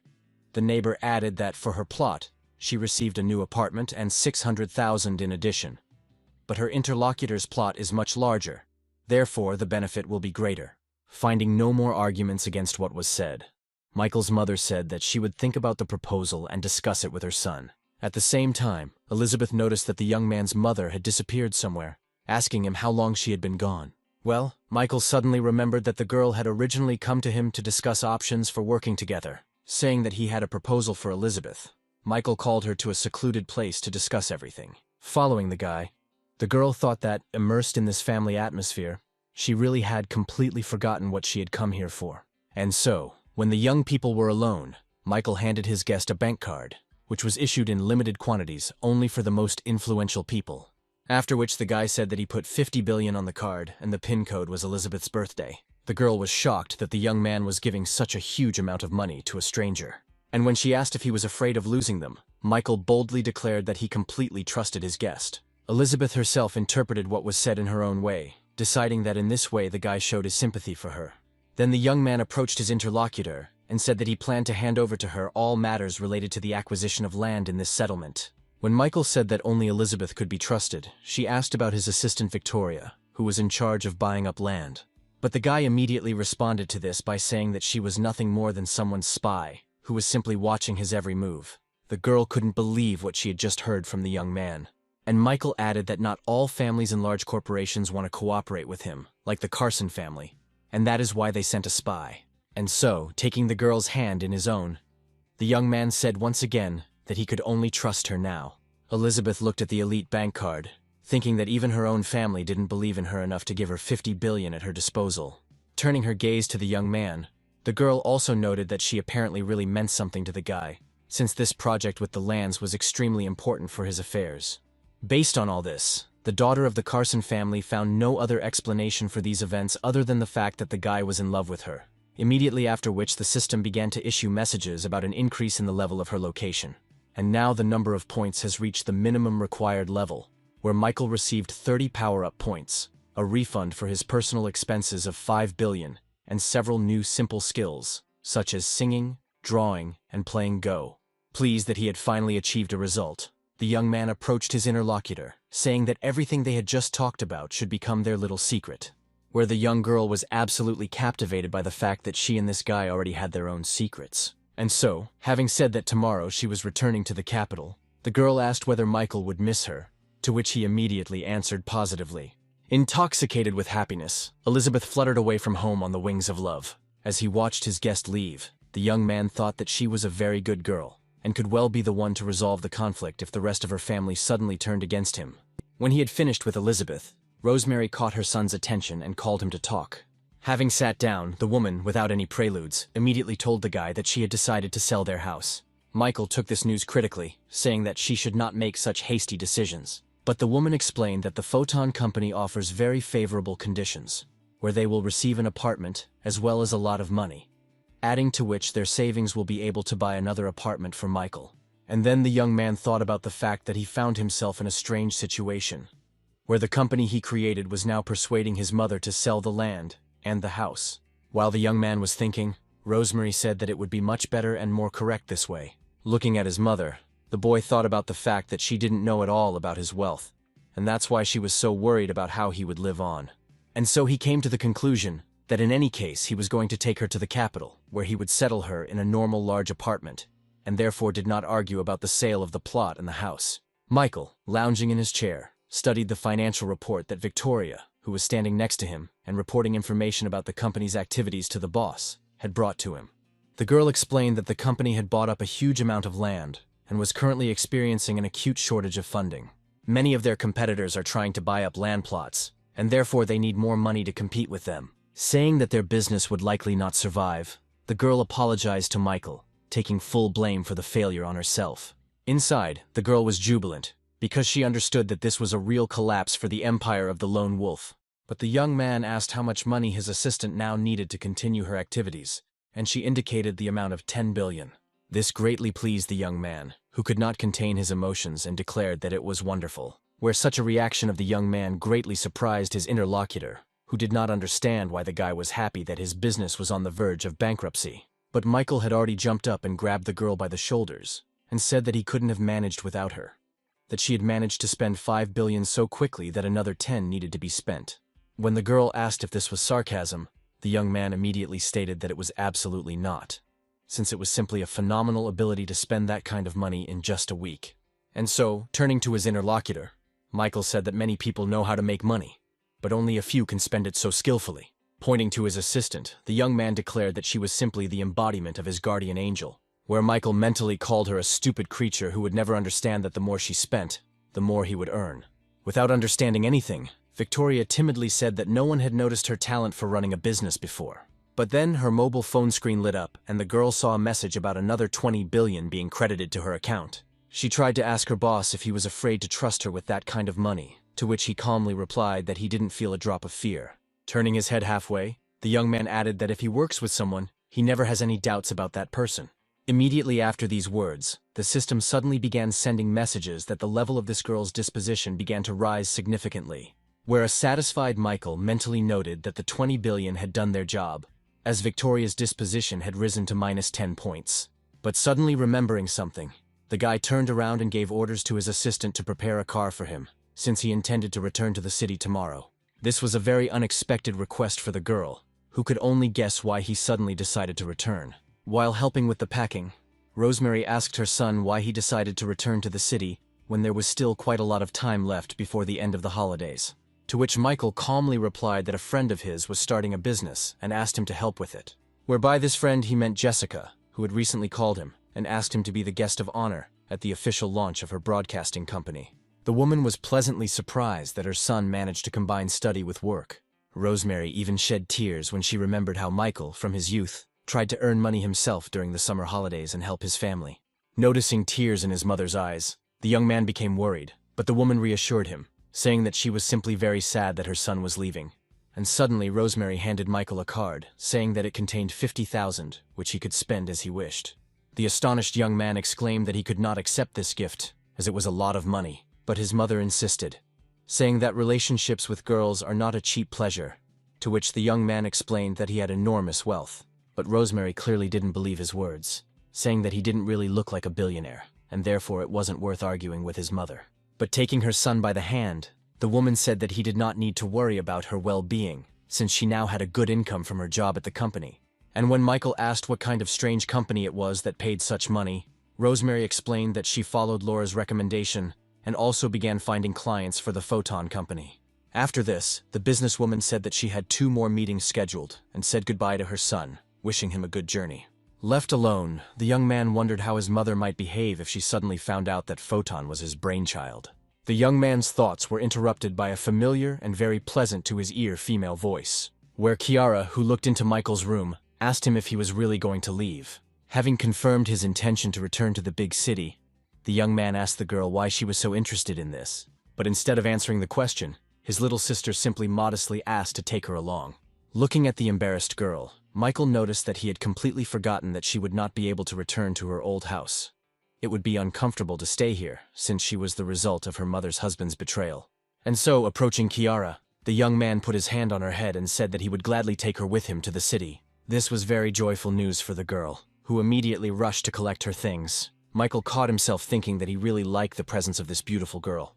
the neighbor added that for her plot, she received a new apartment and 600,000 in addition. But her interlocutor's plot is much larger, therefore the benefit will be greater. Finding no more arguments against what was said, Michael's mother said that she would think about the proposal and discuss it with her son. At the same time, Elizabeth noticed that the young man's mother had disappeared somewhere, asking him how long she had been gone. Well, Michael suddenly remembered that the girl had originally come to him to discuss options for working together, saying that he had a proposal for Elizabeth. Michael called her to a secluded place to discuss everything. Following the guy, the girl thought that, immersed in this family atmosphere, she really had completely forgotten what she had come here for. And so, when the young people were alone, Michael handed his guest a bank card, which was issued in limited quantities only for the most influential people. After which the guy said that he put 50 billion on the card and the PIN code was Elizabeth's birthday. The girl was shocked that the young man was giving such a huge amount of money to a stranger. And when she asked if he was afraid of losing them, Michael boldly declared that he completely trusted his guest. Elizabeth herself interpreted what was said in her own way, deciding that in this way the guy showed his sympathy for her. Then the young man approached his interlocutor and said that he planned to hand over to her all matters related to the acquisition of land in this settlement. When Michael said that only Elizabeth could be trusted, she asked about his assistant Victoria, who was in charge of buying up land. But the guy immediately responded to this by saying that she was nothing more than someone's spy, who was simply watching his every move. The girl couldn't believe what she had just heard from the young man. And Michael added that not all families and large corporations want to cooperate with him, like the Carson family, and that is why they sent a spy. And so, taking the girl's hand in his own, the young man said once again that he could only trust her now. Elizabeth looked at the elite bank card, thinking that even her own family didn't believe in her enough to give her 50 billion at her disposal. Turning her gaze to the young man, the girl also noted that she apparently really meant something to the guy, since this project with the lands was extremely important for his affairs. Based on all this, the daughter of the Carson family found no other explanation for these events other than the fact that the guy was in love with her. Immediately after which the system began to issue messages about an increase in the level of her location. And now the number of points has reached the minimum required level, where Michael received 30 power-up points, a refund for his personal expenses of 5 billion, and several new simple skills, such as singing, drawing, and playing Go. Pleased that he had finally achieved a result, the young man approached his interlocutor, saying that everything they had just talked about should become their little secret, where the young girl was absolutely captivated by the fact that she and this guy already had their own secrets. And so, having said that tomorrow she was returning to the capital, the girl asked whether Michael would miss her, to which he immediately answered positively. Intoxicated with happiness, Elizabeth fluttered away from home on the wings of love. As he watched his guest leave, the young man thought that she was a very good girl, and could well be the one to resolve the conflict if the rest of her family suddenly turned against him. When he had finished with Elizabeth, Rosemary caught her son's attention and called him to talk. Having sat down, the woman, without any preludes, immediately told the guy that she had decided to sell their house. Michael took this news critically, saying that she should not make such hasty decisions. But the woman explained that the Photon company offers very favorable conditions, where they will receive an apartment as well as a lot of money. adding to which their savings will be able to buy another apartment for Michael. And then the young man thought about the fact that he found himself in a strange situation, where the company he created was now persuading his mother to sell the land and the house. While the young man was thinking, Rosemary said that it would be much better and more correct this way. Looking at his mother, the boy thought about the fact that she didn't know at all about his wealth, and that's why she was so worried about how he would live on. And so he came to the conclusion that in any case he was going to take her to the capital, where he would settle her in a normal large apartment, and therefore did not argue about the sale of the plot and the house. Michael, lounging in his chair, studied the financial report that Victoria, who was standing next to him and reporting information about the company's activities to the boss, had brought to him. The girl explained that the company had bought up a huge amount of land and was currently experiencing an acute shortage of funding. Many of their competitors are trying to buy up land plots, and therefore they need more money to compete with them. Saying that their business would likely not survive, the girl apologized to Michael, taking full blame for the failure on herself. Inside, the girl was jubilant, because she understood that this was a real collapse for the empire of the lone wolf. But the young man asked how much money his assistant now needed to continue her activities, and she indicated the amount of 10 billion. This greatly pleased the young man, who could not contain his emotions and declared that it was wonderful. Where such a reaction of the young man greatly surprised his interlocutor, who did not understand why the guy was happy that his business was on the verge of bankruptcy. But Michael had already jumped up and grabbed the girl by the shoulders, and said that he couldn't have managed without her. That she had managed to spend 5 billion so quickly that another 10 needed to be spent. When the girl asked if this was sarcasm, the young man immediately stated that it was absolutely not, since it was simply a phenomenal ability to spend that kind of money in just a week. And so, turning to his interlocutor, Michael said that many people know how to make money, but only a few can spend it so skillfully. Pointing to his assistant, the young man declared that she was simply the embodiment of his guardian angel, where Michael mentally called her a stupid creature who would never understand that the more she spent, the more he would earn. Without understanding anything, Victoria timidly said that no one had noticed her talent for running a business before. But then her mobile phone screen lit up and the girl saw a message about another 20 billion being credited to her account. She tried to ask her boss if he was afraid to trust her with that kind of money, to which he calmly replied that he didn't feel a drop of fear. Turning his head halfway, the young man added that if he works with someone, he never has any doubts about that person. Immediately after these words, the system suddenly began sending messages that the level of this girl's disposition began to rise significantly, where a satisfied Michael mentally noted that the 20 billion had done their job, as Victoria's disposition had risen to minus 10 points. But suddenly remembering something, the guy turned around and gave orders to his assistant to prepare a car for him, since he intended to return to the city tomorrow. This was a very unexpected request for the girl, who could only guess why he suddenly decided to return. While helping with the packing, Rosemary asked her son why he decided to return to the city when there was still quite a lot of time left before the end of the holidays. To which Michael calmly replied that a friend of his was starting a business and asked him to help with it. Whereby this friend he meant Jessica, who had recently called him and asked him to be the guest of honor at the official launch of her broadcasting company. The woman was pleasantly surprised that her son managed to combine study with work. Rosemary even shed tears when she remembered how Michael, from his youth, tried to earn money himself during the summer holidays and help his family. Noticing tears in his mother's eyes, the young man became worried, but the woman reassured him, saying that she was simply very sad that her son was leaving. And suddenly Rosemary handed Michael a card, saying that it contained 50,000, which he could spend as he wished. The astonished young man exclaimed that he could not accept this gift, as it was a lot of money, but his mother insisted, saying that relationships with girls are not a cheap pleasure, to which the young man explained that he had enormous wealth. But Rosemary clearly didn't believe his words, saying that he didn't really look like a billionaire, and therefore it wasn't worth arguing with his mother. But taking her son by the hand, the woman said that he did not need to worry about her well-being, since she now had a good income from her job at the company. And when Michael asked what kind of strange company it was that paid such money, Rosemary explained that she followed Laura's recommendation and also began finding clients for the Photon company. After this, the businesswoman said that she had 2 more meetings scheduled and said goodbye to her son, wishing him a good journey. Left alone, the young man wondered how his mother might behave if she suddenly found out that Photon was his brainchild. The young man's thoughts were interrupted by a familiar and very pleasant to his ear female voice, where Kiara, who looked into Michael's room, asked him if he was really going to leave. Having confirmed his intention to return to the big city, the young man asked the girl why she was so interested in this. But instead of answering the question, his little sister simply modestly asked to take her along. Looking at the embarrassed girl, Michael noticed that he had completely forgotten that she would not be able to return to her old house. It would be uncomfortable to stay here, since she was the result of her mother's husband's betrayal. And so, approaching Kiara, the young man put his hand on her head and said that he would gladly take her with him to the city. This was very joyful news for the girl, who immediately rushed to collect her things. Michael caught himself thinking that he really liked the presence of this beautiful girl.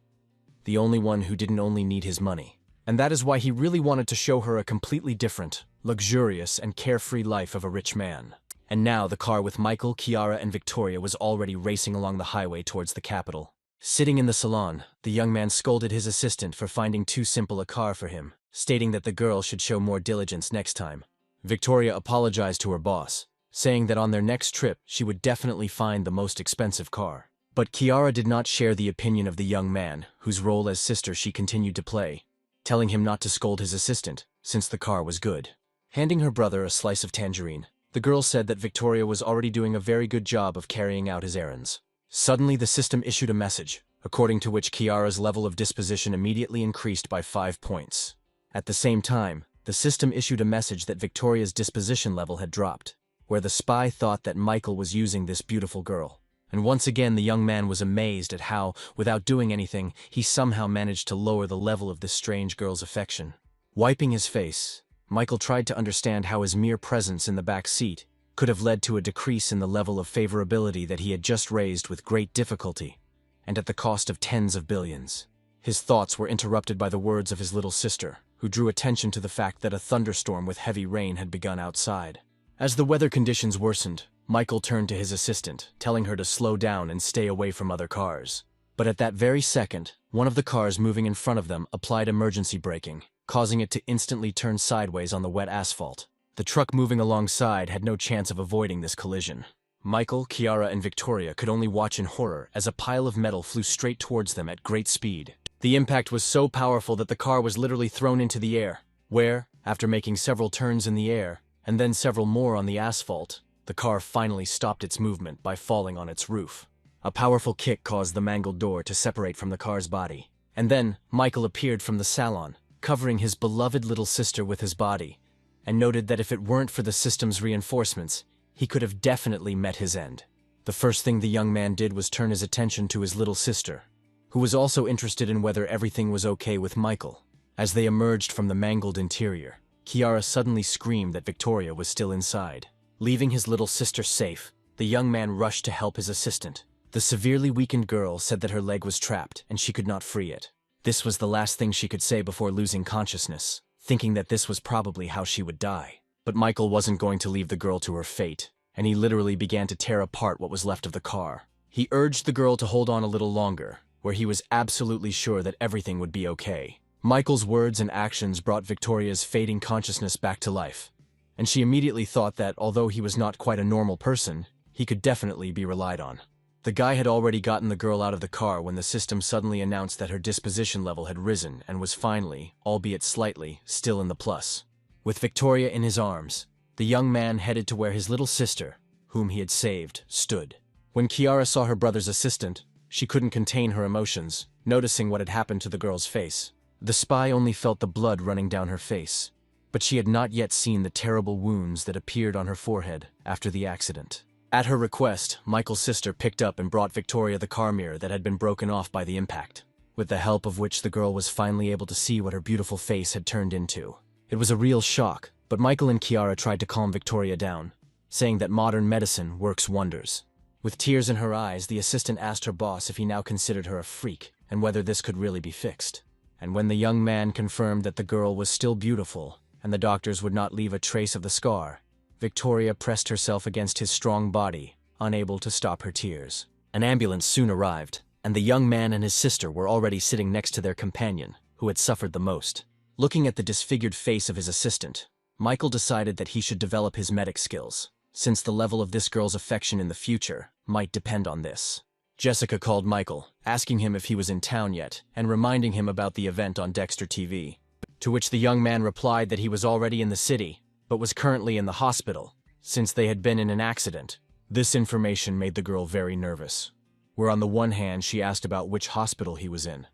The only one who didn't only need his money. And that is why he really wanted to show her a completely different, luxurious, and carefree life of a rich man. And now the car with Michael, Kiara, and Victoria was already racing along the highway towards the capital. Sitting in the salon, the young man scolded his assistant for finding too simple a car for him, stating that the girl should show more diligence next time. Victoria apologized to her boss, saying that on their next trip she would definitely find the most expensive car. But Kiara did not share the opinion of the young man, whose role as sister she continued to play, telling him not to scold his assistant, since the car was good. Handing her brother a slice of tangerine, the girl said that Victoria was already doing a very good job of carrying out his errands. Suddenly the system issued a message, according to which Kiara's level of disposition immediately increased by 5 points. At the same time, the system issued a message that Victoria's disposition level had dropped, where the spy thought that Michael was using this beautiful girl. And once again the young man was amazed at how, without doing anything, he somehow managed to lower the level of this strange girl's affection. Wiping his face, Michael tried to understand how his mere presence in the back seat could have led to a decrease in the level of favorability that he had just raised with great difficulty, and at the cost of tens of billions. His thoughts were interrupted by the words of his little sister, who drew attention to the fact that a thunderstorm with heavy rain had begun outside. As the weather conditions worsened, Michael turned to his assistant, telling her to slow down and stay away from other cars. But at that very second, one of the cars moving in front of them applied emergency braking, causing it to instantly turn sideways on the wet asphalt. The truck moving alongside had no chance of avoiding this collision. Michael, Kiara, and Victoria could only watch in horror as a pile of metal flew straight towards them at great speed. The impact was so powerful that the car was literally thrown into the air, where, after making several turns in the air, and then several more on the asphalt, the car finally stopped its movement by falling on its roof. A powerful kick caused the mangled door to separate from the car's body. And then, Michael appeared from the salon, covering his beloved little sister with his body, and noted that if it weren't for the system's reinforcements, he could have definitely met his end. The first thing the young man did was turn his attention to his little sister, who was also interested in whether everything was okay with Michael. As they emerged from the mangled interior, Kiara suddenly screamed that Victoria was still inside. Leaving his little sister safe, the young man rushed to help his assistant. The severely weakened girl said that her leg was trapped and she could not free it. This was the last thing she could say before losing consciousness, thinking that this was probably how she would die. But Michael wasn't going to leave the girl to her fate, and he literally began to tear apart what was left of the car. He urged the girl to hold on a little longer, where he was absolutely sure that everything would be okay. Michael's words and actions brought Victoria's fading consciousness back to life, and she immediately thought that, although he was not quite a normal person, he could definitely be relied on. The guy had already gotten the girl out of the car when the system suddenly announced that her disposition level had risen and was finally, albeit slightly, still in the plus. With Victoria in his arms, the young man headed to where his little sister, whom he had saved, stood. When Kiara saw her brother's assistant, she couldn't contain her emotions, noticing what had happened to the girl's face. The spy only felt the blood running down her face, but she had not yet seen the terrible wounds that appeared on her forehead after the accident. At her request, Michael's sister picked up and brought Victoria the car mirror that had been broken off by the impact, with the help of which the girl was finally able to see what her beautiful face had turned into. It was a real shock, but Michael and Kiara tried to calm Victoria down, saying that modern medicine works wonders. With tears in her eyes, the assistant asked her boss if he now considered her a freak and whether this could really be fixed. And when the young man confirmed that the girl was still beautiful and the doctors would not leave a trace of the scar, Victoria pressed herself against his strong body, unable to stop her tears. An ambulance soon arrived, and the young man and his sister were already sitting next to their companion, who had suffered the most. Looking at the disfigured face of his assistant, Michael decided that he should develop his medic skills, since the level of this girl's affection in the future might depend on this. Jessica called Michael, asking him if he was in town yet, and reminding him about the event on Dexter TV, to which the young man replied that he was already in the city, but was currently in the hospital, since they had been in an accident. This information made the girl very nervous, where on the one hand she asked about which hospital he was in,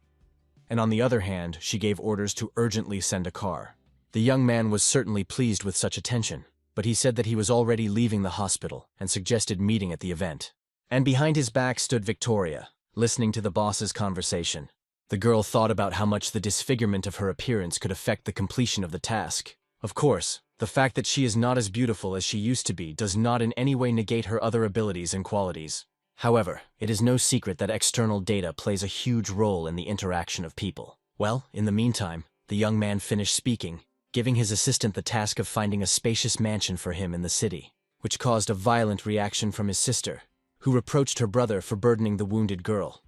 and on the other hand she gave orders to urgently send a car. The young man was certainly pleased with such attention, but he said that he was already leaving the hospital and suggested meeting at the event. And behind his back stood Victoria, listening to the boss's conversation. The girl thought about how much the disfigurement of her appearance could affect the completion of the task. Of course, the fact that she is not as beautiful as she used to be does not in any way negate her other abilities and qualities. However, it is no secret that external data plays a huge role in the interaction of people. Well, in the meantime, the young man finished speaking, giving his assistant the task of finding a spacious mansion for him in the city, which caused a violent reaction from his sister, who reproached her brother for burdening the wounded girl,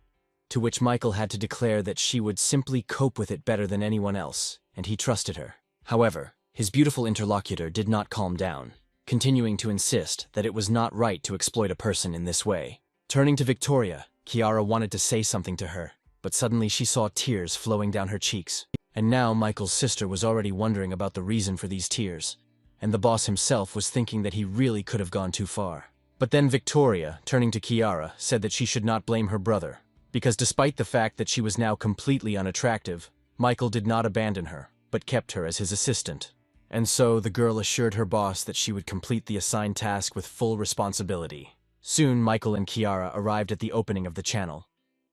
to which Michael had to declare that she would simply cope with it better than anyone else, and he trusted her. However, his beautiful interlocutor did not calm down, continuing to insist that it was not right to exploit a person in this way. Turning to Victoria, Kiara wanted to say something to her, but suddenly she saw tears flowing down her cheeks. And now Michael's sister was already wondering about the reason for these tears, and the boss himself was thinking that he really could have gone too far. But then Victoria, turning to Kiara, said that she should not blame her brother, because despite the fact that she was now completely unattractive, Michael did not abandon her, but kept her as his assistant. And so the girl assured her boss that she would complete the assigned task with full responsibility. Soon Michael and Kiara arrived at the opening of the channel,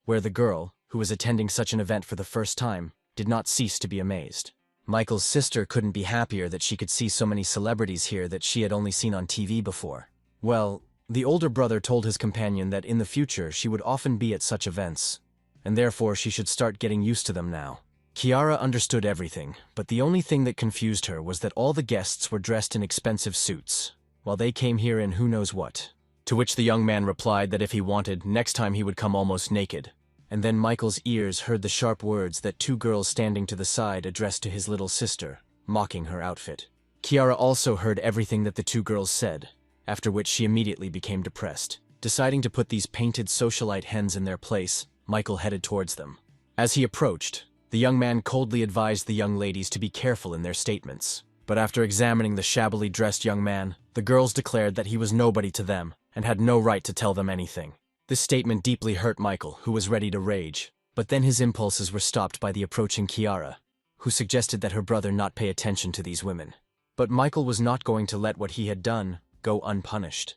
where the girl, who was attending such an event for the first time, did not cease to be amazed. Michael's sister couldn't be happier that she could see so many celebrities here that she had only seen on TV before. Well, the older brother told his companion that in the future she would often be at such events, and therefore she should start getting used to them now. Kiara understood everything, but the only thing that confused her was that all the guests were dressed in expensive suits, while they came here in who knows what. To which the young man replied that if he wanted, next time he would come almost naked. And then Michael's ears heard the sharp words that two girls standing to the side addressed to his little sister, mocking her outfit. Kiara also heard everything that the two girls said, after which she immediately became depressed. Deciding to put these painted socialite hens in their place, Michael headed towards them. As he approached, the young man coldly advised the young ladies to be careful in their statements. But after examining the shabbily dressed young man, the girls declared that he was nobody to them and had no right to tell them anything. This statement deeply hurt Michael, who was ready to rage. But then his impulses were stopped by the approaching Kiara, who suggested that her brother not pay attention to these women. But Michael was not going to let what he had done go unpunished,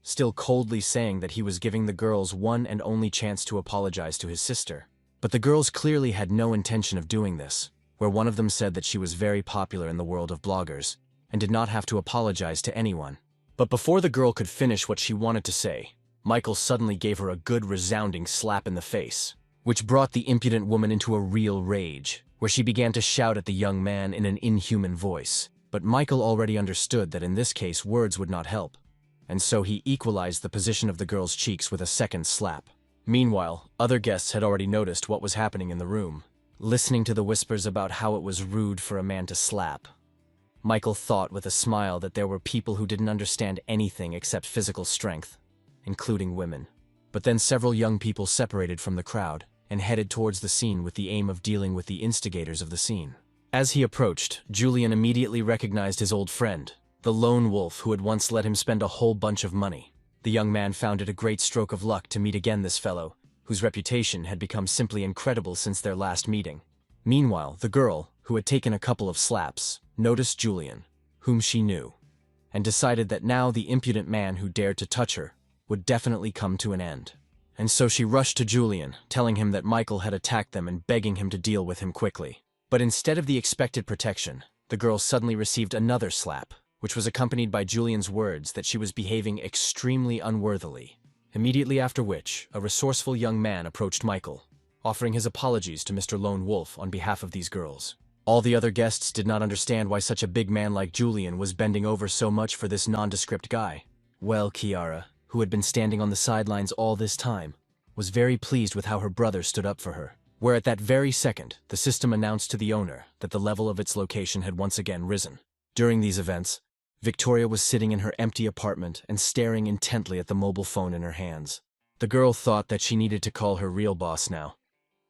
still coldly saying that he was giving the girls one and only chance to apologize to his sister. But the girls clearly had no intention of doing this, where one of them said that she was very popular in the world of bloggers and did not have to apologize to anyone. But before the girl could finish what she wanted to say, Michael suddenly gave her a good resounding slap in the face, which brought the impudent woman into a real rage, where she began to shout at the young man in an inhuman voice. But Michael already understood that in this case words would not help, and so he equalized the position of the girl's cheeks with a second slap. Meanwhile, other guests had already noticed what was happening in the room. Listening to the whispers about how it was rude for a man to slap, Michael thought with a smile that there were people who didn't understand anything except physical strength, including women. But then several young people separated from the crowd and headed towards the scene with the aim of dealing with the instigators of the scene. As he approached, Julian immediately recognized his old friend, the lone wolf who had once let him spend a whole bunch of money. The young man found it a great stroke of luck to meet again this fellow, whose reputation had become simply incredible since their last meeting. Meanwhile, the girl, who had taken a couple of slaps, noticed Julian, whom she knew, and decided that now the impudent man who dared to touch her would definitely come to an end. And so she rushed to Julian, telling him that Michael had attacked them and begging him to deal with him quickly. But instead of the expected protection, the girl suddenly received another slap, which was accompanied by Julian's words that she was behaving extremely unworthily. Immediately after which, a resourceful young man approached Michael, offering his apologies to Mr. Lone Wolf on behalf of these girls. All the other guests did not understand why such a big man like Julian was bending over so much for this nondescript guy. Well, Kiara, who had been standing on the sidelines all this time, was very pleased with how her brother stood up for her, where at that very second, the system announced to the owner that the level of its location had once again risen. During these events, Victoria was sitting in her empty apartment and staring intently at the mobile phone in her hands. The girl thought that she needed to call her real boss now,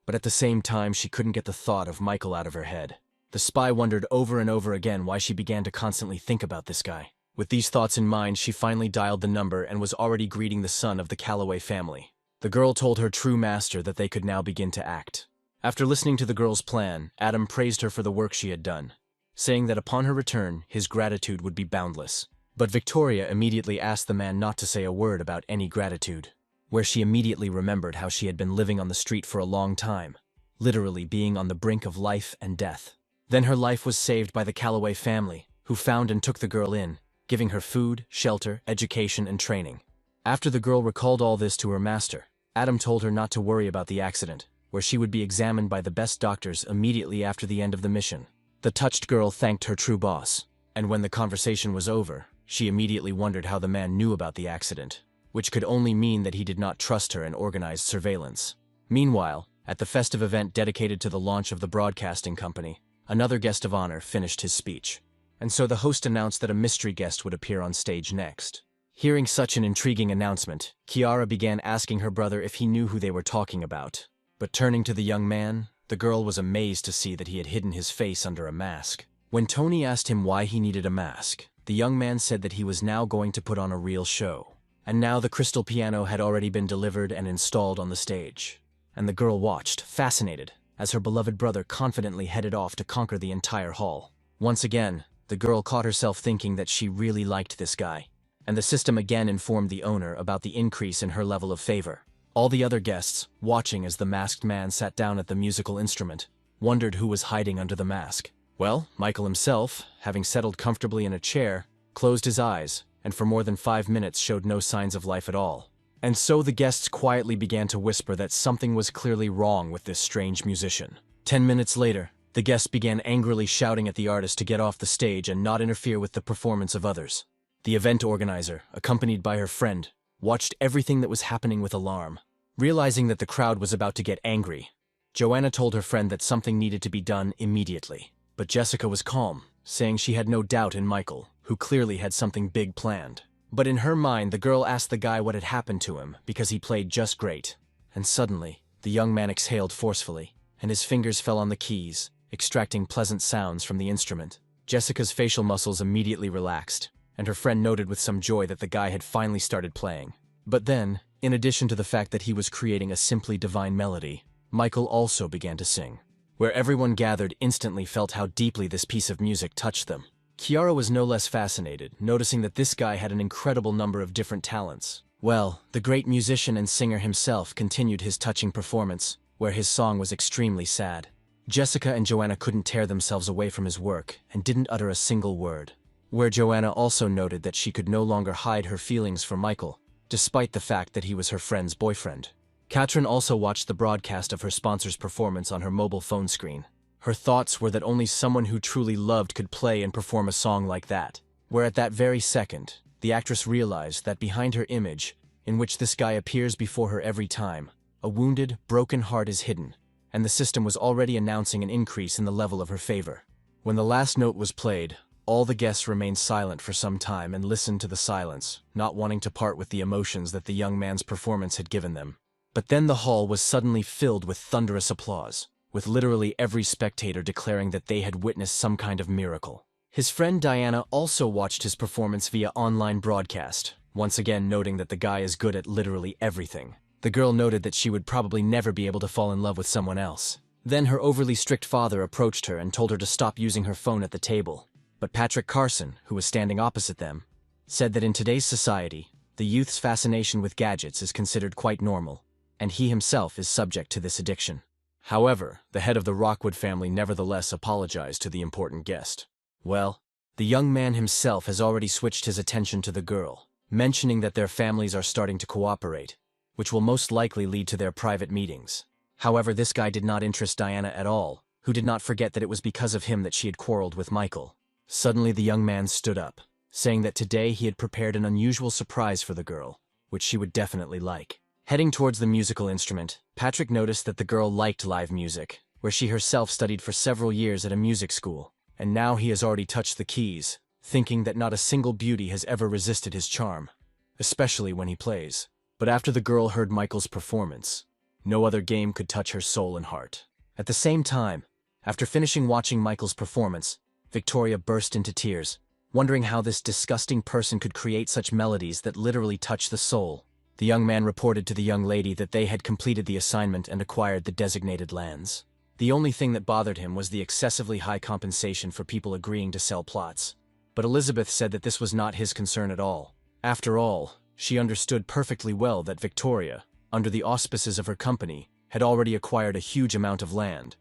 but at the same time she couldn't get the thought of Michael out of her head. The spy wondered over and over again why she began to constantly think about this guy. With these thoughts in mind, she finally dialed the number and was already greeting the son of the Calloway family. The girl told her true master that they could now begin to act. After listening to the girl's plan, Adam praised her for the work she had done, saying that upon her return, his gratitude would be boundless. But Victoria immediately asked the man not to say a word about any gratitude, where she immediately remembered how she had been living on the street for a long time, literally being on the brink of life and death. Then her life was saved by the Calloway family, who found and took the girl in, giving her food, shelter, education, and training. After the girl recalled all this to her master, Adam told her not to worry about the accident, where she would be examined by the best doctors immediately after the end of the mission. The touched girl thanked her true boss, and when the conversation was over, she immediately wondered how the man knew about the accident, which could only mean that he did not trust her and organized surveillance. Meanwhile, at the festive event dedicated to the launch of the broadcasting company, another guest of honor finished his speech. And so the host announced that a mystery guest would appear on stage next. Hearing such an intriguing announcement, Kiara began asking her brother if he knew who they were talking about. But turning to the young man, the girl was amazed to see that he had hidden his face under a mask. When Tony asked him why he needed a mask, the young man said that he was now going to put on a real show. And now the crystal piano had already been delivered and installed on the stage. And the girl watched, fascinated, as her beloved brother confidently headed off to conquer the entire hall. Once again, the girl caught herself thinking that she really liked this guy. And the system again informed the owner about the increase in her level of favor. All the other guests, watching as the masked man sat down at the musical instrument, wondered who was hiding under the mask. Well, Michael himself, having settled comfortably in a chair, closed his eyes, and for more than 5 minutes showed no signs of life at all. And so the guests quietly began to whisper that something was clearly wrong with this strange musician. 10 minutes later, the guests began angrily shouting at the artist to get off the stage and not interfere with the performance of others. The event organizer, accompanied by her friend, watched everything that was happening with alarm. Realizing that the crowd was about to get angry, Joanna told her friend that something needed to be done immediately. But Jessica was calm, saying she had no doubt in Michael, who clearly had something big planned. But in her mind, the girl asked the guy what had happened to him because he played just great. And suddenly, the young man exhaled forcefully, and his fingers fell on the keys, extracting pleasant sounds from the instrument. Jessica's facial muscles immediately relaxed, and her friend noted with some joy that the guy had finally started playing. But then, in addition to the fact that he was creating a simply divine melody, Michael also began to sing, where everyone gathered instantly felt how deeply this piece of music touched them. Kiara was no less fascinated, noticing that this guy had an incredible number of different talents. Well, the great musician and singer himself continued his touching performance, where his song was extremely sad. Jessica and Joanna couldn't tear themselves away from his work and didn't utter a single word, where Joanna also noted that she could no longer hide her feelings for Michael, despite the fact that he was her friend's boyfriend. Katrin also watched the broadcast of her sponsor's performance on her mobile phone screen. Her thoughts were that only someone who truly loved could play and perform a song like that, where at that very second, the actress realized that behind her image, in which this guy appears before her every time, a wounded, broken heart is hidden, and the system was already announcing an increase in the level of her favor. When the last note was played, all the guests remained silent for some time and listened to the silence, not wanting to part with the emotions that the young man's performance had given them. But then the hall was suddenly filled with thunderous applause, with literally every spectator declaring that they had witnessed some kind of miracle. His friend Diana also watched his performance via online broadcast, once again noting that the guy is good at literally everything. The girl noted that she would probably never be able to fall in love with someone else. Then her overly strict father approached her and told her to stop using her phone at the table. But Patrick Carson, who was standing opposite them, said that in today's society, the youth's fascination with gadgets is considered quite normal, and he himself is subject to this addiction. However, the head of the Rockwood family nevertheless apologized to the important guest. Well, the young man himself has already switched his attention to the girl, mentioning that their families are starting to cooperate, which will most likely lead to their private meetings. However, this guy did not interest Diana at all, who did not forget that it was because of him that she had quarreled with Michael. Suddenly the young man stood up, saying that today he had prepared an unusual surprise for the girl, which she would definitely like. Heading towards the musical instrument, Patrick noticed that the girl liked live music, where she herself studied for several years at a music school, and now he has already touched the keys, thinking that not a single beauty has ever resisted his charm, especially when he plays. But after the girl heard Michael's performance, no other game could touch her soul and heart. At the same time, after finishing watching Michael's performance, Victoria burst into tears, wondering how this disgusting person could create such melodies that literally touch the soul. The young man reported to the young lady that they had completed the assignment and acquired the designated lands. The only thing that bothered him was the excessively high compensation for people agreeing to sell plots. But Elizabeth said that this was not his concern at all. After all, she understood perfectly well that Victoria, under the auspices of her company, had already acquired a huge amount of land,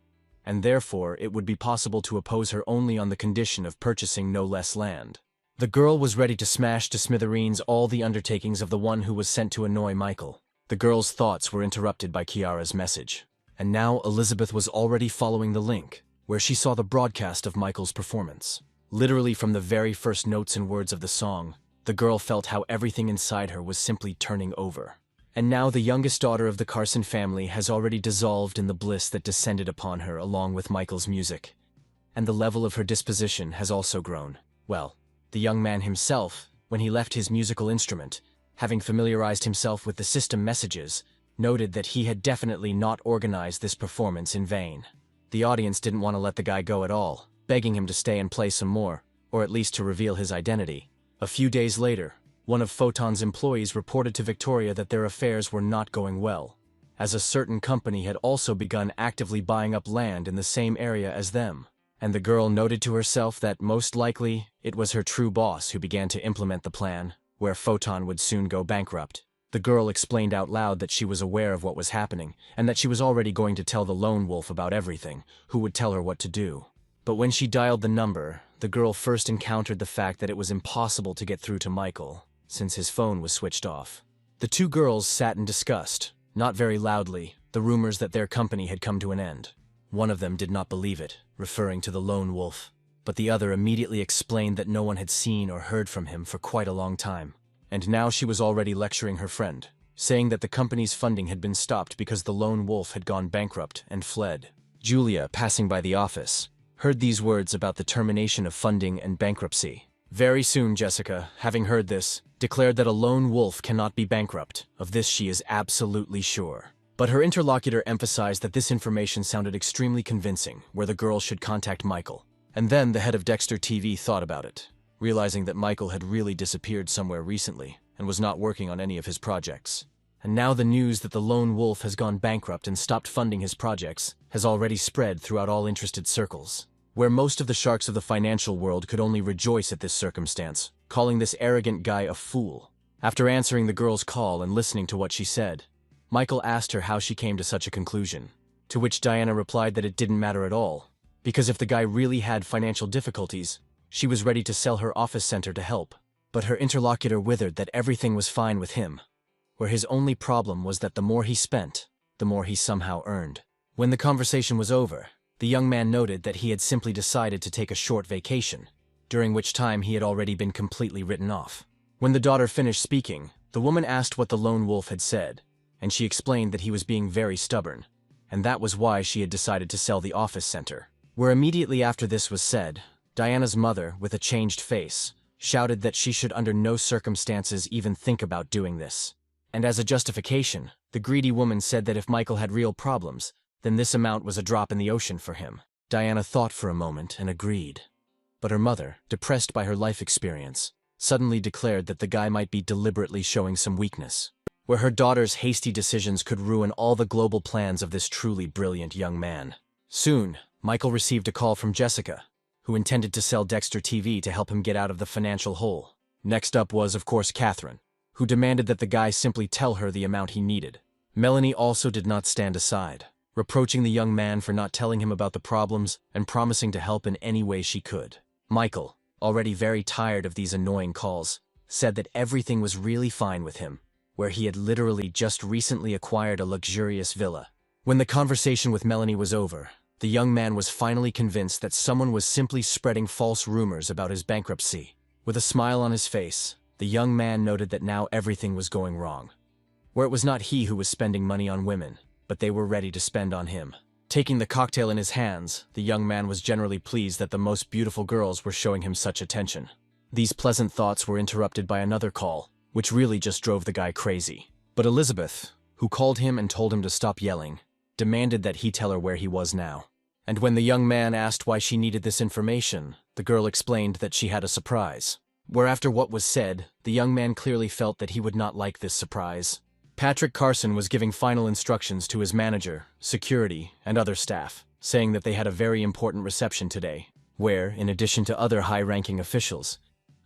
and therefore it would be possible to oppose her only on the condition of purchasing no less land. The girl was ready to smash to smithereens all the undertakings of the one who was sent to annoy Michael. The girl's thoughts were interrupted by Kiara's message. And now Elizabeth was already following the link, where she saw the broadcast of Michael's performance. Literally from the very first notes and words of the song, the girl felt how everything inside her was simply turning over. And now the youngest daughter of the Carson family has already dissolved in the bliss that descended upon her along with Michael's music. And the level of her disposition has also grown. Well, the young man himself, when he left his musical instrument, having familiarized himself with the system messages, noted that he had definitely not organized this performance in vain. The audience didn't want to let the guy go at all, begging him to stay and play some more, or at least to reveal his identity. A few days later, one of Photon's employees reported to Victoria that their affairs were not going well, as a certain company had also begun actively buying up land in the same area as them. And the girl noted to herself that most likely it was her true boss who began to implement the plan, where Photon would soon go bankrupt. The girl explained out loud that she was aware of what was happening, and that she was already going to tell the lone wolf about everything, who would tell her what to do. But when she dialed the number, the girl first encountered the fact that it was impossible to get through to Michael, since his phone was switched off. The two girls sat and discussed, not very loudly, the rumors that their company had come to an end. One of them did not believe it, referring to the lone wolf, but the other immediately explained that no one had seen or heard from him for quite a long time. And now she was already lecturing her friend, saying that the company's funding had been stopped because the lone wolf had gone bankrupt and fled. Julia, passing by the office, heard these words about the termination of funding and bankruptcy. Very soon, Jessica, having heard this, declared that a lone wolf cannot be bankrupt. Of this she is absolutely sure. But her interlocutor emphasized that this information sounded extremely convincing, where the girl should contact Michael. And then the head of Dexter TV thought about it, realizing that Michael had really disappeared somewhere recently and was not working on any of his projects. And now the news that the lone wolf has gone bankrupt and stopped funding his projects has already spread throughout all interested circles, where most of the sharks of the financial world could only rejoice at this circumstance, calling this arrogant guy a fool. After answering the girl's call and listening to what she said, Michael asked her how she came to such a conclusion, to which Diana replied that it didn't matter at all, because if the guy really had financial difficulties, she was ready to sell her office center to help. But her interlocutor withered that everything was fine with him, where his only problem was that the more he spent, the more he somehow earned. When the conversation was over, the young man noted that he had simply decided to take a short vacation, during which time he had already been completely written off. When the daughter finished speaking, the woman asked what the lone wolf had said, and she explained that he was being very stubborn, and that was why she had decided to sell the office center. Where immediately after this was said, Diana's mother, with a changed face, shouted that she should under no circumstances even think about doing this. And as a justification, the greedy woman said that if Michael had real problems, then this amount was a drop in the ocean for him. Diana thought for a moment and agreed. But her mother, depressed by her life experience, suddenly declared that the guy might be deliberately showing some weakness, where her daughter's hasty decisions could ruin all the global plans of this truly brilliant young man. Soon, Michael received a call from Jessica, who intended to sell Dexter TV to help him get out of the financial hole. Next up was, of course, Catherine, who demanded that the guy simply tell her the amount he needed. Melanie also did not stand aside, reproaching the young man for not telling him about the problems and promising to help in any way she could. Michael, already very tired of these annoying calls, said that everything was really fine with him, where he had literally just recently acquired a luxurious villa. When the conversation with Melanie was over, the young man was finally convinced that someone was simply spreading false rumors about his bankruptcy. With a smile on his face, the young man noted that now everything was going wrong, where it was not he who was spending money on women, but they were ready to spend on him. Taking the cocktail in his hands, the young man was generally pleased that the most beautiful girls were showing him such attention. These pleasant thoughts were interrupted by another call, which really just drove the guy crazy. But Elizabeth, who called him and told him to stop yelling, demanded that he tell her where he was now. And when the young man asked why she needed this information, the girl explained that she had a surprise. Where after what was said, the young man clearly felt that he would not like this surprise. Patrick Carson was giving final instructions to his manager, security, and other staff, saying that they had a very important reception today, where, in addition to other high-ranking officials,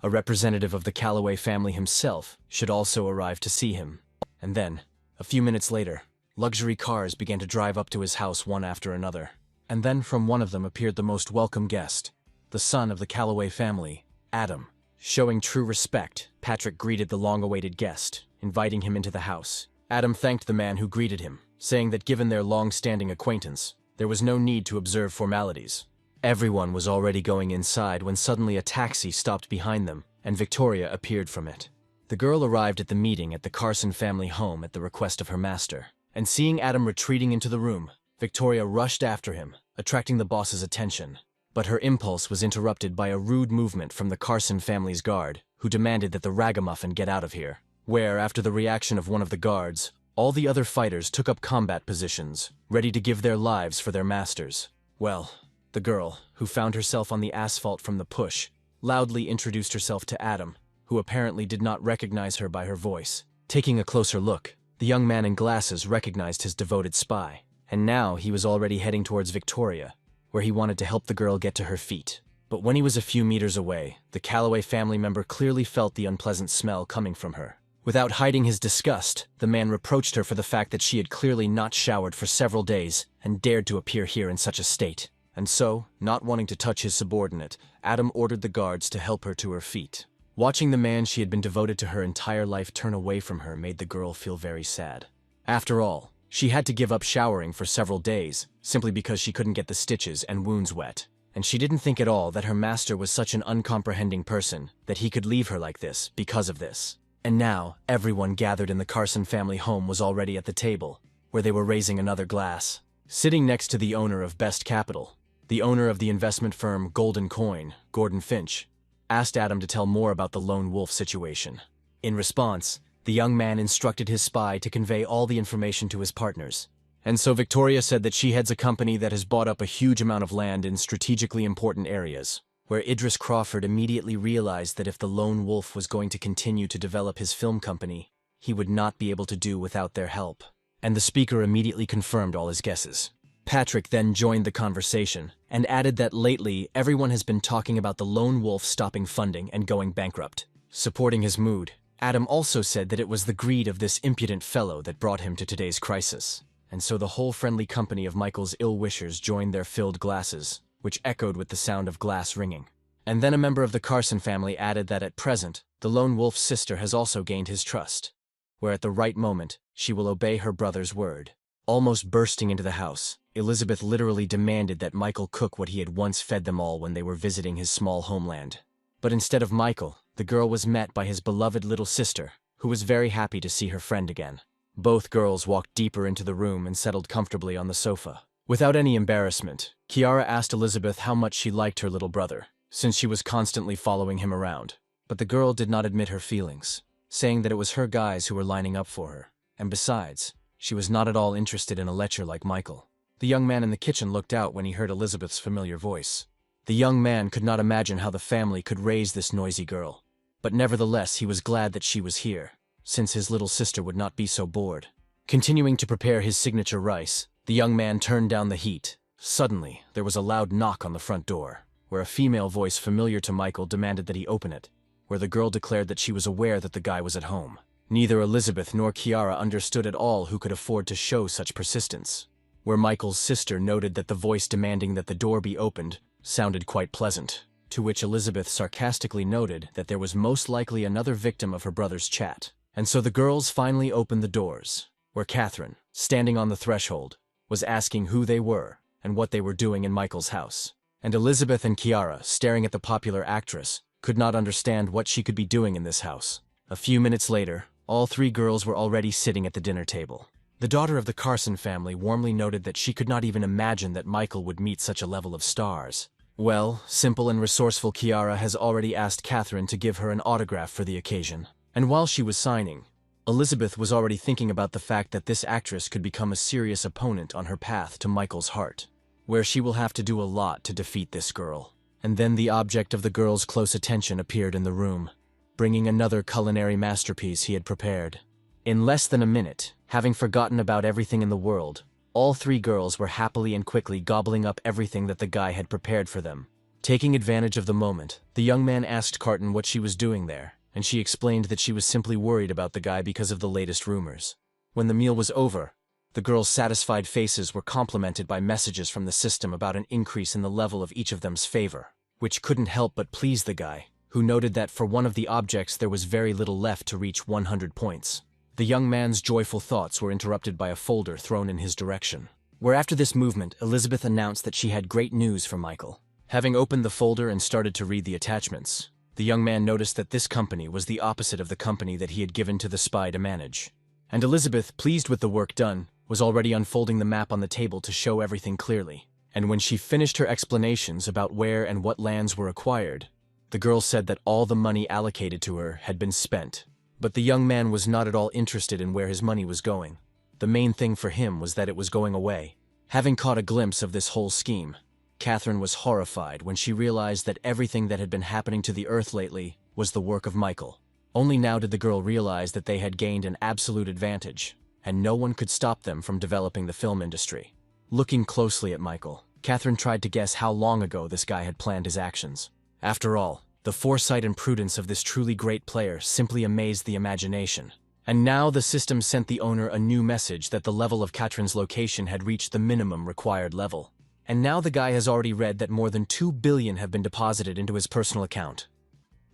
a representative of the Calloway family himself should also arrive to see him. And then, a few minutes later, luxury cars began to drive up to his house one after another. And then from one of them appeared the most welcome guest, the son of the Calloway family, Adam. Showing true respect, Patrick greeted the long-awaited guest, inviting him into the house. Adam thanked the man who greeted him, saying that given their long-standing acquaintance, there was no need to observe formalities. Everyone was already going inside when suddenly a taxi stopped behind them, and Victoria appeared from it. The girl arrived at the meeting at the Carson family home at the request of her master, and seeing Adam retreating into the room, Victoria rushed after him, attracting the boss's attention. But her impulse was interrupted by a rude movement from the Carson family's guard, who demanded that the ragamuffin get out of here, where, after the reaction of one of the guards, all the other fighters took up combat positions, ready to give their lives for their masters. Well, the girl, who found herself on the asphalt from the push, loudly introduced herself to Adam, who apparently did not recognize her by her voice. Taking a closer look, the young man in glasses recognized his devoted spy, and now he was already heading towards Victoria, where he wanted to help the girl get to her feet. But when he was a few meters away, the Calloway family member clearly felt the unpleasant smell coming from her. Without hiding his disgust, the man reproached her for the fact that she had clearly not showered for several days and dared to appear here in such a state. And so, not wanting to touch his subordinate, Adam ordered the guards to help her to her feet. Watching the man she had been devoted to her entire life turn away from her made the girl feel very sad. After all, she had to give up showering for several days, simply because she couldn't get the stitches and wounds wet. And she didn't think at all that her master was such an uncomprehending person that he could leave her like this because of this. And now, everyone gathered in the Carson family home was already at the table, where they were raising another glass. Sitting next to the owner of Best Capital, the owner of the investment firm Golden Coin, Gordon Finch, asked Adam to tell more about the lone wolf situation. In response, the young man instructed his spy to convey all the information to his partners. And so Victoria said that she heads a company that has bought up a huge amount of land in strategically important areas, where Idris Crawford immediately realized that if the lone wolf was going to continue to develop his film company, he would not be able to do without their help. And the speaker immediately confirmed all his guesses. Patrick then joined the conversation and added that lately everyone has been talking about the lone wolf stopping funding and going bankrupt. Supporting his mood, Adam also said that it was the greed of this impudent fellow that brought him to today's crisis. And so the whole friendly company of Michael's ill-wishers joined their filled glasses, which echoed with the sound of glass ringing. And then a member of the Carson family added that at present, the lone wolf's sister has also gained his trust, where at the right moment, she will obey her brother's word. Almost bursting into the house, Elizabeth literally demanded that Michael cook what he had once fed them all when they were visiting his small homeland. But instead of Michael, the girl was met by his beloved little sister, who was very happy to see her friend again. Both girls walked deeper into the room and settled comfortably on the sofa. Without any embarrassment, Kiara asked Elizabeth how much she liked her little brother, since she was constantly following him around. But the girl did not admit her feelings, saying that it was her guys who were lining up for her, and besides, she was not at all interested in a lecher like Michael. The young man in the kitchen looked out when he heard Elizabeth's familiar voice. The young man could not imagine how the family could raise this noisy girl, but nevertheless he was glad that she was here, since his little sister would not be so bored. Continuing to prepare his signature rice, the young man turned down the heat. Suddenly, there was a loud knock on the front door, where a female voice familiar to Michael demanded that he open it, where the girl declared that she was aware that the guy was at home. Neither Elizabeth nor Kiara understood at all who could afford to show such persistence, where Michael's sister noted that the voice demanding that the door be opened sounded quite pleasant, to which Elizabeth sarcastically noted that there was most likely another victim of her brother's chat. And so the girls finally opened the doors, where Catherine, standing on the threshold, was asking who they were and what they were doing in Michael's house. And Elizabeth and Kiara, staring at the popular actress, could not understand what she could be doing in this house. A few minutes later, all three girls were already sitting at the dinner table. The daughter of the Carson family warmly noted that she could not even imagine that Michael would meet such a level of stars. Well, simple and resourceful Kiara has already asked Catherine to give her an autograph for the occasion. And while she was signing, Elizabeth was already thinking about the fact that this actress could become a serious opponent on her path to Michael's heart, where she will have to do a lot to defeat this girl. And then the object of the girl's close attention appeared in the room, bringing another culinary masterpiece he had prepared. In less than a minute, having forgotten about everything in the world, All three girls were happily and quickly gobbling up everything that the guy had prepared for them. Taking advantage of the moment, the young man asked Carton what she was doing there, and she explained that she was simply worried about the guy because of the latest rumors. When the meal was over, the girls' satisfied faces were complemented by messages from the system about an increase in the level of each of them's favor, which couldn't help but please the guy, who noted that for one of the objects there was very little left to reach 100 points. The young man's joyful thoughts were interrupted by a folder thrown in his direction, where after this movement, Elizabeth announced that she had great news for Michael. Having opened the folder and started to read the attachments, the young man noticed that this company was the opposite of the company that he had given to the spy to manage. And Elizabeth, pleased with the work done, was already unfolding the map on the table to show everything clearly. And when she finished her explanations about where and what lands were acquired, the girl said that all the money allocated to her had been spent. But the young man was not at all interested in where his money was going. The main thing for him was that it was going away. Having caught a glimpse of this whole scheme, Catherine was horrified when she realized that everything that had been happening to the Earth lately was the work of Michael. Only now did the girl realize that they had gained an absolute advantage, and no one could stop them from developing the film industry. Looking closely at Michael, Catherine tried to guess how long ago this guy had planned his actions. After all, the foresight and prudence of this truly great player simply amazed the imagination. And now the system sent the owner a new message that the level of Catherine's location had reached the minimum required level. And now the guy has already read that more than 2 billion have been deposited into his personal account.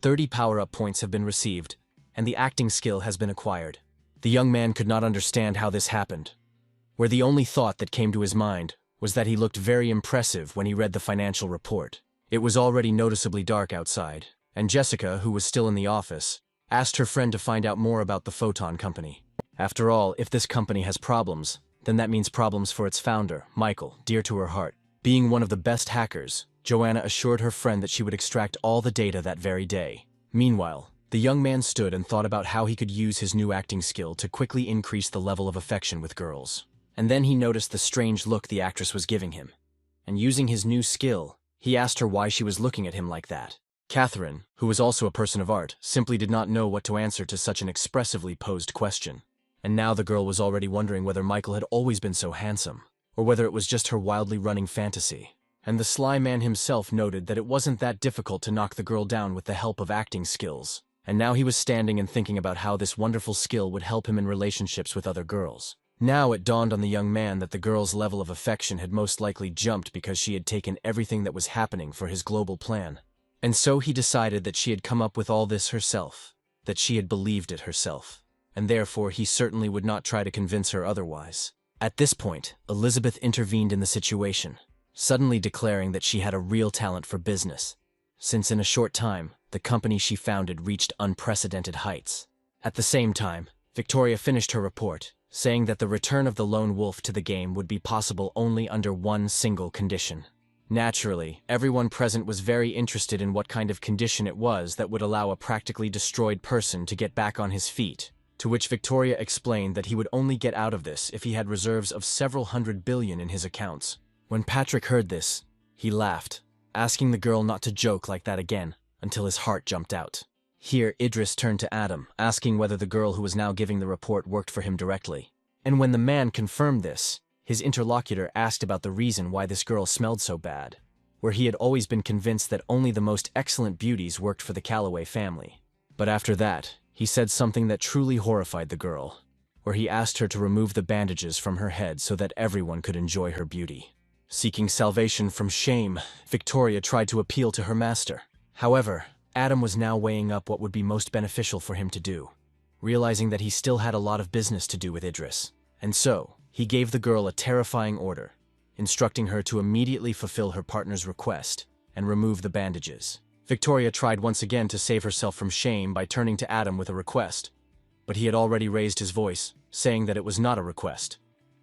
30 power-up points have been received, and the acting skill has been acquired. The young man could not understand how this happened, where the only thought that came to his mind was that he looked very impressive when he read the financial report. It was already noticeably dark outside, and Jessica, who was still in the office, asked her friend to find out more about the Photon Company. After all, if this company has problems, then that means problems for its founder, Michael, dear to her heart. Being one of the best hackers, Joanna assured her friend that she would extract all the data that very day. Meanwhile, the young man stood and thought about how he could use his new acting skill to quickly increase the level of affection with girls. And then he noticed the strange look the actress was giving him. And using his new skill, he asked her why she was looking at him like that. Catherine, who was also a person of art, simply did not know what to answer to such an expressively posed question. And now the girl was already wondering whether Michael had always been so handsome, or whether it was just her wildly running fantasy. And the sly man himself noted that it wasn't that difficult to knock the girl down with the help of acting skills. And now he was standing and thinking about how this wonderful skill would help him in relationships with other girls. Now it dawned on the young man that the girl's level of affection had most likely jumped because she had taken everything that was happening for his global plan. And so he decided that she had come up with all this herself, that she had believed it herself, and therefore he certainly would not try to convince her otherwise. At this point, Elizabeth intervened in the situation, suddenly declaring that she had a real talent for business, since in a short time, the company she founded reached unprecedented heights. At the same time, Victoria finished her report, saying that the return of the lone wolf to the game would be possible only under one single condition. Naturally, everyone present was very interested in what kind of condition it was that would allow a practically destroyed person to get back on his feet, to which Victoria explained that he would only get out of this if he had reserves of several hundred billion in his accounts. When Patrick heard this, he laughed, asking the girl not to joke like that again, until his heart jumped out. Here Idris turned to Adam, asking whether the girl who was now giving the report worked for him directly. And when the man confirmed this, his interlocutor asked about the reason why this girl smelled so bad, where he had always been convinced that only the most excellent beauties worked for the Calloway family. But after that, he said something that truly horrified the girl, where he asked her to remove the bandages from her head so that everyone could enjoy her beauty. Seeking salvation from shame, Victoria tried to appeal to her master. However, Adam was now weighing up what would be most beneficial for him to do, realizing that he still had a lot of business to do with Idris. And so, he gave the girl a terrifying order, instructing her to immediately fulfill her partner's request and remove the bandages. Victoria tried once again to save herself from shame by turning to Adam with a request, but he had already raised his voice, saying that it was not a request,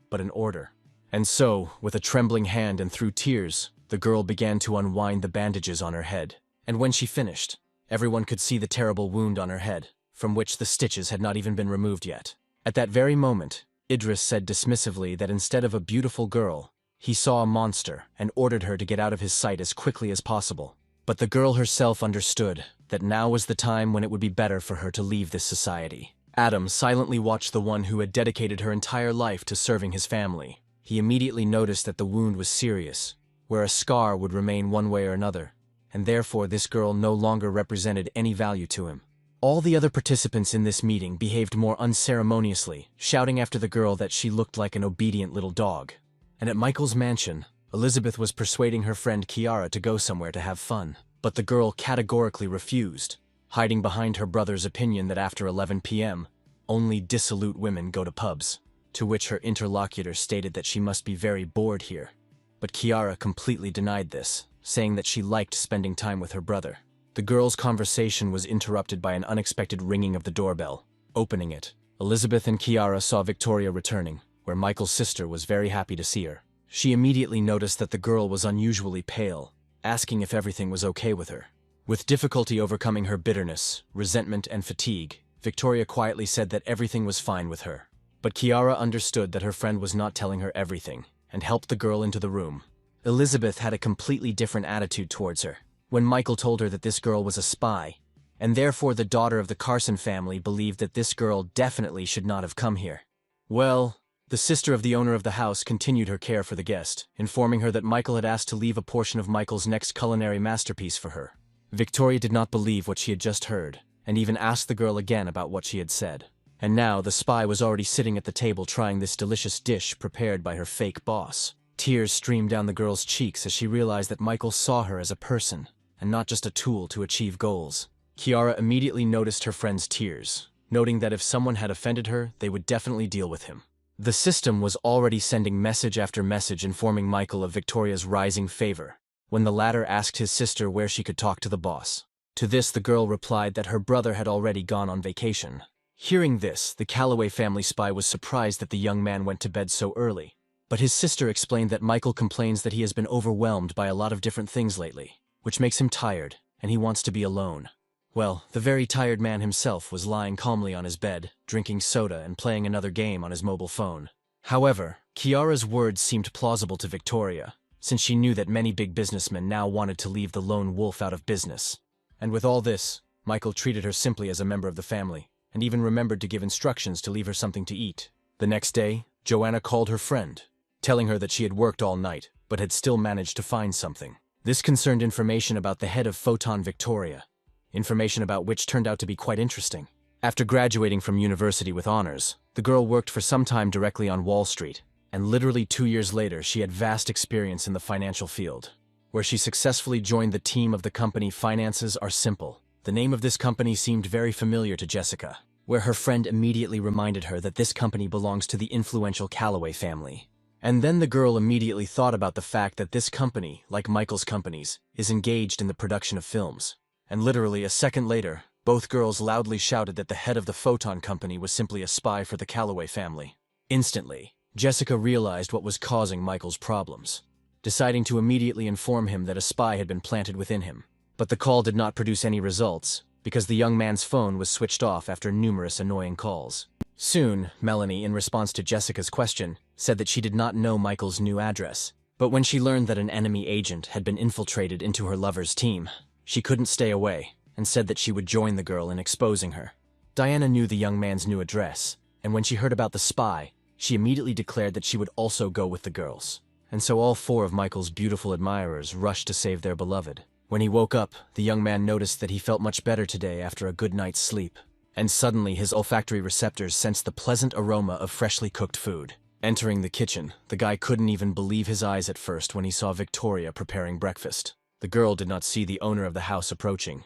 but an order. And so, with a trembling hand and through tears, the girl began to unwind the bandages on her head. And when she finished, everyone could see the terrible wound on her head, from which the stitches had not even been removed yet. At that very moment, Idris said dismissively that instead of a beautiful girl, he saw a monster and ordered her to get out of his sight as quickly as possible. But the girl herself understood that now was the time when it would be better for her to leave this society. Adam silently watched the one who had dedicated her entire life to serving his family, He immediately noticed that the wound was serious, where a scar would remain one way or another, and therefore this girl no longer represented any value to him. All the other participants in this meeting behaved more unceremoniously, shouting after the girl that she looked like an obedient little dog. And at Michael's mansion, Elizabeth was persuading her friend Kiara to go somewhere to have fun, but the girl categorically refused, hiding behind her brother's opinion that after 11 p.m., only dissolute women go to pubs, to which her interlocutor stated that she must be very bored here. But Kiara completely denied this, saying that she liked spending time with her brother. The girl's conversation was interrupted by an unexpected ringing of the doorbell. Opening it, Elizabeth and Kiara saw Victoria returning, where Michael's sister was very happy to see her. She immediately noticed that the girl was unusually pale, asking if everything was okay with her. With difficulty overcoming her bitterness, resentment, and fatigue, Victoria quietly said that everything was fine with her. But Kiara understood that her friend was not telling her everything, and helped the girl into the room. Elizabeth had a completely different attitude towards her. When Michael told her that this girl was a spy, and therefore the daughter of the Carson family believed that this girl definitely should not have come here. Well, the sister of the owner of the house continued her care for the guest, informing her that Michael had asked to leave a portion of Michael's next culinary masterpiece for her. Victoria did not believe what she had just heard, and even asked the girl again about what she had said. And now the spy was already sitting at the table trying this delicious dish prepared by her fake boss. Tears streamed down the girl's cheeks as she realized that Michael saw her as a person, and not just a tool to achieve goals. Kiara immediately noticed her friend's tears, noting that if someone had offended her, they would definitely deal with him. The system was already sending message after message informing Michael of Victoria's rising favor, when the latter asked his sister where she could talk to the boss. To this the girl replied that her brother had already gone on vacation. Hearing this, the Calloway family spy was surprised that the young man went to bed so early. But his sister explained that Michael complains that he has been overwhelmed by a lot of different things lately, which makes him tired, and he wants to be alone. Well, the very tired man himself was lying calmly on his bed, drinking soda and playing another game on his mobile phone. However, Kiara's words seemed plausible to Victoria, since she knew that many big businessmen now wanted to leave the lone wolf out of business. And with all this, Michael treated her simply as a member of the family, and even remembered to give instructions to leave her something to eat. The next day, Joanna called her friend, telling her that she had worked all night, but had still managed to find something. This concerned information about the head of Photon Victoria, information about which turned out to be quite interesting. After graduating from university with honors, the girl worked for some time directly on Wall Street, and literally 2 years later she had vast experience in the financial field, where she successfully joined the team of the company Finances Are Simple. The name of this company seemed very familiar to Jessica, where her friend immediately reminded her that this company belongs to the influential Calloway family. And then the girl immediately thought about the fact that this company, like Michael's companies, is engaged in the production of films. And literally a second later, both girls loudly shouted that the head of the Photon company was simply a spy for the Calloway family. Instantly, Jessica realized what was causing Michael's problems, deciding to immediately inform him that a spy had been planted within him. But the call did not produce any results, because the young man's phone was switched off after numerous annoying calls. Soon, Melanie, in response to Jessica's question, said that she did not know Michael's new address. But when she learned that an enemy agent had been infiltrated into her lover's team, she couldn't stay away, and said that she would join the girl in exposing her. Diana knew the young man's new address, and when she heard about the spy, she immediately declared that she would also go with the girls. And so all 4 of Michael's beautiful admirers rushed to save their beloved. When he woke up, the young man noticed that he felt much better today after a good night's sleep. And suddenly his olfactory receptors sensed the pleasant aroma of freshly cooked food. Entering the kitchen, the guy couldn't even believe his eyes at first when he saw Victoria preparing breakfast. The girl did not see the owner of the house approaching,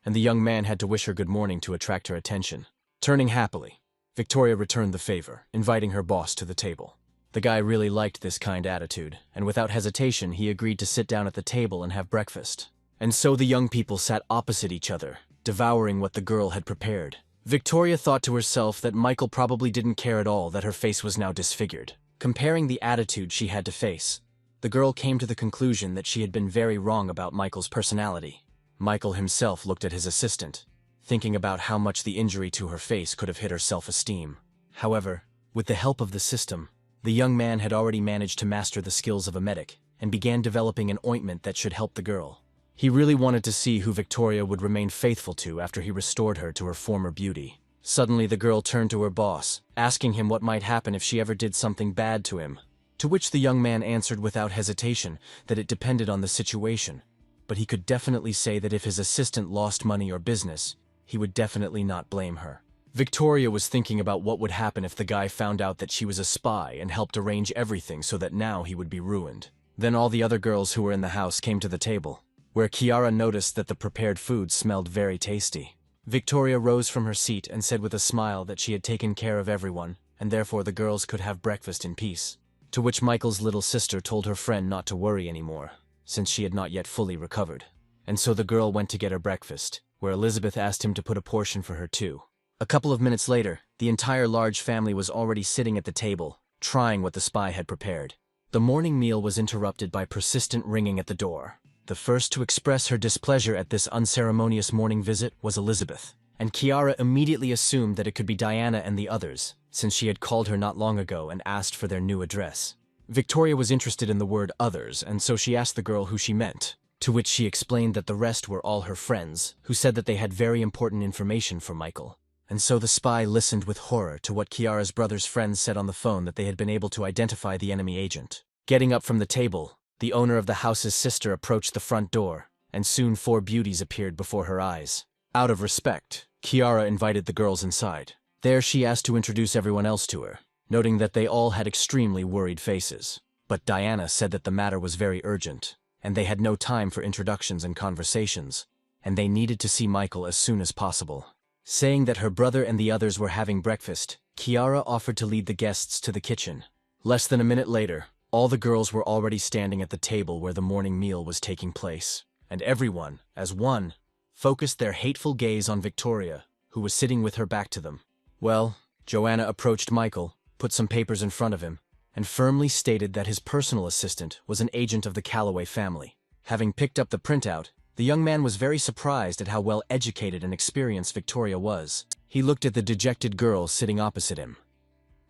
and the young man had to wish her good morning to attract her attention. Turning happily, Victoria returned the favor, inviting her boss to the table. The guy really liked this kind attitude, and without hesitation he agreed to sit down at the table and have breakfast. And so the young people sat opposite each other, devouring what the girl had prepared. Victoria thought to herself that Michael probably didn't care at all that her face was now disfigured. Comparing the attitude she had to face, the girl came to the conclusion that she had been very wrong about Michael's personality. Michael himself looked at his assistant, thinking about how much the injury to her face could have hit her self-esteem. However, with the help of the system, the young man had already managed to master the skills of a medic and began developing an ointment that should help the girl. He really wanted to see who Victoria would remain faithful to after he restored her to her former beauty. Suddenly the girl turned to her boss, asking him what might happen if she ever did something bad to him. To which the young man answered without hesitation that it depended on the situation, but he could definitely say that if his assistant lost money or business, he would definitely not blame her. Victoria was thinking about what would happen if the guy found out that she was a spy and helped arrange everything so that now he would be ruined. Then all the other girls who were in the house came to the table, where Kiara noticed that the prepared food smelled very tasty. Victoria rose from her seat and said with a smile that she had taken care of everyone, and therefore the girls could have breakfast in peace. To which Michael's little sister told her friend not to worry anymore, since she had not yet fully recovered. And so the girl went to get her breakfast, where Elizabeth asked him to put a portion for her too. A couple of minutes later, the entire large family was already sitting at the table, trying what the spy had prepared. The morning meal was interrupted by persistent ringing at the door. The first to express her displeasure at this unceremonious morning visit was Elizabeth, and Kiara immediately assumed that it could be Diana and the others, since she had called her not long ago and asked for their new address. Victoria was interested in the word others, and so she asked the girl who she meant, to which she explained that the rest were all her friends, who said that they had very important information for Michael. And so the spy listened with horror to what Kiara's brother's friends said on the phone, that they had been able to identify the enemy agent. Getting up from the table, the owner of the house's sister approached the front door, and soon 4 beauties appeared before her eyes. Out of respect, Kiara invited the girls inside. There she asked to introduce everyone else to her, noting that they all had extremely worried faces. But Diana said that the matter was very urgent, and they had no time for introductions and conversations, and they needed to see Michael as soon as possible. Saying that her brother and the others were having breakfast, Kiara offered to lead the guests to the kitchen. Less than a minute later, all the girls were already standing at the table where the morning meal was taking place, and everyone, as one, focused their hateful gaze on Victoria, who was sitting with her back to them. Well, Joanna approached Michael, put some papers in front of him, and firmly stated that his personal assistant was an agent of the Calloway family. Having picked up the printout, the young man was very surprised at how well educated and experienced Victoria was. He looked at the dejected girl sitting opposite him,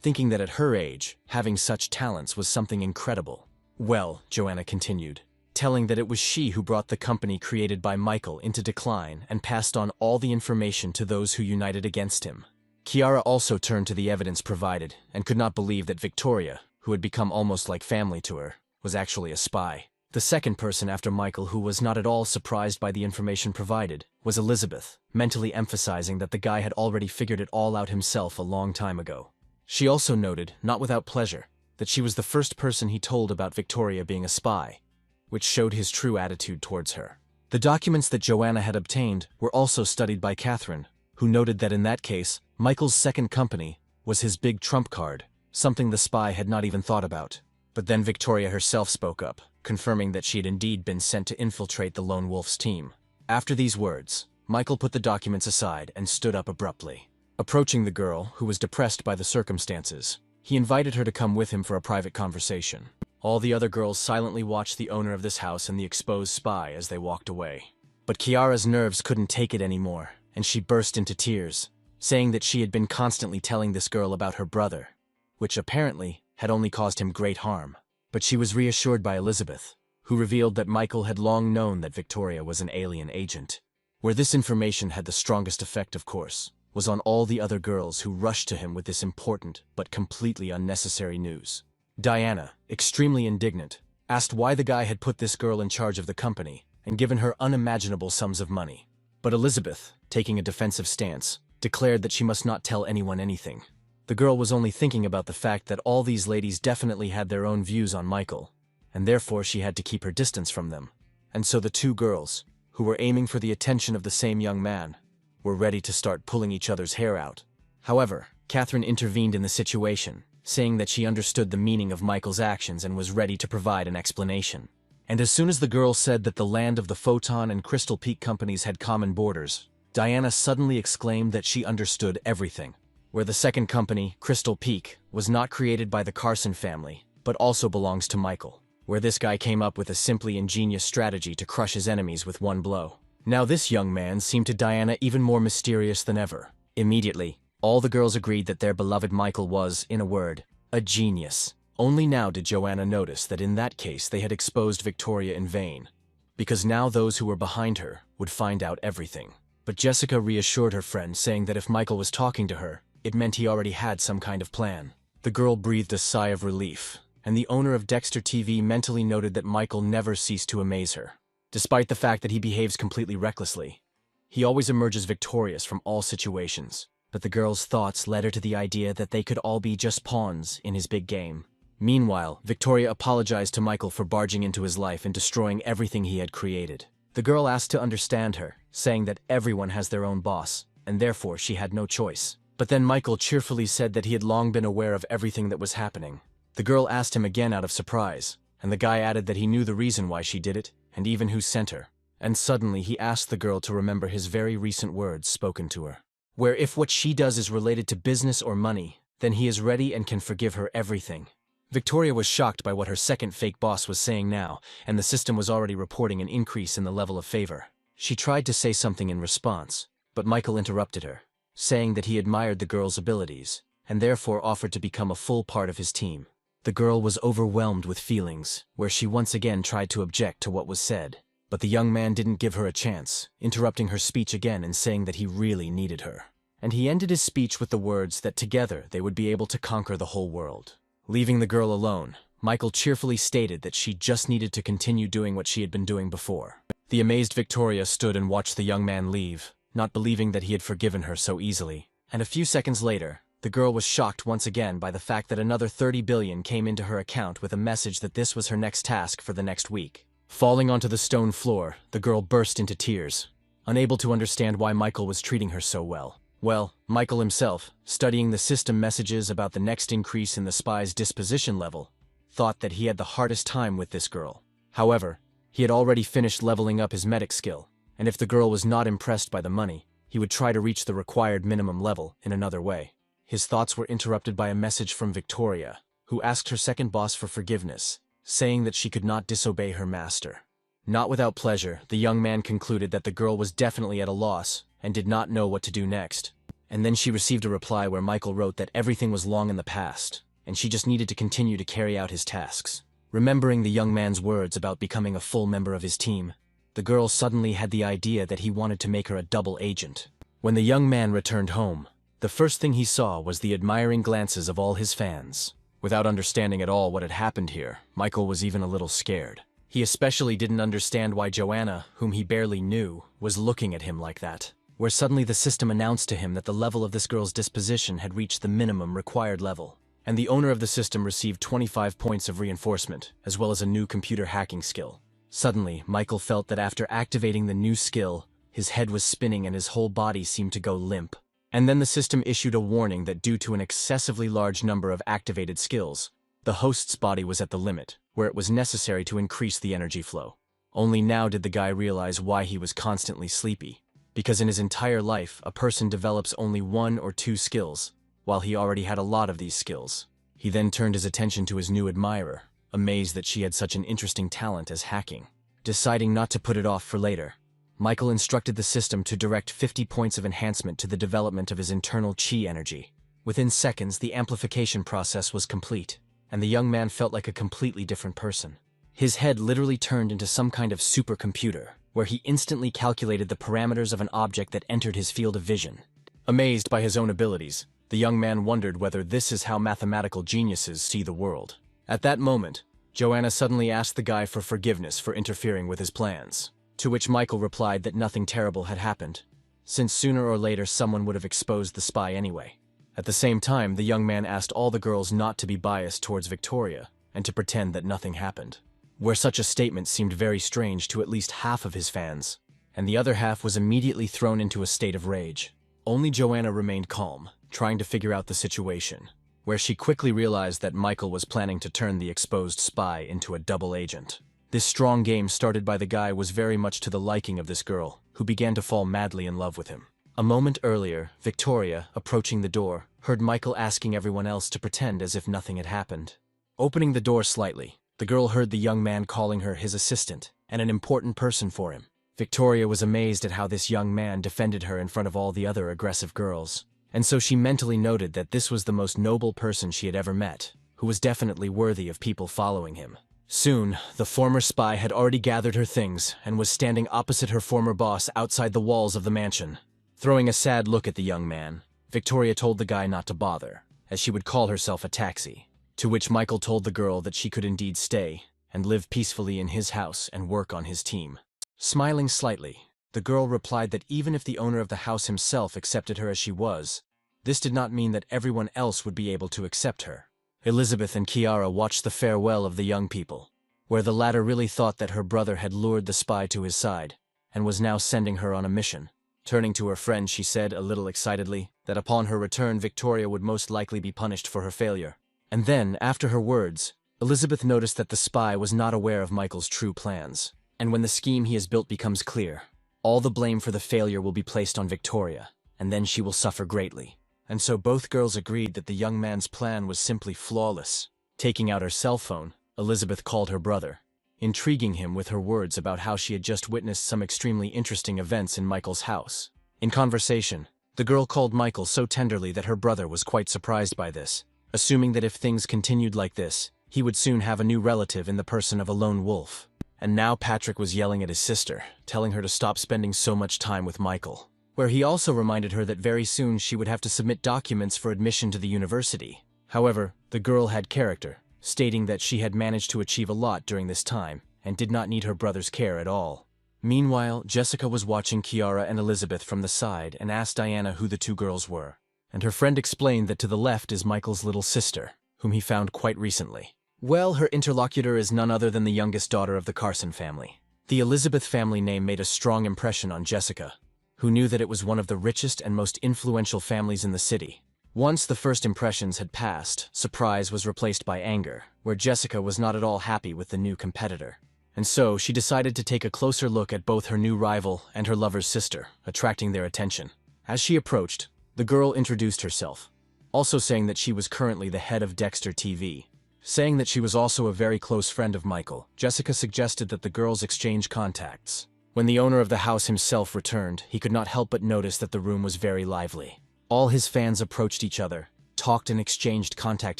thinking that at her age, having such talents was something incredible. Well, Joanna continued, telling that it was she who brought the company created by Michael into decline and passed on all the information to those who united against him. Kiara also turned to the evidence provided and could not believe that Victoria, who had become almost like family to her, was actually a spy. The second person after Michael who was not at all surprised by the information provided was Elizabeth, mentally emphasizing that the guy had already figured it all out himself a long time ago. She also noted, not without pleasure, that she was the first person he told about Victoria being a spy, which showed his true attitude towards her. The documents that Joanna had obtained were also studied by Catherine, who noted that in that case, Michael's second company was his big trump card, something the spy had not even thought about. But then Victoria herself spoke up, confirming that she had indeed been sent to infiltrate the Lone Wolf's team. After these words, Michael put the documents aside and stood up abruptly. Approaching the girl, who was depressed by the circumstances, he invited her to come with him for a private conversation. All the other girls silently watched the owner of this house and the exposed spy as they walked away. But Kiara's nerves couldn't take it anymore, and she burst into tears, saying that she had been constantly telling this girl about her brother, which apparently had only caused him great harm. But she was reassured by Elizabeth, who revealed that Michael had long known that Victoria was an alien agent. Where this information had the strongest effect, of course, was on all the other girls who rushed to him with this important but completely unnecessary news. Diana, extremely indignant, asked why the guy had put this girl in charge of the company and given her unimaginable sums of money. But Elizabeth, taking a defensive stance, declared that she must not tell anyone anything. The girl was only thinking about the fact that all these ladies definitely had their own views on Michael, and therefore she had to keep her distance from them. And so the two girls, who were aiming for the attention of the same young man, were ready to start pulling each other's hair out. However, Catherine intervened in the situation, saying that she understood the meaning of Michael's actions and was ready to provide an explanation. And as soon as the girl said that the land of the Photon and Crystal Peak companies had common borders, Diana suddenly exclaimed that she understood everything. Where the second company, Crystal Peak, was not created by the Carson family, but also belongs to Michael, where this guy came up with a simply ingenious strategy to crush his enemies with one blow. Now this young man seemed to Diana even more mysterious than ever. Immediately, all the girls agreed that their beloved Michael was, in a word, a genius. Only now did Joanna notice that in that case they had exposed Victoria in vain, because now those who were behind her would find out everything. But Jessica reassured her friend, saying that if Michael was talking to her, it meant he already had some kind of plan. The girl breathed a sigh of relief, and the owner of Dexter TV mentally noted that Michael never ceased to amaze her. Despite the fact that he behaves completely recklessly, he always emerges victorious from all situations. But the girl's thoughts led her to the idea that they could all be just pawns in his big game. Meanwhile, Victoria apologized to Michael for barging into his life and destroying everything he had created. The girl asked to understand her, saying that everyone has their own boss, and therefore she had no choice. But then Michael cheerfully said that he had long been aware of everything that was happening. The girl asked him again out of surprise, and the guy added that he knew the reason why she did it, and even who sent her. And suddenly he asked the girl to remember his very recent words spoken to her, where if what she does is related to business or money, then he is ready and can forgive her everything. Victoria was shocked by what her second fake boss was saying now, and the system was already reporting an increase in the level of favor. She tried to say something in response, but Michael interrupted her, saying that he admired the girl's abilities, and therefore offered to become a full part of his team. The girl was overwhelmed with feelings, where she once again tried to object to what was said. But the young man didn't give her a chance, interrupting her speech again and saying that he really needed her. And he ended his speech with the words that together they would be able to conquer the whole world. Leaving the girl alone, Michael cheerfully stated that she just needed to continue doing what she had been doing before. The amazed Victoria stood and watched the young man leave, not believing that he had forgiven her so easily. And a few seconds later, the girl was shocked once again by the fact that another 30 billion came into her account with a message that this was her next task for the next week. Falling onto the stone floor, the girl burst into tears, unable to understand why Michael was treating her so well. Well, Michael himself, studying the system messages about the next increase in the spy's disposition level, thought that he had the hardest time with this girl. However, he had already finished leveling up his medic skill, and if the girl was not impressed by the money, he would try to reach the required minimum level in another way. His thoughts were interrupted by a message from Victoria, who asked her second boss for forgiveness, saying that she could not disobey her master. Not without pleasure, the young man concluded that the girl was definitely at a loss and did not know what to do next. And then she received a reply where Michael wrote that everything was long in the past, and she just needed to continue to carry out his tasks. Remembering the young man's words about becoming a full member of his team, the girl suddenly had the idea that he wanted to make her a double agent. When the young man returned home, the first thing he saw was the admiring glances of all his fans. Without understanding at all what had happened here, Michael was even a little scared. He especially didn't understand why Joanna, whom he barely knew, was looking at him like that. Where suddenly the system announced to him that the level of this girl's disposition had reached the minimum required level, and the owner of the system received 25 points of reinforcement, as well as a new computer hacking skill. Suddenly, Michael felt that after activating the new skill, his head was spinning and his whole body seemed to go limp. And then the system issued a warning that due to an excessively large number of activated skills, the host's body was at the limit, where it was necessary to increase the energy flow. Only now did the guy realize why he was constantly sleepy. Because in his entire life, a person develops only 1 or 2 skills, while he already had a lot of these skills. He then turned his attention to his new admirer, amazed that she had such an interesting talent as hacking. Deciding not to put it off for later, Michael instructed the system to direct 50 points of enhancement to the development of his internal chi energy. Within seconds, the amplification process was complete, and the young man felt like a completely different person. His head literally turned into some kind of supercomputer, where he instantly calculated the parameters of an object that entered his field of vision. Amazed by his own abilities, the young man wondered whether this is how mathematical geniuses see the world. At that moment, Joanna suddenly asked the guy for forgiveness for interfering with his plans, to which Michael replied that nothing terrible had happened, since sooner or later someone would have exposed the spy anyway. At the same time, the young man asked all the girls not to be biased towards Victoria and to pretend that nothing happened, where such a statement seemed very strange to at least half of his fans, and the other half was immediately thrown into a state of rage. Only Joanna remained calm, trying to figure out the situation, where she quickly realized that Michael was planning to turn the exposed spy into a double agent. This strong game started by the guy was very much to the liking of this girl, who began to fall madly in love with him. A moment earlier, Victoria, approaching the door, heard Michael asking everyone else to pretend as if nothing had happened. Opening the door slightly, the girl heard the young man calling her his assistant and an important person for him. Victoria was amazed at how this young man defended her in front of all the other aggressive girls, and so she mentally noted that this was the most noble person she had ever met, who was definitely worthy of people following him. Soon, the former spy had already gathered her things and was standing opposite her former boss outside the walls of the mansion. Throwing a sad look at the young man, Victoria told the guy not to bother, as she would call herself a taxi. To which Michael told the girl that she could indeed stay and live peacefully in his house and work on his team. Smiling slightly, the girl replied that even if the owner of the house himself accepted her as she was, this did not mean that everyone else would be able to accept her. Elizabeth and Kiara watched the farewell of the young people, where the latter really thought that her brother had lured the spy to his side and was now sending her on a mission. Turning to her friend, she said, a little excitedly, that upon her return Victoria would most likely be punished for her failure. And then, after her words, Elizabeth noticed that the spy was not aware of Michael's true plans. And when the scheme he has built becomes clear, all the blame for the failure will be placed on Victoria, and then she will suffer greatly. And so both girls agreed that the young man's plan was simply flawless. Taking out her cell phone, Elizabeth called her brother, intriguing him with her words about how she had just witnessed some extremely interesting events in Michael's house. In conversation, the girl called Michael so tenderly that her brother was quite surprised by this, assuming that if things continued like this, he would soon have a new relative in the person of a lone wolf. And now Patrick was yelling at his sister, telling her to stop spending so much time with Michael, where he also reminded her that very soon she would have to submit documents for admission to the university. However, the girl had character, stating that she had managed to achieve a lot during this time and did not need her brother's care at all. Meanwhile, Jessica was watching Kiara and Elizabeth from the side and asked Diana who the two girls were, and her friend explained that to the left is Michael's little sister, whom he found quite recently. Well, her interlocutor is none other than the youngest daughter of the Carson family. The Elizabeth family name made a strong impression on Jessica, who knew that it was one of the richest and most influential families in the city. Once the first impressions had passed, surprise was replaced by anger, where Jessica was not at all happy with the new competitor. And so she decided to take a closer look at both her new rival and her lover's sister, attracting their attention. As she approached, the girl introduced herself, also saying that she was currently the head of Dexter TV. Saying that she was also a very close friend of Michael, Jessica suggested that the girls exchange contacts. When the owner of the house himself returned, he could not help but notice that the room was very lively. All his fans approached each other, talked and exchanged contact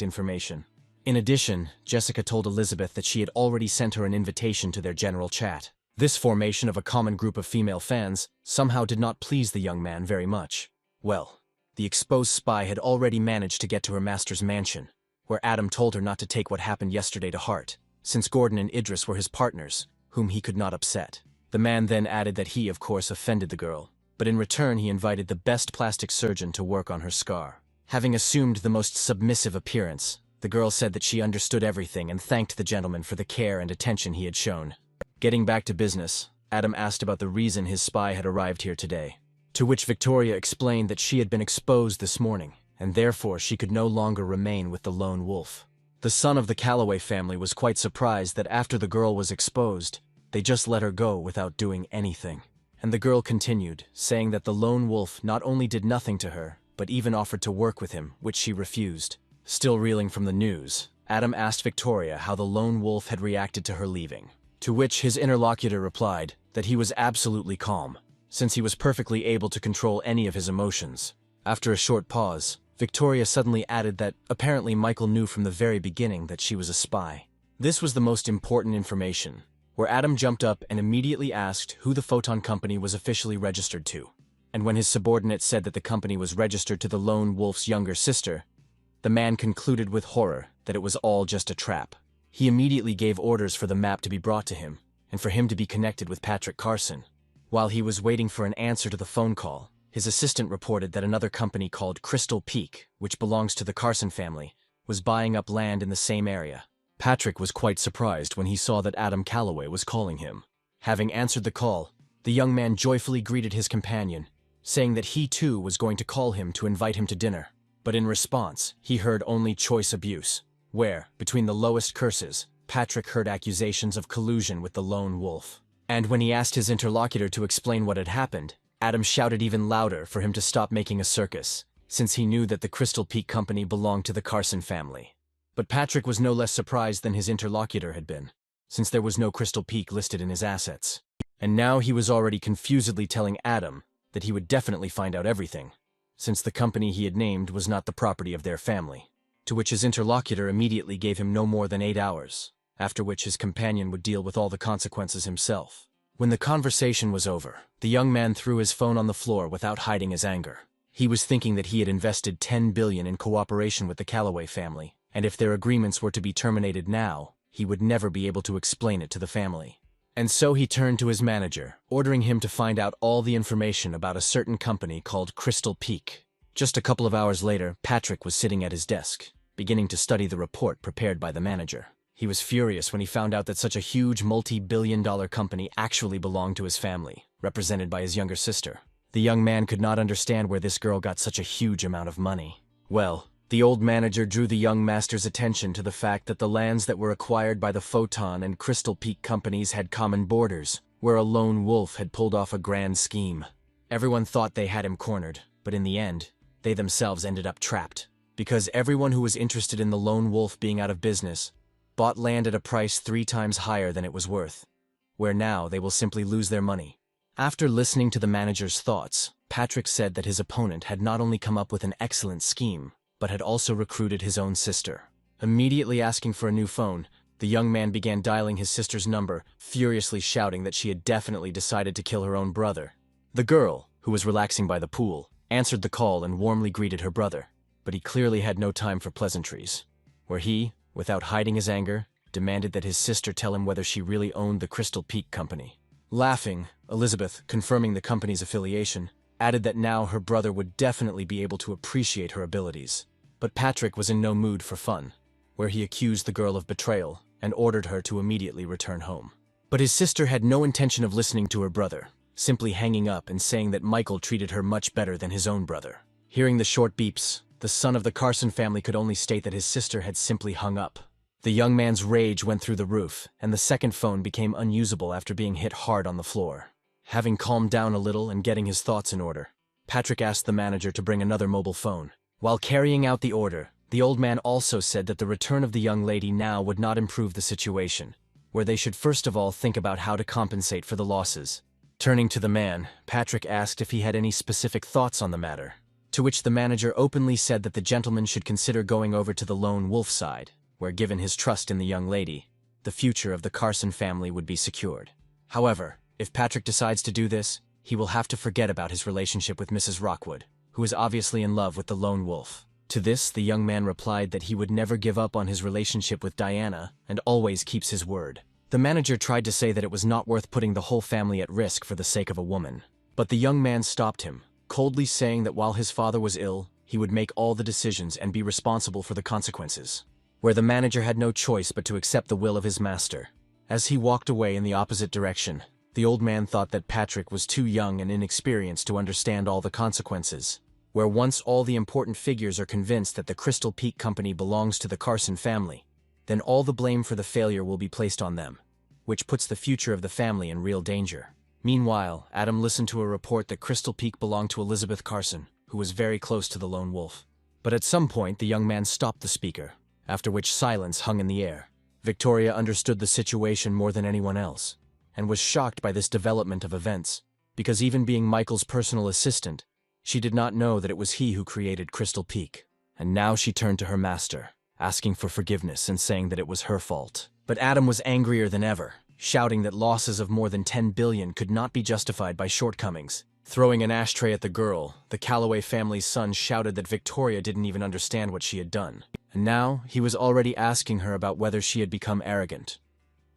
information. In addition, Jessica told Elizabeth that she had already sent her an invitation to their general chat. This formation of a common group of female fans somehow did not please the young man very much. Well, the exposed spy had already managed to get to her master's mansion, where Adam told her not to take what happened yesterday to heart, since Gordon and Idris were his partners, whom he could not upset. The man then added that he, of course, offended the girl, but in return he invited the best plastic surgeon to work on her scar. Having assumed the most submissive appearance, the girl said that she understood everything and thanked the gentleman for the care and attention he had shown. Getting back to business, Adam asked about the reason his spy had arrived here today, to which Victoria explained that she had been exposed this morning, and therefore she could no longer remain with the lone wolf. The son of the Calloway family was quite surprised that after the girl was exposed, they just let her go without doing anything. And the girl continued, saying that the lone wolf not only did nothing to her, but even offered to work with him, which she refused. Still reeling from the news, Adam asked Victoria how the lone wolf had reacted to her leaving, to which his interlocutor replied that he was absolutely calm, since he was perfectly able to control any of his emotions. After a short pause, Victoria suddenly added that apparently Michael knew from the very beginning that she was a spy. This was the most important information, where Adam jumped up and immediately asked who the photon company was officially registered to. And when his subordinate said that the company was registered to the lone wolf's younger sister, the man concluded with horror that it was all just a trap. He immediately gave orders for the map to be brought to him, and for him to be connected with Patrick Carson. While he was waiting for an answer to the phone call, his assistant reported that another company called Crystal Peak, which belongs to the Carson family, was buying up land in the same area. Patrick was quite surprised when he saw that Adam Calloway was calling him. Having answered the call, the young man joyfully greeted his companion, saying that he too was going to call him to invite him to dinner. But in response, he heard only choice abuse, where, between the lowest curses, Patrick heard accusations of collusion with the lone wolf. And when he asked his interlocutor to explain what had happened, Adam shouted even louder for him to stop making a circus, since he knew that the Crystal Peak company belonged to the Carson family. But Patrick was no less surprised than his interlocutor had been, since there was no Crystal Peak listed in his assets. And now he was already confusedly telling Adam that he would definitely find out everything, since the company he had named was not the property of their family, to which his interlocutor immediately gave him no more than 8 hours, after which his companion would deal with all the consequences himself. When the conversation was over, the young man threw his phone on the floor without hiding his anger. He was thinking that he had invested $10 billion in cooperation with the Calloway family, and if their agreements were to be terminated now, he would never be able to explain it to the family. And so he turned to his manager, ordering him to find out all the information about a certain company called Crystal Peak. Just a couple of hours later, Patrick was sitting at his desk, beginning to study the report prepared by the manager. He was furious when he found out that such a huge multi-billion-dollar company actually belonged to his family, represented by his younger sister. The young man could not understand where this girl got such a huge amount of money. Well, the old manager drew the young master's attention to the fact that the lands that were acquired by the Photon and Crystal Peak companies had common borders, where a lone wolf had pulled off a grand scheme. Everyone thought they had him cornered, but in the end, they themselves ended up trapped, because everyone who was interested in the lone wolf being out of business bought land at a price 3 times higher than it was worth, where now they will simply lose their money. After listening to the manager's thoughts, Patrick said that his opponent had not only come up with an excellent scheme, but had also recruited his own sister. Immediately asking for a new phone, the young man began dialing his sister's number, furiously shouting that she had definitely decided to kill her own brother. The girl, who was relaxing by the pool, answered the call and warmly greeted her brother, but he clearly had no time for pleasantries, where he, without hiding his anger, demanded that his sister tell him whether she really owned the Crystal Peak company. Laughing, Elizabeth, confirming the company's affiliation, added that now her brother would definitely be able to appreciate her abilities. But Patrick was in no mood for fun, where he accused the girl of betrayal and ordered her to immediately return home. But his sister had no intention of listening to her brother, simply hanging up and saying that Michael treated her much better than his own brother. Hearing the short beeps, the son of the Carson family could only state that his sister had simply hung up. The young man's rage went through the roof, and the second phone became unusable after being hit hard on the floor. Having calmed down a little and getting his thoughts in order, Patrick asked the manager to bring another mobile phone. While carrying out the order, the old man also said that the return of the young lady now would not improve the situation, where they should first of all think about how to compensate for the losses. Turning to the man, Patrick asked if he had any specific thoughts on the matter, to which the manager openly said that the gentleman should consider going over to the lone wolf side, where, given his trust in the young lady, the future of the Carson family would be secured. However, if Patrick decides to do this, he will have to forget about his relationship with Mrs. Rockwood, who is obviously in love with the lone wolf. To this, the young man replied that he would never give up on his relationship with Diana and always keeps his word. The manager tried to say that it was not worth putting the whole family at risk for the sake of a woman, but the young man stopped him, coldly saying that while his father was ill, he would make all the decisions and be responsible for the consequences, where the manager had no choice but to accept the will of his master. As he walked away in the opposite direction, the old man thought that Patrick was too young and inexperienced to understand all the consequences, where once all the important figures are convinced that the Crystal Peak company belongs to the Carson family, then all the blame for the failure will be placed on them, which puts the future of the family in real danger. Meanwhile, Adam listened to a report that Crystal Peak belonged to Elizabeth Carson, who was very close to the lone wolf. But at some point, the young man stopped the speaker, after which silence hung in the air. Victoria understood the situation more than anyone else, and was shocked by this development of events, because even being Michael's personal assistant, she did not know that it was he who created Crystal Peak. And now she turned to her master, asking for forgiveness and saying that it was her fault. But Adam was angrier than ever, shouting that losses of more than 10 billion could not be justified by shortcomings. Throwing an ashtray at the girl, the Calloway family's son shouted that Victoria didn't even understand what she had done. And now he was already asking her about whether she had become arrogant,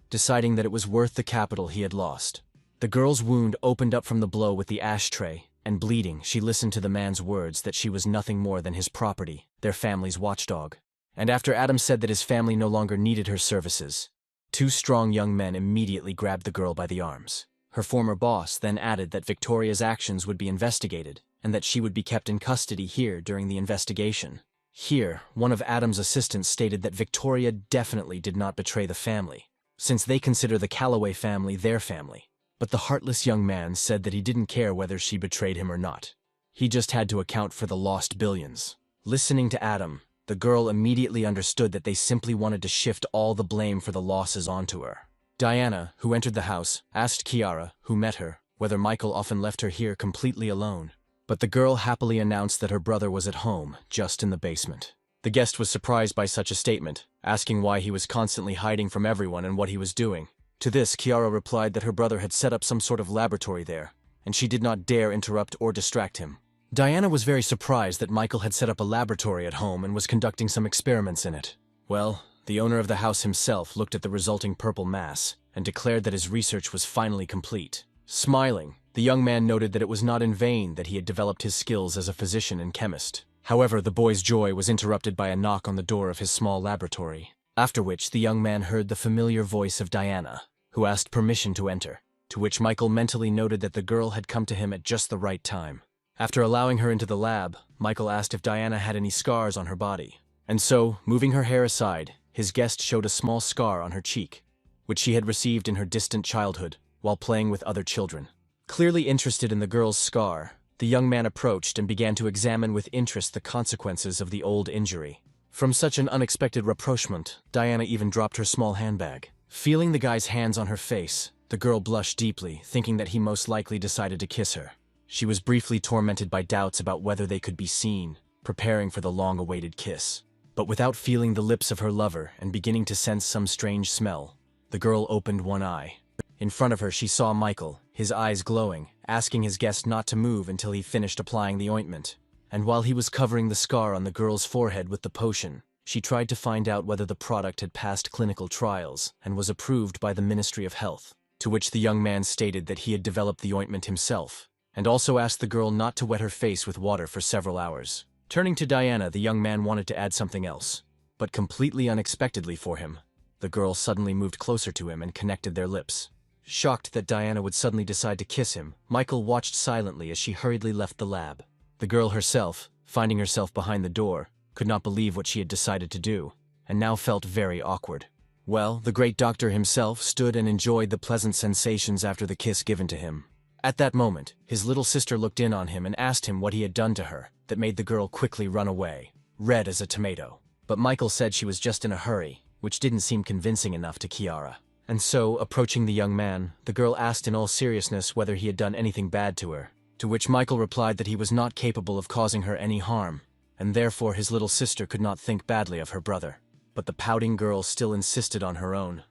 deciding that it was worth the capital he had lost. The girl's wound opened up from the blow with the ashtray, and bleeding, she listened to the man's words that she was nothing more than his property, their family's watchdog. And after Adam said that his family no longer needed her services, 2 strong young men immediately grabbed the girl by the arms. Her former boss then added that Victoria's actions would be investigated, and that she would be kept in custody here during the investigation. Here, one of Adam's assistants stated that Victoria definitely did not betray the family, since they consider the Calloway family their family. But the heartless young man said that he didn't care whether she betrayed him or not. He just had to account for the lost billions. Listening to Adam, the girl immediately understood that they simply wanted to shift all the blame for the losses onto her. Diana, who entered the house, asked Kiara, who met her, whether Michael often left her here completely alone. But the girl happily announced that her brother was at home, just in the basement. The guest was surprised by such a statement, asking why he was constantly hiding from everyone and what he was doing. To this, Kiara replied that her brother had set up some sort of laboratory there, and she did not dare interrupt or distract him. Diana was very surprised that Michael had set up a laboratory at home and was conducting some experiments in it. Well, the owner of the house himself looked at the resulting purple mass and declared that his research was finally complete. Smiling, the young man noted that it was not in vain that he had developed his skills as a physician and chemist. However, the boy's joy was interrupted by a knock on the door of his small laboratory, after which the young man heard the familiar voice of Diana, who asked permission to enter, to which Michael mentally noted that the girl had come to him at just the right time. After allowing her into the lab, Michael asked if Diana had any scars on her body. And so, moving her hair aside, his guest showed a small scar on her cheek, which she had received in her distant childhood while playing with other children. Clearly interested in the girl's scar, the young man approached and began to examine with interest the consequences of the old injury. From such an unexpected rapprochement, Diana even dropped her small handbag. Feeling the guy's hands on her face, the girl blushed deeply, thinking that he most likely decided to kiss her. She was briefly tormented by doubts about whether they could be seen, preparing for the long-awaited kiss. But without feeling the lips of her lover and beginning to sense some strange smell, the girl opened one eye. In front of her she saw Michael, his eyes glowing, asking his guest not to move until he finished applying the ointment. And while he was covering the scar on the girl's forehead with the potion, she tried to find out whether the product had passed clinical trials and was approved by the Ministry of Health, to which the young man stated that he had developed the ointment himself, and also asked the girl not to wet her face with water for several hours. Turning to Diana, the young man wanted to add something else, but completely unexpectedly for him, the girl suddenly moved closer to him and connected their lips. Shocked that Diana would suddenly decide to kiss him, Michael watched silently as she hurriedly left the lab. The girl herself, finding herself behind the door, could not believe what she had decided to do, and now felt very awkward. Well, the great doctor himself stood and enjoyed the pleasant sensations after the kiss given to him. At that moment, his little sister looked in on him and asked him what he had done to her that made the girl quickly run away, red as a tomato. But Michael said she was just in a hurry, which didn't seem convincing enough to Kiara. And so, approaching the young man, the girl asked in all seriousness whether he had done anything bad to her, to which Michael replied that he was not capable of causing her any harm, and therefore his little sister could not think badly of her brother. But the pouting girl still insisted on her own,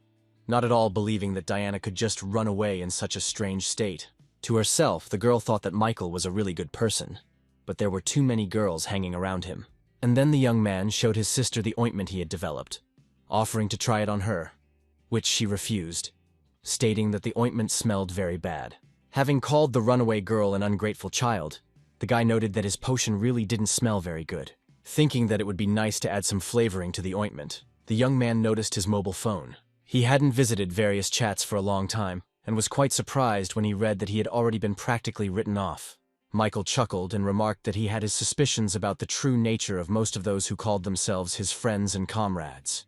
not at all believing that Diana could just run away in such a strange state. To herself, the girl thought that Michael was a really good person, but there were too many girls hanging around him. And then the young man showed his sister the ointment he had developed, offering to try it on her, which she refused, stating that the ointment smelled very bad. Having called the runaway girl an ungrateful child, the guy noted that his potion really didn't smell very good. Thinking that it would be nice to add some flavoring to the ointment, the young man noticed his mobile phone. He hadn't visited various chats for a long time, and was quite surprised when he read that he had already been practically written off. Michael chuckled and remarked that he had his suspicions about the true nature of most of those who called themselves his friends and comrades.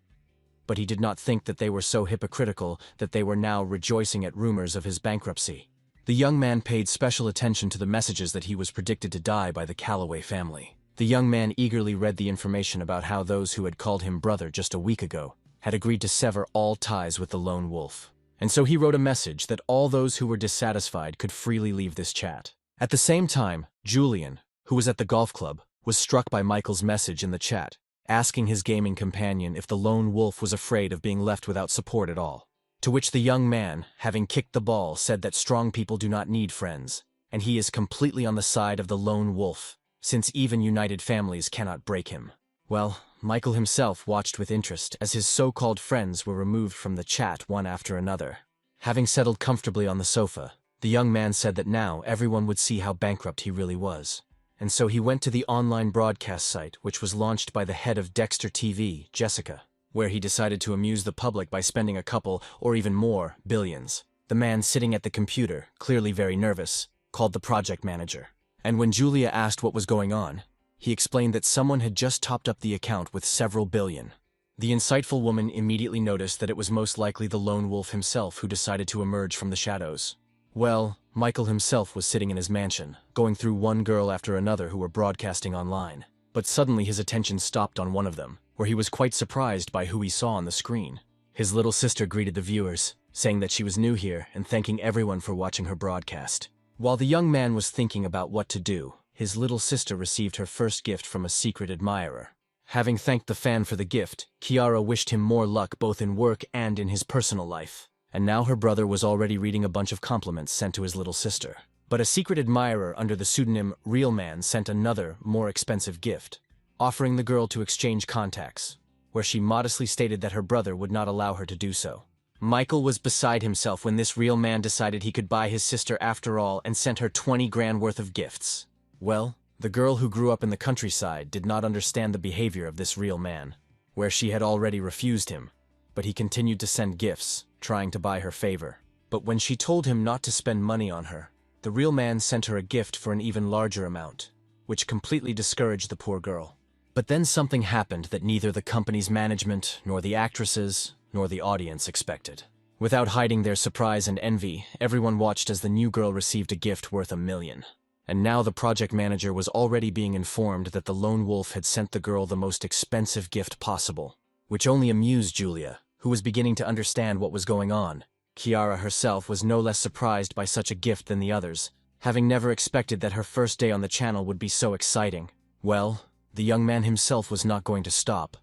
But he did not think that they were so hypocritical that they were now rejoicing at rumors of his bankruptcy. The young man paid special attention to the messages that he was predicted to die by the Calloway family. The young man eagerly read the information about how those who had called him brother just a week ago had agreed to sever all ties with the lone wolf. And so he wrote a message that all those who were dissatisfied could freely leave this chat. At the same time, Julian, who was at the golf club, was struck by Michael's message in the chat, asking his gaming companion if the lone wolf was afraid of being left without support at all. To which the young man, having kicked the ball, said that strong people do not need friends, and he is completely on the side of the lone wolf, since even united families cannot break him. Well, Michael himself watched with interest as his so-called friends were removed from the chat one after another. Having settled comfortably on the sofa, the young man said that now everyone would see how bankrupt he really was. And so he went to the online broadcast site, which was launched by the head of Dexter TV, Jessica, where he decided to amuse the public by spending a couple, or even more, billions. The man sitting at the computer, clearly very nervous, called the project manager. And when Julia asked what was going on, he explained that someone had just topped up the account with several billion. The insightful woman immediately noticed that it was most likely the lone wolf himself who decided to emerge from the shadows. Well, Michael himself was sitting in his mansion, going through one girl after another who were broadcasting online. But suddenly his attention stopped on one of them, where he was quite surprised by who he saw on the screen. His little sister greeted the viewers, saying that she was new here and thanking everyone for watching her broadcast. While the young man was thinking about what to do, his little sister received her first gift from a secret admirer. Having thanked the fan for the gift, Kiara wished him more luck both in work and in his personal life. And now her brother was already reading a bunch of compliments sent to his little sister. But a secret admirer under the pseudonym Real Man sent another, more expensive gift, offering the girl to exchange contacts. where she modestly stated that her brother would not allow her to do so. Michael was beside himself when this real man decided he could buy his sister after all and sent her 20 grand worth of gifts. Well, the girl who grew up in the countryside did not understand the behavior of this real man, where she had already refused him, but he continued to send gifts, trying to buy her favor. But when she told him not to spend money on her, the real man sent her a gift for an even larger amount, which completely discouraged the poor girl. But then something happened that neither the company's management, nor the actresses, nor the audience expected. Without hiding their surprise and envy, everyone watched as the new girl received a gift worth $1 million. And now the project manager was already being informed that the lone wolf had sent the girl the most expensive gift possible, which only amused Julia, who was beginning to understand what was going on. Kiara herself was no less surprised by such a gift than the others, having never expected that her first day on the channel would be so exciting. Well, the young man himself was not going to stop,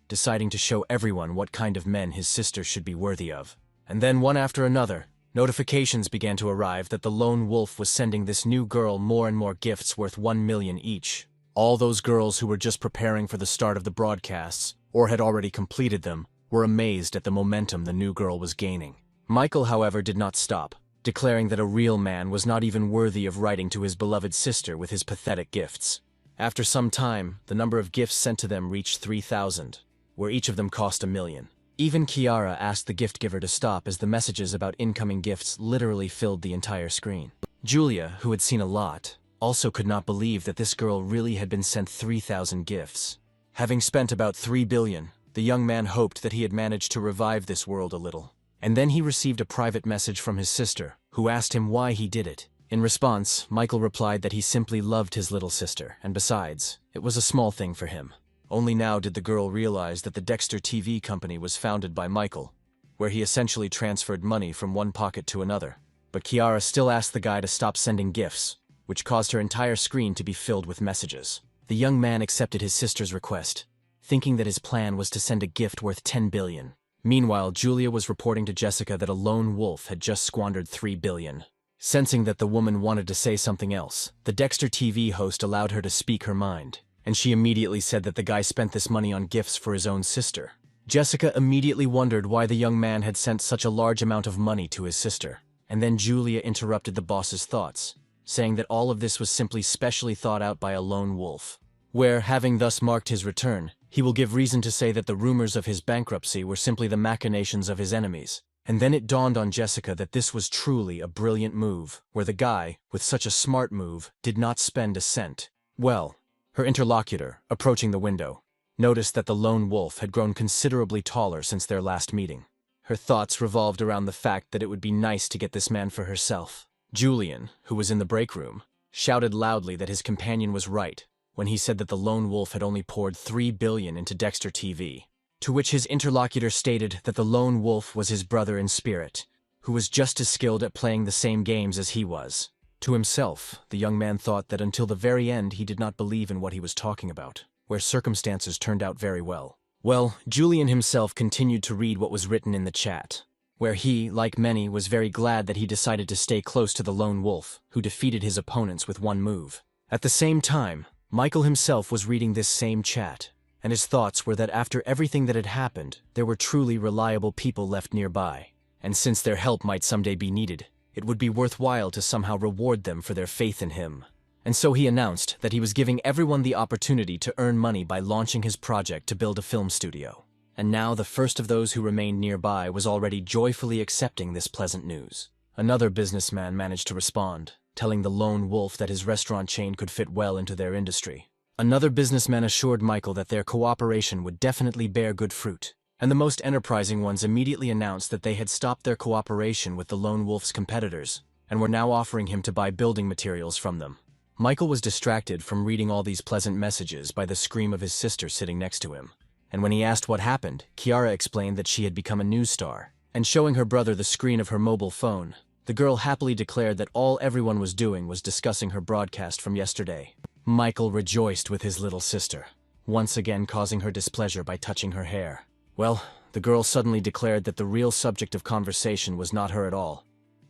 deciding to show everyone what kind of men his sister should be worthy of. And then one after another, notifications began to arrive that the lone wolf was sending this new girl more and more gifts worth $1 million each. All those girls who were just preparing for the start of the broadcasts, or had already completed them, were amazed at the momentum the new girl was gaining. Michael, however, did not stop, declaring that a real man was not even worthy of writing to his beloved sister with his pathetic gifts. After some time, the number of gifts sent to them reached 3,000, where each of them cost $1 million. Even Kiara asked the gift giver to stop as the messages about incoming gifts literally filled the entire screen. Julia, who had seen a lot, also could not believe that this girl really had been sent 3,000 gifts. Having spent about $3 billion, the young man hoped that he had managed to revive this world a little. And then he received a private message from his sister, who asked him why he did it. In response, Michael replied that he simply loved his little sister, and besides, it was a small thing for him. Only now did the girl realize that the Dexter TV company was founded by Michael, where he essentially transferred money from one pocket to another. But Kiara still asked the guy to stop sending gifts, which caused her entire screen to be filled with messages. The young man accepted his sister's request, thinking that his plan was to send a gift worth $10 billion. Meanwhile, Julia was reporting to Jessica that a lone wolf had just squandered $3 billion. Sensing that the woman wanted to say something else, the Dexter TV host allowed her to speak her mind, and she immediately said that the guy spent this money on gifts for his own sister. Jessica immediately wondered why the young man had sent such a large amount of money to his sister, and then Julia interrupted the boss's thoughts, saying that all of this was simply specially thought out by a lone wolf, where, having thus marked his return, he will give reason to say that the rumors of his bankruptcy were simply the machinations of his enemies. And then it dawned on Jessica that this was truly a brilliant move, where the guy, with such a smart move, did not spend a cent. Well, her interlocutor, approaching the window, noticed that the lone wolf had grown considerably taller since their last meeting. Her thoughts revolved around the fact that it would be nice to get this man for herself. Julian, who was in the break room, shouted loudly that his companion was right when he said that the lone wolf had only poured $3 billion into Dexter TV, to which his interlocutor stated that the lone wolf was his brother in spirit, who was just as skilled at playing the same games as he was. To himself, the young man thought that until the very end he did not believe in what he was talking about, where circumstances turned out very well. Well, Julian himself continued to read what was written in the chat, where he, like many, was very glad that he decided to stay close to the lone wolf, who defeated his opponents with one move. At the same time, Michael himself was reading this same chat, and his thoughts were that after everything that had happened, there were truly reliable people left nearby, and since their help might someday be needed, it would be worthwhile to somehow reward them for their faith in him. And so he announced that he was giving everyone the opportunity to earn money by launching his project to build a film studio. And now the first of those who remained nearby was already joyfully accepting this pleasant news. Another businessman managed to respond, telling the lone wolf that his restaurant chain could fit well into their industry. Another businessman assured Michael that their cooperation would definitely bear good fruit, and the most enterprising ones immediately announced that they had stopped their cooperation with the lone wolf's competitors, and were now offering him to buy building materials from them. Michael was distracted from reading all these pleasant messages by the scream of his sister sitting next to him, and when he asked what happened, Kiara explained that she had become a news star, and showing her brother the screen of her mobile phone, the girl happily declared that all everyone was doing was discussing her broadcast from yesterday. Michael rejoiced with his little sister, once again causing her displeasure by touching her hair. Well, the girl suddenly declared that the real subject of conversation was not her at all,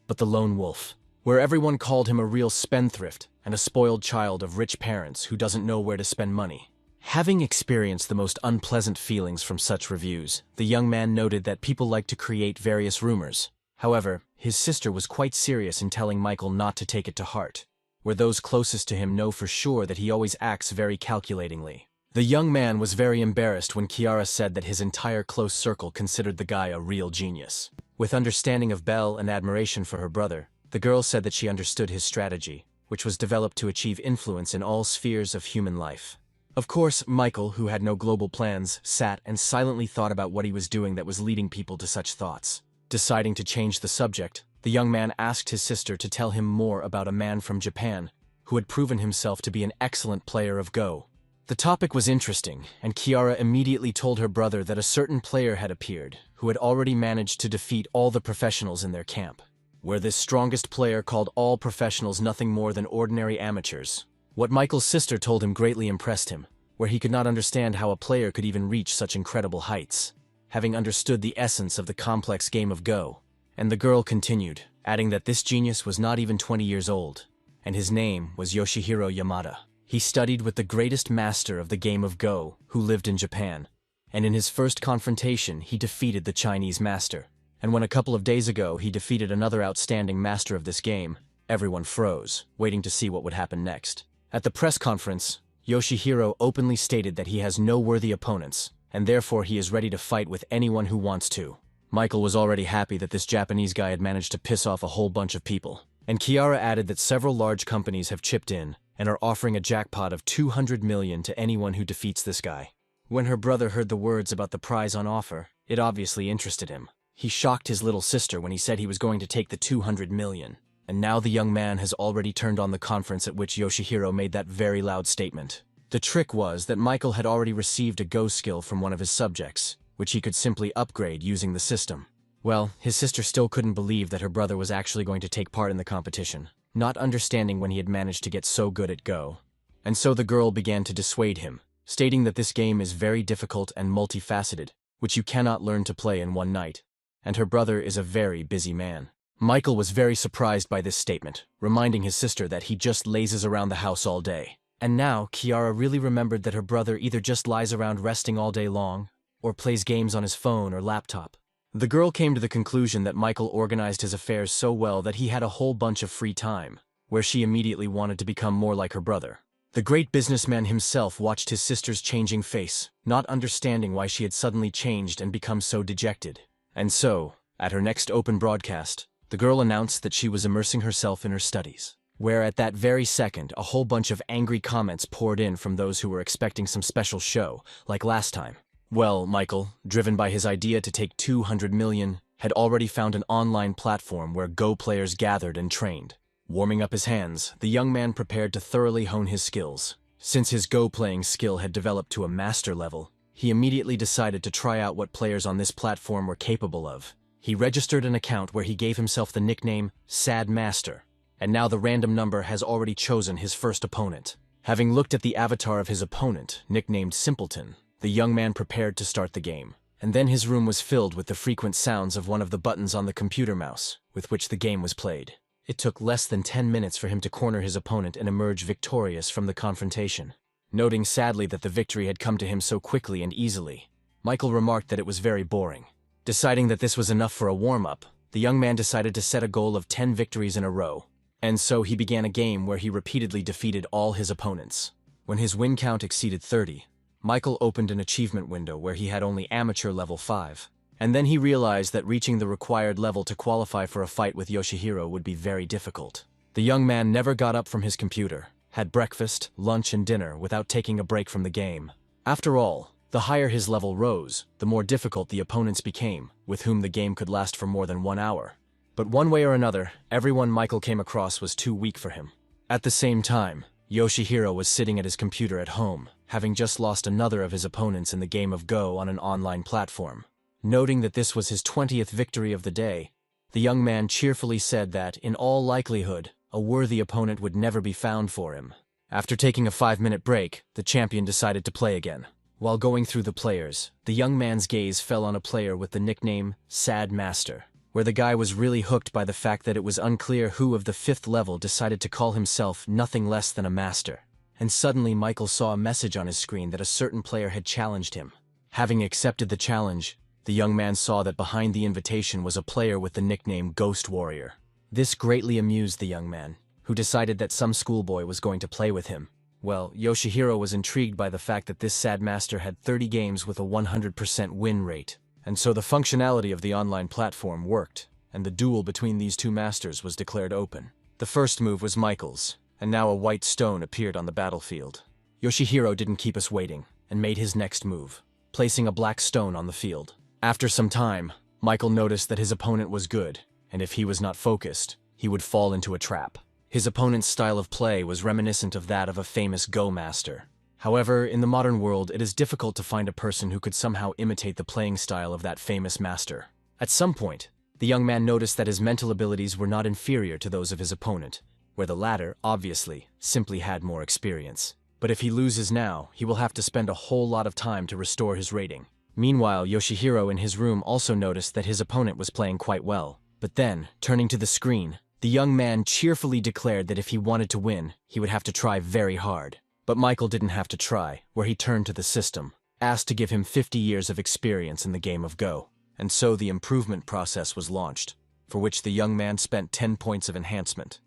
but the lone wolf, where everyone called him a real spendthrift and a spoiled child of rich parents who doesn't know where to spend money. Having experienced the most unpleasant feelings from such reviews, the young man noted that people like to create various rumors. However, his sister was quite serious in telling Michael not to take it to heart, where those closest to him know for sure that he always acts very calculatingly. The young man was very embarrassed when Kiara said that his entire close circle considered the guy a real genius. With understanding of Belle and admiration for her brother, the girl said that she understood his strategy, which was developed to achieve influence in all spheres of human life. Of course, Michael, who had no global plans, sat and silently thought about what he was doing that was leading people to such thoughts. Deciding to change the subject, the young man asked his sister to tell him more about a man from Japan who had proven himself to be an excellent player of Go. The topic was interesting, and Kiara immediately told her brother that a certain player had appeared who had already managed to defeat all the professionals in their camp, where this strongest player called all professionals nothing more than ordinary amateurs. What Michael's sister told him greatly impressed him, where he could not understand how a player could even reach such incredible heights, having understood the essence of the complex game of Go. And the girl continued, adding that this genius was not even 20 years old, and his name was Yoshihiro Yamada. He studied with the greatest master of the game of Go, who lived in Japan, and in his first confrontation he defeated the Chinese master. And when a couple of days ago he defeated another outstanding master of this game, everyone froze, waiting to see what would happen next. At the press conference, Yoshihiro openly stated that he has no worthy opponents, and therefore he is ready to fight with anyone who wants to. Michael was already happy that this Japanese guy had managed to piss off a whole bunch of people, and Kiara added that several large companies have chipped in and are offering a jackpot of 200 million to anyone who defeats this guy. When her brother heard the words about the prize on offer, it obviously interested him. He shocked his little sister when he said he was going to take the 200 million. And now the young man has already turned on the conference at which Yoshihiro made that very loud statement. The trick was that Michael had already received a Go skill from one of his subjects, which he could simply upgrade using the system. Well, his sister still couldn't believe that her brother was actually going to take part in the competition, not understanding when he had managed to get so good at Go. And so the girl began to dissuade him, stating that this game is very difficult and multifaceted, which you cannot learn to play in one night, and her brother is a very busy man. Michael was very surprised by this statement, reminding his sister that he just lazes around the house all day. And now, Kiara really remembered that her brother either just lies around resting all day long, or plays games on his phone or laptop. The girl came to the conclusion that Michael organized his affairs so well that he had a whole bunch of free time, where she immediately wanted to become more like her brother. The great businessman himself watched his sister's changing face, not understanding why she had suddenly changed and become so dejected. And so, at her next open broadcast, the girl announced that she was immersing herself in her studies, where at that very second a whole bunch of angry comments poured in from those who were expecting some special show, like last time. Well, Michael, driven by his idea to take 200 million, had already found an online platform where Go players gathered and trained. Warming up his hands, the young man prepared to thoroughly hone his skills. Since his Go playing skill had developed to a master level, he immediately decided to try out what players on this platform were capable of. He registered an account where he gave himself the nickname Sad Master, and now the random number has already chosen his first opponent. Having looked at the avatar of his opponent, nicknamed Simpleton, the young man prepared to start the game. And then his room was filled with the frequent sounds of one of the buttons on the computer mouse, with which the game was played. It took less than 10 minutes for him to corner his opponent and emerge victorious from the confrontation. Noting sadly that the victory had come to him so quickly and easily, Michael remarked that it was very boring. Deciding that this was enough for a warm-up, the young man decided to set a goal of 10 victories in a row, and so he began a game where he repeatedly defeated all his opponents. When his win count exceeded 30, Michael opened an achievement window where he had only amateur level 5, and then he realized that reaching the required level to qualify for a fight with Yoshihiro would be very difficult. The young man never got up from his computer, had breakfast, lunch, and dinner without taking a break from the game. After all, the higher his level rose, the more difficult the opponents became, with whom the game could last for more than 1 hour. But one way or another, everyone Michael came across was too weak for him. At the same time, Yoshihiro was sitting at his computer at home, having just lost another of his opponents in the game of Go on an online platform. Noting that this was his 20th victory of the day, the young man cheerfully said that, in all likelihood, a worthy opponent would never be found for him. After taking a 5-minute break, the champion decided to play again. While going through the players, the young man's gaze fell on a player with the nickname Sad Master, where the guy was really hooked by the fact that it was unclear who of the 5th level decided to call himself nothing less than a master. and suddenly Michael saw a message on his screen that a certain player had challenged him. Having accepted the challenge, the young man saw that behind the invitation was a player with the nickname Ghost Warrior. This greatly amused the young man, who decided that some schoolboy was going to play with him. Well, Yoshihiro was intrigued by the fact that this sad master had 30 games with a 100% win rate, and so the functionality of the online platform worked, and the duel between these two masters was declared open. The first move was Michael's, and now a white stone appeared on the battlefield. Yoshihiro didn't keep us waiting, and made his next move, placing a black stone on the field. After some time, Michael noticed that his opponent was good, and if he was not focused, he would fall into a trap. His opponent's style of play was reminiscent of that of a famous Go master. However, in the modern world, it is difficult to find a person who could somehow imitate the playing style of that famous master. At some point, the young man noticed that his mental abilities were not inferior to those of his opponent, where the latter, obviously, simply had more experience. But if he loses now, he will have to spend a whole lot of time to restore his rating. Meanwhile, Yoshihiro in his room also noticed that his opponent was playing quite well. But then, turning to the screen, the young man cheerfully declared that if he wanted to win, he would have to try very hard. But Michael didn't have to try, where he turned to the system, asked to give him 50 years of experience in the game of Go. And so the improvement process was launched, for which the young man spent 10 points of enhancement,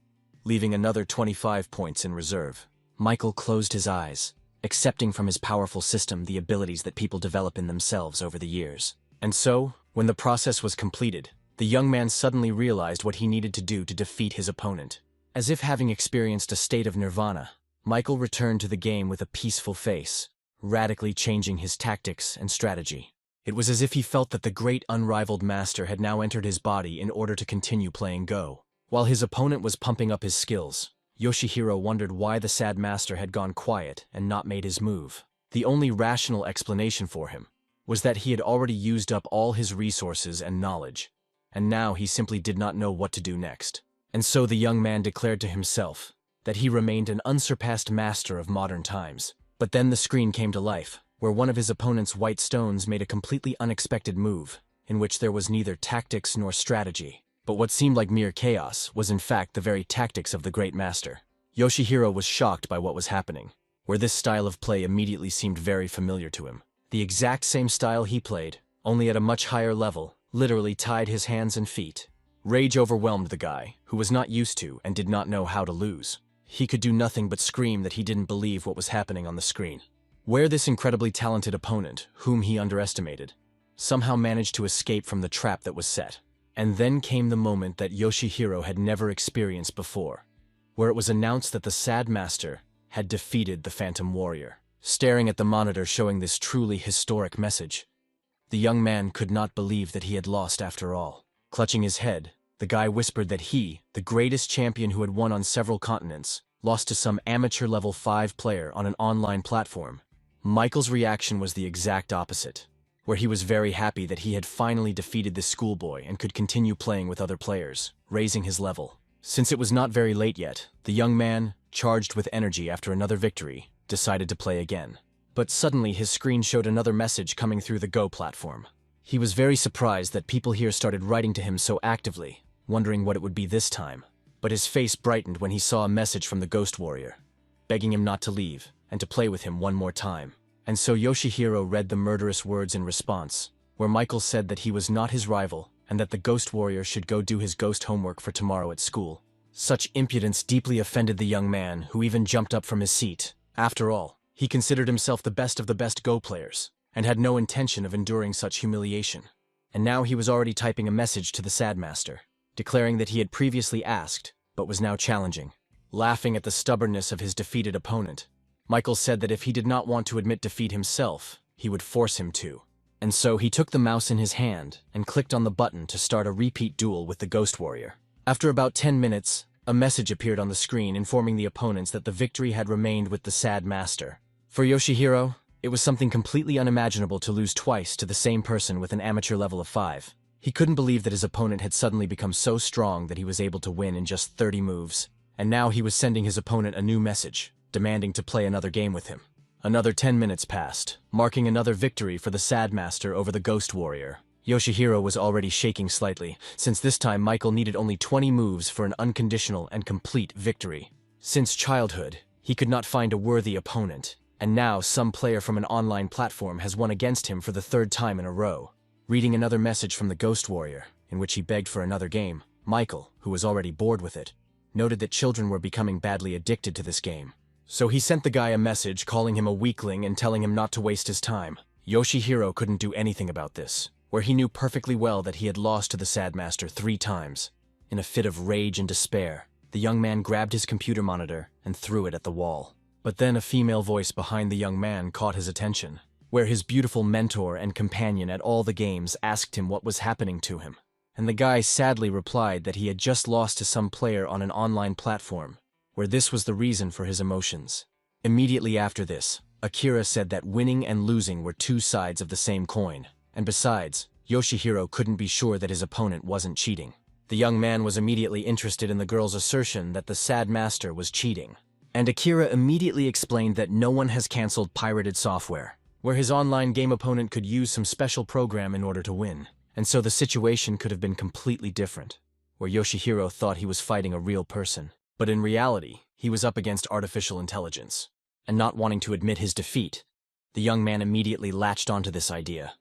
leaving another 25 points in reserve. Michael closed his eyes, accepting from his powerful system the abilities that people develop in themselves over the years. And so, when the process was completed, the young man suddenly realized what he needed to do to defeat his opponent. As if having experienced a state of nirvana, Michael returned to the game with a peaceful face, radically changing his tactics and strategy. It was as if he felt that the great unrivaled master had now entered his body in order to continue playing Go. While his opponent was pumping up his skills, Yoshihiro wondered why the sad master had gone quiet and not made his move. The only rational explanation for him was that he had already used up all his resources and knowledge, and now he simply did not know what to do next. And so the young man declared to himself that he remained an unsurpassed master of modern times. But then the screen came to life, where one of his opponent's white stones made a completely unexpected move, in which there was neither tactics nor strategy. But what seemed like mere chaos was in fact the very tactics of the great master. Yoshihiro was shocked by what was happening, where this style of play immediately seemed very familiar to him. The exact same style he played, only at a much higher level, literally tied his hands and feet. Rage overwhelmed the guy, who was not used to and did not know how to lose. He could do nothing but scream that he didn't believe what was happening on the screen. Where this incredibly talented opponent, whom he underestimated, somehow managed to escape from the trap that was set. And then came the moment that Yoshihiro had never experienced before, where it was announced that the sad master had defeated the Phantom Warrior. Staring at the monitor showing this truly historic message, the young man could not believe that he had lost after all. Clutching his head, the guy whispered that he, the greatest champion who had won on several continents, lost to some amateur level 5 player on an online platform. Michael's reaction was the exact opposite, where he was very happy that he had finally defeated this schoolboy and could continue playing with other players, raising his level. Since it was not very late yet, the young man, charged with energy after another victory, decided to play again. But suddenly his screen showed another message coming through the Go platform. He was very surprised that people here started writing to him so actively, wondering what it would be this time. But his face brightened when he saw a message from the Ghost Warrior, begging him not to leave and to play with him one more time. And so Yoshihiro read the murderous words in response, where Michael said that he was not his rival and that the Ghost Warrior should go do his ghost homework for tomorrow at school. Such impudence deeply offended the young man, who even jumped up from his seat. After all, he considered himself the best of the best Go players, and had no intention of enduring such humiliation. And now he was already typing a message to the sad master, declaring that he had previously asked, but was now challenging. Laughing at the stubbornness of his defeated opponent, Michael said that if he did not want to admit defeat himself, he would force him to. And so he took the mouse in his hand and clicked on the button to start a repeat duel with the Ghost Warrior. After about 10 minutes, a message appeared on the screen informing the opponents that the victory had remained with the sad master. For Yoshihiro, it was something completely unimaginable to lose twice to the same person with an amateur level of 5. He couldn't believe that his opponent had suddenly become so strong that he was able to win in just 30 moves. And now he was sending his opponent a new message, demanding to play another game with him. Another 10 minutes passed, marking another victory for the sad master over the Ghost Warrior. Yoshihiro was already shaking slightly, since this time Michael needed only 20 moves for an unconditional and complete victory. Since childhood, He could not find a worthy opponent, and now some player from an online platform has won against him for the third time in a row. Reading another message from the Ghost Warrior, in which he begged for another game, Michael, who was already bored with it, noted that children were becoming badly addicted to this game. So he sent the guy a message calling him a weakling and telling him not to waste his time. Yoshihiro couldn't do anything about this, where he knew perfectly well that he had lost to the Sad Master 3 times. In a fit of rage and despair, the young man grabbed his computer monitor and threw it at the wall. But then a female voice behind the young man caught his attention, where his beautiful mentor and companion at all the games asked him what was happening to him. And the guy sadly replied that he had just lost to some player on an online platform, where this was the reason for his emotions. Immediately after this, Akira said that winning and losing were 2 sides of the same coin, and besides, Yoshihiro couldn't be sure that his opponent wasn't cheating. The young man was immediately interested in the girl's assertion that the Sad Master was cheating, and Akira immediately explained that no one has cancelled pirated software, where his online game opponent could use some special program in order to win. And so the situation could have been completely different, where Yoshihiro thought he was fighting a real person, but in reality, he was up against artificial intelligence. And not wanting to admit his defeat, the young man immediately latched onto this idea,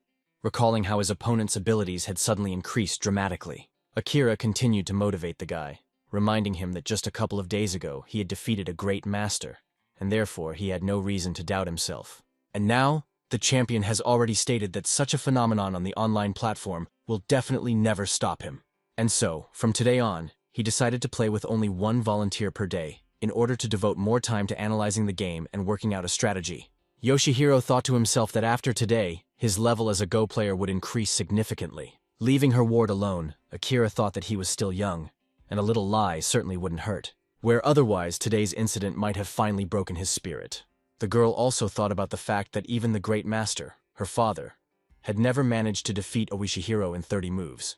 recalling how his opponent's abilities had suddenly increased dramatically. Akira continued to motivate the guy, reminding him that just a couple of days ago he had defeated a great master, and therefore he had no reason to doubt himself. And now, the champion has already stated that such a phenomenon on the online platform will definitely never stop him. And so, from today on, he decided to play with only 1 volunteer per day, in order to devote more time to analyzing the game and working out a strategy. Yoshihiro thought to himself that after today, his level as a Go player would increase significantly. Leaving her ward alone, Akira thought that he was still young, and a little lie certainly wouldn't hurt, where otherwise today's incident might have finally broken his spirit. The girl also thought about the fact that even the great master, her father, had never managed to defeat Yoshihiro in 30 moves,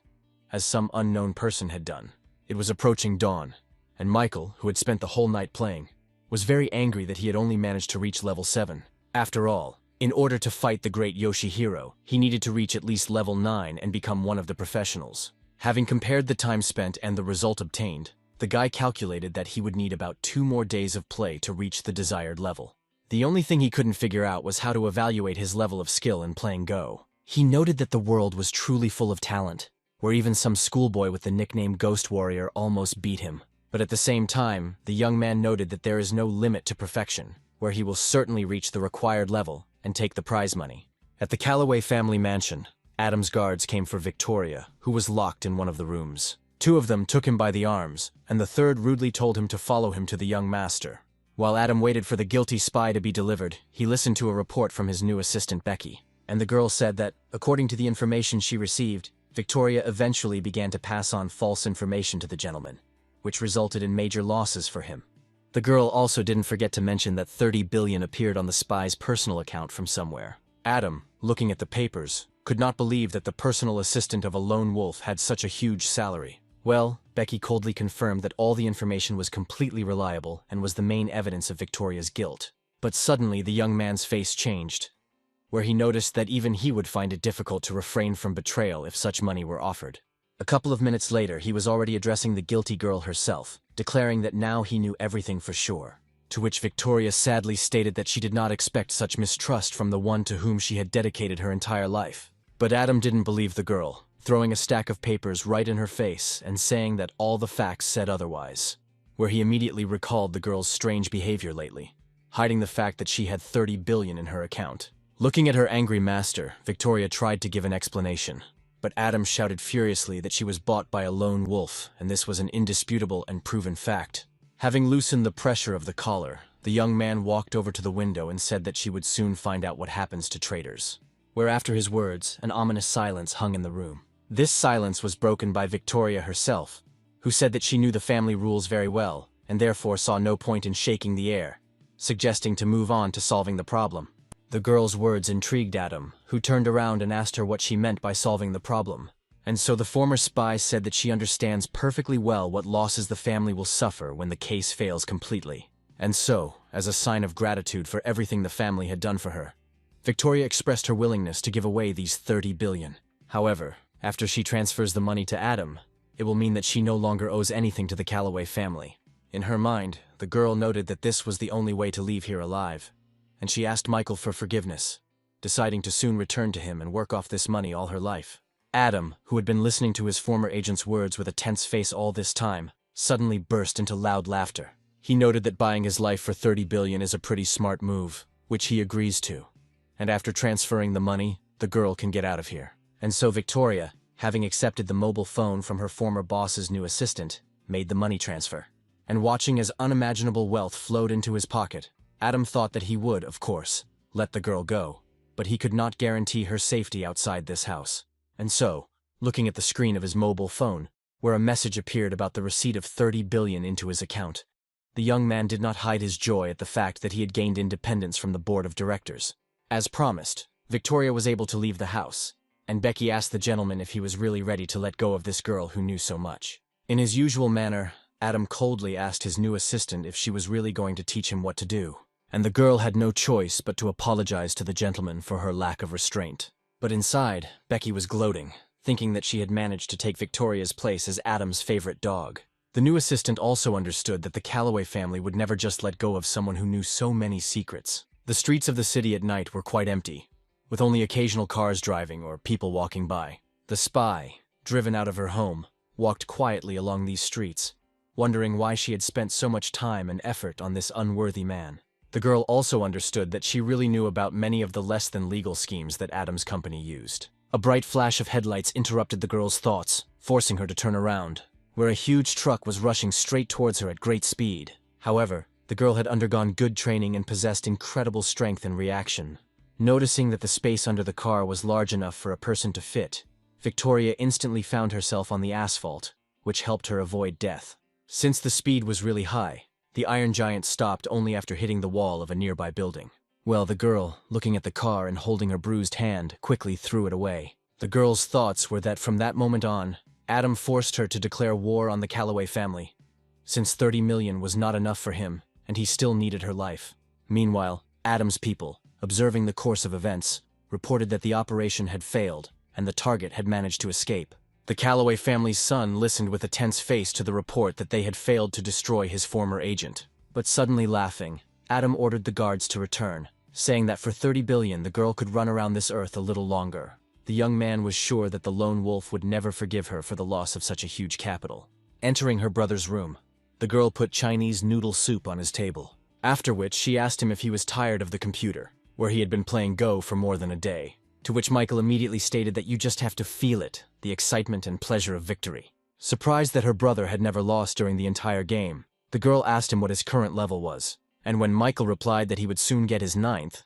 as some unknown person had done. It was approaching dawn, and Michael, who had spent the whole night playing, was very angry that he had only managed to reach level 7. After all, in order to fight the great Yoshihiro, he needed to reach at least level 9 and become one of the professionals. Having compared the time spent and the result obtained, the guy calculated that he would need about 2 more days of play to reach the desired level. The only thing he couldn't figure out was how to evaluate his level of skill in playing Go. He noted that the world was truly full of talent, where even some schoolboy with the nickname Ghost Warrior almost beat him. But at the same time, the young man noted that there is no limit to perfection, where he will certainly reach the required level and take the prize money. At the Calloway family mansion, Adam's guards came for Victoria, who was locked in one of the rooms. 2 of them took him by the arms, and the third rudely told him to follow him to the young master. While Adam waited for the guilty spy to be delivered, he listened to a report from his new assistant Becky, and the girl said that, according to the information she received, Victoria eventually began to pass on false information to the gentleman, which resulted in major losses for him. The girl also didn't forget to mention that 30 billion appeared on the spy's personal account from somewhere. Adam, looking at the papers, could not believe that the personal assistant of a lone wolf had such a huge salary. Well, Becky coldly confirmed that all the information was completely reliable and was the main evidence of Victoria's guilt. But suddenly the young man's face changed, where he noticed that even he would find it difficult to refrain from betrayal if such money were offered. A couple of minutes later, he was already addressing the guilty girl herself, declaring that now he knew everything for sure, to which Victoria sadly stated that she did not expect such mistrust from the one to whom she had dedicated her entire life. But Adam didn't believe the girl, throwing a stack of papers right in her face and saying that all the facts said otherwise, where he immediately recalled the girl's strange behavior lately, hiding the fact that she had 30 billion in her account. Looking at her angry master, Victoria tried to give an explanation, but Adam shouted furiously that she was bought by a lone wolf, and this was an indisputable and proven fact. Having loosened the pressure of the collar, the young man walked over to the window and said that she would soon find out what happens to traitors. Where after his words, an ominous silence hung in the room. This silence was broken by Victoria herself, who said that she knew the family rules very well, and therefore saw no point in shaking the air, suggesting to move on to solving the problem. The girl's words intrigued Adam, who turned around and asked her what she meant by solving the problem. And so the former spy said that she understands perfectly well what losses the family will suffer when the case fails completely. And so, as a sign of gratitude for everything the family had done for her, Victoria expressed her willingness to give away these 30 billion. However, after she transfers the money to Adam, it will mean that she no longer owes anything to the Calloway family. In her mind, the girl noted that this was the only way to leave here alive, and she asked Michael for forgiveness, deciding to soon return to him and work off this money all her life. Adam, who had been listening to his former agent's words with a tense face all this time, suddenly burst into loud laughter. He noted that buying his life for 30 billion is a pretty smart move, which he agrees to. And after transferring the money, the girl can get out of here. And so Victoria, having accepted the mobile phone from her former boss's new assistant, made the money transfer. And watching as unimaginable wealth flowed into his pocket, Adam thought that he would, of course, let the girl go, but he could not guarantee her safety outside this house. And so, looking at the screen of his mobile phone, where a message appeared about the receipt of 30 billion into his account, the young man did not hide his joy at the fact that he had gained independence from the board of directors. As promised, Victoria was able to leave the house, and Becky asked the gentleman if he was really ready to let go of this girl who knew so much. In his usual manner, Adam coldly asked his new assistant if she was really going to teach him what to do, and the girl had no choice but to apologize to the gentleman for her lack of restraint. But inside, Becky was gloating, thinking that she had managed to take Victoria's place as Adam's favorite dog. The new assistant also understood that the Calloway family would never just let go of someone who knew so many secrets. The streets of the city at night were quite empty, with only occasional cars driving or people walking by. The spy, driven out of her home, walked quietly along these streets, wondering why she had spent so much time and effort on this unworthy man. The girl also understood that she really knew about many of the less-than-legal schemes that Adam's company used. A bright flash of headlights interrupted the girl's thoughts, forcing her to turn around, where a huge truck was rushing straight towards her at great speed. However, the girl had undergone good training and possessed incredible strength and reaction. Noticing that the space under the car was large enough for a person to fit, Victoria instantly found herself on the asphalt, which helped her avoid death. Since the speed was really high, the Iron Giant stopped only after hitting the wall of a nearby building. Well, the girl, looking at the car and holding her bruised hand, quickly threw it away. The girl's thoughts were that from that moment on, Adam forced her to declare war on the Calloway family, since 30 million was not enough for him, and he still needed her life. Meanwhile, Adam's people, observing the course of events, reported that the operation had failed, and the target had managed to escape. The Calloway family's son listened with a tense face to the report that they had failed to destroy his former agent. But suddenly laughing, Adam ordered the guards to return, saying that for 30 billion the girl could run around this earth a little longer. The young man was sure that the lone wolf would never forgive her for the loss of such a huge capital. Entering her brother's room, the girl put Chinese noodle soup on his table, after which she asked him if he was tired of the computer, where he had been playing Go for more than a day. To which Michael immediately stated that you just have to feel it, the excitement and pleasure of victory. Surprised that her brother had never lost during the entire game, the girl asked him what his current level was, and when Michael replied that he would soon get his 9th,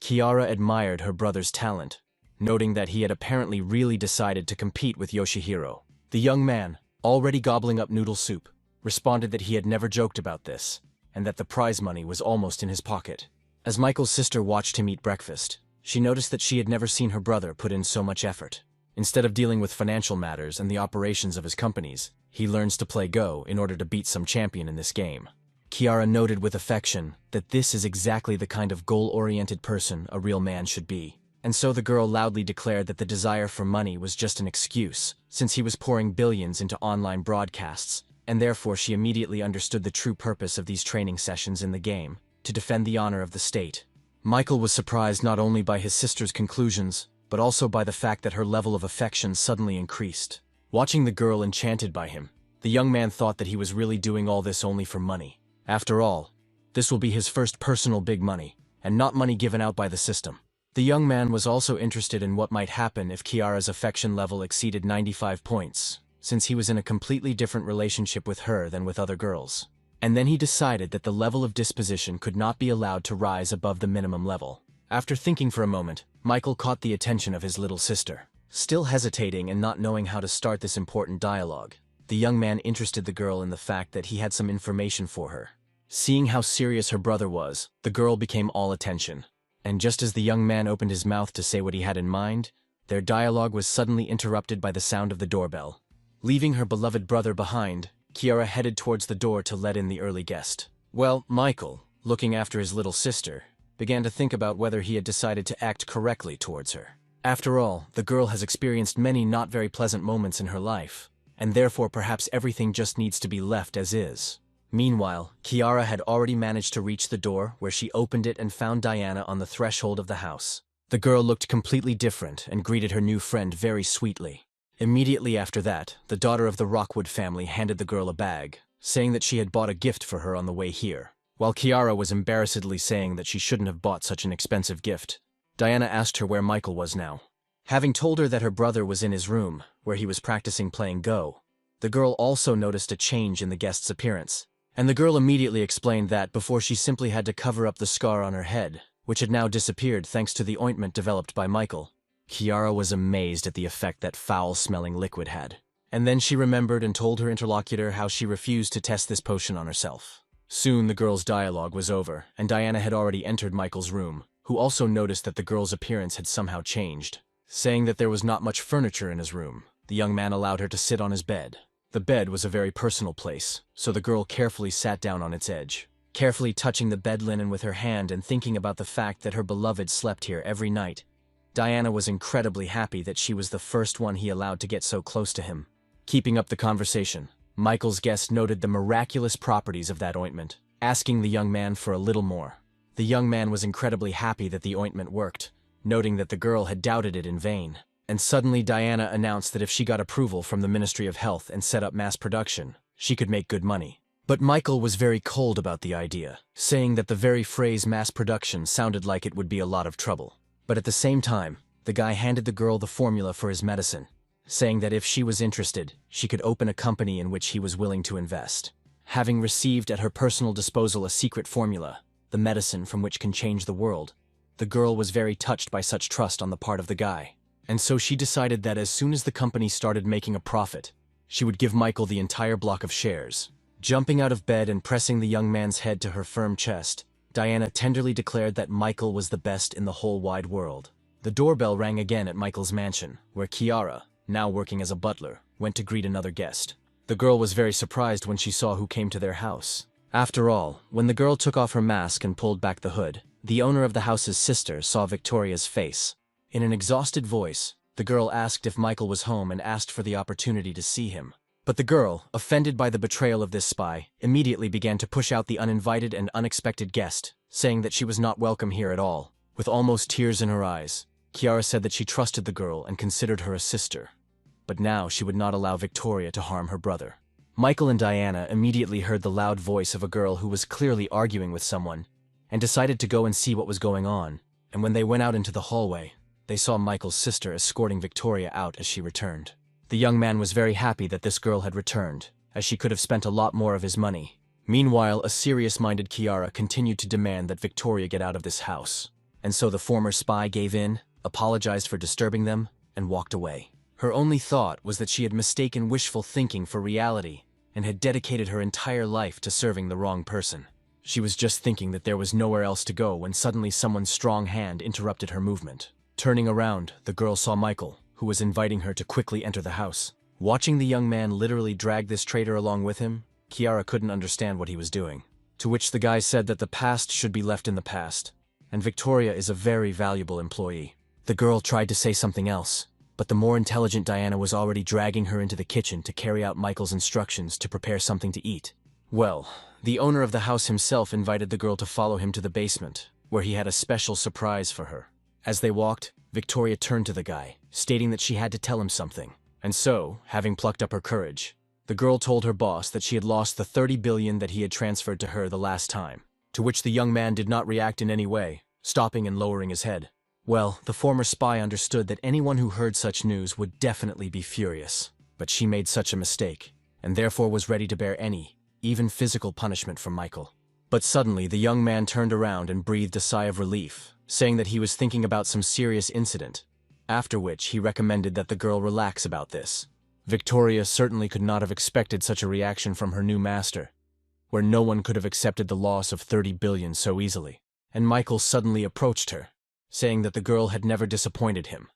Kiara admired her brother's talent, noting that he had apparently really decided to compete with Yoshihiro. The young man, already gobbling up noodle soup, responded that he had never joked about this, and that the prize money was almost in his pocket. As Michael's sister watched him eat breakfast, she noticed that she had never seen her brother put in so much effort. Instead of dealing with financial matters and the operations of his companies, he learns to play Go in order to beat some champion in this game. Kiara noted with affection that this is exactly the kind of goal-oriented person a real man should be. And so the girl loudly declared that the desire for money was just an excuse, since he was pouring billions into online broadcasts, and therefore she immediately understood the true purpose of these training sessions in the game, to defend the honor of the state. Michael was surprised not only by his sister's conclusions, but also by the fact that her level of affection suddenly increased. Watching the girl enchanted by him, the young man thought that he was really doing all this only for money. After all, this will be his first personal big money, and not money given out by the system. The young man was also interested in what might happen if Kiara's affection level exceeded 95 points, since he was in a completely different relationship with her than with other girls. And then he decided that the level of disposition could not be allowed to rise above the minimum level. After thinking for a moment, Michael caught the attention of his little sister. Still hesitating and not knowing how to start this important dialogue, the young man interested the girl in the fact that he had some information for her. Seeing how serious her brother was, the girl became all attention. And just as the young man opened his mouth to say what he had in mind, their dialogue was suddenly interrupted by the sound of the doorbell. Leaving her beloved brother behind, Kiara headed towards the door to let in the early guest. Well, Michael, looking after his little sister, began to think about whether he had decided to act correctly towards her. After all, the girl has experienced many not very pleasant moments in her life, and therefore perhaps everything just needs to be left as is. Meanwhile, Kiara had already managed to reach the door, where she opened it and found Diana on the threshold of the house. The girl looked completely different and greeted her new friend very sweetly. Immediately after that, the daughter of the Rockwood family handed the girl a bag, saying that she had bought a gift for her on the way here. While Kiara was embarrassedly saying that she shouldn't have bought such an expensive gift, Diana asked her where Michael was now. Having told her that her brother was in his room, where he was practicing playing Go, the girl also noticed a change in the guest's appearance. And the girl immediately explained that before she simply had to cover up the scar on her head, which had now disappeared thanks to the ointment developed by Michael. Kiara was amazed at the effect that foul-smelling liquid had. And then she remembered and told her interlocutor how she refused to test this potion on herself. Soon the girl's dialogue was over, and Diana had already entered Michael's room, who also noticed that the girl's appearance had somehow changed. Saying that there was not much furniture in his room, the young man allowed her to sit on his bed. The bed was a very personal place, so the girl carefully sat down on its edge, carefully touching the bed linen with her hand and thinking about the fact that her beloved slept here every night. Diana was incredibly happy that she was the first one he allowed to get so close to him. Keeping up the conversation, Michael's guest noted the miraculous properties of that ointment, asking the young man for a little more. The young man was incredibly happy that the ointment worked, noting that the girl had doubted it in vain. And suddenly Diana announced that if she got approval from the Ministry of Health and set up mass production, she could make good money. But Michael was very cold about the idea, saying that the very phrase mass production sounded like it would be a lot of trouble. But at the same time, the guy handed the girl the formula for his medicine, saying that if she was interested, she could open a company in which he was willing to invest. Having received at her personal disposal a secret formula, the medicine from which can change the world, the girl was very touched by such trust on the part of the guy. And so she decided that as soon as the company started making a profit, she would give Michael the entire block of shares. Jumping out of bed and pressing the young man's head to her firm chest, Diana tenderly declared that Michael was the best in the whole wide world. The doorbell rang again at Michael's mansion, where Kiara, now working as a butler, went to greet another guest. The girl was very surprised when she saw who came to their house. After all, when the girl took off her mask and pulled back the hood, the owner of the house's sister saw Victoria's face. In an exhausted voice, the girl asked if Michael was home and asked for the opportunity to see him. But the girl, offended by the betrayal of this spy, immediately began to push out the uninvited and unexpected guest, saying that she was not welcome here at all. With almost tears in her eyes, Kiara said that she trusted the girl and considered her a sister. But now she would not allow Victoria to harm her brother. Michael and Diana immediately heard the loud voice of a girl who was clearly arguing with someone, and decided to go and see what was going on. And when they went out into the hallway, they saw Michael's sister escorting Victoria out as she returned. The young man was very happy that this girl had returned, as she could have spent a lot more of his money. Meanwhile, a serious-minded Kiara continued to demand that Victoria get out of this house. And so the former spy gave in, apologized for disturbing them, and walked away. Her only thought was that she had mistaken wishful thinking for reality and had dedicated her entire life to serving the wrong person. She was just thinking that there was nowhere else to go when suddenly someone's strong hand interrupted her movement. Turning around, the girl saw Michael, who was inviting her to quickly enter the house. Watching the young man literally drag this traitor along with him, Kiara couldn't understand what he was doing. To which the guy said that the past should be left in the past, and Victoria is a very valuable employee. The girl tried to say something else, but the more intelligent Diana was already dragging her into the kitchen to carry out Michael's instructions to prepare something to eat. Well, the owner of the house himself invited the girl to follow him to the basement, where he had a special surprise for her. As they walked, Victoria turned to the guy, stating that she had to tell him something. And so, having plucked up her courage, the girl told her boss that she had lost the 30 billion that he had transferred to her the last time, to which the young man did not react in any way, stopping and lowering his head. Well, the former spy understood that anyone who heard such news would definitely be furious, but she made such a mistake, and therefore was ready to bear any, even physical punishment from Michael. But suddenly the young man turned around and breathed a sigh of relief, saying that he was thinking about some serious incident, after which he recommended that the girl relax about this. Victoria certainly could not have expected such a reaction from her new master, where no one could have accepted the loss of 30 billion so easily. And Michael suddenly approached her, saying that the girl had never disappointed him,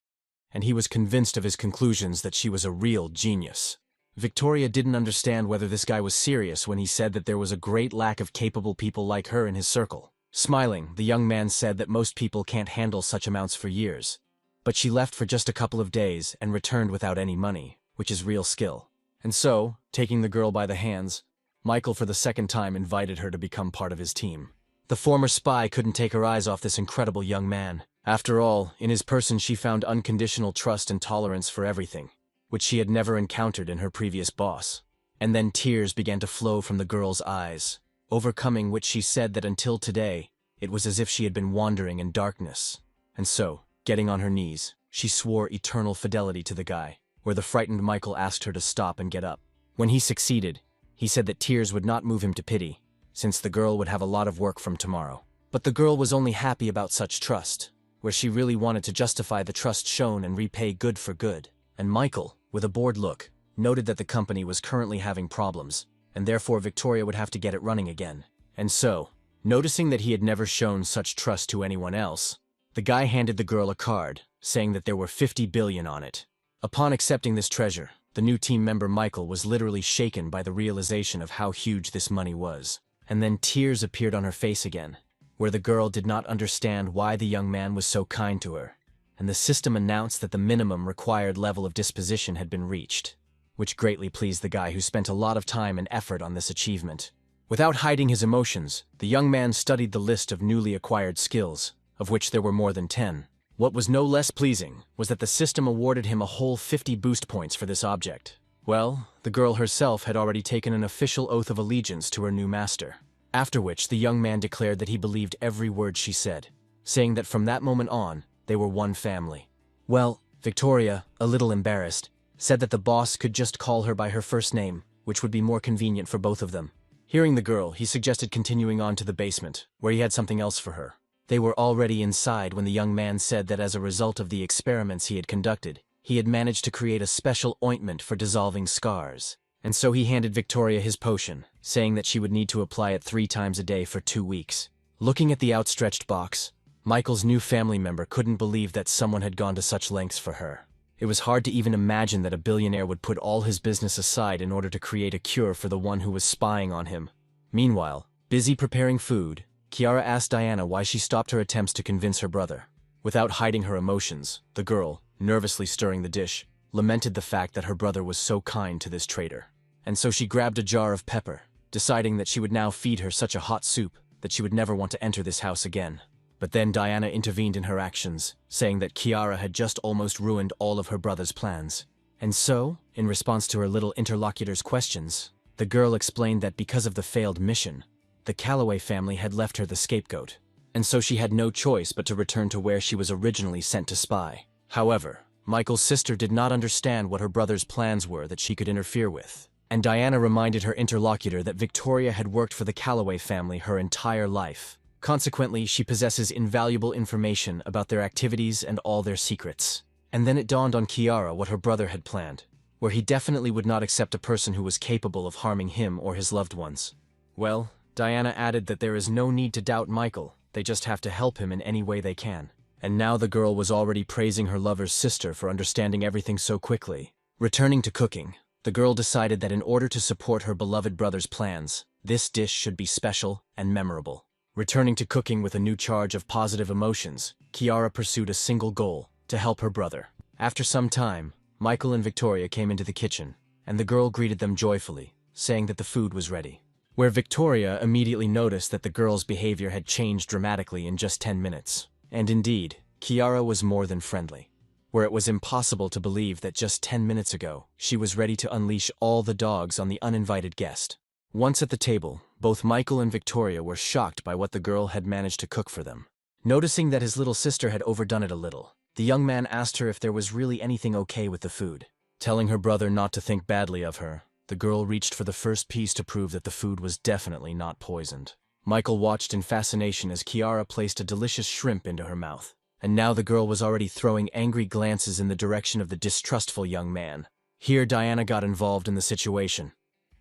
and he was convinced of his conclusions that she was a real genius. Victoria didn't understand whether this guy was serious when he said that there was a great lack of capable people like her in his circle. Smiling, the young man said that most people can't handle such amounts for years, but she left for just a couple of days and returned without any money, which is real skill. And so, taking the girl by the hands, Michael for the second time invited her to become part of his team. The former spy couldn't take her eyes off this incredible young man. After all, in his person she found unconditional trust and tolerance for everything, which she had never encountered in her previous boss. And then tears began to flow from the girl's eyes, overcoming which she said that until today, it was as if she had been wandering in darkness. And so, getting on her knees, she swore eternal fidelity to the guy, where the frightened Michael asked her to stop and get up. When he succeeded, he said that tears would not move him to pity, since the girl would have a lot of work from tomorrow. But the girl was only happy about such trust, where she really wanted to justify the trust shown and repay good for good. And Michael, with a bored look, noted that the company was currently having problems, and therefore Victoria would have to get it running again. And so, noticing that he had never shown such trust to anyone else, the guy handed the girl a card, saying that there were 50 billion on it. Upon accepting this treasure, the new team member Michael was literally shaken by the realization of how huge this money was. And then tears appeared on her face again, where the girl did not understand why the young man was so kind to her, and the system announced that the minimum required level of disposition had been reached, which greatly pleased the guy who spent a lot of time and effort on this achievement. Without hiding his emotions, the young man studied the list of newly acquired skills, of which there were more than 10. What was no less pleasing was that the system awarded him a whole 50 boost points for this object. Well, the girl herself had already taken an official oath of allegiance to her new master. After which the young man declared that he believed every word she said, saying that from that moment on, they were one family. Well, Victoria, a little embarrassed, said that the boss could just call her by her first name, which would be more convenient for both of them. Hearing the girl, he suggested continuing on to the basement, where he had something else for her. They were already inside when the young man said that as a result of the experiments he had conducted, he had managed to create a special ointment for dissolving scars. And so he handed Victoria his potion, saying that she would need to apply it 3 times a day for 2 weeks. Looking at the outstretched box, Michael's new family member couldn't believe that someone had gone to such lengths for her. It was hard to even imagine that a billionaire would put all his business aside in order to create a cure for the one who was spying on him. Meanwhile, busy preparing food, Kiara asked Diana why she stopped her attempts to convince her brother. Without hiding her emotions, the girl, nervously stirring the dish, lamented the fact that her brother was so kind to this traitor. And so she grabbed a jar of pepper, deciding that she would now feed her such a hot soup that she would never want to enter this house again. But then Diana intervened in her actions, saying that Kiara had just almost ruined all of her brother's plans. And so, in response to her little interlocutor's questions, the girl explained that because of the failed mission, the Calloway family had left her the scapegoat, and so she had no choice but to return to where she was originally sent to spy. However, Michael's sister did not understand what her brother's plans were that she could interfere with, and Diana reminded her interlocutor that Victoria had worked for the Calloway family her entire life. Consequently, she possesses invaluable information about their activities and all their secrets. And then it dawned on Kiara what her brother had planned, where he definitely would not accept a person who was capable of harming him or his loved ones. Well, Diana added that there is no need to doubt Michael, they just have to help him in any way they can. And now the girl was already praising her lover's sister for understanding everything so quickly. Returning to cooking, the girl decided that in order to support her beloved brother's plans, this dish should be special and memorable. Returning to cooking with a new charge of positive emotions, Kiara pursued a single goal: to help her brother. After some time, Michael and Victoria came into the kitchen, and the girl greeted them joyfully, saying that the food was ready. Where Victoria immediately noticed that the girl's behavior had changed dramatically in just 10 minutes. And indeed, Kiara was more than friendly, where it was impossible to believe that just 10 minutes ago, she was ready to unleash all the dogs on the uninvited guest. Once at the table, both Michael and Victoria were shocked by what the girl had managed to cook for them. Noticing that his little sister had overdone it a little, the young man asked her if there was really anything okay with the food. Telling her brother not to think badly of her, the girl reached for the first piece to prove that the food was definitely not poisoned. Michael watched in fascination as Kiara placed a delicious shrimp into her mouth, and now the girl was already throwing angry glances in the direction of the distrustful young man. Here Diana got involved in the situation,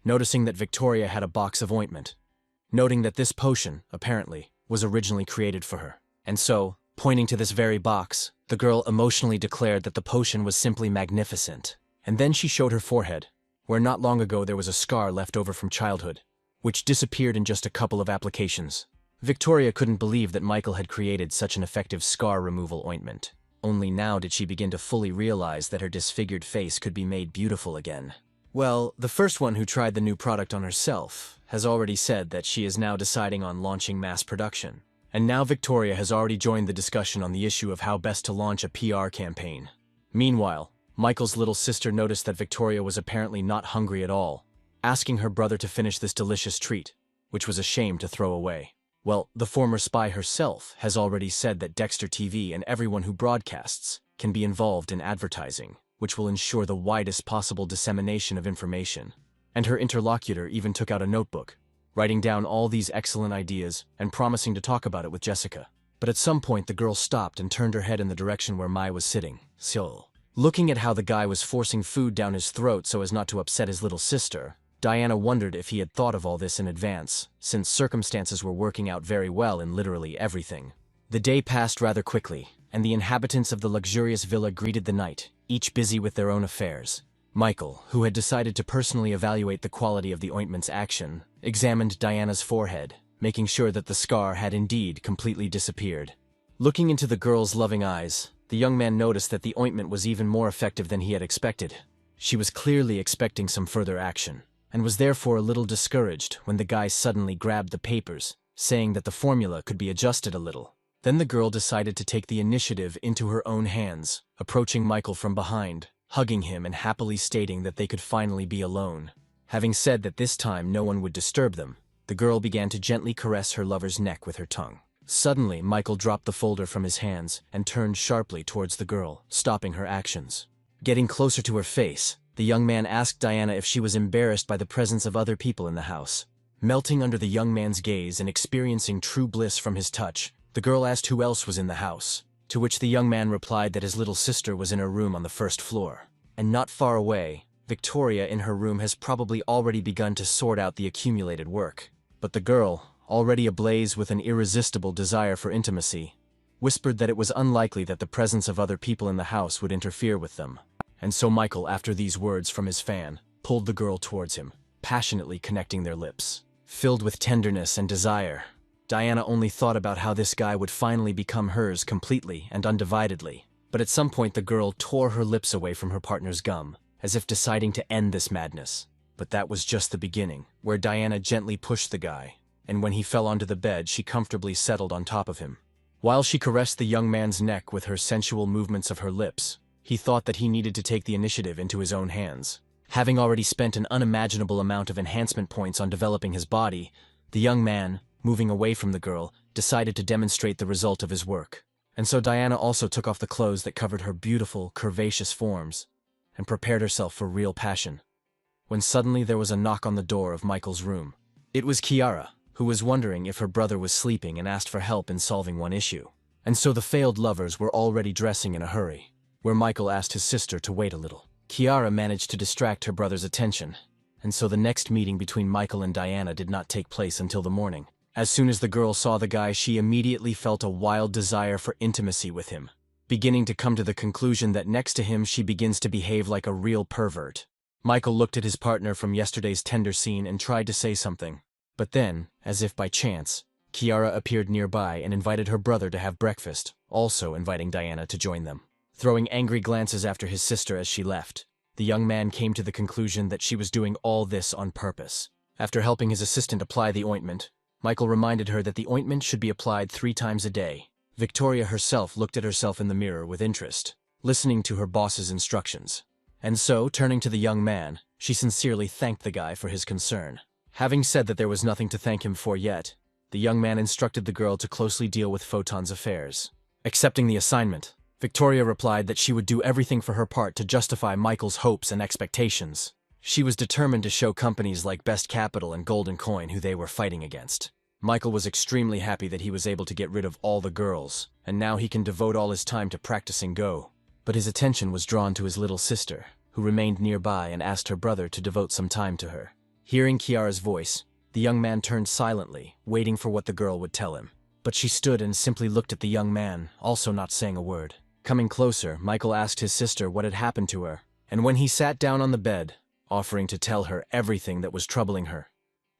noticing that Victoria had a box of ointment, noting that this potion, apparently, was originally created for her. And so, pointing to this very box, the girl emotionally declared that the potion was simply magnificent. And then she showed her forehead, where not long ago there was a scar left over from childhood, which disappeared in just a couple of applications. Victoria couldn't believe that Michael had created such an effective scar removal ointment. Only now did she begin to fully realize that her disfigured face could be made beautiful again. Well, the first one who tried the new product on herself has already said that she is now deciding on launching mass production. And now Victoria has already joined the discussion on the issue of how best to launch a PR campaign. Meanwhile, Michael's little sister noticed that Victoria was apparently not hungry at all, asking her brother to finish this delicious treat, which was a shame to throw away. Well, the former spy herself has already said that Dexter TV and everyone who broadcasts can be involved in advertising, which will ensure the widest possible dissemination of information. And her interlocutor even took out a notebook, writing down all these excellent ideas and promising to talk about it with Jessica. But at some point the girl stopped and turned her head in the direction where Mai was sitting. So, looking at how the guy was forcing food down his throat so as not to upset his little sister, Diana wondered if he had thought of all this in advance, since circumstances were working out very well in literally everything. The day passed rather quickly, and the inhabitants of the luxurious villa greeted the night, each busy with their own affairs. Michael, who had decided to personally evaluate the quality of the ointment's action, examined Diana's forehead, making sure that the scar had indeed completely disappeared. Looking into the girl's loving eyes, the young man noticed that the ointment was even more effective than he had expected. She was clearly expecting some further action, and was therefore a little discouraged when the guy suddenly grabbed the papers, saying that the formula could be adjusted a little. Then the girl decided to take the initiative into her own hands, approaching Michael from behind, hugging him and happily stating that they could finally be alone. Having said that this time no one would disturb them, the girl began to gently caress her lover's neck with her tongue. Suddenly, Michael dropped the folder from his hands and turned sharply towards the girl, stopping her actions. Getting closer to her face, the young man asked Diana if she was embarrassed by the presence of other people in the house. Melting under the young man's gaze and experiencing true bliss from his touch, the girl asked who else was in the house, to which the young man replied that his little sister was in her room on the first floor. And not far away, Victoria in her room has probably already begun to sort out the accumulated work. But the girl, already ablaze with an irresistible desire for intimacy, whispered that it was unlikely that the presence of other people in the house would interfere with them. And so Michael, after these words from his fan, pulled the girl towards him, passionately connecting their lips. Filled with tenderness and desire, Diana only thought about how this guy would finally become hers completely and undividedly. But at some point the girl tore her lips away from her partner's gum, as if deciding to end this madness. But that was just the beginning, where Diana gently pushed the guy, and when he fell onto the bed she comfortably settled on top of him. While she caressed the young man's neck with her sensual movements of her lips, he thought that he needed to take the initiative into his own hands. Having already spent an unimaginable amount of enhancement points on developing his body, the young man, moving away from the girl, decided to demonstrate the result of his work. And so Diana also took off the clothes that covered her beautiful, curvaceous forms, and prepared herself for real passion. When suddenly there was a knock on the door of Michael's room. It was Kiara, who was wondering if her brother was sleeping and asked for help in solving one issue. And so the failed lovers were already dressing in a hurry, where Michael asked his sister to wait a little. Kiara managed to distract her brother's attention, and so the next meeting between Michael and Diana did not take place until the morning. As soon as the girl saw the guy, she immediately felt a wild desire for intimacy with him, beginning to come to the conclusion that next to him she begins to behave like a real pervert. Michael looked at his partner from yesterday's tender scene and tried to say something. But then, as if by chance, Kiara appeared nearby and invited her brother to have breakfast, also inviting Diana to join them. Throwing angry glances after his sister as she left, the young man came to the conclusion that she was doing all this on purpose. After helping his assistant apply the ointment, Michael reminded her that the ointment should be applied 3 times a day. Victoria herself looked at herself in the mirror with interest, listening to her boss's instructions. And so, turning to the young man, she sincerely thanked the guy for his concern. Having said that there was nothing to thank him for yet, the young man instructed the girl to closely deal with Photon's affairs. Accepting the assignment, Victoria replied that she would do everything for her part to justify Michael's hopes and expectations. She was determined to show companies like Best Capital and Golden Coin who they were fighting against. Michael was extremely happy that he was able to get rid of all the girls, and now he can devote all his time to practicing Go. But his attention was drawn to his little sister, who remained nearby and asked her brother to devote some time to her. Hearing Kiara's voice, the young man turned silently, waiting for what the girl would tell him. But she stood and simply looked at the young man, also not saying a word. Coming closer, Michael asked his sister what had happened to her, and when he sat down on the bed, offering to tell her everything that was troubling her,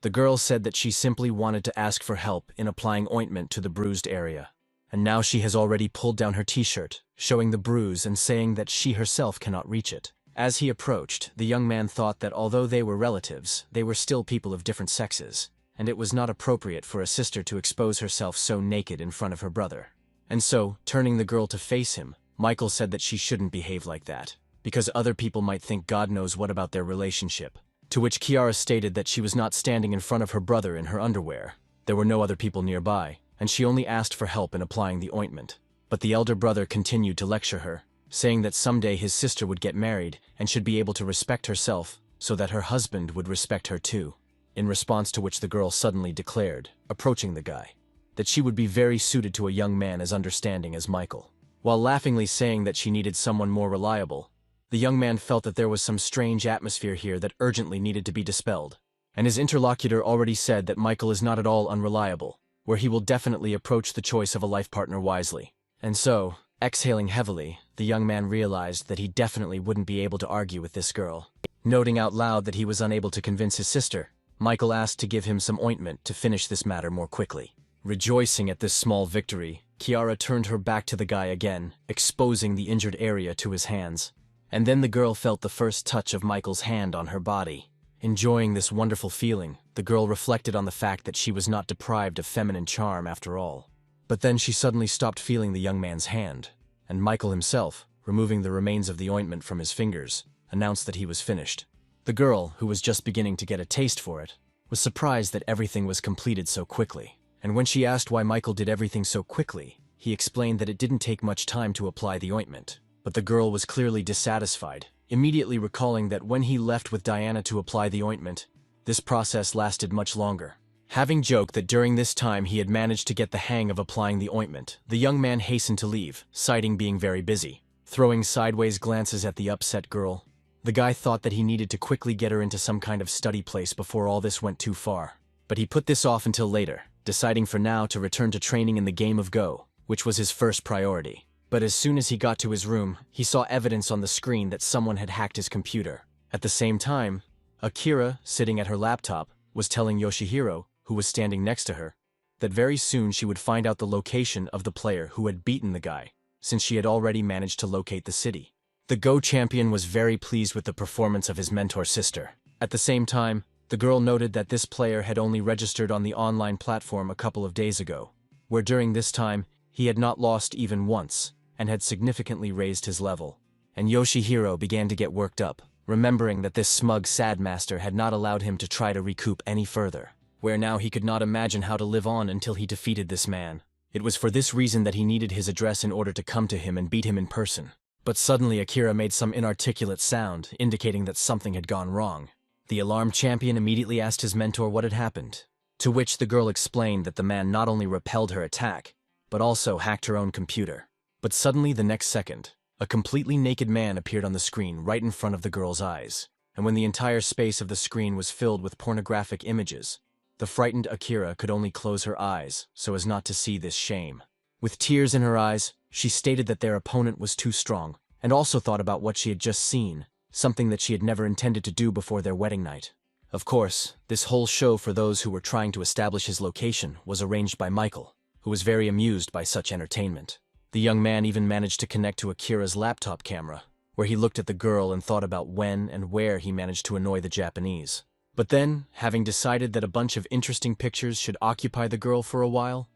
the girl said that she simply wanted to ask for help in applying ointment to the bruised area. And now she has already pulled down her t-shirt, showing the bruise and saying that she herself cannot reach it. As he approached, the young man thought that although they were relatives, they were still people of different sexes, and it was not appropriate for a sister to expose herself so naked in front of her brother. And so, turning the girl to face him, Michael said that she shouldn't behave like that, because other people might think God knows what about their relationship. To which Kiara stated that she was not standing in front of her brother in her underwear. There were no other people nearby, and she only asked for help in applying the ointment. But the elder brother continued to lecture her, saying that someday his sister would get married and should be able to respect herself so that her husband would respect her too. In response to which the girl suddenly declared, approaching the guy, that she would be very suited to a young man as understanding as Michael. While laughingly saying that she needed someone more reliable, the young man felt that there was some strange atmosphere here that urgently needed to be dispelled. And his interlocutor already said that Michael is not at all unreliable, where he will definitely approach the choice of a life partner wisely. And so, exhaling heavily, the young man realized that he definitely wouldn't be able to argue with this girl. Noting out loud that he was unable to convince his sister, Michael asked to give him some ointment to finish this matter more quickly. Rejoicing at this small victory, Kiara turned her back to the guy again, exposing the injured area to his hands. And then the girl felt the first touch of Michael's hand on her body. Enjoying this wonderful feeling, the girl reflected on the fact that she was not deprived of feminine charm after all. But then she suddenly stopped feeling the young man's hand, and Michael himself, removing the remains of the ointment from his fingers, announced that he was finished. The girl, who was just beginning to get a taste for it, was surprised that everything was completed so quickly. And when she asked why Michael did everything so quickly, he explained that it didn't take much time to apply the ointment. But the girl was clearly dissatisfied, immediately recalling that when he left with Diana to apply the ointment, this process lasted much longer. Having joked that during this time he had managed to get the hang of applying the ointment, the young man hastened to leave, citing being very busy. Throwing sideways glances at the upset girl, the guy thought that he needed to quickly get her into some kind of study place before all this went too far. But he put this off until later, deciding for now to return to training in the game of Go, which was his first priority. But as soon as he got to his room, he saw evidence on the screen that someone had hacked his computer. At the same time, Akira, sitting at her laptop, was telling Yoshihiro, who was standing next to her, that very soon she would find out the location of the player who had beaten the guy, since she had already managed to locate the city. The Go champion was very pleased with the performance of his mentor sister. At the same time, the girl noted that this player had only registered on the online platform a couple of days ago, where during this time, he had not lost even once, and had significantly raised his level. And Yoshihiro began to get worked up, remembering that this smug sad master had not allowed him to try to recoup any further, where now he could not imagine how to live on until he defeated this man. It was for this reason that he needed his address in order to come to him and beat him in person. But suddenly Akira made some inarticulate sound, indicating that something had gone wrong. The alarmed champion immediately asked his mentor what had happened, to which the girl explained that the man not only repelled her attack, but also hacked her own computer. But suddenly, the next second, a completely naked man appeared on the screen right in front of the girl's eyes. And when the entire space of the screen was filled with pornographic images, the frightened Akira could only close her eyes so as not to see this shame. With tears in her eyes, she stated that their opponent was too strong, and also thought about what she had just seen, something that she had never intended to do before their wedding night. Of course, this whole show for those who were trying to establish his location was arranged by Michael, who was very amused by such entertainment. The young man even managed to connect to Akira's laptop camera, where he looked at the girl and thought about when and where he managed to annoy the Japanese. But then, having decided that a bunch of interesting pictures should occupy the girl for a while,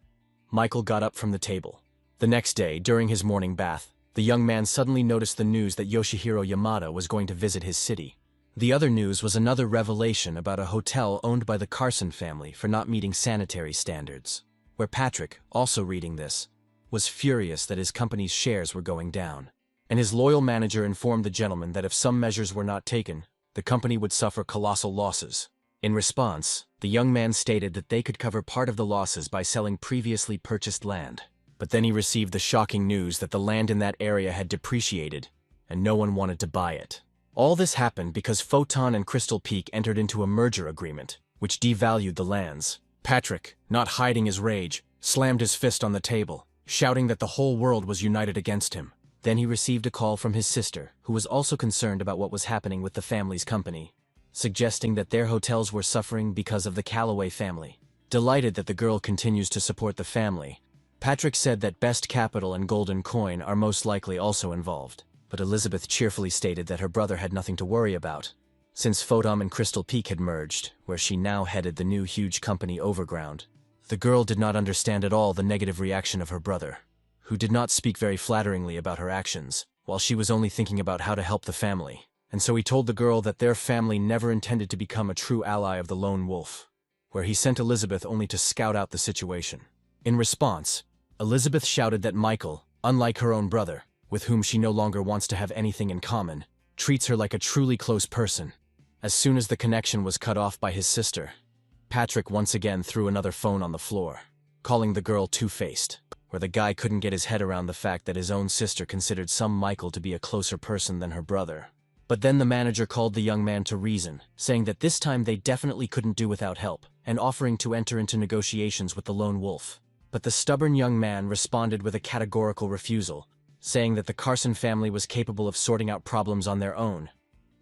Michael got up from the table. The next day, during his morning bath, the young man suddenly noticed the news that Yoshihiro Yamada was going to visit his city. The other news was another revelation about a hotel owned by the Carson family for not meeting sanitary standards, where Patrick, also reading this, was furious that his company's shares were going down, and his loyal manager informed the gentleman that if some measures were not taken, the company would suffer colossal losses. In response, the young man stated that they could cover part of the losses by selling previously purchased land. But then he received the shocking news that the land in that area had depreciated, and no one wanted to buy it. All this happened because Photon and Crystal Peak entered into a merger agreement, which devalued the lands. Patrick, not hiding his rage, slammed his fist on the table, shouting that the whole world was united against him. Then he received a call from his sister, who was also concerned about what was happening with the family's company, suggesting that their hotels were suffering because of the Calloway family. Delighted that the girl continues to support the family, Patrick said that Best Capital and Golden Coin are most likely also involved. but Elizabeth cheerfully stated that her brother had nothing to worry about, since Photom and Crystal Peak had merged, where she now headed the new huge company Overground. The girl did not understand at all the negative reaction of her brother, who did not speak very flatteringly about her actions, while she was only thinking about how to help the family. And so he told the girl that their family never intended to become a true ally of the lone wolf, where he sent Elizabeth only to scout out the situation. In response, Elizabeth shouted that Michael, unlike her own brother, with whom she no longer wants to have anything in common, treats her like a truly close person. As soon as the connection was cut off by his sister, Patrick once again threw another phone on the floor, calling the girl two-faced, where the guy couldn't get his head around the fact that his own sister considered some Michael to be a closer person than her brother. But then the manager called the young man to reason, saying that this time they definitely couldn't do without help, and offering to enter into negotiations with the lone wolf. But the stubborn young man responded with a categorical refusal, saying that the Carson family was capable of sorting out problems on their own,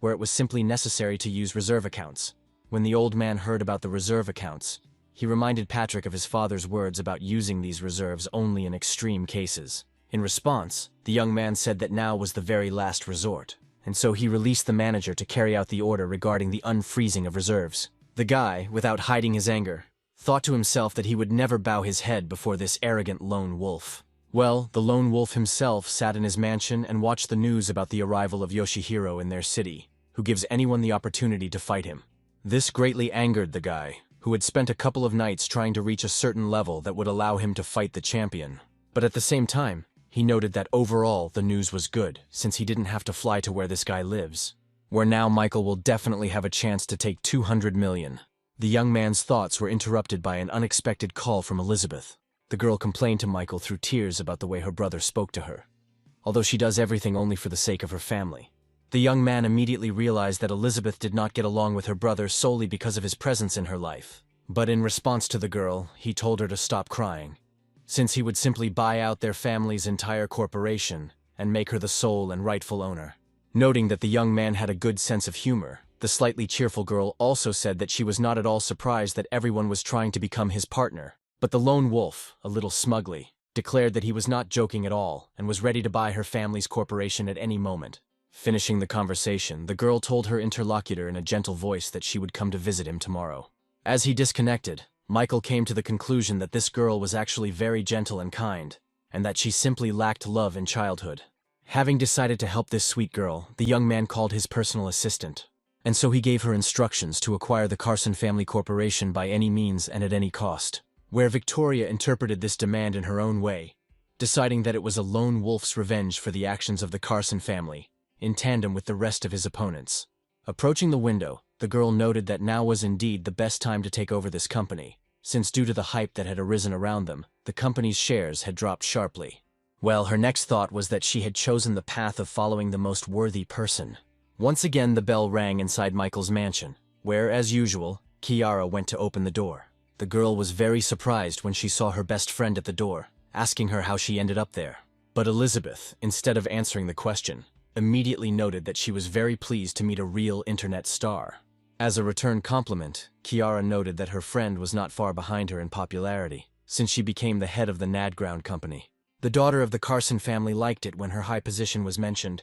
where it was simply necessary to use reserve accounts. When the old man heard about the reserve accounts, he reminded Patrick of his father's words about using these reserves only in extreme cases. In response, the young man said that now was the very last resort, and so he released the manager to carry out the order regarding the unfreezing of reserves. The guy, without hiding his anger, thought to himself that he would never bow his head before this arrogant lone wolf. Well, the lone wolf himself sat in his mansion and watched the news about the arrival of Yoshihiro in their city, who gives anyone the opportunity to fight him. This greatly angered the guy, who had spent a couple of nights trying to reach a certain level that would allow him to fight the champion. But at the same time, he noted that overall the news was good, since he didn't have to fly to where this guy lives, where now Michael will definitely have a chance to take 200 million. The young man's thoughts were interrupted by an unexpected call from Elizabeth. The girl complained to Michael through tears about the way her brother spoke to her, although she does everything only for the sake of her family. The young man immediately realized that Elizabeth did not get along with her brother solely because of his presence in her life. But in response to the girl, he told her to stop crying, since he would simply buy out their family's entire corporation and make her the sole and rightful owner. Noting that the young man had a good sense of humor, the slightly cheerful girl also said that she was not at all surprised that everyone was trying to become his partner. But the lone wolf, a little smugly, declared that he was not joking at all and was ready to buy her family's corporation at any moment. Finishing the conversation, the girl told her interlocutor in a gentle voice that she would come to visit him tomorrow. As he disconnected, Michael came to the conclusion that this girl was actually very gentle and kind, and that she simply lacked love in childhood. Having decided to help this sweet girl, the young man called his personal assistant, and so he gave her instructions to acquire the Carson family corporation by any means and at any cost, where Victoria interpreted this demand in her own way, deciding that it was a lone wolf's revenge for the actions of the Carson family, in tandem with the rest of his opponents. Approaching the window, the girl noted that now was indeed the best time to take over this company, since due to the hype that had arisen around them, the company's shares had dropped sharply. Well, her next thought was that she had chosen the path of following the most worthy person. Once again the bell rang inside Michael's mansion, where, as usual, Kiara went to open the door. The girl was very surprised when she saw her best friend at the door, asking her how she ended up there. But Elizabeth, instead of answering the question, immediately noted that she was very pleased to meet a real internet star. As a return compliment, Kiara noted that her friend was not far behind her in popularity, since she became the head of the Nadground company. The daughter of the Carson family liked it when her high position was mentioned,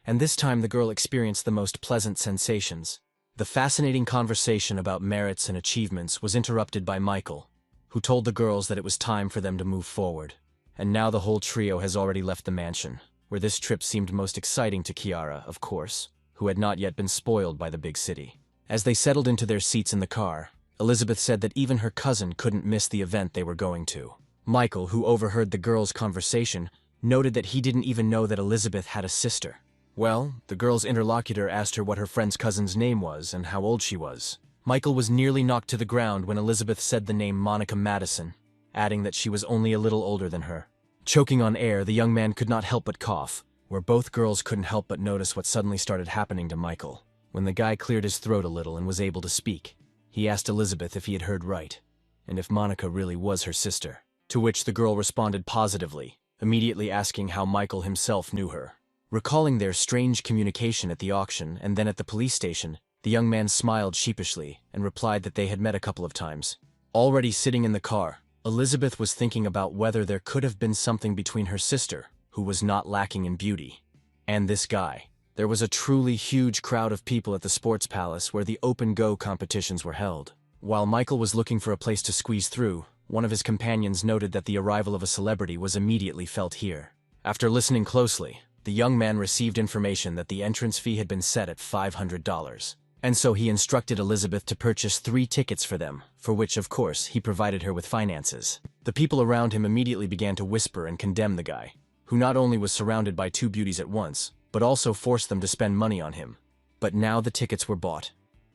and this time the girl experienced the most pleasant sensations. The fascinating conversation about merits and achievements was interrupted by Michael, who told the girls that it was time for them to move forward. And now the whole trio has already left the mansion, where this trip seemed most exciting to Kiara, of course, who had not yet been spoiled by the big city. As they settled into their seats in the car, Elizabeth said that even her cousin couldn't miss the event they were going to. Michael, who overheard the girls' conversation, noted that he didn't even know that Elizabeth had a sister. Well, the girl's interlocutor asked her what her friend's cousin's name was and how old she was. Michael was nearly knocked to the ground when Elizabeth said the name Monica Madison, adding that she was only a little older than her. Choking on air, the young man could not help but cough, where both girls couldn't help but notice what suddenly started happening to Michael. When the guy cleared his throat a little and was able to speak, he asked Elizabeth if he had heard right, and if Monica really was her sister. To which the girl responded positively, immediately asking how Michael himself knew her. Recalling their strange communication at the auction and then at the police station, the young man smiled sheepishly and replied that they had met a couple of times. Already sitting in the car, Elizabeth was thinking about whether there could have been something between her sister, who was not lacking in beauty, And this guy. There was a truly huge crowd of people at the sports palace where the open go competitions were held. While Michael was looking for a place to squeeze through, one of his companions noted that the arrival of a celebrity was immediately felt here. After listening closely, the young man received information that the entrance fee had been set at $500. And so he instructed Elizabeth to purchase 3 tickets for them, for which, of course, he provided her with finances. The people around him immediately began to whisper and condemn the guy, who not only was surrounded by 2 beauties at once, but also forced them to spend money on him. But now the tickets were bought.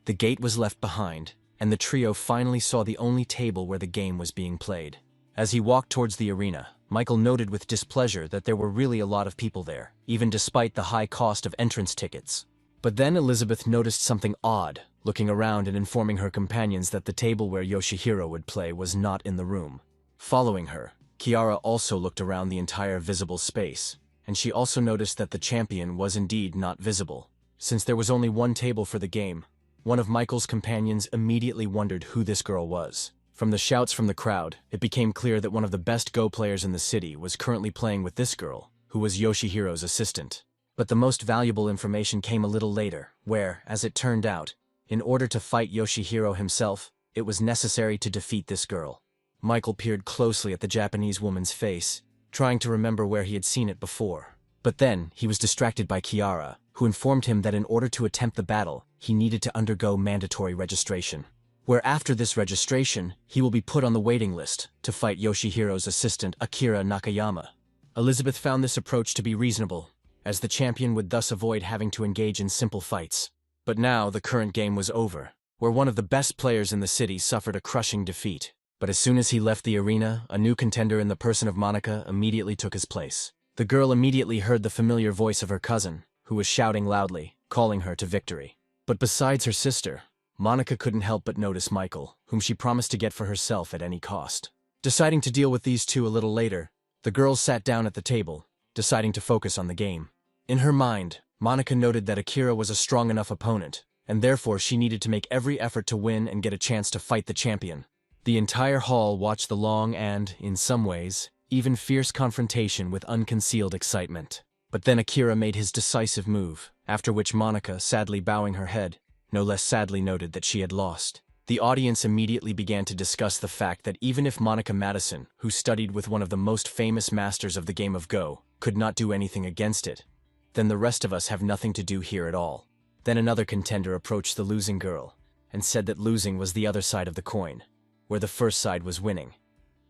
The gate was left behind, and the trio finally saw the only table where the game was being played. As he walked towards the arena, Michael noted with displeasure that there were really a lot of people there, even despite the high cost of entrance tickets. But then Elizabeth noticed something odd, looking around and informing her companions that the table where Yoshihiro would play was not in the room. Following her, Kiara also looked around the entire visible space, and she also noticed that the champion was indeed not visible. Since there was only one table for the game, one of Michael's companions immediately wondered who this girl was. From the shouts from the crowd, it became clear that one of the best Go players in the city was currently playing with this girl, who was Yoshihiro's assistant. But the most valuable information came a little later, where, as it turned out, in order to fight Yoshihiro himself, it was necessary to defeat this girl. Michael peered closely at the Japanese woman's face, trying to remember where he had seen it before. But then, he was distracted by Kiara, who informed him that in order to attempt the battle, he needed to undergo mandatory registration. Where after this registration, he will be put on the waiting list to fight Yoshihiro's assistant Akira Nakayama. Elizabeth found this approach to be reasonable, as the champion would thus avoid having to engage in simple fights. But now the current game was over, where one of the best players in the city suffered a crushing defeat. But as soon as he left the arena, a new contender in the person of Monica immediately took his place. The girl immediately heard the familiar voice of her cousin, who was shouting loudly, calling her to victory. But besides her sister, Monica couldn't help but notice Michael, whom she promised to get for herself at any cost. Deciding to deal with these two a little later, the girls sat down at the table, deciding to focus on the game. In her mind, Monica noted that Akira was a strong enough opponent, and therefore she needed to make every effort to win and get a chance to fight the champion. The entire hall watched the long and, in some ways, even fierce confrontation with unconcealed excitement. But then Akira made his decisive move, after which Monica, sadly bowing her head, no less sadly noted that she had lost. The audience immediately began to discuss the fact that even if Monica Madison, who studied with one of the most famous masters of the game of Go, could not do anything against it, then the rest of us have nothing to do here at all. Then another contender approached the losing girl, and said that losing was the other side of the coin, where the first side was winning,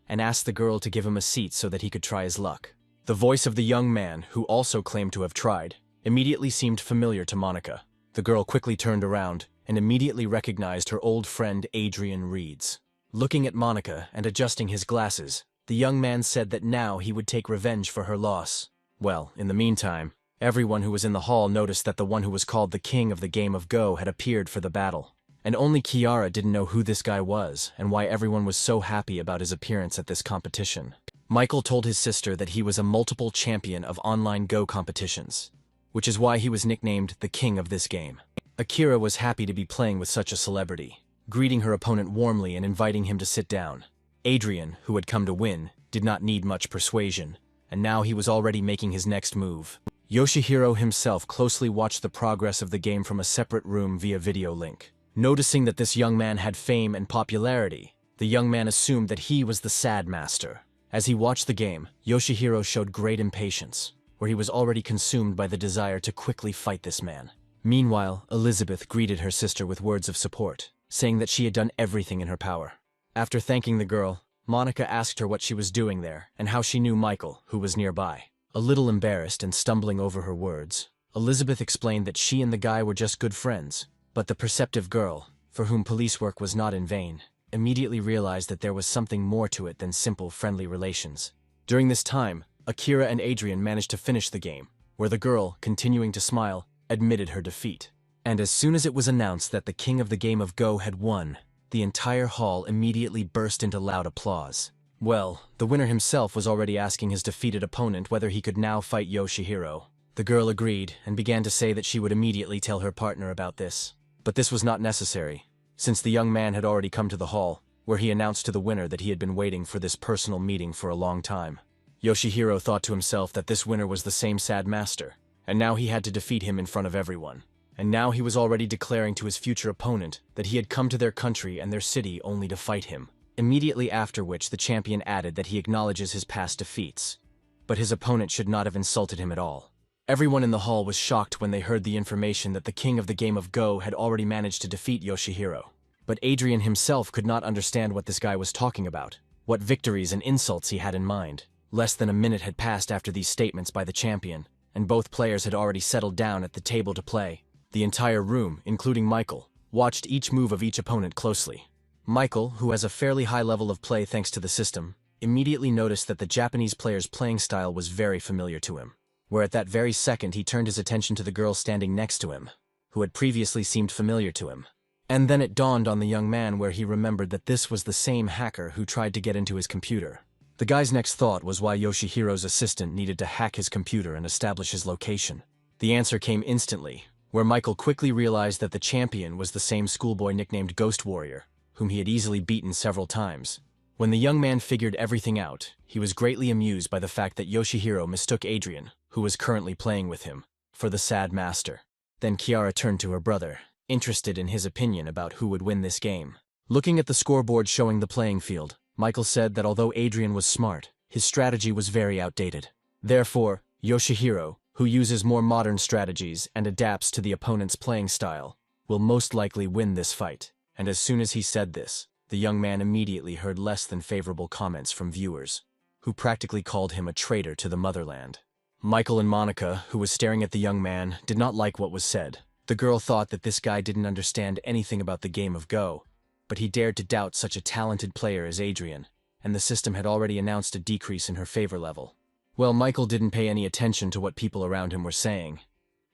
and asked the girl to give him a seat so that he could try his luck. The voice of the young man, who also claimed to have tried, immediately seemed familiar to Monica. The girl quickly turned around, and immediately recognized her old friend Adrian Reeds. Looking at Monica and adjusting his glasses, the young man said that now he would take revenge for her loss. Well, in the meantime, everyone who was in the hall noticed that the one who was called the king of the game of Go had appeared for the battle. And only Kiara didn't know who this guy was and why everyone was so happy about his appearance at this competition. Michael told his sister that he was a multiple champion of online Go competitions, which is why he was nicknamed the king of this game. Akira was happy to be playing with such a celebrity, greeting her opponent warmly and inviting him to sit down. Adrian, who had come to win, did not need much persuasion, and now he was already making his next move. Yoshihiro himself closely watched the progress of the game from a separate room via video link. Noticing that this young man had fame and popularity, the young man assumed that he was the sad master. As he watched the game, Yoshihiro showed great impatience, where he was already consumed by the desire to quickly fight this man. Meanwhile, Elizabeth greeted her sister with words of support, saying that she had done everything in her power. After thanking the girl, Monica asked her what she was doing there and how she knew Michael, who was nearby. A little embarrassed and stumbling over her words, Elizabeth explained that she and the guy were just good friends, but the perceptive girl, for whom police work was not in vain, immediately realized that there was something more to it than simple friendly relations. During this time, Akira and Adrian managed to finish the game, where the girl, continuing to smile, admitted her defeat. And as soon as it was announced that the king of the game of Go had won, the entire hall immediately burst into loud applause. Well, the winner himself was already asking his defeated opponent whether he could now fight Yoshihiro. The girl agreed and began to say that she would immediately tell her partner about this. But this was not necessary, since the young man had already come to the hall, where he announced to the winner that he had been waiting for this personal meeting for a long time. Yoshihiro thought to himself that this winner was the same sad master, and now he had to defeat him in front of everyone. And now he was already declaring to his future opponent that he had come to their country and their city only to fight him. Immediately after which the champion added that he acknowledges his past defeats. But his opponent should not have insulted him at all. Everyone in the hall was shocked when they heard the information that the king of the game of Go had already managed to defeat Yoshihiro. But Adrian himself could not understand what this guy was talking about, what victories and insults he had in mind. Less than a minute had passed after these statements by the champion, and both players had already settled down at the table to play. The entire room, including Michael, watched each move of each opponent closely. Michael, who has a fairly high level of play thanks to the system, immediately noticed that the Japanese player's playing style was very familiar to him, where at that very second he turned his attention to the girl standing next to him, who had previously seemed familiar to him. And then it dawned on the young man where he remembered that this was the same hacker who tried to get into his computer. The guy's next thought was why Yoshihiro's assistant needed to hack his computer and establish his location. The answer came instantly, where Michael quickly realized that the champion was the same schoolboy nicknamed Ghost Warrior, whom he had easily beaten several times. When the young man figured everything out, he was greatly amused by the fact that Yoshihiro mistook Adrian, who was currently playing with him, for the sad master. Then Kiara turned to her brother, interested in his opinion about who would win this game. Looking at the scoreboard showing the playing field, Michael said that although Adrian was smart, his strategy was very outdated. Therefore, Yoshihiro, who uses more modern strategies and adapts to the opponent's playing style, will most likely win this fight. And as soon as he said this, the young man immediately heard less than favorable comments from viewers, who practically called him a traitor to the motherland. Michael and Monica, who was staring at the young man, did not like what was said. The girl thought that this guy didn't understand anything about the game of Go, but he dared to doubt such a talented player as Adrian, and the system had already announced a decrease in her favor level. Well, Michael didn't pay any attention to what people around him were saying,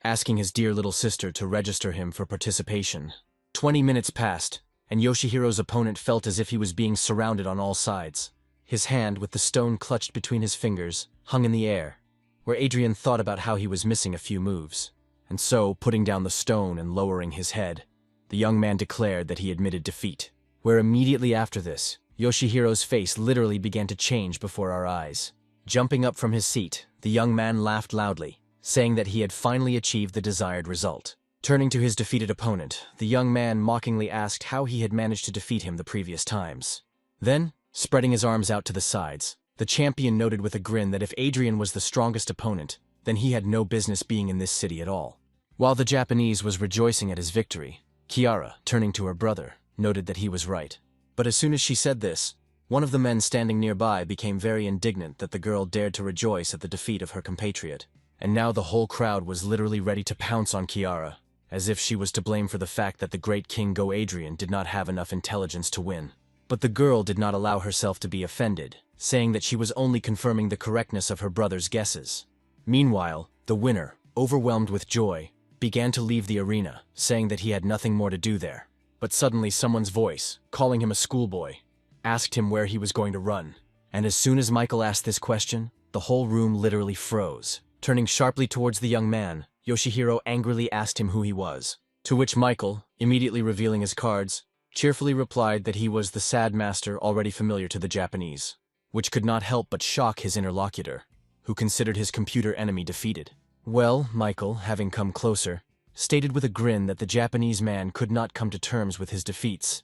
asking his dear little sister to register him for participation. 20 minutes passed, and Yoshihiro's opponent felt as if he was being surrounded on all sides. His hand, with the stone clutched between his fingers, hung in the air, where Adrian thought about how he was missing a few moves. And so, putting down the stone and lowering his head, the young man declared that he admitted defeat. Where immediately after this, Yoshihiro's face literally began to change before our eyes. Jumping up from his seat, the young man laughed loudly, saying that he had finally achieved the desired result. Turning to his defeated opponent, the young man mockingly asked how he had managed to defeat him the previous times. Then, spreading his arms out to the sides, the champion noted with a grin that if Adrian was the strongest opponent, then he had no business being in this city at all. While the Japanese was rejoicing at his victory, Kiara, turning to her brother, noted that he was right. But as soon as she said this, one of the men standing nearby became very indignant that the girl dared to rejoice at the defeat of her compatriot. And now the whole crowd was literally ready to pounce on Kiara, as if she was to blame for the fact that the great King Go Adrian did not have enough intelligence to win. But the girl did not allow herself to be offended, saying that she was only confirming the correctness of her brother's guesses. Meanwhile, the winner, overwhelmed with joy, began to leave the arena, saying that he had nothing more to do there. But suddenly someone's voice, calling him a schoolboy, asked him where he was going to run. And as soon as Michael asked this question, the whole room literally froze. Turning sharply towards the young man, Yoshihiro angrily asked him who he was, to which Michael, immediately revealing his cards, cheerfully replied that he was the sad master already familiar to the Japanese, which could not help but shock his interlocutor, who considered his computer enemy defeated. Well, Michael, having come closer, stated with a grin that the Japanese man could not come to terms with his defeats,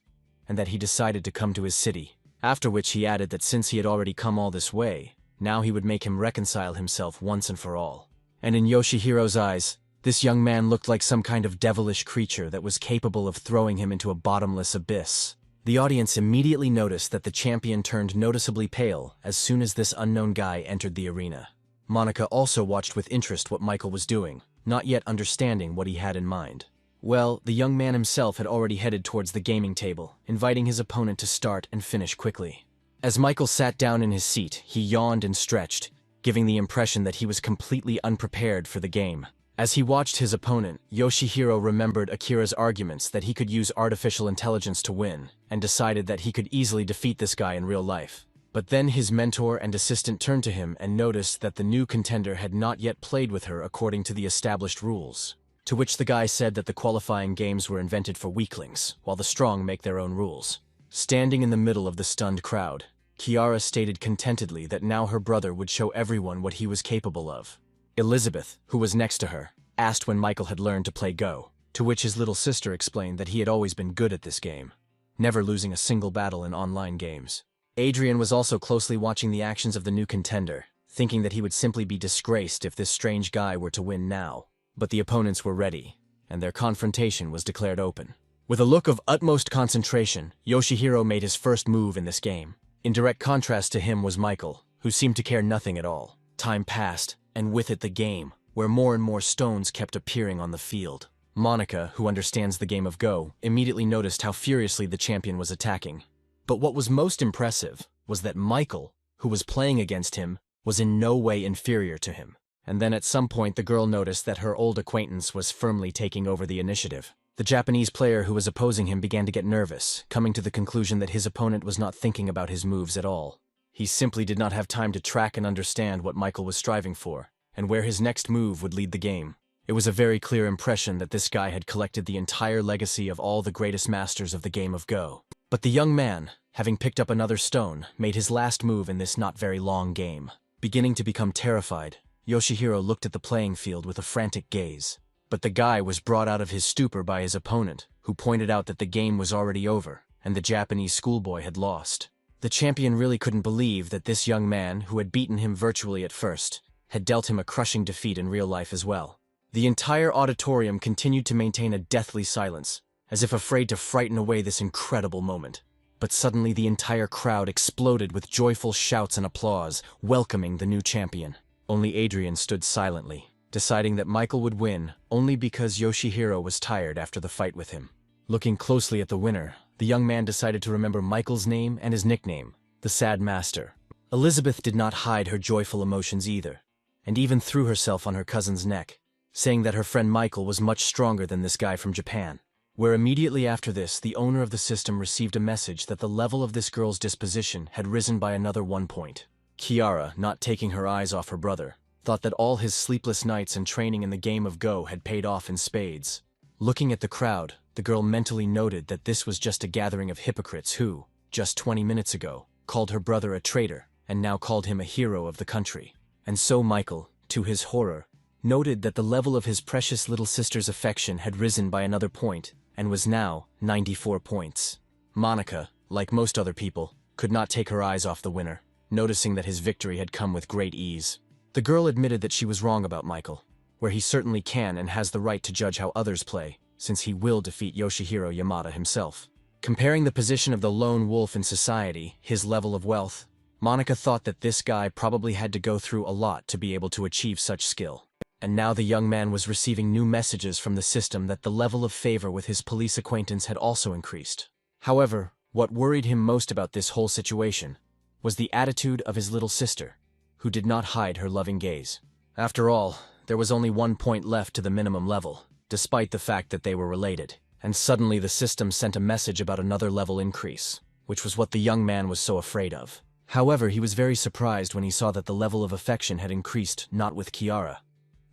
and that he decided to come to his city, after which he added that since he had already come all this way, now he would make him reconcile himself once and for all. And in Yoshihiro's eyes, this young man looked like some kind of devilish creature that was capable of throwing him into a bottomless abyss. The audience immediately noticed that the champion turned noticeably pale as soon as this unknown guy entered the arena. Monica also watched with interest what Michael was doing, not yet understanding what he had in mind. Well, the young man himself had already headed towards the gaming table, inviting his opponent to start and finish quickly. As Michael sat down in his seat, he yawned and stretched, giving the impression that he was completely unprepared for the game. As he watched his opponent, Yoshihiro remembered Akira's arguments that he could use artificial intelligence to win, and decided that he could easily defeat this guy in real life. But then his mentor and assistant turned to him and noticed that the new contender had not yet played with her according to the established rules. To which the guy said that the qualifying games were invented for weaklings, while the strong make their own rules. Standing in the middle of the stunned crowd, Kiara stated contentedly that now her brother would show everyone what he was capable of. Elizabeth, who was next to her, asked when Michael had learned to play Go, to which his little sister explained that he had always been good at this game, never losing a single battle in online games. Adrian was also closely watching the actions of the new contender, thinking that he would simply be disgraced if this strange guy were to win now. But the opponents were ready, and their confrontation was declared open. With a look of utmost concentration, Yoshihiro made his first move in this game. In direct contrast to him was Michael, who seemed to care nothing at all. Time passed, and with it the game, where more and more stones kept appearing on the field. Monica, who understands the game of Go, immediately noticed how furiously the champion was attacking. But what was most impressive was that Michael, who was playing against him, was in no way inferior to him. And then at some point the girl noticed that her old acquaintance was firmly taking over the initiative. The Japanese player who was opposing him began to get nervous, coming to the conclusion that his opponent was not thinking about his moves at all. He simply did not have time to track and understand what Michael was striving for, and where his next move would lead the game. It was a very clear impression that this guy had collected the entire legacy of all the greatest masters of the game of Go. But the young man, having picked up another stone, made his last move in this not very long game. Beginning to become terrified, Yoshihiro looked at the playing field with a frantic gaze. But the guy was brought out of his stupor by his opponent, who pointed out that the game was already over, and the Japanese schoolboy had lost. The champion really couldn't believe that this young man, who had beaten him virtually at first, had dealt him a crushing defeat in real life as well. The entire auditorium continued to maintain a deathly silence, as if afraid to frighten away this incredible moment. But suddenly the entire crowd exploded with joyful shouts and applause, welcoming the new champion. Only Adrian stood silently, deciding that Michael would win only because Yoshihiro was tired after the fight with him. Looking closely at the winner, the young man decided to remember Michael's name and his nickname, the Sad Master. Elizabeth did not hide her joyful emotions either, and even threw herself on her cousin's neck, saying that her friend Michael was much stronger than this guy from Japan. Where immediately after this, the owner of the system received a message that the level of this girl's disposition had risen by another 1 point. Kiara, not taking her eyes off her brother, thought that all his sleepless nights and training in the game of Go had paid off in spades. Looking at the crowd, the girl mentally noted that this was just a gathering of hypocrites who, just 20 minutes ago, called her brother a traitor, and now called him a hero of the country. And so Michael, to his horror, noted that the level of his precious little sister's affection had risen by another point, and was now 94 points. Monica, like most other people, could not take her eyes off the winner, noticing that his victory had come with great ease. The girl admitted that she was wrong about Michael, where he certainly can and has the right to judge how others play, since he will defeat Yoshihiro Yamada himself. Comparing the position of the lone wolf in society, his level of wealth, Monica thought that this guy probably had to go through a lot to be able to achieve such skill. And now the young man was receiving new messages from the system that the level of favor with his police acquaintance had also increased. However, what worried him most about this whole situation was the attitude of his little sister, who did not hide her loving gaze. After all, there was only 1 point left to the minimum level, despite the fact that they were related, and suddenly the system sent a message about another level increase, which was what the young man was so afraid of. However, he was very surprised when he saw that the level of affection had increased not with Kiara,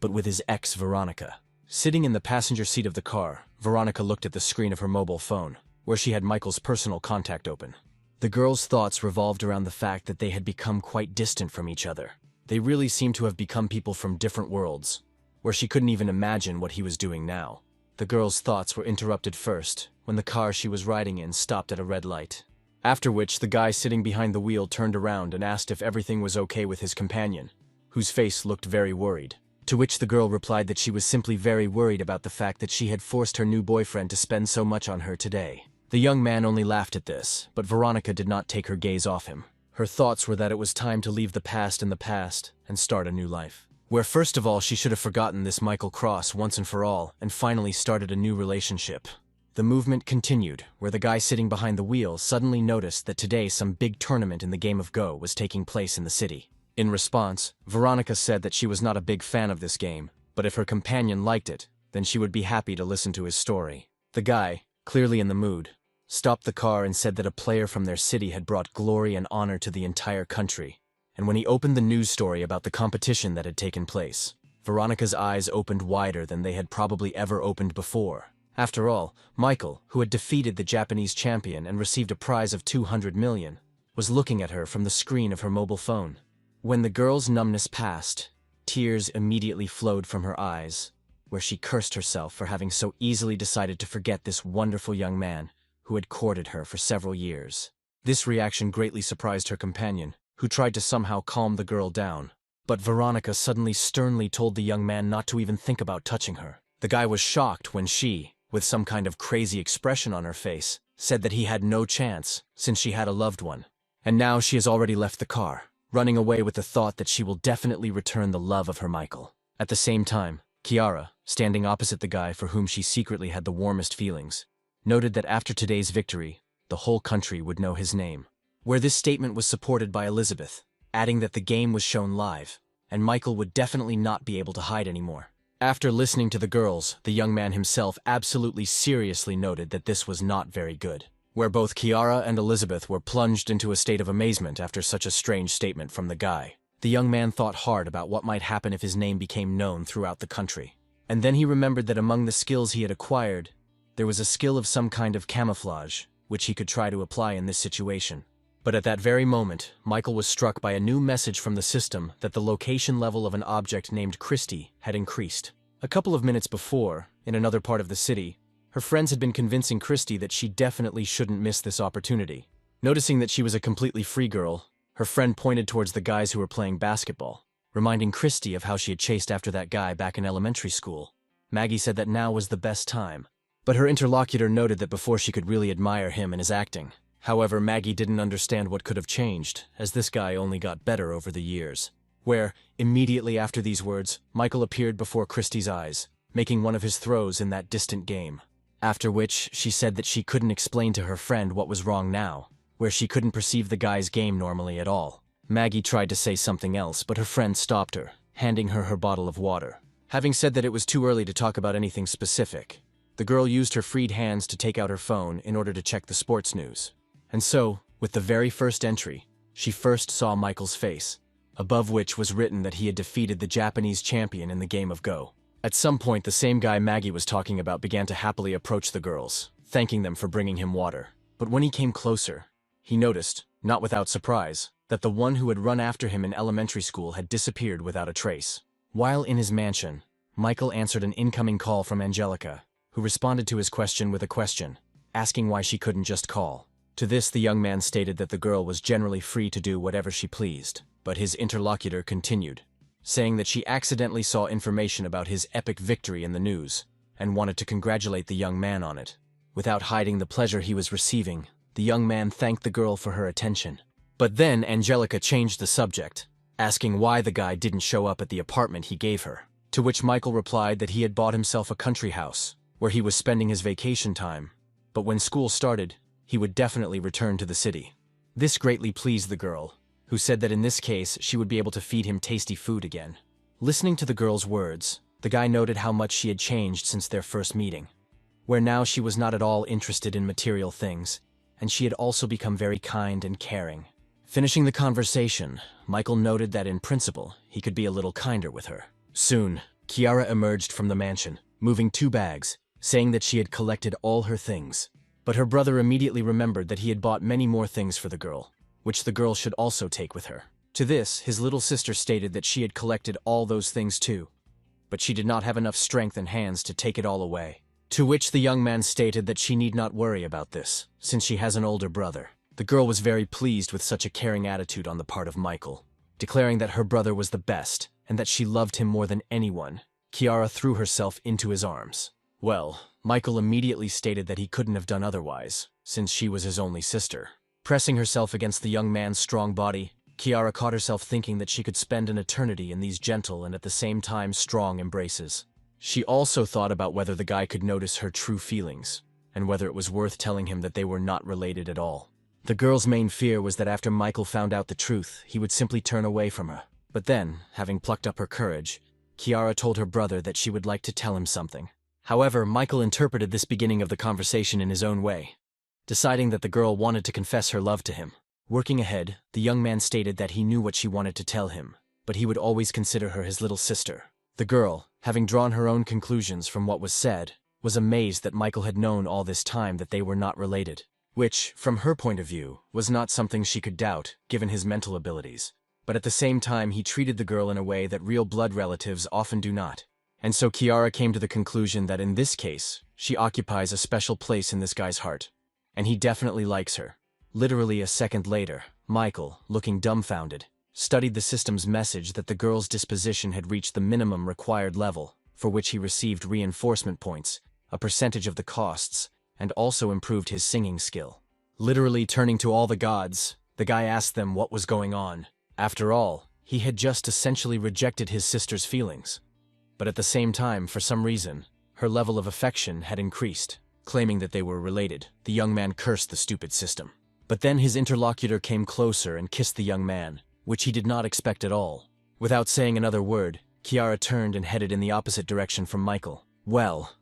but with his ex Veronica. Sitting in the passenger seat of the car, Veronica looked at the screen of her mobile phone, where she had Michael's personal contact open. The girl's thoughts revolved around the fact that they had become quite distant from each other. They really seemed to have become people from different worlds, where she couldn't even imagine what he was doing now. The girl's thoughts were interrupted first, when the car she was riding in stopped at a red light. After which, the guy sitting behind the wheel turned around and asked if everything was okay with his companion, whose face looked very worried. To which the girl replied that she was simply very worried about the fact that she had forced her new boyfriend to spend so much on her today. The young man only laughed at this, but Veronica did not take her gaze off him. Her thoughts were that it was time to leave the past in the past and start a new life, where first of all she should have forgotten this Michael Cross once and for all and finally started a new relationship. The movement continued, where the guy sitting behind the wheel suddenly noticed that today some big tournament in the game of Go was taking place in the city. In response, Veronica said that she was not a big fan of this game, but if her companion liked it, then she would be happy to listen to his story. The guy, clearly in the mood, stopped the car and said that a player from their city had brought glory and honor to the entire country. And when he opened the news story about the competition that had taken place, Veronica's eyes opened wider than they had probably ever opened before. After all, Michael, who had defeated the Japanese champion and received a prize of 200 million, was looking at her from the screen of her mobile phone. When the girl's numbness passed, tears immediately flowed from her eyes, where she cursed herself for having so easily decided to forget this wonderful young man who had courted her for several years. This reaction greatly surprised her companion, who tried to somehow calm the girl down. But Veronica suddenly sternly told the young man not to even think about touching her. The guy was shocked when she, with some kind of crazy expression on her face, said that he had no chance, since she had a loved one. And now she has already left the car, running away with the thought that she will definitely return the love of her Michael. At the same time, Kiara, standing opposite the guy for whom she secretly had the warmest feelings, noted that after today's victory, the whole country would know his name. Where this statement was supported by Elizabeth, adding that the game was shown live, and Michael would definitely not be able to hide anymore. After listening to the girls, the young man himself absolutely seriously noted that this was not very good. Where both Kiara and Elizabeth were plunged into a state of amazement after such a strange statement from the guy. The young man thought hard about what might happen if his name became known throughout the country. And then he remembered that among the skills he had acquired, there was a skill of some kind of camouflage, which he could try to apply in this situation. But at that very moment, Michael was struck by a new message from the system that the location level of an object named Christy had increased. A couple of minutes before, in another part of the city, her friends had been convincing Christy that she definitely shouldn't miss this opportunity. Noticing that she was a completely free girl, her friend pointed towards the guys who were playing basketball, reminding Christy of how she had chased after that guy back in elementary school. Maggie said that now was the best time, but her interlocutor noted that before she could really admire him and his acting. However, Maggie didn't understand what could have changed, as this guy only got better over the years. Where, immediately after these words, Michael appeared before Christy's eyes, making one of his throws in that distant game. After which, she said that she couldn't explain to her friend what was wrong now, where she couldn't perceive the guy's game normally at all. Maggie tried to say something else, but her friend stopped her, handing her her bottle of water. Having said that it was too early to talk about anything specific, the girl used her freed hands to take out her phone in order to check the sports news. And so, with the very first entry, she first saw Michael's face, above which was written that he had defeated the Japanese champion in the game of Go. At some point, the same guy Maggie was talking about began to happily approach the girls, thanking them for bringing him water. But when he came closer, he noticed, not without surprise, that the one who had run after him in elementary school had disappeared without a trace. While in his mansion, Michael answered an incoming call from Angelica, who responded to his question with a question, asking why she couldn't just call. To this, the young man stated that the girl was generally free to do whatever she pleased, but his interlocutor continued, saying that she accidentally saw information about his epic victory in the news, and wanted to congratulate the young man on it. Without hiding the pleasure he was receiving, the young man thanked the girl for her attention. But then Angelica changed the subject, asking why the guy didn't show up at the apartment he gave her, to which Michael replied that he had bought himself a country house, where he was spending his vacation time, but when school started, he would definitely return to the city. This greatly pleased the girl, who said that in this case she would be able to feed him tasty food again. Listening to the girl's words, the guy noted how much she had changed since their first meeting, where now she was not at all interested in material things, and she had also become very kind and caring. Finishing the conversation, Michael noted that in principle, he could be a little kinder with her. Soon, Kiara emerged from the mansion, moving 2 bags, saying that she had collected all her things. But her brother immediately remembered that he had bought many more things for the girl, which the girl should also take with her. To this, his little sister stated that she had collected all those things too, but she did not have enough strength and hands to take it all away. To which the young man stated that she need not worry about this, since she has an older brother. The girl was very pleased with such a caring attitude on the part of Michael, declaring that her brother was the best and that she loved him more than anyone. Kiara threw herself into his arms. Well, Michael immediately stated that he couldn't have done otherwise, since she was his only sister. Pressing herself against the young man's strong body, Kiara caught herself thinking that she could spend an eternity in these gentle and at the same time strong embraces. She also thought about whether the guy could notice her true feelings, and whether it was worth telling him that they were not related at all. The girl's main fear was that after Michael found out the truth, he would simply turn away from her. But then, having plucked up her courage, Kiara told her brother that she would like to tell him something. However, Michael interpreted this beginning of the conversation in his own way, deciding that the girl wanted to confess her love to him. Working ahead, the young man stated that he knew what she wanted to tell him, but he would always consider her his little sister. The girl, having drawn her own conclusions from what was said, was amazed that Michael had known all this time that they were not related, which, from her point of view, was not something she could doubt, given his mental abilities. but at the same time he treated the girl in a way that real blood relatives often do not. And so Kiara came to the conclusion that in this case, she occupies a special place in this guy's heart. And he definitely likes her. Literally a second later, Michael, looking dumbfounded, studied the system's message that the girl's disposition had reached the minimum required level, for which he received reinforcement points, a percentage of the costs, and also improved his singing skill. Literally turning to all the gods, the guy asked them what was going on. After all, he had just essentially rejected his sister's feelings. But at the same time, for some reason, her level of affection had increased. Claiming that they were related, the young man cursed the stupid system. But then his interlocutor came closer and kissed the young man, which he did not expect at all. Without saying another word, Kiara turned and headed in the opposite direction from Michael. Well,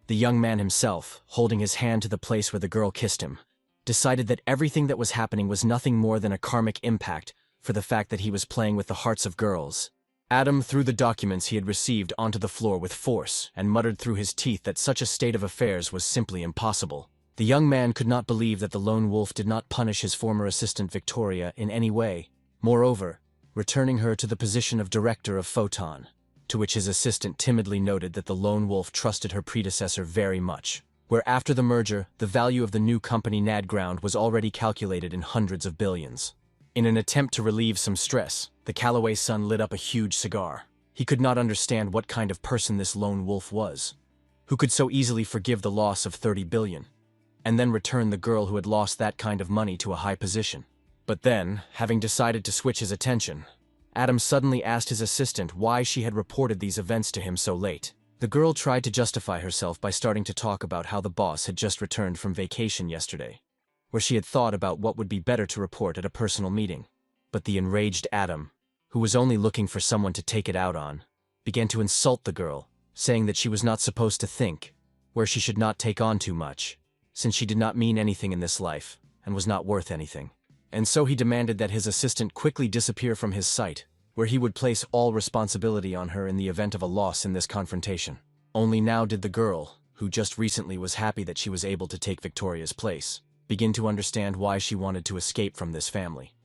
the young man himself, holding his hand to the place where the girl kissed him, decided that everything that was happening was nothing more than a karmic impact for the fact that he was playing with the hearts of girls. Adam threw the documents he had received onto the floor with force and muttered through his teeth that such a state of affairs was simply impossible. The young man could not believe that the lone wolf did not punish his former assistant Victoria in any way, moreover, returning her to the position of director of Photon, to which his assistant timidly noted that the lone wolf trusted her predecessor very much, where after the merger, the value of the new company Nadground was already calculated in hundreds of billions. In an attempt to relieve some stress, the Callaway son lit up a huge cigar. He could not understand what kind of person this lone wolf was, who could so easily forgive the loss of 30 billion, and then return the girl who had lost that kind of money to a high position. But then, having decided to switch his attention, Adam suddenly asked his assistant why she had reported these events to him so late. The girl tried to justify herself by starting to talk about how the boss had just returned from vacation yesterday, where she had thought about what would be better to report at a personal meeting. But the enraged Adam, who was only looking for someone to take it out on, began to insult the girl, saying that she was not supposed to think, where she should not take on too much, since she did not mean anything in this life, and was not worth anything. And so he demanded that his assistant quickly disappear from his sight, where he would place all responsibility on her in the event of a loss in this confrontation. Only now did the girl, who just recently was happy that she was able to take Victoria's place, begin to understand why she wanted to escape from this family.